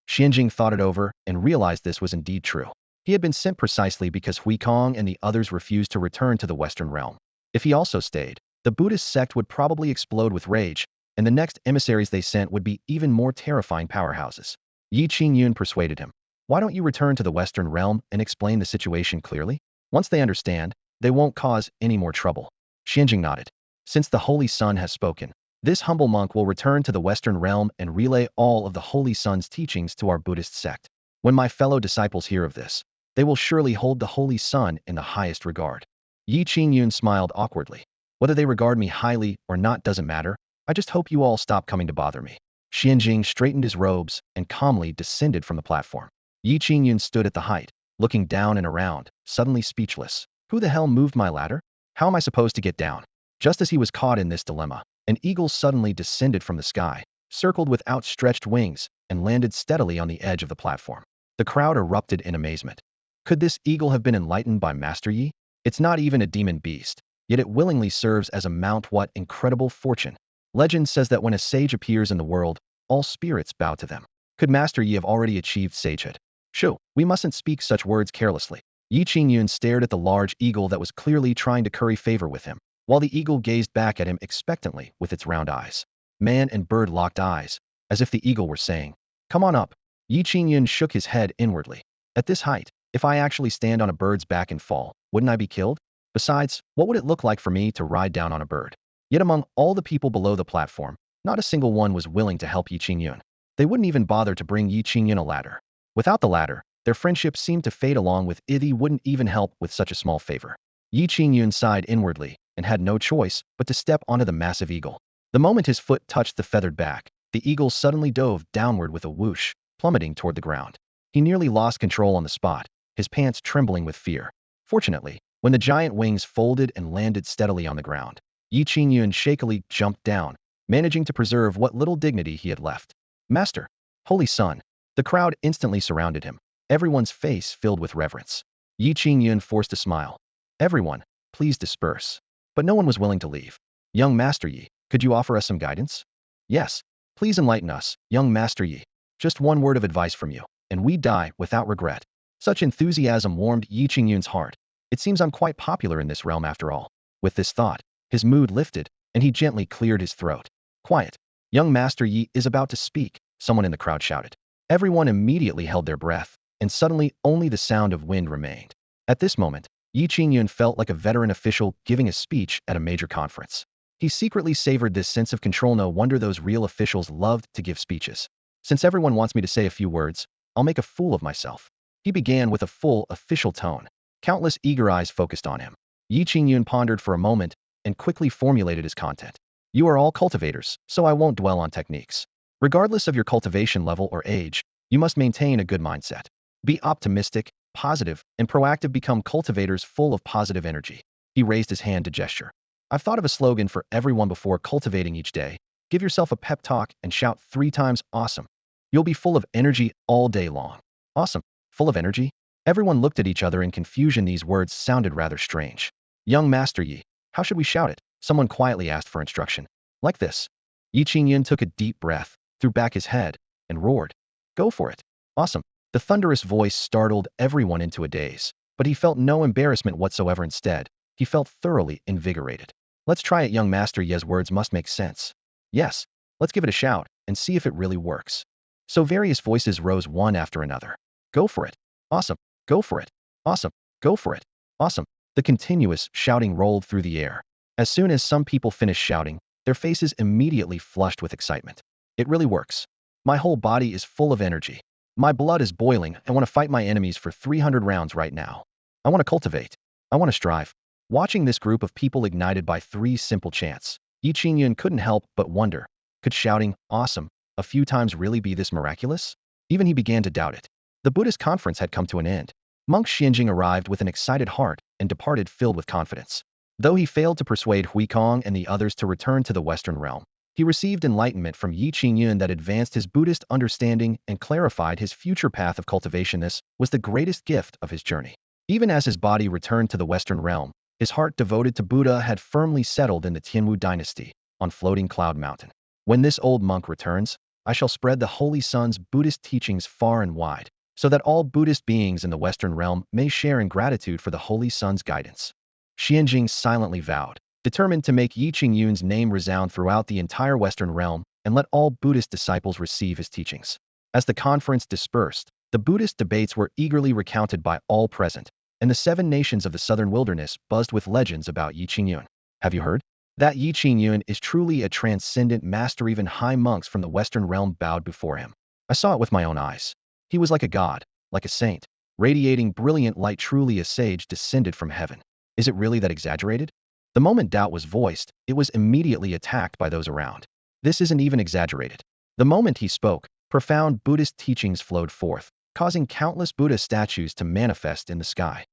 Xianjing thought it over and realized this was indeed true. He had been sent precisely because Huikong and the others refused to return to the Western realm. If he also stayed, the Buddhist sect would probably explode with rage, and the next emissaries they sent would be even more terrifying powerhouses. Yi Qingyun persuaded him. Why don't you return to the Western realm and explain the situation clearly? Once they understand, they won't cause any more trouble. Xianjing nodded. Since the Holy Sun has spoken, this humble monk will return to the Western realm and relay all of the Holy Sun's teachings to our Buddhist sect. When my fellow disciples hear of this, they will surely hold the Holy Sun in the highest regard. Yi Qingyun smiled awkwardly. Whether they regard me highly or not doesn't matter. I just hope you all stop coming to bother me. Xianjing straightened his robes and calmly descended from the platform. Yi Qingyun stood at the height, looking down and around, suddenly speechless. Who the hell moved my ladder? How am I supposed to get down? Just as he was caught in this dilemma, an eagle suddenly descended from the sky, circled with outstretched wings, and landed steadily on the edge of the platform. The crowd erupted in amazement. Could this eagle have been enlightened by Master Yi? It's not even a demon beast, yet it willingly serves as a mount. What incredible fortune! Legend says that when a sage appears in the world, all spirits bow to them. Could Master Yi have already achieved sagehood? Shoo, we mustn't speak such words carelessly. Yi Qingyun stared at the large eagle that was clearly trying to curry favor with him, while the eagle gazed back at him expectantly with its round eyes. Man and bird locked eyes, as if the eagle were saying, "Come on up." Yi Qingyun shook his head inwardly. At this height, if I actually stand on a bird's back and fall, wouldn't I be killed? Besides, what would it look like for me to ride down on a bird? Yet among all the people below the platform, not a single one was willing to help Yi Qingyun. They wouldn't even bother to bring Yi Qingyun a ladder. Without the ladder, their friendship seemed to fade along with it. He wouldn't even help with such a small favor. Yi Qingyun sighed inwardly, and had no choice but to step onto the massive eagle. The moment his foot touched the feathered back, the eagle suddenly dove downward with a whoosh, plummeting toward the ground. He nearly lost control on the spot, his pants trembling with fear. Fortunately, when the giant wings folded and landed steadily on the ground, Qingyun shakily jumped down, managing to preserve what little dignity he had left. Master! Holy Sun! The crowd instantly surrounded him, everyone's face filled with reverence. Qingyun forced a smile. Everyone, please disperse. But no one was willing to leave. Young Master Yi, could you offer us some guidance? Yes. Please enlighten us, young Master Yi. Just one word of advice from you, and we die without regret. Such enthusiasm warmed Qingyun's heart. It seems I'm quite popular in this realm after all. With this thought, his mood lifted, and he gently cleared his throat. Quiet. Young Master Yi is about to speak, someone in the crowd shouted. Everyone immediately held their breath, and suddenly only the sound of wind remained. At this moment, Qingyun felt like a veteran official giving a speech at a major conference. He secretly savored this sense of control. No wonder those real officials loved to give speeches. Since everyone wants me to say a few words, I'll make a fool of myself. He began with a full, official tone. Countless eager eyes focused on him. Qingyun pondered for a moment and quickly formulated his content. You are all cultivators, so I won't dwell on techniques. Regardless of your cultivation level or age, you must maintain a good mindset. Be optimistic, positive, and proactive. Become cultivators full of positive energy. He raised his hand to gesture. I've thought of a slogan for everyone before cultivating each day. Give yourself a pep talk and shout 3 times, awesome. You'll be full of energy all day long. Awesome. Full of energy? Everyone looked at each other in confusion. These words sounded rather strange. Young Master Yi, how should we shout it? Someone quietly asked for instruction. Like this. Qingyun took a deep breath, threw back his head, and roared. Go for it. Awesome. The thunderous voice startled everyone into a daze, but he felt no embarrassment whatsoever. Instead, he felt thoroughly invigorated. Let's try it. Young Master Yi's words must make sense. Yes, let's give it a shout and see if it really works. So various voices rose one after another. Go for it. Awesome. Go for it. Awesome. Go for it. Awesome. The continuous shouting rolled through the air. As soon as some people finished shouting, their faces immediately flushed with excitement. It really works. My whole body is full of energy. My blood is boiling. I want to fight my enemies for 300 rounds right now. I want to cultivate. I want to strive. Watching this group of people ignited by 3 simple chants, Qingyun couldn't help but wonder, could shouting, awesome, a few times really be this miraculous? Even he began to doubt it. The Buddhist conference had come to an end. Monk Qingyun arrived with an excited heart and departed filled with confidence. Though he failed to persuade Huikong and the others to return to the Western realm, he received enlightenment from Qingyun that advanced his Buddhist understanding and clarified his future path of cultivation. This was the greatest gift of his journey. Even as his body returned to the Western realm, his heart devoted to Buddha had firmly settled in the Qingyun dynasty, on floating Cloud Mountain. When this old monk returns, I shall spread the Holy Sun's Buddhist teachings far and wide, so that all Buddhist beings in the Western realm may share in gratitude for the Holy Sun's guidance. Xianjing silently vowed, determined to make Qingyun's name resound throughout the entire Western realm and let all Buddhist disciples receive his teachings. As the conference dispersed, the Buddhist debates were eagerly recounted by all present, and the 7 nations of the southern wilderness buzzed with legends about Qingyun. Have you heard? That Qingyun is truly a transcendent master. Even high monks from the Western realm bowed before him. I saw it with my own eyes. He was like a god, like a saint, radiating brilliant light. Truly a sage descended from heaven. Is it really that exaggerated? The moment doubt was voiced, it was immediately attacked by those around. This isn't even exaggerated. The moment he spoke, profound Buddhist teachings flowed forth, causing countless Buddha statues to manifest in the sky.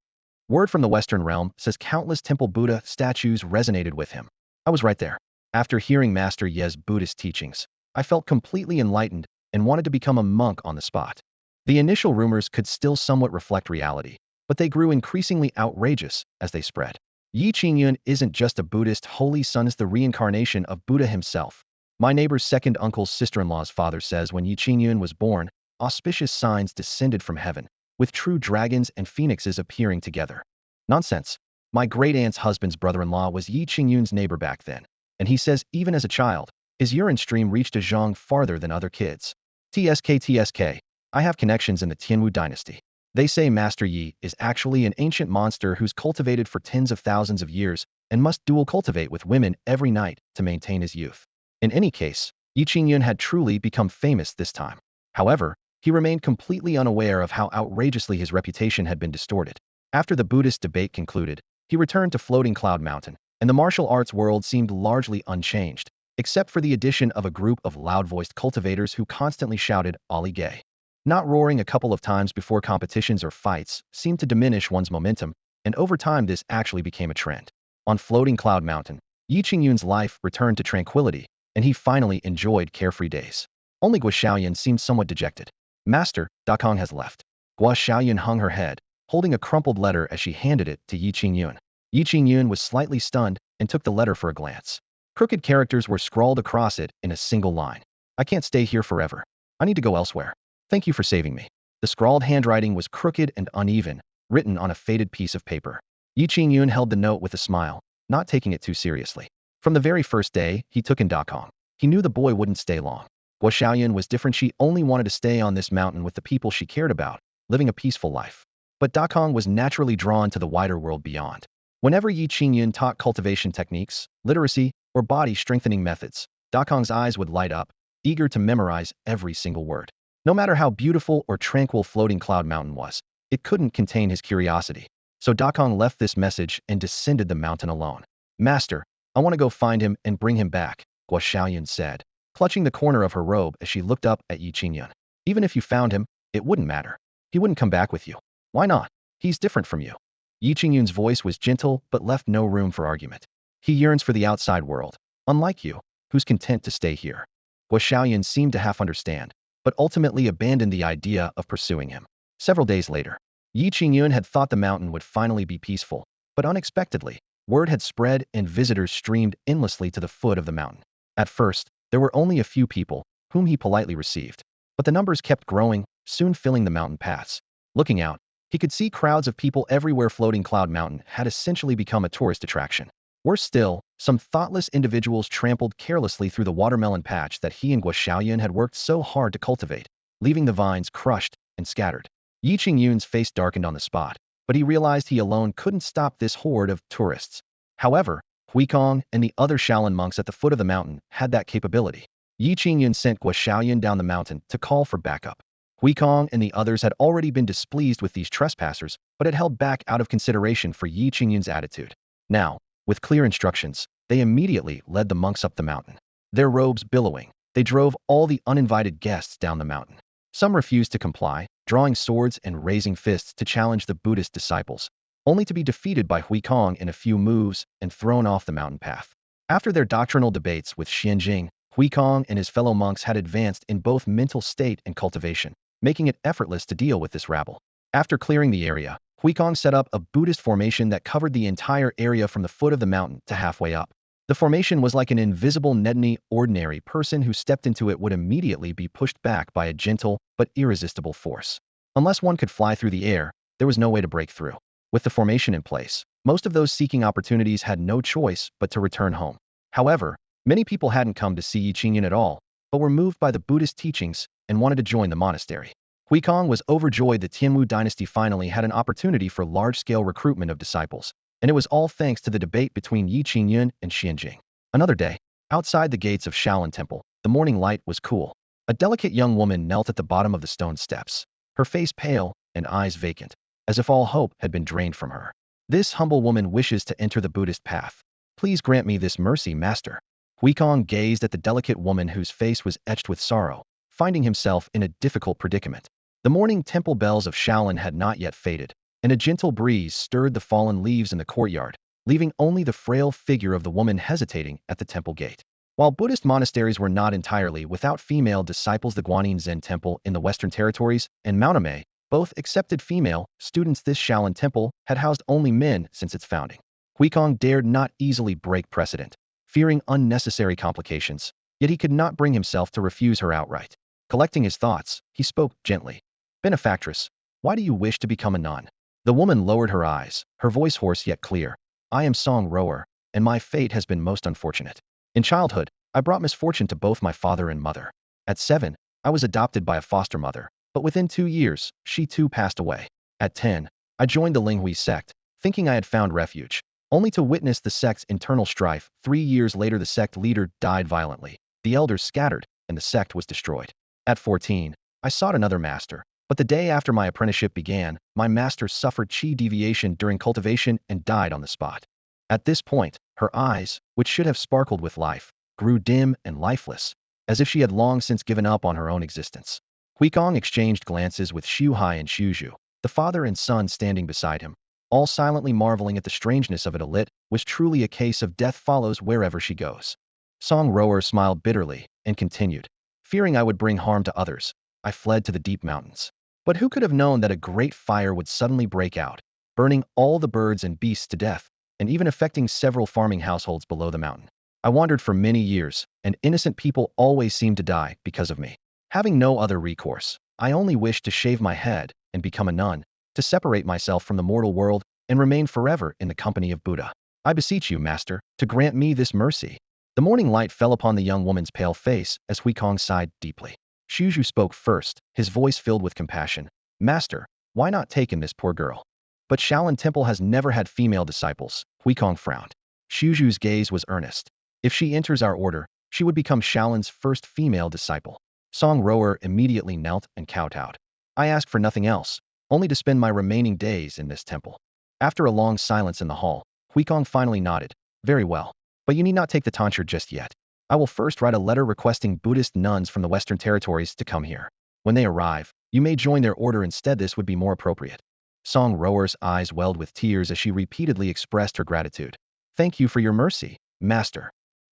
Word from the Western realm says countless temple Buddha statues resonated with him. I was right there. After hearing Master Ye's Buddhist teachings, I felt completely enlightened and wanted to become a monk on the spot. The initial rumors could still somewhat reflect reality, but they grew increasingly outrageous as they spread. Qingyun isn't just a Buddhist. Holy Sun is the reincarnation of Buddha himself. My neighbor's second uncle's sister-in-law's father says when Qingyun was born, auspicious signs descended from heaven, with true dragons and phoenixes appearing together. Nonsense. My great-aunt's husband's brother-in-law was Qingyun's neighbor back then, and he says even as a child, his urine stream reached a zhang farther than other kids. TSK. I have connections in the Qingyun dynasty. They say Master Yi is actually an ancient monster who's cultivated for tens of thousands of years and must dual cultivate with women every night to maintain his youth. In any case, Qingyun had truly become famous this time. However, he remained completely unaware of how outrageously his reputation had been distorted. After the Buddhist debate concluded, he returned to Floating Cloud Mountain and the martial arts world seemed largely unchanged, except for the addition of a group of loud-voiced cultivators who constantly shouted, "Ali gay." Not roaring a couple of times before competitions or fights seemed to diminish one's momentum, and over time this actually became a trend. On floating Cloud Mountain, Yi Qingyun's life returned to tranquility, and he finally enjoyed carefree days. Only Guo Xiaoyan seemed somewhat dejected. Master, Da Kong has left. Guo Xiaoyan hung her head, holding a crumpled letter as she handed it to Yi Qingyun. Yi Qingyun was slightly stunned and took the letter for a glance. Crooked characters were scrawled across it in a single line. "I can't stay here forever. I need to go elsewhere. Thank you for saving me." The scrawled handwriting was crooked and uneven, written on a faded piece of paper. Yi Qingyun held the note with a smile, not taking it too seriously. From the very first day he took in Da Kong, he knew the boy wouldn't stay long. Guo Xiaoyan was different. She only wanted to stay on this mountain with the people she cared about, living a peaceful life. But Da Kong was naturally drawn to the wider world beyond. Whenever Yi Qingyun taught cultivation techniques, literacy, or body-strengthening methods, Da Kong's eyes would light up, eager to memorize every single word. No matter how beautiful or tranquil floating Cloud Mountain was, it couldn't contain his curiosity. So Da Kong left this message and descended the mountain alone. "Master, I want to go find him and bring him back," Guo Xiaoyan said, clutching the corner of her robe as she looked up at Yi Qingyun. "Even if you found him, it wouldn't matter. He wouldn't come back with you." "Why not? He's different from you." Yi Qingyun's voice was gentle but left no room for argument. "He yearns for the outside world, unlike you, who's content to stay here." Guo Xiaoyan seemed to half understand, but ultimately abandoned the idea of pursuing him. Several days later, Yi Qingyun had thought the mountain would finally be peaceful, but unexpectedly, word had spread and visitors streamed endlessly to the foot of the mountain. At first, there were only a few people, whom he politely received, but the numbers kept growing, soon filling the mountain paths. Looking out, he could see crowds of people everywhere. Floating Cloud Mountain had essentially become a tourist attraction. Worse still, some thoughtless individuals trampled carelessly through the watermelon patch that he and Guo Xiaoyan had worked so hard to cultivate, leaving the vines crushed and scattered. Yi Qingyun's face darkened on the spot, but he realized he alone couldn't stop this horde of tourists. However, Huikong and the other Shaolin monks at the foot of the mountain had that capability. Yi Qingyun sent Guo Xiaoyan down the mountain to call for backup. Huikong and the others had already been displeased with these trespassers, but had held back out of consideration for Yi Qingyun's attitude. Now, with clear instructions, they immediately led the monks up the mountain. Their robes billowing, they drove all the uninvited guests down the mountain. Some refused to comply, drawing swords and raising fists to challenge the Buddhist disciples, only to be defeated by Huikong in a few moves and thrown off the mountain path. After their doctrinal debates with Xianjing, Huikong and his fellow monks had advanced in both mental state and cultivation, making it effortless to deal with this rabble. After clearing the area, Huikong set up a Buddhist formation that covered the entire area from the foot of the mountain to halfway up. The formation was like an invisible net. Any ordinary person who stepped into it would immediately be pushed back by a gentle but irresistible force. Unless one could fly through the air, there was no way to break through. With the formation in place, most of those seeking opportunities had no choice but to return home. However, many people hadn't come to see Yi Qingyun at all, but were moved by the Buddhist teachings and wanted to join the monastery. Huikong was overjoyed that Tianwu dynasty finally had an opportunity for large-scale recruitment of disciples, and it was all thanks to the debate between Yi Qingyun and Xianjing. Another day, outside the gates of Shaolin Temple, the morning light was cool. A delicate young woman knelt at the bottom of the stone steps, her face pale and eyes vacant, as if all hope had been drained from her. "This humble woman wishes to enter the Buddhist path. Please grant me this mercy, master." Huikong gazed at the delicate woman whose face was etched with sorrow, finding himself in a difficult predicament. The morning temple bells of Shaolin had not yet faded, and a gentle breeze stirred the fallen leaves in the courtyard, leaving only the frail figure of the woman hesitating at the temple gate. While Buddhist monasteries were not entirely without female disciples, the Guanyin Zen Temple in the Western Territories and Mount Amei both accepted female students. This Shaolin Temple had housed only men since its founding. Huikong dared not easily break precedent, fearing unnecessary complications, yet he could not bring himself to refuse her outright. Collecting his thoughts, he spoke gently. "Benefactress, why do you wish to become a nun?" The woman lowered her eyes, her voice hoarse yet clear. "I am Song Rower, and my fate has been most unfortunate. In childhood, I brought misfortune to both my father and mother. At 7, I was adopted by a foster mother, but within 2 years, she too passed away. At 10, I joined the Linghui sect, thinking I had found refuge, only to witness the sect's internal strife. 3 years later, the sect leader died violently, the elders scattered, and the sect was destroyed. At 14, I sought another master, but the day after my apprenticeship began, my master suffered chi deviation during cultivation and died on the spot. At this point, Her eyes, which should have sparkled with life, grew dim and lifeless, as if she had long since given up on her own existence. Huikong exchanged glances with Xu Hai and Xu Zhu, the father and son standing beside him, all silently marveling at the strangeness of it. It was truly a case of death follows wherever she goes. Song Rower smiled bitterly and continued, fearing I would bring harm to others, I fled to the deep mountains. But who could have known that a great fire would suddenly break out, burning all the birds and beasts to death, and even affecting several farming households below the mountain. I wandered for many years, and innocent people always seemed to die because of me. Having no other recourse, I only wished to shave my head and become a nun, to separate myself from the mortal world and remain forever in the company of Buddha. I beseech you, Master, to grant me this mercy. The morning light fell upon the young woman's pale face as Huikong sighed deeply. Xuzhu spoke first, his voice filled with compassion. Master, why not take in this poor girl? But Shaolin Temple has never had female disciples. Huikong frowned. Xuzhu's gaze was earnest. If she enters our order, she would become Shaolin's first female disciple. Song Rower immediately knelt and kowtowed. I ask for nothing else, only to spend my remaining days in this temple. After a long silence in the hall, Huikong finally nodded. Very well. But you need not take the tonsure just yet. I will first write a letter requesting Buddhist nuns from the Western territories to come here. When they arrive, you may join their order instead. This would be more appropriate. Song Rower's eyes welled with tears as she repeatedly expressed her gratitude. Thank you for your mercy, Master.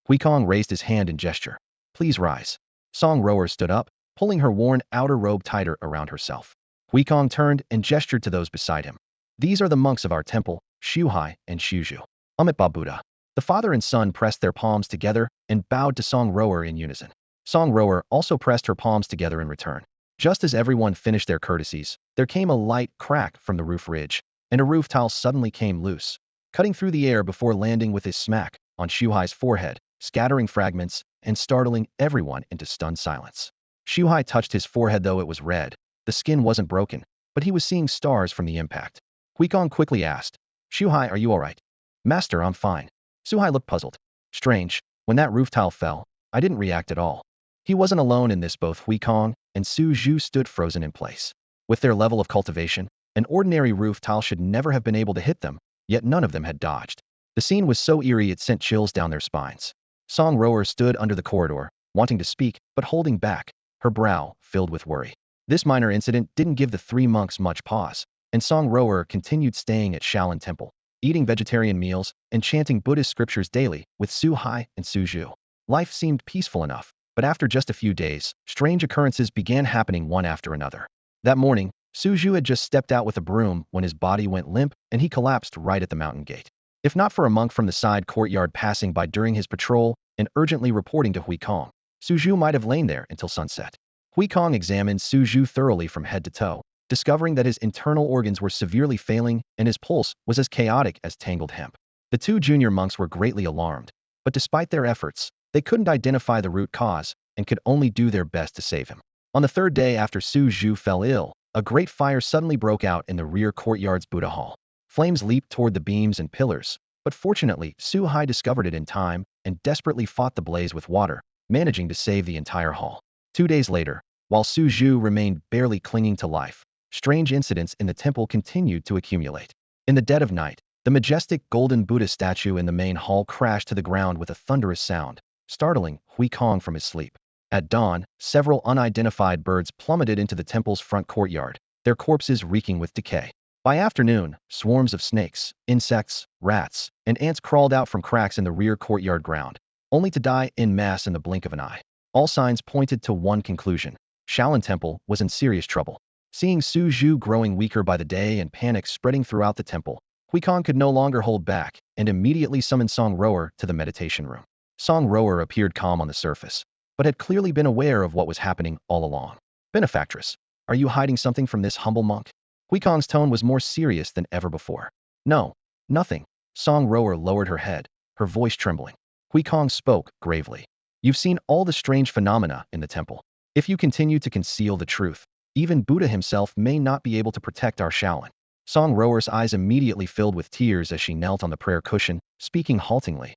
Huikong raised his hand in gesture. Please rise. Song Rower stood up, pulling her worn outer robe tighter around herself. Huikong turned and gestured to those beside him. These are the monks of our temple, Xu Hai and Xu Zhu. Amitabha Buddha. The father and son pressed their palms together and bowed to Song Rower in unison. Song Rower also pressed her palms together in return. Just as everyone finished their courtesies, there came a light crack from the roof ridge, and a roof tile suddenly came loose, cutting through the air before landing with a smack on Xu Hai's forehead, scattering fragments and startling everyone into stunned silence. Xu Hai touched his forehead, though it was red. The skin wasn't broken, but he was seeing stars from the impact. Huikong quickly asked, Xu Hai, are you all right? Master, I'm fine. Xu Hai looked puzzled. Strange, when that roof tile fell, I didn't react at all. He wasn't alone in this. Both Huikong and Su Zhu stood frozen in place. With their level of cultivation, an ordinary roof tile should never have been able to hit them, yet none of them had dodged. The scene was so eerie it sent chills down their spines. Song Rower stood under the corridor, wanting to speak, but holding back, her brow filled with worry. This minor incident didn't give the three monks much pause, and Song Rower continued staying at Shaolin Temple, eating vegetarian meals and chanting Buddhist scriptures daily with Su Hai and Su Zhu. Life seemed peaceful enough, but after just a few days, strange occurrences began happening one after another. That morning, Su Zhu had just stepped out with a broom when his body went limp and he collapsed right at the mountain gate. If not for a monk from the side courtyard passing by during his patrol and urgently reporting to Huikong, Su Zhu might have lain there until sunset. Huikong examined Su Zhu thoroughly from head to toe, discovering that his internal organs were severely failing and his pulse was as chaotic as tangled hemp. The two junior monks were greatly alarmed, but despite their efforts, they couldn't identify the root cause and could only do their best to save him. On the third day after Su Zhu fell ill, a great fire suddenly broke out in the rear courtyard's Buddha hall. Flames leaped toward the beams and pillars, but fortunately Su Hai discovered it in time and desperately fought the blaze with water, managing to save the entire hall. 2 days later, while Su Zhu remained barely clinging to life, strange incidents in the temple continued to accumulate. In the dead of night, the majestic golden Buddha statue in the main hall crashed to the ground with a thunderous sound, startling Huikong from his sleep. At dawn, several unidentified birds plummeted into the temple's front courtyard, their corpses reeking with decay. By afternoon, swarms of snakes, insects, rats, and ants crawled out from cracks in the rear courtyard ground, only to die en masse in the blink of an eye. All signs pointed to one conclusion: Shaolin Temple was in serious trouble. Seeing Su Zhu growing weaker by the day and panic spreading throughout the temple, Huikong could no longer hold back and immediately summoned Song Rower to the meditation room. Song Rower appeared calm on the surface, but had clearly been aware of what was happening all along. Benefactress, are you hiding something from this humble monk? Huikong's tone was more serious than ever before. No, nothing. Song Rower lowered her head, her voice trembling. Huikong spoke gravely. You've seen all the strange phenomena in the temple. If you continue to conceal the truth, even Buddha himself may not be able to protect our Shaolin. Song Rower's eyes immediately filled with tears as she knelt on the prayer cushion, speaking haltingly.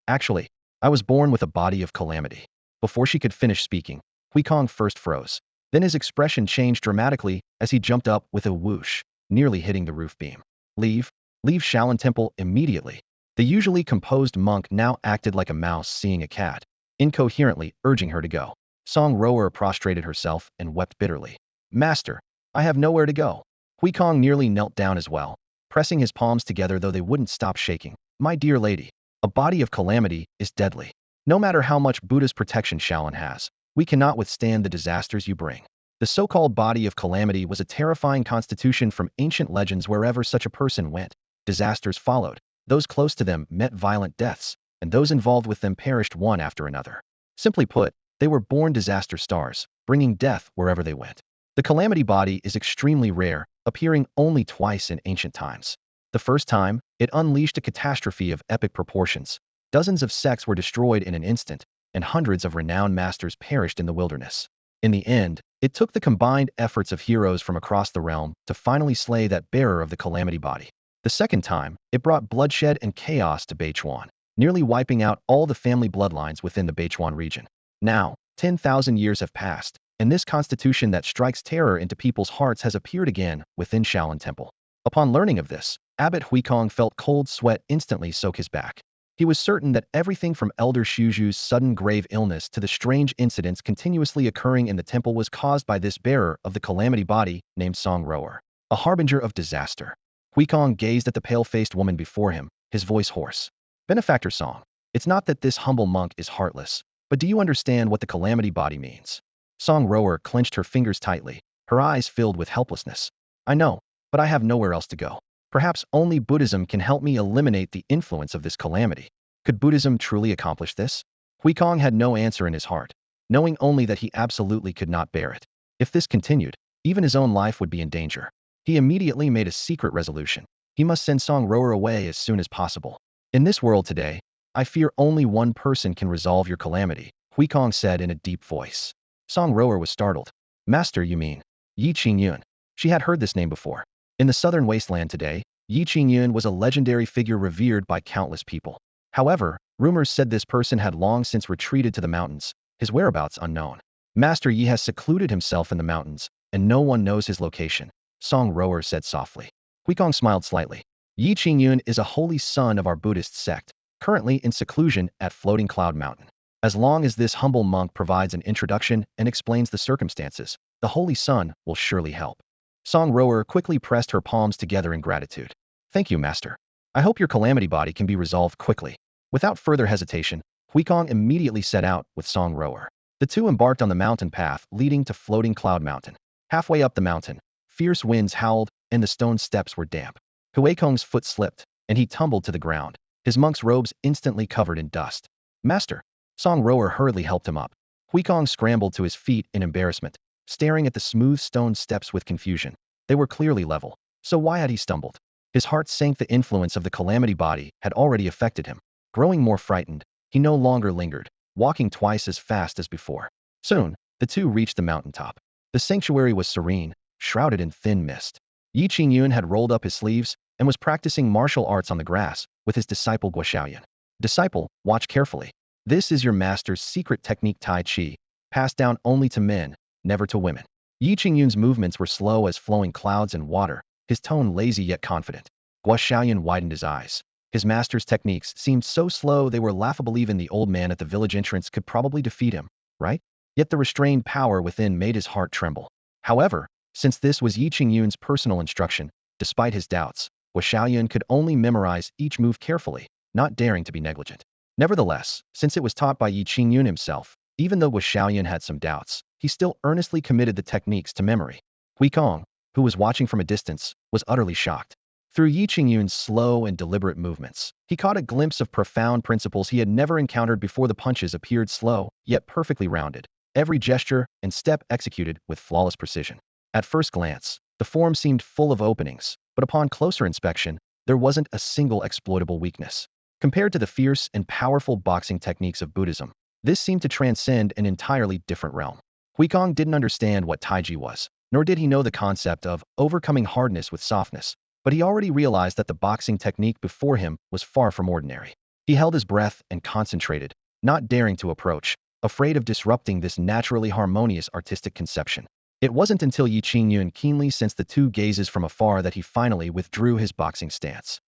Actually, I was born with a body of calamity. Before she could finish speaking, Huikong first froze. Then his expression changed dramatically as he jumped up with a whoosh, nearly hitting the roof beam. Leave Shaolin Temple immediately. The usually composed monk now acted like a mouse seeing a cat, incoherently urging her to go. Song Rower prostrated herself and wept bitterly. Master, I have nowhere to go. Hui Kong nearly knelt down as well, pressing his palms together though they wouldn't stop shaking. My dear lady, a body of calamity is deadly. No matter how much Buddha's protection Shaolin has, we cannot withstand the disasters you bring. The so-called body of calamity was a terrifying constitution from ancient legends. Wherever such a person went, disasters followed. Those close to them met violent deaths, and those involved with them perished one after another. Simply put, they were born disaster stars, bringing death wherever they went. The calamity body is extremely rare, appearing only twice in ancient times. The first time, it unleashed a catastrophe of epic proportions. Dozens of sects were destroyed in an instant, and hundreds of renowned masters perished in the wilderness. In the end, it took the combined efforts of heroes from across the realm to finally slay that bearer of the calamity body. The second time, it brought bloodshed and chaos to Beichuan, nearly wiping out all the family bloodlines within the Beichuan region. Now, 10,000 years have passed, and this constitution that strikes terror into people's hearts has appeared again within Shaolin Temple. Upon learning of this, Abbot Huikong felt cold sweat instantly soak his back. He was certain that everything from Elder Shuju's sudden grave illness to the strange incidents continuously occurring in the temple was caused by this bearer of the calamity body named Song Rower, a harbinger of disaster. Huikong gazed at the pale-faced woman before him, his voice hoarse. Benefactor Song, it's not that this humble monk is heartless, but do you understand what the calamity body means? Song Rower clenched her fingers tightly, her eyes filled with helplessness. I know, but I have nowhere else to go. Perhaps only Buddhism can help me eliminate the influence of this calamity. Could Buddhism truly accomplish this? Huikong had no answer in his heart, knowing only that he absolutely could not bear it. If this continued, even his own life would be in danger. He immediately made a secret resolution. He must send Song Rower away as soon as possible. In this world today, I fear only one person can resolve your calamity, Huikong said in a deep voice. Song Rower was startled. Master, you mean? Yi Qingyun. She had heard this name before. In the southern wasteland today, Yi Qingyun was a legendary figure revered by countless people. However, rumors said this person had long since retreated to the mountains, his whereabouts unknown. Master Yi has secluded himself in the mountains, and no one knows his location, Song Rower said softly. Huikong smiled slightly. Yi Qingyun is a holy son of our Buddhist sect, currently in seclusion at Floating Cloud Mountain. As long as this humble monk provides an introduction and explains the circumstances, the holy son will surely help. Song Rower quickly pressed her palms together in gratitude. Thank you, Master. I hope your calamity body can be resolved quickly. Without further hesitation, Huikong immediately set out with Song Rower. The two embarked on the mountain path leading to Floating Cloud Mountain. Halfway up the mountain, fierce winds howled and the stone steps were damp. Huikong's foot slipped, and he tumbled to the ground, his monk's robes instantly covered in dust. Master! Song Rower hurriedly helped him up. Huikong scrambled to his feet in embarrassment, staring at the smooth stone steps with confusion. They were clearly level, so why had he stumbled? His heart sank. The influence of the calamity body had already affected him. Growing more frightened, he no longer lingered, walking twice as fast as before. Soon, the two reached the mountaintop. The sanctuary was serene, shrouded in thin mist. Yi Qingyun had rolled up his sleeves and was practicing martial arts on the grass with his disciple Guoxiaoyan. Disciple, watch carefully. This is your master's secret technique Tai Chi, passed down only to men, never to women. Yi Qingyun's movements were slow as flowing clouds and water, his tone lazy yet confident. Guoxiaoyan widened his eyes. His master's techniques seemed so slow they were laughable. Even the old man at the village entrance could probably defeat him, right? Yet the restrained power within made his heart tremble. However, since this was Yi Qingyun's personal instruction, despite his doubts, Guoxiaoyan could only memorize each move carefully, not daring to be negligent. Nevertheless, since it was taught by Yi Qingyun himself, even though Guoxiaoyan had some doubts, he still earnestly committed the techniques to memory. Huikong, who was watching from a distance, was utterly shocked. Through Yi Qingyun's slow and deliberate movements, he caught a glimpse of profound principles he had never encountered before. The punches appeared slow, yet perfectly rounded, every gesture and step executed with flawless precision. At first glance, the form seemed full of openings, but upon closer inspection, there wasn't a single exploitable weakness. Compared to the fierce and powerful boxing techniques of Buddhism, this seemed to transcend an entirely different realm. Huikong didn't understand what Taiji was, nor did he know the concept of overcoming hardness with softness, but he already realized that the boxing technique before him was far from ordinary. He held his breath and concentrated, not daring to approach, afraid of disrupting this naturally harmonious artistic conception. It wasn't until Yi Qingyun keenly sensed the two gazes from afar that he finally withdrew his boxing stance.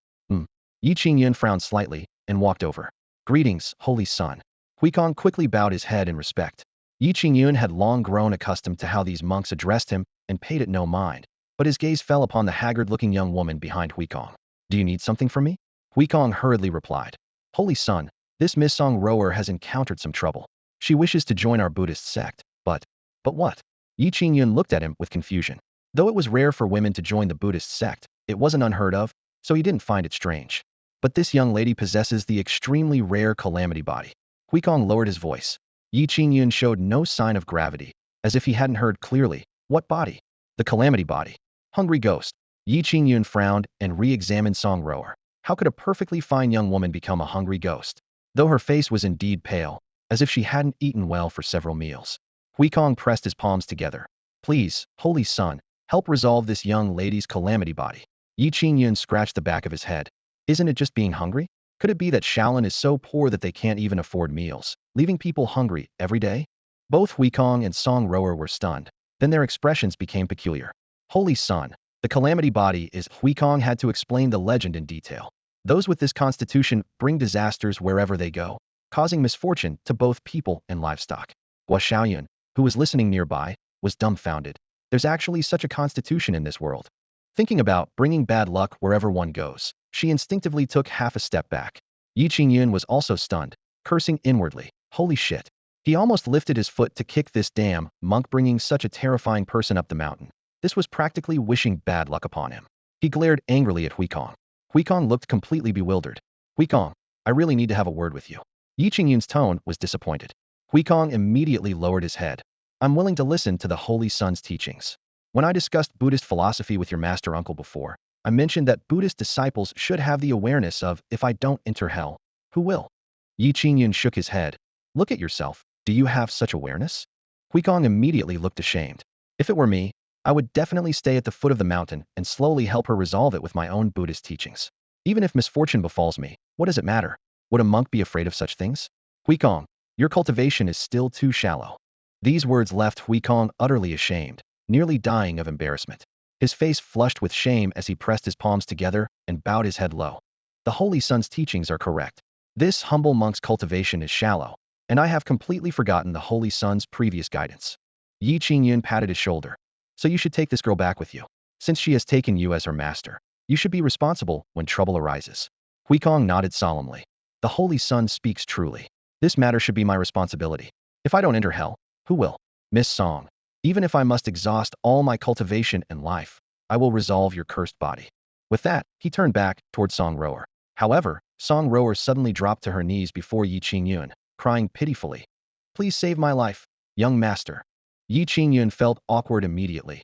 Yi Qingyun frowned slightly and walked over. Greetings, holy son. Huikong quickly bowed his head in respect. Yi Qingyun had long grown accustomed to how these monks addressed him and paid it no mind, but his gaze fell upon the haggard-looking young woman behind Huikong. Do you need something from me? Huikong hurriedly replied. Holy son, this Miss Song Rower has encountered some trouble. She wishes to join our Buddhist sect, but what? Yi Qingyun looked at him with confusion. Though it was rare for women to join the Buddhist sect, it wasn't unheard of, so he didn't find it strange. But this young lady possesses the extremely rare calamity body. Huikong lowered his voice. Yi Qingyun showed no sign of gravity, as if he hadn't heard clearly. What body? The calamity body. Hungry ghost. Yi Qingyun frowned and re-examined Song Rower. How could a perfectly fine young woman become a hungry ghost? Though her face was indeed pale, as if she hadn't eaten well for several meals. Huikong pressed his palms together. Please, holy son, help resolve this young lady's calamity body. Yi Qingyun scratched the back of his head. Isn't it just being hungry? Could it be that Shaolin is so poor that they can't even afford meals, leaving people hungry every day? Both Huikong and Song Rower were stunned. Then their expressions became peculiar. Holy son, the calamity body is. Huikong had to explain the legend in detail. Those with this constitution bring disasters wherever they go, causing misfortune to both people and livestock. Gua Shaoyun, who was listening nearby, was dumbfounded. There's actually such a constitution in this world. Thinking about bringing bad luck wherever one goes, she instinctively took half a step back. Yi Qingyun was also stunned, cursing inwardly. Holy shit. He almost lifted his foot to kick this damn monk bringing such a terrifying person up the mountain. This was practically wishing bad luck upon him. He glared angrily at Huikong. Huikong looked completely bewildered. Huikong, I really need to have a word with you. Yi Qingyun's tone was disappointed. Huikong immediately lowered his head. I'm willing to listen to the Holy Son's teachings. When I discussed Buddhist philosophy with your master uncle before, I mentioned that Buddhist disciples should have the awareness of, if I don't enter hell, who will? Yi Qingyun shook his head. Look at yourself. Do you have such awareness? Huikong immediately looked ashamed. If it were me, I would definitely stay at the foot of the mountain and slowly help her resolve it with my own Buddhist teachings. Even if misfortune befalls me, what does it matter? Would a monk be afraid of such things? Huikong, your cultivation is still too shallow. These words left Huikong utterly ashamed, nearly dying of embarrassment. His face flushed with shame as he pressed his palms together and bowed his head low. The Holy Son's teachings are correct. This humble monk's cultivation is shallow, and I have completely forgotten the Holy Son's previous guidance. Yi Qingyun patted his shoulder. So you should take this girl back with you. Since she has taken you as her master, you should be responsible when trouble arises. Huikong nodded solemnly. The Holy Son speaks truly. This matter should be my responsibility. If I don't enter hell, who will? Miss Song. Even if I must exhaust all my cultivation and life, I will resolve your cursed body. With that, he turned back toward Song Rower. However, Song Rower suddenly dropped to her knees before Yi Qingyun, crying pitifully. Please save my life, young master. Yi Qingyun felt awkward immediately.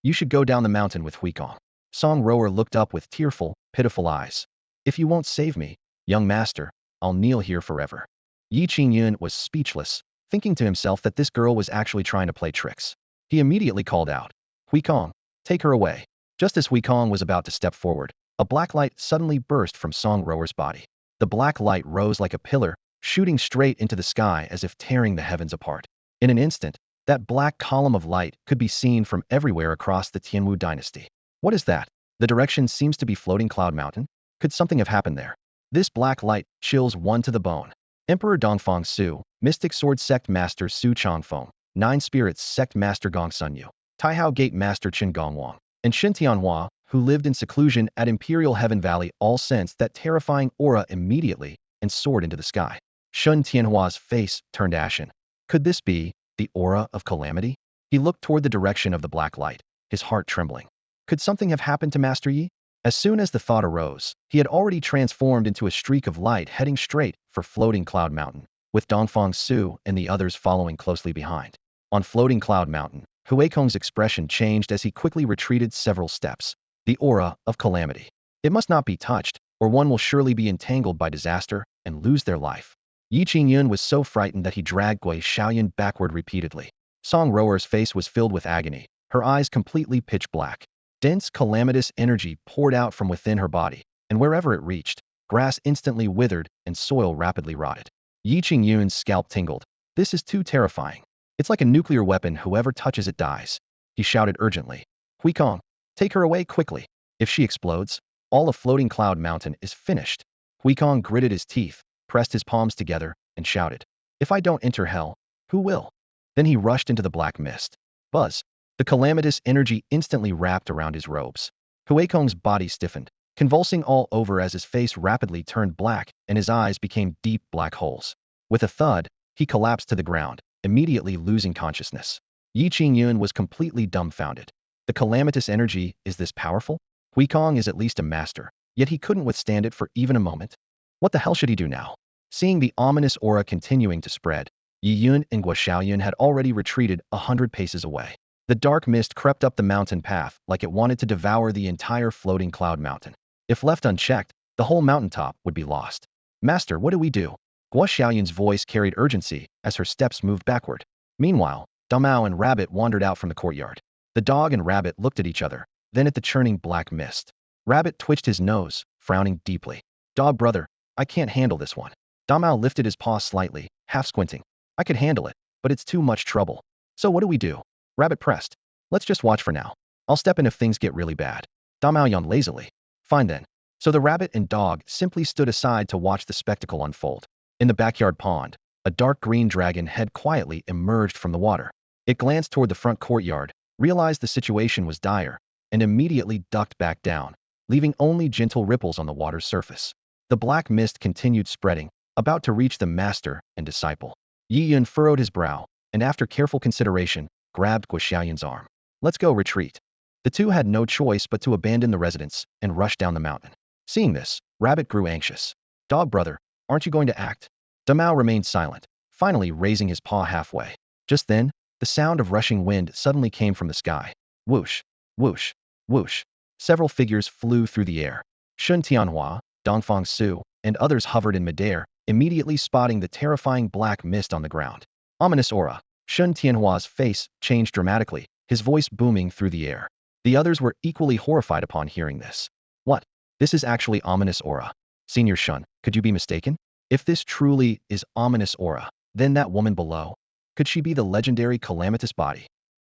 You should go down the mountain with Huikong. Song Rower looked up with tearful, pitiful eyes. If you won't save me, young master, I'll kneel here forever. Yi Qingyun was speechless, thinking to himself that this girl was actually trying to play tricks. He immediately called out, Huikong, take her away. Just as Huikong was about to step forward, a black light suddenly burst from Song Rower's body. The black light rose like a pillar, shooting straight into the sky as if tearing the heavens apart. In an instant, that black column of light could be seen from everywhere across the Tianwu dynasty. What is that? The direction seems to be floating Cloud Mountain. Could something have happened there? This black light chills one to the bone. Emperor Dongfang Su, Mystic Sword Sect Master Su Changfeng, Nine Spirits Sect Master Gong Sunyu, Taihao Gate Master Qin Gongwang, and Shin Tianhua, who lived in seclusion at Imperial Heaven Valley, all sensed that terrifying aura immediately and soared into the sky. Shun Tianhua's face turned ashen. Could this be the aura of calamity? He looked toward the direction of the black light, his heart trembling. Could something have happened to Master Yi? As soon as the thought arose, he had already transformed into a streak of light heading straight for floating Cloud Mountain, with Dongfang Su and the others following closely behind. On floating Cloud Mountain, Huikong's expression changed as he quickly retreated several steps. The aura of calamity. It must not be touched, or one will surely be entangled by disaster and lose their life. Yi Qingyun was so frightened that he dragged Gui Shaoyun backward repeatedly. Song Rower's face was filled with agony, her eyes completely pitch black. Dense, calamitous energy poured out from within her body, and wherever it reached, grass instantly withered and soil rapidly rotted. Yi Qingyun's scalp tingled. This is too terrifying. It's like a nuclear weapon, whoever touches it dies. He shouted urgently. Huikong, take her away quickly. If she explodes, All of Floating Cloud Mountain is finished. Huikong gritted his teeth, pressed his palms together, and shouted, "If I don't enter hell, who will?" Then he rushed into the black mist. Buzz! The calamitous energy instantly wrapped around his robes. Huikong's body stiffened, convulsing all over as his face rapidly turned black and his eyes became deep black holes. With a thud, he collapsed to the ground, immediately losing consciousness. Yi Qingyun was completely dumbfounded. The calamitous energy is this powerful? Huikong is at least a master, yet he couldn't withstand it for even a moment. What the hell should he do now? Seeing the ominous aura continuing to spread, Yi Yun and Guo Xiaoyun had already retreated 100 paces away. The dark mist crept up the mountain path like it wanted to devour the entire Floating Cloud Mountain. If left unchecked, the whole mountaintop would be lost. "Master, what do we do?" Guo Xiaoyun's voice carried urgency as her steps moved backward. Meanwhile, Damao and Rabbit wandered out from the courtyard. The dog and Rabbit looked at each other, then at the churning black mist. Rabbit twitched his nose, frowning deeply. "Dog brother, I can't handle this one." Damao lifted his paw slightly, half squinting. "I could handle it, but it's too much trouble." "So what do we do?" Rabbit pressed. "Let's just watch for now. I'll step in if things get really bad." Damao yawned lazily. "Fine then." So the rabbit and dog simply stood aside to watch the spectacle unfold. In the backyard pond, a dark green dragon head quietly emerged from the water. It glanced toward the front courtyard, realized the situation was dire, and immediately ducked back down, leaving only gentle ripples on the water's surface. The black mist continued spreading, about to reach the master and disciple. Yi Yun furrowed his brow, and after careful consideration, grabbed Guo Xiaoyun's arm. "Let's go retreat." The two had no choice but to abandon the residence and rush down the mountain. Seeing this, Rabbit grew anxious. "Dog brother, aren't you going to act?" Damao remained silent, finally raising his paw halfway. Just then, the sound of rushing wind suddenly came from the sky. Whoosh, whoosh, whoosh. Several figures flew through the air. Shun Tianhua, Dongfang Su, and others hovered in midair, immediately spotting the terrifying black mist on the ground. Ominous aura. Shun Tianhua's face changed dramatically, his voice booming through the air. The others were equally horrified upon hearing this. "What? This is actually ominous aura. Senior Shun, could you be mistaken? If this truly is ominous aura, then that woman below, could she be the legendary calamitous body?"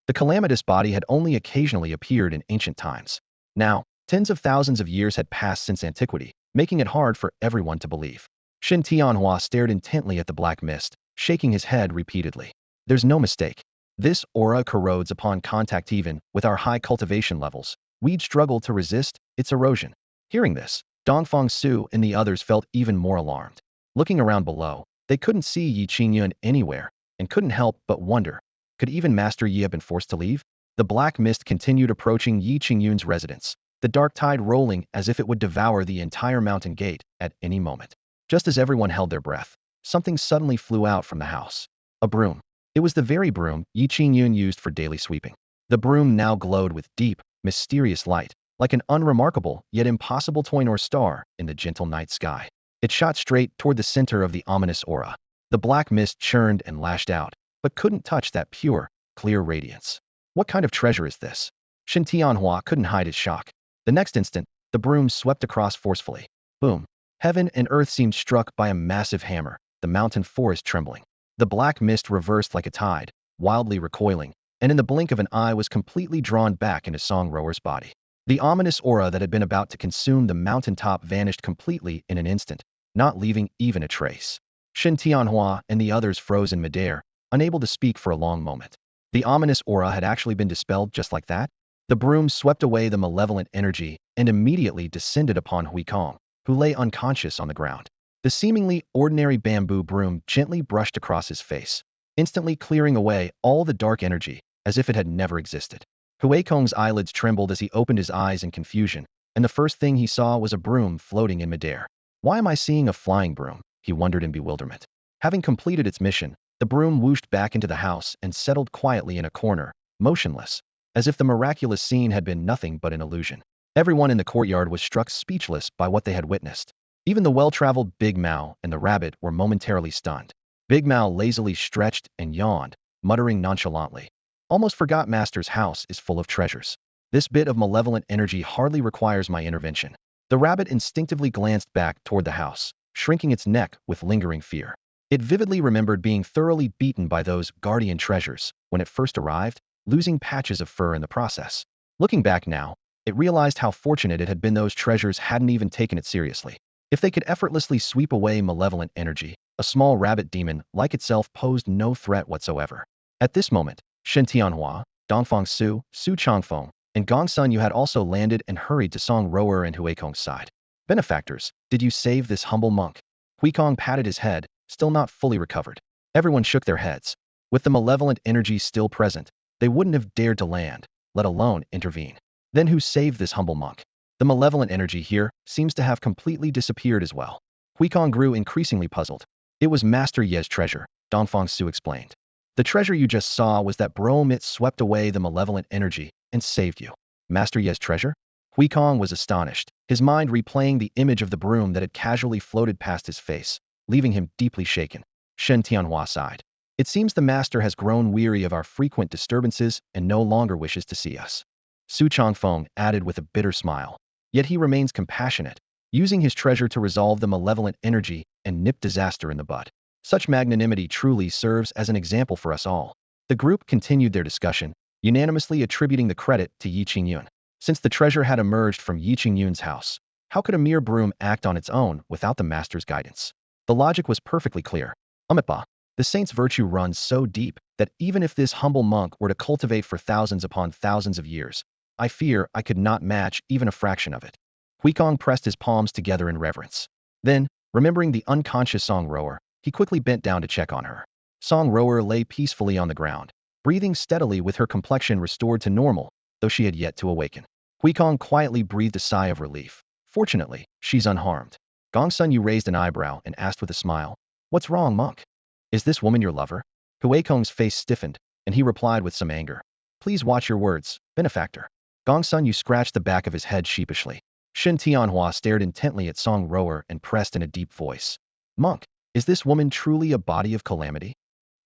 The calamitous body had only occasionally appeared in ancient times. Now, tens of thousands of years had passed since antiquity, making it hard for everyone to believe. Shin Tianhua stared intently at the black mist, shaking his head repeatedly. "There's no mistake. This aura corrodes upon contact even with our high cultivation levels. We'd struggle to resist its erosion." Hearing this, Dongfang Su and the others felt even more alarmed. Looking around below, they couldn't see Yi Qingyun anywhere, and couldn't help but wonder, could even Master Yi have been forced to leave? The black mist continued approaching Yi Qingyun's residence, the dark tide rolling as if it would devour the entire mountain gate at any moment. Just as everyone held their breath, something suddenly flew out from the house. A broom. It was the very broom Yi Qingyun used for daily sweeping. The broom now glowed with deep, mysterious light, like an unremarkable yet impossible Toynor star in the gentle night sky. It shot straight toward the center of the ominous aura. The black mist churned and lashed out, but couldn't touch that pure, clear radiance. What kind of treasure is this? Shin Tianhua couldn't hide his shock. The next instant, the broom swept across forcefully. Boom. Heaven and earth seemed struck by a massive hammer, the mountain forest trembling. The black mist reversed like a tide, wildly recoiling, and in the blink of an eye was completely drawn back into Song Rower's body. The ominous aura that had been about to consume the mountaintop vanished completely in an instant, not leaving even a trace. Shin Tianhua and the others froze in midair, unable to speak for a long moment. The ominous aura had actually been dispelled just like that? The broom swept away the malevolent energy and immediately descended upon Huikong, who lay unconscious on the ground. The seemingly ordinary bamboo broom gently brushed across his face, instantly clearing away all the dark energy, as if it had never existed. Huikong's eyelids trembled as he opened his eyes in confusion, and the first thing he saw was a broom floating in midair. "Why am I seeing a flying broom?" he wondered in bewilderment. Having completed its mission, the broom whooshed back into the house and settled quietly in a corner, motionless, as if the miraculous scene had been nothing but an illusion. Everyone in the courtyard was struck speechless by what they had witnessed. Even the well-traveled Big Mao and the rabbit were momentarily stunned. Big Mao lazily stretched and yawned, muttering nonchalantly, "Almost forgot Master's house is full of treasures. This bit of malevolent energy hardly requires my intervention." The rabbit instinctively glanced back toward the house, shrinking its neck with lingering fear. It vividly remembered being thoroughly beaten by those guardian treasures when it first arrived, losing patches of fur in the process. Looking back now, It realized how fortunate it had been those treasures hadn't even taken it seriously. If they could effortlessly sweep away malevolent energy, a small rabbit demon like itself posed no threat whatsoever. At this moment, Shen Tianhua, Dongfang Su, Su Changfeng, and Gong Sun Yu had also landed and hurried to Song Rower and Huikong's side. Benefactors, did you save this humble monk? Huikong patted his head, still not fully recovered. Everyone shook their heads. With the malevolent energy still present, they wouldn't have dared to land, let alone intervene. Then who saved this humble monk? The malevolent energy here seems to have completely disappeared as well. Huikong grew increasingly puzzled. It was Master Ye's treasure, Dongfang Su explained. The treasure you just saw was that broom. It swept away the malevolent energy and saved you. Master Ye's treasure? Huikong was astonished, his mind replaying the image of the broom that had casually floated past his face, leaving him deeply shaken. Shen Tianhua sighed. It seems the master has grown weary of our frequent disturbances and no longer wishes to see us. Su Changfeng added with a bitter smile. Yet he remains compassionate, using his treasure to resolve the malevolent energy and nip disaster in the bud. Such magnanimity truly serves as an example for us all. The group continued their discussion, unanimously attributing the credit to Yi Qingyun. Since the treasure had emerged from Yi Qingyun's house, how could a mere broom act on its own without the master's guidance? The logic was perfectly clear. Amipa, the saint's virtue runs so deep that even if this humble monk were to cultivate for thousands upon thousands of years, I fear I could not match even a fraction of it. Huikong pressed his palms together in reverence. Then, remembering the unconscious Song Rower, he quickly bent down to check on her. Song Rower lay peacefully on the ground, breathing steadily with her complexion restored to normal, though she had yet to awaken. Huikong quietly breathed a sigh of relief. Fortunately, she's unharmed. Gong Sun Yu raised an eyebrow and asked with a smile, "What's wrong, monk? Is this woman your lover?" Huikong's face stiffened, and he replied with some anger, "Please watch your words, benefactor." Gong Sun Yu scratched the back of his head sheepishly. Shen Tianhua stared intently at Song Rower and pressed in a deep voice, "Monk, is this woman truly a body of calamity?"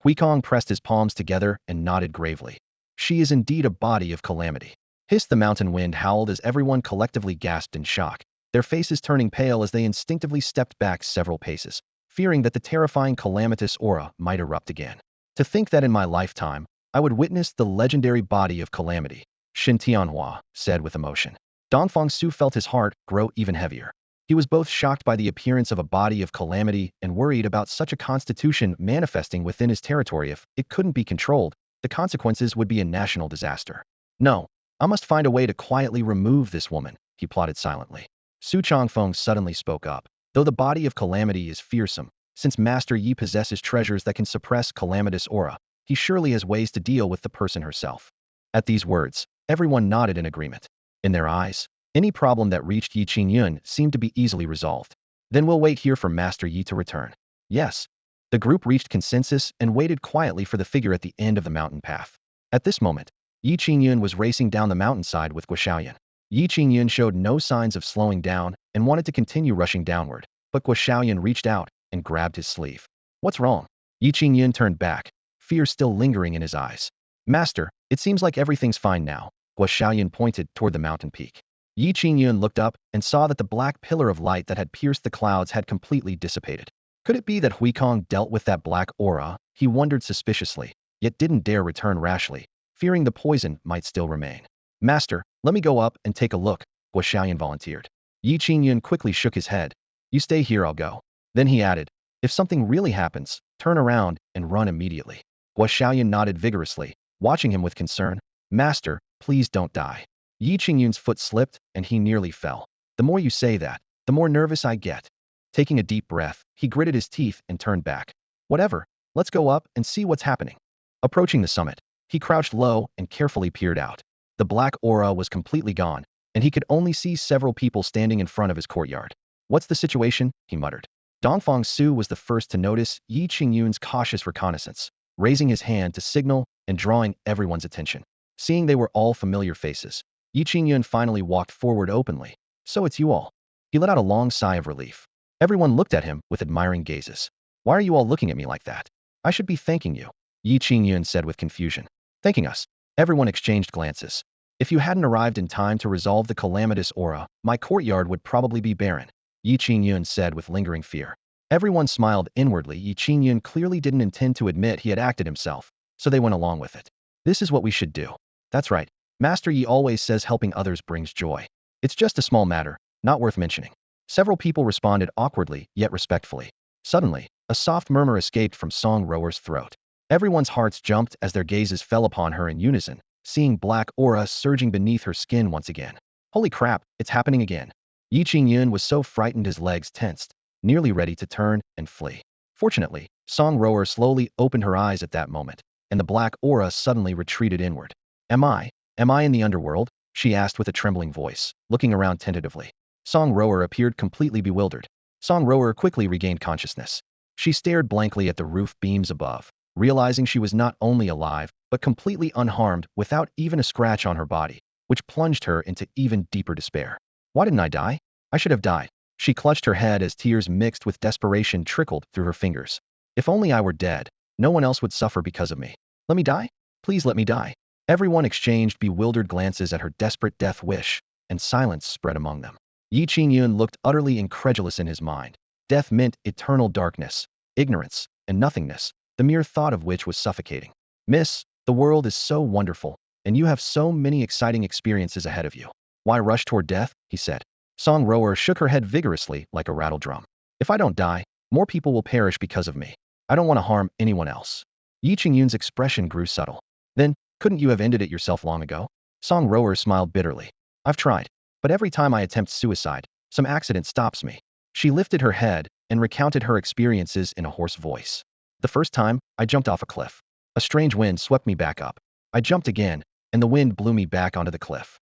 Huikong pressed his palms together and nodded gravely. "She is indeed a body of calamity." Hissed the mountain wind howled as everyone collectively gasped in shock, their faces turning pale as they instinctively stepped back several paces, fearing that the terrifying calamitous aura might erupt again. To think that in my lifetime, I would witness the legendary body of calamity, Shen Tianhua said with emotion. Dongfang Su felt his heart grow even heavier. He was both shocked by the appearance of a body of calamity and worried about such a constitution manifesting within his territory. If it couldn't be controlled, the consequences would be a national disaster. No, I must find a way to quietly remove this woman, he plotted silently. Su Changfeng suddenly spoke up. Though the body of calamity is fearsome, since Master Yi possesses treasures that can suppress calamitous aura, he surely has ways to deal with the person herself. At these words, everyone nodded in agreement. In their eyes, any problem that reached Yi Qingyun seemed to be easily resolved. Then we'll wait here for Master Yi to return. Yes. The group reached consensus and waited quietly for the figure at the end of the mountain path. At this moment, Yi Qingyun was racing down the mountainside with Guoxiaoyan. Yi Qingyun showed no signs of slowing down and wanted to continue rushing downward, but Guoxiaoyan reached out and grabbed his sleeve. "What's wrong?" Yi Qingyun turned back, fear still lingering in his eyes. "Master, it seems like everything's fine now." Guoxiaoyan pointed toward the mountain peak. Yi Qingyun looked up and saw that the black pillar of light that had pierced the clouds had completely dissipated. Could it be that Huikong dealt with that black aura? He wondered suspiciously, yet didn't dare return rashly, fearing the poison might still remain. "Master, let me go up and take a look," Guoxiaoyan volunteered. Yi Qingyun quickly shook his head. "You stay here, I'll go." Then he added, "If something really happens, turn around and run immediately." Guoxiaoyan nodded vigorously, watching him with concern. "Master, please don't die." Yi Qingyun's foot slipped and he nearly fell. "The more you say that, the more nervous I get." Taking a deep breath, he gritted his teeth and turned back. "Whatever, let's go up and see what's happening." Approaching the summit, he crouched low and carefully peered out. The black aura was completely gone, and he could only see several people standing in front of his courtyard. "What's the situation?" he muttered. Dongfang Su was the first to notice Yi Qingyun's cautious reconnaissance, raising his hand to signal and drawing everyone's attention. Seeing they were all familiar faces, Yi Qingyun finally walked forward openly. "So it's you all." He let out a long sigh of relief. Everyone looked at him with admiring gazes. "Why are you all looking at me like that? I should be thanking you," Yi Qingyun said with confusion. "Thanking us?" Everyone exchanged glances. "If you hadn't arrived in time to resolve the calamitous aura, my courtyard would probably be barren," Yi Qingyun said with lingering fear. Everyone smiled inwardly. Yi Qingyun clearly didn't intend to admit he had acted himself, so they went along with it. "This is what we should do." "That's right. Master Yi always says helping others brings joy. It's just a small matter, not worth mentioning. Several people responded awkwardly, yet respectfully. Suddenly, a soft murmur escaped from Song Rower's throat. Everyone's hearts jumped as their gazes fell upon her in unison, seeing black aura surging beneath her skin once again. Holy crap, it's happening again. Yi Qingyun was so frightened his legs tensed, nearly ready to turn and flee. Fortunately, Song Rower slowly opened her eyes at that moment, and the black aura suddenly retreated inward. Am I in the underworld? She asked with a trembling voice, looking around tentatively. Song Rower appeared completely bewildered. Song Rower quickly regained consciousness. She stared blankly at the roof beams above, realizing she was not only alive, but completely unharmed without even a scratch on her body, which plunged her into even deeper despair. Why didn't I die? I should have died. She clutched her head as tears mixed with desperation trickled through her fingers. If only I were dead, no one else would suffer because of me. Let me die? Please let me die. Everyone exchanged bewildered glances at her desperate death wish, and silence spread among them. Yi Qingyun looked utterly incredulous in his mind. Death meant eternal darkness, ignorance, and nothingness, the mere thought of which was suffocating. Miss, the world is so wonderful, and you have so many exciting experiences ahead of you. Why rush toward death? He said. Song Rower shook her head vigorously like a rattle drum. If I don't die, more people will perish because of me. I don't want to harm anyone else. Yi Qingyun's expression grew subtle. Then, couldn't you have ended it yourself long ago? Song Rower smiled bitterly. I've tried, but every time I attempt suicide, some accident stops me. She lifted her head and recounted her experiences in a hoarse voice. The first time, I jumped off a cliff. A strange wind swept me back up. I jumped again, and the wind blew me back onto the cliff.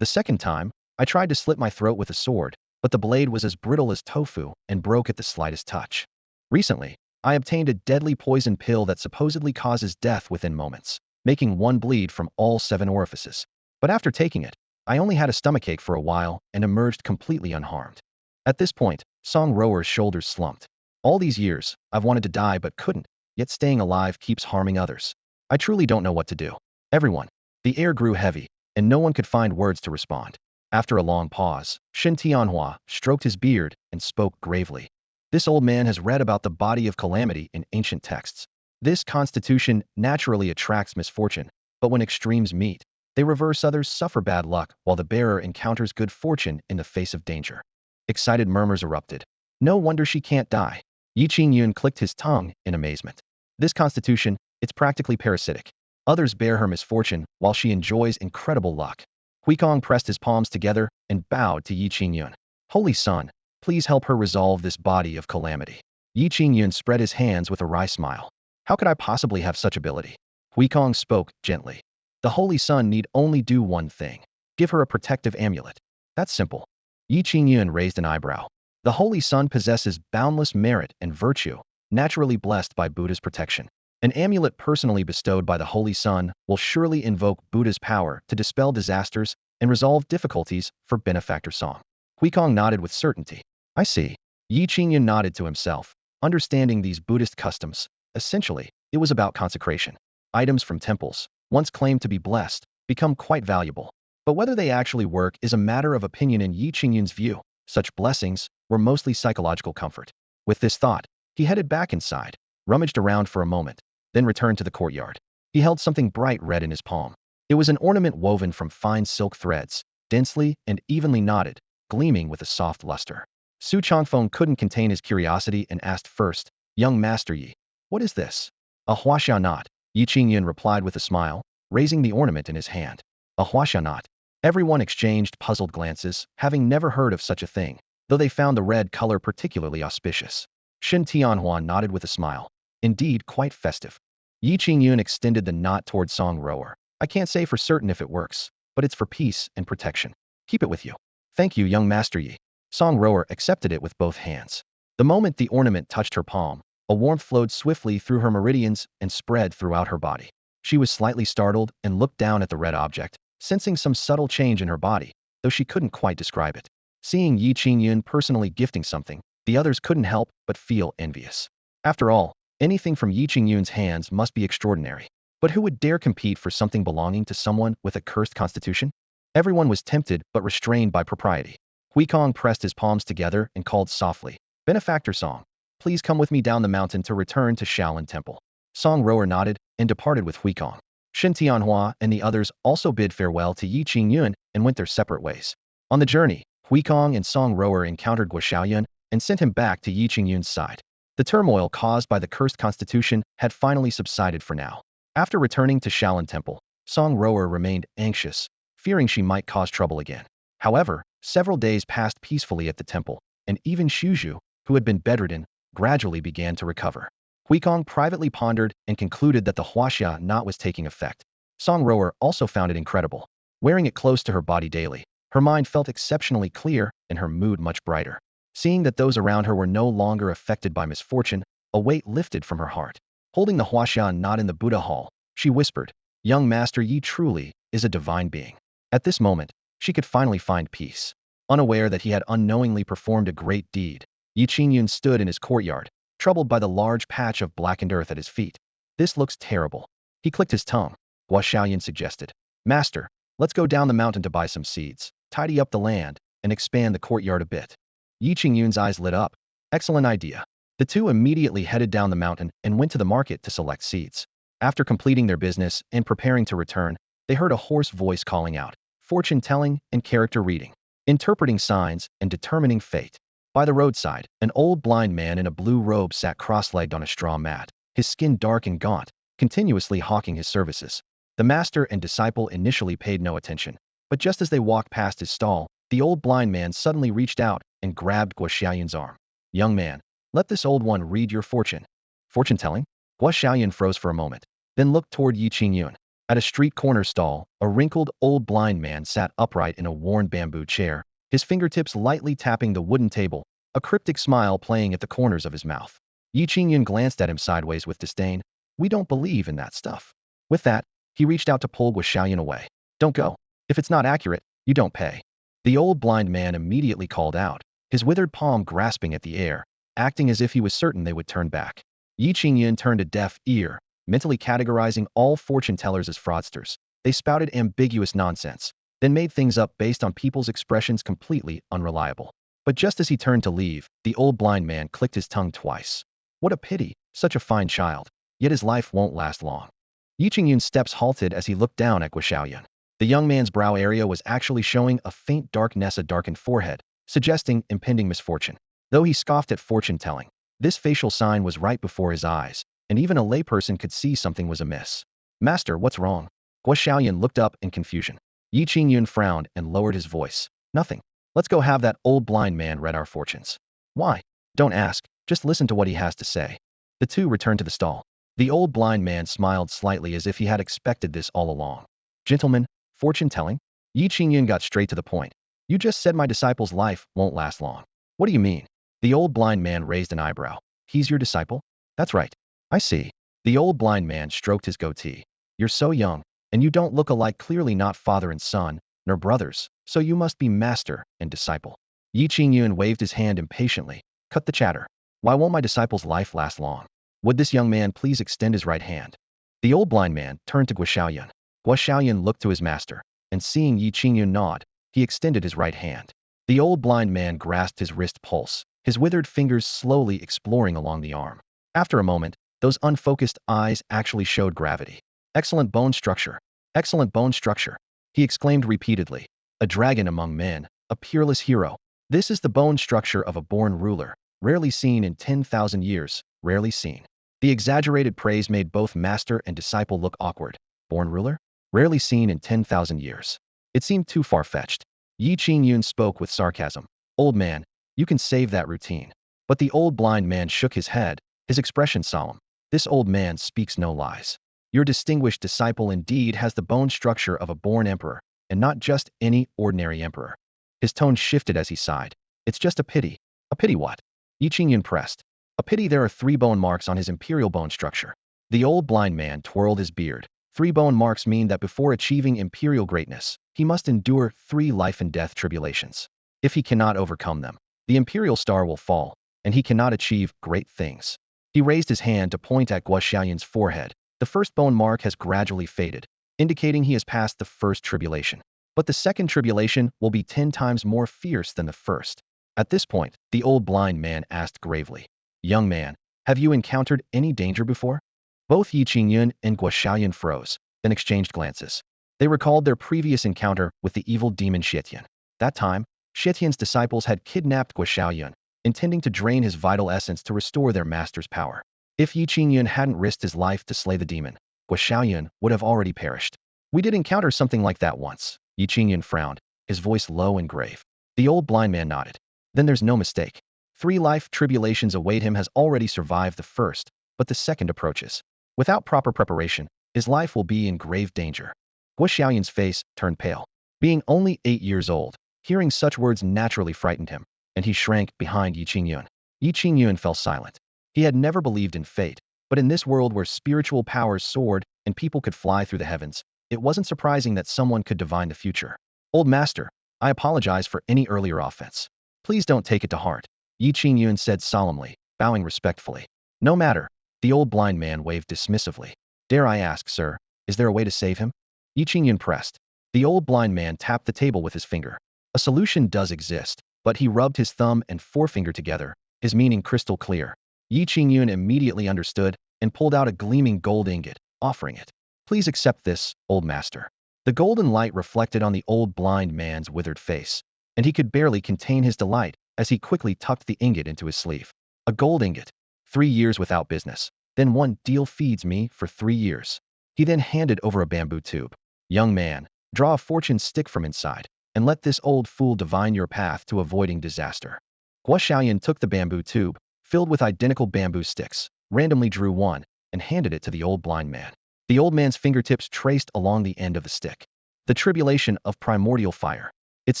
The second time, I tried to slit my throat with a sword, but the blade was as brittle as tofu and broke at the slightest touch. Recently, I obtained a deadly poison pill that supposedly causes death within moments, making one bleed from all 7 orifices. But after taking it, I only had a stomachache for a while and emerged completely unharmed. At this point, Song Rower's shoulders slumped. All these years, I've wanted to die but couldn't, yet staying alive keeps harming others. I truly don't know what to do. Everyone. The air grew heavy, and no one could find words to respond. After a long pause, Shen Tianhua stroked his beard and spoke gravely. This old man has read about the body of calamity in ancient texts. This constitution naturally attracts misfortune, but when extremes meet, they reverse. Others suffer bad luck while the bearer encounters good fortune in the face of danger. Excited murmurs erupted. No wonder she can't die. Yi Qingyun clicked his tongue in amazement. This constitution, it's practically parasitic. Others bear her misfortune while she enjoys incredible luck. Huikong pressed his palms together and bowed to Yi Qingyun. Holy Son, please help her resolve this body of calamity. Yi Qingyun spread his hands with a wry smile. How could I possibly have such ability? Huikong spoke gently. The Holy Sun need only do one thing. Give her a protective amulet. That's simple. Yi Qingyun raised an eyebrow. The Holy Sun possesses boundless merit and virtue, naturally blessed by Buddha's protection. An amulet personally bestowed by the Holy Sun will surely invoke Buddha's power to dispel disasters and resolve difficulties for benefactor Song. Huikong nodded with certainty. I see. Yi Qingyun nodded to himself, understanding these Buddhist customs. Essentially, it was about consecration. Items from temples, once claimed to be blessed, become quite valuable. But whether they actually work is a matter of opinion in Yi Qingyun's view. Such blessings were mostly psychological comfort. With this thought, he headed back inside, rummaged around for a moment, then returned to the courtyard. He held something bright red in his palm. It was an ornament woven from fine silk threads, densely and evenly knotted, gleaming with a soft luster. Su Changfeng couldn't contain his curiosity and asked first, Young Master Yi, what is this? A huaxia knot, Yi Qingyun replied with a smile, raising the ornament in his hand. A huaxia knot. Everyone exchanged puzzled glances, having never heard of such a thing, though they found the red color particularly auspicious. Shen Tianhua nodded with a smile. Indeed, quite festive. Yi Qingyun extended the knot toward Song Rower. I can't say for certain if it works, but it's for peace and protection. Keep it with you. Thank you, young Master Yi. Song Rower accepted it with both hands. The moment the ornament touched her palm, a warmth flowed swiftly through her meridians and spread throughout her body. She was slightly startled and looked down at the red object, sensing some subtle change in her body, though she couldn't quite describe it. Seeing Yi Qingyun personally gifting something, the others couldn't help but feel envious. After all, anything from Yi Qingyun's hands must be extraordinary. But who would dare compete for something belonging to someone with a cursed constitution? Everyone was tempted but restrained by propriety. Huikong pressed his palms together and called softly, Benefactor Song, please come with me down the mountain to return to Shaolin Temple. Song Rower nodded and departed with Huikong. Shen Tianhua and the others also bid farewell to Yi Qingyun and went their separate ways. On the journey, Huikong and Song Rower encountered Guo Xiaoyun and sent him back to Yi Qingyun's side. The turmoil caused by the cursed constitution had finally subsided for now. After returning to Shaolin Temple, Song Rower remained anxious, fearing she might cause trouble again. However, several days passed peacefully at the temple, and even Xuzhu, who had been bedridden, gradually began to recover. Huikong privately pondered and concluded that the Huaxia knot was taking effect. Song Rower also found it incredible. Wearing it close to her body daily, her mind felt exceptionally clear and her mood much brighter. Seeing that those around her were no longer affected by misfortune, a weight lifted from her heart. Holding the Huaxia knot in the Buddha hall, she whispered, "Young Master Yi truly is a divine being." At this moment, she could finally find peace. Unaware that he had unknowingly performed a great deed, Yi Qingyun stood in his courtyard, troubled by the large patch of blackened earth at his feet. "This looks terrible." He clicked his tongue. Guo Xiaoyan suggested, "Master, let's go down the mountain to buy some seeds, tidy up the land, and expand the courtyard a bit." Yi Qingyun's eyes lit up. Excellent idea. The two immediately headed down the mountain and went to the market to select seeds. After completing their business and preparing to return, they heard a hoarse voice calling out, "Fortune-telling and character reading, interpreting signs and determining fate." By the roadside, an old blind man in a blue robe sat cross-legged on a straw mat, his skin dark and gaunt, continuously hawking his services. The master and disciple initially paid no attention, but just as they walked past his stall, the old blind man suddenly reached out and grabbed Guo Xiaoyan's arm. "Young man, let this old one read your fortune." "Fortune-telling?" Guo Xiaoyan froze for a moment, then looked toward Yi Qingyun. At a street corner stall, a wrinkled old blind man sat upright in a worn bamboo chair, his fingertips lightly tapping the wooden table, a cryptic smile playing at the corners of his mouth. Yi Qingyun glanced at him sideways with disdain. "We don't believe in that stuff." With that, he reached out to pull Guo Xiaoyan away. "Don't go. If it's not accurate, you don't pay." The old blind man immediately called out, his withered palm grasping at the air, acting as if he was certain they would turn back. Yi Qingyun turned a deaf ear, mentally categorizing all fortune-tellers as fraudsters. They spouted ambiguous nonsense, then made things up based on people's expressions completely unreliable. But just as he turned to leave, the old blind man clicked his tongue twice. What a pity, such a fine child. Yet his life won't last long. Yi Qingyun's steps halted as he looked down at Guo Xiaoyan. The young man's brow area was actually showing a faint darkness, a darkened forehead, suggesting impending misfortune. Though he scoffed at fortune-telling, this facial sign was right before his eyes, and even a layperson could see something was amiss. "Master, what's wrong?" Guo Xiaoyan looked up in confusion. Yi Qingyun frowned and lowered his voice. "Nothing. Let's go have that old blind man read our fortunes." "Why?" "Don't ask. Just listen to what he has to say." The two returned to the stall. The old blind man smiled slightly as if he had expected this all along. "Gentlemen, fortune-telling?" Yi Qingyun got straight to the point. "You just said my disciple's life won't last long. What do you mean?" The old blind man raised an eyebrow. "He's your disciple?" "That's right." "I see." The old blind man stroked his goatee. "You're so young, and you don't look alike, clearly not father and son, nor brothers, so you must be master and disciple." Yi Qingyun waved his hand impatiently. "Cut the chatter. Why won't my disciple's life last long? Would this young man please extend his right hand?" The old blind man turned to Guo Xiaoyan. Guo Xiaoyan looked to his master, and seeing Yi Qingyun nod, he extended his right hand. The old blind man grasped his wrist pulse, his withered fingers slowly exploring along the arm. After a moment, those unfocused eyes actually showed gravity. "Excellent bone structure. Excellent bone structure," he exclaimed repeatedly. "A dragon among men, a peerless hero. This is the bone structure of a born ruler, rarely seen in 10,000 years, rarely seen." The exaggerated praise made both master and disciple look awkward. Born ruler? Rarely seen in 10,000 years. It seemed too far-fetched. Yi Qingyun spoke with sarcasm. "Old man, you can save that routine." But the old blind man shook his head, his expression solemn. "This old man speaks no lies. Your distinguished disciple indeed has the bone structure of a born emperor, and not just any ordinary emperor." His tone shifted as he sighed. "It's just a pity." "A pity what?" Yi Qingyun pressed. "A pity there are 3 bone marks on his imperial bone structure." The old blind man twirled his beard. 3 bone marks mean that before achieving imperial greatness, he must endure 3 life and death tribulations. If he cannot overcome them, the imperial star will fall, and he cannot achieve great things. He raised his hand to point at Guo Xiaoyan's forehead. The first bone mark has gradually faded, indicating he has passed the first tribulation. But the second tribulation will be 10 times more fierce than the first. At this point, the old blind man asked gravely, "Young man, have you encountered any danger before?" Both Yi Qingyun and Guo Xiaoyan froze. then exchanged glances. They recalled their previous encounter with the evil demon Xietian. That time, Xietian's disciples had kidnapped Guoxiaoyun, intending to drain his vital essence to restore their master's power. If Yi Qingyun hadn't risked his life to slay the demon, Guoxiaoyun would have already perished. We did encounter something like that once. Yi Qingyun frowned, his voice low and grave. The old blind man nodded. Then there's no mistake. 3 life tribulations await him has already survived the first, but the second approaches. Without proper preparation, his life will be in grave danger. Guo Xiaoyun's face turned pale. Being only 8 years old, hearing such words naturally frightened him, and he shrank behind Yi Qingyun. Yi Qingyun fell silent. He had never believed in fate, but in this world where spiritual powers soared and people could fly through the heavens, it wasn't surprising that someone could divine the future. Old master, I apologize for any earlier offense. Please don't take it to heart, Yi Qingyun said solemnly, bowing respectfully. No matter, the old blind man waved dismissively. Dare I ask, sir, is there a way to save him? Yi Qingyun pressed. The old blind man tapped the table with his finger. A solution does exist, but he rubbed his thumb and forefinger together, his meaning crystal clear. Yi Qingyun immediately understood and pulled out a gleaming gold ingot, offering it. Please accept this, old master. The golden light reflected on the old blind man's withered face, and he could barely contain his delight as he quickly tucked the ingot into his sleeve. A gold ingot. 3 years without business. Then one deal feeds me for 3 years. He then handed over a bamboo tube. Young man, draw a fortune stick from inside, and let this old fool divine your path to avoiding disaster. Guo Xiaoyun took the bamboo tube, filled with identical bamboo sticks, randomly drew one, and handed it to the old blind man. The old man's fingertips traced along the end of the stick. The tribulation of primordial fire. Its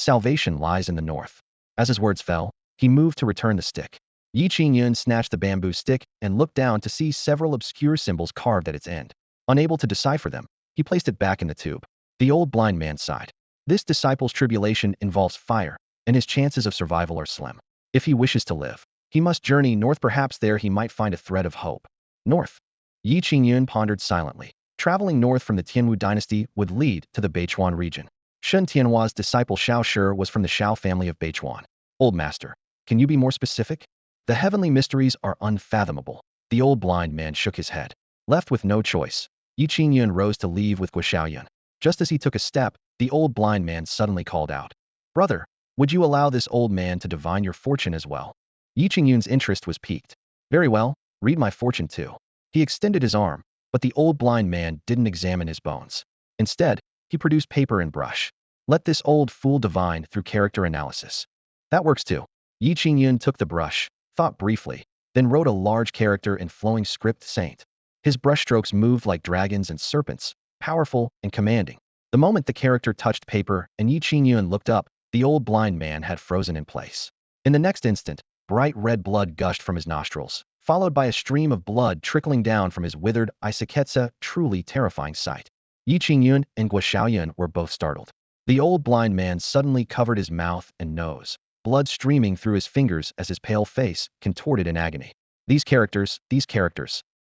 salvation lies in the north. As his words fell, he moved to return the stick. Yi Qingyun snatched the bamboo stick and looked down to see several obscure symbols carved at its end. Unable to decipher them, he placed it back in the tube. The old blind man sighed. This disciple's tribulation involves fire, and his chances of survival are slim. If he wishes to live, he must journey north. Perhaps there he might find a thread of hope. North. Yi Qingyun pondered silently. Traveling north from the Tianwu dynasty would lead to the Beichuan region. Shun Tianhua's disciple Xiao Shi was from the Xiao family of Beichuan. Old master, can you be more specific? The heavenly mysteries are unfathomable. The old blind man shook his head. Left with no choice, Yi Qingyun rose to leave with Guo Xiaoyun. Just as he took a step, the old blind man suddenly called out. Brother, would you allow this old man to divine your fortune as well? Yi Qingyun's interest was piqued. Very well, read my fortune too. He extended his arm, but the old blind man didn't examine his bones. Instead, he produced paper and brush. Let this old fool divine through character analysis. That works too. Yi Qingyun took the brush, thought briefly, then wrote a large character in flowing script saint. His brushstrokes moved like dragons and serpents, powerful and commanding. The moment the character touched paper and Yi Qingyun looked up, the old blind man had frozen in place. In the next instant, bright red blood gushed from his nostrils, followed by a stream of blood trickling down from his withered Iseketsa, truly terrifying sight. Yi Qingyun and Guo Xiaoyun were both startled. The old blind man suddenly covered his mouth and nose, blood streaming through his fingers as his pale face contorted in agony. These characters,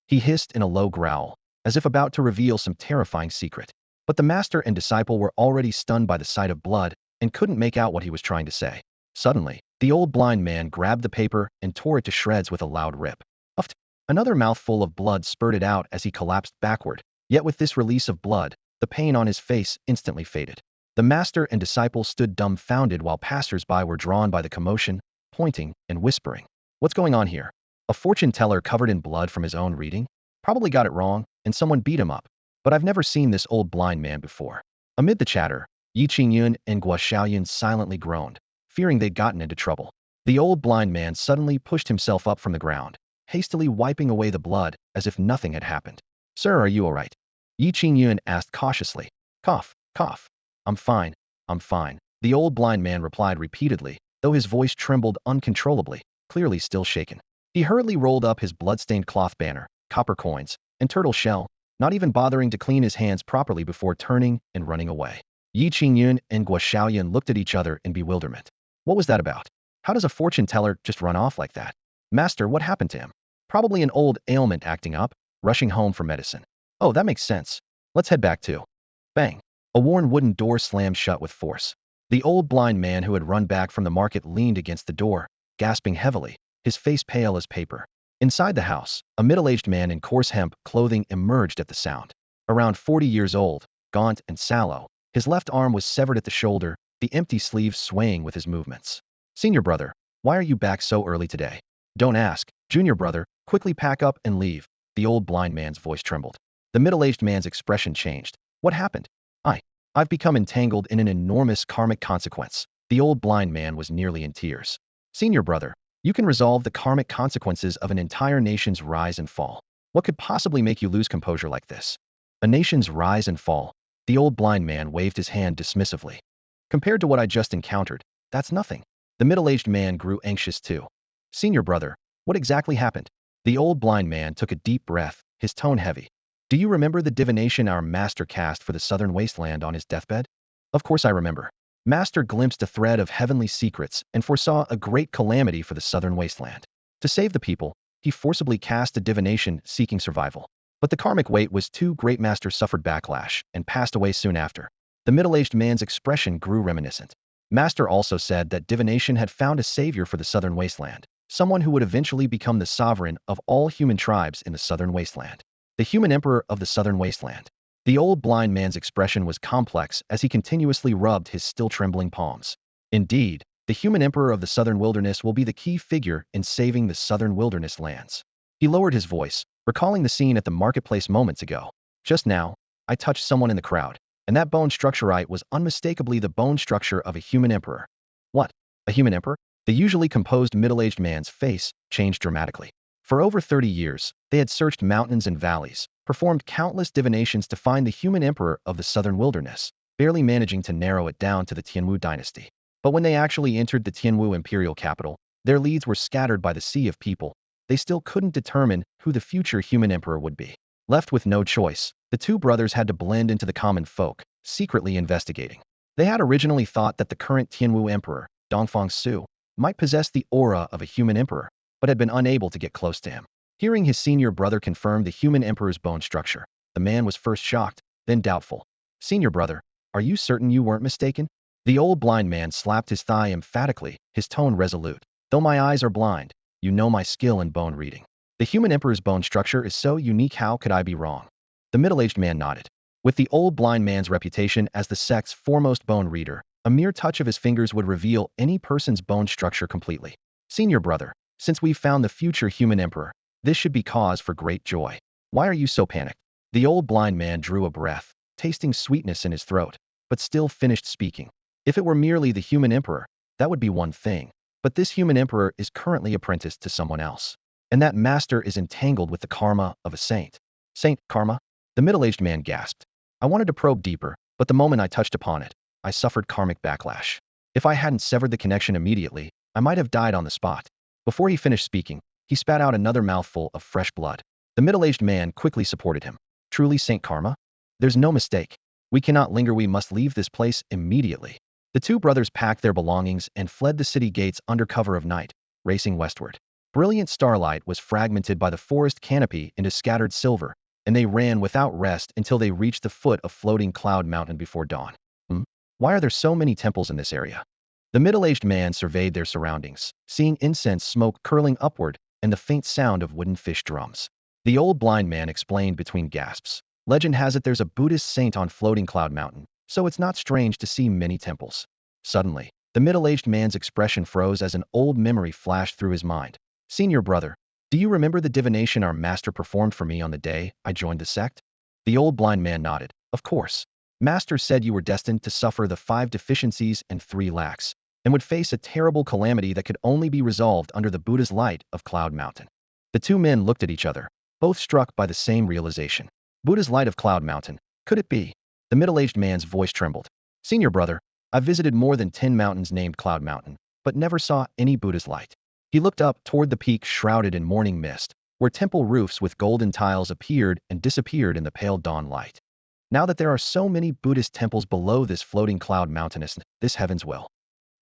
he hissed in a low growl, as if about to reveal some terrifying secret. But the master and disciple were already stunned by the sight of blood and couldn't make out what he was trying to say. Suddenly, the old blind man grabbed the paper and tore it to shreds with a loud rip. Uft! Another mouthful of blood spurted out as he collapsed backward, yet with this release of blood, the pain on his face instantly faded. The master and disciple stood dumbfounded while passers-by were drawn by the commotion, pointing and whispering. What's going on here? A fortune teller covered in blood from his own reading? Probably got it wrong, and someone beat him up. But I've never seen this old blind man before. Amid the chatter, Yi Qingyun and Guo Xiaoyun silently groaned, fearing they'd gotten into trouble. The old blind man suddenly pushed himself up from the ground, hastily wiping away the blood as if nothing had happened. Sir, are you all right? Yi Qingyun asked cautiously. Cough, cough. I'm fine, I'm fine. The old blind man replied repeatedly, though his voice trembled uncontrollably, clearly still shaken. He hurriedly rolled up his blood-stained cloth banner, copper coins, and turtle shell, not even bothering to clean his hands properly before turning and running away. Yi Qingyun and Guo Xiaoyun looked at each other in bewilderment. What was that about? How does a fortune teller just run off like that? Master, what happened to him? Probably an old ailment acting up, rushing home for medicine. Oh, that makes sense. Let's head back too. Bang. A worn wooden door slammed shut with force. The old blind man who had run back from the market leaned against the door, gasping heavily, his face pale as paper. Inside the house, a middle-aged man in coarse hemp clothing emerged at the sound. Around 40 years old, gaunt and sallow, his left arm was severed at the shoulder, the empty sleeve swaying with his movements. Senior brother, why are you back so early today? Don't ask. Junior brother, quickly pack up and leave. The old blind man's voice trembled. The middle-aged man's expression changed. What happened? I've become entangled in an enormous karmic consequence. The old blind man was nearly in tears. Senior brother, you can resolve the karmic consequences of an entire nation's rise and fall. What could possibly make you lose composure like this? A nation's rise and fall. The old blind man waved his hand dismissively. Compared to what I just encountered, that's nothing. The middle-aged man grew anxious too. Senior brother, what exactly happened? The old blind man took a deep breath, his tone heavy. Do you remember the divination our master cast for the southern wasteland on his deathbed? Of course I remember. Master glimpsed a thread of heavenly secrets and foresaw a great calamity for the southern wasteland. To save the people, he forcibly cast a divination seeking survival. But the karmic weight was too great. Master suffered backlash and passed away soon after. The middle-aged man's expression grew reminiscent. Master also said that divination had found a savior for the southern wasteland, someone who would eventually become the sovereign of all human tribes in the southern wasteland. The human emperor of the southern wasteland. The old blind man's expression was complex as he continuously rubbed his still trembling palms. Indeed, the human emperor of the southern wilderness will be the key figure in saving the southern wilderness lands. He lowered his voice, recalling the scene at the marketplace moments ago. Just now, I touched someone in the crowd, and that bone structurite was unmistakably the bone structure of a human emperor. What? A human emperor? The usually composed middle-aged man's face changed dramatically. For over 30 years, they had searched mountains and valleys, performed countless divinations to find the human emperor of the southern wilderness, barely managing to narrow it down to the Qingyun dynasty. But when they actually entered the Qingyun imperial capital, their leads were scattered by the sea of people. They still couldn't determine who the future human emperor would be. Left with no choice, the two brothers had to blend into the common folk, secretly investigating. They had originally thought that the current Qingyun emperor, Dongfang Su, might possess the aura of a human emperor, but had been unable to get close to him. Hearing his senior brother confirm the human emperor's bone structure, the man was first shocked, then doubtful. Senior brother, are you certain you weren't mistaken? The old blind man slapped his thigh emphatically, his tone resolute. Though my eyes are blind, you know my skill in bone reading. The human emperor's bone structure is so unique, how could I be wrong? The middle-aged man nodded. With the old blind man's reputation as the sect's foremost bone reader, a mere touch of his fingers would reveal any person's bone structure completely. Senior brother, since we've found the future human emperor, this should be cause for great joy. Why are you so panicked? The old blind man drew a breath, tasting sweetness in his throat, but still finished speaking. If it were merely the human emperor, that would be one thing. But this human emperor is currently apprenticed to someone else. And that master is entangled with the karma of a saint. Saint karma? The middle-aged man gasped. I wanted to probe deeper, but the moment I touched upon it, I suffered karmic backlash. If I hadn't severed the connection immediately, I might have died on the spot. Before he finished speaking, he spat out another mouthful of fresh blood. The middle-aged man quickly supported him. Truly Saint Karma? There's no mistake. We cannot linger, we must leave this place immediately. The two brothers packed their belongings and fled the city gates under cover of night, racing westward. Brilliant starlight was fragmented by the forest canopy into scattered silver, and they ran without rest until they reached the foot of floating Cloud Mountain before dawn. Why are there so many temples in this area? The middle-aged man surveyed their surroundings, seeing incense smoke curling upward and the faint sound of wooden fish drums. The old blind man explained between gasps. Legend has it there's a Buddhist saint on floating Cloud Mountain, so it's not strange to see many temples. Suddenly, the middle-aged man's expression froze as an old memory flashed through his mind. Senior brother, do you remember the divination our master performed for me on the day I joined the sect? The old blind man nodded. Of course. Master said you were destined to suffer the 5 deficiencies and 3 lacks, and would face a terrible calamity that could only be resolved under the Buddha's light of Cloud Mountain. The two men looked at each other, both struck by the same realization. Buddha's light of Cloud Mountain, could it be? The middle-aged man's voice trembled. Senior brother, I've visited more than 10 mountains named Cloud Mountain, but never saw any Buddha's light. He looked up toward the peak shrouded in morning mist, where temple roofs with golden tiles appeared and disappeared in the pale dawn light. Now that there are so many Buddhist temples below this floating Cloud Mountain, this heaven's will.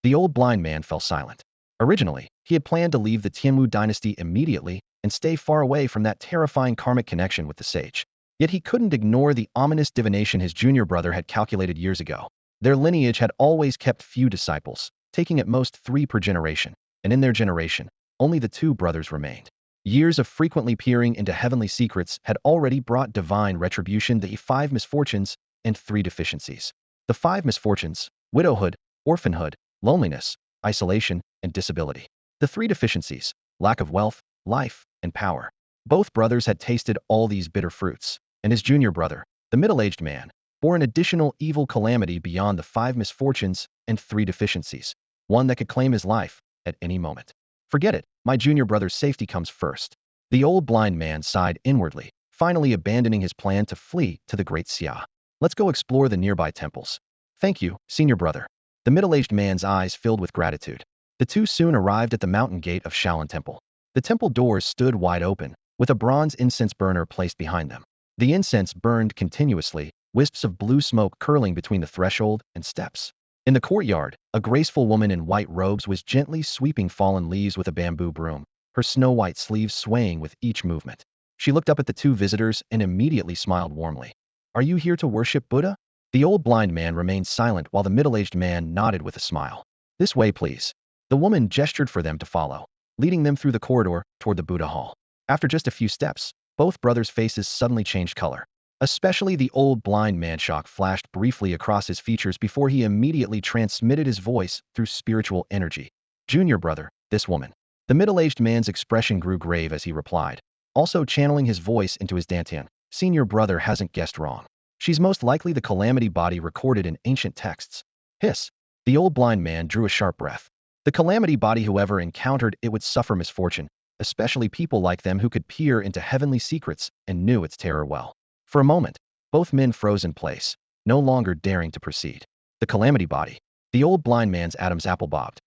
The old blind man fell silent. Originally, he had planned to leave the Qingyun dynasty immediately and stay far away from that terrifying karmic connection with the sage. Yet he couldn't ignore the ominous divination his junior brother had calculated years ago. Their lineage had always kept few disciples, taking at most 3 per generation, and in their generation, only the 2 brothers remained. Years of frequently peering into heavenly secrets had already brought divine retribution the 5 misfortunes and 3 deficiencies. The 5 misfortunes: widowhood, orphanhood, loneliness, isolation, and disability. The 3 deficiencies: lack of wealth, life, and power. Both brothers had tasted all these bitter fruits, and his junior brother, the middle-aged man, bore an additional evil calamity beyond the 5 misfortunes and 3 deficiencies, one that could claim his life at any moment. Forget it, my junior brother's safety comes first. The old blind man sighed inwardly, finally abandoning his plan to flee to the great Xia. Let's go explore the nearby temples. Thank you, senior brother. The middle-aged man's eyes filled with gratitude. The two soon arrived at the mountain gate of Shaolin Temple. The temple doors stood wide open, with a bronze incense burner placed behind them. The incense burned continuously, wisps of blue smoke curling between the threshold and steps. In the courtyard, a graceful woman in white robes was gently sweeping fallen leaves with a bamboo broom, her snow-white sleeves swaying with each movement. She looked up at the two visitors and immediately smiled warmly. Are you here to worship Buddha? The old blind man remained silent while the middle-aged man nodded with a smile. This way, please. The woman gestured for them to follow, leading them through the corridor toward the Buddha hall. After just a few steps, both brothers' faces suddenly changed color. Especially the old blind man. Shock flashed briefly across his features before he immediately transmitted his voice through spiritual energy. Junior brother, this woman. The middle-aged man's expression grew grave as he replied, also channeling his voice into his dantian. Senior brother hasn't guessed wrong. She's most likely the calamity body recorded in ancient texts. Hiss. The old blind man drew a sharp breath. The calamity body, whoever encountered it would suffer misfortune, especially people like them who could peer into heavenly secrets and knew its terror well. For a moment, both men froze in place, no longer daring to proceed. The calamity body. The old blind man's Adam's apple bobbed.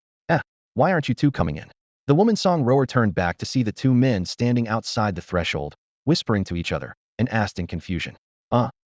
Why aren't you two coming in? The woman song rower turned back to see the two men standing outside the threshold, whispering to each other, and asked in confusion.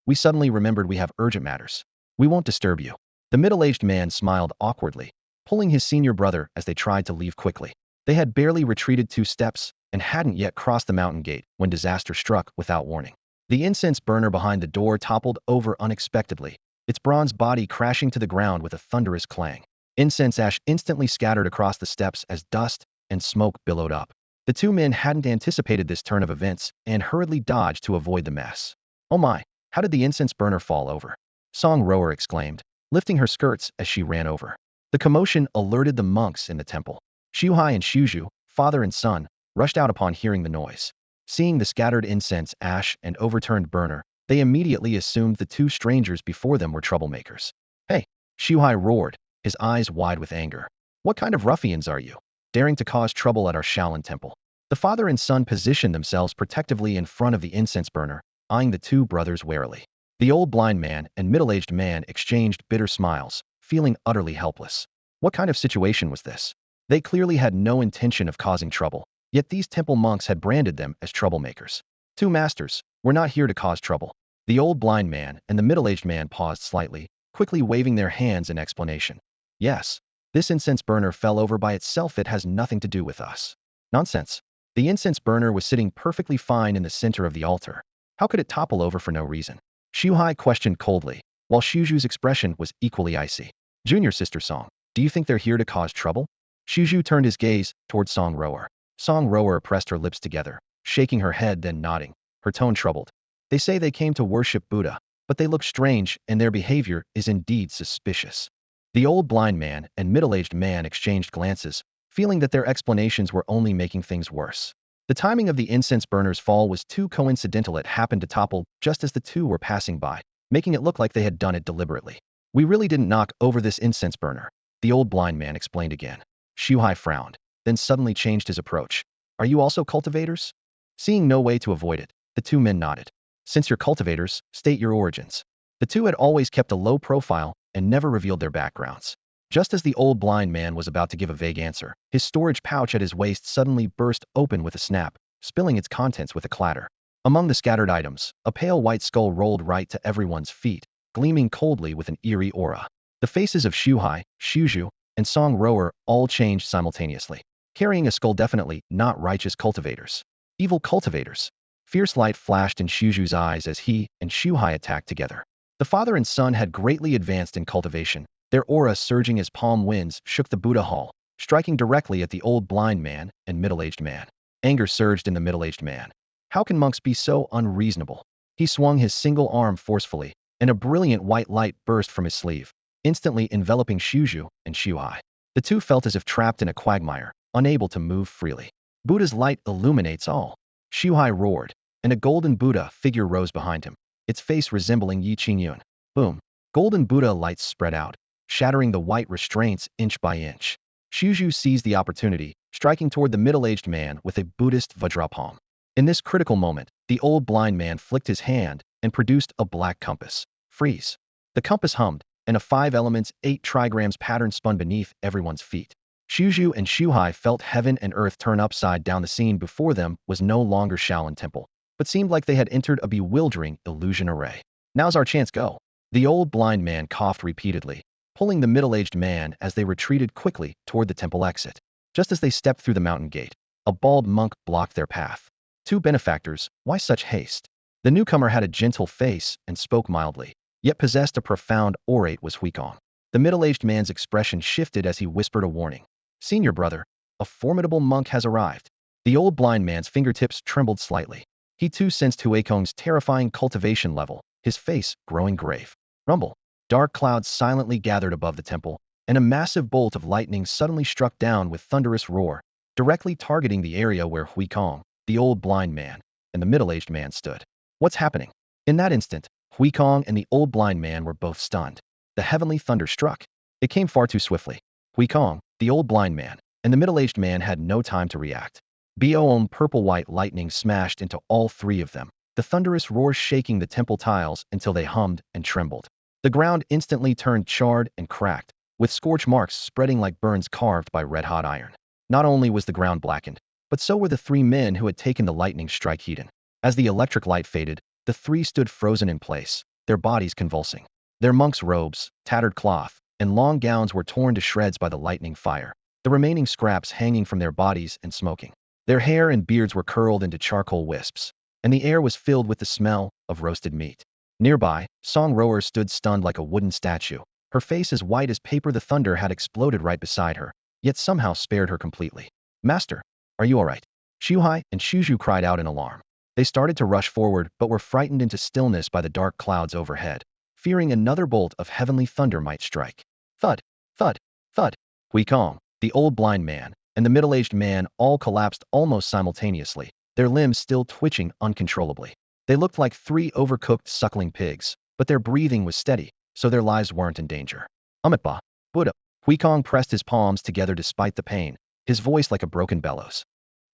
We suddenly remembered we have urgent matters. We won't disturb you. The middle-aged man smiled awkwardly, pulling his senior brother as they tried to leave quickly. They had barely retreated 2 steps and hadn't yet crossed the mountain gate when disaster struck without warning. The incense burner behind the door toppled over unexpectedly, its bronze body crashing to the ground with a thunderous clang. Incense ash instantly scattered across the steps as dust and smoke billowed up. The two men hadn't anticipated this turn of events and hurriedly dodged to avoid the mess. Oh my, how did the incense burner fall over? Song rower exclaimed, lifting her skirts as she ran over. The commotion alerted the monks in the temple. Xiuhai and Xiuzhu, father and son, rushed out upon hearing the noise. Seeing the scattered incense ash and overturned burner, they immediately assumed the two strangers before them were troublemakers. Hey! Xiuhai roared, his eyes wide with anger. What kind of ruffians are you, daring to cause trouble at our Shaolin temple? The father and son positioned themselves protectively in front of the incense burner, eyeing the two brothers warily. The old blind man and middle-aged man exchanged bitter smiles, feeling utterly helpless. What kind of situation was this? They clearly had no intention of causing trouble, yet these temple monks had branded them as troublemakers. Two masters, we're not here to cause trouble. The old blind man and the middle-aged man paused slightly, quickly waving their hands in explanation. Yes, this incense burner fell over by itself. It has nothing to do with us. Nonsense. The incense burner was sitting perfectly fine in the center of the altar. How could it topple over for no reason? Xiuhai questioned coldly, while Xiuzhu's expression was equally icy. Junior sister Song, do you think they're here to cause trouble? Xiuzhu turned his gaze toward Song rower. Song rower pressed her lips together, shaking her head then nodding, her tone troubled. They say they came to worship Buddha, but they look strange and their behavior is indeed suspicious. The old blind man and middle-aged man exchanged glances, feeling that their explanations were only making things worse. The timing of the incense burner's fall was too coincidental. It happened to topple just as the two were passing by, making it look like they had done it deliberately. We really didn't knock over this incense burner, the old blind man explained again. Xiuhai frowned, then suddenly changed his approach. Are you also cultivators? Seeing no way to avoid it, the two men nodded. Since you're cultivators, state your origins. The two had always kept a low profile and never revealed their backgrounds. Just as the old blind man was about to give a vague answer, his storage pouch at his waist suddenly burst open with a snap, spilling its contents with a clatter. Among the scattered items, a pale white skull rolled right to everyone's feet, gleaming coldly with an eerie aura. The faces of Xiuhai, Xiuzhu, and Song rower all changed simultaneously. Carrying a skull, definitely not righteous cultivators. Evil cultivators. Fierce light flashed in Xiuzhu's eyes as he and Xiuhai attacked together. The father and son had greatly advanced in cultivation, their aura surging as palm winds shook the Buddha hall, striking directly at the old blind man and middle-aged man. Anger surged in the middle-aged man. How can monks be so unreasonable? He swung his single arm forcefully, and a brilliant white light burst from his sleeve, instantly enveloping Shuju and Shuhai. The two felt as if trapped in a quagmire, unable to move freely. Buddha's light illuminates all. Shuhai roared, and a golden Buddha figure rose behind him, its face resembling Yi Qingyun. Boom. Golden Buddha lights spread out, shattering the white restraints inch by inch. Shuju seized the opportunity, striking toward the middle-aged man with a Buddhist vajrapalm. In this critical moment, the old blind man flicked his hand and produced a black compass. Freeze. The compass hummed, and a 5 elements, 8 trigrams pattern spun beneath everyone's feet. Shuju and Shuhai felt heaven and earth turn upside down. The scene before them was no longer Shaolin Temple, but seemed like they had entered a bewildering illusion array. Now's our chance, go. The old blind man coughed repeatedly, pulling the middle-aged man as they retreated quickly toward the temple exit. Just as they stepped through the mountain gate, a bald monk blocked their path. Two benefactors, why such haste? The newcomer had a gentle face and spoke mildly, yet possessed a profound orate was Huikong. The middle-aged man's expression shifted as he whispered a warning. Senior brother, a formidable monk has arrived. The old blind man's fingertips trembled slightly. He too sensed Huikong's terrifying cultivation level, his face growing grave. Rumble. Dark clouds silently gathered above the temple, and a massive bolt of lightning suddenly struck down with thunderous roar, directly targeting the area where Huikong, the old blind man, and the middle-aged man stood. What's happening? In that instant, Huikong and the old blind man were both stunned. The heavenly thunder struck. It came far too swiftly. Huikong, the old blind man, and the middle-aged man had no time to react. Boom! Purple-white lightning smashed into all three of them, the thunderous roar shaking the temple tiles until they hummed and trembled. The ground instantly turned charred and cracked, with scorch marks spreading like burns carved by red-hot iron. Not only was the ground blackened, but so were the 3 men who had taken the lightning strike heated. As the electric light faded, the 3 stood frozen in place, their bodies convulsing. Their monks' robes, tattered cloth, and long gowns were torn to shreds by the lightning fire, the remaining scraps hanging from their bodies and smoking. Their hair and beards were curled into charcoal wisps, and the air was filled with the smell of roasted meat. Nearby, Song Rower stood stunned like a wooden statue, her face as white as paper. The thunder had exploded right beside her, yet somehow spared her completely. Master, are you all right? Shuhai and Shuju cried out in alarm. They started to rush forward but were frightened into stillness by the dark clouds overhead, fearing another bolt of heavenly thunder might strike. Thud, thud, thud. Huikong, the old blind man, and the middle-aged man all collapsed almost simultaneously, their limbs still twitching uncontrollably. They looked like 3 overcooked suckling pigs, but their breathing was steady, so their lives weren't in danger. Amitba, Buddha. Huikong pressed his palms together despite the pain, his voice like a broken bellows.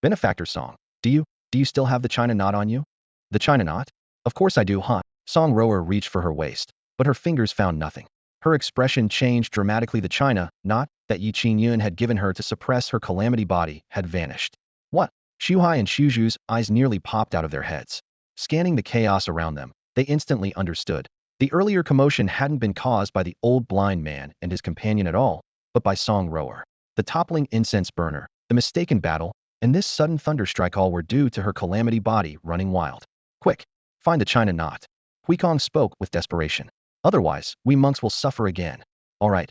Benefactor Song, do you still have the China knot on you? The China knot? Of course I do, huh? Song Rower reached for her waist, but her fingers found nothing. Her expression changed dramatically. The China knot that Yi Qingyun had given her to suppress her calamity body had vanished. What? Shuhai and Shuju's eyes nearly popped out of their heads. Scanning the chaos around them, they instantly understood. The earlier commotion hadn't been caused by the old blind man and his companion at all, but by Song Rower. The toppling incense burner, the mistaken battle, and this sudden thunderstrike all were due to her calamity body running wild. Quick, find the China knot. Huikong spoke with desperation. Otherwise, we monks will suffer again. All right,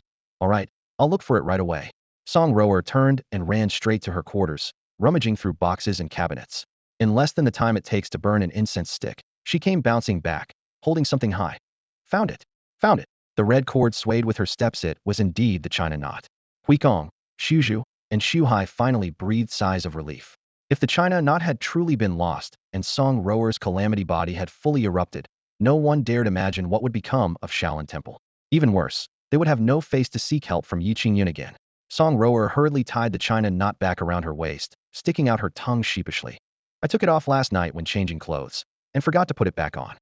I'll look for it right away. Song Rower turned and ran straight to her quarters, rummaging through boxes and cabinets. In less than the time it takes to burn an incense stick, she came bouncing back, holding something high. Found it. Found it. The red cord swayed with her steps. It was indeed the China knot. Huikong, Shuju, and Shuhai finally breathed sighs of relief. If the China knot had truly been lost, and Song Rower's calamity body had fully erupted, no one dared imagine what would become of Shaolin Temple. Even worse, they would have no face to seek help from Yi Qingyun again. Song Rower hurriedly tied the China knot back around her waist, sticking out her tongue sheepishly. I took it off last night when changing clothes, and forgot to put it back on.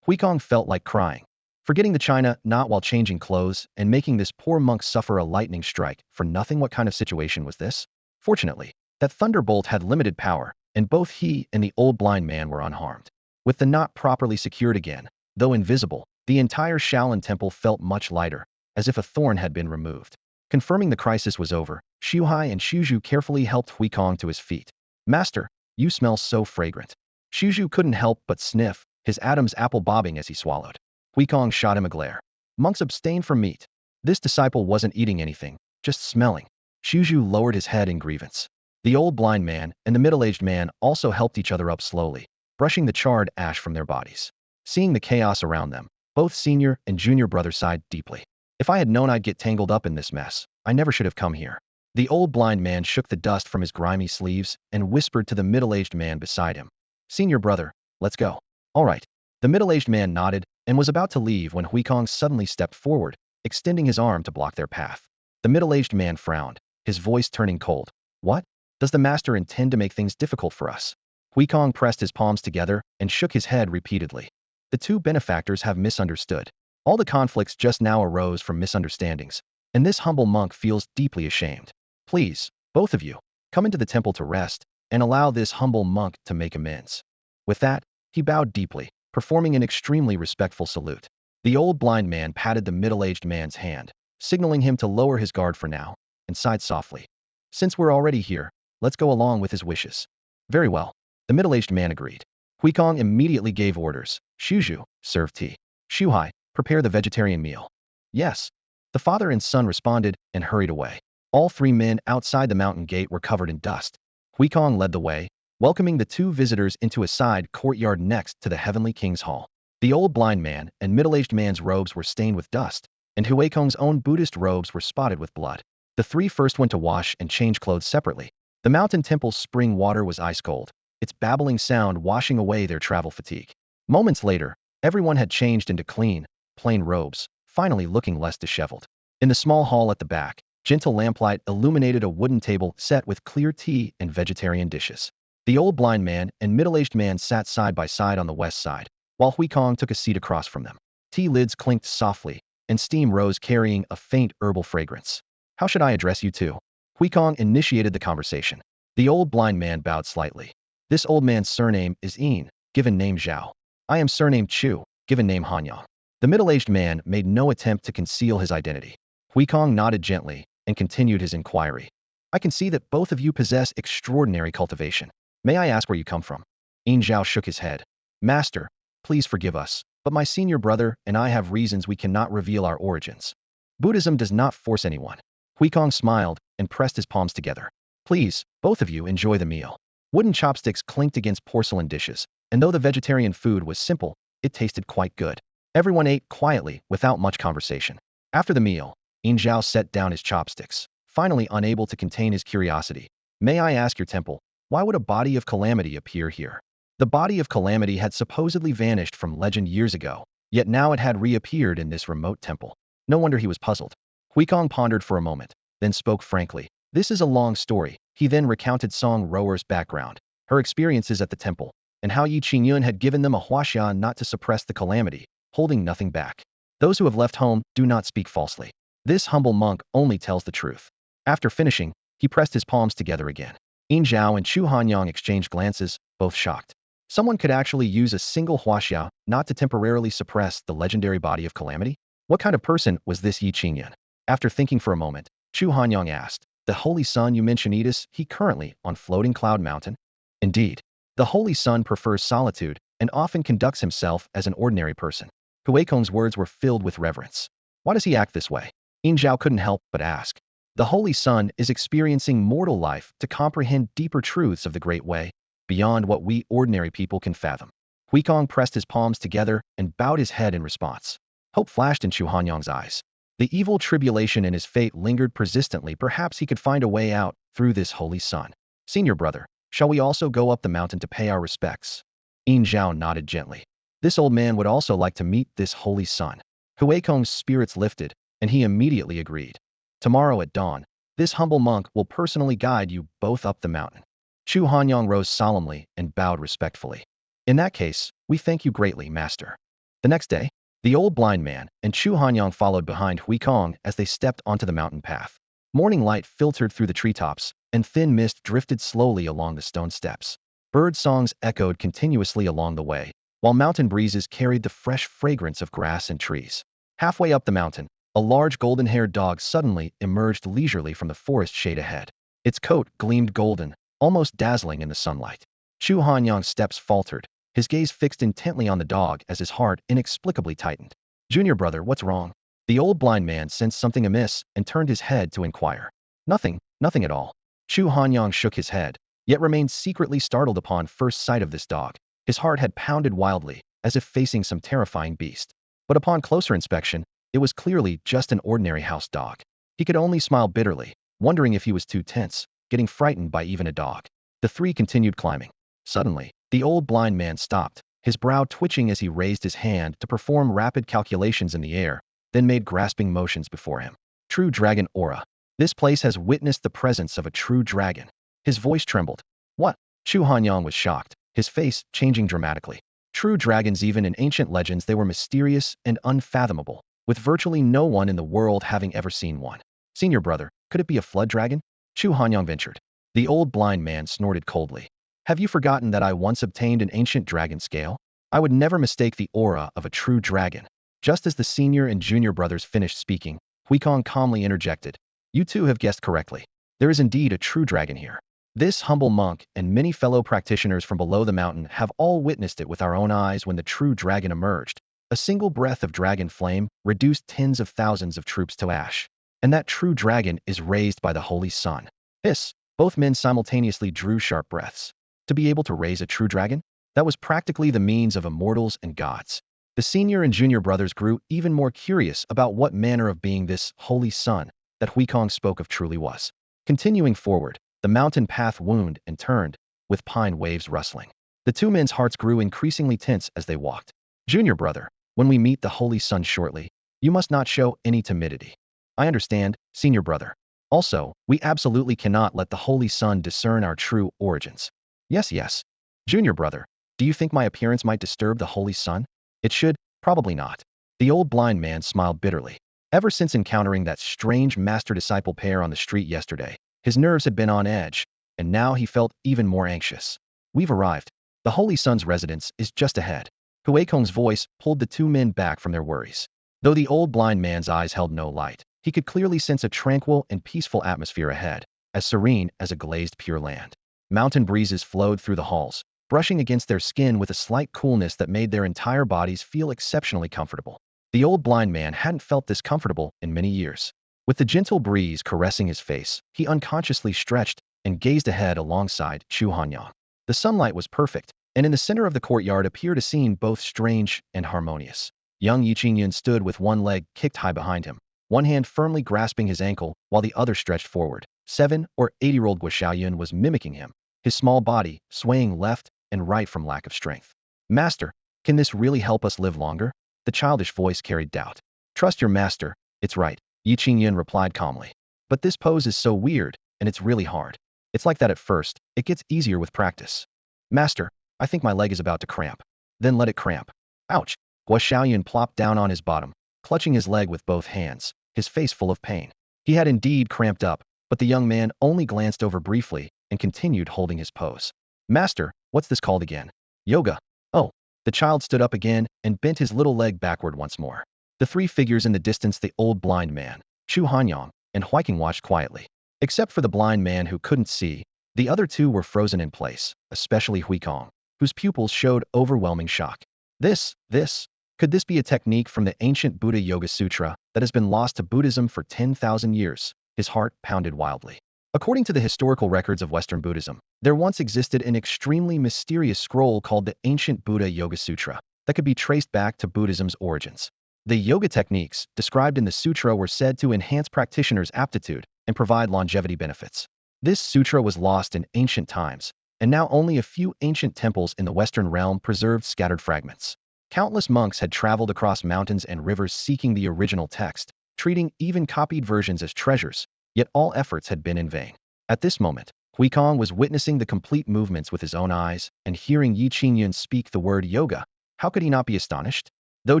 Huikong felt like crying. Forgetting the China knot while changing clothes and making this poor monk suffer a lightning strike for nothing. What kind of situation was this? Fortunately, that thunderbolt had limited power, and both he and the old blind man were unharmed. With the knot properly secured again, though invisible, the entire Shaolin Temple felt much lighter, as if a thorn had been removed. Confirming the crisis was over, Shuhai and Shuju carefully helped Huikong to his feet. Master, you smell so fragrant. Shuju couldn't help but sniff, his Adam's apple bobbing as he swallowed. Huikong shot him a glare. Monks abstain from meat. This disciple wasn't eating anything, just smelling. Shuju lowered his head in grievance. The old blind man and the middle-aged man also helped each other up slowly, brushing the charred ash from their bodies. Seeing the chaos around them, both senior and junior brother sighed deeply. If I had known I'd get tangled up in this mess, I never should have come here. The old blind man shook the dust from his grimy sleeves and whispered to the middle-aged man beside him. Senior brother, let's go. All right. The middle-aged man nodded and was about to leave when Huikong suddenly stepped forward, extending his arm to block their path. The middle-aged man frowned, his voice turning cold. What? Does the master intend to make things difficult for us? Huikong pressed his palms together and shook his head repeatedly. The two benefactors have misunderstood. All the conflicts just now arose from misunderstandings, and this humble monk feels deeply ashamed. Please, both of you, come into the temple to rest and allow this humble monk to make amends. With that, he bowed deeply, performing an extremely respectful salute. The old blind man patted the middle-aged man's hand, signaling him to lower his guard for now, and sighed softly. Since we're already here, let's go along with his wishes. Very well. The middle-aged man agreed. Huikong immediately gave orders. Shuju, serve tea. Shuhai, prepare the vegetarian meal. Yes. The father and son responded and hurried away. All three men outside the mountain gate were covered in dust. Huikong led the way, welcoming the two visitors into a side courtyard next to the Heavenly King's Hall. The old blind man and middle-aged man's robes were stained with dust, and Huikong's own Buddhist robes were spotted with blood. The three first went to wash and change clothes separately. The mountain temple's spring water was ice cold, its babbling sound washing away their travel fatigue. Moments later, everyone had changed into clean, plain robes, finally looking less disheveled. In the small hall at the back, gentle lamplight illuminated a wooden table set with clear tea and vegetarian dishes. The old blind man and middle-aged man sat side by side on the west side, while Huikong took a seat across from them. Tea lids clinked softly, and steam rose carrying a faint herbal fragrance. How should I address you two? Huikong initiated the conversation. The old blind man bowed slightly. This old man's surname is Yin, given name Zhao. I am surnamed Chu, given name Hanyang. The middle-aged man made no attempt to conceal his identity. Huikong nodded gently and continued his inquiry. I can see that both of you possess extraordinary cultivation. May I ask where you come from? Yin Zhao shook his head. Master, please forgive us, but my senior brother and I have reasons we cannot reveal our origins. Buddhism does not force anyone. Huikong smiled and pressed his palms together. Please, both of you enjoy the meal. Wooden chopsticks clinked against porcelain dishes, and though the vegetarian food was simple, it tasted quite good. Everyone ate quietly, without much conversation. After the meal, Yin Zhao set down his chopsticks, finally unable to contain his curiosity. May I ask your temple, why would a body of calamity appear here? The body of calamity had supposedly vanished from legend years ago, yet now it had reappeared in this remote temple. No wonder he was puzzled. Huikong pondered for a moment, then spoke frankly. This is a long story. He then recounted Song Rower's background, her experiences at the temple, and how Yi Qingyun had given them a huaxian not to suppress the calamity, holding nothing back. Those who have left home do not speak falsely. This humble monk only tells the truth. After finishing, he pressed his palms together again. Yin Zhao and Chu Hanyang exchanged glances, both shocked. Someone could actually use a single huaxia not to temporarily suppress the legendary body of calamity? What kind of person was this Yi Qingyun? After thinking for a moment, Chu Hanyang asked, the Holy Sun you mentioned, is he currently on Floating Cloud Mountain? Indeed. The Holy Sun prefers solitude and often conducts himself as an ordinary person. Huikong's words were filled with reverence. Why does he act this way? Yin Zhao couldn't help but ask. The Holy Sun is experiencing mortal life to comprehend deeper truths of the Great Way, beyond what we ordinary people can fathom. Huikong pressed his palms together and bowed his head in response. Hope flashed in Chu Hanyang's eyes. The evil tribulation in his fate lingered persistently. Perhaps he could find a way out through this Holy Sun. Senior brother, shall we also go up the mountain to pay our respects? Yin Zhao nodded gently. This old man would also like to meet this Holy Sun. Huikong's spirits lifted, and he immediately agreed. Tomorrow at dawn, this humble monk will personally guide you both up the mountain. Chu Hanyang rose solemnly and bowed respectfully. In that case, we thank you greatly, master. The next day, the old blind man and Chu Hanyang followed behind Huikong as they stepped onto the mountain path. Morning light filtered through the treetops, and thin mist drifted slowly along the stone steps. Bird songs echoed continuously along the way, while mountain breezes carried the fresh fragrance of grass and trees. Halfway up the mountain, a large golden-haired dog suddenly emerged leisurely from the forest shade ahead. Its coat gleamed golden, almost dazzling in the sunlight. Chu Hanyang's steps faltered, his gaze fixed intently on the dog as his heart inexplicably tightened. Junior brother, what's wrong? The old blind man sensed something amiss and turned his head to inquire. Nothing at all. Chu Hanyang shook his head, yet remained secretly startled upon first sight of this dog. His heart had pounded wildly, as if facing some terrifying beast. But upon closer inspection, it was clearly just an ordinary house dog. He could only smile bitterly, wondering if he was too tense, getting frightened by even a dog. The three continued climbing. Suddenly, the old blind man stopped, his brow twitching as he raised his hand to perform rapid calculations in the air, then made grasping motions before him. True dragon aura. This place has witnessed the presence of a true dragon. His voice trembled. What? Chu Hanyang was shocked, his face changing dramatically. True dragons, even in ancient legends, they were mysterious and unfathomable, with virtually no one in the world having ever seen one. Senior brother, could it be a flood dragon? Chu Hanyang ventured. The old blind man snorted coldly. Have you forgotten that I once obtained an ancient dragon scale? I would never mistake the aura of a true dragon. Just as the senior and junior brothers finished speaking, Huikong calmly interjected. You two have guessed correctly. There is indeed a true dragon here. This humble monk and many fellow practitioners from below the mountain have all witnessed it with our own eyes when the true dragon emerged. A single breath of dragon flame reduced tens of thousands of troops to ash. And that true dragon is raised by the holy sun. Hiss! Both men simultaneously drew sharp breaths. To be able to raise a true dragon? That was practically the means of immortals and gods. The senior and junior brothers grew even more curious about what manner of being this holy sun that Huikong spoke of truly was. Continuing forward, the mountain path wound and turned, with pine waves rustling. The two men's hearts grew increasingly tense as they walked. Junior brother, when we meet the holy sun shortly, you must not show any timidity. I understand, senior brother. Also, we absolutely cannot let the holy sun discern our true origins. Yes, yes. Junior brother, do you think my appearance might disturb the holy sun? It should, probably not. The old blind man smiled bitterly. Ever since encountering that strange master-disciple pair on the street yesterday, his nerves had been on edge, and now he felt even more anxious. We've arrived. The holy sun's residence is just ahead. Huikong's voice pulled the two men back from their worries. Though the old blind man's eyes held no light, he could clearly sense a tranquil and peaceful atmosphere ahead, as serene as a glazed pure land. Mountain breezes flowed through the halls, brushing against their skin with a slight coolness that made their entire bodies feel exceptionally comfortable. The old blind man hadn't felt this comfortable in many years. With the gentle breeze caressing his face, he unconsciously stretched and gazed ahead alongside Chu Hanyang. The sunlight was perfect, and in the center of the courtyard appeared a scene both strange and harmonious. Young Qingyun stood with one leg kicked high behind him, one hand firmly grasping his ankle while the other stretched forward. 7 or 8-year-old Guoxiaoyun was mimicking him, his small body swaying left and right from lack of strength. Master, can this really help us live longer? The childish voice carried doubt. Trust your master, it's right, Qingyun replied calmly. But this pose is so weird, and it's really hard. It's like that at first, it gets easier with practice. Master, I think my leg is about to cramp. Then let it cramp. Ouch! Guoxiaoyun plopped down on his bottom, clutching his leg with both hands, his face full of pain. He had indeed cramped up, but the young man only glanced over briefly and continued holding his pose. Master, what's this called again? Yoga. Oh. The child stood up again and bent his little leg backward once more. The three figures in the distance, the old blind man, Chu Hanyang, and Huiking, watched quietly. Except for the blind man who couldn't see, the other two were frozen in place, especially Huikong, whose pupils showed overwhelming shock. Could this be a technique from the ancient Buddha Yoga Sutra that has been lost to Buddhism for 10,000 years? His heart pounded wildly. According to the historical records of Western Buddhism, there once existed an extremely mysterious scroll called the Ancient Buddha Yoga Sutra that could be traced back to Buddhism's origins. The yoga techniques described in the sutra were said to enhance practitioners' aptitude and provide longevity benefits. This sutra was lost in ancient times, and now only a few ancient temples in the Western realm preserved scattered fragments. Countless monks had traveled across mountains and rivers seeking the original text, treating even copied versions as treasures, yet all efforts had been in vain. At this moment, Huikong was witnessing the complete movements with his own eyes and hearing Qingyun speak the word yoga. How could he not be astonished? Though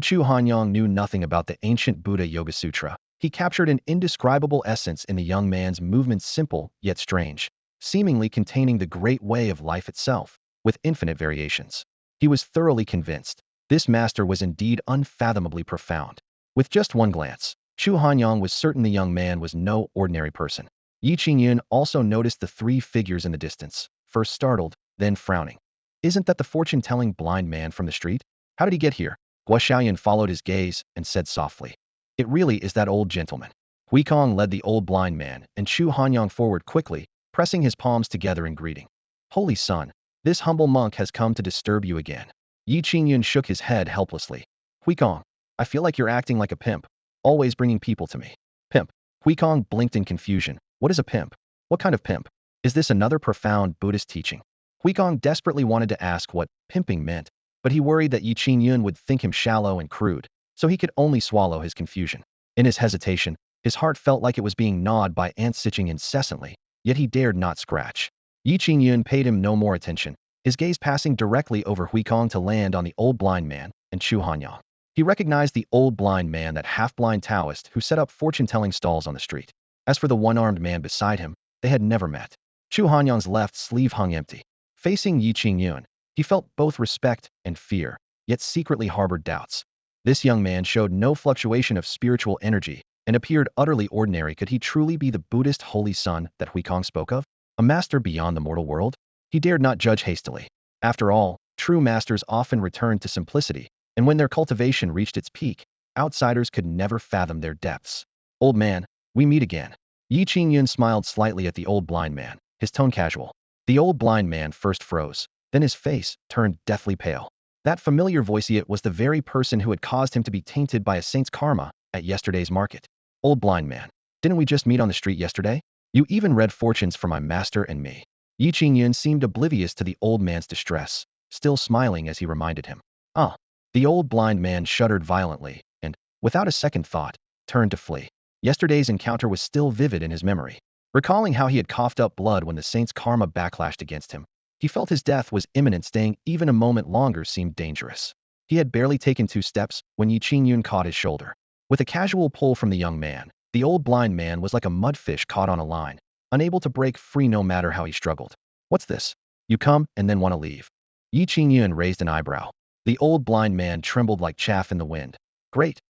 Chu Hanyang knew nothing about the ancient Buddha Yoga Sutra, he captured an indescribable essence in the young man's movements, simple yet strange, seemingly containing the great way of life itself, with infinite variations. He was thoroughly convinced. This master was indeed unfathomably profound. With just one glance, Chu Hanyang was certain the young man was no ordinary person. Qingyun also noticed the three figures in the distance, first startled, then frowning. Isn't that the fortune-telling blind man from the street? How did he get here? Guoxiaoyun followed his gaze and said softly. It really is that old gentleman. Huikong led the old blind man and Chu Hanyang forward quickly, pressing his palms together in greeting. Holy Sun, this humble monk has come to disturb you again. Yi Qingyun shook his head helplessly. Huikong, I feel like you're acting like a pimp, always bringing people to me. Pimp. Huikong blinked in confusion. What is a pimp? What kind of pimp? Is this another profound Buddhist teaching? Huikong desperately wanted to ask what pimping meant, but he worried that Yi Qingyun would think him shallow and crude, so he could only swallow his confusion. In his hesitation, his heart felt like it was being gnawed by ants itching incessantly, yet he dared not scratch. Yi Qingyun paid him no more attention, his gaze passing directly over Huikong to land on the old blind man and Chu Hanyang. He recognized the old blind man, that half-blind Taoist who set up fortune-telling stalls on the street. As for the one-armed man beside him, they had never met. Chu Hanyang's left sleeve hung empty. Facing Yi Qingyun, he felt both respect and fear, yet secretly harbored doubts. This young man showed no fluctuation of spiritual energy and appeared utterly ordinary. Could he truly be the Buddhist holy son that Huikong spoke of? A master beyond the mortal world? He dared not judge hastily. After all, true masters often returned to simplicity, and when their cultivation reached its peak, outsiders could never fathom their depths. Old man, we meet again. Yi Qingyun smiled slightly at the old blind man, his tone casual. The old blind man first froze, then his face turned deathly pale. That familiar voice, it was the very person who had caused him to be tainted by a saint's karma at yesterday's market. Old blind man, didn't we just meet on the street yesterday? You even read fortunes for my master and me. Yi Qingyun seemed oblivious to the old man's distress, still smiling as he reminded him. Ah. The old blind man shuddered violently and, without a second thought, turned to flee. Yesterday's encounter was still vivid in his memory. Recalling how he had coughed up blood when the saint's karma backlashed against him, he felt his death was imminent. Staying even a moment longer seemed dangerous. He had barely taken 2 steps when Yi Qingyun caught his shoulder. With a casual pull from the young man, the old blind man was like a mudfish caught on a line, unable to break free no matter how he struggled. What's this? You come and then want to leave. Yi Qingyun raised an eyebrow. The old blind man trembled like chaff in the wind. Great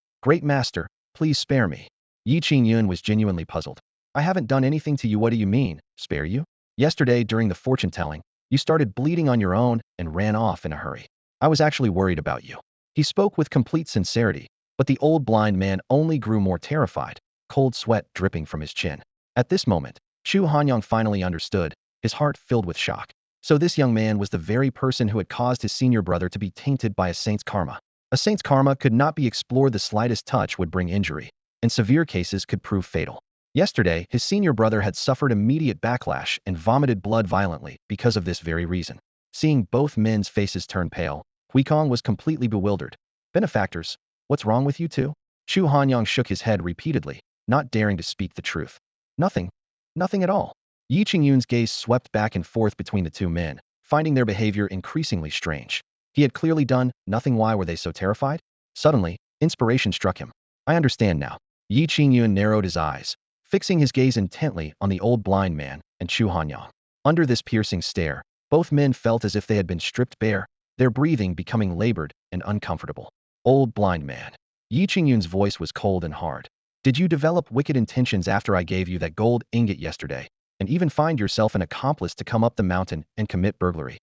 master, please spare me. Yi Qingyun was genuinely puzzled. I haven't done anything to you. What do you mean, spare you? Yesterday, during the fortune-telling, you started bleeding on your own and ran off in a hurry. I was actually worried about you. He spoke with complete sincerity, but the old blind man only grew more terrified, cold sweat dripping from his chin. At this moment, Chu Hanyang finally understood, his heart filled with shock. So this young man was the very person who had caused his senior brother to be tainted by a saint's karma. A saint's karma could not be explored. The slightest touch would bring injury, and severe cases could prove fatal. Yesterday, his senior brother had suffered immediate backlash and vomited blood violently because of this very reason. Seeing both men's faces turn pale, Huikong was completely bewildered. Benefactors, what's wrong with you two? Chu Hanyang shook his head repeatedly, not daring to speak the truth. Nothing at all. Yi Qingyun's gaze swept back and forth between the 2 men, finding their behavior increasingly strange. He had clearly done nothing. Why were they so terrified? Suddenly, inspiration struck him. I understand now. Yi Qingyun narrowed his eyes, fixing his gaze intently on the old blind man and Chu Hanyang. Under this piercing stare, both men felt as if they had been stripped bare, their breathing becoming labored and uncomfortable. Old blind man. Yi Qingyun's voice was cold and hard. Did you develop wicked intentions after I gave you that gold ingot yesterday, and even find yourself an accomplice to come up the mountain and commit burglary?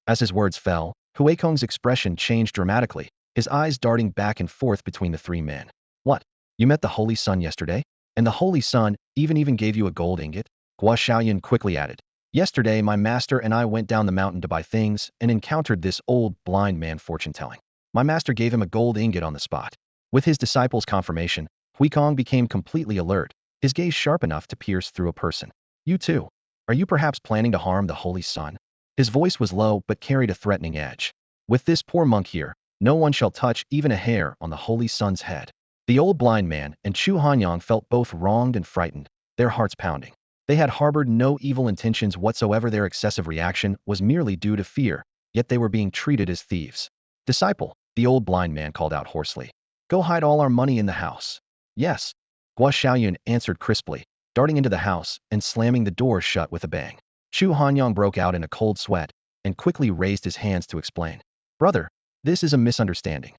As his words fell, Huikong's expression changed dramatically, his eyes darting back and forth between the 3 men. What? You met the Holy Sun yesterday? And the Holy Sun even gave you a gold ingot? Gua Shaoyun quickly added. Yesterday my master and I went down the mountain to buy things and encountered this old blind man fortune-telling. My master gave him a gold ingot on the spot. With his disciple's confirmation, Huikong became completely alert, his gaze sharp enough to pierce through a person. You too. Are you perhaps planning to harm the Holy Sun? His voice was low but carried a threatening edge. With this poor monk here, no one shall touch even a hair on the Holy Sun's head. The old blind man and Chu Hanyang felt both wronged and frightened, their hearts pounding. They had harbored no evil intentions whatsoever. Their excessive reaction was merely due to fear, yet they were being treated as thieves. Disciple, the old blind man called out hoarsely. Go hide all our money in the house. Yes. Gua Shaoyun answered crisply, darting into the house and slamming the door shut with a bang. Chu Hanyang broke out in a cold sweat and quickly raised his hands to explain. Brother, this is a misunderstanding.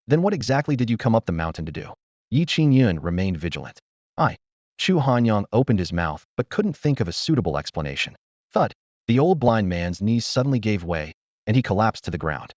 Then what exactly did you come up the mountain to do? Yi Qingyun remained vigilant. Chu Hanyang opened his mouth but couldn't think of a suitable explanation. Thud. The old blind man's knees suddenly gave way, and he collapsed to the ground.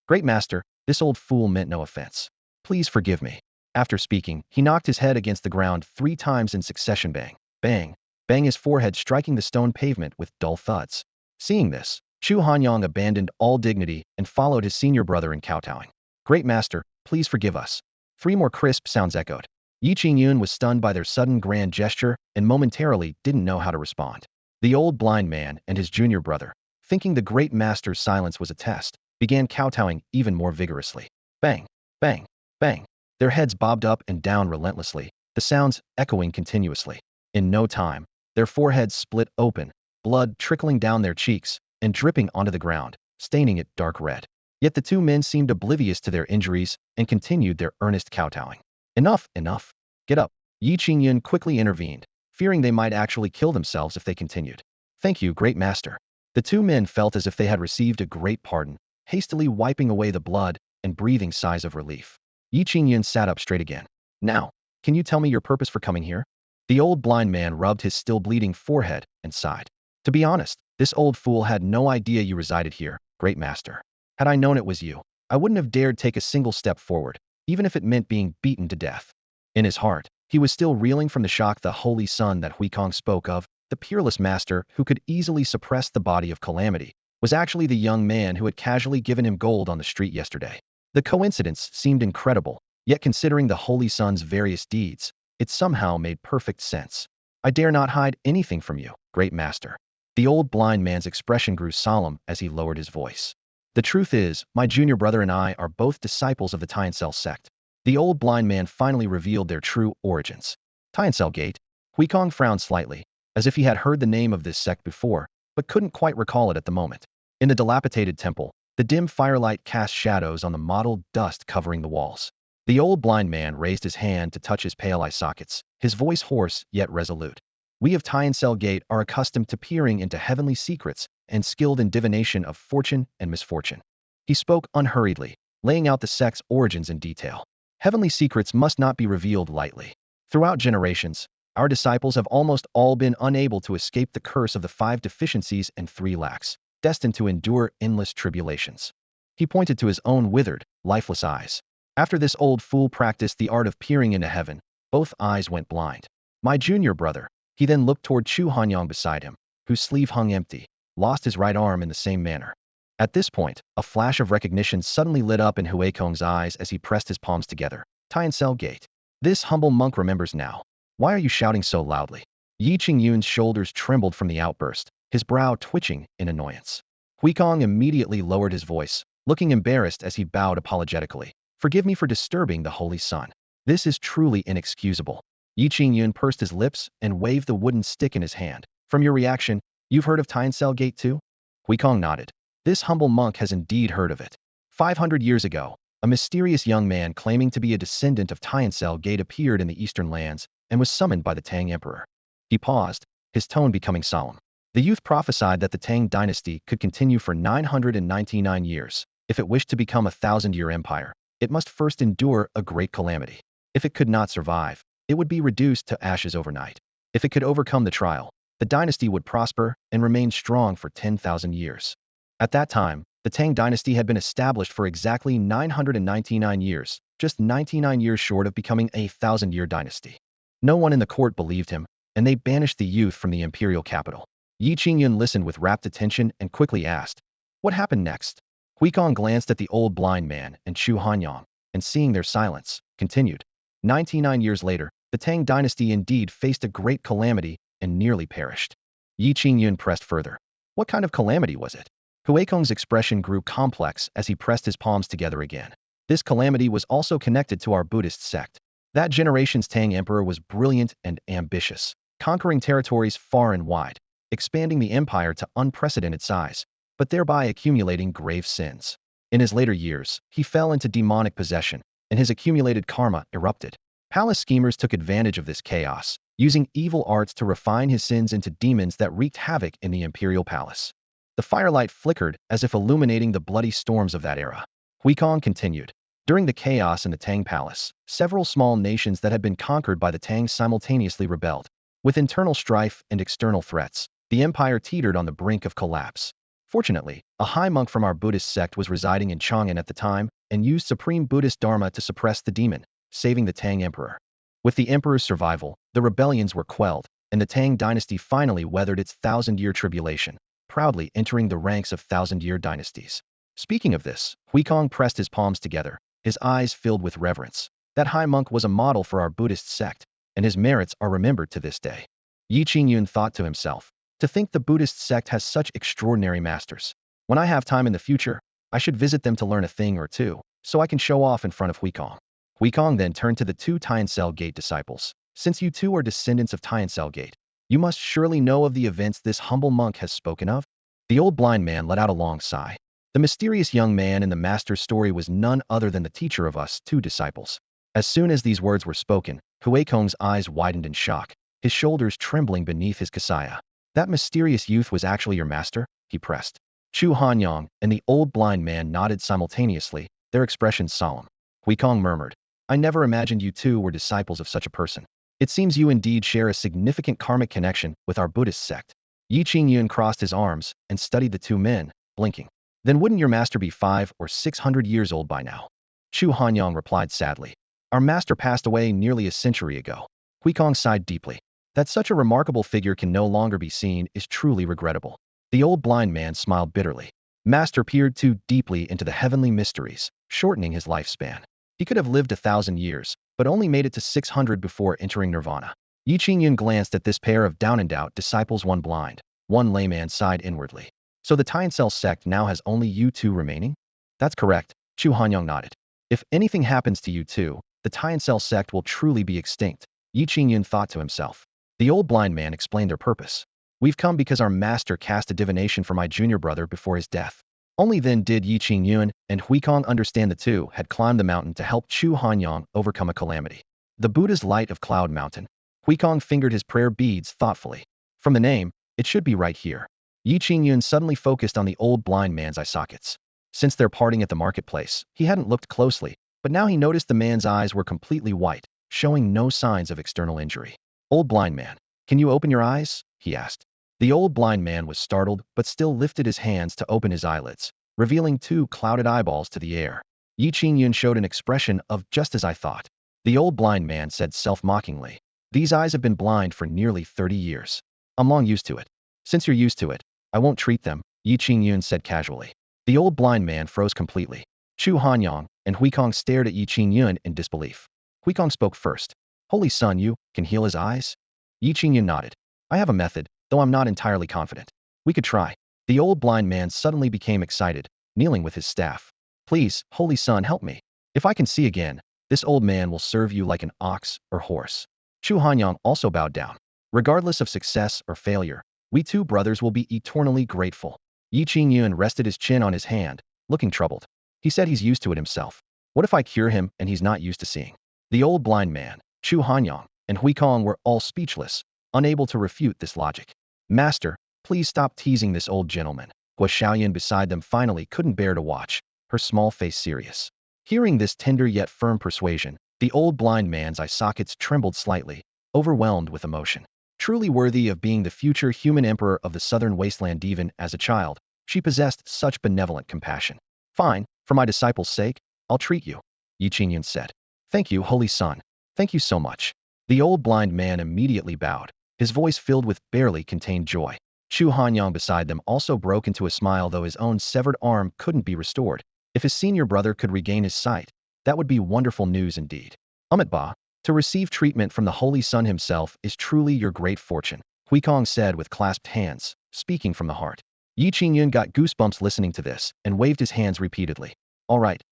Great master, this old fool meant no offense. Please forgive me. After speaking, he knocked his head against the ground 3 times in succession. Bang, bang. bang his forehead striking the stone pavement with dull thuds. Seeing this, Chu Hanyang abandoned all dignity and followed his senior brother in kowtowing. Great master, please forgive us. 3 more crisp sounds echoed. Yi Qingyun was stunned by their sudden grand gesture and momentarily didn't know how to respond. The old blind man and his junior brother, thinking the great master's silence was a test, began kowtowing even more vigorously. Bang, bang, bang. Their heads bobbed up and down relentlessly, the sounds echoing continuously. In no time, their foreheads split open, blood trickling down their cheeks and dripping onto the ground, staining it dark red. Yet the 2 men seemed oblivious to their injuries and continued their earnest kowtowing. Enough, enough. Get up. Yi Qingyun quickly intervened, fearing they might actually kill themselves if they continued. Thank you, great master. The 2 men felt as if they had received a great pardon, hastily wiping away the blood and breathing sighs of relief. Yi Qingyun sat up straight again. Now, can you tell me your purpose for coming here? The old blind man rubbed his still bleeding forehead and sighed. To be honest, this old fool had no idea you resided here, great master. Had I known it was you, I wouldn't have dared take a single step forward, even if it meant being beaten to death. In his heart, he was still reeling from the shock the holy son that Huikong spoke of, the peerless master who could easily suppress the body of calamity, was actually the young man who had casually given him gold on the street yesterday. The coincidence seemed incredible, yet considering the holy son's various deeds, it somehow made perfect sense. I dare not hide anything from you, great master. The old blind man's expression grew solemn as he lowered his voice. The truth is, my junior brother and I are both disciples of the Tiancel sect. The old blind man finally revealed their true origins. Tiancel Gate? Huikong frowned slightly, as if he had heard the name of this sect before, but couldn't quite recall it at the moment. In the dilapidated temple, the dim firelight cast shadows on the mottled dust covering the walls. The old blind man raised his hand to touch his pale eye sockets, his voice hoarse yet resolute. We of Tiancel Gate are accustomed to peering into heavenly secrets and skilled in divination of fortune and misfortune. He spoke unhurriedly, laying out the sect's origins in detail. Heavenly secrets must not be revealed lightly. Throughout generations, our disciples have almost all been unable to escape the curse of the 5 deficiencies and 3 lacks, destined to endure endless tribulations. He pointed to his own withered, lifeless eyes. After this old fool practiced the art of peering into heaven, both eyes went blind. My junior brother. He then looked toward Chu Hanyang beside him, whose sleeve hung empty, lost his right arm in the same manner. At this point, a flash of recognition suddenly lit up in Huikong's eyes as he pressed his palms together. Tiancel Gate. This humble monk remembers now. Why are you shouting so loudly? Yi Qingyun's shoulders trembled from the outburst, his brow twitching in annoyance. Huikong immediately lowered his voice, looking embarrassed as he bowed apologetically. Forgive me for disturbing the holy sun. This is truly inexcusable. Yi Qingyun pursed his lips and waved the wooden stick in his hand. From your reaction, you've heard of Tiancel Gate too? Huikong nodded. This humble monk has indeed heard of it. 500 years ago, a mysterious young man claiming to be a descendant of Tiancel Gate appeared in the eastern lands and was summoned by the Tang Emperor. He paused, his tone becoming solemn. The youth prophesied that the Tang dynasty could continue for 999 years. If it wished to become a 1,000-year empire, it must first endure a great calamity. If it could not survive, it would be reduced to ashes overnight. If it could overcome the trial, the dynasty would prosper and remain strong for 10,000 years. At that time, the Tang dynasty had been established for exactly 999 years, just 99 years short of becoming a 1,000-year dynasty. No one in the court believed him, and they banished the youth from the imperial capital. Yi Qingyun listened with rapt attention and quickly asked, what happened next? Huikong glanced at the old blind man and Chu Hanyang, and seeing their silence, continued. 99 years later, the Tang dynasty indeed faced a great calamity and nearly perished. Yi Qingyun pressed further. What kind of calamity was it? Huikong's expression grew complex as he pressed his palms together again. This calamity was also connected to our Buddhist sect. That generation's Tang emperor was brilliant and ambitious, conquering territories far and wide, expanding the empire to unprecedented size, but thereby accumulating grave sins. In his later years, he fell into demonic possession, and his accumulated karma erupted. Palace schemers took advantage of this chaos, using evil arts to refine his sins into demons that wreaked havoc in the imperial palace. The firelight flickered as if illuminating the bloody storms of that era. Huikong continued. During the chaos in the Tang palace, several small nations that had been conquered by the Tang simultaneously rebelled. With internal strife and external threats, the empire teetered on the brink of collapse. Fortunately, a high monk from our Buddhist sect was residing in Qingyun at the time and used supreme Buddhist dharma to suppress the demon, saving the Tang emperor. With the emperor's survival, the rebellions were quelled, and the Tang dynasty finally weathered its thousand-year tribulation, proudly entering the ranks of thousand-year dynasties. Speaking of this, Huikong pressed his palms together, his eyes filled with reverence. That high monk was a model for our Buddhist sect, and his merits are remembered to this day. Yi Qingyun thought to himself, to think the Buddhist sect has such extraordinary masters. When I have time in the future, I should visit them to learn a thing or two, so I can show off in front of Huikong. Huikong then turned to the two Tiansel Gate disciples. Since you two are descendants of Tiansel Gate, you must surely know of the events this humble monk has spoken of? The old blind man let out a long sigh. The mysterious young man in the master's story was none other than the teacher of us two disciples. As soon as these words were spoken, Huikong's eyes widened in shock, his shoulders trembling beneath his kasaya. That mysterious youth was actually your master? He pressed. Chu Hanyang and the old blind man nodded simultaneously, their expressions solemn. Huikong murmured, I never imagined you two were disciples of such a person. It seems you indeed share a significant karmic connection with our Buddhist sect. Yi Qingyun crossed his arms and studied the two men, blinking. Then wouldn't your master be 500 or 600 years old by now? Chu Hanyang replied sadly. Our master passed away nearly a century ago. Huikong sighed deeply. That such a remarkable figure can no longer be seen is truly regrettable. The old blind man smiled bitterly. Master peered too deeply into the heavenly mysteries, shortening his lifespan. He could have lived 1,000 years, but only made it to 600 before entering nirvana. Yi Qingyun glanced at this pair of down-and-out disciples, one blind, one layman sighed inwardly. So the Tiansel sect now has only you two remaining? That's correct, Chu Hanyang nodded. If anything happens to you two, the Tiansel sect will truly be extinct, Yi Qingyun thought to himself. The old blind man explained their purpose. We've come because our master cast a divination for my junior brother before his death. Only then did Yi Qingyun and Huikong understand the two had climbed the mountain to help Chu Hanyang overcome a calamity. The Buddha's light of Cloud Mountain. Huikong fingered his prayer beads thoughtfully. From the name, it should be right here. Yi Qingyun suddenly focused on the old blind man's eye sockets. Since their parting at the marketplace, he hadn't looked closely, but now he noticed the man's eyes were completely white, showing no signs of external injury. Old blind man, can you open your eyes? He asked. The old blind man was startled but still lifted his hands to open his eyelids, revealing two clouded eyeballs to the air. Yi Qingyun showed an expression of just as I thought. The old blind man said self-mockingly, these eyes have been blind for nearly 30 years. I'm long used to it. Since you're used to it, I won't treat them, Yi Qingyun said casually. The old blind man froze completely. Chu Hanyang and Huikong stared at Yi Qingyun in disbelief. Huikong spoke first. Holy Son, you can heal his eyes? Yi Qingyun nodded. I have a method, though I'm not entirely confident. We could try. The old blind man suddenly became excited, kneeling with his staff. Please, Holy Son, help me. If I can see again, this old man will serve you like an ox or horse. Chu Hanyang also bowed down. Regardless of success or failure, we two brothers will be eternally grateful. Yi Qingyun rested his chin on his hand, looking troubled. He said he's used to it himself. What if I cure him and he's not used to seeing? The old blind man, Chu Hanyang, and Huikong were all speechless, unable to refute this logic. Master, please stop teasing this old gentleman. Gua Xiaoyan beside them finally couldn't bear to watch, her small face serious. Hearing this tender yet firm persuasion, the old blind man's eye sockets trembled slightly, overwhelmed with emotion. Truly worthy of being the future human emperor of the southern wasteland, even as a child, she possessed such benevolent compassion. Fine, for my disciple's sake, I'll treat you, Yi Qingyun said. Thank you, Holy Son. Thank you so much. The old blind man immediately bowed, his voice filled with barely contained joy. Chu Hanyang beside them also broke into a smile, though his own severed arm couldn't be restored. If his senior brother could regain his sight, that would be wonderful news indeed. Ba, to receive treatment from the Holy Son himself is truly your great fortune, Huikong said with clasped hands, speaking from the heart. Yi Qingyun got goosebumps listening to this and waved his hands repeatedly. All right,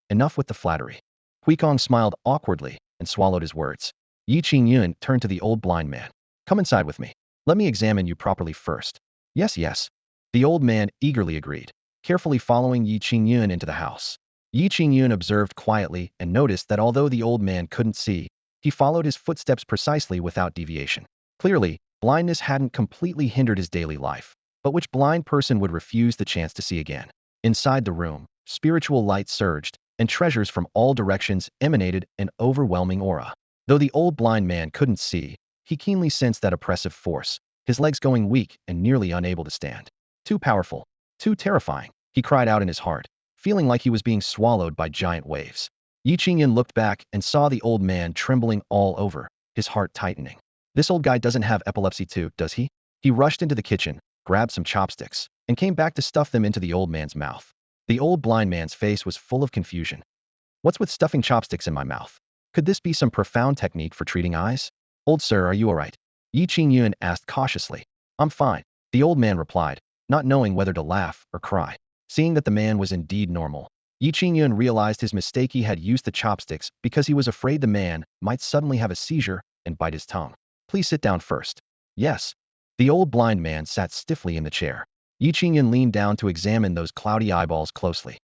enough with the flattery. Huikong smiled awkwardly and swallowed his words. Yi Qingyun turned to the old blind man. Come inside with me. Let me examine you properly first. Yes, yes. The old man eagerly agreed, carefully following Yi Qingyun into the house. Yi Qingyun observed quietly and noticed that although the old man couldn't see, he followed his footsteps precisely without deviation. Clearly, blindness hadn't completely hindered his daily life, but which blind person would refuse the chance to see again? Inside the room, spiritual light surged, and treasures from all directions emanated an overwhelming aura. Though the old blind man couldn't see, he keenly sensed that oppressive force, his legs going weak and nearly unable to stand. Too powerful, too terrifying, he cried out in his heart, feeling like he was being swallowed by giant waves. Yi Qingyun looked back and saw the old man trembling all over, his heart tightening. This old guy doesn't have epilepsy too, does he? He rushed into the kitchen, grabbed some chopsticks, and came back to stuff them into the old man's mouth. The old blind man's face was full of confusion. What's with stuffing chopsticks in my mouth? Could this be some profound technique for treating eyes? Old sir, are you alright? Yi Qingyun asked cautiously. I'm fine, the old man replied, not knowing whether to laugh or cry. Seeing that the man was indeed normal, Yi Qingyun realized his mistake. He had used the chopsticks because he was afraid the man might suddenly have a seizure and bite his tongue. Please sit down first. Yes. The old blind man sat stiffly in the chair. Yi Qingyun leaned down to examine those cloudy eyeballs closely.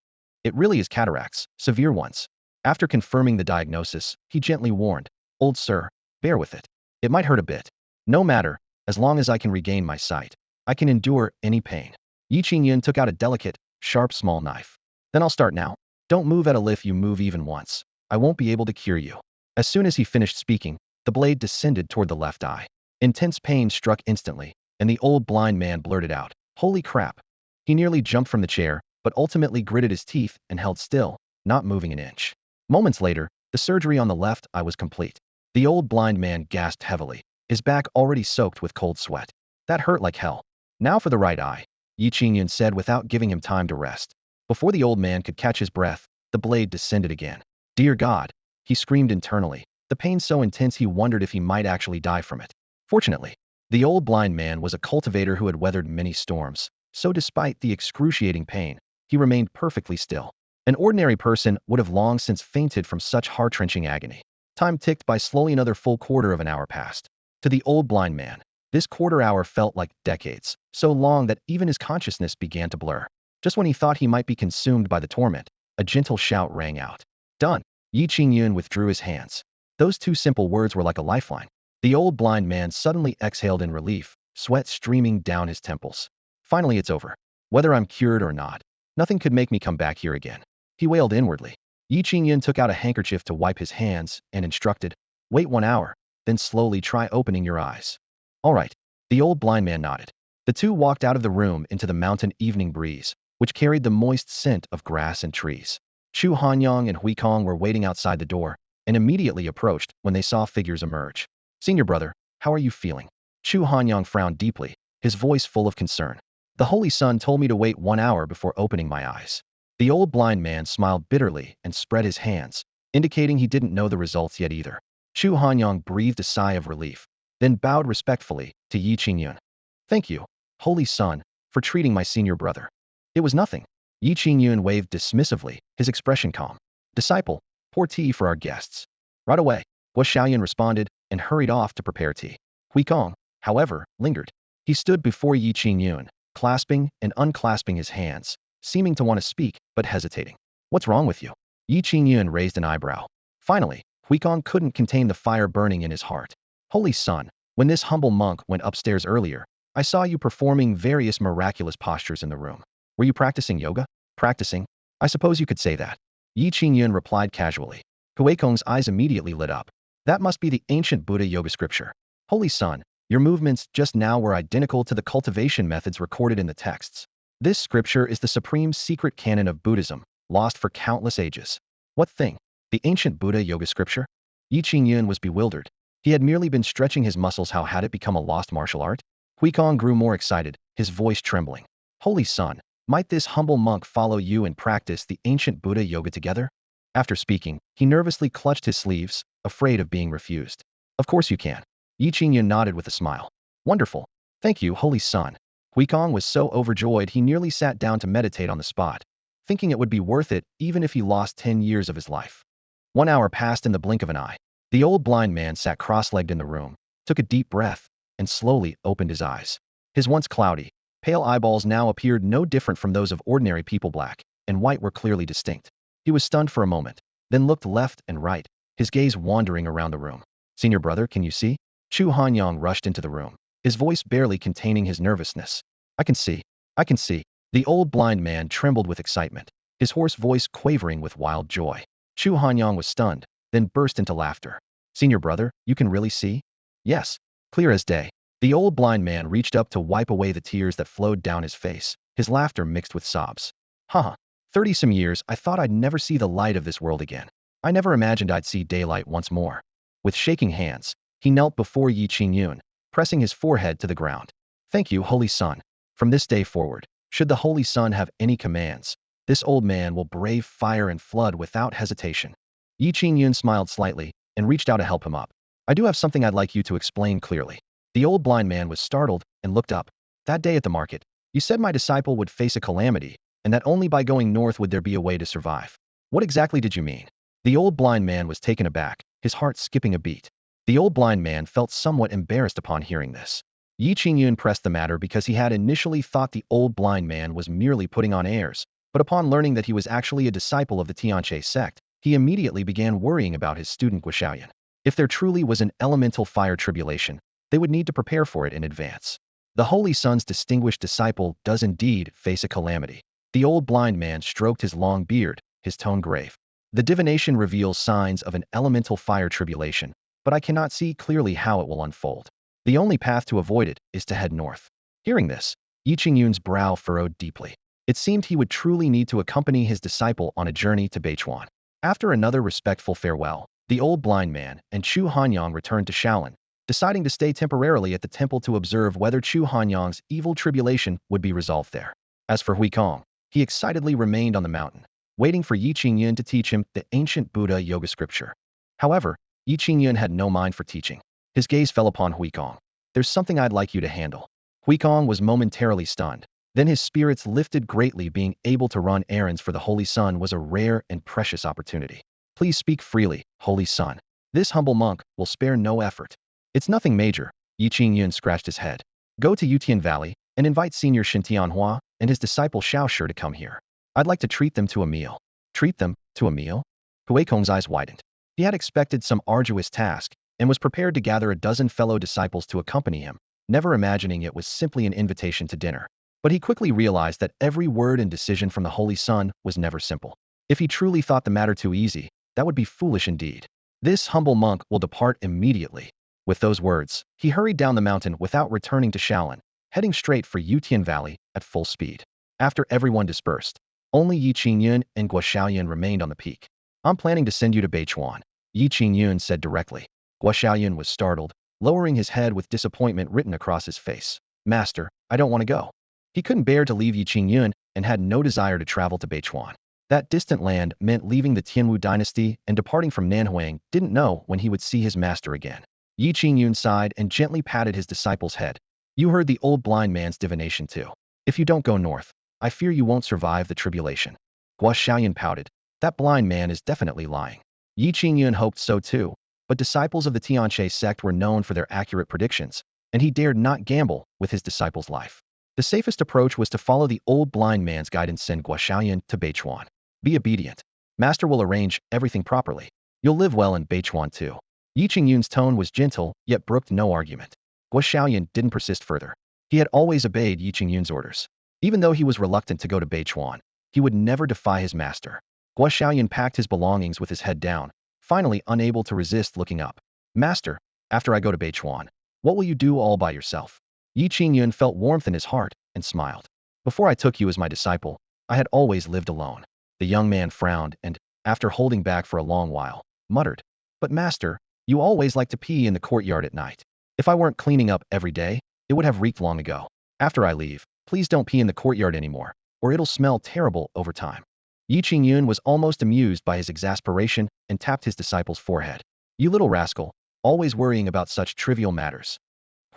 It really is cataracts, severe ones. After confirming the diagnosis, he gently warned, Old sir, bear with it. It might hurt a bit. No matter, as long as I can regain my sight. I can endure any pain. Yi Qingyun took out a delicate, sharp small knife. Then I'll start now. Don't move at all. If you move even once, I won't be able to cure you. As soon as he finished speaking, the blade descended toward the left eye. Intense pain struck instantly, and the old blind man blurted out, Holy crap. He nearly jumped from the chair, but ultimately gritted his teeth and held still, not moving an inch. Moments later, the surgery on the left eye was complete. The old blind man gasped heavily, his back already soaked with cold sweat. That hurt like hell. Now for the right eye, Yi Qingyun said without giving him time to rest. Before the old man could catch his breath, the blade descended again. Dear God, he screamed internally, the pain so intense he wondered if he might actually die from it. Fortunately, the old blind man was a cultivator who had weathered many storms, so despite the excruciating pain, he remained perfectly still. An ordinary person would have long since fainted from such heart-wrenching agony. Time ticked by slowly. Another full quarter of an hour passed. To the old blind man, this quarter hour felt like decades, so long that even his consciousness began to blur. Just when he thought he might be consumed by the torment, a gentle shout rang out. Done. Yi Qingyun withdrew his hands. Those two simple words were like a lifeline. The old blind man suddenly exhaled in relief, sweat streaming down his temples. Finally, it's over. Whether I'm cured or not, nothing could make me come back here again. He wailed inwardly. Yi Qingyun took out a handkerchief to wipe his hands and instructed, Wait 1 hour, then slowly try opening your eyes. All right. The old blind man nodded. The two walked out of the room into the mountain evening breeze, which carried the moist scent of grass and trees. Chu Hanyang and Hui Kong were waiting outside the door, and immediately approached when they saw figures emerge. Senior brother, how are you feeling? Chu Hanyang frowned deeply, his voice full of concern. The Holy Sun told me to wait 1 hour before opening my eyes. The old blind man smiled bitterly and spread his hands, indicating he didn't know the results yet either. Chu Hanyang breathed a sigh of relief, then bowed respectfully to Yi Qingyun. Thank you, Holy Sun, for treating my senior brother. It was nothing. Yi Qingyun waved dismissively, his expression calm. Disciple, pour tea for our guests. Right away, Guo Xiaoyan responded and hurried off to prepare tea. Hui Kong, however, lingered. He stood before Yi Qingyun, clasping and unclasping his hands, seeming to want to speak, but hesitating. What's wrong with you? Yi Qingyun raised an eyebrow. Finally, Hui Kong couldn't contain the fire burning in his heart. Holy Sun, when this humble monk went upstairs earlier, I saw you performing various miraculous postures in the room. Were you practicing yoga? Practicing? I suppose you could say that. Yi Qingyun replied casually. Hui Kong's eyes immediately lit up. That must be the ancient Buddha yoga scripture. Holy Sun, your movements just now were identical to the cultivation methods recorded in the texts. This scripture is the supreme secret canon of Buddhism, lost for countless ages. What thing? The ancient Buddha yoga scripture? Yi Qingyun was bewildered. He had merely been stretching his muscles. How had it become a lost martial art? Hui Kong grew more excited, his voice trembling. Holy Sun, might this humble monk follow you and practice the ancient Buddha yoga together? After speaking, he nervously clutched his sleeves, afraid of being refused. Of course you can. Yi Qingyun nodded with a smile. Wonderful. Thank you, Holy Sun. Hui Kong was so overjoyed he nearly sat down to meditate on the spot, thinking it would be worth it even if he lost 10 years of his life. 1 hour passed in the blink of an eye. The old blind man sat cross-legged in the room, took a deep breath, and slowly opened his eyes. His once cloudy, pale eyeballs now appeared no different from those of ordinary people. Black and white were clearly distinct. He was stunned for a moment, then looked left and right, his gaze wandering around the room. Senior brother, can you see? Chu Hanyang rushed into the room, his voice barely containing his nervousness. I can see. I can see. The old blind man trembled with excitement, his hoarse voice quavering with wild joy. Chu Hanyang was stunned, then burst into laughter. Senior brother, you can really see? Yes, clear as day. The old blind man reached up to wipe away the tears that flowed down his face, his laughter mixed with sobs. Haha, 30-some years I thought I'd never see the light of this world again. I never imagined I'd see daylight once more. With shaking hands, he He knelt before Yi Qingyun, pressing his forehead to the ground. Thank you, Holy Sun. From this day forward, should the Holy Sun have any commands, this old man will brave fire and flood without hesitation. Yi Qingyun smiled slightly and reached out to help him up. I do have something I'd like you to explain clearly. The old blind man was startled and looked up. That day at the market, you said my disciple would face a calamity, and that only by going north would there be a way to survive. What exactly did you mean? The old blind man was taken aback, his heart skipping a beat. The old blind man felt somewhat embarrassed upon hearing this. Yi Qingyun pressed the matter because he had initially thought the old blind man was merely putting on airs, but upon learning that he was actually a disciple of the Tianche sect, he immediately began worrying about his student Guoxiaoyan. If there truly was an elemental fire tribulation, they would need to prepare for it in advance. The Holy Sun's distinguished disciple does indeed face a calamity. The old blind man stroked his long beard, his tone grave. The divination reveals signs of an elemental fire tribulation, but I cannot see clearly how it will unfold. The only path to avoid it is to head north. Hearing this, Yi Qingyun's brow furrowed deeply. It seemed he would truly need to accompany his disciple on a journey to Beichuan. After another respectful farewell, the old blind man and Chu Hanyang returned to Shaolin, deciding to stay temporarily at the temple to observe whether Chu Hanyang's evil tribulation would be resolved there. As for Huikong, he excitedly remained on the mountain, waiting for Yi Qingyun to teach him the ancient Buddha yoga scripture. However, Yi Qingyun had no mind for teaching. His gaze fell upon Huikong. There's something I'd like you to handle. Huikong was momentarily stunned. Then his spirits lifted greatly. Being able to run errands for the Holy Sun was a rare and precious opportunity. Please speak freely, Holy Sun. This humble monk will spare no effort. It's nothing major. Yi Qingyun scratched his head. Go to Yutian Valley and invite Senior Shin Tianhua and his disciple Xiaoshi to come here. I'd like to treat them to a meal. Treat them to a meal? Huikong's eyes widened. He had expected some arduous task and was prepared to gather a dozen fellow disciples to accompany him, never imagining it was simply an invitation to dinner. But he quickly realized that every word and decision from the Holy Sun was never simple. If he truly thought the matter too easy, that would be foolish indeed. This humble monk will depart immediately. With those words, he hurried down the mountain without returning to Shaolin, heading straight for Yutian Valley at full speed. After everyone dispersed, only Yi Qingyun and Guoxiaoyan remained on the peak. I'm planning to send you to Beichuan, Yi Qingyun said directly. Guoxiaoyan was startled, lowering his head with disappointment written across his face. Master, I don't want to go. He couldn't bear to leave Yi Qingyun and had no desire to travel to Beichuan. That distant land meant leaving the Tianwu dynasty and departing from Nanhuang. Didn't know when he would see his master again. Yi Qingyun sighed and gently patted his disciple's head. You heard the old blind man's divination too. If you don't go north, I fear you won't survive the tribulation. Guoxiaoyan pouted. That blind man is definitely lying. Yi Qingyun hoped so too, but disciples of the Tianche sect were known for their accurate predictions, and he dared not gamble with his disciple's life. The safest approach was to follow the old blind man's guidance. Send Guoxiaoyan to Beichuan. Be obedient. Master will arrange everything properly. You'll live well in Beichuan too. Yi Qingyun's tone was gentle, yet brooked no argument. Guoxiaoyan didn't persist further. He had always obeyed Yi Qingyun's orders. Even though he was reluctant to go to Beichuan, he would never defy his master. Guoxiaoyan packed his belongings with his head down, finally unable to resist looking up. Master, after I go to Beichuan, what will you do all by yourself? Yi Qingyun felt warmth in his heart and smiled. Before I took you as my disciple, I had always lived alone. The young man frowned and, after holding back for a long while, muttered, But master, you always like to pee in the courtyard at night. If I weren't cleaning up every day, it would have reeked long ago. After I leave, please don't pee in the courtyard anymore, or it'll smell terrible over time. Yi Qingyun was almost amused by his exasperation and tapped his disciple's forehead. You little rascal, always worrying about such trivial matters.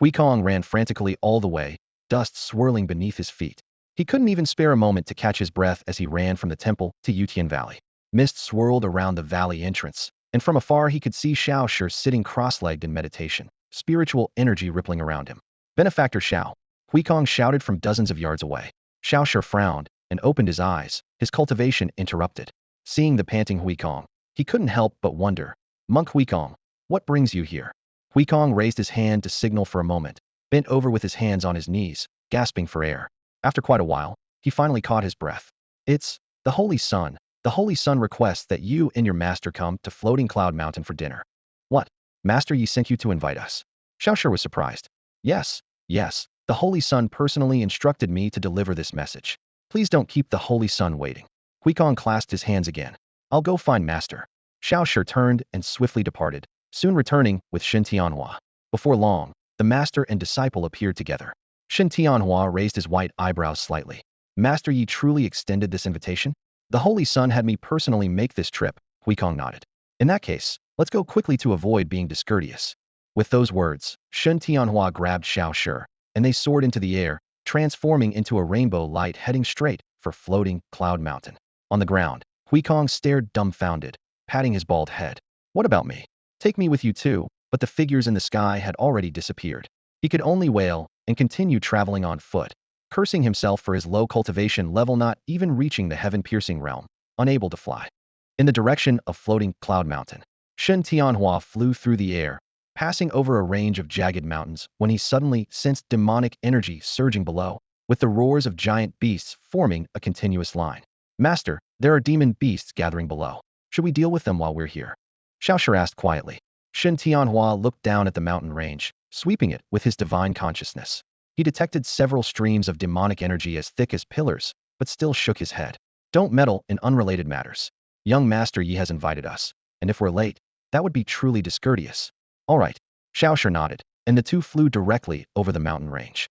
Huikong ran frantically all the way, dust swirling beneath his feet. He couldn't even spare a moment to catch his breath as he ran from the temple to Yutian Valley. Mist swirled around the valley entrance, and from afar he could see Xiaoshi sitting cross-legged in meditation, spiritual energy rippling around him. Benefactor Xiao, Huikong shouted from dozens of yards away. Xiaoshi frowned and opened his eyes, his cultivation interrupted. Seeing the panting Huikong, he couldn't help but wonder. Monk Huikong, what brings you here? Huikong raised his hand to signal for a moment, bent over with his hands on his knees, gasping for air. After quite a while, he finally caught his breath. It's the Holy Sun. The Holy Sun requests that you and your master come to Floating Cloud Mountain for dinner. What? Master Yi sent you to invite us? Xiaoshi was surprised. Yes. The Holy Sun personally instructed me to deliver this message. Please don't keep the Holy Sun waiting. Huikong clasped his hands again. I'll go find master. Xiaoshi turned and swiftly departed, soon returning with Shen Tianhua. Before long, the master and disciple appeared together. Shen Tianhua raised his white eyebrows slightly. Master Yi truly extended this invitation? The Holy Sun had me personally make this trip, Huikong nodded. In that case, let's go quickly to avoid being discourteous. With those words, Shen Tianhua grabbed Xiao Shi, and they soared into the air, transforming into a rainbow light heading straight for floating Cloud Mountain. On the ground, Huikong stared dumbfounded, patting his bald head. What about me? Take me with you too, but the figures in the sky had already disappeared. He could only wail and continue traveling on foot, cursing himself for his low cultivation level not even reaching the heaven-piercing realm, unable to fly. In the direction of floating Cloud Mountain, Shen Tianhua flew through the air, passing over a range of jagged mountains when he suddenly sensed demonic energy surging below, with the roars of giant beasts forming a continuous line. Master, there are demon beasts gathering below. Should we deal with them while we're here? Xiao Shi asked quietly. Shen Tianhua looked down at the mountain range, sweeping it with his divine consciousness. He detected several streams of demonic energy as thick as pillars, but still shook his head. Don't meddle in unrelated matters. Young Master Yi has invited us, and if we're late, that would be truly discourteous. All right, Xiao Shi nodded, and the two flew directly over the mountain range.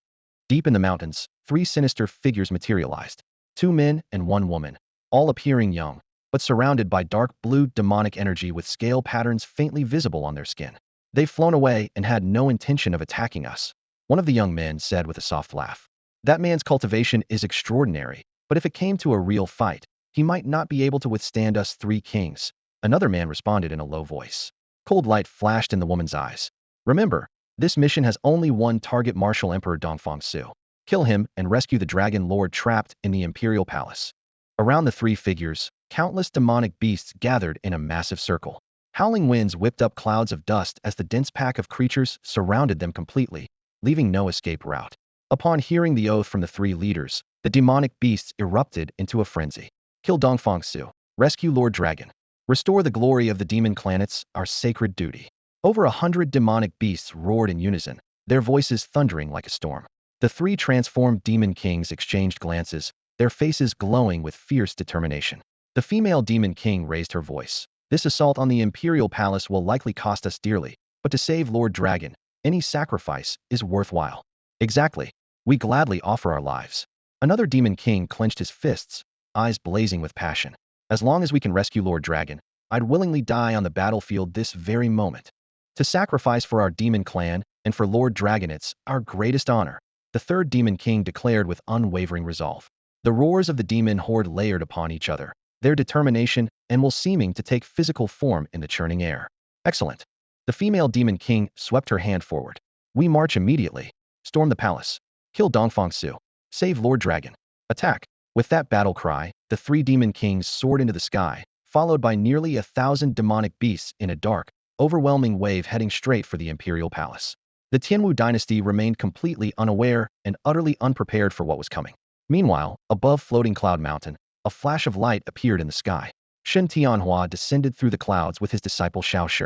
Deep in the mountains, three sinister figures materialized. 2 men and 1 woman, all appearing young, but surrounded by dark blue demonic energy with scale patterns faintly visible on their skin. They've flown away and had no intention of attacking us, one of the young men said with a soft laugh. That man's cultivation is extraordinary, but if it came to a real fight, he might not be able to withstand us 3 kings, another man responded in a low voice. Cold light flashed in the woman's eyes. Remember, this mission has only one target: Martial Emperor Dongfang Su. Kill him and rescue the Dragon Lord trapped in the Imperial Palace. Around the 3 figures, countless demonic beasts gathered in a massive circle. Howling winds whipped up clouds of dust as the dense pack of creatures surrounded them completely, leaving no escape route. Upon hearing the oath from the 3 leaders, the demonic beasts erupted into a frenzy. Kill Dongfang Su. Rescue Lord Dragon. Restore the glory of the demon planets, our sacred duty. Over 100 demonic beasts roared in unison, their voices thundering like a storm. The 3 transformed demon kings exchanged glances, their faces glowing with fierce determination. The female demon king raised her voice. This assault on the Imperial Palace will likely cost us dearly, but to save Lord Dragon, any sacrifice is worthwhile. Exactly. We gladly offer our lives. Another demon king clenched his fists, eyes blazing with passion. As long as we can rescue Lord Dragon, I'd willingly die on the battlefield this very moment. To sacrifice for our demon clan and for Lord Dragon, it's our greatest honor, the 3rd demon king declared with unwavering resolve. The roars of the demon horde layered upon each other, their determination and will seeming to take physical form in the churning air. Excellent. The female demon king swept her hand forward. We march immediately. Storm the palace. Kill Dongfang Su. Save Lord Dragon. Attack. With that battle cry, the 3 demon kings soared into the sky, followed by nearly 1,000 demonic beasts in a dark, overwhelming wave heading straight for the Imperial Palace. The Tianwu dynasty remained completely unaware and utterly unprepared for what was coming. Meanwhile, above floating Cloud Mountain, a flash of light appeared in the sky. Shen Tianhua descended through the clouds with his disciple Xiao Shi.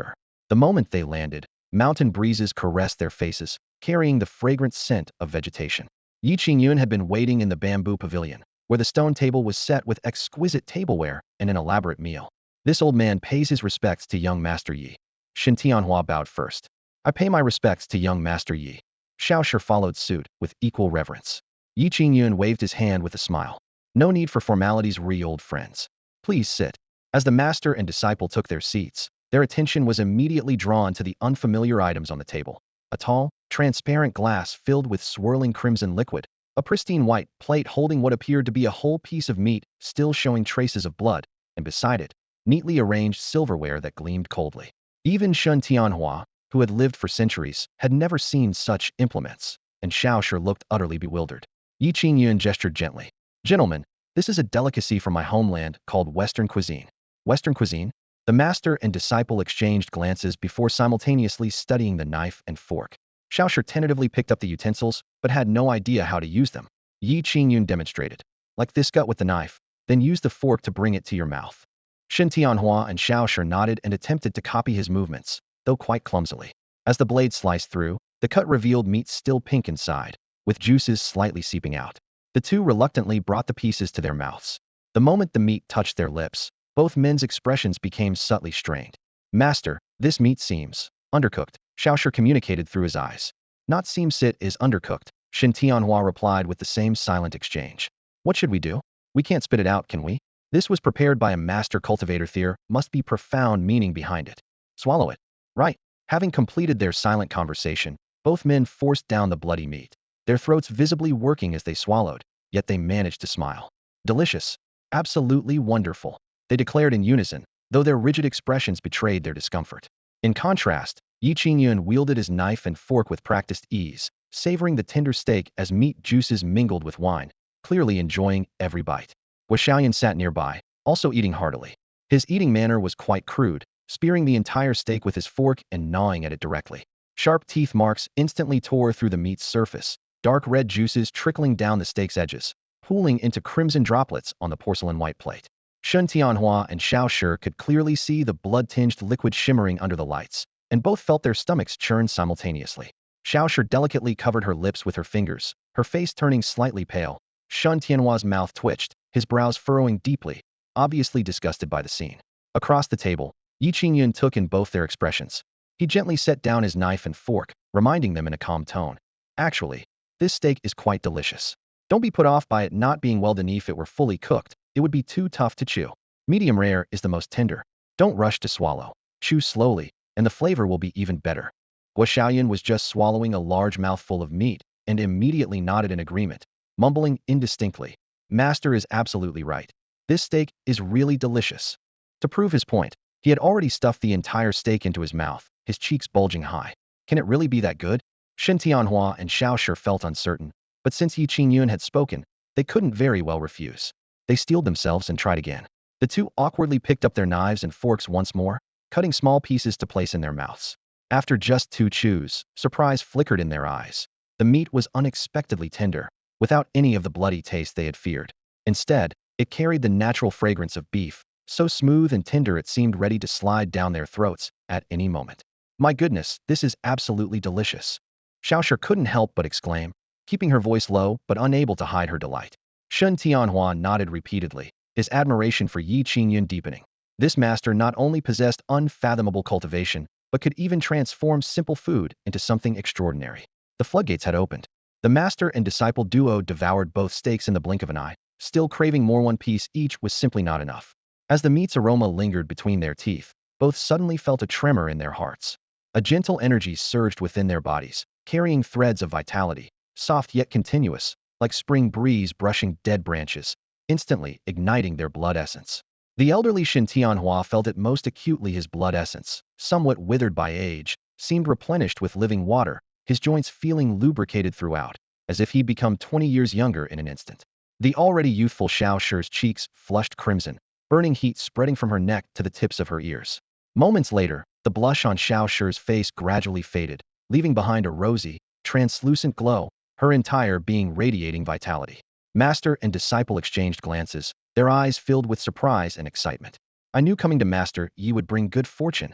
The moment they landed, mountain breezes caressed their faces, carrying the fragrant scent of vegetation. Qingyun had been waiting in the bamboo pavilion, where the stone table was set with exquisite tableware and an elaborate meal. This old man pays his respects to young Master Yi. Shen Tianhua bowed first. I pay my respects to young Master Yi. Xiao Shi followed suit with equal reverence. Qingyun waved his hand with a smile. No need for formalities, old friends. Please sit. As the master and disciple took their seats, their attention was immediately drawn to the unfamiliar items on the table. A tall, transparent glass filled with swirling crimson liquid, a pristine white plate holding what appeared to be a whole piece of meat, still showing traces of blood, and beside it, neatly arranged silverware that gleamed coldly. Even Shen Tianhua, who had lived for centuries, had never seen such implements, and Xiao Shi looked utterly bewildered. Qingyun gestured gently. Gentlemen, this is a delicacy from my homeland called Western cuisine. Western cuisine? The master and disciple exchanged glances before simultaneously studying the knife and fork. Xiao Shi tentatively picked up the utensils, but had no idea how to use them. Qingyun demonstrated. Like this, gut with the knife, then use the fork to bring it to your mouth. Shen Tianhua and Xiao Shi nodded and attempted to copy his movements, though quite clumsily. As the blade sliced through, the cut revealed meat still pink inside, with juices slightly seeping out. The two reluctantly brought the pieces to their mouths. The moment the meat touched their lips, both men's expressions became subtly strained. Master, this meat seems undercooked, Xiaoshi communicated through his eyes. Not seems it is undercooked, Shin Tianhua replied with the same silent exchange. What should we do? We can't spit it out, can we? This was prepared by a master cultivator. There must be profound meaning behind it. Swallow it. Right. Having completed their silent conversation, both men forced down the bloody meat, their throats visibly working as they swallowed, yet they managed to smile. Delicious. Absolutely wonderful. They declared in unison, though their rigid expressions betrayed their discomfort. In contrast, Qingyun wielded his knife and fork with practiced ease, savoring the tender steak as meat juices mingled with wine, clearly enjoying every bite. Xiaoyan sat nearby, also eating heartily. His eating manner was quite crude, spearing the entire steak with his fork and gnawing at it directly. Sharp teeth marks instantly tore through the meat's surface, dark red juices trickling down the steak's edges, pooling into crimson droplets on the porcelain white plate. Shun Tianhua and Xiao Shi could clearly see the blood-tinged liquid shimmering under the lights, and both felt their stomachs churn simultaneously. Xiao Shi delicately covered her lips with her fingers, her face turning slightly pale. Shun Tianhua's mouth twitched, his brows furrowing deeply, obviously disgusted by the scene. Across the table, Qingyun took in both their expressions. He gently set down his knife and fork, reminding them in a calm tone. Actually, this steak is quite delicious. Don't be put off by it not being well done. If it were fully cooked, it would be too tough to chew. Medium rare is the most tender. Don't rush to swallow. Chew slowly, and the flavor will be even better. Xiaoyan was just swallowing a large mouthful of meat, and immediately nodded in agreement, mumbling indistinctly. Master is absolutely right. This steak is really delicious. To prove his point, he had already stuffed the entire steak into his mouth, his cheeks bulging high. Can it really be that good? Shin Tianhua and Xiao Shi felt uncertain, but since Qingyun had spoken, they couldn't very well refuse. They steeled themselves and tried again. The two awkwardly picked up their knives and forks once more, cutting small pieces to place in their mouths. After just 2 chews, surprise flickered in their eyes. The meat was unexpectedly tender, without any of the bloody taste they had feared. Instead, it carried the natural fragrance of beef, so smooth and tender it seemed ready to slide down their throats at any moment. My goodness, this is absolutely delicious. Xiao Shi couldn't help but exclaim, keeping her voice low but unable to hide her delight. Shun Tianhua nodded repeatedly, his admiration for Qingyun deepening. This master not only possessed unfathomable cultivation, but could even transform simple food into something extraordinary. The floodgates had opened. The master and disciple duo devoured both steaks in the blink of an eye, still craving more. One piece each was simply not enough. As the meat's aroma lingered between their teeth, both suddenly felt a tremor in their hearts. A gentle energy surged within their bodies, carrying threads of vitality, soft yet continuous, like spring breeze brushing dead branches, instantly igniting their blood essence. The elderly Shin Tianhua felt it most acutely. His blood essence, somewhat withered by age, seemed replenished with living water, his joints feeling lubricated throughout, as if he'd become 20 years younger in an instant. The already youthful Xiao Shi's cheeks flushed crimson, burning heat spreading from her neck to the tips of her ears. Moments later, the blush on Xiao Shi's face gradually faded, leaving behind a rosy, translucent glow, her entire being radiating vitality. Master and disciple exchanged glances, their eyes filled with surprise and excitement. I knew coming to Master Yi would bring good fortune.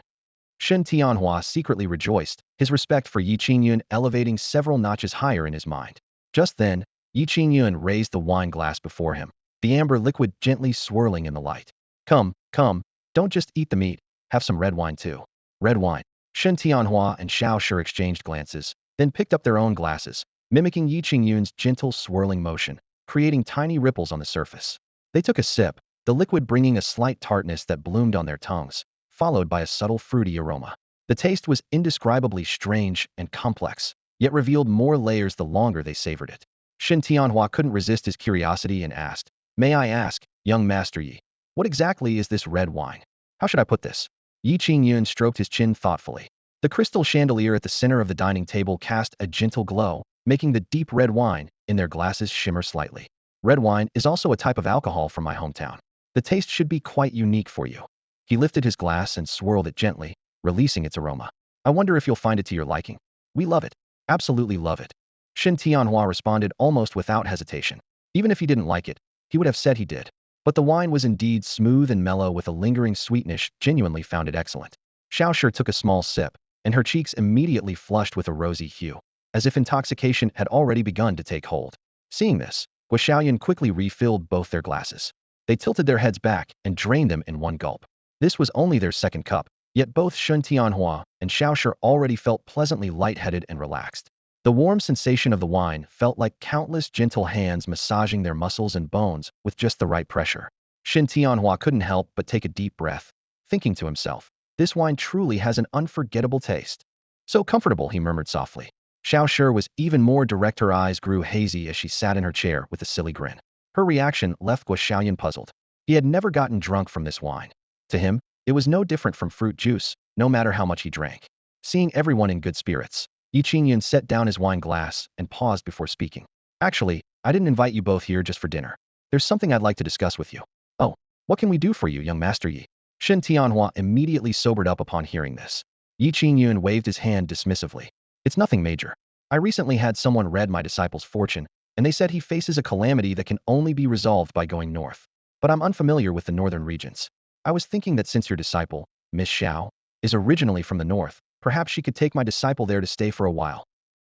Shin Tianhua secretly rejoiced, his respect for Qingyun elevating several notches higher in his mind. Just then, Qingyun raised the wine glass before him, the amber liquid gently swirling in the light. Come, come, don't just eat the meat, have some red wine too. Red wine. Shin Tianhua and Xiao Shi exchanged glances, then picked up their own glasses, mimicking Qingyun's gentle swirling motion, creating tiny ripples on the surface. They took a sip, the liquid bringing a slight tartness that bloomed on their tongues, followed by a subtle fruity aroma. The taste was indescribably strange and complex, yet revealed more layers the longer they savored it. Shin Tianhua couldn't resist his curiosity and asked, May I ask, young Master Yi, what exactly is this red wine? How should I put this? Qingyun stroked his chin thoughtfully. The crystal chandelier at the center of the dining table cast a gentle glow, making the deep red wine in their glasses shimmer slightly. Red wine is also a type of alcohol from my hometown. The taste should be quite unique for you. He lifted his glass and swirled it gently, releasing its aroma. I wonder if you'll find it to your liking. We love it. Absolutely love it. Shin Tianhua responded almost without hesitation. Even if he didn't like it, he would have said he did. But the wine was indeed smooth and mellow with a lingering sweetness, genuinely found it excellent. Xiao Shi took a small sip, and her cheeks immediately flushed with a rosy hue, as if intoxication had already begun to take hold. Seeing this, Xiaoyan quickly refilled both their glasses. They tilted their heads back and drained them in one gulp. This was only their second cup, Yet both Shun Tianhua and Xiaoshi already felt pleasantly lightheaded and relaxed. The warm sensation of the wine felt like countless gentle hands massaging their muscles and bones with just the right pressure. Shin Tianhua couldn't help but take a deep breath, thinking to himself, this wine truly has an unforgettable taste. So comfortable, he murmured softly. Xiaoshi was even more direct. Her eyes grew hazy as she sat in her chair with a silly grin. Her reaction left Guo Xiaoyan puzzled. He had never gotten drunk from this wine. To him, it was no different from fruit juice, no matter how much he drank. Seeing everyone in good spirits, Qingyun set down his wine glass and paused before speaking. Actually, I didn't invite you both here just for dinner. There's something I'd like to discuss with you. Oh, what can we do for you, young Master Yi? Shin Tianhua immediately sobered up upon hearing this. Qingyun waved his hand dismissively. It's nothing major. I recently had someone read my disciple's fortune, and they said he faces a calamity that can only be resolved by going north. But I'm unfamiliar with the northern regions. I was thinking that since your disciple, Miss Xiao, is originally from the north, perhaps she could take my disciple there to stay for a while.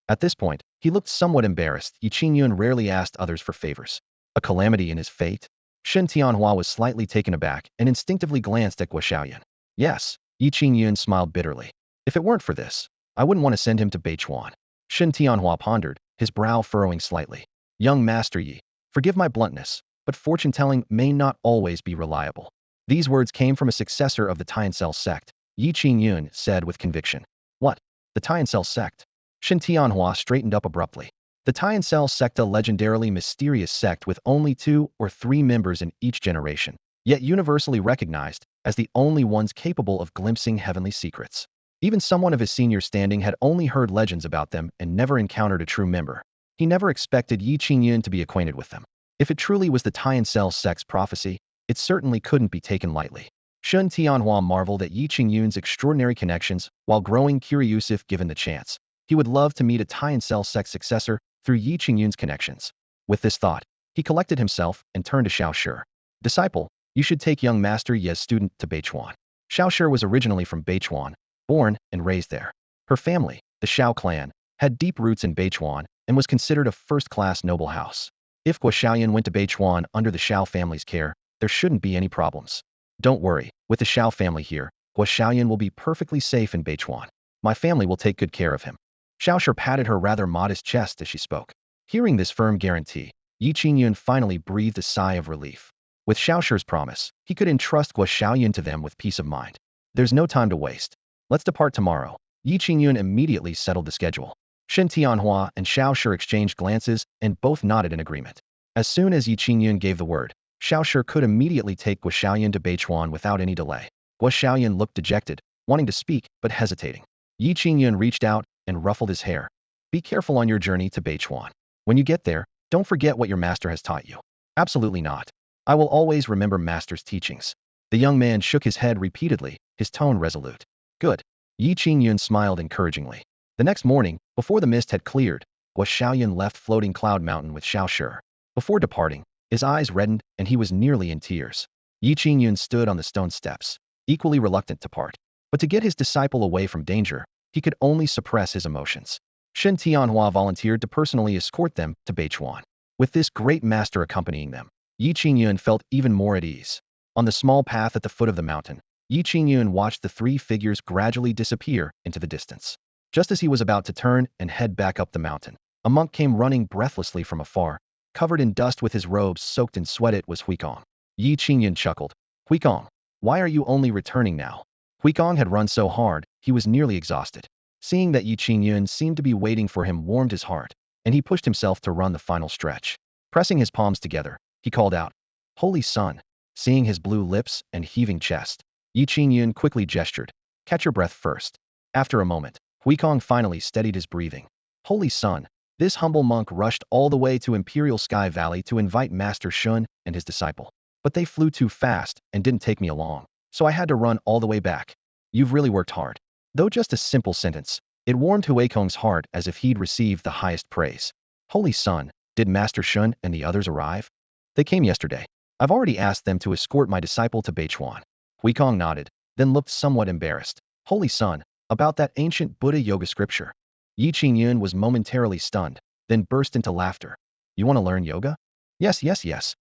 At this point, he looked somewhat embarrassed. Qingyun rarely asked others for favors. A calamity in his fate? Shin Tianhua was slightly taken aback and instinctively glanced at Guo Xiaoyan. Yes, Qingyun smiled bitterly. If it weren't for this, I wouldn't want to send him to Beichuan. Shin Tianhua pondered, his brow furrowing slightly. Young Master Yi, forgive my bluntness, but fortune-telling may not always be reliable. These words came from a successor of the Tiancel sect, Qingyun said with conviction. What? The Tiancel sect? Shin Tianhua straightened up abruptly. The Tiancel sect, a legendarily mysterious sect with only 2 or 3 members in each generation, yet universally recognized as the only ones capable of glimpsing heavenly secrets. Even someone of his senior standing had only heard legends about them and never encountered a true member. He never expected Qingyun to be acquainted with them. If it truly was the Tiancel sect's prophecy, it certainly couldn't be taken lightly. Shun Tianhua marveled at Qingyun's extraordinary connections while growing curious. If given the chance, he would love to meet a Tiancel sect successor through Qingyun's connections. With this thought, he collected himself and turned to Xiaoshi. Disciple, you should take young Master Ye's student to Beichuan. Xiaoshi was originally from Beichuan, born and raised there. Her family, the Xiao clan, had deep roots in Beichuan and was considered a first-class noble house. If Guo Xiaoyan went to Beichuan under the Xiao family's care, there shouldn't be any problems. Don't worry, with the Xiao family here, Guo Xiaoyan will be perfectly safe in Beichuan. My family will take good care of him. Xiaoshi patted her rather modest chest as she spoke. Hearing this firm guarantee, Qingyun finally breathed a sigh of relief. With Xiaoshi's promise, he could entrust Guo Xiaoyan to them with peace of mind. There's no time to waste. Let's depart tomorrow. Qingyun immediately settled the schedule. Shin Tianhua and Xiaoshi exchanged glances and both nodded in agreement. As soon as Qingyun gave the word, Xiaoshi could immediately take Guo Xiaoyan to Beichuan without any delay. Guo Xiaoyan looked dejected, wanting to speak but hesitating. Qingyun reached out and ruffled his hair. Be careful on your journey to Beichuan. When you get there, don't forget what your master has taught you. Absolutely not. I will always remember master's teachings. The young man shook his head repeatedly, his tone resolute. Good. Qingyun smiled encouragingly. The next morning, before the mist had cleared, Guo Xiaoyan left Floating Cloud Mountain with Xiaoshi. Before departing, his eyes reddened and he was nearly in tears. Qingyun stood on the stone steps, equally reluctant to part. But to get his disciple away from danger, he could only suppress his emotions. Shin Tianhua volunteered to personally escort them to Beichuan. With this great master accompanying them, Qingyun felt even more at ease. On the small path at the foot of the mountain, Qingyun watched the 3 figures gradually disappear into the distance. Just as he was about to turn and head back up the mountain, a monk came running breathlessly from afar, covered in dust with his robes soaked in sweat. It was Huikong. Qingyun chuckled. Huikong, why are you only returning now? Huikong had run so hard, he was nearly exhausted. Seeing that Qingyun seemed to be waiting for him warmed his heart, and he pushed himself to run the final stretch. Pressing his palms together, he called out, Holy Sun. Seeing his blue lips and heaving chest, Qingyun quickly gestured. Catch your breath first. After a moment, Huikong finally steadied his breathing. Holy Sun. This humble monk rushed all the way to Imperial Sky Valley to invite Master Shun and his disciple. But they flew too fast and didn't take me along, so I had to run all the way back. You've really worked hard. Though just a simple sentence, it warmed Huikong's heart as if he'd received the highest praise. Holy Sun, did Master Shun and the others arrive? They came yesterday. I've already asked them to escort my disciple to Beichuan. Huikong nodded, then looked somewhat embarrassed. Holy Sun, about that ancient Buddha yoga scripture. Qingyun was momentarily stunned, then burst into laughter. You want to learn yoga? Yes, yes, yes.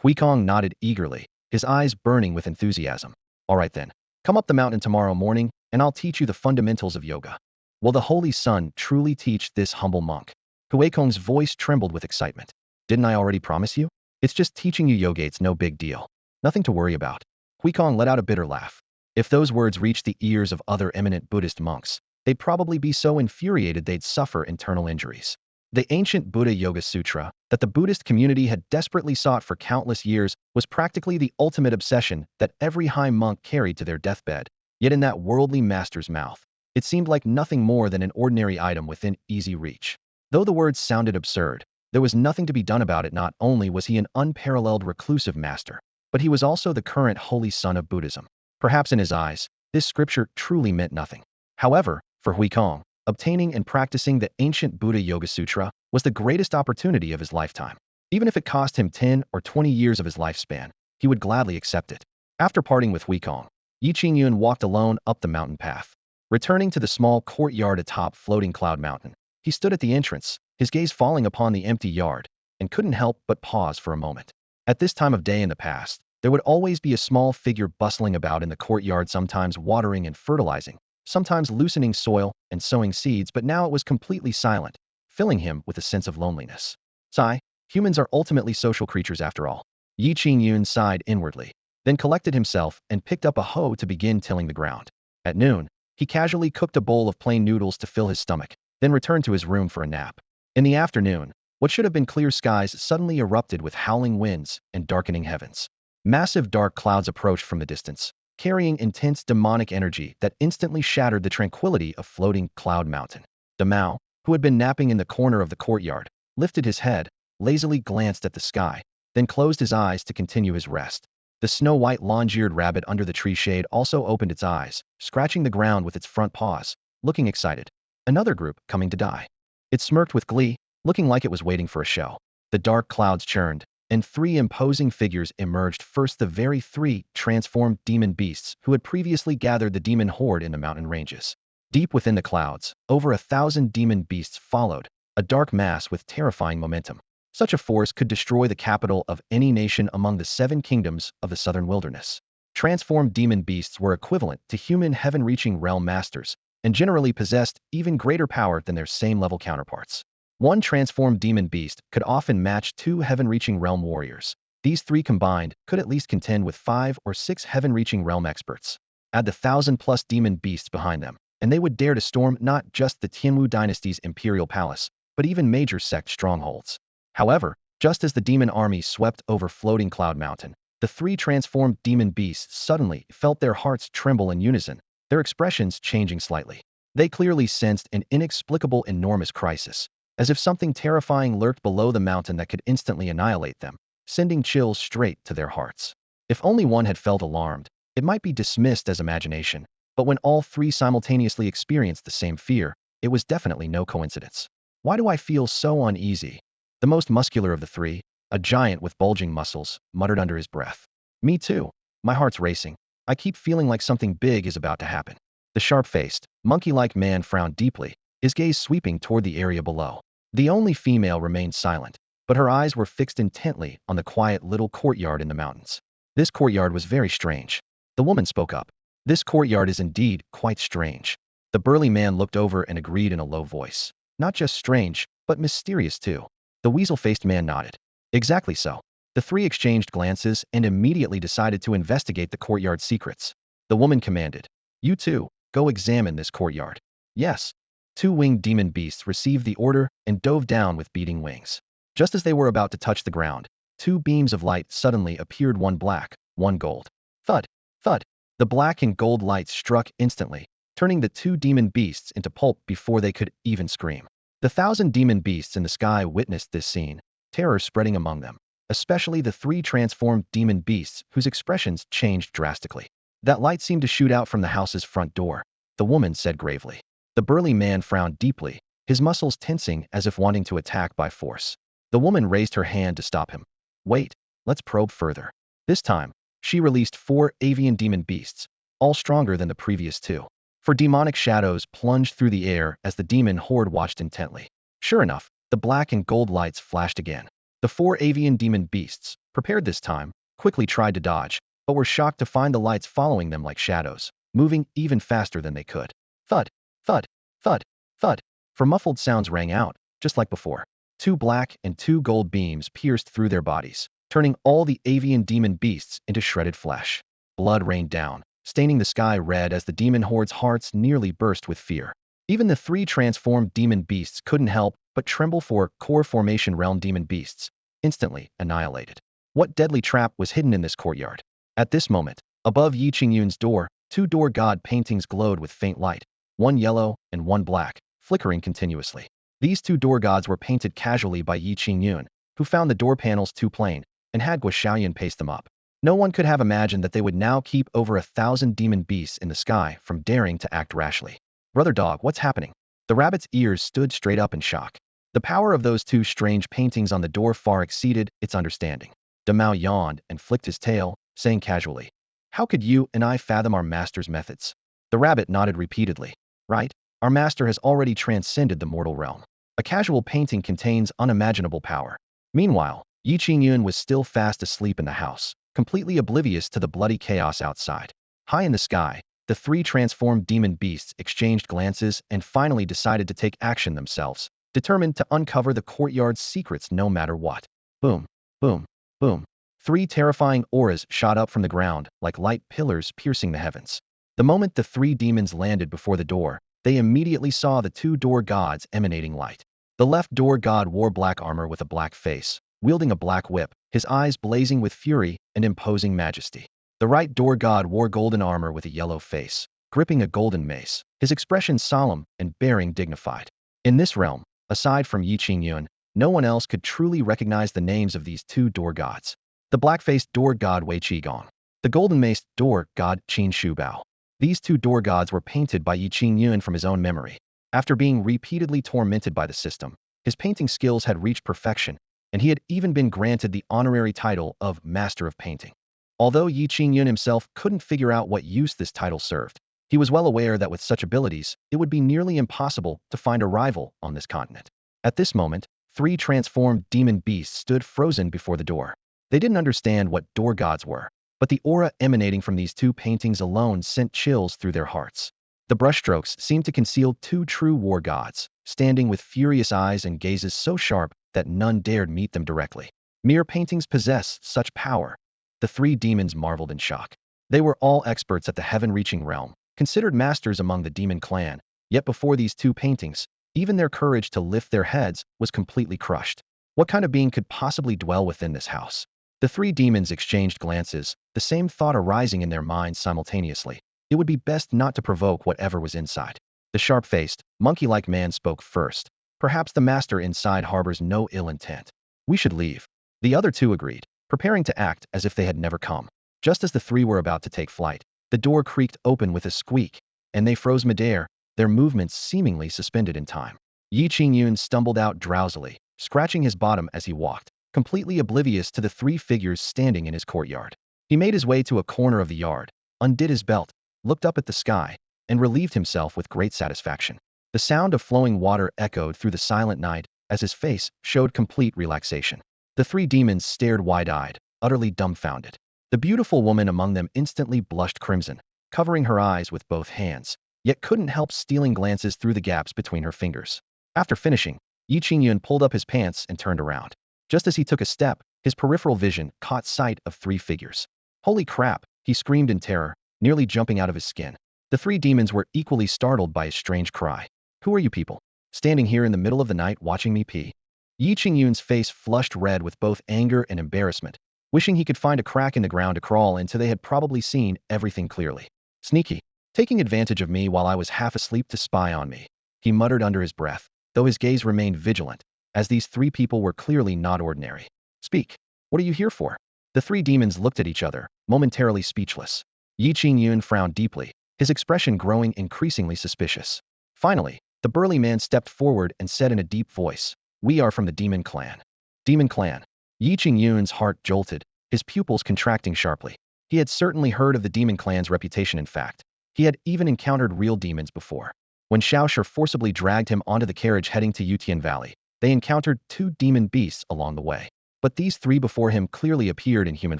Huikong nodded eagerly, his eyes burning with enthusiasm. All right then, Come up the mountain tomorrow morning, and I'll teach you the fundamentals of yoga. Will the Holy Sun truly teach this humble monk? Huikong's voice trembled with excitement. Didn't I already promise you? It's just teaching you yoga, it's no big deal. Nothing to worry about. Huikong let out a bitter laugh. If those words reached the ears of other eminent Buddhist monks, they'd probably be so infuriated they'd suffer internal injuries. The ancient Buddha Yoga Sutra that the Buddhist community had desperately sought for countless years was practically the ultimate obsession that every high monk carried to their deathbed. Yet in that worldly master's mouth, it seemed like nothing more than an ordinary item within easy reach. Though the words sounded absurd, there was nothing to be done about it. Not only was he an unparalleled reclusive master, but he was also the current holy son of Buddhism. Perhaps in his eyes, this scripture truly meant nothing. However, for Huikong, obtaining and practicing the ancient Buddha Yoga Sutra was the greatest opportunity of his lifetime. Even if it cost him 10 or 20 years of his lifespan, he would gladly accept it. After parting with Huikong, Qingyun walked alone up the mountain path. Returning to the small courtyard atop floating Cloud Mountain, he stood at the entrance, his gaze falling upon the empty yard, and couldn't help but pause for a moment. At this time of day in the past, there would always be a small figure bustling about in the courtyard, sometimes watering and fertilizing, sometimes loosening soil and sowing seeds, but now it was completely silent, filling him with a sense of loneliness. Sigh, humans are ultimately social creatures after all. Qingyun sighed inwardly, then collected himself and picked up a hoe to begin tilling the ground. At noon, he casually cooked a bowl of plain noodles to fill his stomach, then returned to his room for a nap. In the afternoon, what should have been clear skies suddenly erupted with howling winds and darkening heavens. Massive dark clouds approached from the distance, carrying intense demonic energy that instantly shattered the tranquility of floating Cloud Mountain. Damao, who had been napping in the corner of the courtyard, lifted his head, lazily glanced at the sky, then closed his eyes to continue his rest. The snow-white long-eared rabbit under the tree shade also opened its eyes, scratching the ground with its front paws, looking excited. Another group coming to die. It smirked with glee, looking like it was waiting for a show. The dark clouds churned, and three imposing figures emerged. First, the very three transformed demon beasts who had previously gathered the demon horde in the mountain ranges. Deep within the clouds, over 1,000 demon beasts followed, a dark mass with terrifying momentum. Such a force could destroy the capital of any nation among the 7 kingdoms of the southern wilderness. Transformed demon beasts were equivalent to human heaven-reaching realm masters, and generally possessed even greater power than their same-level counterparts. One transformed demon beast could often match 2 heaven-reaching realm warriors. These 3 combined could at least contend with 5 or 6 heaven-reaching realm experts. Add the 1,000-plus demon beasts behind them, and they would dare to storm not just the Qingyun dynasty's imperial palace, but even major sect strongholds. However, just as the demon army swept over floating Cloud Mountain, the 3 transformed demon beasts suddenly felt their hearts tremble in unison, their expressions changing slightly. They clearly sensed an inexplicable enormous crisis, as if something terrifying lurked below the mountain that could instantly annihilate them, sending chills straight to their hearts. If only one had felt alarmed, it might be dismissed as imagination, but when all 3 simultaneously experienced the same fear, it was definitely no coincidence. Why do I feel so uneasy? The most muscular of the 3, a giant with bulging muscles, muttered under his breath. Me too. My heart's racing. I keep feeling like something big is about to happen. The sharp-faced, monkey-like man frowned deeply, his gaze sweeping toward the area below. The only female remained silent, but her eyes were fixed intently on the quiet little courtyard in the mountains. This courtyard was very strange. The woman spoke up. This courtyard is indeed quite strange. The burly man looked over and agreed in a low voice. Not just strange, but mysterious too. The weasel-faced man nodded. Exactly so. The 3 exchanged glances and immediately decided to investigate the courtyard's secrets. The woman commanded, "You two, go examine this courtyard." Yes. 2 winged demon beasts received the order and dove down with beating wings. Just as they were about to touch the ground, 2 beams of light suddenly appeared, one black, one gold. Thud, thud. The black and gold lights struck instantly, turning the 2 demon beasts into pulp before they could even scream. The 1,000 demon beasts in the sky witnessed this scene, terror spreading among them, especially the 3 transformed demon beasts whose expressions changed drastically. That light seemed to shoot out from the house's front door, the woman said gravely. The burly man frowned deeply, his muscles tensing as if wanting to attack by force. The woman raised her hand to stop him. Wait, let's probe further. This time, she released 4 avian demon beasts, all stronger than the previous 2. 4 demonic shadows plunged through the air as the demon horde watched intently. Sure enough, the black and gold lights flashed again. The 4 avian demon beasts, prepared this time, quickly tried to dodge, but were shocked to find the lights following them like shadows. moving even faster than they could. Thud, thud, thud, thud. For muffled sounds rang out, just like before. 2 black and 2 gold beams pierced through their bodies, turning all the avian demon beasts into shredded flesh. Blood rained down, staining the sky red as the demon horde's hearts nearly burst with fear. Even the 3 transformed demon beasts couldn't help but tremble for core formation realm demon beasts, instantly annihilated. What deadly trap was hidden in this courtyard? At this moment, above Yi Qingyun's door, 2 door god paintings glowed with faint light, one yellow and one black, flickering continuously. These 2 door gods were painted casually by Yi Qingyun, who found the door panels too plain, and had Guo Xiaoyan paste them up. No one could have imagined that they would now keep over 1,000 demon beasts in the sky from daring to act rashly. Brother dog, what's happening? The rabbit's ears stood straight up in shock. The power of those 2 strange paintings on the door far exceeded its understanding. Demao yawned and flicked his tail, saying casually, "How could you and I fathom our master's methods?" The rabbit nodded repeatedly. "Right, our master has already transcended the mortal realm. A casual painting contains unimaginable power." Meanwhile, Yi Qingyun was still fast asleep in the house, completely oblivious to the bloody chaos outside. High in the sky, the 3 transformed demon beasts exchanged glances and finally decided to take action themselves, determined to uncover the courtyard's secrets no matter what. Boom, boom, boom. 3 terrifying auras shot up from the ground like light pillars piercing the heavens. The moment the 3 demons landed before the door, they immediately saw the 2 door gods emanating light. The left door god wore black armor with a black face, wielding a black whip, his eyes blazing with fury and imposing majesty. The right door god wore golden armor with a yellow face, gripping a golden mace, his expression solemn and bearing dignified. In this realm, aside from Yi Qingyun, no one else could truly recognize the names of these 2 door gods. The black-faced door god Wei Qigong, the golden-maced door god Qin Shubao. These 2 door gods were painted by Yi Qingyun from his own memory. After being repeatedly tormented by the system, his painting skills had reached perfection, and he had even been granted the honorary title of Master of Painting. Although Yi Qingyun himself couldn't figure out what use this title served, he was well aware that with such abilities, it would be nearly impossible to find a rival on this continent. At this moment, 3 transformed demon beasts stood frozen before the door. They didn't understand what door gods were, but the aura emanating from these 2 paintings alone sent chills through their hearts. The brushstrokes seemed to conceal 2 true war gods, standing with furious eyes and gazes so sharp that none dared meet them directly. Mere paintings possess such power. The 3 demons marveled in shock. They were all experts at the heaven-reaching realm, considered masters among the demon clan, yet before these 2 paintings, even their courage to lift their heads was completely crushed. What kind of being could possibly dwell within this house? The 3 demons exchanged glances, the same thought arising in their minds simultaneously. It would be best not to provoke whatever was inside. The sharp-faced, monkey-like man spoke first. Perhaps the master inside harbors no ill intent. We should leave. The other 2 agreed, preparing to act as if they had never come. Just as the 3 were about to take flight, the door creaked open with a squeak, and they froze midair, their movements seemingly suspended in time. Yi Qingyun stumbled out drowsily, scratching his bottom as he walked, completely oblivious to the 3 figures standing in his courtyard. He made his way to a corner of the yard, undid his belt, looked up at the sky, and relieved himself with great satisfaction. The sound of flowing water echoed through the silent night as his face showed complete relaxation. The 3 demons stared wide-eyed, utterly dumbfounded. The beautiful woman among them instantly blushed crimson, covering her eyes with both hands, yet couldn't help stealing glances through the gaps between her fingers. After finishing, Yi Qingyun pulled up his pants and turned around. Just as he took a step, his peripheral vision caught sight of 3 figures. Holy crap, he screamed in terror, nearly jumping out of his skin. The 3 demons were equally startled by his strange cry. Who are you people? Standing here in the middle of the night watching me pee? Yi Qingyun's face flushed red with both anger and embarrassment, wishing he could find a crack in the ground to crawl into. They had probably seen everything clearly. Sneaky. Taking advantage of me while I was half asleep to spy on me, he muttered under his breath, though his gaze remained vigilant, as these 3 people were clearly not ordinary. Speak. What are you here for? The 3 demons looked at each other, momentarily speechless. Yi Qingyun frowned deeply, his expression growing increasingly suspicious. Finally, the burly man stepped forward and said in a deep voice, "We are from the Demon Clan." Demon Clan. Yi Qingyun's heart jolted, his pupils contracting sharply. He had certainly heard of the Demon Clan's reputation. In fact, he had even encountered real demons before. When Xiaoshi forcibly dragged him onto the carriage heading to Yutian Valley, they encountered 2 demon beasts along the way. But these 3 before him clearly appeared in human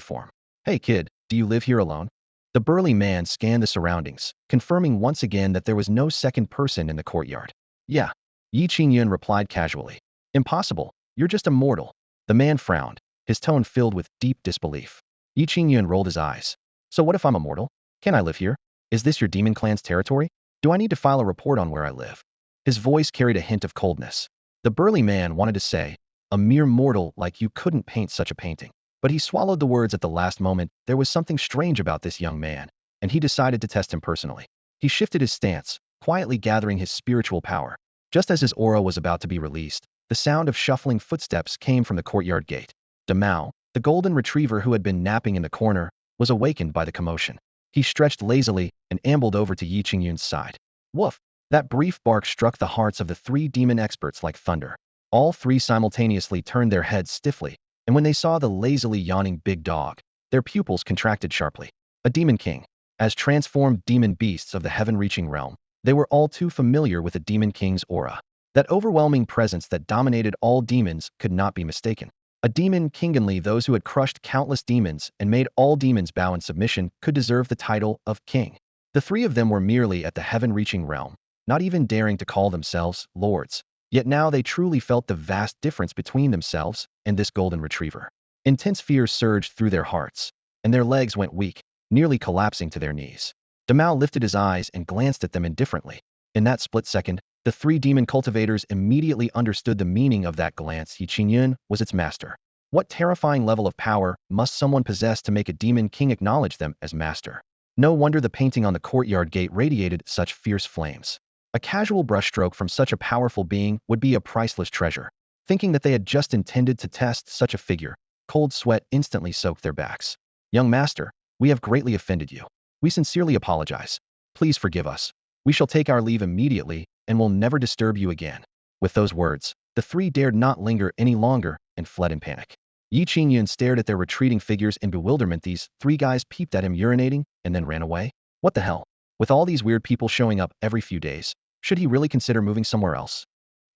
form. Hey kid, do you live here alone? The burly man scanned the surroundings, confirming once again that there was no second person in the courtyard. Yeah, Yi Qingyun replied casually. Impossible, you're just a mortal. The man frowned, his tone filled with deep disbelief. Yi Qingyun rolled his eyes. So what if I'm a mortal? Can I live here? Is this your demon clan's territory? Do I need to file a report on where I live? His voice carried a hint of coldness. The burly man wanted to say, a mere mortal like you couldn't paint such a painting. But he swallowed the words at the last moment. There was something strange about this young man, and he decided to test him personally. He shifted his stance, quietly gathering his spiritual power. Just as his aura was about to be released, the sound of shuffling footsteps came from the courtyard gate. Damao, the golden retriever who had been napping in the corner, was awakened by the commotion. He stretched lazily and ambled over to Yi Qingyun's side. Woof! That brief bark struck the hearts of the three demon experts like thunder. All three simultaneously turned their heads stiffly, and when they saw the lazily yawning big dog, their pupils contracted sharply. A demon king. As transformed demon beasts of the heaven-reaching realm, they were all too familiar with a demon king's aura. That overwhelming presence that dominated all demons could not be mistaken. A demon Qingyun, those who had crushed countless demons and made all demons bow in submission, could deserve the title of king. The three of them were merely at the heaven-reaching realm, not even daring to call themselves lords. Yet now they truly felt the vast difference between themselves and this golden retriever. Intense fear surged through their hearts, and their legs went weak, nearly collapsing to their knees. Damao lifted his eyes and glanced at them indifferently. In that split second, the three demon cultivators immediately understood the meaning of that glance. Yi Qingyun was its master. What terrifying level of power must someone possess to make a demon king acknowledge them as master? No wonder the painting on the courtyard gate radiated such fierce flames. A casual brushstroke from such a powerful being would be a priceless treasure. Thinking that they had just intended to test such a figure, cold sweat instantly soaked their backs. Young master, we have greatly offended you. We sincerely apologize. Please forgive us. We shall take our leave immediately and will never disturb you again. With those words, the three dared not linger any longer and fled in panic. Yi Qingyun stared at their retreating figures in bewilderment. These three guys peeped at him urinating and then ran away? What the hell? With all these weird people showing up every few days, should he really consider moving somewhere else?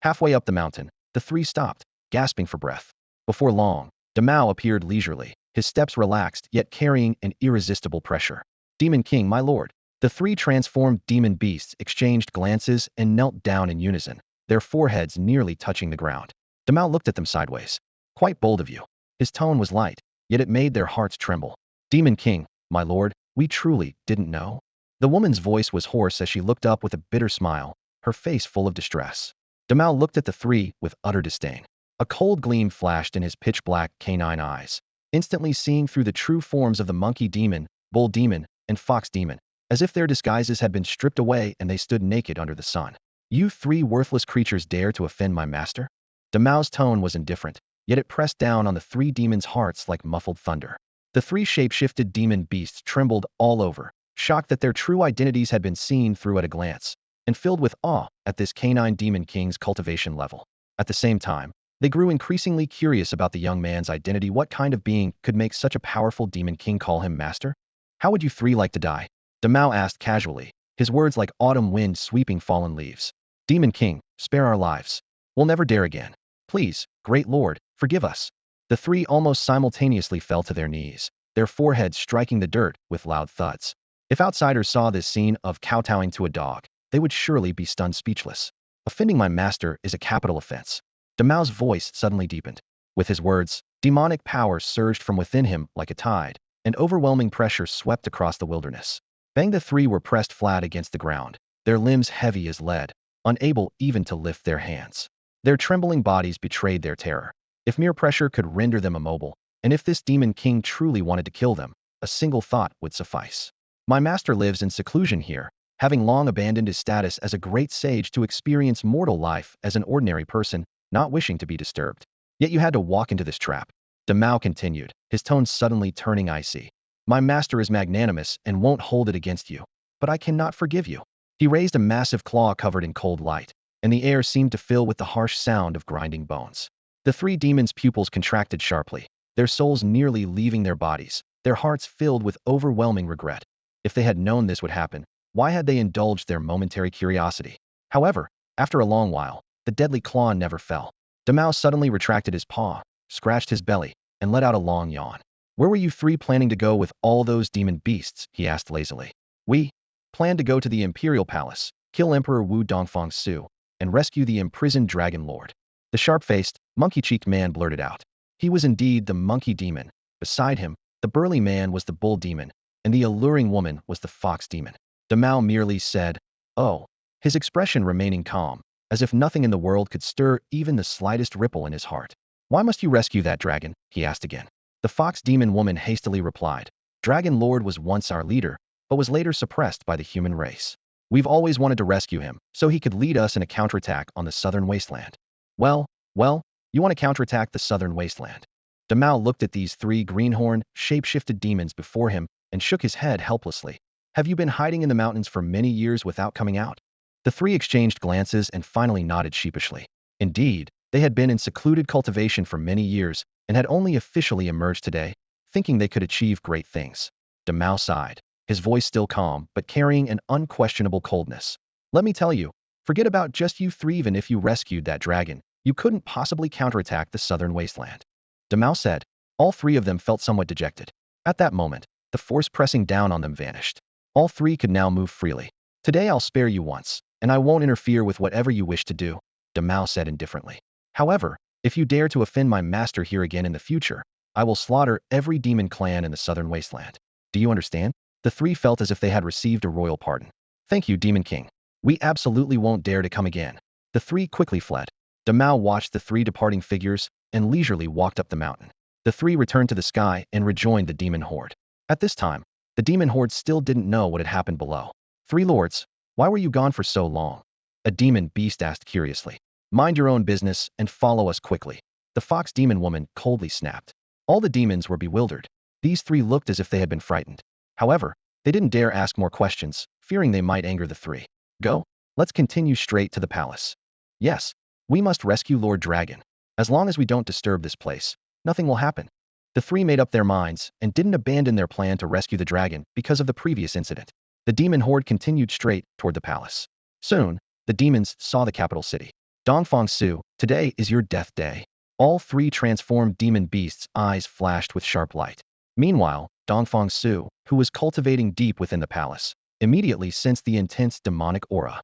Halfway up the mountain, the three stopped, gasping for breath. Before long, Damao appeared leisurely, his steps relaxed yet carrying an irresistible pressure. Demon King, my lord. The three transformed demon beasts exchanged glances and knelt down in unison, their foreheads nearly touching the ground. Damao looked at them sideways. Quite bold of you. His tone was light, yet it made their hearts tremble. Demon King, my lord, we truly didn't know. The woman's voice was hoarse as she looked up with a bitter smile, her face full of distress. Damao looked at the three with utter disdain. A cold gleam flashed in his pitch-black canine eyes, instantly seeing through the true forms of the monkey demon, bull demon, and fox demon, as if their disguises had been stripped away and they stood naked under the sun. You three worthless creatures dare to offend my master? Damao's tone was indifferent, yet it pressed down on the three demons' hearts like muffled thunder. The three shape-shifted demon beasts trembled all over, shocked that their true identities had been seen through at a glance, and filled with awe at this canine demon king's cultivation level. At the same time, they grew increasingly curious about the young man's identity. What kind of being could make such a powerful demon king call him master? How would you three like to die? Damao asked casually, his words like autumn wind sweeping fallen leaves. Demon King, spare our lives. We'll never dare again. Please, great lord, forgive us. The three almost simultaneously fell to their knees, their foreheads striking the dirt with loud thuds. If outsiders saw this scene of kowtowing to a dog, they would surely be stunned speechless. Offending my master is a capital offense. Damao's voice suddenly deepened. With his words, demonic power surged from within him like a tide, and overwhelming pressure swept across the wilderness. Bang, the three were pressed flat against the ground, their limbs heavy as lead, unable even to lift their hands. Their trembling bodies betrayed their terror. If mere pressure could render them immobile, and if this demon king truly wanted to kill them, a single thought would suffice. My master lives in seclusion here, having long abandoned his status as a great sage to experience mortal life as an ordinary person, not wishing to be disturbed. Yet you had to walk into this trap. Damao continued, his tone suddenly turning icy. My master is magnanimous and won't hold it against you, but I cannot forgive you. He raised a massive claw covered in cold light, and the air seemed to fill with the harsh sound of grinding bones. The three demons' pupils contracted sharply, their souls nearly leaving their bodies, their hearts filled with overwhelming regret. If they had known this would happen, why had they indulged their momentary curiosity? However, after a long while, the deadly claw never fell. Damao suddenly retracted his paw, scratched his belly, and let out a long yawn. Where were you three planning to go with all those demon beasts? He asked lazily. We plan to go to the Imperial Palace, kill Emperor Wu Dongfang Su, and rescue the imprisoned Dragon Lord. The sharp-faced, monkey-cheeked man blurted out. He was indeed the monkey demon. Beside him, the burly man was the bull demon, and the alluring woman was the fox demon. Demao merely said, "Oh," his expression remaining calm, as if nothing in the world could stir even the slightest ripple in his heart. "Why must you rescue that dragon?" he asked again. The fox demon woman hastily replied, "Dragon Lord was once our leader, but was later suppressed by the human race. We've always wanted to rescue him, so he could lead us in a counterattack on the southern wasteland." Well, you want to counterattack the southern wasteland? Demao looked at these three greenhorn, shape-shifted demons before him and shook his head helplessly. "Have you been hiding in the mountains for many years without coming out?" The three exchanged glances and finally nodded sheepishly. Indeed, they had been in secluded cultivation for many years and had only officially emerged today, thinking they could achieve great things. Demao sighed, his voice still calm but carrying an unquestionable coldness. "Let me tell you, forget about just you three. Even if you rescued that dragon, you couldn't possibly counterattack the southern wasteland." Demao said. All three of them felt somewhat dejected. At that moment, the force pressing down on them vanished. All three could now move freely. "Today I'll spare you once, and I won't interfere with whatever you wish to do," Demao said indifferently. "However, if you dare to offend my master here again in the future, I will slaughter every demon clan in the southern wasteland. Do you understand?" The three felt as if they had received a royal pardon. "Thank you, Demon King. We absolutely won't dare to come again." The three quickly fled. Demao watched the three departing figures and leisurely walked up the mountain. The three returned to the sky and rejoined the demon horde. At this time, the demon horde still didn't know what had happened below. "Three lords, why were you gone for so long?" a demon beast asked curiously. "Mind your own business and follow us quickly," the fox demon woman coldly snapped. All the demons were bewildered. These three looked as if they had been frightened. However, they didn't dare ask more questions, fearing they might anger the three. "Go. Let's continue straight to the palace." "Yes, we must rescue Lord Dragon. As long as we don't disturb this place, nothing will happen." The three made up their minds and didn't abandon their plan to rescue the dragon because of the previous incident. The demon horde continued straight toward the palace. Soon, the demons saw the capital city. "Dongfang Su, today is your death day." All three transformed demon beasts' eyes flashed with sharp light. Meanwhile, Dongfang Su, who was cultivating deep within the palace, immediately sensed the intense demonic aura.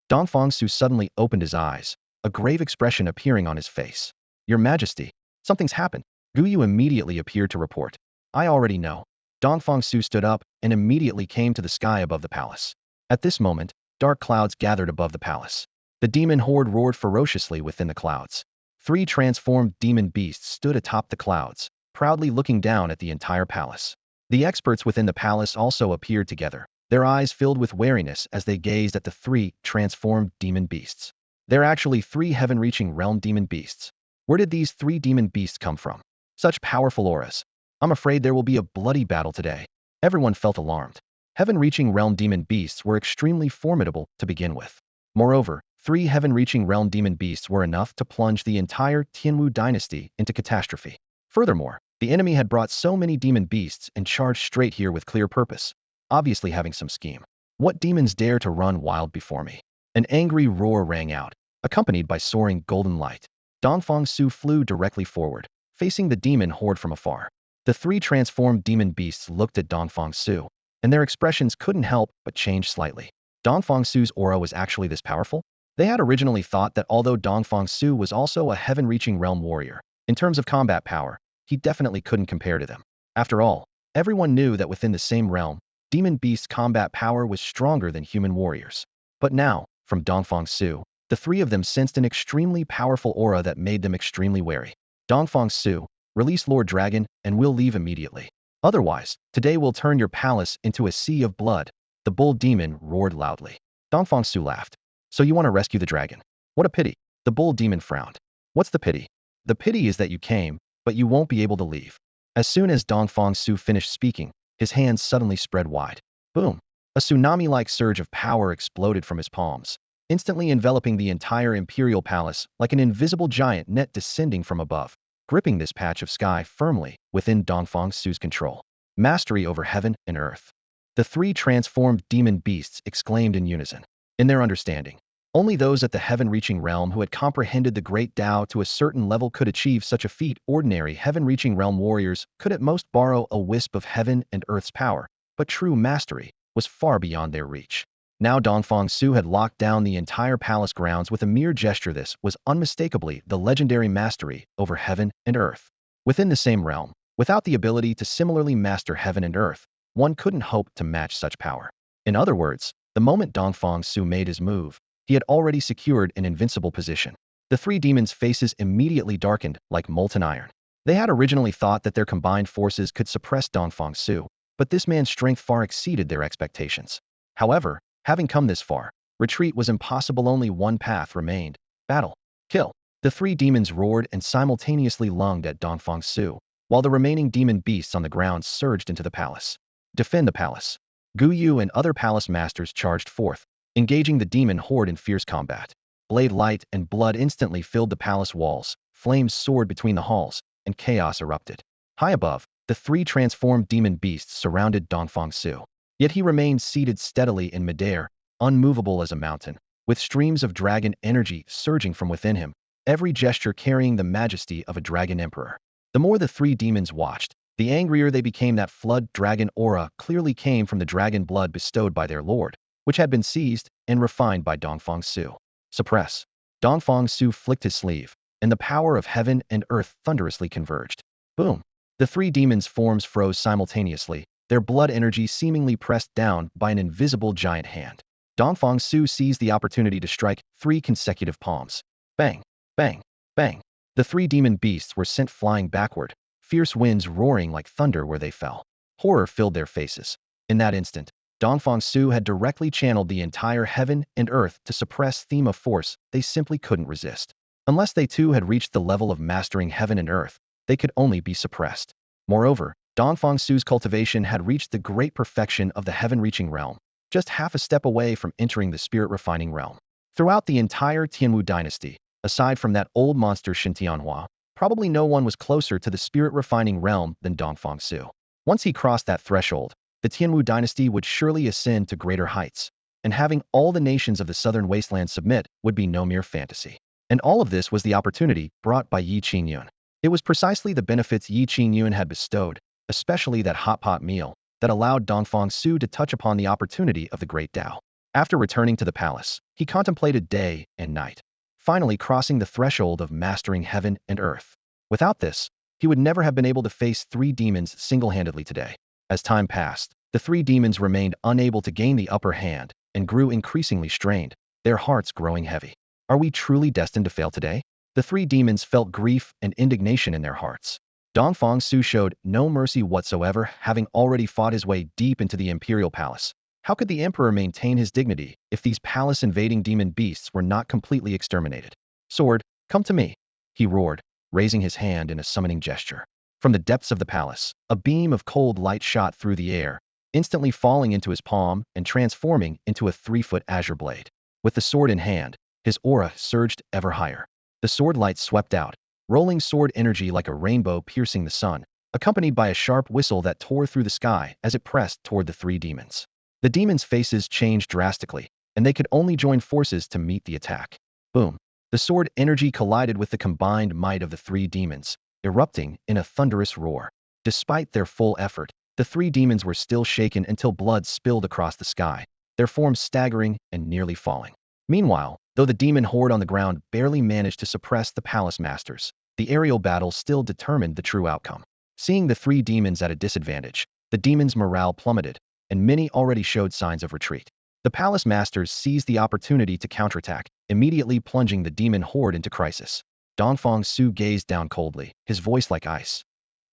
Dongfang Su suddenly opened his eyes, a grave expression appearing on his face. "Your Majesty, something's happened." Guyu immediately appeared to report. "I already know." Dongfang Su stood up and immediately came to the sky above the palace. At this moment, dark clouds gathered above the palace. The demon horde roared ferociously within the clouds. Three transformed demon beasts stood atop the clouds, proudly looking down at the entire palace. The experts within the palace also appeared together, their eyes filled with wariness as they gazed at the three transformed demon beasts. "They're actually three heaven-reaching realm demon beasts. Where did these three demon beasts come from? Such powerful auras. I'm afraid there will be a bloody battle today." Everyone felt alarmed. Heaven-reaching realm demon beasts were extremely formidable to begin with. Moreover, three heaven-reaching realm demon beasts were enough to plunge the entire Qingyun dynasty into catastrophe. Furthermore, the enemy had brought so many demon beasts and charged straight here with clear purpose, obviously having some scheme. "What demons dare to run wild before me?" An angry roar rang out, accompanied by soaring golden light. Dongfang Su flew directly forward, facing the demon horde from afar. The three transformed demon beasts looked at Dongfang Su, and their expressions couldn't help but change slightly. Dongfang Su's aura was actually this powerful? They had originally thought that although Dongfang Su was also a heaven-reaching realm warrior, in terms of combat power, he definitely couldn't compare to them. After all, everyone knew that within the same realm, demon beasts' combat power was stronger than human warriors. But now, from Dongfang Su, the three of them sensed an extremely powerful aura that made them extremely wary. "Dongfang Su, release Lord Dragon, and we'll leave immediately. Otherwise, today we'll turn your palace into a sea of blood." The bull demon roared loudly. Dongfang Su laughed. "So you want to rescue the dragon? What a pity." The bull demon frowned. "What's the pity?" "The pity is that you came, but you won't be able to leave." As soon as Dongfang Su finished speaking, his hands suddenly spread wide. Boom! A tsunami-like surge of power exploded from his palms, instantly enveloping the entire imperial palace like an invisible giant net descending from above, gripping this patch of sky firmly within Dongfang Su's control. Mastery over heaven and earth. The three transformed demon beasts exclaimed in unison. In their understanding, Only those at the heaven-reaching realm who had comprehended the great Tao to a certain level could achieve such a feat. Ordinary heaven-reaching realm warriors could at most borrow a wisp of heaven and earth's power, but true mastery was far beyond their reach. Now Dongfang Su had locked down the entire palace grounds with a mere gesture. This was unmistakably the legendary mastery over heaven and earth. Within the same realm, without the ability to similarly master heaven and earth, one couldn't hope to match such power. In other words, the moment Dongfang Su made his move, he had already secured an invincible position. The three demons' faces immediately darkened like molten iron. They had originally thought that their combined forces could suppress Dongfang Su, but this man's strength far exceeded their expectations. However, having come this far, retreat was impossible. Only one path remained: battle. Kill. The three demons roared and simultaneously lunged at Dongfang Su, while the remaining demon beasts on the ground surged into the palace. Defend the palace. Gu Yu and other palace masters charged forth, engaging the demon horde in fierce combat. Blade light and blood instantly filled the palace walls, flames soared between the halls, and chaos erupted. High above, the three transformed demon beasts surrounded Dongfang Su. Yet he remained seated steadily in midair, unmovable as a mountain, with streams of dragon energy surging from within him, every gesture carrying the majesty of a dragon emperor. The more the three demons watched, the angrier they became. That flood dragon aura clearly came from the dragon blood bestowed by their lord, which had been seized and refined by Dongfang Su. Suppress. Dongfang Su flicked his sleeve, and the power of heaven and earth thunderously converged. Boom! The three demons' forms froze simultaneously, their blood energy seemingly pressed down by an invisible giant hand. Dongfang Su seized the opportunity to strike 3 consecutive palms. Bang! Bang! Bang! The three demon beasts were sent flying backward, fierce winds roaring like thunder where they fell. Horror filled their faces. In that instant, Dongfang Su had directly channeled the entire heaven and earth to suppress theme of force they simply couldn't resist. Unless they too had reached the level of mastering heaven and earth, they could only be suppressed. Moreover, Dongfang Su's cultivation had reached the great perfection of the heaven-reaching realm, just half a step away from entering the spirit-refining realm. Throughout the entire Tianwu dynasty, aside from that old monster Xintianhua, probably no one was closer to the spirit-refining realm than Dongfang Su. Once he crossed that threshold, the Tianwu dynasty would surely ascend to greater heights, and having all the nations of the southern wasteland submit would be no mere fantasy. And all of this was the opportunity brought by Yi Qingyun. It was precisely the benefits Yi Qingyun had bestowed, especially that hot pot meal, that allowed Dongfang Su to touch upon the opportunity of the great Tao. After returning to the palace, he contemplated day and night, finally crossing the threshold of mastering heaven and earth. Without this, he would never have been able to face three demons single-handedly today. As time passed, the three demons remained unable to gain the upper hand and grew increasingly strained, their hearts growing heavy. Are we truly destined to fail today? The three demons felt grief and indignation in their hearts. Dongfang Su showed no mercy whatsoever, having already fought his way deep into the imperial palace. How could the emperor maintain his dignity if these palace-invading demon beasts were not completely exterminated? Sword, come to me, he roared, raising his hand in a summoning gesture. From the depths of the palace, a beam of cold light shot through the air, instantly falling into his palm and transforming into a 3-foot azure blade. With the sword in hand, his aura surged ever higher. The sword light swept out, rolling sword energy like a rainbow piercing the sun, accompanied by a sharp whistle that tore through the sky as it pressed toward the three demons. The demons' faces changed drastically, and they could only join forces to meet the attack. Boom! The sword energy collided with the combined might of the three demons, erupting in a thunderous roar. Despite their full effort, the three demons were still shaken until blood spilled across the sky, their forms staggering and nearly falling. Meanwhile, though the demon horde on the ground barely managed to suppress the palace masters, the aerial battle still determined the true outcome. Seeing the three demons at a disadvantage, the demons' morale plummeted, and many already showed signs of retreat. The palace masters seized the opportunity to counterattack, immediately plunging the demon horde into crisis. Dongfang Su gazed down coldly, his voice like ice.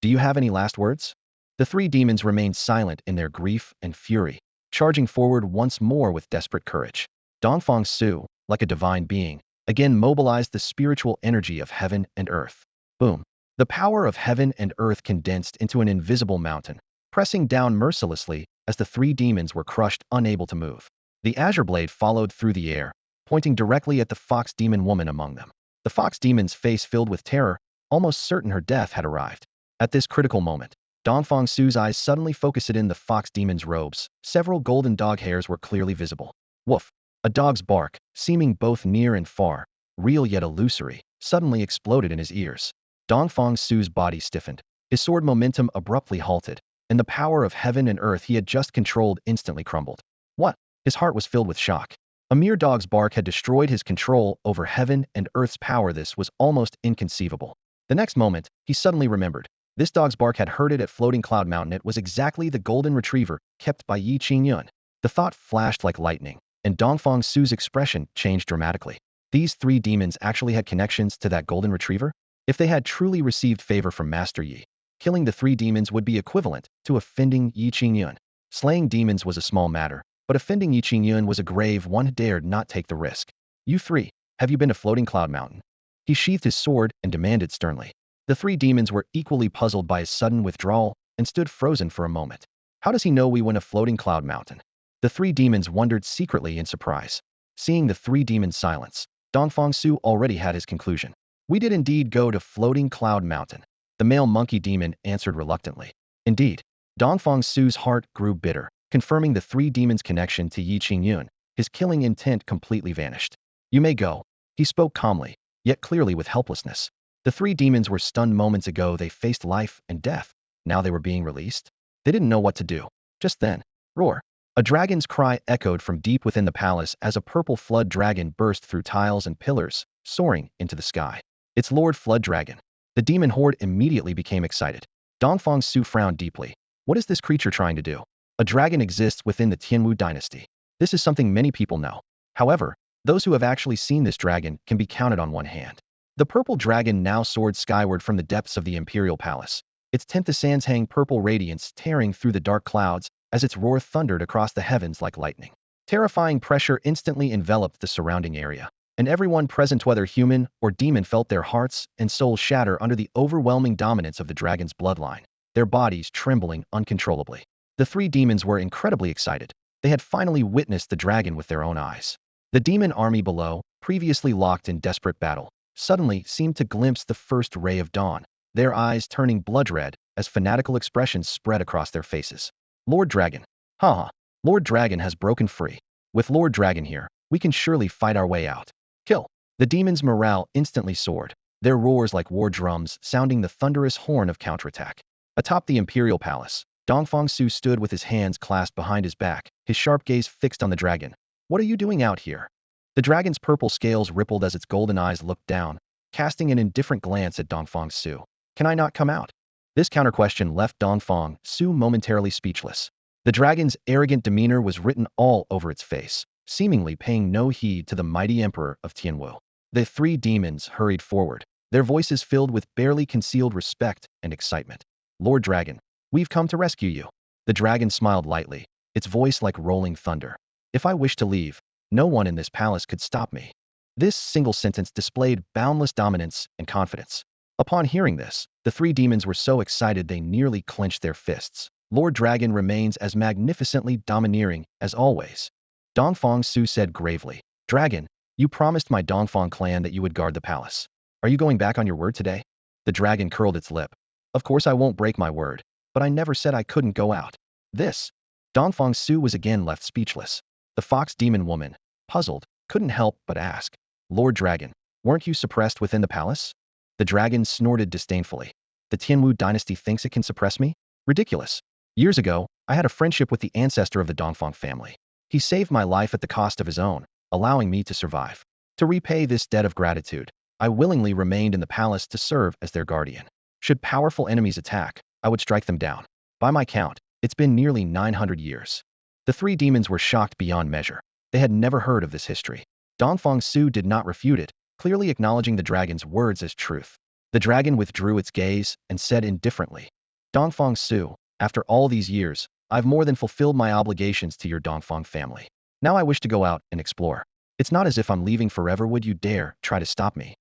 Do you have any last words? The three demons remained silent in their grief and fury, charging forward once more with desperate courage. Dongfang Su, like a divine being, again mobilized the spiritual energy of heaven and earth. Boom! The power of heaven and earth condensed into an invisible mountain, pressing down mercilessly as the three demons were crushed, unable to move. The azure blade followed through the air, pointing directly at the fox demon woman among them. The fox demon's face filled with terror, almost certain her death had arrived. At this critical moment, Dongfang Su's eyes suddenly focused in the fox demon's robes. Several golden dog hairs were clearly visible. Woof! A dog's bark, seeming both near and far, real yet illusory, suddenly exploded in his ears. Dongfang Su's body stiffened. His sword momentum abruptly halted, and the power of heaven and earth he had just controlled instantly crumbled. What? His heart was filled with shock. A mere dog's bark had destroyed his control over heaven and earth's power. This was almost inconceivable. The next moment, he suddenly remembered. This dog's bark had heard it at Floating Cloud Mountain. It was exactly the golden retriever kept by Yi Qingyun. The thought flashed like lightning, and Dongfang Su's expression changed dramatically. These three demons actually had connections to that golden retriever? If they had truly received favor from Master Yi, killing the three demons would be equivalent to offending Yi Qingyun. Slaying demons was a small matter, but offending Yi Qingyun was a grave one. Dared not take the risk. You three, have you been to Floating Cloud Mountain? He sheathed his sword and demanded sternly. The three demons were equally puzzled by his sudden withdrawal and stood frozen for a moment. How does he know we went to Floating Cloud Mountain? The three demons wondered secretly in surprise. Seeing the three demons' silence, Dongfang Su already had his conclusion. We did indeed go to Floating Cloud Mountain. The male monkey demon answered reluctantly. Indeed. Dongfang Su's heart grew bitter, confirming the three demons' connection to Yi Qingyun. His killing intent completely vanished. You may go. He spoke calmly, yet clearly with helplessness. The three demons were stunned. Moments ago they faced life and death. Now they were being released. They didn't know what to do. Just then, roar. A dragon's cry echoed from deep within the palace as a purple flood dragon burst through tiles and pillars, soaring into the sky. It's Lord Flood Dragon. The demon horde immediately became excited. Dongfang Su frowned deeply. What is this creature trying to do? A dragon exists within the Qingyun dynasty. This is something many people know. However, those who have actually seen this dragon can be counted on one hand. The purple dragon now soared skyward from the depths of the imperial palace. Its Sanshang purple radiance tearing through the dark clouds as its roar thundered across the heavens like lightning. Terrifying pressure instantly enveloped the surrounding area, and everyone present, whether human or demon, felt their hearts and souls shatter under the overwhelming dominance of the dragon's bloodline, their bodies trembling uncontrollably. The three demons were incredibly excited. They had finally witnessed the dragon with their own eyes. The demon army below, previously locked in desperate battle, suddenly seemed to glimpse the first ray of dawn, their eyes turning blood red as fanatical expressions spread across their faces. Lord Dragon. Haha. Lord Dragon has broken free. With Lord Dragon here, we can surely fight our way out. Kill. The demons' morale instantly soared, their roars like war drums sounding the thunderous horn of counterattack. Atop the imperial palace, Dongfang Su stood with his hands clasped behind his back, his sharp gaze fixed on the dragon. What are you doing out here? The dragon's purple scales rippled as its golden eyes looked down, casting an indifferent glance at Dongfang Su. Can I not come out? This counter-question left Dongfang Su momentarily speechless. The dragon's arrogant demeanor was written all over its face, seemingly paying no heed to the mighty emperor of Tianwu. The three demons hurried forward, their voices filled with barely concealed respect and excitement. Lord Dragon, we've come to rescue you. The dragon smiled lightly, its voice like rolling thunder. If I wish to leave, no one in this palace could stop me. This single sentence displayed boundless dominance and confidence. Upon hearing this, the three demons were so excited they nearly clenched their fists. Lord Dragon remains as magnificently domineering as always. Dongfang Su said gravely, Dragon, you promised my Dongfang clan that you would guard the palace. Are you going back on your word today? The dragon curled its lip. Of course I won't break my word, but I never said I couldn't go out. This. Dongfang Su was again left speechless. The fox demon woman, puzzled, couldn't help but ask, Lord Dragon, weren't you suppressed within the palace? The dragon snorted disdainfully. The Tianwu dynasty thinks it can suppress me? Ridiculous. Years ago, I had a friendship with the ancestor of the Dongfang family. He saved my life at the cost of his own, allowing me to survive. To repay this debt of gratitude, I willingly remained in the palace to serve as their guardian. Should powerful enemies attack, I would strike them down. By my count, it's been nearly 900 years. The three demons were shocked beyond measure. They had never heard of this history. Dongfang Su did not refute it, clearly acknowledging the dragon's words as truth. The dragon withdrew its gaze and said indifferently, Dongfang Su, after all these years, I've more than fulfilled my obligations to your Dongfang family. Now I wish to go out and explore. It's not as if I'm leaving forever. Would you dare try to stop me?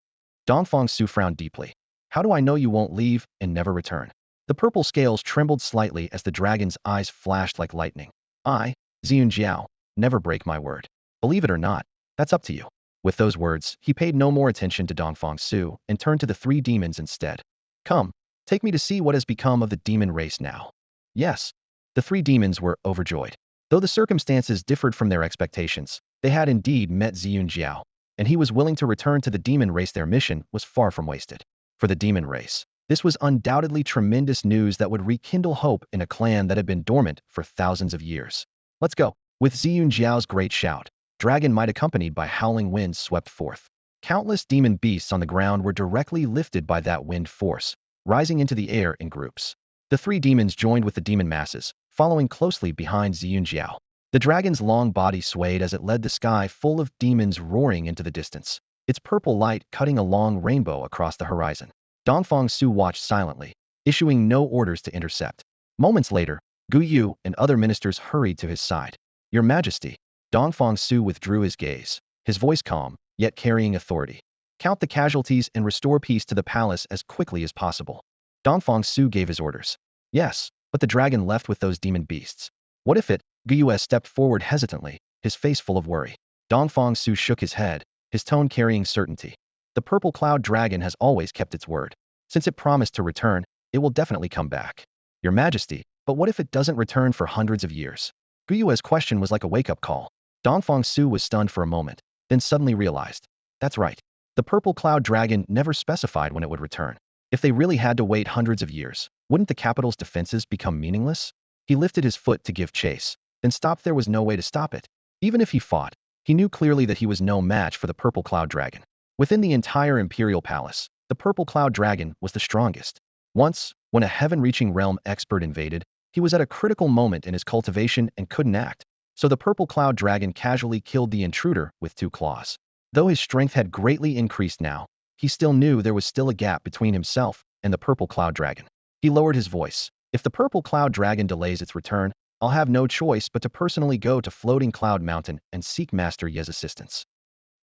Dongfang Su frowned deeply. How do I know you won't leave and never return? The purple scales trembled slightly as the dragon's eyes flashed like lightning. I, Ziyun Jiao, never break my word. Believe it or not, that's up to you. With those words, he paid no more attention to Dongfang Su and turned to the three demons instead. Come, take me to see what has become of the demon race now. Yes. The three demons were overjoyed. Though the circumstances differed from their expectations, They had indeed met Ziyun Jiao, and he was willing to return to the demon race. Their mission was far from wasted. For the demon race, this was undoubtedly tremendous news that would rekindle hope in a clan that had been dormant for thousands of years. Let's go. With Ziyun Jiao's great shout, dragon might accompanied by howling winds swept forth. Countless demon beasts on the ground were directly lifted by that wind force, rising into the air in groups. The three demons joined with the demon masses, following closely behind Ziyun Jiao. The dragon's long body swayed as it led the sky full of demons roaring into the distance, its purple light cutting a long rainbow across the horizon. Dongfang Su watched silently, issuing no orders to intercept. Moments later, Gu Yu and other ministers hurried to his side. Your Majesty. Dongfang Su withdrew his gaze, his voice calm, yet carrying authority. Count the casualties and restore peace to the palace as quickly as possible. Dongfang Su gave his orders. Yes, but the dragon left with those demon beasts. What if it? Gu Yu stepped forward hesitantly, his face full of worry. Dongfang Su shook his head, his tone carrying certainty. The purple cloud dragon has always kept its word. Since it promised to return, it will definitely come back. Your Majesty, but what if it doesn't return for hundreds of years? Gu Yu's question was like a wake-up call. Dongfang Su was stunned for a moment, then suddenly realized. That's right. The purple cloud dragon never specified when it would return. If they really had to wait hundreds of years, wouldn't the capital's defenses become meaningless? He lifted his foot to give chase, then stopped. There was no way to stop it. Even if he fought, he knew clearly that he was no match for the purple cloud dragon. Within the entire imperial palace, the purple cloud dragon was the strongest. Once, when a heaven-reaching realm expert invaded, he was at a critical moment in his cultivation and couldn't act. So the purple cloud dragon casually killed the intruder with 2 claws. Though his strength had greatly increased now, he still knew there was still a gap between himself and the purple cloud dragon. He lowered his voice. If the purple cloud dragon delays its return, I'll have no choice but to personally go to Floating Cloud Mountain and seek Master Ye's assistance.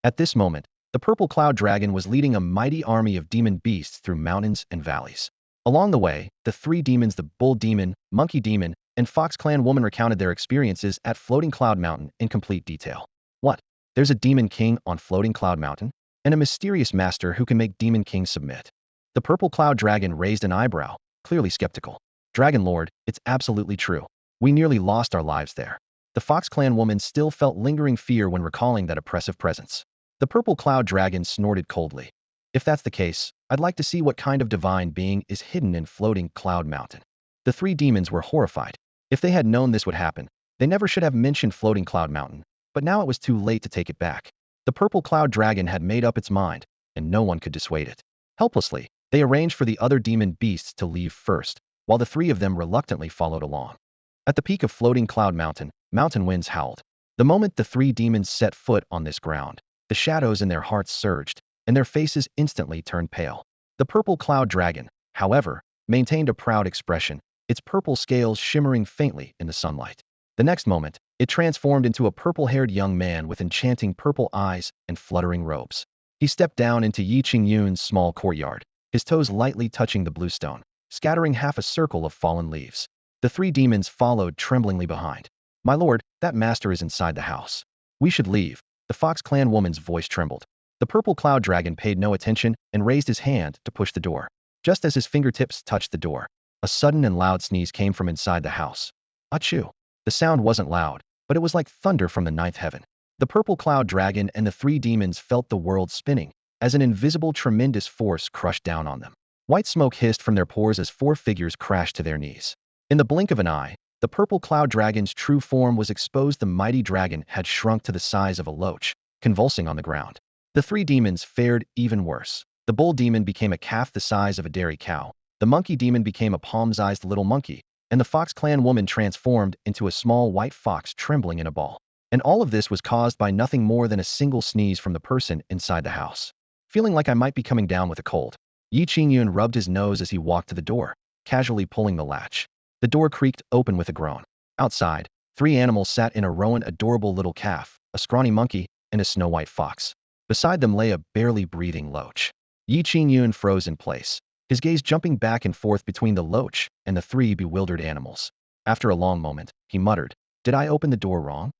At this moment, the purple cloud dragon was leading a mighty army of demon beasts through mountains and valleys. Along the way, the 3 demons, the bull demon, monkey demon, and fox clan woman, recounted their experiences at Floating Cloud Mountain in complete detail. What? There's a demon king on Floating Cloud Mountain? And a mysterious master who can make demon kings submit. The purple cloud dragon raised an eyebrow, clearly skeptical. Dragon Lord, it's absolutely true. We nearly lost our lives there. The fox clan woman still felt lingering fear when recalling that oppressive presence. The purple cloud dragon snorted coldly. If that's the case, I'd like to see what kind of divine being is hidden in Floating Cloud Mountain. The 3 demons were horrified. If they had known this would happen, they never should have mentioned Floating Cloud Mountain, but now it was too late to take it back. The purple cloud dragon had made up its mind, and no one could dissuade it. Helplessly, they arranged for the other demon beasts to leave first, while the 3 of them reluctantly followed along. At the peak of Floating Cloud Mountain, mountain winds howled. The moment the 3 demons set foot on this ground, the shadows in their hearts surged, and their faces instantly turned pale. The purple cloud dragon, however, maintained a proud expression, its purple scales shimmering faintly in the sunlight. The next moment, it transformed into a purple-haired young man with enchanting purple eyes and fluttering robes. He stepped down into Qingyun's small courtyard, his toes lightly touching the blue stone, scattering half a circle of fallen leaves. The 3 demons followed tremblingly behind. My lord, that master is inside the house. We should leave. The fox clan woman's voice trembled. The purple cloud dragon paid no attention and raised his hand to push the door. Just as his fingertips touched the door, a sudden and loud sneeze came from inside the house. Achoo! The sound wasn't loud, but it was like thunder from the 9th heaven. The purple cloud dragon and the 3 demons felt the world spinning, as an invisible tremendous force crushed down on them. White smoke hissed from their pores as 4 figures crashed to their knees. In the blink of an eye, the purple cloud dragon's true form was exposed. The mighty dragon had shrunk to the size of a loach, convulsing on the ground. The 3 demons fared even worse. The bull demon became a calf the size of a dairy cow, the monkey demon became a palm-sized little monkey, and the fox clan woman transformed into a small white fox trembling in a ball. And all of this was caused by nothing more than a single sneeze from the person inside the house. Feeling like I might be coming down with a cold, Qingyun rubbed his nose as he walked to the door, casually pulling the latch. The door creaked open with a groan. Outside, 3 animals sat in a row: an adorable little calf, a scrawny monkey, and a snow-white fox. Beside them lay a barely breathing loach. Qingyun froze in place, his gaze jumping back and forth between the loach and the 3 bewildered animals. After a long moment, he muttered, "Did I open the door wrong?"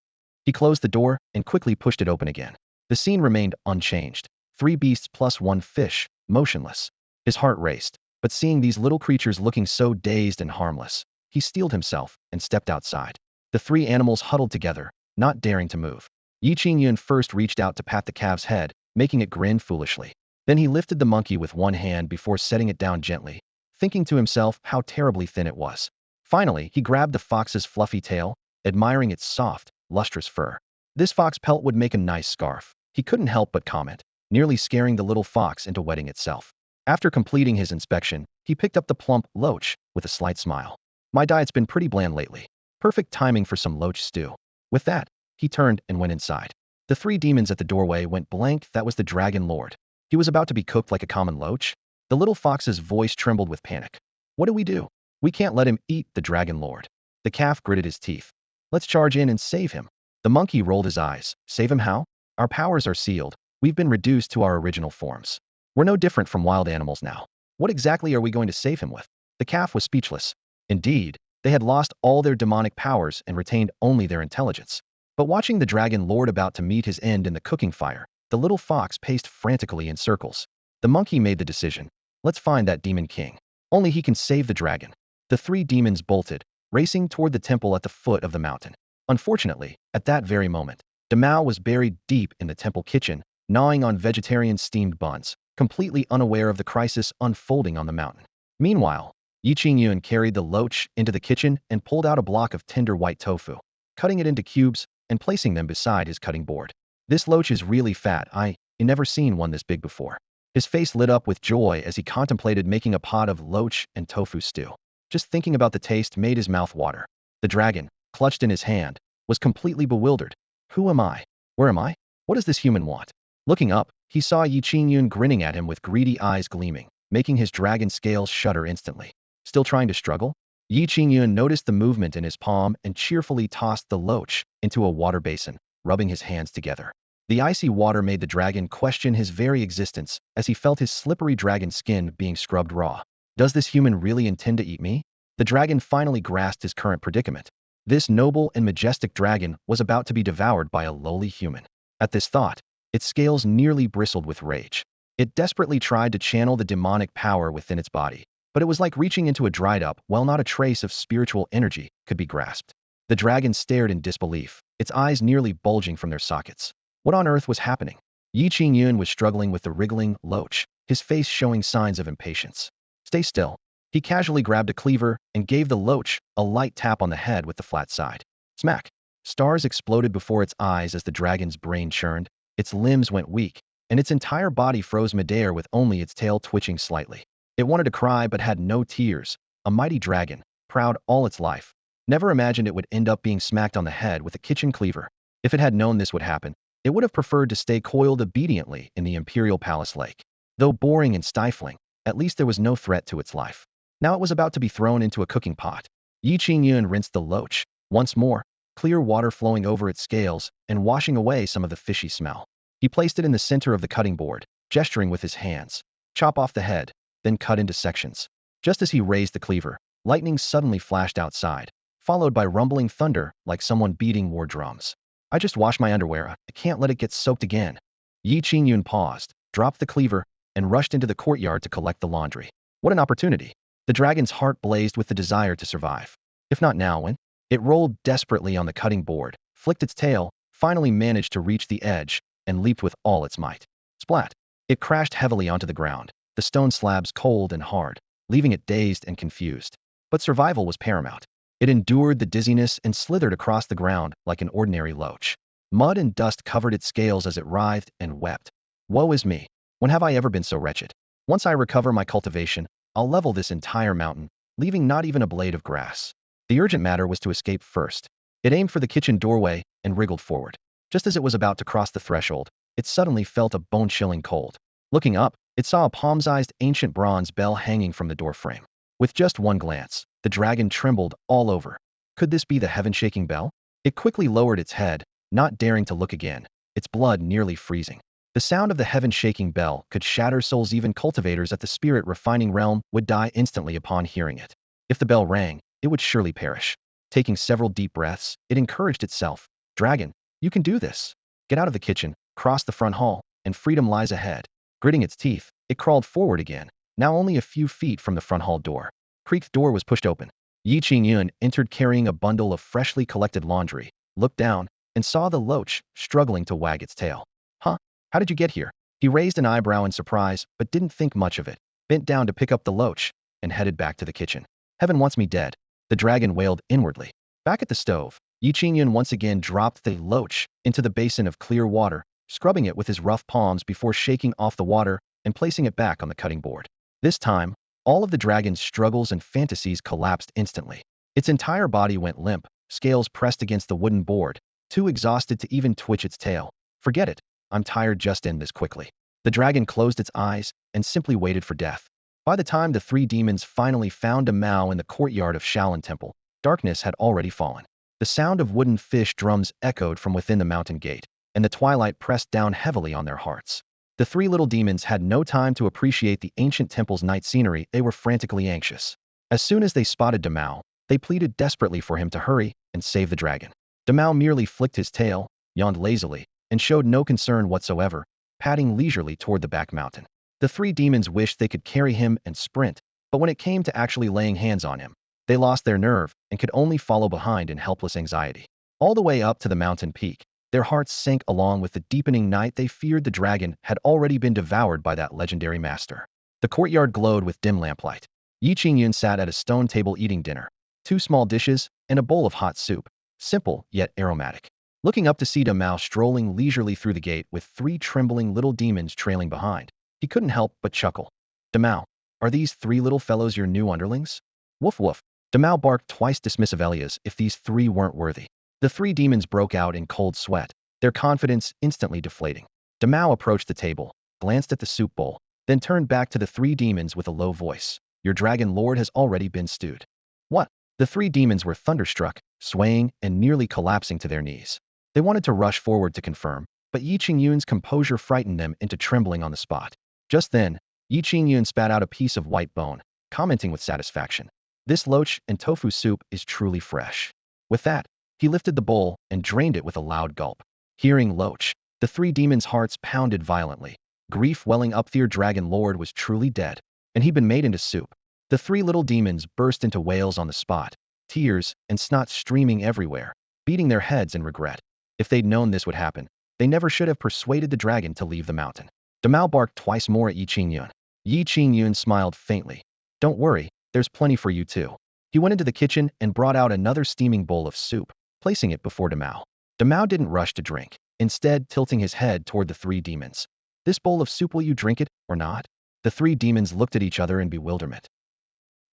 He closed the door and quickly pushed it open again. The scene remained unchanged. 3 beasts plus 1 fish, motionless. His heart raced, but seeing these little creatures looking so dazed and harmless, he steeled himself and stepped outside. The 3 animals huddled together, not daring to move. Yi Qingyun first reached out to pat the calf's head, making it grin foolishly. Then he lifted the monkey with one hand before setting it down gently, thinking to himself how terribly thin it was. Finally, he grabbed the fox's fluffy tail, admiring its soft, lustrous fur. This fox pelt would make a nice scarf. He couldn't help but comment, nearly scaring the little fox into wetting itself. After completing his inspection, he picked up the plump loach with a slight smile. My diet's been pretty bland lately. Perfect timing for some loach stew. With that, he turned and went inside. The three demons at the doorway went blank. That was the Dragon Lord. He was about to be cooked like a common loach. The little fox's voice trembled with panic. What do we do? We can't let him eat the Dragon Lord. The calf gritted his teeth. Let's charge in and save him. The monkey rolled his eyes. Save him how? Our powers are sealed. We've been reduced to our original forms. We're no different from wild animals now. What exactly are we going to save him with? The calf was speechless. Indeed, they had lost all their demonic powers and retained only their intelligence. But watching the Dragon Lord about to meet his end in the cooking fire, the little fox paced frantically in circles. The monkey made the decision. Let's find that demon king. Only he can save the dragon. The three demons bolted, racing toward the temple at the foot of the mountain. Unfortunately, at that very moment, Demao was buried deep in the temple kitchen, gnawing on vegetarian steamed buns, completely unaware of the crisis unfolding on the mountain. Meanwhile, Yi Qingyun carried the loach into the kitchen and pulled out a block of tender white tofu, cutting it into cubes and placing them beside his cutting board. This loach is really fat. I never seen one this big before. His face lit up with joy as he contemplated making a pot of loach and tofu stew. Just thinking about the taste made his mouth water. The dragon, clutched in his hand, was completely bewildered. Who am I? Where am I? What does this human want? Looking up, he saw Yi Qingyun grinning at him with greedy eyes gleaming, making his dragon scales shudder instantly. Still trying to struggle? Yi Qingyun noticed the movement in his palm and cheerfully tossed the loach into a water basin, rubbing his hands together. The icy water made the dragon question his very existence as he felt his slippery dragon skin being scrubbed raw. Does this human really intend to eat me? The dragon finally grasped his current predicament. This noble and majestic dragon was about to be devoured by a lowly human. At this thought, its scales nearly bristled with rage. It desperately tried to channel the demonic power within its body, but it was like reaching into a dried up well, not a trace of spiritual energy could be grasped. The dragon stared in disbelief, its eyes nearly bulging from their sockets. What on earth was happening? Yi Qingyun was struggling with the wriggling loach, his face showing signs of impatience. Stay still. He casually grabbed a cleaver and gave the loach a light tap on the head with the flat side. Smack! Stars exploded before its eyes as the dragon's brain churned, its limbs went weak, and its entire body froze midair with only its tail twitching slightly. It wanted to cry but had no tears. A mighty dragon, proud all its life, never imagined it would end up being smacked on the head with a kitchen cleaver. If it had known this would happen, it would have preferred to stay coiled obediently in the imperial palace lake. Though boring and stifling, at least there was no threat to its life. Now it was about to be thrown into a cooking pot. Yi Qingyun rinsed the loach, once more, clear water flowing over its scales and washing away some of the fishy smell. He placed it in the center of the cutting board, gesturing with his hands. Chop off the head, then cut into sections. Just as he raised the cleaver, lightning suddenly flashed outside, followed by rumbling thunder like someone beating war drums. I just washed my underwear. I can't let it get soaked again. Yi Qingyun paused, dropped the cleaver, and rushed into the courtyard to collect the laundry. What an opportunity! The dragon's heart blazed with the desire to survive. If not now, when? It rolled desperately on the cutting board, flicked its tail, finally managed to reach the edge, and leaped with all its might. Splat! It crashed heavily onto the ground, the stone slabs cold and hard, leaving it dazed and confused. But survival was paramount. It endured the dizziness and slithered across the ground like an ordinary loach. Mud and dust covered its scales as it writhed and wept. Woe is me! When have I ever been so wretched? Once I recover my cultivation, I'll level this entire mountain, leaving not even a blade of grass. The urgent matter was to escape first. It aimed for the kitchen doorway and wriggled forward. Just as it was about to cross the threshold, it suddenly felt a bone-chilling cold. Looking up, it saw a palm-sized ancient bronze bell hanging from the doorframe. With just one glance, the dragon trembled all over. Could this be the heaven-shaking bell? It quickly lowered its head, not daring to look again, its blood nearly freezing. The sound of the heaven-shaking bell could shatter souls. Even cultivators at the spirit-refining realm would die instantly upon hearing it. If the bell rang, it would surely perish. Taking several deep breaths, it encouraged itself. Dragon, you can do this. Get out of the kitchen, cross the front hall, and freedom lies ahead. Gritting its teeth, it crawled forward again, now only a few feet from the front hall door. Creaked door was pushed open. Yi Qingyun entered carrying a bundle of freshly collected laundry, looked down, and saw the loach struggling to wag its tail. Huh? How did you get here? He raised an eyebrow in surprise, but didn't think much of it, bent down to pick up the loach, and headed back to the kitchen. Heaven wants me dead, the dragon wailed inwardly. Back at the stove, Qingyun once again dropped the loach into the basin of clear water, scrubbing it with his rough palms before shaking off the water and placing it back on the cutting board. This time, all of the dragon's struggles and fantasies collapsed instantly. Its entire body went limp, scales pressed against the wooden board, too exhausted to even twitch its tail. Forget it. I'm tired, just end this quickly. The dragon closed its eyes and simply waited for death. By the time the three demons finally found Mao in the courtyard of Shaolin Temple, darkness had already fallen. The sound of wooden fish drums echoed from within the mountain gate, and the twilight pressed down heavily on their hearts. The three little demons had no time to appreciate the ancient temple's night scenery. They were frantically anxious. As soon as they spotted Mao, they pleaded desperately for him to hurry and save the dragon. Mao merely flicked his tail, yawned lazily, and showed no concern whatsoever, padding leisurely toward the back mountain. The three demons wished they could carry him and sprint, but when it came to actually laying hands on him, they lost their nerve and could only follow behind in helpless anxiety. All the way up to the mountain peak, their hearts sank along with the deepening night. They feared the dragon had already been devoured by that legendary master. The courtyard glowed with dim lamplight. Qingyun sat at a stone table eating dinner, 2 small dishes, and a bowl of hot soup, simple yet aromatic. Looking up to see Mao strolling leisurely through the gate with 3 trembling little demons trailing behind, he couldn't help but chuckle. Mao, are these 3 little fellows your new underlings? Woof woof. Mao barked twice dismissive Elias if these 3 weren't worthy. The 3 demons broke out in cold sweat, their confidence instantly deflating. Mao approached the table, glanced at the soup bowl, then turned back to the 3 demons with a low voice. Your dragon lord has already been stewed. What? The 3 demons were thunderstruck, swaying and nearly collapsing to their knees. They wanted to rush forward to confirm, but Qingyun's composure frightened them into trembling on the spot. Just then, Qingyun spat out a piece of white bone, commenting with satisfaction. This loach and tofu soup is truly fresh. With that, he lifted the bowl and drained it with a loud gulp. Hearing loach, the 3 demons' hearts pounded violently. Grief welling up. Their dragon lord was truly dead, and he'd been made into soup. The 3 little demons burst into wails on the spot, tears and snot streaming everywhere, beating their heads in regret. If they'd known this would happen, they never should have persuaded the dragon to leave the mountain. Mao barked twice more at Qingyun. Qingyun smiled faintly. Don't worry, there's plenty for you too. He went into the kitchen and brought out another steaming bowl of soup, placing it before Mao. Mao didn't rush to drink, instead tilting his head toward the 3 demons. This bowl of soup, will you drink it or not? The 3 demons looked at each other in bewilderment.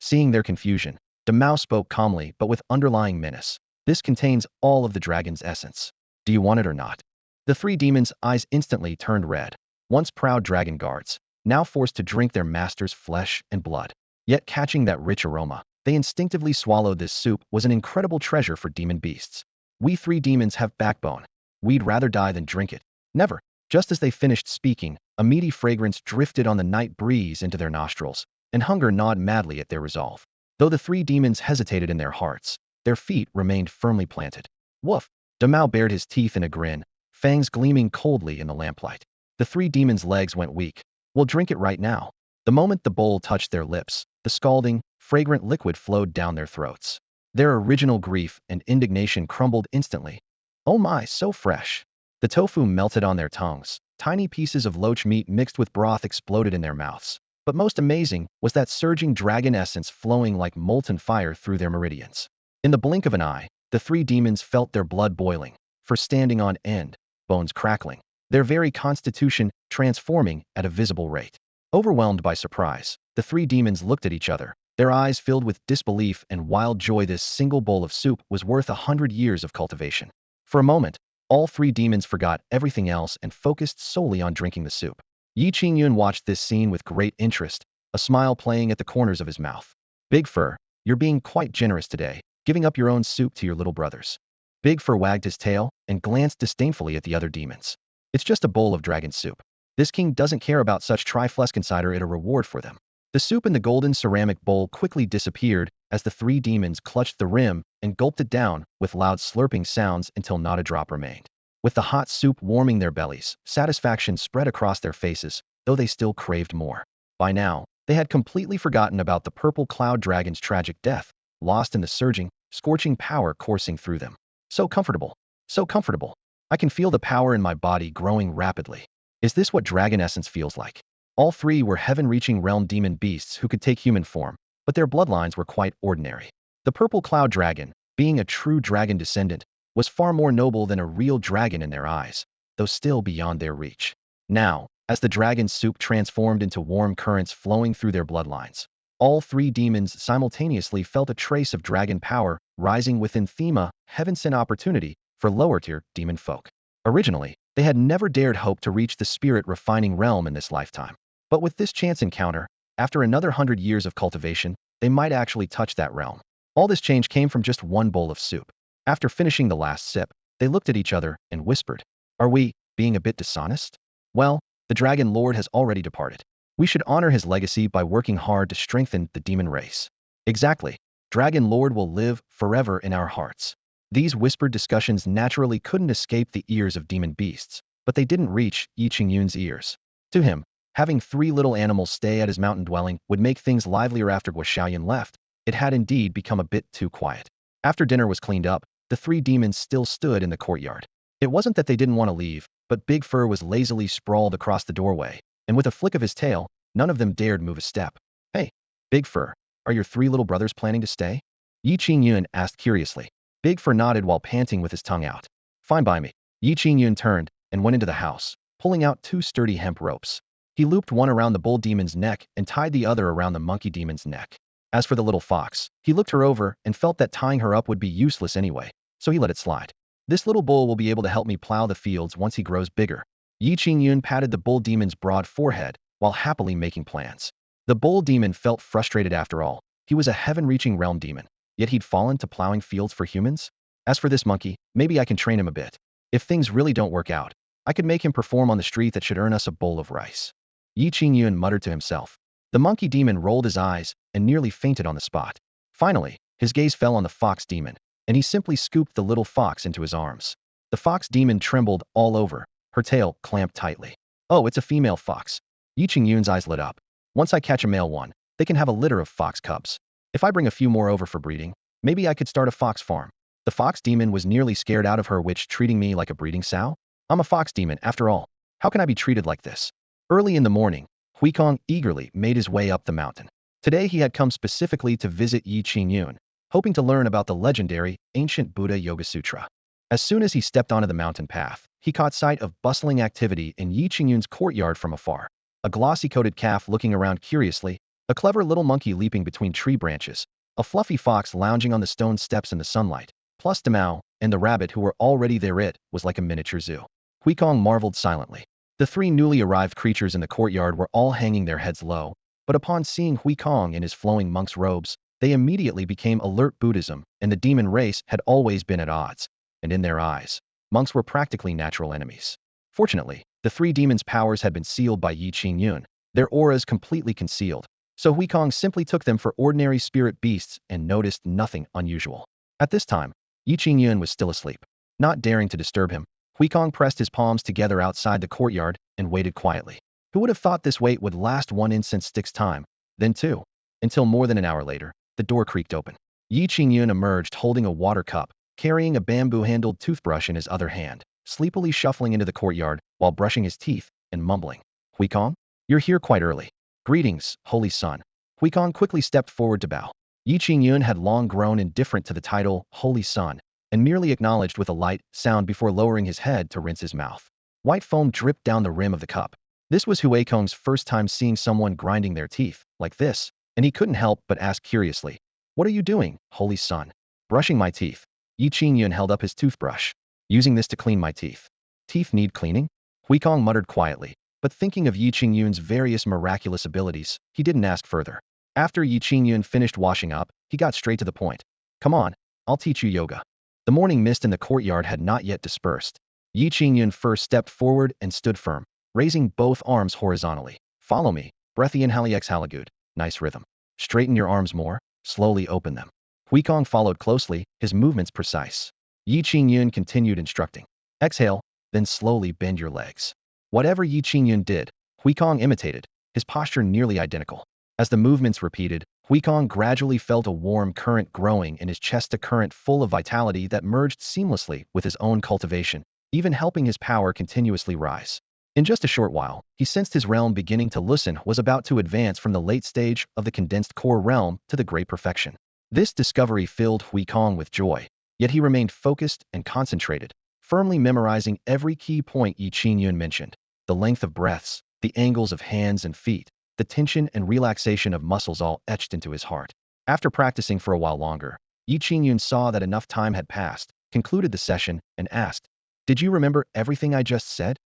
Seeing their confusion, Mao spoke calmly but with underlying menace. This contains all of the dragon's essence. Do you want it or not? The 3 demons' eyes instantly turned red. Once proud dragon guards, now forced to drink their master's flesh and blood. Yet catching that rich aroma, they instinctively swallowed. This soup was an incredible treasure for demon beasts. We 3 demons have backbone. We'd rather die than drink it. Never. Just as they finished speaking, a meaty fragrance drifted on the night breeze into their nostrils, and hunger gnawed madly at their resolve. Though the 3 demons hesitated in their hearts, their feet remained firmly planted. Woof! Mao bared his teeth in a grin, fangs gleaming coldly in the lamplight. The 3 demons' legs went weak. We'll drink it right now. The moment the bowl touched their lips, the scalding, fragrant liquid flowed down their throats. Their original grief and indignation crumbled instantly. Oh my, so fresh! The tofu melted on their tongues. Tiny pieces of loach meat mixed with broth exploded in their mouths. But most amazing was that surging dragon essence flowing like molten fire through their meridians. In the blink of an eye, the 3 demons felt their blood boiling, fur standing on end, bones crackling, their very constitution transforming at a visible rate. Overwhelmed by surprise, the 3 demons looked at each other, their eyes filled with disbelief and wild joy. This single bowl of soup was worth 100 years of cultivation. For a moment, all 3 demons forgot everything else and focused solely on drinking the soup. Qingyun watched this scene with great interest, a smile playing at the corners of his mouth. Big Fur, you're being quite generous today, giving up your own soup to your little brothers. Big Fur wagged his tail and glanced disdainfully at the other demons. It's just a bowl of dragon soup. This king doesn't care about such trifle. Consider it a reward for them. The soup in the golden ceramic bowl quickly disappeared as the 3 demons clutched the rim and gulped it down with loud slurping sounds until not a drop remained. With the hot soup warming their bellies, satisfaction spread across their faces, though they still craved more. By now, they had completely forgotten about the purple cloud dragon's tragic death, lost in the surging, scorching power coursing through them. So comfortable. So comfortable. I can feel the power in my body growing rapidly. Is this what dragon essence feels like? All three were heaven-reaching realm demon beasts who could take human form, but their bloodlines were quite ordinary. The purple cloud dragon, being a true dragon descendant, was far more noble than a real dragon in their eyes, though still beyond their reach. Now, as the dragon's soup transformed into warm currents flowing through their bloodlines, all three demons simultaneously felt a trace of dragon power rising within Thema, heaven-sent opportunity for lower-tier demon folk. Originally, they had never dared hope to reach the spirit-refining realm in this lifetime. But with this chance encounter, after another 100 years of cultivation, they might actually touch that realm. All this change came from just one bowl of soup. After finishing the last sip, they looked at each other and whispered, "Are we being a bit dishonest? Well, the Dragon Lord has already departed. We should honor his legacy by working hard to strengthen the demon race." Exactly. Dragon Lord will live forever in our hearts. These whispered discussions naturally couldn't escape the ears of demon beasts, but they didn't reach Yi Qingyun's ears. To him, having three little animals stay at his mountain dwelling would make things livelier after Guo left. It had indeed become a bit too quiet. After dinner was cleaned up, the three demons still stood in the courtyard. It wasn't that they didn't want to leave, but Big Fur was lazily sprawled across the doorway, and with a flick of his tail, none of them dared move a step. "Hey, Big Fur, are your three little brothers planning to stay?" Yi Qingyun asked curiously. Big Fur nodded while panting with his tongue out. "Fine by me." Yi Qingyun turned and went into the house, pulling out two sturdy hemp ropes. He looped one around the bull demon's neck and tied the other around the monkey demon's neck. As for the little fox, he looked her over and felt that tying her up would be useless anyway, so he let it slide. "This little bull will be able to help me plow the fields once he grows bigger." Yi Qingyun patted the bull demon's broad forehead while happily making plans. The bull demon felt frustrated after all. He was a heaven-reaching realm demon, yet he'd fallen to plowing fields for humans? As for this monkey, maybe I can train him a bit. If things really don't work out, I could make him perform on the street that should earn us a bowl of rice. Yi Qingyun muttered to himself. The monkey demon rolled his eyes and nearly fainted on the spot. Finally, his gaze fell on the fox demon, and he simply scooped the little fox into his arms. The fox demon trembled all over, her tail clamped tightly. "Oh, it's a female fox." Yi Qingyun's eyes lit up. "Once I catch a male one, they can have a litter of fox cubs. If I bring a few more over for breeding, maybe I could start a fox farm." The fox demon was nearly scared out of her wits, treating me like a breeding sow? I'm a fox demon, after all. How can I be treated like this? Early in the morning, Huikong eagerly made his way up the mountain. Today he had come specifically to visit Yi Qingyun, hoping to learn about the legendary ancient Buddha Yoga Sutra. As soon as he stepped onto the mountain path, he caught sight of bustling activity in Yi Qingyun's courtyard from afar. A glossy-coated calf looking around curiously, a clever little monkey leaping between tree branches, a fluffy fox lounging on the stone steps in the sunlight, plus Demao and the rabbit who were already there. It was like a miniature zoo. Huikong marveled silently. The three newly arrived creatures in the courtyard were all hanging their heads low, but upon seeing Huikong in his flowing monk's robes, they immediately became alert. Buddhism and the demon race had always been at odds, and in their eyes, monks were practically natural enemies. Fortunately, the three demons' powers had been sealed by Yi Qingyun, their auras completely concealed, so Huikong simply took them for ordinary spirit beasts and noticed nothing unusual. At this time, Yi Qingyun was still asleep. Not daring to disturb him, Huikong pressed his palms together outside the courtyard and waited quietly. Who would have thought this wait would last one incense stick's time, then two, until more than an hour later, the door creaked open. Yi Qingyun emerged holding a water cup, carrying a bamboo-handled toothbrush in his other hand, sleepily shuffling into the courtyard while brushing his teeth and mumbling. "Huikong, you're here quite early. Greetings, holy son." Huikong quickly stepped forward to bow. Yi Qingyun had long grown indifferent to the title Holy Son, and merely acknowledged with a light sound before lowering his head to rinse his mouth. White foam dripped down the rim of the cup. This was Huikong's first time seeing someone grinding their teeth like this, and he couldn't help but ask curiously, "What are you doing, holy son?" "Brushing my teeth." Yi Qingyun held up his toothbrush. "Using this to clean my teeth." "Teeth need cleaning?" Huikong muttered quietly, but thinking of Yi Qingyun's various miraculous abilities, he didn't ask further. After Yi Qingyun finished washing up, he got straight to the point. "Come on, I'll teach you yoga." The morning mist in the courtyard had not yet dispersed. Yi Qingyun first stepped forward and stood firm, raising both arms horizontally. "Follow me. Breathy inhale, exhale, good. Nice rhythm. Straighten your arms more, slowly open them." Huikong followed closely, his movements precise. Yi Qingyun continued instructing. "Exhale, then slowly bend your legs." Whatever Yi Qingyun did, Huikong imitated, his posture nearly identical. As the movements repeated, Huikong gradually felt a warm current growing in his chest, a current full of vitality that merged seamlessly with his own cultivation, even helping his power continuously rise. In just a short while, he sensed his realm beginning to loosen, was about to advance from the late stage of the condensed core realm to the great perfection. This discovery filled Huikong with joy, yet he remained focused and concentrated, firmly memorizing every key point Yi Qingyun mentioned: the length of breaths, the angles of hands and feet, the tension and relaxation of muscles all etched into his heart. After practicing for a while longer, Yi Qingyun saw that enough time had passed, concluded the session, and asked, "Did you remember everything I just said?"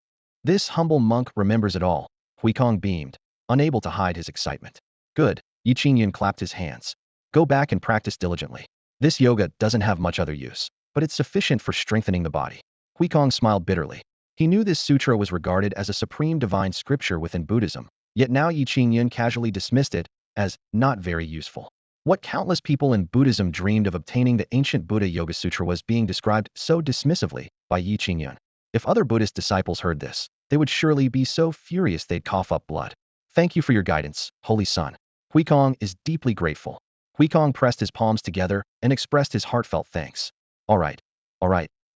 "This humble monk remembers it all." Huikong beamed, unable to hide his excitement. "Good." Yi Qingyun clapped his hands. "Go back and practice diligently. This yoga doesn't have much other use, but it's sufficient for strengthening the body." Huikong smiled bitterly. He knew this sutra was regarded as a supreme divine scripture within Buddhism, yet now Yi Qingyun casually dismissed it as not very useful. What countless people in Buddhism dreamed of obtaining, the ancient Buddha Yoga Sutra was being described so dismissively by Yi Qingyun. If other Buddhist disciples heard this, they would surely be so furious they'd cough up blood. "Thank you for your guidance, Holy Son." Huikong is deeply grateful. Huikong pressed his palms together and expressed his heartfelt thanks. All right,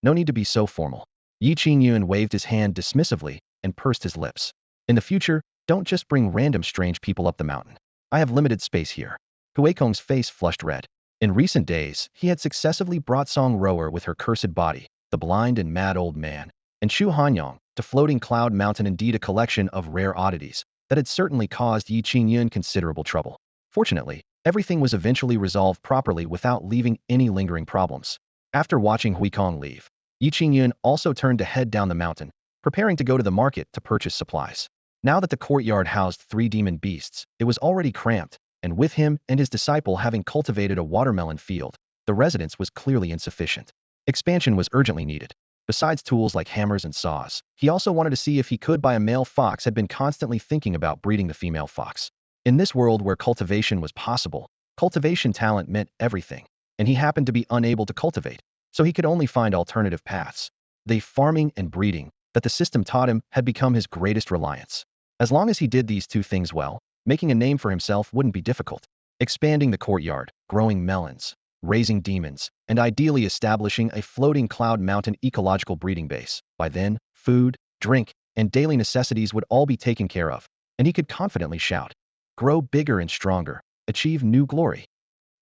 no need to be so formal." Yi Qingyun waved his hand dismissively and pursed his lips. "In the future, don't just bring random strange people up the mountain. I have limited space here." Huikong's face flushed red. In recent days, he had successively brought Song Rower with her cursed body, the blind and mad old man, and Shu Hanyang to Floating Cloud Mountain, indeed a collection of rare oddities that had certainly caused Yi Qingyun considerable trouble. Fortunately, everything was eventually resolved properly without leaving any lingering problems. After watching Huikong leave, Yi Qingyun also turned to head down the mountain, preparing to go to the market to purchase supplies. Now that the courtyard housed 3 demon beasts, it was already cramped, and with him and his disciple having cultivated a watermelon field, the residence was clearly insufficient. Expansion was urgently needed. Besides tools like hammers and saws, he also wanted to see if he could buy a male fox, had been constantly thinking about breeding the female fox. In this world where cultivation was possible, cultivation talent meant everything, and he happened to be unable to cultivate, so he could only find alternative paths. The farming and breeding that the system taught him had become his greatest reliance. As long as he did these 2 things well, making a name for himself wouldn't be difficult. Expanding the courtyard, growing melons, raising demons, and ideally establishing a floating cloud mountain ecological breeding base. By then, food, drink, and daily necessities would all be taken care of, and he could confidently shout, "Grow bigger and stronger, achieve new glory."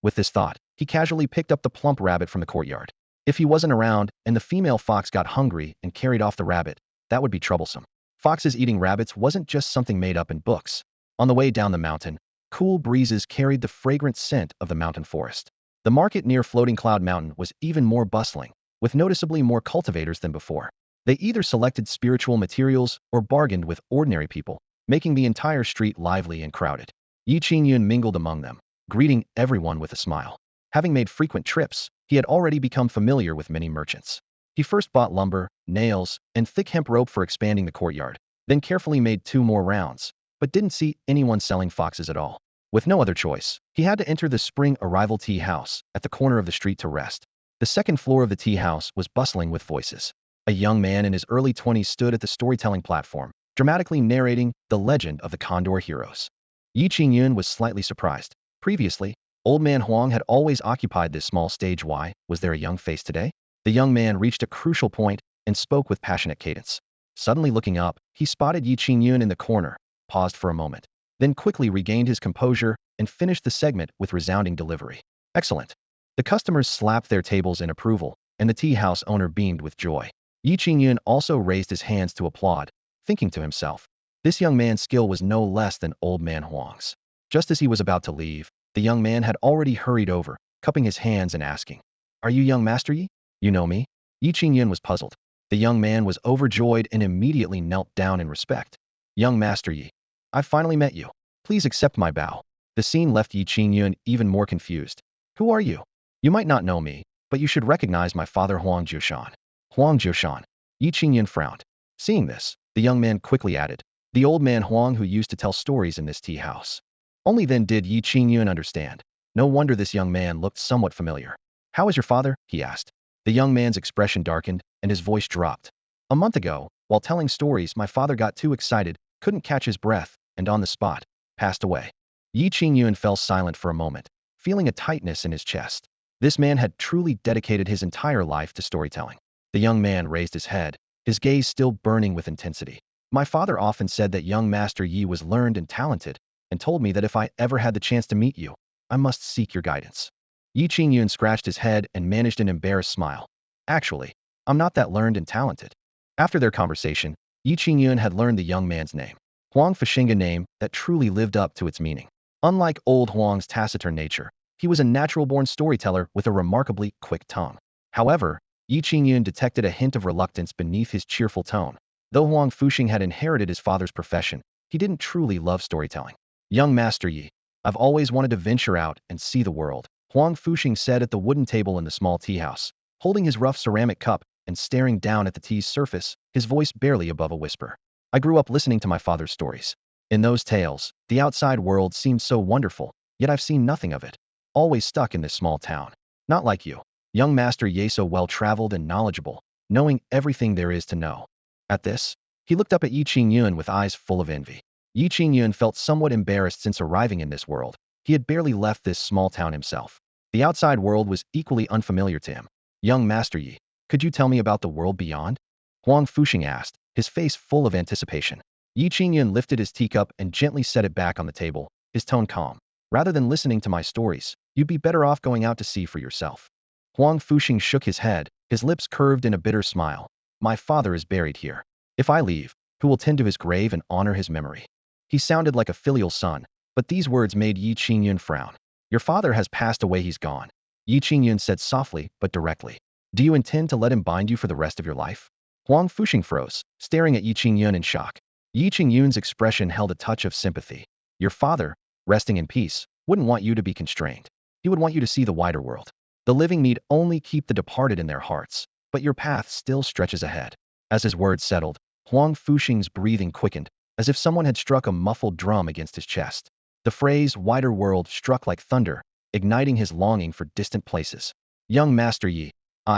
With this thought, he casually picked up the plump rabbit from the courtyard. If he wasn't around and the female fox got hungry and carried off the rabbit, that would be troublesome. Foxes eating rabbits wasn't just something made up in books. On the way down the mountain, cool breezes carried the fragrant scent of the mountain forest. The market near Floating Cloud Mountain was even more bustling, with noticeably more cultivators than before. They either selected spiritual materials or bargained with ordinary people, making the entire street lively and crowded. Yi Qingyun mingled among them, greeting everyone with a smile. Having made frequent trips, he had already become familiar with many merchants. He first bought lumber, nails, and thick hemp rope for expanding the courtyard, then carefully made 2 more rounds, but didn't see anyone selling foxes at all. With no other choice, he had to enter the spring arrival tea house at the corner of the street to rest. The second floor of the tea house was bustling with voices. A young man in his early 20s stood at the storytelling platform, dramatically narrating the legend of the Condor heroes. Yi Qingyun was slightly surprised. Previously, Old Man Huang had always occupied this small stage. Why was there a young face today? The young man reached a crucial point and spoke with passionate cadence. Suddenly looking up, he spotted Yi Qingyun in the corner, paused for a moment, then quickly regained his composure and finished the segment with resounding delivery. "Excellent." The customers slapped their tables in approval, and the tea house owner beamed with joy. Yi Qingyun also raised his hands to applaud, thinking to himself, this young man's skill was no less than Old Man Huang's. Just as he was about to leave, the young man had already hurried over, cupping his hands and asking, "Are you young Master Yi? You know me?" Yi Qingyun was puzzled. The young man was overjoyed and immediately knelt down in respect. "Young Master Yi, I've finally met you. Please accept my bow." The scene left Yi Qingyun even more confused. "Who are you? You might not know me, but you should recognize my father Huang Jiushan." "Huang Jiushan." Yi Qingyun frowned. Seeing this, the young man quickly added, "The old man Huang who used to tell stories in this tea house." Only then did Yi Qingyun understand. No wonder this young man looked somewhat familiar. "How is your father?" he asked. The young man's expression darkened, and his voice dropped. "A month ago, while telling stories, my father got too excited, couldn't catch his breath, and on the spot, passed away." Yi Qingyun fell silent for a moment, feeling a tightness in his chest. This man had truly dedicated his entire life to storytelling. The young man raised his head, his gaze still burning with intensity. My father often said that young Master Yi was learned and talented, and told me that if I ever had the chance to meet you, I must seek your guidance. Yi Qingyun scratched his head and managed an embarrassed smile. Actually, I'm not that learned and talented. After their conversation, Yi Qingyun had learned the young man's name. Huang Fexing, a name that truly lived up to its meaning. Unlike old Huang's taciturn nature, he was a natural-born storyteller with a remarkably quick tongue. However, Yi Qingyun detected a hint of reluctance beneath his cheerful tone. Though Huang Fuxing had inherited his father's profession, he didn't truly love storytelling. Young Master Yi, I've always wanted to venture out and see the world, Huang Fuxing said at the wooden table in the small tea house, holding his rough ceramic cup and staring down at the tea's surface, his voice barely above a whisper. I grew up listening to my father's stories. In those tales, the outside world seemed so wonderful, yet I've seen nothing of it. Always stuck in this small town. Not like you. Young Master Ye, so well-traveled and knowledgeable, knowing everything there is to know. At this, he looked up at Yi Qingyun with eyes full of envy. Yi Qingyun felt somewhat embarrassed since arriving in this world. He had barely left this small town himself. The outside world was equally unfamiliar to him. Young Master Yi, could you tell me about the world beyond? Huang Fuxing asked, his face full of anticipation. Yi Qingyun lifted his teacup and gently set it back on the table, his tone calm. Rather than listening to my stories, you'd be better off going out to see for yourself. Huang Fuxing shook his head, his lips curved in a bitter smile. My father is buried here. If I leave, who will tend to his grave and honor his memory? He sounded like a filial son, but these words made Yi Qingyun frown. Your father has passed away, he's gone. Yi Qingyun said softly but directly. Do you intend to let him bind you for the rest of your life? Huang Fuxing froze, staring at Yi Qingyun in shock. Yi Qingyun's expression held a touch of sympathy. Your father, resting in peace, wouldn't want you to be constrained. He would want you to see the wider world. The living need only keep the departed in their hearts, but your path still stretches ahead. As his words settled, Huang Fuxing's breathing quickened, as if someone had struck a muffled drum against his chest. The phrase wider world struck like thunder, igniting his longing for distant places. Young Master Yi,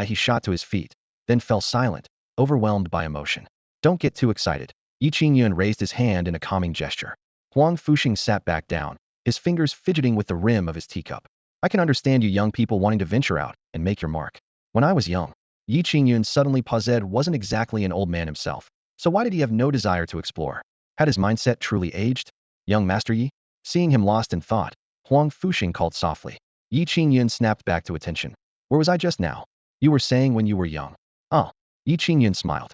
he shot to his feet, then fell silent, overwhelmed by emotion. Don't get too excited. Yi Qingyun raised his hand in a calming gesture. Huang Fuxing sat back down, his fingers fidgeting with the rim of his teacup. I can understand you young people wanting to venture out and make your mark. When I was young, Yi Qingyun suddenly paused, wasn't exactly an old man himself, so why did he have no desire to explore? Had his mindset truly aged? Young Master Yi? Seeing him lost in thought, Huang Fuxing called softly. Yi Qingyun snapped back to attention. Where was I just now? You were saying when you were young. Oh. Yi Qingyun smiled.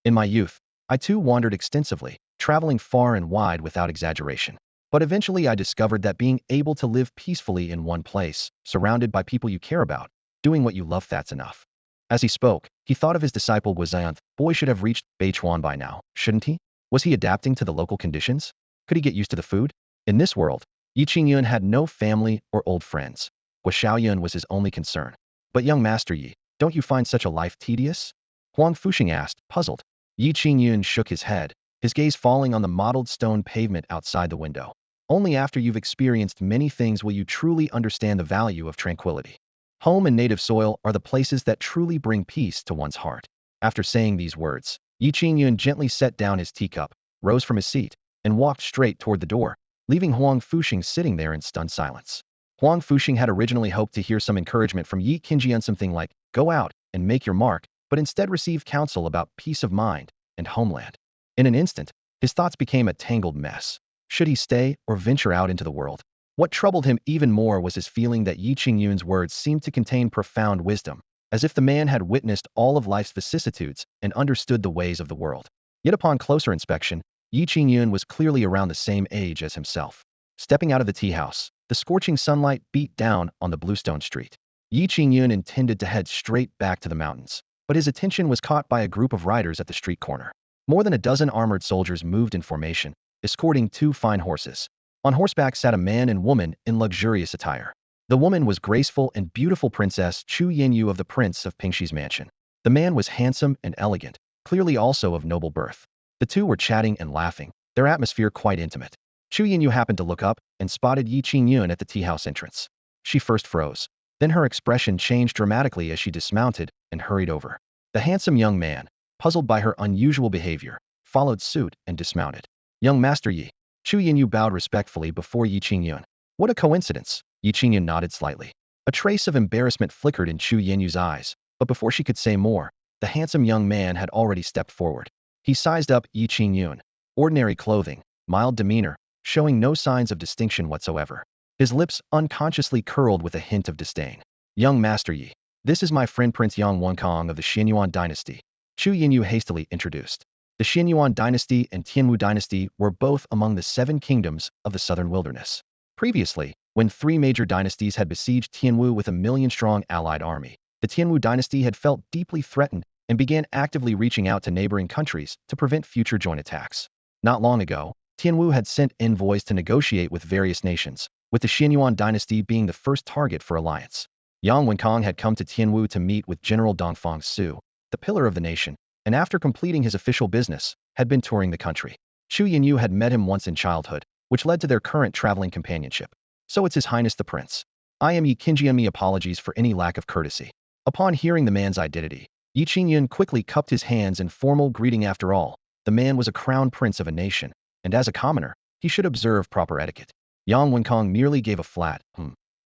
In my youth, I too wandered extensively, traveling far and wide without exaggeration. But eventually I discovered that being able to live peacefully in one place, surrounded by people you care about, doing what you love, that's enough. As he spoke, he thought of his disciple Guizanth. Boy should have reached Beichuan by now, shouldn't he? Was he adapting to the local conditions? Could he get used to the food? In this world, Yi Qingyun had no family or old friends. Guishaoyun was his only concern. But young Master Yi, don't you find such a life tedious? Huang Fuxing asked, puzzled. Yi Qingyun shook his head, his gaze falling on the mottled stone pavement outside the window. Only after you've experienced many things will you truly understand the value of tranquility. Home and native soil are the places that truly bring peace to one's heart. After saying these words, Yi Qingyun gently set down his teacup, rose from his seat, and walked straight toward the door, leaving Huang Fuxing sitting there in stunned silence. Huang Fuxing had originally hoped to hear some encouragement from Yi Qingyun, something like, go out and make your mark, but instead received counsel about peace of mind and homeland. In an instant, his thoughts became a tangled mess. Should he stay or venture out into the world? What troubled him even more was his feeling that Yi Qingyun's words seemed to contain profound wisdom, as if the man had witnessed all of life's vicissitudes and understood the ways of the world. Yet upon closer inspection, Yi Qingyun was clearly around the same age as himself. Stepping out of the tea house, the scorching sunlight beat down on the bluestone street. Yi Qingyun intended to head straight back to the mountains, but his attention was caught by a group of riders at the street corner. More than a dozen armored soldiers moved in formation, escorting two fine horses. On horseback sat a man and woman in luxurious attire. The woman was graceful and beautiful Princess Chu Yinyu of the Prince of Pingshi's mansion. The man was handsome and elegant, clearly also of noble birth. The two were chatting and laughing, their atmosphere quite intimate. Chu Yinyu happened to look up and spotted Yi Qingyun at the tea house entrance. She first froze. Then her expression changed dramatically as she dismounted and hurried over. The handsome young man, puzzled by her unusual behavior, followed suit and dismounted. Young Master Yi, Chu Yinyu bowed respectfully before Yi Qingyun. What a coincidence. Yi Qingyun nodded slightly. A trace of embarrassment flickered in Chu Yinyu's eyes, but before she could say more, the handsome young man had already stepped forward. He sized up Yi Qingyun. Ordinary clothing, mild demeanor, showing no signs of distinction whatsoever. His lips unconsciously curled with a hint of disdain. Young Master Yi, this is my friend Prince Yang Wenkong of the Qingyun dynasty. Chu Yinyu hastily introduced. The Qingyun dynasty and Tianwu dynasty were both among the 7 kingdoms of the southern wilderness. Previously, when 3 major dynasties had besieged Tianwu with a million-strong allied army, the Tianwu dynasty had felt deeply threatened and began actively reaching out to neighboring countries to prevent future joint attacks. Not long ago, Tianwu had sent envoys to negotiate with various nations, with the Qingyun dynasty being the first target for alliance. Yang Wenkong had come to Tianwu to meet with General Dongfang Su, the pillar of the nation, and after completing his official business, had been touring the country. Chu Yinyu had met him once in childhood, which led to their current traveling companionship. So it's His Highness the Prince. I am Yi Qingyun. Me apologies for any lack of courtesy. Upon hearing the man's identity, Yi Qingyun quickly cupped his hands in formal greeting. After all, the man was a crown prince of a nation, and as a commoner, he should observe proper etiquette. Yang Wenkong merely gave a flat,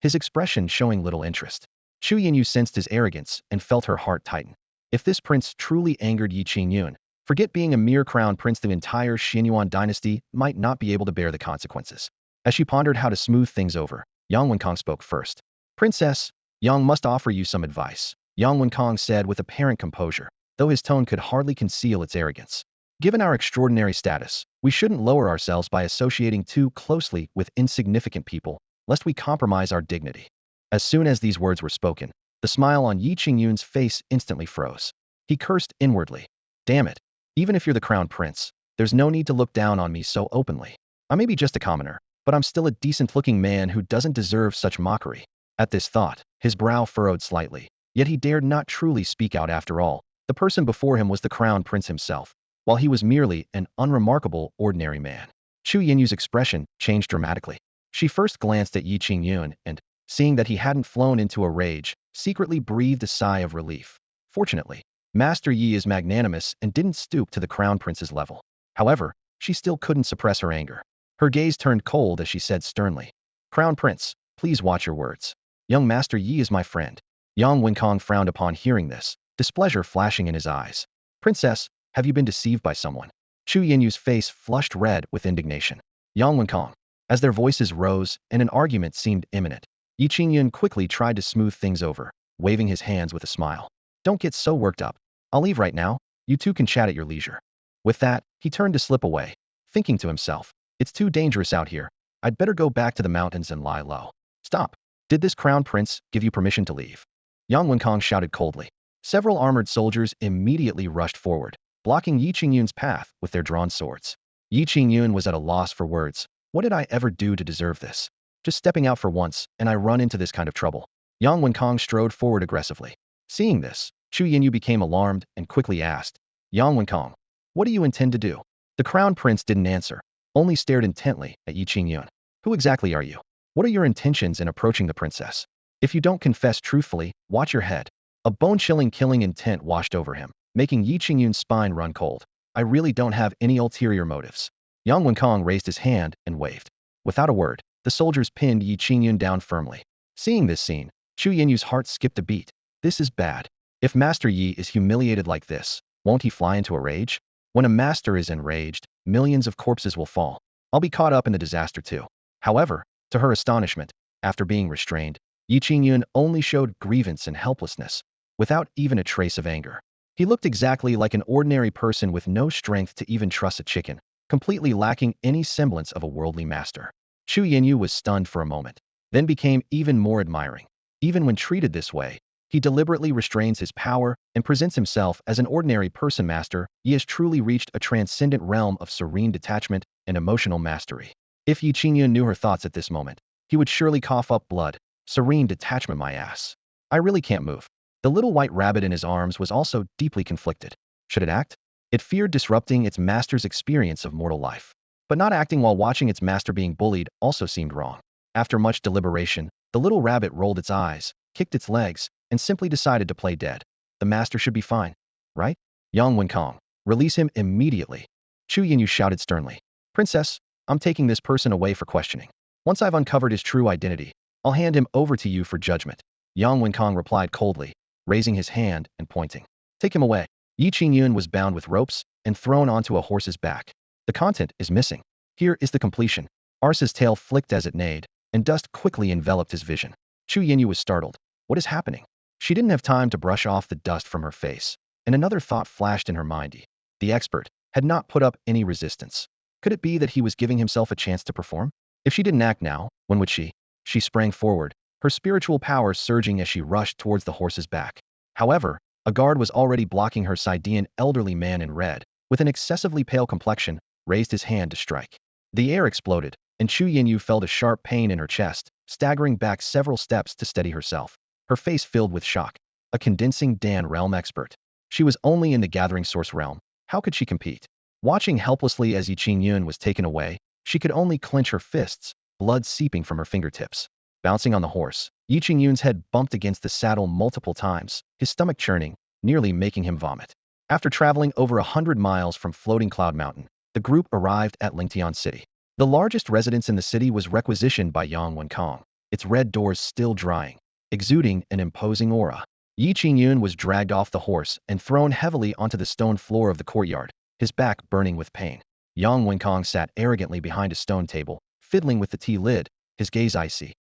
his expression showing little interest. Chu Yinyu sensed his arrogance and felt her heart tighten. If this prince truly angered Yi Qingyun, forget being a mere crown prince, the entire Qingyun dynasty might not be able to bear the consequences. As she pondered how to smooth things over, Yang Wenkong spoke first. Princess, Yang must offer you some advice, Yang Wenkong said with apparent composure, though his tone could hardly conceal its arrogance. Given our extraordinary status, we shouldn't lower ourselves by associating too closely with insignificant people, lest we compromise our dignity. As soon as these words were spoken, the smile on Yi Qingyun's face instantly froze. He cursed inwardly. Damn it. Even if you're the crown prince, there's no need to look down on me so openly. I may be just a commoner, but I'm still a decent-looking man who doesn't deserve such mockery. At this thought, his brow furrowed slightly, yet he dared not truly speak out. After all, the person before him was the crown prince himself, while he was merely an unremarkable, ordinary man. Chu Yinyu's expression changed dramatically. She first glanced at Yi Qingyun and, seeing that he hadn't flown into a rage, secretly breathed a sigh of relief. Fortunately, Master Yi is magnanimous and didn't stoop to the crown prince's level. However, she still couldn't suppress her anger. Her gaze turned cold as she said sternly, Crown Prince, please watch your words. Young Master Yi is my friend. Yang Wenkong frowned upon hearing this, displeasure flashing in his eyes. Princess, have you been deceived by someone? Chu Yinyu's face flushed red with indignation. Yang Wenkong. As their voices rose and an argument seemed imminent, Yi Qingyun quickly tried to smooth things over, waving his hands with a smile. Don't get so worked up. I'll leave right now. You two can chat at your leisure. With that, he turned to slip away, thinking to himself, it's too dangerous out here. I'd better go back to the mountains and lie low. Stop. Did this crown prince give you permission to leave? Yang Wenkong shouted coldly. Several armored soldiers immediately rushed forward, blocking Yi Qingyun's path with their drawn swords. Yi Qingyun was at a loss for words. What did I ever do to deserve this? Just stepping out for once, and I run into this kind of trouble. Yang Wenkong strode forward aggressively. Seeing this, Chu Yinyu became alarmed and quickly asked, Yang Wenkong, what do you intend to do? The crown prince didn't answer, only stared intently at Yi Qingyun. Who exactly are you? What are your intentions in approaching the princess? If you don't confess truthfully, watch your head. A bone-chilling killing intent washed over him, making Yi Qingyun's spine run cold. I really don't have any ulterior motives. Yang Wenkong raised his hand and waved. Without a word, the soldiers pinned Yi Qingyun down firmly. Seeing this scene, Chu Yinyu's heart skipped a beat. This is bad. If Master Yi is humiliated like this, won't he fly into a rage? When a master is enraged, millions of corpses will fall. I'll be caught up in the disaster too. However, to her astonishment, after being restrained, Yi Qingyun only showed grievance and helplessness, without even a trace of anger. He looked exactly like an ordinary person with no strength to even truss a chicken, completely lacking any semblance of a worldly master. Chu Yinyu was stunned for a moment, then became even more admiring. Even when treated this way, he deliberately restrains his power and presents himself as an ordinary person. Master Yi has truly reached a transcendent realm of serene detachment and emotional mastery. If Yi Qingyun knew her thoughts at this moment, he would surely cough up blood. Serene detachment, my ass. I really can't move. The little white rabbit in his arms was also deeply conflicted. Should it act? It feared disrupting its master's experience of mortal life. But not acting while watching its master being bullied also seemed wrong. After much deliberation, the little rabbit rolled its eyes, kicked its legs, and simply decided to play dead. The master should be fine, right? Yang Wenkong, release him immediately. Chu Yinyu shouted sternly. Princess, I'm taking this person away for questioning. Once I've uncovered his true identity, I'll hand him over to you for judgment. Yang Wenkong replied coldly, raising his hand and pointing. Take him away. Yi Qingyun was bound with ropes and thrown onto a horse's back. The content is missing. Here is the completion. Arsa's tail flicked as it neighed, and dust quickly enveloped his vision. Chu Yinyu was startled. What is happening? She didn't have time to brush off the dust from her face, and another thought flashed in her mind. The expert had not put up any resistance. Could it be that he was giving himself a chance to perform? If she didn't act now, when would she? She sprang forward, her spiritual power surging as she rushed towards the horse's back. However, a guard was already blocking her side. An elderly man in red, with an excessively pale complexion, raised his hand to strike. The air exploded, and Chu Yinyu felt a sharp pain in her chest, staggering back several steps to steady herself. Her face filled with shock. A condensing Dan realm expert. She was only in the gathering source realm. How could she compete? Watching helplessly as Yi Qingyun was taken away, she could only clench her fists, blood seeping from her fingertips. Bouncing on the horse, Yi Qingyun's head bumped against the saddle multiple times, his stomach churning, nearly making him vomit. After traveling over 100 miles from Floating Cloud Mountain, the group arrived at Lingtian City. The largest residence in the city was requisitioned by Yang Wenkong, its red doors still drying, exuding an imposing aura. Yi Qingyun was dragged off the horse and thrown heavily onto the stone floor of the courtyard, his back burning with pain. Yang Wenkong sat arrogantly behind a stone table, fiddling with the tea lid, his gaze icy.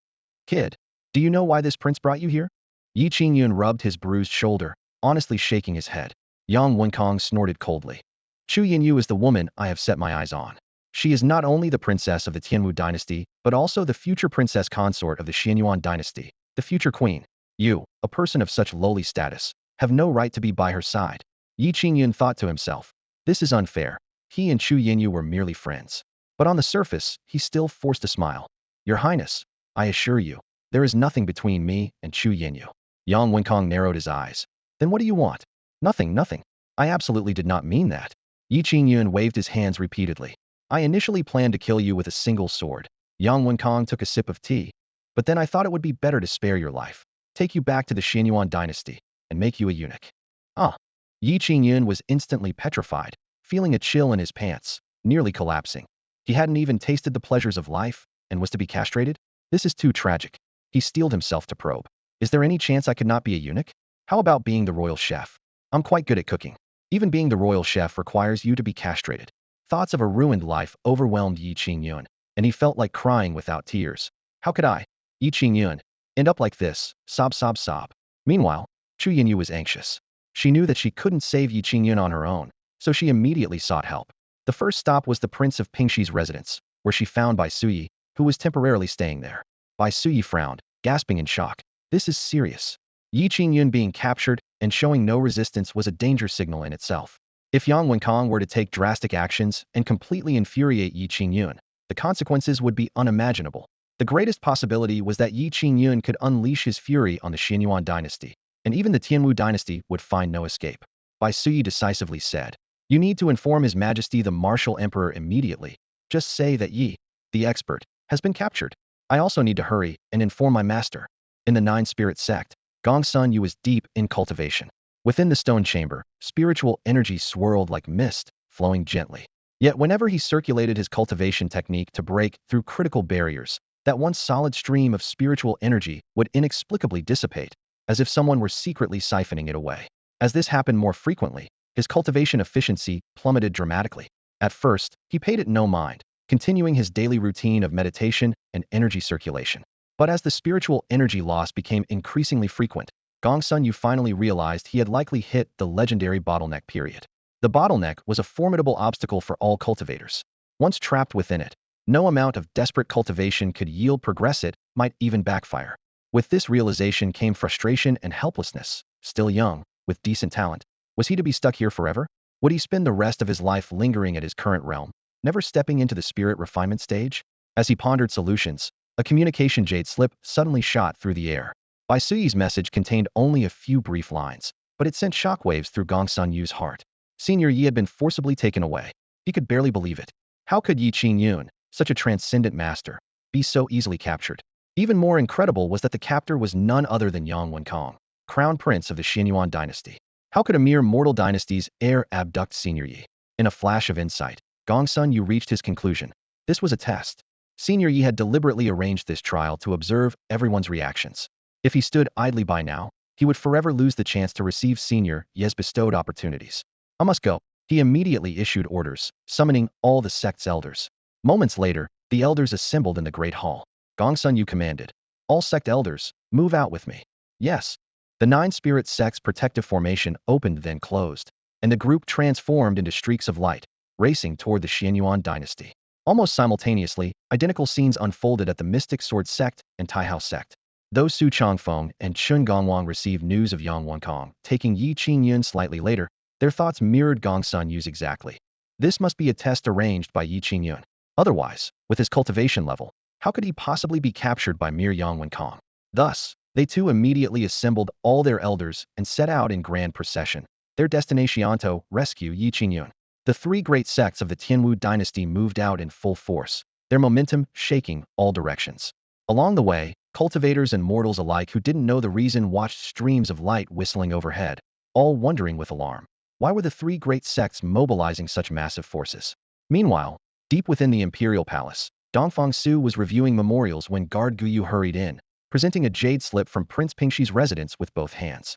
Kid, do you know why this prince brought you here? Yi Qingyun rubbed his bruised shoulder, honestly shaking his head. Yang Wenkong snorted coldly. Chu Yinyu is the woman I have set my eyes on. She is not only the princess of the Tianwu dynasty, but also the future princess consort of the Qingyun dynasty, the future queen. You, a person of such lowly status, have no right to be by her side. Yi Qingyun thought to himself. This is unfair. He and Chu Yinyu were merely friends. But on the surface, he still forced a smile. Your Highness, I assure you, there is nothing between me and Chu Yinyu. Yang Wenkong narrowed his eyes. Then what do you want? Nothing, nothing. I absolutely did not mean that. Yi Qingyun waved his hands repeatedly. I initially planned to kill you with a single sword. Yang Wenkong took a sip of tea. But then I thought it would be better to spare your life, take you back to the Qingyun dynasty, and make you a eunuch. Ah! Yi Qingyun was instantly petrified, feeling a chill in his pants, nearly collapsing. He hadn't even tasted the pleasures of life, and was to be castrated? This is too tragic. He steeled himself to probe. Is there any chance I could not be a eunuch? How about being the royal chef? I'm quite good at cooking. Even being the royal chef requires you to be castrated. Thoughts of a ruined life overwhelmed Yi Qingyun, and he felt like crying without tears. How could I, Yi Qingyun, end up like this? Sob, sob, sob. Meanwhile, Chu Yinyu was anxious. She knew that she couldn't save Yi Qingyun on her own, so she immediately sought help. The first stop was the Prince of Pingshi's residence, where she found Bai Suyi, who was temporarily staying there. Bai Suyi frowned, gasping in shock. This is serious. Yi Qingyun being captured and showing no resistance was a danger signal in itself. If Yang Wenkong were to take drastic actions and completely infuriate Yi Qingyun, the consequences would be unimaginable. The greatest possibility was that Yi Qingyun could unleash his fury on the Qingyun dynasty, and even the Tianwu dynasty would find no escape. Bai Suyi decisively said, You need to inform His Majesty the Martial Emperor immediately. Just say that Yi, the expert, has been captured. I also need to hurry and inform my master. In the Nine Spirit sect, Gong Sun Yu was deep in cultivation. Within the stone chamber, spiritual energy swirled like mist, flowing gently. Yet whenever he circulated his cultivation technique to break through critical barriers, that once solid stream of spiritual energy would inexplicably dissipate, as if someone were secretly siphoning it away. As this happened more frequently, his cultivation efficiency plummeted dramatically. At first, he paid it no mind, continuing his daily routine of meditation and energy circulation. But as the spiritual energy loss became increasingly frequent, Gong Sun Yu finally realized he had likely hit the legendary bottleneck period. The bottleneck was a formidable obstacle for all cultivators. Once trapped within it, no amount of desperate cultivation could yield progress. It might even backfire. With this realization came frustration and helplessness. Still young, with decent talent, was he to be stuck here forever? Would he spend the rest of his life lingering at his current realm, never stepping into the spirit refinement stage? As he pondered solutions, a communication jade slip suddenly shot through the air. Bai Suyi's message contained only a few brief lines, but it sent shockwaves through Gong Sun Yu's heart. Senior Yi had been forcibly taken away. He could barely believe it. How could Yi Qingyun, such a transcendent master, be so easily captured? Even more incredible was that the captor was none other than Yang Wenkong, crown prince of the Qingyun dynasty. How could a mere mortal dynasty's heir abduct Senior Yi? In a flash of insight, Gong Sun Yu reached his conclusion. This was a test. Senior Yi had deliberately arranged this trial to observe everyone's reactions. If he stood idly by now, he would forever lose the chance to receive Senior Yi's bestowed opportunities. I must go. He immediately issued orders, summoning all the sect's elders. Moments later, the elders assembled in the great hall. Gongsun Yu commanded, "All sect elders, move out with me." Yes. The nine spirit sect's protective formation opened then closed, and the group transformed into streaks of light, racing toward the Qingyun dynasty. Almost simultaneously, identical scenes unfolded at the Mystic Sword sect and Taihao sect. Though Su Changfeng and Chun Gongwang received news of Yang Wenkong taking Yi Qingyun slightly later, their thoughts mirrored Gongsun Yu's exactly. This must be a test arranged by Yi Qingyun. Otherwise, with his cultivation level, how could he possibly be captured by mere Yang Wenkong? Thus, they too immediately assembled all their elders and set out in grand procession, their destination to rescue Yi Qingyun. The three great sects of the Tianwu dynasty moved out in full force, their momentum shaking all directions. Along the way, cultivators and mortals alike who didn't know the reason watched streams of light whistling overhead, all wondering with alarm. Why were the three great sects mobilizing such massive forces? Meanwhile, deep within the imperial palace, Dongfang Su was reviewing memorials when guard Guyu hurried in, presenting a jade slip from Prince Pingshi's residence with both hands.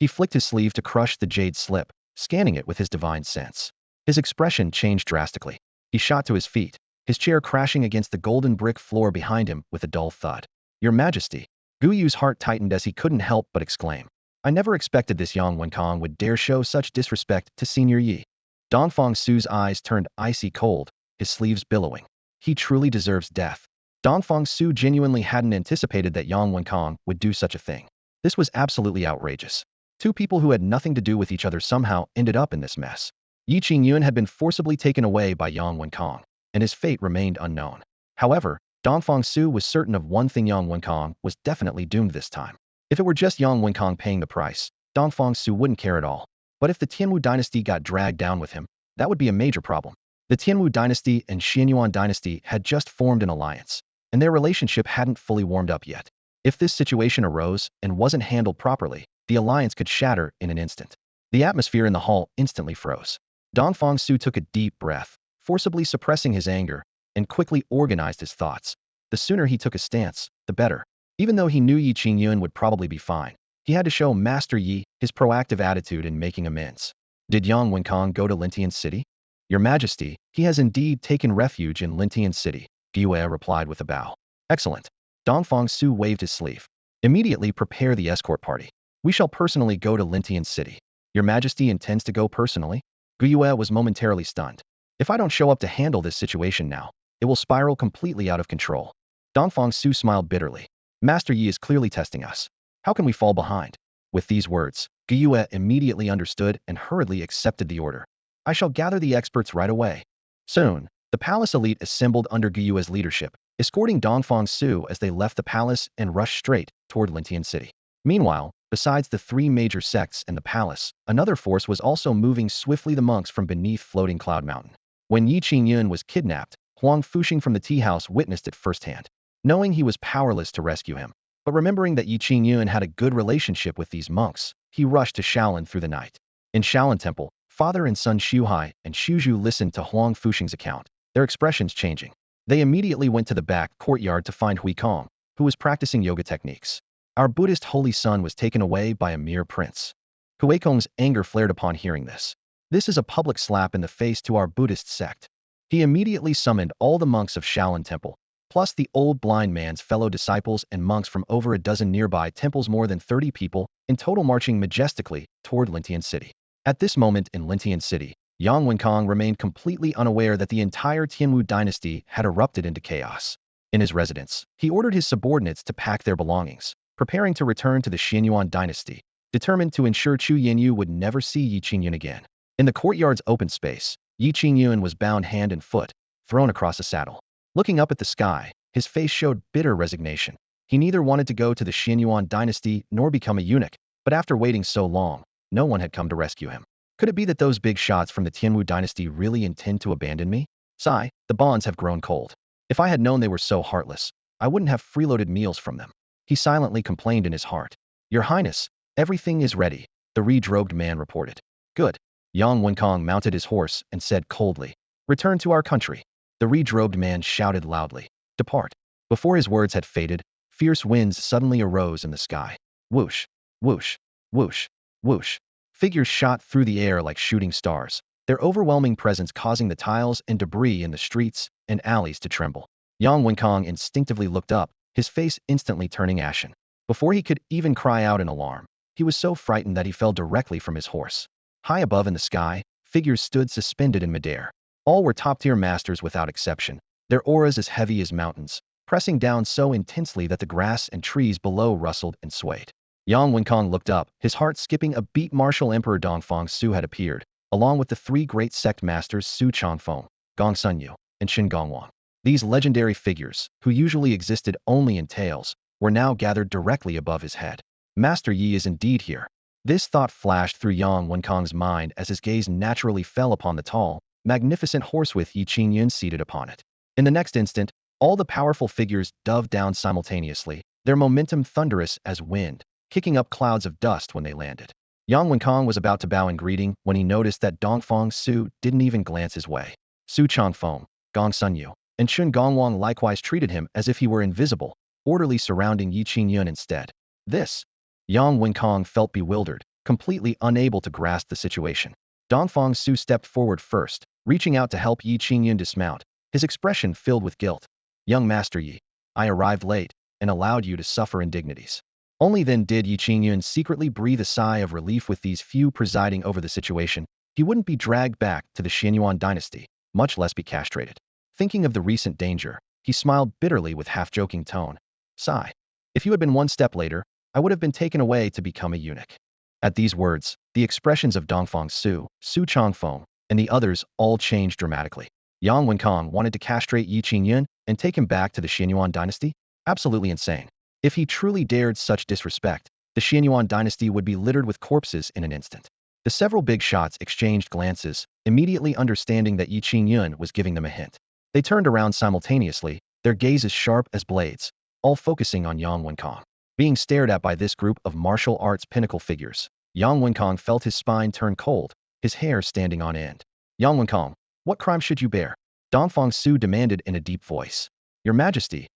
He flicked his sleeve to crush the jade slip, scanning it with his divine sense. His expression changed drastically. He shot to his feet, his chair crashing against the golden brick floor behind him with a dull thud. "Your Majesty." Guyu's heart tightened as he couldn't help but exclaim. "I never expected this Yang Wenkong would dare show such disrespect to Senior Yi." Dongfang Su's eyes turned icy cold, his sleeves billowing. He truly deserves death. Dongfang Su genuinely hadn't anticipated that Yang Wenkong would do such a thing. This was absolutely outrageous. Two people who had nothing to do with each other somehow ended up in this mess. Yi Qingyun had been forcibly taken away by Yang Wenkong, and his fate remained unknown. However, Dongfang Su was certain of one thing: Yang Wenkong was definitely doomed this time. If it were just Yang Wenkong paying the price, Dongfang Su wouldn't care at all. But if the Tianwu dynasty got dragged down with him, that would be a major problem. The Tianwu dynasty and Xianyuan dynasty had just formed an alliance, and their relationship hadn't fully warmed up yet. If this situation arose and wasn't handled properly, the alliance could shatter in an instant. The atmosphere in the hall instantly froze. Dongfang Su took a deep breath, forcibly suppressing his anger, and quickly organized his thoughts. The sooner he took a stance, the better. Even though he knew Yi Qingyun would probably be fine, he had to show Master Yi his proactive attitude in making amends. Did Yang Wenkong go to Lintian City? Your Majesty, he has indeed taken refuge in Lintian City, Guiyue replied with a bow. Excellent. Dongfang Su waved his sleeve. Immediately prepare the escort party. We shall personally go to Lintian City. Your Majesty intends to go personally? Guiyue was momentarily stunned. If I don't show up to handle this situation now, it will spiral completely out of control. Dongfang Su smiled bitterly. Master Yi is clearly testing us. How can we fall behind? With these words, Guiyue immediately understood and hurriedly accepted the order. I shall gather the experts right away. Soon, the palace elite assembled under Guiyue's leadership, escorting Dongfang Su as they left the palace and rushed straight toward Lintian City. Meanwhile, besides the three major sects and the palace, another force was also moving swiftly: the monks from beneath floating Cloud Mountain. When Yi Qingyun was kidnapped, Huang Fuxing from the tea house witnessed it firsthand. Knowing he was powerless to rescue him, but remembering that Yi Qingyun had a good relationship with these monks, he rushed to Shaolin through the night. In Shaolin Temple, father and son Xuhai and Xuzhu listened to Huang Fuxing's account, their expressions changing. They immediately went to the back courtyard to find Hui Kong, who was practicing yoga techniques. Our Buddhist holy son was taken away by a mere prince. Hui Kong's anger flared upon hearing this. This is a public slap in the face to our Buddhist sect. He immediately summoned all the monks of Shaolin Temple, plus the old blind man's fellow disciples and monks from over a dozen nearby temples, more than 30 people, in total, marching majestically toward Lintian City. At this moment in Lintian City, Yang Wenkong remained completely unaware that the entire Tianwu dynasty had erupted into chaos. In his residence, he ordered his subordinates to pack their belongings, preparing to return to the Xianyuan dynasty, determined to ensure Chu Yanyu would never see Yi Qingyun again. In the courtyard's open space, Yi Qingyun was bound hand and foot, thrown across a saddle. Looking up at the sky, his face showed bitter resignation. He neither wanted to go to the Xianyuan dynasty nor become a eunuch, but after waiting so long, no one had come to rescue him. Could it be that those big shots from the Tianwu dynasty really intend to abandon me? Sigh, the bonds have grown cold. If I had known they were so heartless, I wouldn't have freeloaded meals from them. He silently complained in his heart. Your Highness, everything is ready, the re-droged man reported. Good. Yang Wenkong mounted his horse and said coldly, return to our country. The redrobed man shouted loudly, "Depart!" Before his words had faded, fierce winds suddenly arose in the sky. Whoosh, whoosh, whoosh, whoosh. Figures shot through the air like shooting stars, their overwhelming presence causing the tiles and debris in the streets and alleys to tremble. Yang Wenkong instinctively looked up, his face instantly turning ashen. Before he could even cry out in alarm, he was so frightened that he fell directly from his horse. High above in the sky, figures stood suspended in midair. All were top-tier masters without exception, their auras as heavy as mountains, pressing down so intensely that the grass and trees below rustled and swayed. Yang Wenkong looked up, his heart skipping a beat. Martial Emperor Dongfang Su had appeared, along with the three great sect masters Su Changfeng, Gong Sunyu, and Qin Gongwang. These legendary figures, who usually existed only in tales, were now gathered directly above his head. Master Yi is indeed here. This thought flashed through Yang Wenkong's mind as his gaze naturally fell upon the tall, magnificent horse with Yi Qingyun seated upon it. In the next instant, all the powerful figures dove down simultaneously, their momentum thunderous as wind, kicking up clouds of dust when they landed. Yang Wenkong was about to bow in greeting when he noticed that Dongfang Su didn't even glance his way. Su Changfeng, Gong Sunyu, and Qin Gongwang likewise treated him as if he were invisible, orderly surrounding Yi Qingyun instead. This, Yang Wenkong felt bewildered, completely unable to grasp the situation. Dongfang Su stepped forward first, reaching out to help Yi Qingyun dismount, his expression filled with guilt. "Young Master Yi, I arrived late and allowed you to suffer indignities." Only then did Yi Qingyun secretly breathe a sigh of relief. With these few presiding over the situation, he wouldn't be dragged back to the Qingyun dynasty, much less be castrated. Thinking of the recent danger, he smiled bitterly with half-joking tone. "Sigh. If you had been one step later, I would have been taken away to become a eunuch." At these words, the expressions of Dongfang Su, Su Changfeng, and the others all changed dramatically. Yang Wenkong wanted to castrate Yi Qingyun and take him back to the Qingyun dynasty? Absolutely insane. If he truly dared such disrespect, the Qingyun dynasty would be littered with corpses in an instant. The several big shots exchanged glances, immediately understanding that Yi Qingyun was giving them a hint. They turned around simultaneously, their gazes sharp as blades, all focusing on Yang Wenkong. Being stared at by this group of martial arts pinnacle figures, Yang Wenkong felt his spine turn cold, his hair standing on end. "Yang Wenkong, what crime should you bear?" Dongfang Su demanded in a deep voice. "Your Majesty,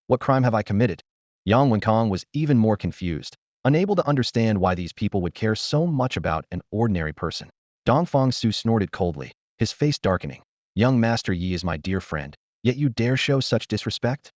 what crime have I committed?" Yang Wenkong was even more confused, unable to understand why these people would care so much about an ordinary person. Dongfang Su snorted coldly, his face darkening. "Young Master Yi is my dear friend, yet you dare show such disrespect?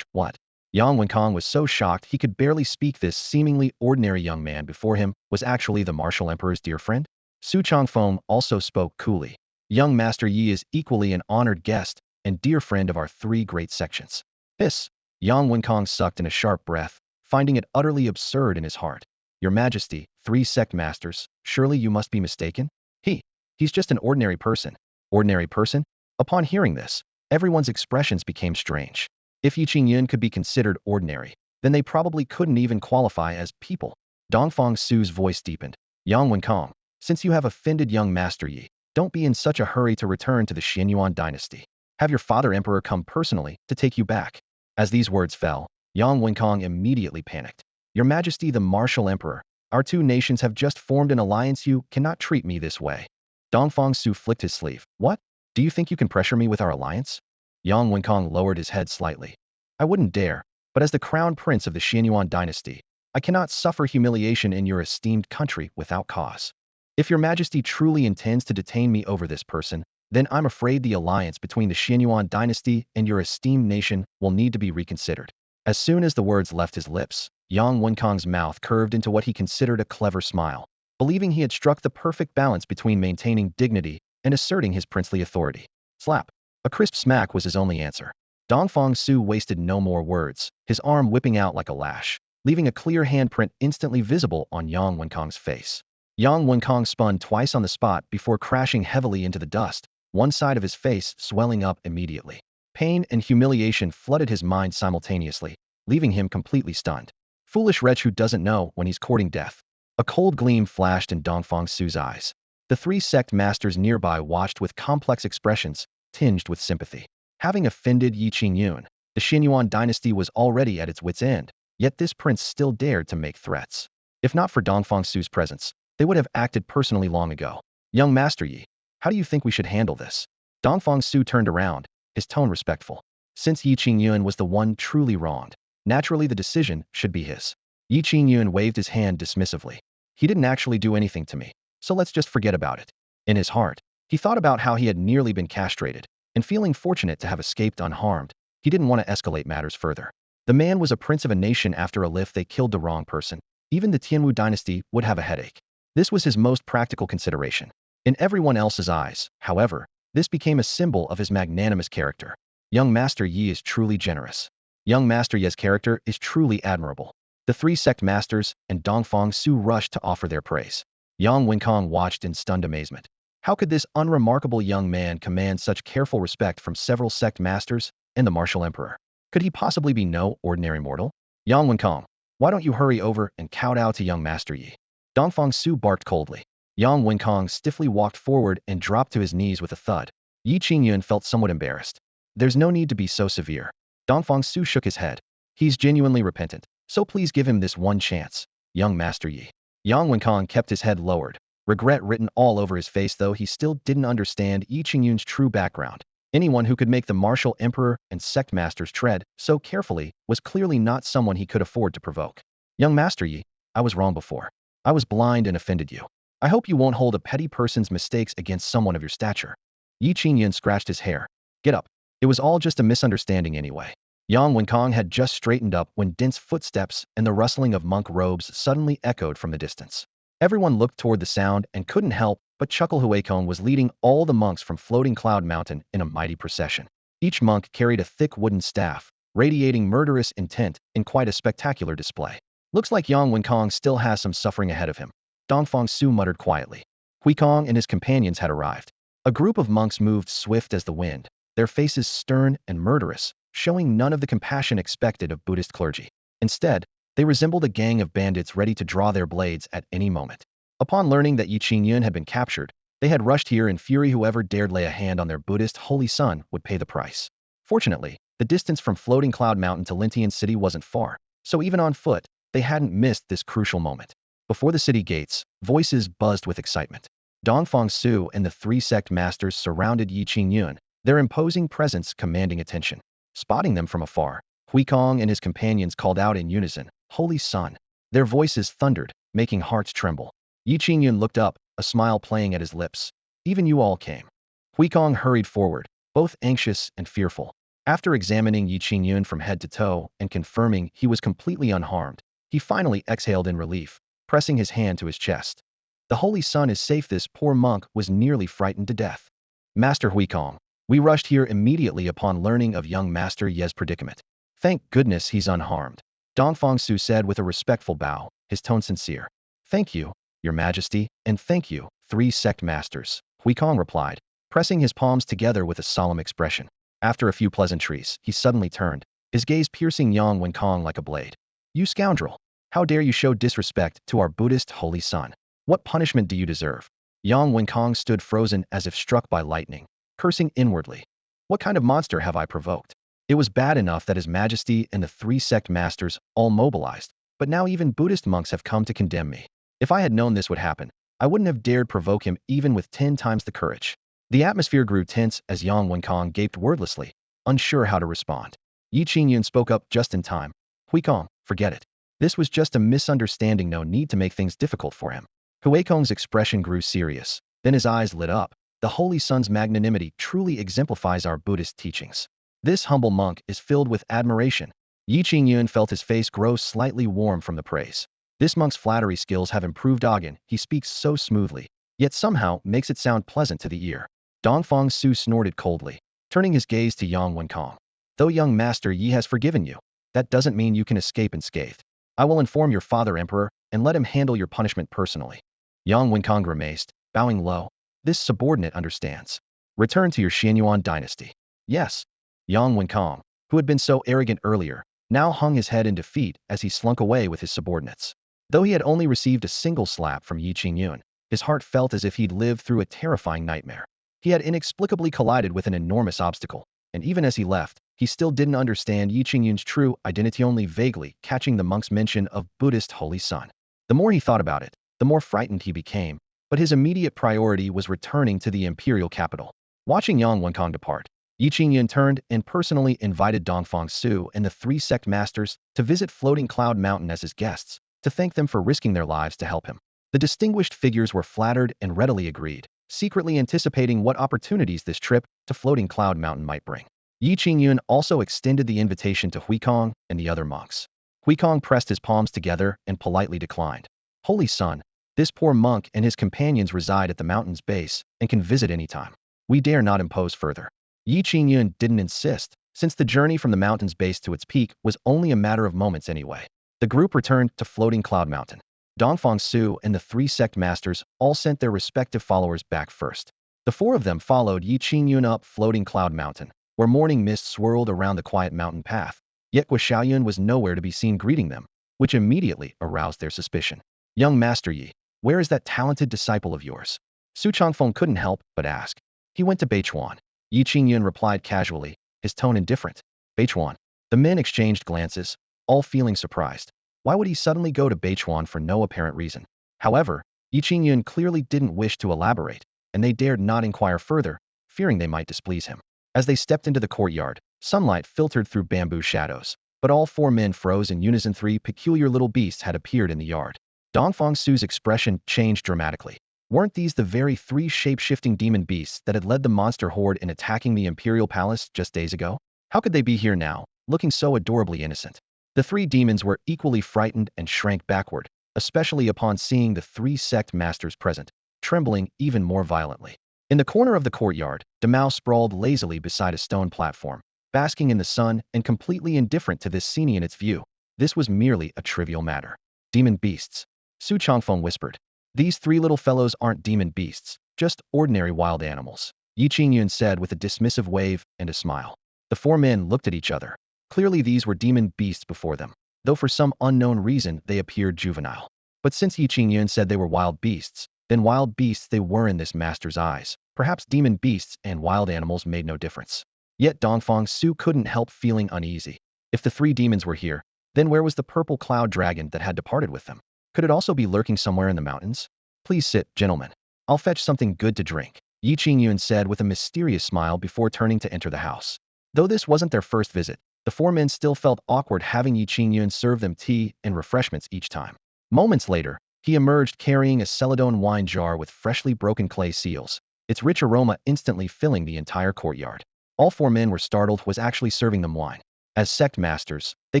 What?" Yang Wenkong was so shocked he could barely speak. This seemingly ordinary young man before him was actually the martial emperor's dear friend? Su Changfeng also spoke coolly. "Young Master Yi is equally an honored guest and dear friend of our three great sections." Hiss! Yang Wenkong sucked in a sharp breath, finding it utterly absurd in his heart. "Your Majesty, three sect masters, surely you must be mistaken? He's just an ordinary person." Ordinary person? Upon hearing this, everyone's expressions became strange. If Yi Qingyun could be considered ordinary, then they probably couldn't even qualify as people. Dongfang Su's voice deepened. "Yang Wenkong, since you have offended young Master Yi, don't be in such a hurry to return to the Qingyun dynasty. Have your father emperor come personally to take you back." As these words fell, Yang Wenkong immediately panicked. "Your Majesty the martial emperor, our two nations have just formed an alliance. You cannot treat me this way." Dongfang Su flicked his sleeve. "What? Do you think you can pressure me with our alliance?" Yang Wenkong lowered his head slightly. "I wouldn't dare, but as the crown prince of the Qingyun dynasty, I cannot suffer humiliation in your esteemed country without cause. If your Majesty truly intends to detain me over this person, then I'm afraid the alliance between the Qingyun dynasty and your esteemed nation will need to be reconsidered." As soon as the words left his lips, Yang Wenkong's mouth curved into what he considered a clever smile, believing he had struck the perfect balance between maintaining dignity and asserting his princely authority. Slap! A crisp smack was his only answer. Dongfang Su wasted no more words, his arm whipping out like a lash, leaving a clear handprint instantly visible on Yang Wenkong's face. Yang Wenkong spun twice on the spot before crashing heavily into the dust, one side of his face swelling up immediately. Pain and humiliation flooded his mind simultaneously, leaving him completely stunned. Foolish wretch who doesn't know when he's courting death. A cold gleam flashed in Dongfang Su's eyes. The three sect masters nearby watched with complex expressions, tinged with sympathy. Having offended Yi Qingyun, the Qingyun dynasty was already at its wit's end, yet this prince still dared to make threats. If not for Dongfang Su's presence, they would have acted personally long ago. "Young Master Yi, how do you think we should handle this?" Dongfang Su turned around, his tone respectful. Since Yi Qingyun was the one truly wronged, naturally the decision should be his. Yi Qingyun waved his hand dismissively. He didn't actually do anything to me, so let's just forget about it. In his heart, he thought about how he had nearly been castrated, and feeling fortunate to have escaped unharmed, he didn't want to escalate matters further. The man was a prince of a nation after all. If they killed the wrong person, even the Tianwu dynasty would have a headache. This was his most practical consideration. In everyone else's eyes, however, this became a symbol of his magnanimous character. Young Master Yi is truly generous. Young Master Ye's character is truly admirable. The three sect masters and Dongfang Su rushed to offer their praise. Yang Wenkong watched in stunned amazement. How could this unremarkable young man command such careful respect from several sect masters and the martial emperor? Could he possibly be no ordinary mortal? Yang Wenkong, why don't you hurry over and kowtow to young Master Yi? Dongfang Su barked coldly. Yang Wenkong stiffly walked forward and dropped to his knees with a thud. Yi Qingyun felt somewhat embarrassed. There's no need to be so severe. Dongfang Su shook his head. He's genuinely repentant, so please give him this one chance, young Master Yi. Yang Wenkong kept his head lowered, regret written all over his face, though he still didn't understand Yi Qingyun's true background. Anyone who could make the martial emperor and sect masters tread so carefully was clearly not someone he could afford to provoke. Young Master Yi, I was wrong before. I was blind and offended you. I hope you won't hold a petty person's mistakes against someone of your stature. Yi Qingyun scratched his hair. Get up. It was all just a misunderstanding anyway. Yang Wenkong had just straightened up when dense footsteps and the rustling of monk robes suddenly echoed from the distance. Everyone looked toward the sound and couldn't help but chuckle. Huikong was leading all the monks from Floating Cloud Mountain in a mighty procession. Each monk carried a thick wooden staff, radiating murderous intent in quite a spectacular display. Looks like Yang Wenkong still has some suffering ahead of him. Dongfang Su muttered quietly. Huikong and his companions had arrived. A group of monks moved swift as the wind, their faces stern and murderous, showing none of the compassion expected of Buddhist clergy. Instead, they resembled a gang of bandits ready to draw their blades at any moment. Upon learning that Yi Qingyun had been captured, they had rushed here in fury. Whoever dared lay a hand on their Buddhist holy son would pay the price. Fortunately, the distance from Floating Cloud Mountain to Lintian City wasn't far, so even on foot, they hadn't missed this crucial moment. Before the city gates, voices buzzed with excitement. Dongfang Su and the three sect masters surrounded Yi Qingyun, their imposing presence commanding attention. Spotting them from afar, Huikong and his companions called out in unison, "Holy Son!" Their voices thundered, making hearts tremble. Yi Qingyun looked up, a smile playing at his lips. Even you all came. Huikong hurried forward, both anxious and fearful. After examining Yi Qingyun from head to toe and confirming he was completely unharmed, he finally exhaled in relief, pressing his hand to his chest. The Holy Son is safe. This poor monk was nearly frightened to death. Master Huikong, we rushed here immediately upon learning of young Master Ye's predicament. Thank goodness he's unharmed. Dongfang Su said with a respectful bow, his tone sincere. Thank you, Your Majesty, and thank you, three sect masters, Huikong replied, pressing his palms together with a solemn expression. After a few pleasantries, he suddenly turned, his gaze piercing Yang Wenkong like a blade. You scoundrel! How dare you show disrespect to our Buddhist holy son? What punishment do you deserve? Yang Wenkong stood frozen as if struck by lightning, cursing inwardly. What kind of monster have I provoked? It was bad enough that His Majesty and the three sect masters all mobilized, but now even Buddhist monks have come to condemn me. If I had known this would happen, I wouldn't have dared provoke him even with 10 times the courage. The atmosphere grew tense as Yang Wenkong gaped wordlessly, unsure how to respond. Yi Qingyun spoke up just in time. Huikong, forget it. This was just a misunderstanding, no need to make things difficult for him. Huikong's expression grew serious, then his eyes lit up. The Holy Son's magnanimity truly exemplifies our Buddhist teachings. This humble monk is filled with admiration. Yi Qingyun felt his face grow slightly warm from the praise. This monk's flattery skills have improved. Again, he speaks so smoothly, yet somehow makes it sound pleasant to the ear. Dongfang Su snorted coldly, turning his gaze to Yang Wenkong. Though young Master Yi has forgiven you, that doesn't mean you can escape unscathed. I will inform your father emperor and let him handle your punishment personally. Yang Wenkong grimaced, bowing low. This subordinate understands. Return to your Qingyun dynasty. Yes. Yang Wenkong, who had been so arrogant earlier, now hung his head in defeat as he slunk away with his subordinates. Though he had only received a single slap from Yi Qingyun, his heart felt as if he'd lived through a terrifying nightmare. He had inexplicably collided with an enormous obstacle, and even as he left, he still didn't understand Yi Qingyun's true identity, only vaguely catching the monk's mention of Buddhist holy son. The more he thought about it, the more frightened he became, but his immediate priority was returning to the imperial capital. Watching Yang Wenkong depart, Yi Qingyun turned and personally invited Dongfang Su and the three sect masters to visit Floating Cloud Mountain as his guests, to thank them for risking their lives to help him. The distinguished figures were flattered and readily agreed, secretly anticipating what opportunities this trip to Floating Cloud Mountain might bring. Yi Qingyun also extended the invitation to Huikong and the other monks. Huikong pressed his palms together and politely declined. Holy Son, this poor monk and his companions reside at the mountain's base and can visit any time. We dare not impose further. Yi Qingyun didn't insist, since the journey from the mountain's base to its peak was only a matter of moments anyway. The group returned to Floating Cloud Mountain. Dongfang Su and the three sect masters all sent their respective followers back first. The four of them followed Yi Qingyun up Floating Cloud Mountain, where morning mist swirled around the quiet mountain path, yet Gua Xiaoyun was nowhere to be seen greeting them, which immediately aroused their suspicion. Young Master Yi, where is that talented disciple of yours? Su Changfeng couldn't help but ask. He went to Beichuan. Yi Qingyun replied casually, his tone indifferent. Beichuan. The men exchanged glances, all feeling surprised. Why would he suddenly go to Beichuan for no apparent reason? However, Yi Qingyun clearly didn't wish to elaborate, and they dared not inquire further, fearing they might displease him. As they stepped into the courtyard, sunlight filtered through bamboo shadows, but all four men froze in unison. Three peculiar little beasts had appeared in the yard. Dongfang Su's expression changed dramatically. Weren't these the very three shape-shifting demon beasts that had led the monster horde in attacking the imperial palace just days ago? How could they be here now, looking so adorably innocent? The three demons were equally frightened and shrank backward, especially upon seeing the three sect masters present, trembling even more violently. In the corner of the courtyard, Damao sprawled lazily beside a stone platform, basking in the sun and completely indifferent to this scene in its view. This was merely a trivial matter. Demon beasts. Su Changfeng whispered. These three little fellows aren't demon beasts, just ordinary wild animals, Yi Qingyun said with a dismissive wave and a smile. The four men looked at each other. Clearly these were demon beasts before them, though for some unknown reason they appeared juvenile. But since Yi Qingyun said they were wild beasts, then wild beasts they were in this master's eyes. Perhaps demon beasts and wild animals made no difference. Yet Dongfang Su couldn't help feeling uneasy. If the three demons were here, then where was the purple cloud dragon that had departed with them? Could it also be lurking somewhere in the mountains? Please sit, gentlemen. I'll fetch something good to drink, Yi Qingyun said with a mysterious smile before turning to enter the house. Though this wasn't their first visit, the four men still felt awkward having Yi Qingyun serve them tea and refreshments each time. Moments later, he emerged carrying a Celadon wine jar with freshly broken clay seals, its rich aroma instantly filling the entire courtyard. All four men were startled was actually serving them wine. As sect masters, they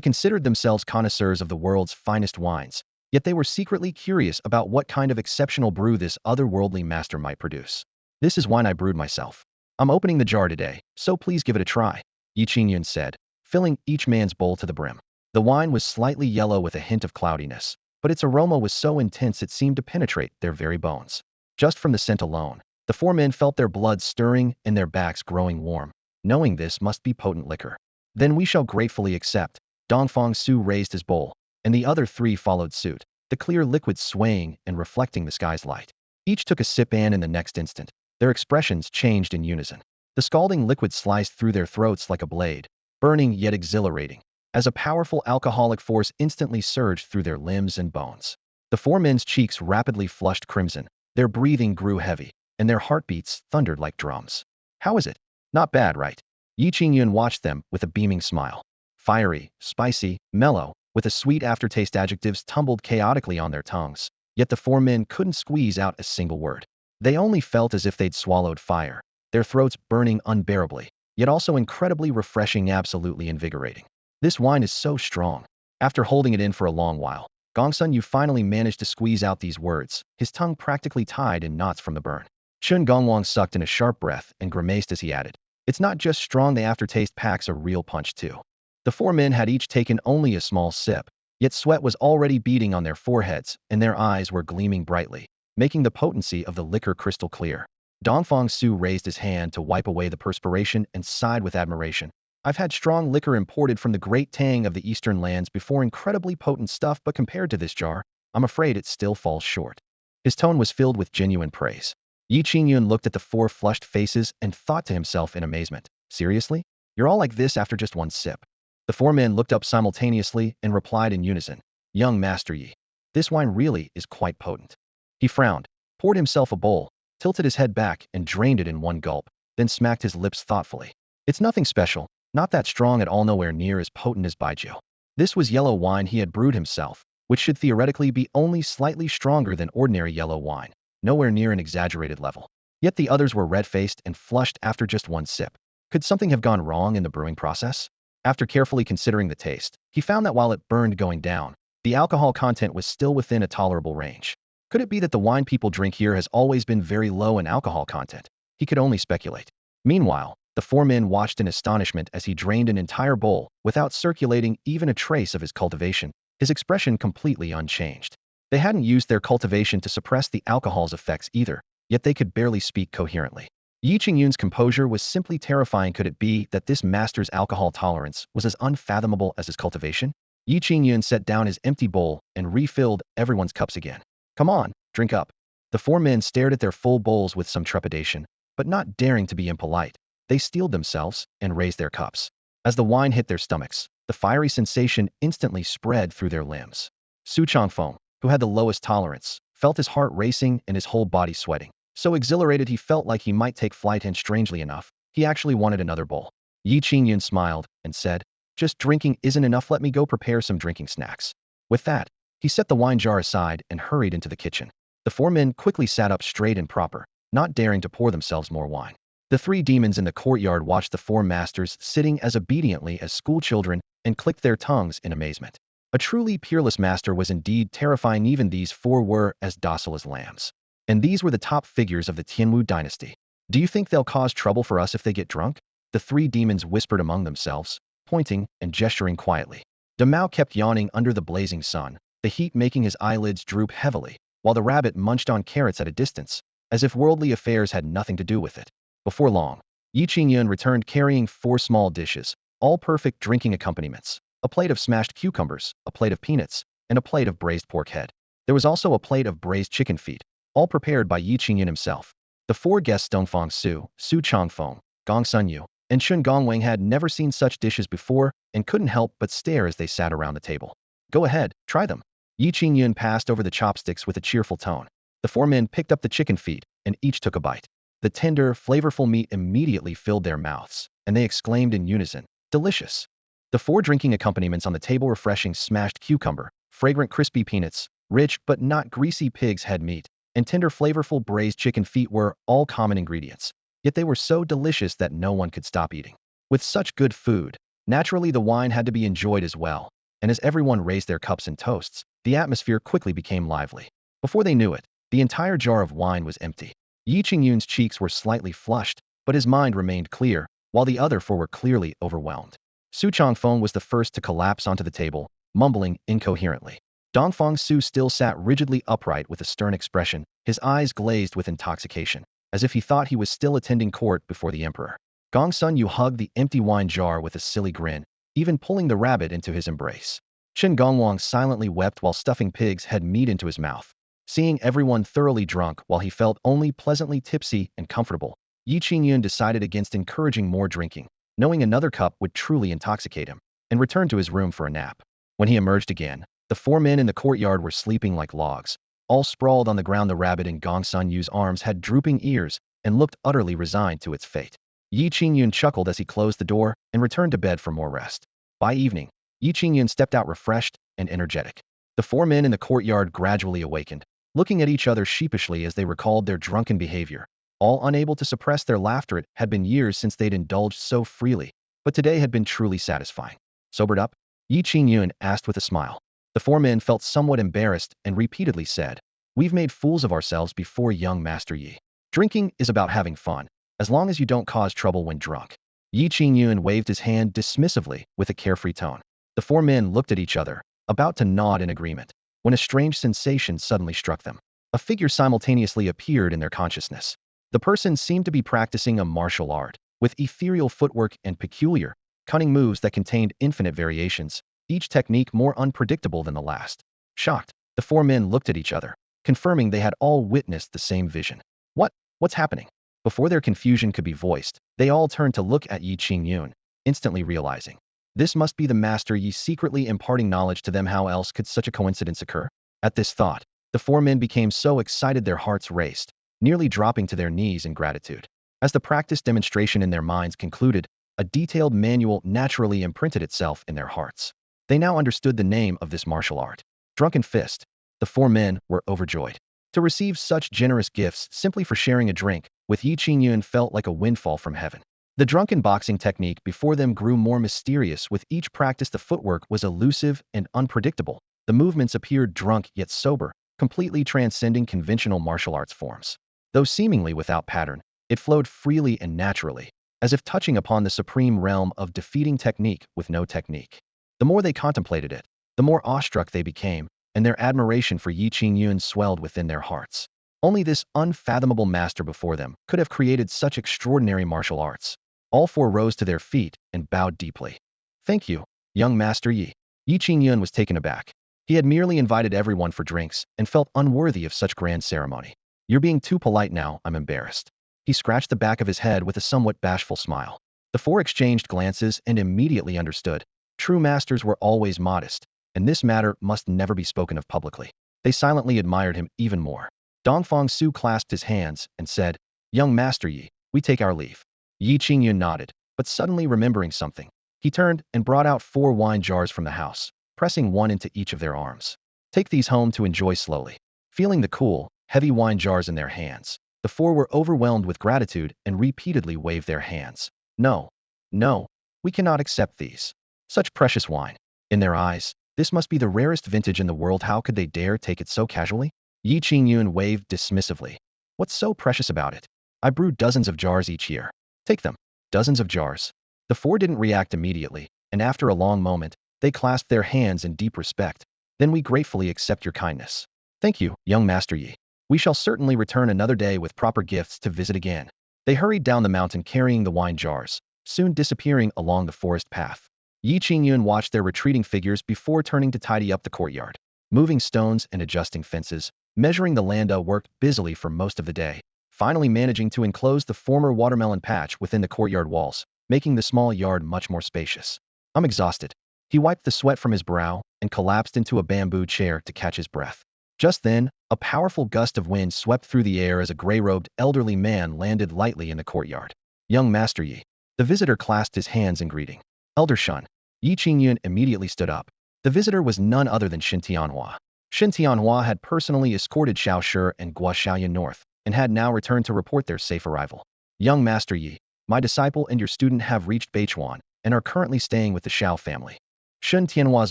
considered themselves connoisseurs of the world's finest wines, yet they were secretly curious about what kind of exceptional brew this otherworldly master might produce. This is wine I brewed myself. I'm opening the jar today, so please give it a try, Yi Qingyun said, filling each man's bowl to the brim. The wine was slightly yellow with a hint of cloudiness, but its aroma was so intense it seemed to penetrate their very bones. Just from the scent alone, the four men felt their blood stirring and their backs growing warm, knowing this must be potent liquor. Then we shall gratefully accept. Dongfang Su raised his bowl, and the other three followed suit, the clear liquid swaying and reflecting the sky's light. Each took a sip and in the next instant, their expressions changed in unison. The scalding liquid sliced through their throats like a blade, burning yet exhilarating, as a powerful alcoholic force instantly surged through their limbs and bones. The four men's cheeks rapidly flushed crimson, their breathing grew heavy, and their heartbeats thundered like drums. How is it? Not bad, right? Yi Qingyun watched them with a beaming smile. Fiery, spicy, mellow, with a sweet aftertaste adjectives tumbled chaotically on their tongues, yet the four men couldn't squeeze out a single word. They only felt as if they'd swallowed fire, their throats burning unbearably, yet also incredibly refreshing, absolutely invigorating. This wine is so strong. After holding it in for a long while, Gongsun Yu finally managed to squeeze out these words, his tongue practically tied in knots from the burn. Chun Gongwang sucked in a sharp breath and grimaced as he added, it's not just strong, the aftertaste packs a real punch too. The four men had each taken only a small sip, yet sweat was already beading on their foreheads and their eyes were gleaming brightly, making the potency of the liquor crystal clear. Dongfang Su raised his hand to wipe away the perspiration and sighed with admiration. I've had strong liquor imported from the great Tang of the eastern lands before, incredibly potent stuff, but compared to this jar, I'm afraid it still falls short. His tone was filled with genuine praise. Yi Qingyun looked at the four flushed faces and thought to himself in amazement, seriously? You're all like this after just one sip? The four men looked up simultaneously and replied in unison, young Master Yi, this wine really is quite potent. He frowned, poured himself a bowl, tilted his head back and drained it in one gulp, then smacked his lips thoughtfully. It's nothing special, not that strong at all, nowhere near as potent as baijiu. This was yellow wine he had brewed himself, which should theoretically be only slightly stronger than ordinary yellow wine, nowhere near an exaggerated level. Yet the others were red-faced and flushed after just one sip. Could something have gone wrong in the brewing process? After carefully considering the taste, he found that while it burned going down, the alcohol content was still within a tolerable range. Could it be that the wine people drink here has always been very low in alcohol content? He could only speculate. Meanwhile, the four men watched in astonishment as he drained an entire bowl without circulating even a trace of his cultivation, his expression completely unchanged. They hadn't used their cultivation to suppress the alcohol's effects either, yet they could barely speak coherently. Yi Qingyun's composure was simply terrifying. Could it be that this master's alcohol tolerance was as unfathomable as his cultivation? Yi Qingyun set down his empty bowl and refilled everyone's cups again. Come on, drink up. The four men stared at their full bowls with some trepidation, but not daring to be impolite. They steeled themselves and raised their cups. As the wine hit their stomachs, the fiery sensation instantly spread through their limbs. Su Changfeng, who had the lowest tolerance, felt his heart racing and his whole body sweating. So exhilarated he felt like he might take flight, and strangely enough, he actually wanted another bowl. Yi Qingyun smiled and said, "Just drinking isn't enough, let me go prepare some drinking snacks." With that, he set the wine jar aside and hurried into the kitchen. The four men quickly sat up straight and proper, not daring to pour themselves more wine. The three demons in the courtyard watched the four masters sitting as obediently as schoolchildren and clicked their tongues in amazement. A truly peerless master was indeed terrifying. Even these four were as docile as lambs. And these were the top figures of the Tianwu dynasty. Do you think they'll cause trouble for us if they get drunk? The three demons whispered among themselves, pointing and gesturing quietly. Damao kept yawning under the blazing sun, the heat making his eyelids droop heavily, while the rabbit munched on carrots at a distance, as if worldly affairs had nothing to do with it. Before long, Yi Qingyun returned carrying 4 small dishes, all perfect drinking accompaniments: a plate of smashed cucumbers, a plate of peanuts, and a plate of braised pork head. There was also a plate of braised chicken feet, all prepared by Yi Qingyun himself. The 4 guests Dongfang Su, Su Changfeng, Gong Sunyu, and Chun Gongwang had never seen such dishes before and couldn't help but stare as they sat around the table. Go ahead, try them. Yi Qingyun passed over the chopsticks with a cheerful tone. The 4 men picked up the chicken feet and each took a bite. The tender, flavorful meat immediately filled their mouths, and they exclaimed in unison, "Delicious!" The 4 drinking accompaniments on the table: refreshing smashed cucumber, fragrant crispy peanuts, rich but not greasy pig's head meat, and tender flavorful braised chicken feet were all common ingredients, yet they were so delicious that no one could stop eating. With such good food, naturally the wine had to be enjoyed as well, and as everyone raised their cups and toasts, the atmosphere quickly became lively. Before they knew it, the entire jar of wine was empty. Yi Qingyun's cheeks were slightly flushed, but his mind remained clear, while the other 4 were clearly overwhelmed. Su Changfeng was the first to collapse onto the table, mumbling incoherently. Dongfang Su still sat rigidly upright with a stern expression, his eyes glazed with intoxication, as if he thought he was still attending court before the emperor. Gong Sunyu hugged the empty wine jar with a silly grin, even pulling the rabbit into his embrace. Chen Gongwang silently wept while stuffing pig's head meat into his mouth. Seeing everyone thoroughly drunk while he felt only pleasantly tipsy and comfortable, Yi Qingyun decided against encouraging more drinking, knowing another cup would truly intoxicate him, and returned to his room for a nap. When he emerged again, the 4 men in the courtyard were sleeping like logs, all sprawled on the ground. The rabbit in Gong Sunyu's arms had drooping ears and looked utterly resigned to its fate. Yi Qingyun chuckled as he closed the door and returned to bed for more rest. By evening, Yi Qingyun stepped out refreshed and energetic. The 4 men in the courtyard gradually awakened, looking at each other sheepishly as they recalled their drunken behavior. All unable to suppress their laughter. It had been years since they'd indulged so freely, but today had been truly satisfying. Sobered up? Yi Qingyun asked with a smile. The 4 men felt somewhat embarrassed and repeatedly said, "We've made fools of ourselves before, young Master Yi. Drinking is about having fun, as long as you don't cause trouble when drunk." Yi Qingyun waved his hand dismissively with a carefree tone. The 4 men looked at each other, about to nod in agreement, when a strange sensation suddenly struck them. A figure simultaneously appeared in their consciousness. The person seemed to be practicing a martial art, with ethereal footwork and peculiar, cunning moves that contained infinite variations, each technique more unpredictable than the last. Shocked, the 4 men looked at each other, confirming they had all witnessed the same vision. What's happening? Before their confusion could be voiced, they all turned to look at Yi Qingyun, instantly realizing, this must be the Master Yi secretly imparting knowledge to them. How else could such a coincidence occur? At this thought, the 4 men became so excited their hearts raced, nearly dropping to their knees in gratitude. As the practice demonstration in their minds concluded, a detailed manual naturally imprinted itself in their hearts. They now understood the name of this martial art. Drunken Fist. The four men were overjoyed. To receive such generous gifts simply for sharing a drink with Yi Qingyun felt like a windfall from heaven. The drunken boxing technique before them grew more mysterious with each practice. The footwork was elusive and unpredictable. The movements appeared drunk yet sober, completely transcending conventional martial arts forms. Though seemingly without pattern, it flowed freely and naturally, as if touching upon the supreme realm of defeating technique with no technique. The more they contemplated it, the more awestruck they became, and their admiration for Yi Qingyun swelled within their hearts. Only this unfathomable master before them could have created such extraordinary martial arts. All four rose to their feet and bowed deeply. Thank you, young Master Yi. Yi Qingyun was taken aback. He had merely invited everyone for drinks and felt unworthy of such grand ceremony. You're being too polite now, I'm embarrassed. He scratched the back of his head with a somewhat bashful smile. The four exchanged glances and immediately understood. True masters were always modest, and this matter must never be spoken of publicly. They silently admired him even more. Dongfang Su clasped his hands and said, Young Master Yi, we take our leave. Yi Qingyun nodded, but suddenly remembering something, he turned and brought out 4 wine jars from the house, pressing one into each of their arms. Take these home to enjoy slowly. Feeling the cool, heavy wine jars in their hands, the four were overwhelmed with gratitude and repeatedly waved their hands. No, no, we cannot accept these. Such precious wine. In their eyes, this must be the rarest vintage in the world. How could they dare take it so casually? Yi Qingyun waved dismissively. What's so precious about it? I brew dozens of jars each year. Take them. Dozens of jars. The four didn't react immediately, and after a long moment, they clasped their hands in deep respect. Then we gratefully accept your kindness. Thank you, young Master Yi. We shall certainly return another day with proper gifts to visit again. They hurried down the mountain carrying the wine jars, soon disappearing along the forest path. Yi Qingyun watched their retreating figures before turning to tidy up the courtyard. Moving stones and adjusting fences, measuring the land worked busily for most of the day, finally managing to enclose the former watermelon patch within the courtyard walls, making the small yard much more spacious. I'm exhausted. He wiped the sweat from his brow and collapsed into a bamboo chair to catch his breath. Just then, a powerful gust of wind swept through the air as a gray-robed elderly man landed lightly in the courtyard. Young Master Yi. The visitor clasped his hands in greeting. Elder Shun. Yi Qingyun immediately stood up. The visitor was none other than Shen Tianhua. Shen Tianhua had personally escorted Xiao Shi and Guo Xiaoyan north, and had now returned to report their safe arrival. Young Master Yi, my disciple and your student have reached Beichuan, and are currently staying with the Xiao family. Shen Tianhua's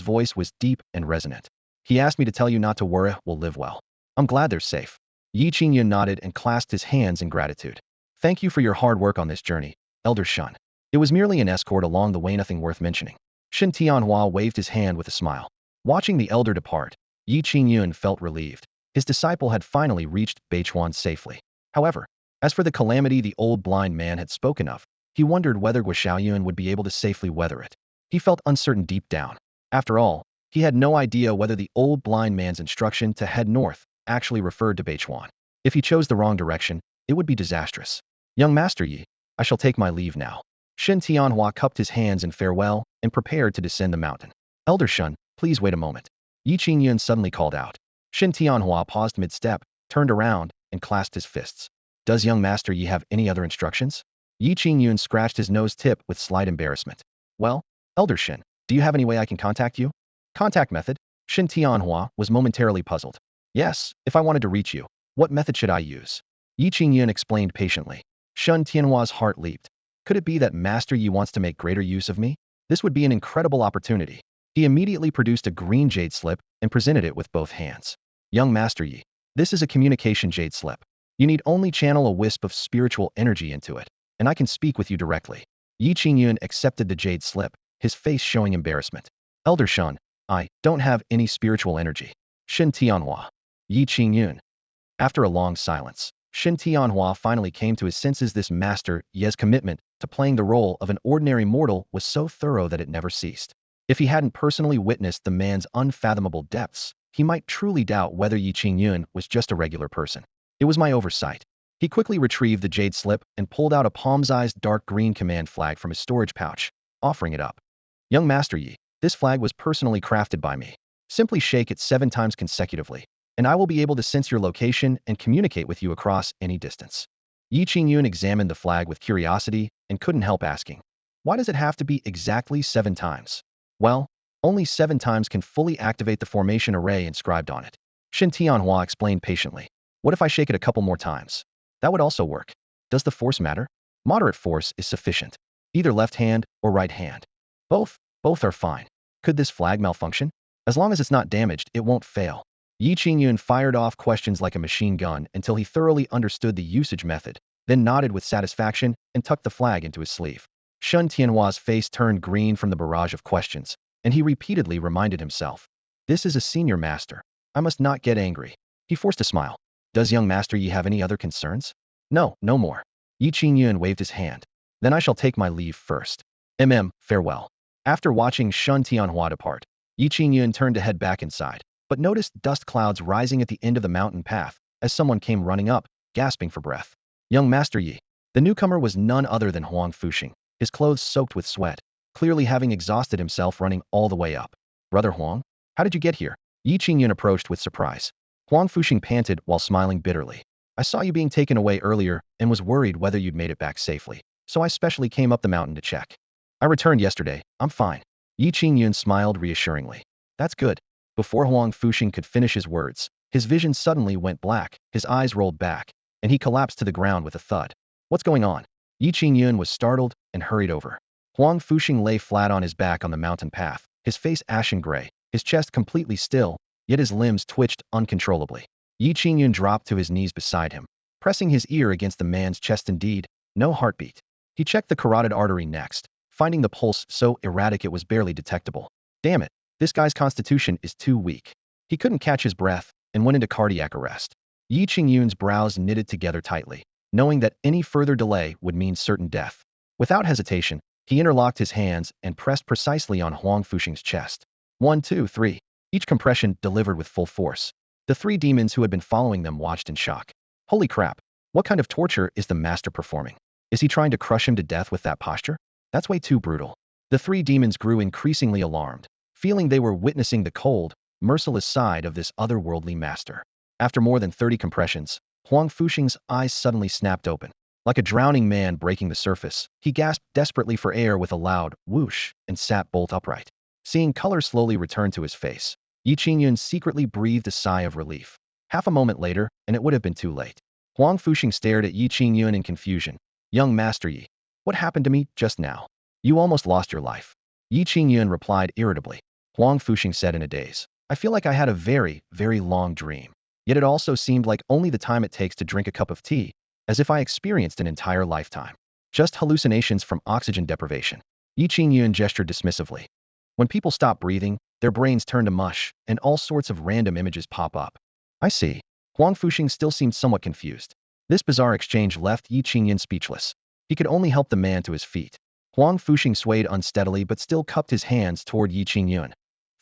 voice was deep and resonant. He asked me to tell you not to worry, we'll live well. I'm glad they're safe. Yi Qingyun nodded and clasped his hands in gratitude. Thank you for your hard work on this journey, Elder Shun. It was merely an escort along the way, nothing worth mentioning. Shen Tianhua waved his hand with a smile. Watching the elder depart, Yi Qingyun felt relieved. His disciple had finally reached Beichuan safely. However, as for the calamity the old blind man had spoken of, he wondered whether Guo Xiaoyan would be able to safely weather it. He felt uncertain deep down. After all, he had no idea whether the old blind man's instruction to head north actually referred to Beichuan. If he chose the wrong direction, it would be disastrous. Young Master Yi, I shall take my leave now. Shen Tianhua cupped his hands in farewell and prepared to descend the mountain. Elder Shun, please wait a moment. Yi Qingyun suddenly called out. Shen Tianhua paused mid-step, turned around, and clasped his fists. Does young Master Yi have any other instructions? Yi Qingyun scratched his nose tip with slight embarrassment. Well, Elder Shen, do you have any way I can contact you? Contact method? Shen Tianhua was momentarily puzzled. Yes, if I wanted to reach you, what method should I use? Yi Qingyun explained patiently. Shen Tianhua's heart leaped. Could it be that Master Yi wants to make greater use of me? This would be an incredible opportunity. He immediately produced a green jade slip and presented it with both hands. Young Master Yi, this is a communication jade slip. You need only channel a wisp of spiritual energy into it, and I can speak with you directly. Yi Qingyun accepted the jade slip, his face showing embarrassment. Elder Shun, I don't have any spiritual energy. Shen Tianhua. Yi Qingyun. After a long silence, Shen Tianhua finally came to his senses. This Master Yi's commitment to playing the role of an ordinary mortal was so thorough that it never ceased. If he hadn't personally witnessed the man's unfathomable depths, he might truly doubt whether Yi Qingyun was just a regular person. It was my oversight. He quickly retrieved the jade slip and pulled out a palm-sized dark green command flag from his storage pouch, offering it up. Young Master Yi, this flag was personally crafted by me. Simply shake it 7 times consecutively, and I will be able to sense your location and communicate with you across any distance. Yi Qingyun examined the flag with curiosity and couldn't help asking, why does it have to be exactly 7 times? Well, only 7 times can fully activate the formation array inscribed on it. Shin Tianhua explained patiently. What if I shake it a couple more times? That would also work. Does the force matter? Moderate force is sufficient. Either left hand or right hand. Both are fine. Could this flag malfunction? As long as it's not damaged, it won't fail. Yi Qingyun fired off questions like a machine gun until he thoroughly understood the usage method, then nodded with satisfaction and tucked the flag into his sleeve. Shun Tianhua's face turned green from the barrage of questions, and he repeatedly reminded himself, this is a senior master. I must not get angry. He forced a smile. Does young Master Yi have any other concerns? No, no more. Yi Qingyun waved his hand. Then I shall take my leave first. Farewell. After watching Shun Tianhua depart, Yi Qingyun turned to head back inside, but noticed dust clouds rising at the end of the mountain path as someone came running up, gasping for breath. Young Master Yi. The newcomer was none other than Huang Fuxing, his clothes soaked with sweat, clearly having exhausted himself running all the way up. Brother Huang, how did you get here? Yi Qingyun approached with surprise. Huang Fuxing panted while smiling bitterly. I saw you being taken away earlier and was worried whether you'd made it back safely, so I specially came up the mountain to check. I returned yesterday. I'm fine. Yi Qingyun smiled reassuringly. That's good. Before Huang Fuxing could finish his words, his vision suddenly went black, his eyes rolled back, and he collapsed to the ground with a thud. What's going on? Yi Qingyun was startled and hurried over. Huang Fuxing lay flat on his back on the mountain path, his face ashen gray, his chest completely still, yet his limbs twitched uncontrollably. Yi Qingyun dropped to his knees beside him, pressing his ear against the man's chest. Indeed, no heartbeat. He checked the carotid artery next, finding the pulse so erratic it was barely detectable. Damn it, this guy's constitution is too weak. He couldn't catch his breath and went into cardiac arrest. Yi Qingyun's brows knitted together tightly, knowing that any further delay would mean certain death. Without hesitation, he interlocked his hands and pressed precisely on Huang Fuxing's chest. 1, 2, 3. Each compression delivered with full force. The 3 demons who had been following them watched in shock. Holy crap, what kind of torture is the master performing? Is he trying to crush him to death with that posture? That's way too brutal. The 3 demons grew increasingly alarmed, feeling they were witnessing the cold, merciless side of this otherworldly master. After more than 30 compressions, Huang Fuxing's eyes suddenly snapped open. Like a drowning man breaking the surface, he gasped desperately for air with a loud whoosh and sat bolt upright. Seeing color slowly return to his face, Yi Qingyun secretly breathed a sigh of relief. Half a moment later, and it would have been too late. Huang Fuxing stared at Yi Qingyun in confusion. Young Master Yi, what happened to me just now? You almost lost your life. Yi Qingyun replied irritably. Huang Fuxing said in a daze. I feel like I had a very, very long dream. Yet it also seemed like only the time it takes to drink a cup of tea, as if I experienced an entire lifetime. Just hallucinations from oxygen deprivation. Yi Qingyun gestured dismissively. When people stop breathing, their brains turn to mush, and all sorts of random images pop up. I see. Huang Fuxing still seemed somewhat confused. This bizarre exchange left Yi Qingyun speechless. He could only help the man to his feet. Huang Fuxing swayed unsteadily but still cupped his hands toward Yi Qingyun.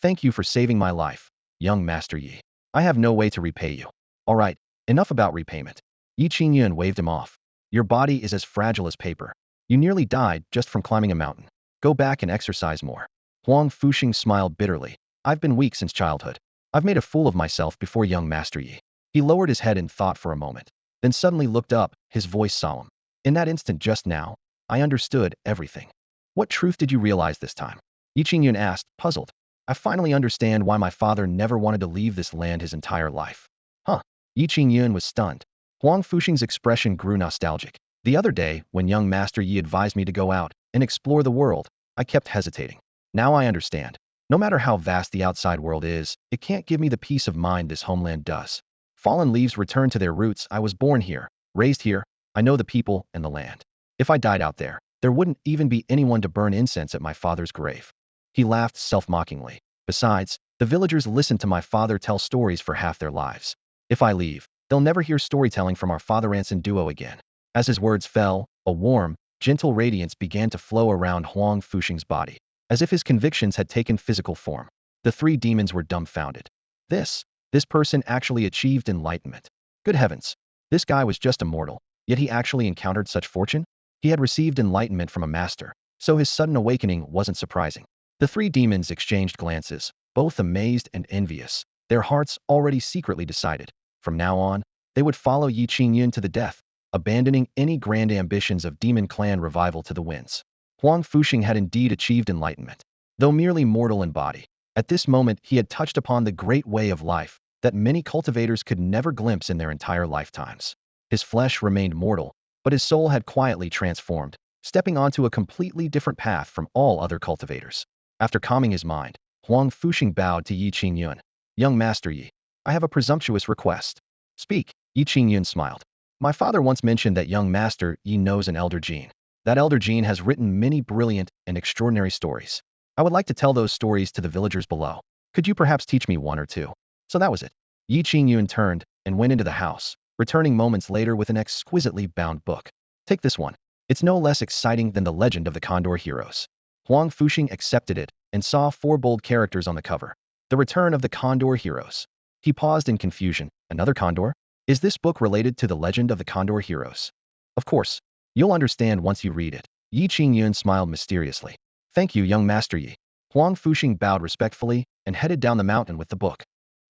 Thank you for saving my life, young Master Yi. I have no way to repay you. All right, enough about repayment. Yi Qingyun waved him off. Your body is as fragile as paper. You nearly died just from climbing a mountain. Go back and exercise more. Huang Fuxing smiled bitterly. I've been weak since childhood. I've made a fool of myself before young Master Yi. He lowered his head in thought for a moment, then suddenly looked up, his voice solemn. In that instant just now, I understood everything. What truth did you realize this time? Yi Qingyun asked, puzzled. I finally understand why my father never wanted to leave this land his entire life. Huh. Yi Qingyun was stunned. Huang Fuxing's expression grew nostalgic. The other day, when young Master Yi advised me to go out and explore the world, I kept hesitating. Now I understand. No matter how vast the outside world is, it can't give me the peace of mind this homeland does. Fallen leaves return to their roots. I was born here, raised here. I know the people and the land. If I died out there, there wouldn't even be anyone to burn incense at my father's grave. He laughed self-mockingly. Besides, the villagers listen to my father tell stories for half their lives. If I leave, they'll never hear storytelling from our father Anson duo again. As his words fell, a warm, gentle radiance began to flow around Huang Fuxing's body, as if his convictions had taken physical form. The 3 demons were dumbfounded. This person actually achieved enlightenment. Good heavens, this guy was just a mortal, yet he actually encountered such fortune? He had received enlightenment from a master, so his sudden awakening wasn't surprising. The 3 demons exchanged glances, both amazed and envious, their hearts already secretly decided. From now on, they would follow Yi Qingyun to the death. abandoning any grand ambitions of demon clan revival to the winds. Huang Fuxing had indeed achieved enlightenment, though merely mortal in body. At this moment, he had touched upon the great way of life that many cultivators could never glimpse in their entire lifetimes. His flesh remained mortal, but his soul had quietly transformed, stepping onto a completely different path from all other cultivators. After calming his mind, Huang Fuxing bowed to Yi Qingyun. Young Master Yi, I have a presumptuous request. Speak. Yi Qingyun smiled. My father once mentioned that young Master Yi knows an elder Jin. That elder Jin has written many brilliant and extraordinary stories. I would like to tell those stories to the villagers below. Could you perhaps teach me one or two? So that was it. Yi Qingyun turned and went into the house, returning moments later with an exquisitely bound book. Take this one. It's no less exciting than the legend of the Condor heroes. Huang Fuxing accepted it and saw 4 bold characters on the cover. The Return of the Condor Heroes. He paused in confusion. Another Condor? Is this book related to the legend of the Condor heroes? Of course. You'll understand once you read it. Yi Qingyun smiled mysteriously. Thank you, young Master Yi. Huang Fuxing bowed respectfully and headed down the mountain with the book.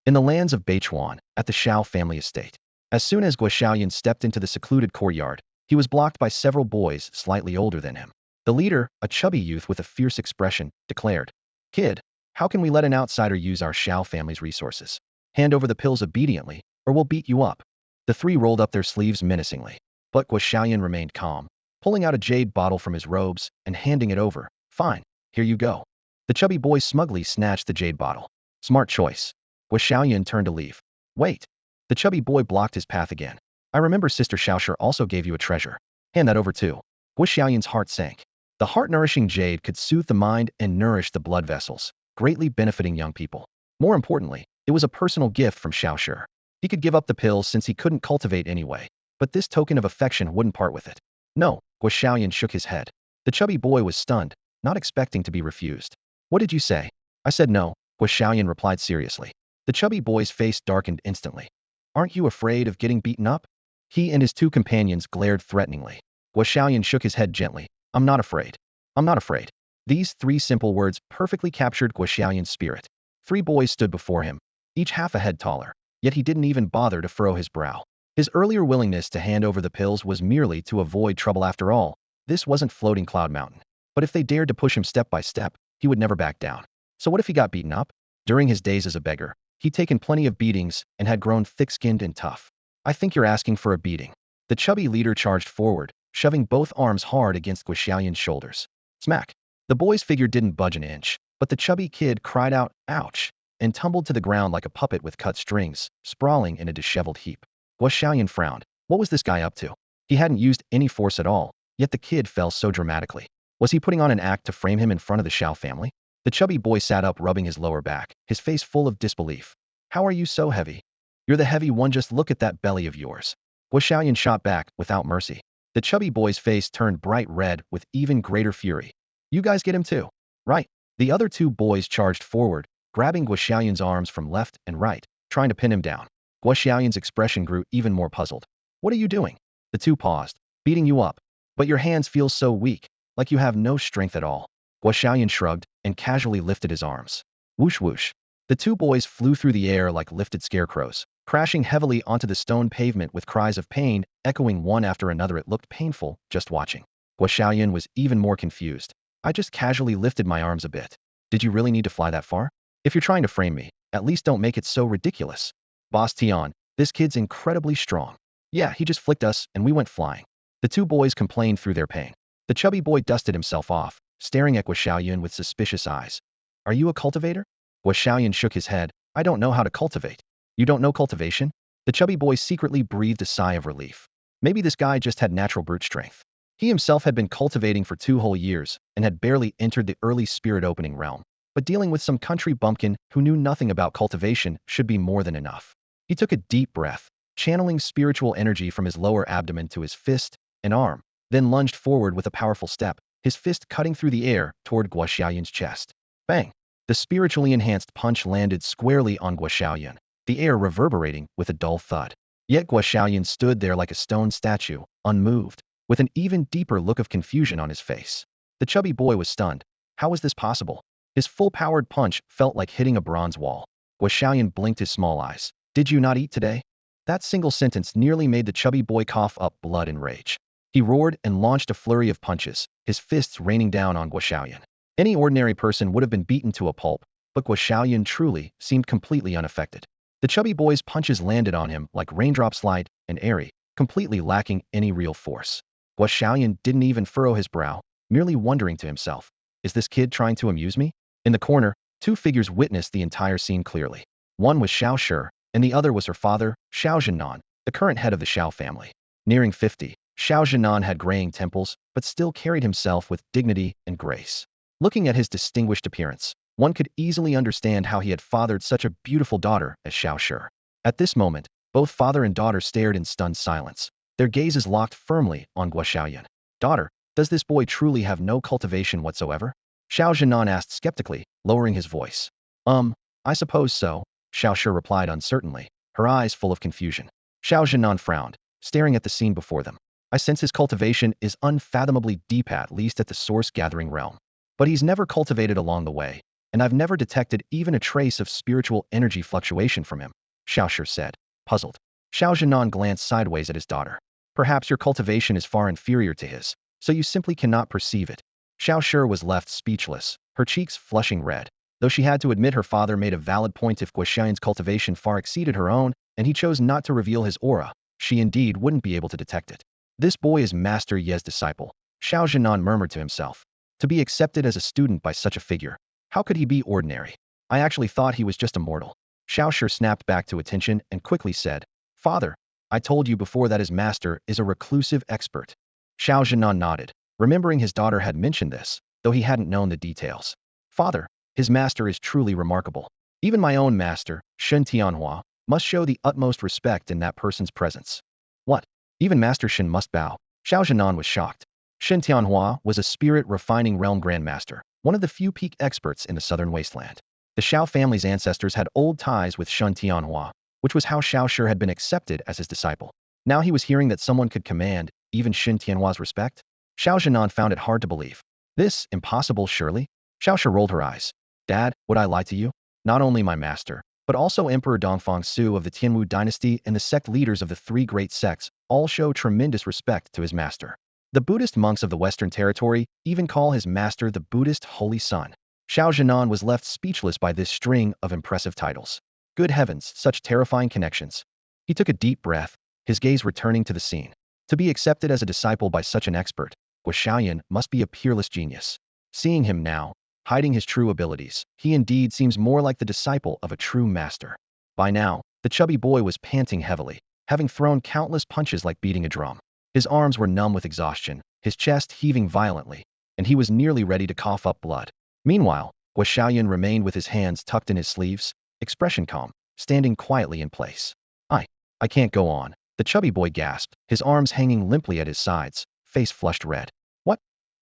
In the lands of Beichuan, at the Shao family estate. As soon as Guo stepped into the secluded courtyard, he was blocked by several boys slightly older than him. The leader, a chubby youth with a fierce expression, declared, Kid, how can we let an outsider use our Shao family's resources? Hand over the pills obediently, or we'll beat you up. The 3 rolled up their sleeves menacingly, but Guo remained calm, pulling out a jade bottle from his robes and handing it over. Fine, here you go. The chubby boy smugly snatched the jade bottle. Smart choice. Guo turned to leave. Wait. The chubby boy blocked his path again. I remember Sister Xiaoshi also gave you a treasure. Hand that over too. Guo heart sank. The heart-nourishing jade could soothe the mind and nourish the blood vessels, greatly benefiting young people. More importantly, it was a personal gift from Xiaoshi. He could give up the pills since he couldn't cultivate anyway, but this token of affection wouldn't part with it. No, Guo shook his head. The chubby boy was stunned, not expecting to be refused. What did you say? I said no, Guo replied seriously. The chubby boy's face darkened instantly. Aren't you afraid of getting beaten up? He and his 2 companions glared threateningly. Guo shook his head gently. I'm not afraid. I'm not afraid. These 3 simple words perfectly captured Guo spirit. 3 boys stood before him, each half a head taller, yet he didn't even bother to furrow his brow. His earlier willingness to hand over the pills was merely to avoid trouble after all. This wasn't floating Cloud Mountain. But if they dared to push him step by step, he would never back down. So what if he got beaten up? During his days as a beggar, he'd taken plenty of beatings and had grown thick-skinned and tough. I think you're asking for a beating. The chubby leader charged forward, shoving both arms hard against Guo shoulders. Smack. The boy's figure didn't budge an inch, but the chubby kid cried out, ouch, and tumbled to the ground like a puppet with cut strings, sprawling in a disheveled heap. Guo frowned. What was this guy up to? He hadn't used any force at all, yet the kid fell so dramatically. Was he putting on an act to frame him in front of the Shao family? The chubby boy sat up, rubbing his lower back, his face full of disbelief. How are you so heavy? You're the heavy one, just look at that belly of yours. Guo shot back, without mercy. The chubby boy's face turned bright red with even greater fury. You guys get him too. Right. The other 2 boys charged forward, grabbing Guo arms from left and right, trying to pin him down. Guo expression grew even more puzzled. What are you doing? The 2 paused. Beating you up. But your hands feel so weak, like you have no strength at all. Guo shrugged and casually lifted his arms. Whoosh whoosh. The 2 boys flew through the air like lifted scarecrows, crashing heavily onto the stone pavement with cries of pain, echoing one after another. It looked painful, just watching. Guo was even more confused. I just casually lifted my arms a bit. Did you really need to fly that far? If you're trying to frame me, at least don't make it so ridiculous. Boss Tian, this kid's incredibly strong. Yeah, he just flicked us and we went flying. The 2 boys complained through their pain. The chubby boy dusted himself off, staring at Guo with suspicious eyes. Are you a cultivator? Guo shook his head. I don't know how to cultivate. You don't know cultivation? The chubby boy secretly breathed a sigh of relief. Maybe this guy just had natural brute strength. He himself had been cultivating for 2 whole years and had barely entered the early spirit opening realm. But dealing with some country bumpkin who knew nothing about cultivation should be more than enough. He took a deep breath, channeling spiritual energy from his lower abdomen to his fist and arm, then lunged forward with a powerful step, his fist cutting through the air toward Guo chest. Bang! The spiritually enhanced punch landed squarely on Guo, the air reverberating with a dull thud. Yet Guo stood there like a stone statue, unmoved, with an even deeper look of confusion on his face. The chubby boy was stunned. How was this possible? His full-powered punch felt like hitting a bronze wall. Guo blinked his small eyes. Did you not eat today? That single sentence nearly made the chubby boy cough up blood and rage. He roared and launched a flurry of punches, his fists raining down on Guo Xiaoyun. Any ordinary person would have been beaten to a pulp, but Guo Xiaoyun truly seemed completely unaffected. The chubby boy's punches landed on him like raindrops, light and airy, completely lacking any real force. Guo Xiaoyun didn't even furrow his brow, merely wondering to himself, is this kid trying to amuse me? In the corner, two figures witnessed the entire scene clearly. One was Xiao Shi, and the other was her father, Xiao Zhenan, the current head of the Xiao family. Nearing 50, Xiao Zhenan had graying temples, but still carried himself with dignity and grace. Looking at his distinguished appearance, one could easily understand how he had fathered such a beautiful daughter as Xiao Shi. At this moment, both father and daughter stared in stunned silence, their gazes locked firmly on Guo Xiaoyun. Daughter, does this boy truly have no cultivation whatsoever? Xiao Zhenan asked skeptically, lowering his voice. I suppose so, Xiao Shi replied uncertainly, her eyes full of confusion. Xiao Zhenan frowned, staring at the scene before them. I sense his cultivation is unfathomably deep, at least at the source-gathering realm. But he's never cultivated along the way, and I've never detected even a trace of spiritual energy fluctuation from him, Xiao Shi said, puzzled. Xiao Zhenan glanced sideways at his daughter. Perhaps your cultivation is far inferior to his, so you simply cannot perceive it. Xiao Shi was left speechless, her cheeks flushing red. Though she had to admit her father made a valid point, if Guo Xiaoyun's cultivation far exceeded her own, and he chose not to reveal his aura, she indeed wouldn't be able to detect it. This boy is Master Ye's disciple, Xiao Zhenan murmured to himself. To be accepted as a student by such a figure, how could he be ordinary? I actually thought he was just a mortal. Xiao Shi snapped back to attention and quickly said, Father, I told you before that his master is a reclusive expert. Xiao Zhenan nodded, remembering his daughter had mentioned this, though he hadn't known the details. Father, his master is truly remarkable. Even my own master, Shen Tianhua, must show the utmost respect in that person's presence. What? Even Master Shen must bow? Xiao Zhenan was shocked. Shen Tianhua was a spirit-refining realm grandmaster, one of the few peak experts in the southern wasteland. The Xiao family's ancestors had old ties with Shen Tianhua, which was how Xiao Shi had been accepted as his disciple. Now he was hearing that someone could command even Shen Tianhua's respect? Xiao Zhenan found it hard to believe. This, impossible surely? Xiao Shi rolled her eyes. Dad, would I lie to you? Not only my master, but also Emperor Dongfang Su of the Tianwu dynasty and the sect leaders of the three great sects all show tremendous respect to his master. The Buddhist monks of the Western Territory even call his master the Buddhist Holy Son. Xiao Zhenan was left speechless by this string of impressive titles. Good heavens, such terrifying connections. He took a deep breath, his gaze returning to the scene. To be accepted as a disciple by such an expert, Guo Xiaoyun must be a peerless genius. Seeing him now, hiding his true abilities, he indeed seems more like the disciple of a true master. By now, the chubby boy was panting heavily, having thrown countless punches like beating a drum. His arms were numb with exhaustion, his chest heaving violently, and he was nearly ready to cough up blood. Meanwhile, Guo Xiaoyun remained with his hands tucked in his sleeves, expression calm, standing quietly in place. I can't go on, the chubby boy gasped, his arms hanging limply at his sides, face flushed red.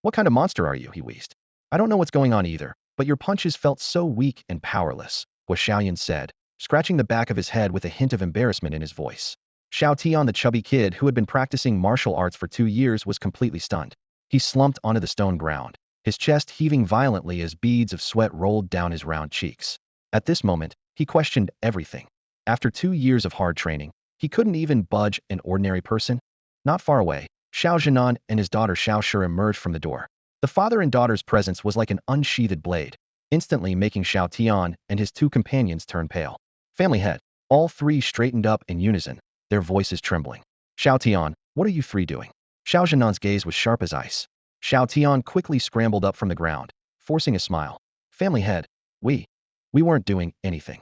What kind of monster are you? He wheezed. I don't know what's going on either, but your punches felt so weak and powerless, Guo Xiaoyun said, scratching the back of his head with a hint of embarrassment in his voice. Xiao Tian, the chubby kid who had been practicing martial arts for 2 years, was completely stunned. He slumped onto the stone ground, his chest heaving violently as beads of sweat rolled down his round cheeks. At this moment, he questioned everything. After 2 years of hard training, he couldn't even budge an ordinary person? Not far away, Xiao Zhenan and his daughter Xiao Shi emerged from the door. The father and daughter's presence was like an unsheathed blade, instantly making Xiao Tian and his 2 companions turn pale. Family head. All 3 straightened up in unison, their voices trembling. Xiao Tian, what are you 3 doing? Xiao Zhenan's gaze was sharp as ice. Xiao Tian quickly scrambled up from the ground, forcing a smile. Family head. We weren't doing anything.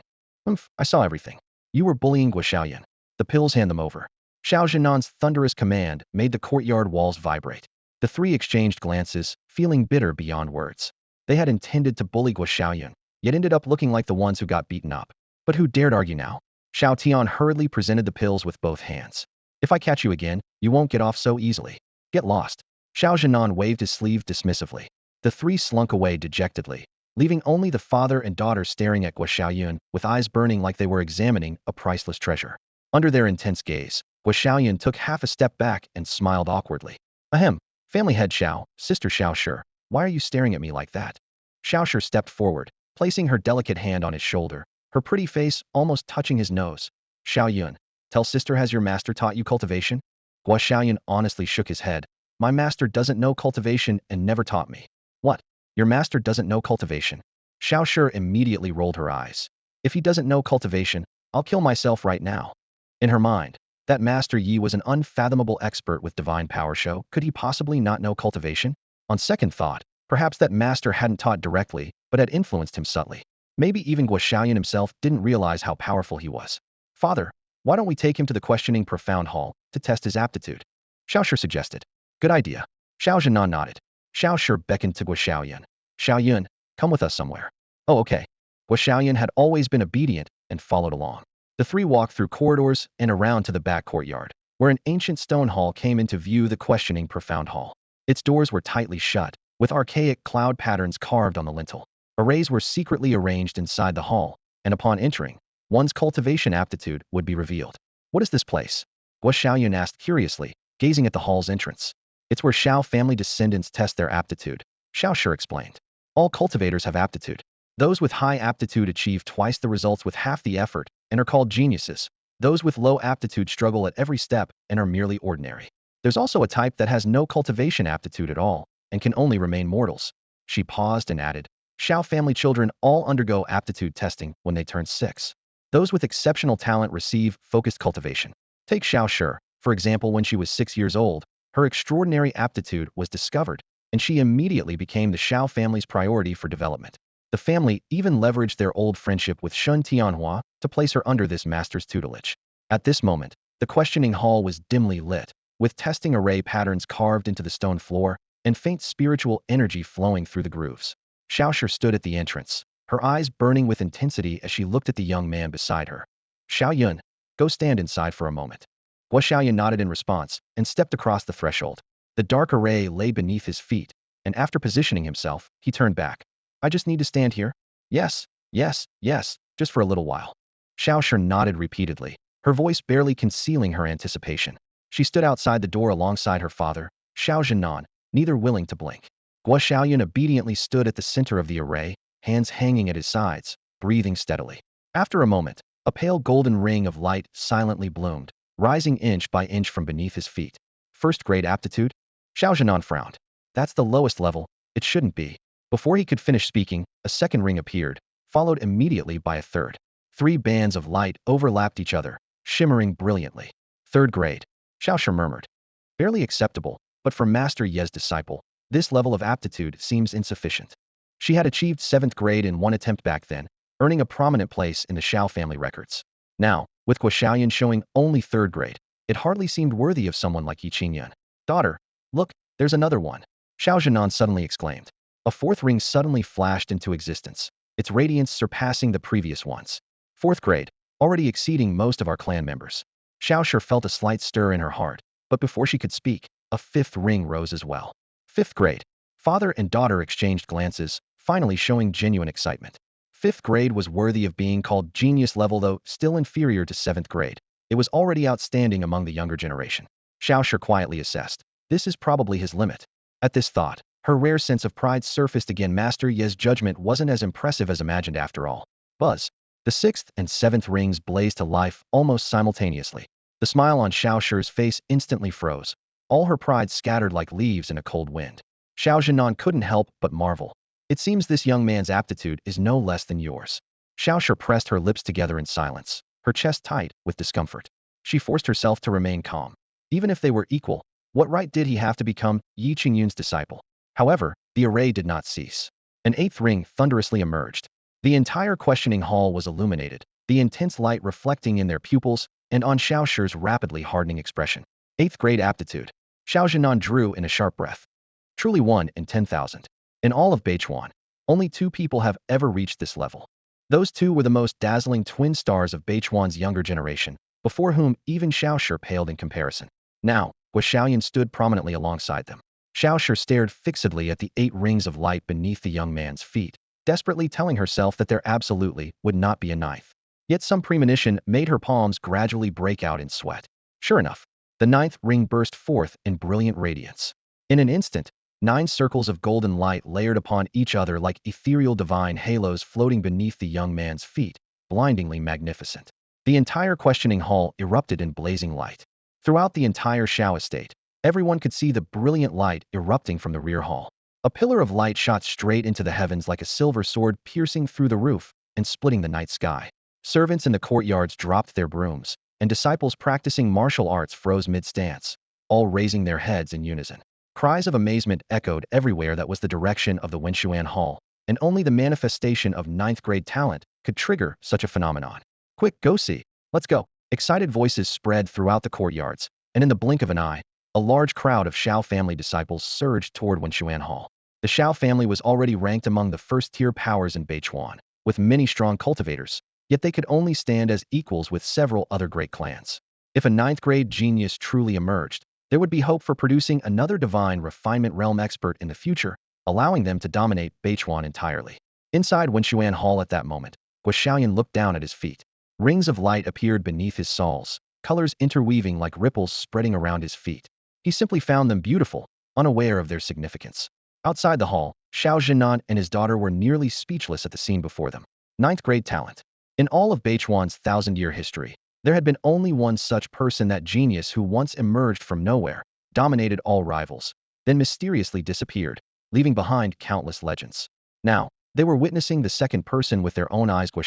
I saw everything. You were bullying Guo Xiaoyun. The pills, hand them over. Xiao Zhenan's thunderous command made the courtyard walls vibrate. The 3 exchanged glances, feeling bitter beyond words. They had intended to bully Guo Xiaoyun, yet ended up looking like the ones who got beaten up. But who dared argue now? Xiao Tian hurriedly presented the pills with both hands. If I catch you again, you won't get off so easily. Get lost. Xiao Zhenan waved his sleeve dismissively. The 3 slunk away dejectedly, leaving only the father and daughter staring at Guo Xiaoyun with eyes burning like they were examining a priceless treasure. Under their intense gaze, Guo Xiaoyun took half a step back and smiled awkwardly. Ahem. Family head Xiao, sister Xiao Shi, why are you staring at me like that? Xiao Shi stepped forward, placing her delicate hand on his shoulder, her pretty face almost touching his nose. Xiao Yun, Tell sister, has your master taught you cultivation? Guo Xiaoyan honestly shook his head. My master doesn't know cultivation and never taught me. What? Your master doesn't know cultivation? Xiao Shi immediately rolled her eyes. If he doesn't know cultivation, I'll kill myself right now. In her mind, that Master Yi was an unfathomable expert with divine power. Could he possibly not know cultivation? On second thought, perhaps that master hadn't taught directly, but had influenced him subtly. Maybe even Guo Xiaoyan himself didn't realize how powerful he was. Father, why don't we take him to the questioning profound hall to test his aptitude? Xiao Shi suggested. Good idea. Xiao Zhenan nodded. Xiao Shi beckoned to Guo Xiaoyan. Xiaoyun, come with us somewhere. Oh, okay. Guo Xiaoyan had always been obedient and followed along. The three walked through corridors and around to the back courtyard, where an ancient stone hall came into view. The questioning profound hall. Its doors were tightly shut, with archaic cloud patterns carved on the lintel. Arrays were secretly arranged inside the hall, and upon entering, one's cultivation aptitude would be revealed. What is this place? Guo Xiaoyan asked curiously, gazing at the hall's entrance. It's where Xiao family descendants test their aptitude, Xiao Shi explained. All cultivators have aptitude. Those with high aptitude achieve twice the results with half the effort and are called geniuses. Those with low aptitude struggle at every step and are merely ordinary. There's also a type that has no cultivation aptitude at all and can only remain mortals. She paused and added, Xiao family children all undergo aptitude testing when they turn 6. Those with exceptional talent receive focused cultivation. Take Xiao Shi, for example. When she was 6 years old, her extraordinary aptitude was discovered, and she immediately became the Xiao family's priority for development. The family even leveraged their old friendship with Shun Tianhua to place her under this master's tutelage. At this moment, the questioning hall was dimly lit, with testing array patterns carved into the stone floor and faint spiritual energy flowing through the grooves. Xiao Shi stood at the entrance, her eyes burning with intensity as she looked at the young man beside her. Xiaoyun, go stand inside for a moment. Guo Xiaoyan nodded in response and stepped across the threshold. The dark array lay beneath his feet, and after positioning himself, he turned back. I just need to stand here? Yes, yes, yes, just for a little while. Xiao Shi nodded repeatedly, her voice barely concealing her anticipation. She stood outside the door alongside her father, Xiao Zhenan, neither willing to blink. Guo Xiaoyan obediently stood at the center of the array, hands hanging at his sides, breathing steadily. After a moment, a pale golden ring of light silently bloomed, rising inch by inch from beneath his feet. First grade aptitude? Xiao Zhenan frowned. That's the lowest level. It shouldn't be. Before he could finish speaking, a second ring appeared, followed immediately by a third. 3 bands of light overlapped each other, shimmering brilliantly. Third grade, Xiao Shi murmured. Barely acceptable, but for Master Ye's disciple, this level of aptitude seems insufficient. She had achieved 7th grade in one attempt back then, earning a prominent place in the Xiao family records. Now, with Guo Xiaoyan showing only 3rd grade, it hardly seemed worthy of someone like Qingyun. Daughter, look, there's another one, Xiao Zhenan suddenly exclaimed. A 4th ring suddenly flashed into existence, its radiance surpassing the previous ones. 4th grade, already exceeding most of our clan members. Xiao Shi felt a slight stir in her heart, but before she could speak, a 5th ring rose as well. 5th grade. Father and daughter exchanged glances, finally showing genuine excitement. 5th grade was worthy of being called genius level, though still inferior to 7th grade. It was already outstanding among the younger generation. Xiao Shi quietly assessed. This is probably his limit. At this thought, her rare sense of pride surfaced again. Master Ye's judgment wasn't as impressive as imagined after all. Buzz. The 6th and 7th rings blazed to life almost simultaneously. The smile on Xiao Shi's face instantly froze. All her pride scattered like leaves in a cold wind. Xiao Zhenan couldn't help but marvel. It seems this young man's aptitude is no less than yours. Xiao Shi pressed her lips together in silence, her chest tight with discomfort. She forced herself to remain calm. Even if they were equal, what right did he have to become Yi Qingyun's disciple? However, the array did not cease. An 8th ring thunderously emerged. The entire questioning hall was illuminated, the intense light reflecting in their pupils and on Xiao Shi's rapidly hardening expression. 8th grade aptitude. Xiao Zhenan drew in a sharp breath. Truly 1 in 10,000. In all of Beichuan, only 2 people have ever reached this level. Those 2 were the most dazzling twin stars of Beichuan's younger generation, before whom even Xiao Shi paled in comparison. Now, Guo Xiaoyan stood prominently alongside them. Xiao Shi stared fixedly at the 8 rings of light beneath the young man's feet, desperately telling herself that there absolutely would not be a 9th. Yet some premonition made her palms gradually break out in sweat. Sure enough, the 9th ring burst forth in brilliant radiance. In an instant, 9 circles of golden light layered upon each other like ethereal divine halos floating beneath the young man's feet, blindingly magnificent. The entire questioning hall erupted in blazing light. Throughout the entire Shao estate, everyone could see the brilliant light erupting from the rear hall. A pillar of light shot straight into the heavens like a silver sword, piercing through the roof and splitting the night sky. Servants in the courtyards dropped their brooms, and disciples practicing martial arts froze mid-stance, all raising their heads in unison. Cries of amazement echoed everywhere. That was the direction of the Wenshuan Hall, and only the manifestation of ninth-grade talent could trigger such a phenomenon. Quick, go see. Let's go. Excited voices spread throughout the courtyards, and in the blink of an eye, a large crowd of Shao family disciples surged toward Wenshuan Hall. The Shao family was already ranked among the first-tier powers in Beichuan, with many strong cultivators, yet they could only stand as equals with several other great clans. If a ninth-grade genius truly emerged, there would be hope for producing another divine refinement realm expert in the future, allowing them to dominate Beichuan entirely. Inside Wenshuan Hall at that moment, Guo looked down at his feet. Rings of light appeared beneath his soles, colors interweaving like ripples spreading around his feet. He simply found them beautiful, unaware of their significance. Outside the hall, Xiao Zhenan and his daughter were nearly speechless at the scene before them. Ninth-grade talent. In all of Beichuan's thousand-year history, there had been only one such person, that genius who once emerged from nowhere, dominated all rivals, then mysteriously disappeared, leaving behind countless legends. Now, they were witnessing the second person with their own eyes. Guo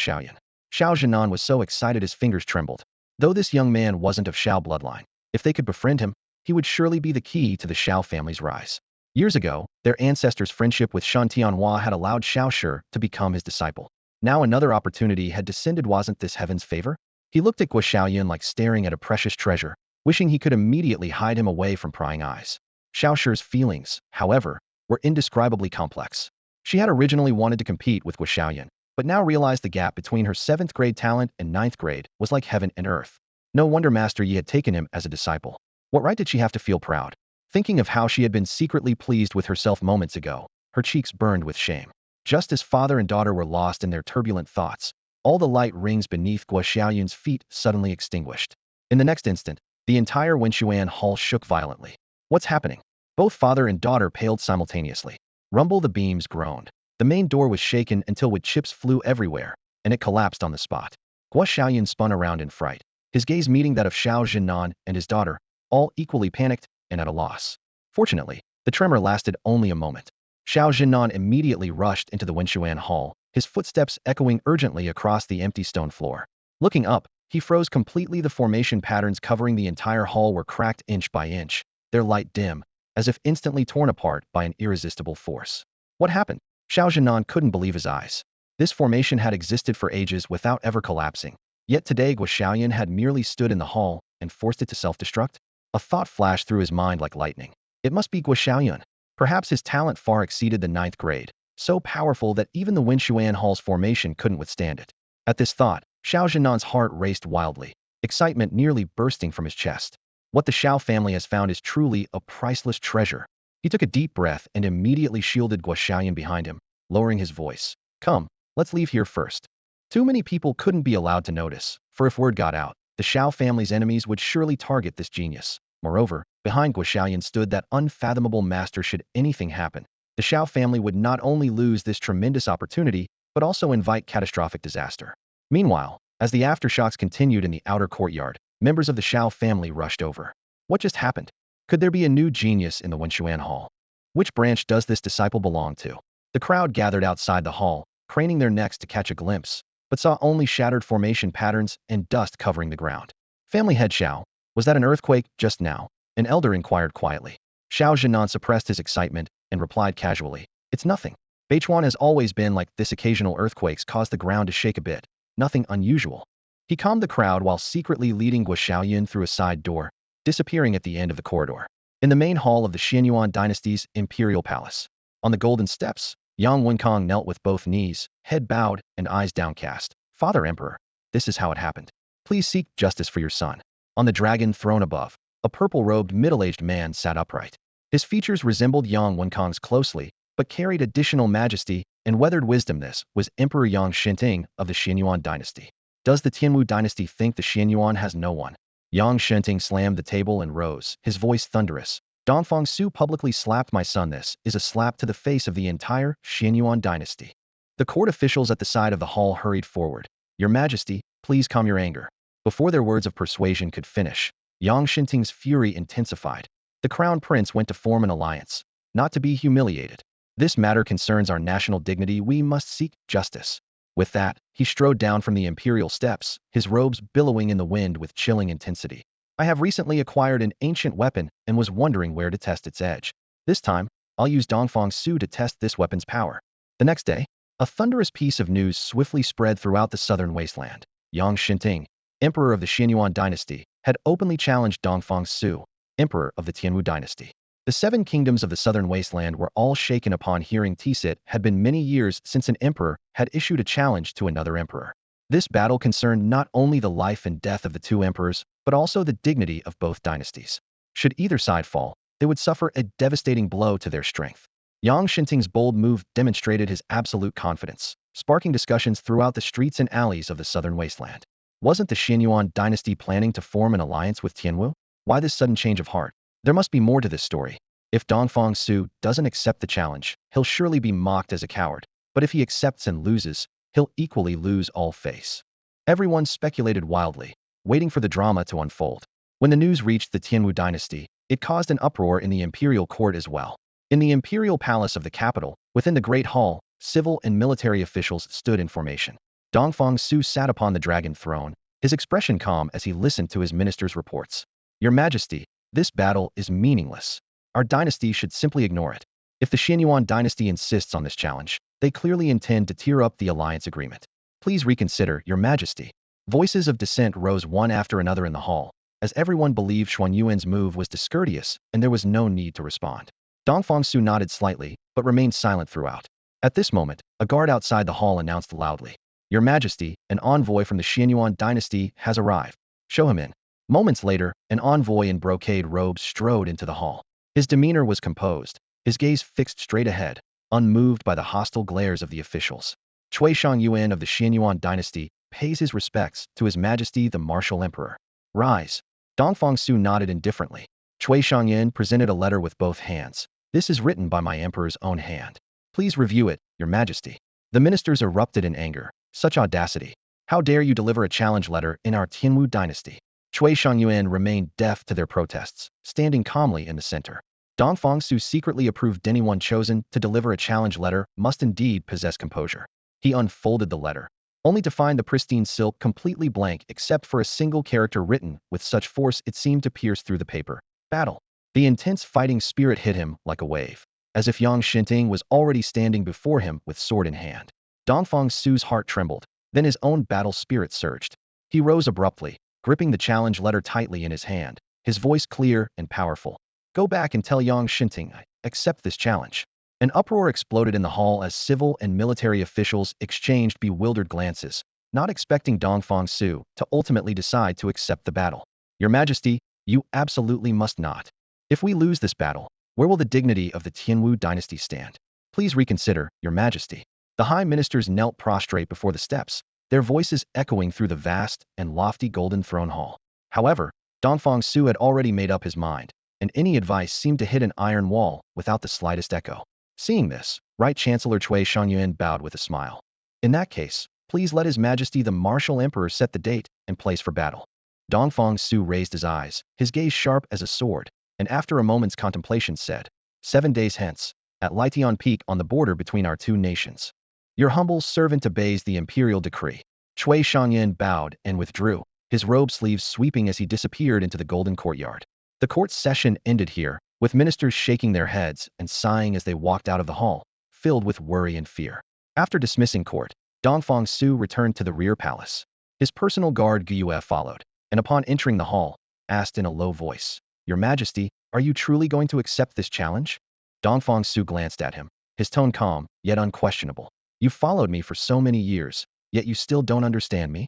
Xiao Zhenan was so excited his fingers trembled. Though this young man wasn't of Shao bloodline, if they could befriend him, he would surely be the key to the Shao family's rise. Years ago, their ancestors' friendship with Shan Tianhua had allowed Xiao Shi to become his disciple. Now another opportunity had descended. Wasn't this heaven's favor? He looked at Guo Xiaoyan like staring at a precious treasure, wishing he could immediately hide him away from prying eyes. Xiao Shi's feelings, however, were indescribably complex. She had originally wanted to compete with Guo Xiaoyan, but now realized the gap between her 7th grade talent and 9th grade was like heaven and earth. No wonder Master Yi had taken him as a disciple. What right did she have to feel proud? Thinking of how she had been secretly pleased with herself moments ago, her cheeks burned with shame. Just as father and daughter were lost in their turbulent thoughts, all the light rings beneath Guo Xiaoyun's feet suddenly extinguished. In the next instant, the entire Wenshuan hall shook violently. What's happening? Both father and daughter paled simultaneously. Rumble the beams groaned. The main door was shaken until wood chips flew everywhere, and it collapsed on the spot. Guo Xiaoyan spun around in fright, his gaze meeting that of Xiao Zhenan and his daughter, all equally panicked and at a loss. Fortunately, the tremor lasted only a moment. Xiao Zhenan immediately rushed into the Wenshuan hall, his footsteps echoing urgently across the empty stone floor. Looking up, he froze completely. The formation patterns covering the entire hall were cracked inch by inch, their light dim, as if instantly torn apart by an irresistible force. What happened? Xiao Zhenan couldn't believe his eyes. This formation had existed for ages without ever collapsing, yet today Guo Xiaoyan had merely stood in the hall and forced it to self-destruct. A thought flashed through his mind like lightning. It must be Guo Xiaoyan. Perhaps his talent far exceeded the 9th grade, so powerful that even the Wenshuan hall's formation couldn't withstand it. At this thought, Xiao Zhenan's heart raced wildly, excitement nearly bursting from his chest. What the Shao family has found is truly a priceless treasure. He took a deep breath and immediately shielded Guo Xiaoyan behind him, lowering his voice. Come, let's leave here first. Too many people couldn't be allowed to notice, for if word got out, the Shao family's enemies would surely target this genius. Moreover, behind Guo Xiaoyan stood that unfathomable master. Should anything happen, the Shao family would not only lose this tremendous opportunity, but also invite catastrophic disaster. Meanwhile, as the aftershocks continued in the outer courtyard, members of the Shao family rushed over. What just happened? Could there be a new genius in the Wenshuan hall? Which branch does this disciple belong to? The crowd gathered outside the hall, craning their necks to catch a glimpse, but saw only shattered formation patterns and dust covering the ground. Family head Xiao, was that an earthquake just now? An elder inquired quietly. Xiao Zhenan suppressed his excitement and replied casually, it's nothing. Beichuan has always been like this. Occasional earthquakes cause the ground to shake a bit. Nothing unusual. He calmed the crowd while secretly leading Guo Xiaoyan through a side door, disappearing at the end of the corridor. In the main hall of the Qingyun dynasty's imperial palace, on the golden steps, Yang Wenkang knelt with both knees, head bowed, and eyes downcast. Father Emperor, this is how it happened. Please seek justice for your son. On the dragon throne above, a purple-robed middle-aged man sat upright. His features resembled Yang Wenkang's closely, but carried additional majesty and weathered wisdom. This was Emperor Yang Shenting of the Qingyun dynasty. Does the Tianwu dynasty think the Qingyun has no one? Yang Shenting slammed the table and rose, his voice thunderous. Dongfang Su publicly slapped my son. This is a slap to the face of the entire Qingyun dynasty. The court officials at the side of the hall hurried forward. Your Majesty, please calm your anger. Before their words of persuasion could finish, Yang Shinting's fury intensified. The crown prince went to form an alliance, not to be humiliated. This matter concerns our national dignity. We must seek justice. With that, he strode down from the imperial steps, his robes billowing in the wind with chilling intensity. I have recently acquired an ancient weapon and was wondering where to test its edge. This time, I'll use Dongfang Su to test this weapon's power. The next day, a thunderous piece of news swiftly spread throughout the southern wasteland. Yang Shinting, emperor of the Qingyun dynasty, had openly challenged Dongfang Su, emperor of the Tianwu dynasty. The seven kingdoms of the southern wasteland were all shaken upon hearing it had been many years since an emperor had issued a challenge to another emperor. This battle concerned not only the life and death of the two emperors, but also the dignity of both dynasties. Should either side fall, they would suffer a devastating blow to their strength. Yang Shinting's bold move demonstrated his absolute confidence, sparking discussions throughout the streets and alleys of the southern wasteland. Wasn't the Qingyun dynasty planning to form an alliance with Tianwu? Why this sudden change of heart? There must be more to this story. If Dongfang Su doesn't accept the challenge, he'll surely be mocked as a coward. But if he accepts and loses, he'll equally lose all face. Everyone speculated wildly, waiting for the drama to unfold. When the news reached the Tianwu dynasty, it caused an uproar in the imperial court as well. In the imperial palace of the capital, within the Great Hall, civil and military officials stood in formation. Dongfang Su sat upon the dragon throne, his expression calm as he listened to his minister's reports. Your Majesty, this battle is meaningless. Our dynasty should simply ignore it. If the Qingyun dynasty insists on this challenge, they clearly intend to tear up the alliance agreement. Please reconsider, Your Majesty. Voices of dissent rose one after another in the hall, as everyone believed Xuanyuan's move was discourteous and there was no need to respond. Dongfang Su nodded slightly, but remained silent throughout. At this moment, a guard outside the hall announced loudly, Your Majesty, an envoy from the Qingyun dynasty has arrived. Show him in. Moments later, an envoy in brocade robes strode into the hall. His demeanor was composed, his gaze fixed straight ahead, unmoved by the hostile glares of the officials. Cui Xiangyuan of the Qingyun dynasty pays his respects to His Majesty the Martial Emperor. Rise. Dongfang Su nodded indifferently. Cui Xiangyuan presented a letter with both hands. This is written by my emperor's own hand. Please review it, Your Majesty. The ministers erupted in anger. Such audacity. How dare you deliver a challenge letter in our Tianwu dynasty? Cui Xiangyuan remained deaf to their protests, standing calmly in the center. Dongfang Su secretly approved anyone chosen to deliver a challenge letter must indeed possess composure. He unfolded the letter, only to find the pristine silk completely blank except for a single character written with such force it seemed to pierce through the paper. Battle. The intense fighting spirit hit him like a wave, as if Yang Shinting was already standing before him with sword in hand. Dongfang Su's heart trembled, then his own battle spirit surged. He rose abruptly, gripping the challenge letter tightly in his hand, his voice clear and powerful. Go back and tell Yang Shinting I accept this challenge. An uproar exploded in the hall as civil and military officials exchanged bewildered glances, not expecting Dongfang Su to ultimately decide to accept the battle. Your Majesty, you absolutely must not. If we lose this battle, where will the dignity of the Tianwu dynasty stand? Please reconsider, Your Majesty. The high ministers knelt prostrate before the steps, their voices echoing through the vast and lofty golden throne hall. However, Dongfang Su had already made up his mind, and any advice seemed to hit an iron wall without the slightest echo. Seeing this, Right Chancellor Cui Xiangyuan bowed with a smile. In that case, please let His Majesty the Martial Emperor set the date and place for battle. Dongfang Su raised his eyes, his gaze sharp as a sword, and after a moment's contemplation said, 7 days hence, at Lition Peak on the border between our two nations. Your humble servant obeys the imperial decree. Cui Xiangyuan bowed and withdrew, his robe sleeves sweeping as he disappeared into the golden courtyard. The court session ended here, with ministers shaking their heads and sighing as they walked out of the hall, filled with worry and fear. After dismissing court, Dongfang Su returned to the rear palace. His personal guard Guyue followed, and upon entering the hall, asked in a low voice, Your Majesty, are you truly going to accept this challenge? Dongfang Su glanced at him, his tone calm, yet unquestionable. You followed me for so many years, yet you still don't understand me?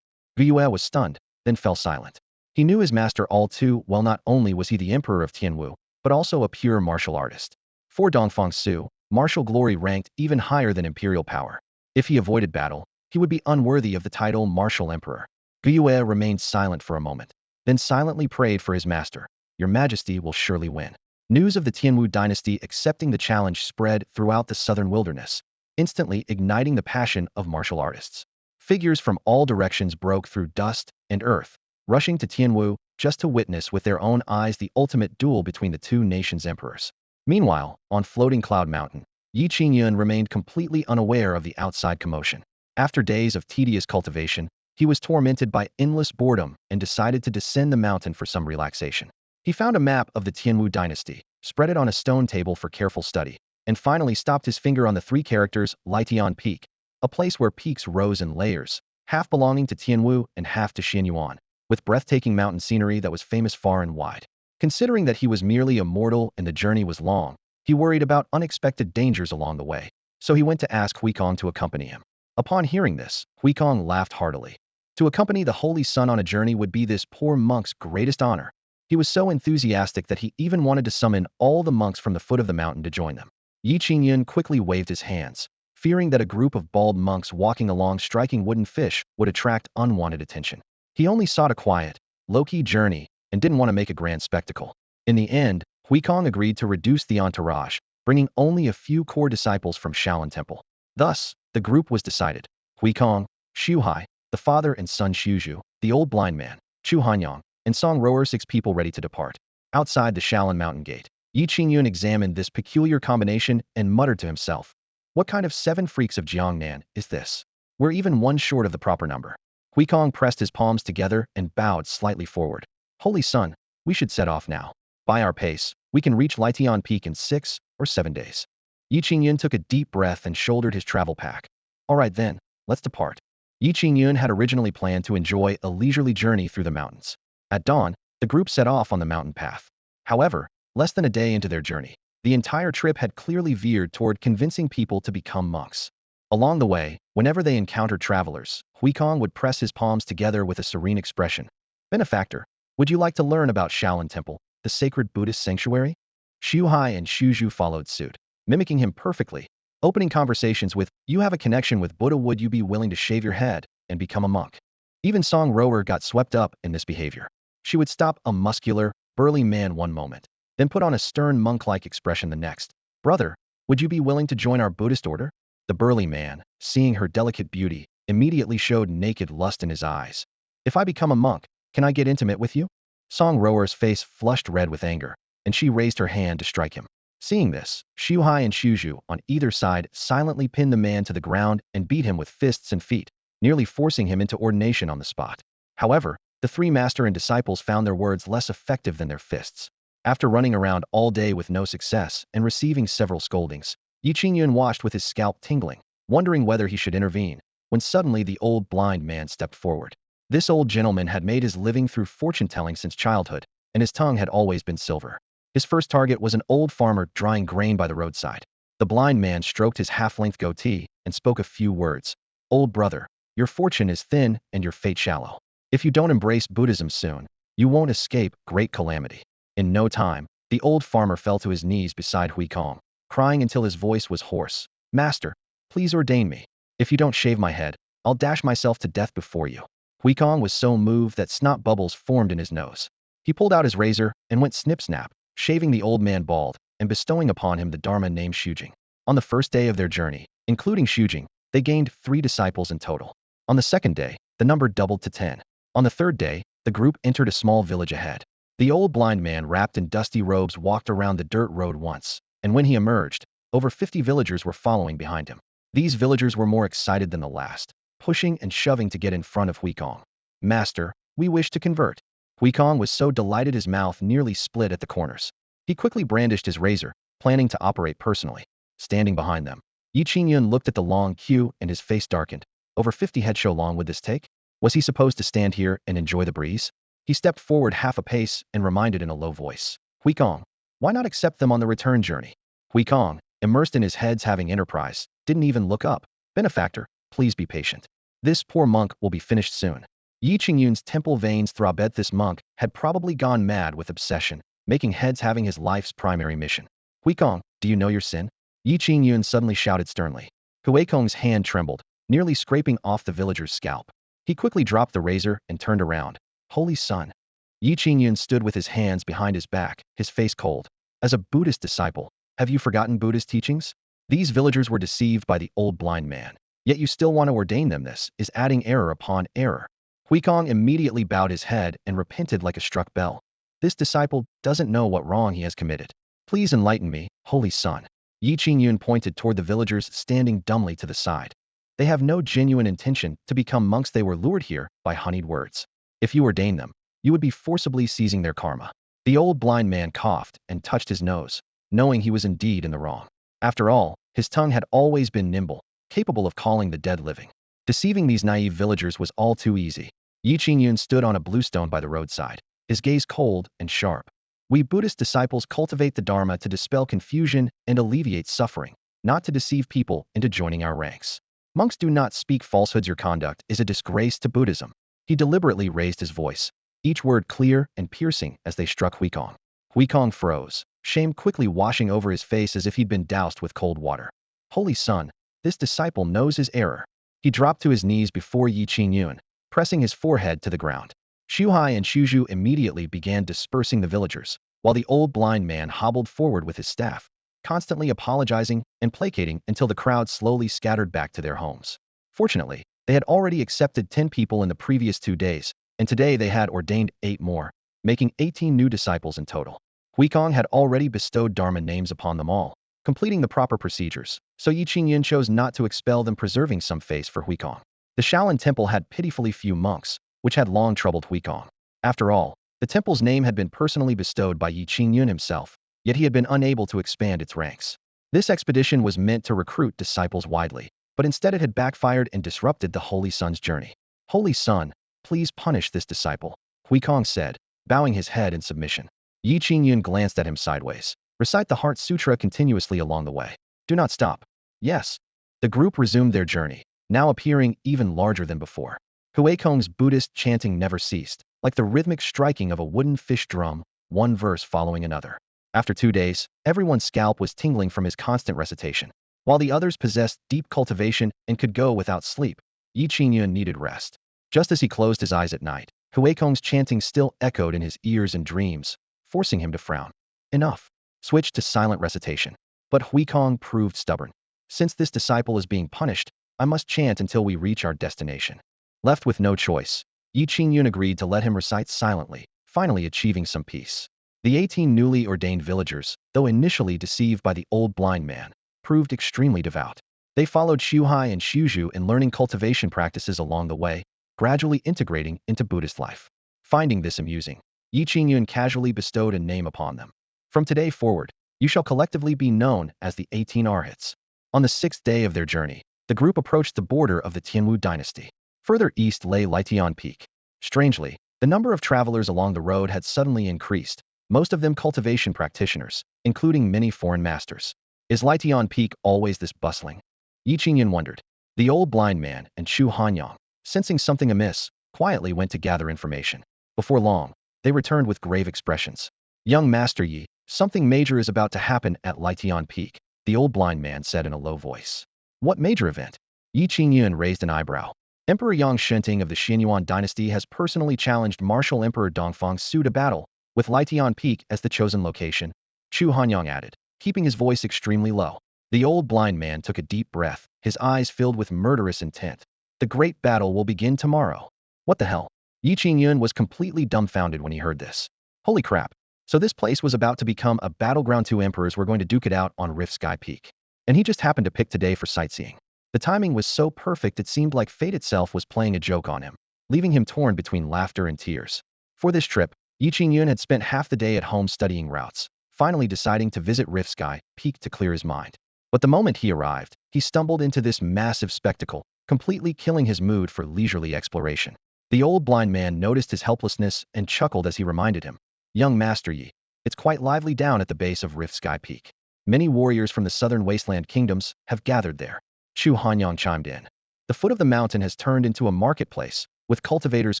Guyue was stunned, then fell silent. He knew his master all too well. Not only was he the emperor of Tianwu, but also a pure martial artist. For Dongfang Su, martial glory ranked even higher than imperial power. If he avoided battle, he would be unworthy of the title martial emperor. Guyue remained silent for a moment, then silently prayed for his master. Your Majesty will surely win. News of the Tianwu dynasty accepting the challenge spread throughout the southern wilderness, instantly igniting the passion of martial artists. Figures from all directions broke through dust and earth, rushing to Tianwu just to witness with their own eyes the ultimate duel between the two nations' emperors. Meanwhile, on floating Cloud Mountain, Yi Qingyun remained completely unaware of the outside commotion. After days of tedious cultivation, he was tormented by endless boredom and decided to descend the mountain for some relaxation. He found a map of the Tianwu dynasty, spread it on a stone table for careful study, and finally stopped his finger on the three characters Lition Peak, a place where peaks rose in layers, half belonging to Tianwu and half to Qingyun, with breathtaking mountain scenery that was famous far and wide. Considering that he was merely a mortal and the journey was long, he worried about unexpected dangers along the way, so he went to ask Huikong to accompany him. Upon hearing this, Huikong laughed heartily. To accompany the Holy Sun on a journey would be this poor monk's greatest honor. He was so enthusiastic that he even wanted to summon all the monks from the foot of the mountain to join them. Yi Qingyun quickly waved his hands, fearing that a group of bald monks walking along striking wooden fish would attract unwanted attention. He only sought a quiet, low-key journey and didn't want to make a grand spectacle. In the end, Huikong agreed to reduce the entourage, bringing only a few core disciples from Shaolin Temple. Thus, the group was decided. Huikong, Shuhai, the father and son Shuzhu, the old blind man, Chu Hanyang, and Song Rower, 6 people ready to depart. Outside the Shaolin Mountain Gate, Yi Qingyun examined this peculiar combination and muttered to himself, "What kind of 7 freaks of Jiangnan is this? We're even one short of the proper number." Huikong pressed his palms together and bowed slightly forward. "Holy Sun, we should set off now. By our pace, we can reach Lition Peak in 6 or 7 days." Yi Qingyun took a deep breath and shouldered his travel pack. "All right then, let's depart." Yi Qingyun had originally planned to enjoy a leisurely journey through the mountains. At dawn, the group set off on the mountain path. However, less than a day into their journey, the entire trip had clearly veered toward convincing people to become monks. Along the way, whenever they encountered travelers, Huikong would press his palms together with a serene expression. "Benefactor, would you like to learn about Shaolin Temple, the sacred Buddhist sanctuary?" Shuhai and Shuzhu followed suit, mimicking him perfectly, opening conversations with, "You have a connection with Buddha, would you be willing to shave your head and become a monk?" Even Song Rower got swept up in this behavior. She would stop a muscular, burly man one moment, then put on a stern monk-like expression the next. "Brother, would you be willing to join our Buddhist order?" The burly man, seeing her delicate beauty, immediately showed naked lust in his eyes. "If I become a monk, can I get intimate with you?" Song Rower's face flushed red with anger, and she raised her hand to strike him. Seeing this, Shuhai and Shuzhu on either side silently pinned the man to the ground and beat him with fists and feet, nearly forcing him into ordination on the spot. However, the 3 master and disciples found their words less effective than their fists. After running around all day with no success and receiving several scoldings, Yi Qingyun watched with his scalp tingling, wondering whether he should intervene, when suddenly the old blind man stepped forward. This old gentleman had made his living through fortune-telling since childhood, and his tongue had always been silver. His first target was an old farmer drying grain by the roadside. The blind man stroked his half-length goatee and spoke a few words. "Old brother, your fortune is thin and your fate shallow. If you don't embrace Buddhism soon, you won't escape great calamity." In no time, the old farmer fell to his knees beside Huikong, crying until his voice was hoarse. "Master, please ordain me. If you don't shave my head, I'll dash myself to death before you." Huikong was so moved that snot bubbles formed in his nose. He pulled out his razor and went snip-snap, shaving the old man bald and bestowing upon him the Dharma named Shujing. On the first day of their journey, including Shujing, they gained 3 disciples in total. On the second day, the number doubled to 10. On the third day, the group entered a small village ahead. The old blind man wrapped in dusty robes walked around the dirt road once, and when he emerged, over 50 villagers were following behind him. These villagers were more excited than the last, pushing and shoving to get in front of Huikong. "Master, we wish to convert." Huikong was so delighted his mouth nearly split at the corners. He quickly brandished his razor, planning to operate personally. Standing behind them, Yi Qingyun looked at the long queue and his face darkened. Over 50 heads, how long would this take? Was he supposed to stand here and enjoy the breeze? He stepped forward half a pace and reminded in a low voice, "Huikong, why not accept them on the return journey?" Huikong, immersed in his head's having enterprise, didn't even look up. "Benefactor, please be patient. This poor monk will be finished soon." Yi Qingyun's temple veins throbbed. This monk had probably gone mad with obsession, making heads having his life's primary mission. "Huikong, do you know your sin?" Yi Qingyun suddenly shouted sternly. Huikong's hand trembled, nearly scraping off the villager's scalp. He quickly dropped the razor and turned around. "Holy Sun." Yi Qingyun stood with his hands behind his back, his face cold. "As a Buddhist disciple, have you forgotten Buddhist teachings? These villagers were deceived by the old blind man, yet you still want to ordain them. This is adding error upon error." Huikong immediately bowed his head and repented like a struck bell. This disciple doesn't know what wrong he has committed. Please enlighten me, holy son. Yi Qingyun pointed toward the villagers standing dumbly to the side. They have no genuine intention to become monks. They were lured here by honeyed words. If you ordain them, you would be forcibly seizing their karma. The old blind man coughed and touched his nose, knowing he was indeed in the wrong. After all, his tongue had always been nimble, capable of calling the dead living. Deceiving these naive villagers was all too easy. Yi Qingyun stood on a bluestone by the roadside, his gaze cold and sharp. We Buddhist disciples cultivate the Dharma to dispel confusion and alleviate suffering, not to deceive people into joining our ranks. Monks do not speak falsehoods. Your conduct is a disgrace to Buddhism. He deliberately raised his voice, each word clear and piercing as they struck Huikong. Huikong froze, shame quickly washing over his face as if he'd been doused with cold water. Holy son, this disciple knows his error. He dropped to his knees before Yi Qingyun, pressing his forehead to the ground. Shuhai and Shuzhu immediately began dispersing the villagers, while the old blind man hobbled forward with his staff, constantly apologizing and placating until the crowd slowly scattered back to their homes. Fortunately, they had already accepted 10 people in the previous 2 days, and today they had ordained 8 more, making 18 new disciples in total. Huikong had already bestowed Dharma names upon them all, completing the proper procedures, so Yi Qingyun chose not to expel them, preserving some face for Huikong. The Shaolin Temple had pitifully few monks, which had long troubled Huikong. After all, the temple's name had been personally bestowed by Yi Qingyun himself, yet he had been unable to expand its ranks. This expedition was meant to recruit disciples widely, but instead it had backfired and disrupted the Holy Son's journey. Holy Son, please punish this disciple, Huikong said, bowing his head in submission. Yi Qingyun glanced at him sideways. Recite the Heart Sutra continuously along the way. Do not stop. Yes. The group resumed their journey, now appearing even larger than before. Huikong's Buddhist chanting never ceased, like the rhythmic striking of a wooden fish drum, one verse following another. After 2 days, everyone's scalp was tingling from his constant recitation. While the others possessed deep cultivation and could go without sleep, Yi Qingyun needed rest. Just as he closed his eyes at night, Huikong's chanting still echoed in his ears and dreams, forcing him to frown. Enough. Switch to silent recitation. But Huikong proved stubborn. Since this disciple is being punished, I must chant until we reach our destination. Left with no choice, Yi Qingyun agreed to let him recite silently, finally achieving some peace. The 18 newly ordained villagers, though initially deceived by the old blind man, proved extremely devout. They followed Shuhai and Shuzhu in learning cultivation practices along the way, gradually integrating into Buddhist life. Finding this amusing, Yi Qingyun casually bestowed a name upon them. From today forward, you shall collectively be known as the 18 Arhats. On the 6th day of their journey, the group approached the border of the Tianwu dynasty. Further east lay Lietian Peak. Strangely, the number of travelers along the road had suddenly increased, most of them cultivation practitioners, including many foreign masters. Is Lietian Peak always this bustling? Yi Qingyun wondered. The old blind man and Chu Hanyang, sensing something amiss, quietly went to gather information. Before long, they returned with grave expressions. Young Master Yi, something major is about to happen at Lietian Peak, the old blind man said in a low voice. What major event? Yi Qingyun raised an eyebrow. Emperor Yang Shenting of the Qingyun dynasty has personally challenged Martial Emperor Dongfang Su to battle, with Lietian Peak as the chosen location, Chu Hanyang added, keeping his voice extremely low. The old blind man took a deep breath, his eyes filled with murderous intent. The great battle will begin tomorrow. What the hell? Yi Qingyun was completely dumbfounded when he heard this. Holy crap. So this place was about to become a battleground. 2 emperors were going to duke it out on Rift Sky Peak. And he just happened to pick today for sightseeing. The timing was so perfect it seemed like fate itself was playing a joke on him, leaving him torn between laughter and tears. For this trip, Yi Qingyun had spent half the day at home studying routes, finally deciding to visit Rift Sky Peak to clear his mind. But the moment he arrived, he stumbled into this massive spectacle, completely killing his mood for leisurely exploration. The old blind man noticed his helplessness and chuckled as he reminded him. Young Master Yi, it's quite lively down at the base of Rift Sky Peak. Many warriors from the southern wasteland kingdoms have gathered there. Chu Hanyang chimed in. The foot of the mountain has turned into a marketplace, with cultivators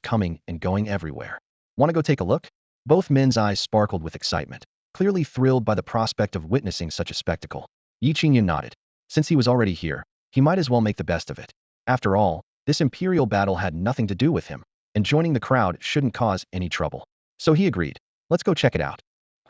coming and going everywhere. Want to go take a look? Both men's eyes sparkled with excitement, clearly thrilled by the prospect of witnessing such a spectacle. Yi Qingyun nodded. Since he was already here, he might as well make the best of it. After all, this imperial battle had nothing to do with him, and joining the crowd shouldn't cause any trouble. So he agreed. Let's go check it out.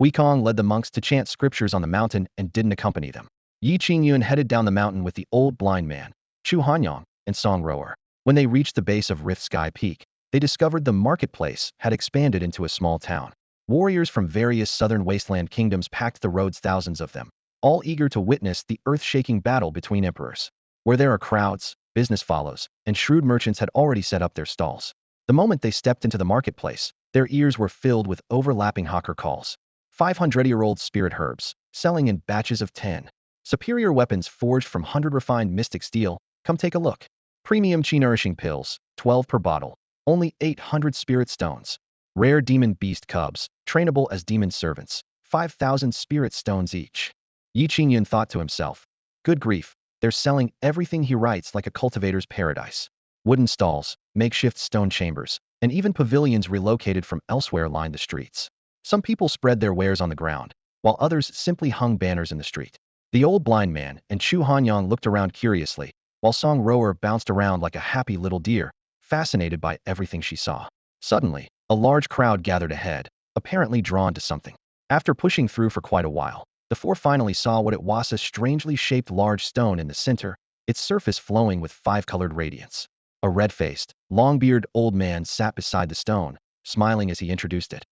Huikong led the monks to chant scriptures on the mountain and didn't accompany them. Yi Qingyun headed down the mountain with the old blind man, Chu Hanyang, and Song Rower. When they reached the base of Rift Sky Peak, they discovered the marketplace had expanded into a small town. Warriors from various southern wasteland kingdoms packed the roads, thousands of them, all eager to witness the earth-shaking battle between emperors. Where there are crowds, business follows, and shrewd merchants had already set up their stalls. The moment they stepped into the marketplace, their ears were filled with overlapping hawker calls. 500-year-old spirit herbs, selling in batches of 10. Superior weapons forged from 100 refined mystic steel, come take a look. Premium chi nourishing pills, 12 per bottle, only 800 spirit stones. Rare demon beast cubs, trainable as demon servants, 5,000 spirit stones each. Qingyun thought to himself, good grief, they're selling everything he writes like a cultivator's paradise. Wooden stalls, makeshift stone chambers, and even pavilions relocated from elsewhere lined the streets. Some people spread their wares on the ground, while others simply hung banners in the street. The old blind man and Chu Hanyang looked around curiously, while Song Rower bounced around like a happy little deer, fascinated by everything she saw. Suddenly, a large crowd gathered ahead, apparently drawn to something. After pushing through for quite a while, the four finally saw what it was, a strangely shaped large stone in the center, its surface flowing with five-colored radiance. A red-faced, long-bearded old man sat beside the stone, smiling as he introduced it.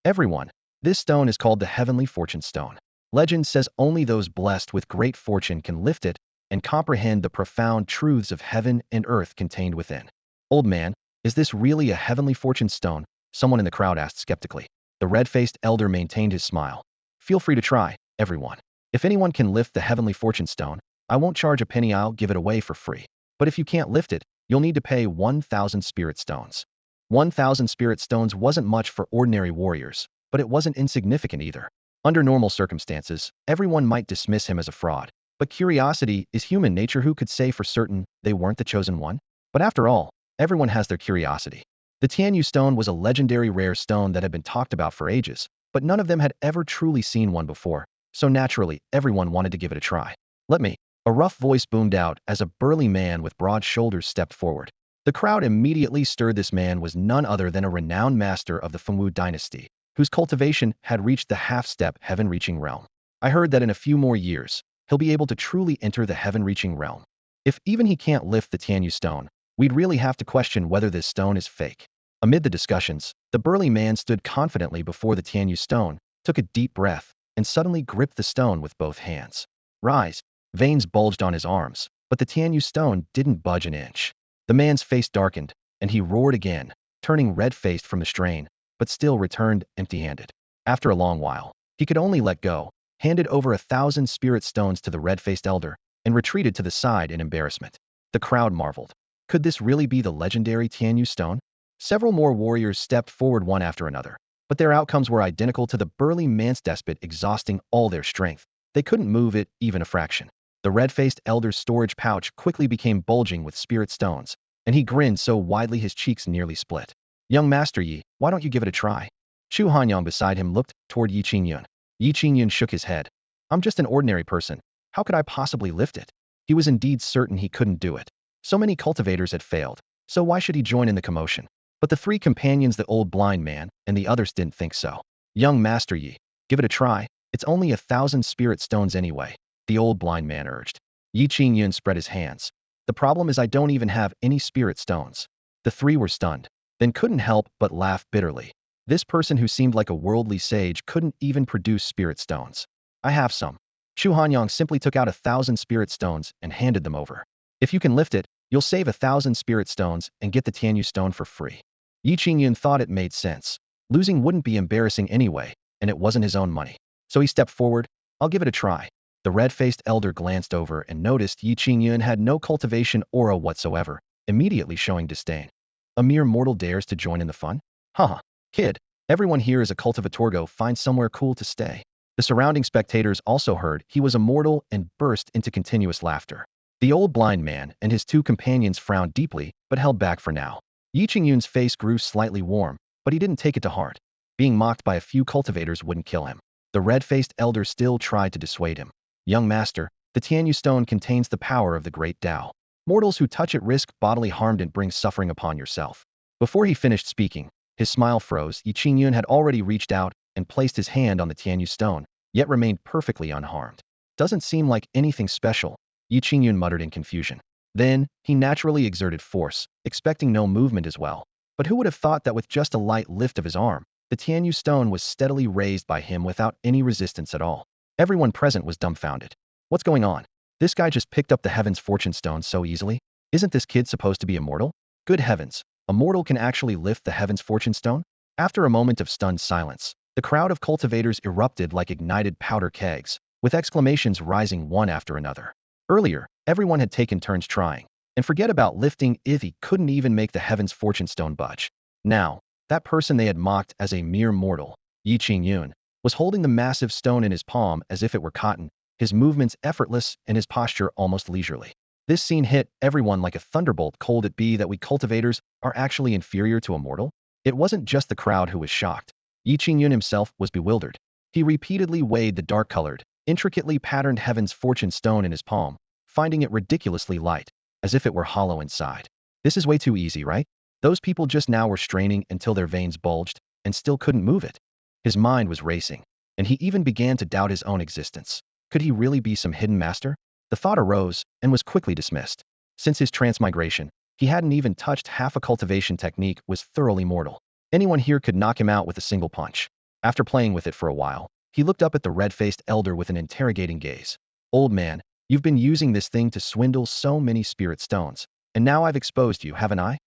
Everyone, this stone is called the Heavenly Fortune Stone. Legend says only those blessed with great fortune can lift it and comprehend the profound truths of heaven and earth contained within. Old man, is this really a Heavenly Fortune Stone? Someone in the crowd asked skeptically. The red-faced elder maintained his smile. Feel free to try, everyone. If anyone can lift the Heavenly Fortune Stone, I won't charge a penny, I'll give it away for free. But if you can't lift it, you'll need to pay 1,000 spirit stones. 1,000 spirit stones wasn't much for ordinary warriors, but it wasn't insignificant either. Under normal circumstances, everyone might dismiss him as a fraud. But curiosity is human nature. Who could say for certain they weren't the chosen one? But after all, everyone has their curiosity. The Tianyu stone was a legendary rare stone that had been talked about for ages, but none of them had ever truly seen one before, so naturally, everyone wanted to give it a try. Let me. A rough voice boomed out as a burly man with broad shoulders stepped forward. The crowd immediately stirred. This man was none other than a renowned master of the Fengwu dynasty, whose cultivation had reached the half-step heaven-reaching realm. I heard that in a few more years, he'll be able to truly enter the heaven-reaching realm. If even he can't lift the Tianyu stone, we'd really have to question whether this stone is fake. Amid the discussions, the burly man stood confidently before the Tianyu stone, took a deep breath, and suddenly gripped the stone with both hands. Rise! Veins bulged on his arms, but the Tianyu stone didn't budge an inch. The man's face darkened, and he roared again, turning red-faced from the strain, but still returned empty-handed. After a long while, he could only let go, handed over 1,000 spirit stones to the red-faced elder, and retreated to the side in embarrassment. The crowd marveled. Could this really be the legendary Tianyu stone? Several more warriors stepped forward one after another, but their outcomes were identical to the burly man's, despite exhausting all their strength. They couldn't move it even a fraction. The red-faced elder's storage pouch quickly became bulging with spirit stones, and he grinned so widely his cheeks nearly split. Young Master Yi, why don't you give it a try? Chu Hanyang beside him looked toward Qingyun. Qingyun shook his head. I'm just an ordinary person. How could I possibly lift it? He was indeed certain he couldn't do it. So many cultivators had failed, so why should he join in the commotion? But the three companions, the old blind man, and the others didn't think so. Young Master Yi, give it a try. It's only 1,000 spirit stones anyway, the old blind man urged. Qingyun spread his hands. The problem is I don't even have any spirit stones. The three were stunned, then couldn't help but laugh bitterly. This person who seemed like a worldly sage couldn't even produce spirit stones. I have some. Chu Hanyang simply took out 1,000 spirit stones and handed them over. If you can lift it, you'll save 1,000 spirit stones and get the Tianyu stone for free. Qingyun thought it made sense. Losing wouldn't be embarrassing anyway, and it wasn't his own money. So he stepped forward. I'll give it a try. The red-faced elder glanced over and noticed Qingyun had no cultivation aura whatsoever, immediately showing disdain. A mere mortal dares to join in the fun? Haha, kid, everyone here is a cultivator, go find somewhere cool to stay. The surrounding spectators also heard he was a mortal and burst into continuous laughter. The old blind man and his two companions frowned deeply, but held back for now. Qingyun's face grew slightly warm, but he didn't take it to heart. Being mocked by a few cultivators wouldn't kill him. The red-faced elder still tried to dissuade him. Young master, the Tianyu stone contains the power of the great Tao. Mortals who touch it risk bodily harm and bring suffering upon yourself. Before he finished speaking, his smile froze. Qingyun had already reached out and placed his hand on the Tianyu stone, yet remained perfectly unharmed. Doesn't seem like anything special, Qingyun muttered in confusion. Then, he naturally exerted force, expecting no movement as well. But who would have thought that with just a light lift of his arm, the Tianyu stone was steadily raised by him without any resistance at all? Everyone present was dumbfounded. What's going on? This guy just picked up the Heaven's Fortune Stone so easily? Isn't this kid supposed to be immortal? Good heavens, a mortal can actually lift the Heaven's Fortune Stone? After a moment of stunned silence, the crowd of cultivators erupted like ignited powder kegs, with exclamations rising one after another. Earlier, everyone had taken turns trying, and forget about lifting if he couldn't even make the Heaven's Fortune Stone budge. Now, that person they had mocked as a mere mortal, Yi Qingyun, was holding the massive stone in his palm as if it were cotton, his movements effortless and his posture almost leisurely. This scene hit everyone like a thunderbolt. Cold it be that we cultivators are actually inferior to a mortal? It wasn't just the crowd who was shocked. Yi Qingyun himself was bewildered. He repeatedly weighed the dark-colored, intricately patterned Heaven's Fortune Stone in his palm, finding it ridiculously light, as if it were hollow inside. This is way too easy, right? Those people just now were straining until their veins bulged and still couldn't move it. His mind was racing, and he even began to doubt his own existence. Could he really be some hidden master? The thought arose and was quickly dismissed. Since his transmigration, he hadn't even touched half a cultivation technique was thoroughly mortal. Anyone here could knock him out with a single punch. After playing with it for a while, he looked up at the red-faced elder with an interrogating gaze. Old man, you've been using this thing to swindle so many spirit stones, and now I've exposed you, haven't I?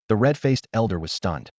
The red-faced elder was stunned.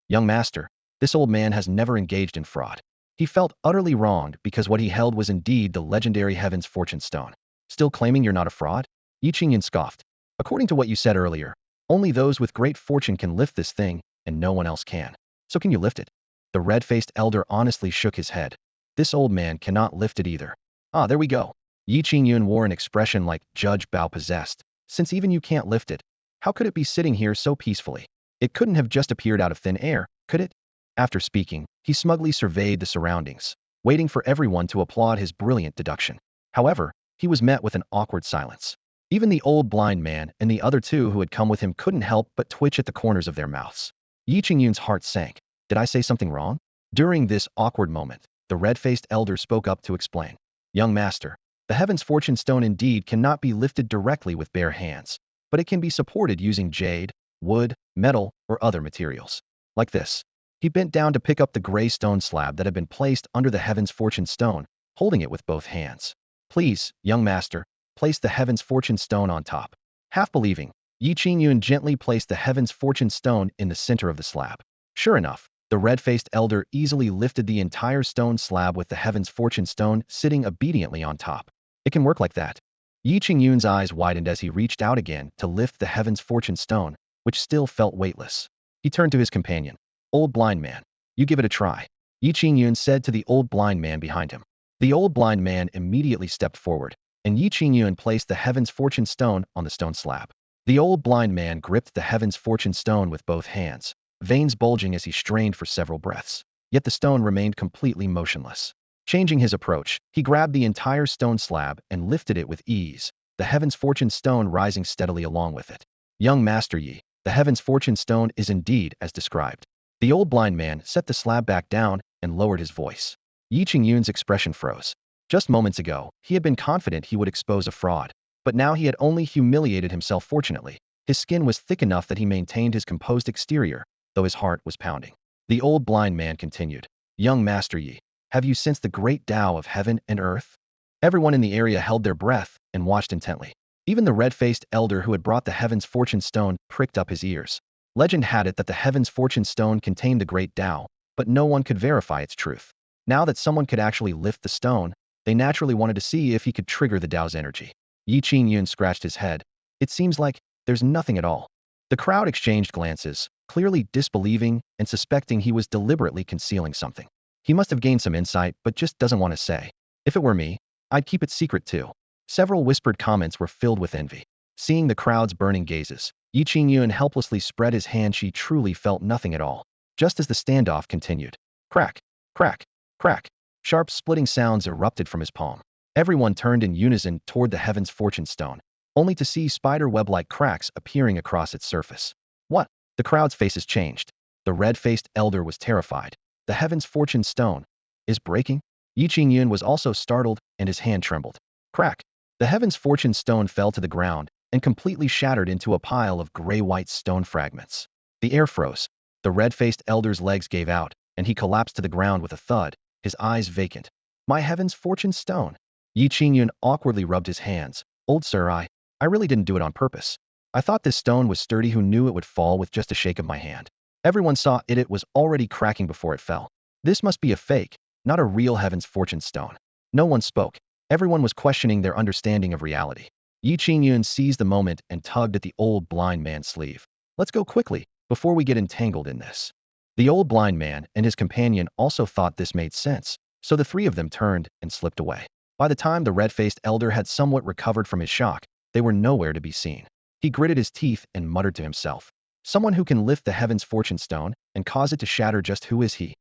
Young master, this old man has never engaged in fraud. He felt utterly wronged because what he held was indeed the legendary Heaven's Fortune Stone. Still claiming you're not a fraud? Yi Qingyun scoffed. According to what you said earlier, only those with great fortune can lift this thing, and no one else can. So can you lift it? The red-faced elder honestly shook his head. This old man cannot lift it either. Ah, there we go. Yi Qingyun wore an expression like Judge Bao possessed. Since even you can't lift it, how could it be sitting here so peacefully? It couldn't have just appeared out of thin air, could it? After speaking, he smugly surveyed the surroundings, waiting for everyone to applaud his brilliant deduction. However, he was met with an awkward silence. Even the old blind man and the other two who had come with him couldn't help but twitch at the corners of their mouths. Yi Qingyun's heart sank. Did I say something wrong? During this awkward moment, the red-faced elder spoke up to explain. Young master, the Heaven's Fortune Stone indeed cannot be lifted directly with bare hands, but it can be supported using jade, wood, metal, or other materials. Like this. He bent down to pick up the gray stone slab that had been placed under the Heaven's Fortune Stone, holding it with both hands. Please, young master, place the Heaven's Fortune Stone on top. Half believing, Yi Qingyun gently placed the Heaven's Fortune Stone in the center of the slab. Sure enough, the red-faced elder easily lifted the entire stone slab with the Heaven's Fortune Stone sitting obediently on top. It can work like that. Yi Qingyun's eyes widened as he reached out again to lift the Heaven's Fortune Stone, which still felt weightless. He turned to his companion. Old blind man, you give it a try. Yi Qingyun said to the old blind man behind him. The old blind man immediately stepped forward, and Yi Qingyun placed the Heaven's Fortune Stone on the stone slab. The old blind man gripped the Heaven's Fortune Stone with both hands, veins bulging as he strained for several breaths. Yet the stone remained completely motionless. Changing his approach, he grabbed the entire stone slab and lifted it with ease, the Heaven's Fortune Stone rising steadily along with it. Young Master Yi, the Heaven's Fortune Stone is indeed as described. The old blind man set the slab back down and lowered his voice. Yi Qingyun's expression froze. Just moments ago, he had been confident he would expose a fraud, but now he had only humiliated himself. Fortunately, his skin was thick enough that he maintained his composed exterior, though his heart was pounding. The old blind man continued. Young Master Yi, have you sensed the great Tao of heaven and earth? Everyone in the area held their breath and watched intently. Even the red-faced elder who had brought the Heaven's Fortune Stone pricked up his ears. Legend had it that the Heaven's Fortune Stone contained the great Tao, but no one could verify its truth. Now that someone could actually lift the stone, they naturally wanted to see if he could trigger the Tao's energy. Yi Qingyun scratched his head. It seems like there's nothing at all. The crowd exchanged glances, clearly disbelieving and suspecting he was deliberately concealing something. He must have gained some insight but just doesn't want to say. If it were me, I'd keep it secret too. Several whispered comments were filled with envy. Seeing the crowd's burning gazes, Yi Qingyun helplessly spread his hand. She truly felt nothing at all. Just as the standoff continued. Crack, crack, crack. Sharp splitting sounds erupted from his palm. Everyone turned in unison toward the Heaven's Fortune Stone, only to see spider web-like cracks appearing across its surface. What? The crowd's faces changed. The red-faced elder was terrified. The Heaven's Fortune Stone is breaking? Yi Qingyun was also startled, and his hand trembled. Crack! The Heaven's Fortune Stone fell to the ground and completely shattered into a pile of gray-white stone fragments. The air froze. The red-faced elder's legs gave out, and he collapsed to the ground with a thud, his eyes vacant. My heavens, fortune stone! Yi Qingyun awkwardly rubbed his hands. Old sir, I really didn't do it on purpose. I thought this stone was sturdy. Who knew it would fall with just a shake of my hand? Everyone saw it was already cracking before it fell. This must be a fake, not a real heaven's fortune stone. No one spoke. Everyone was questioning their understanding of reality. Yi Qingyun seized the moment and tugged at the old blind man's sleeve. Let's go quickly, before we get entangled in this. The old blind man and his companion also thought this made sense, so the three of them turned and slipped away. By the time the red-faced elder had somewhat recovered from his shock, they were nowhere to be seen. He gritted his teeth and muttered to himself. Someone who can lift the heaven's fortune stone and cause it to shatter, just who is he?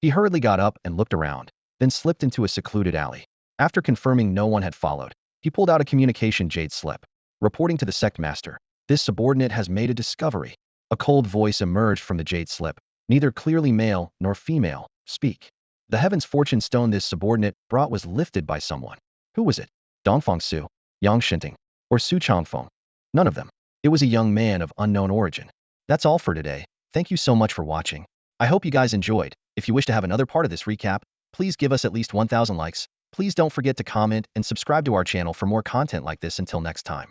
He hurriedly got up and looked around, then slipped into a secluded alley. After confirming no one had followed, he pulled out a communication jade slip. Reporting to the sect master, this subordinate has made a discovery. A cold voice emerged from the jade slip. Neither clearly male nor female. Speak. The heaven's fortune stone this subordinate brought was lifted by someone. Who was it? Dongfeng Su, Yang Shinting, or Su Changfeng? None of them. It was a young man of unknown origin. That's all for today. Thank you so much for watching. I hope you guys enjoyed. If you wish to have another part of this recap, please give us at least 1,000 likes. Please don't forget to comment and subscribe to our channel for more content like this. Until next time.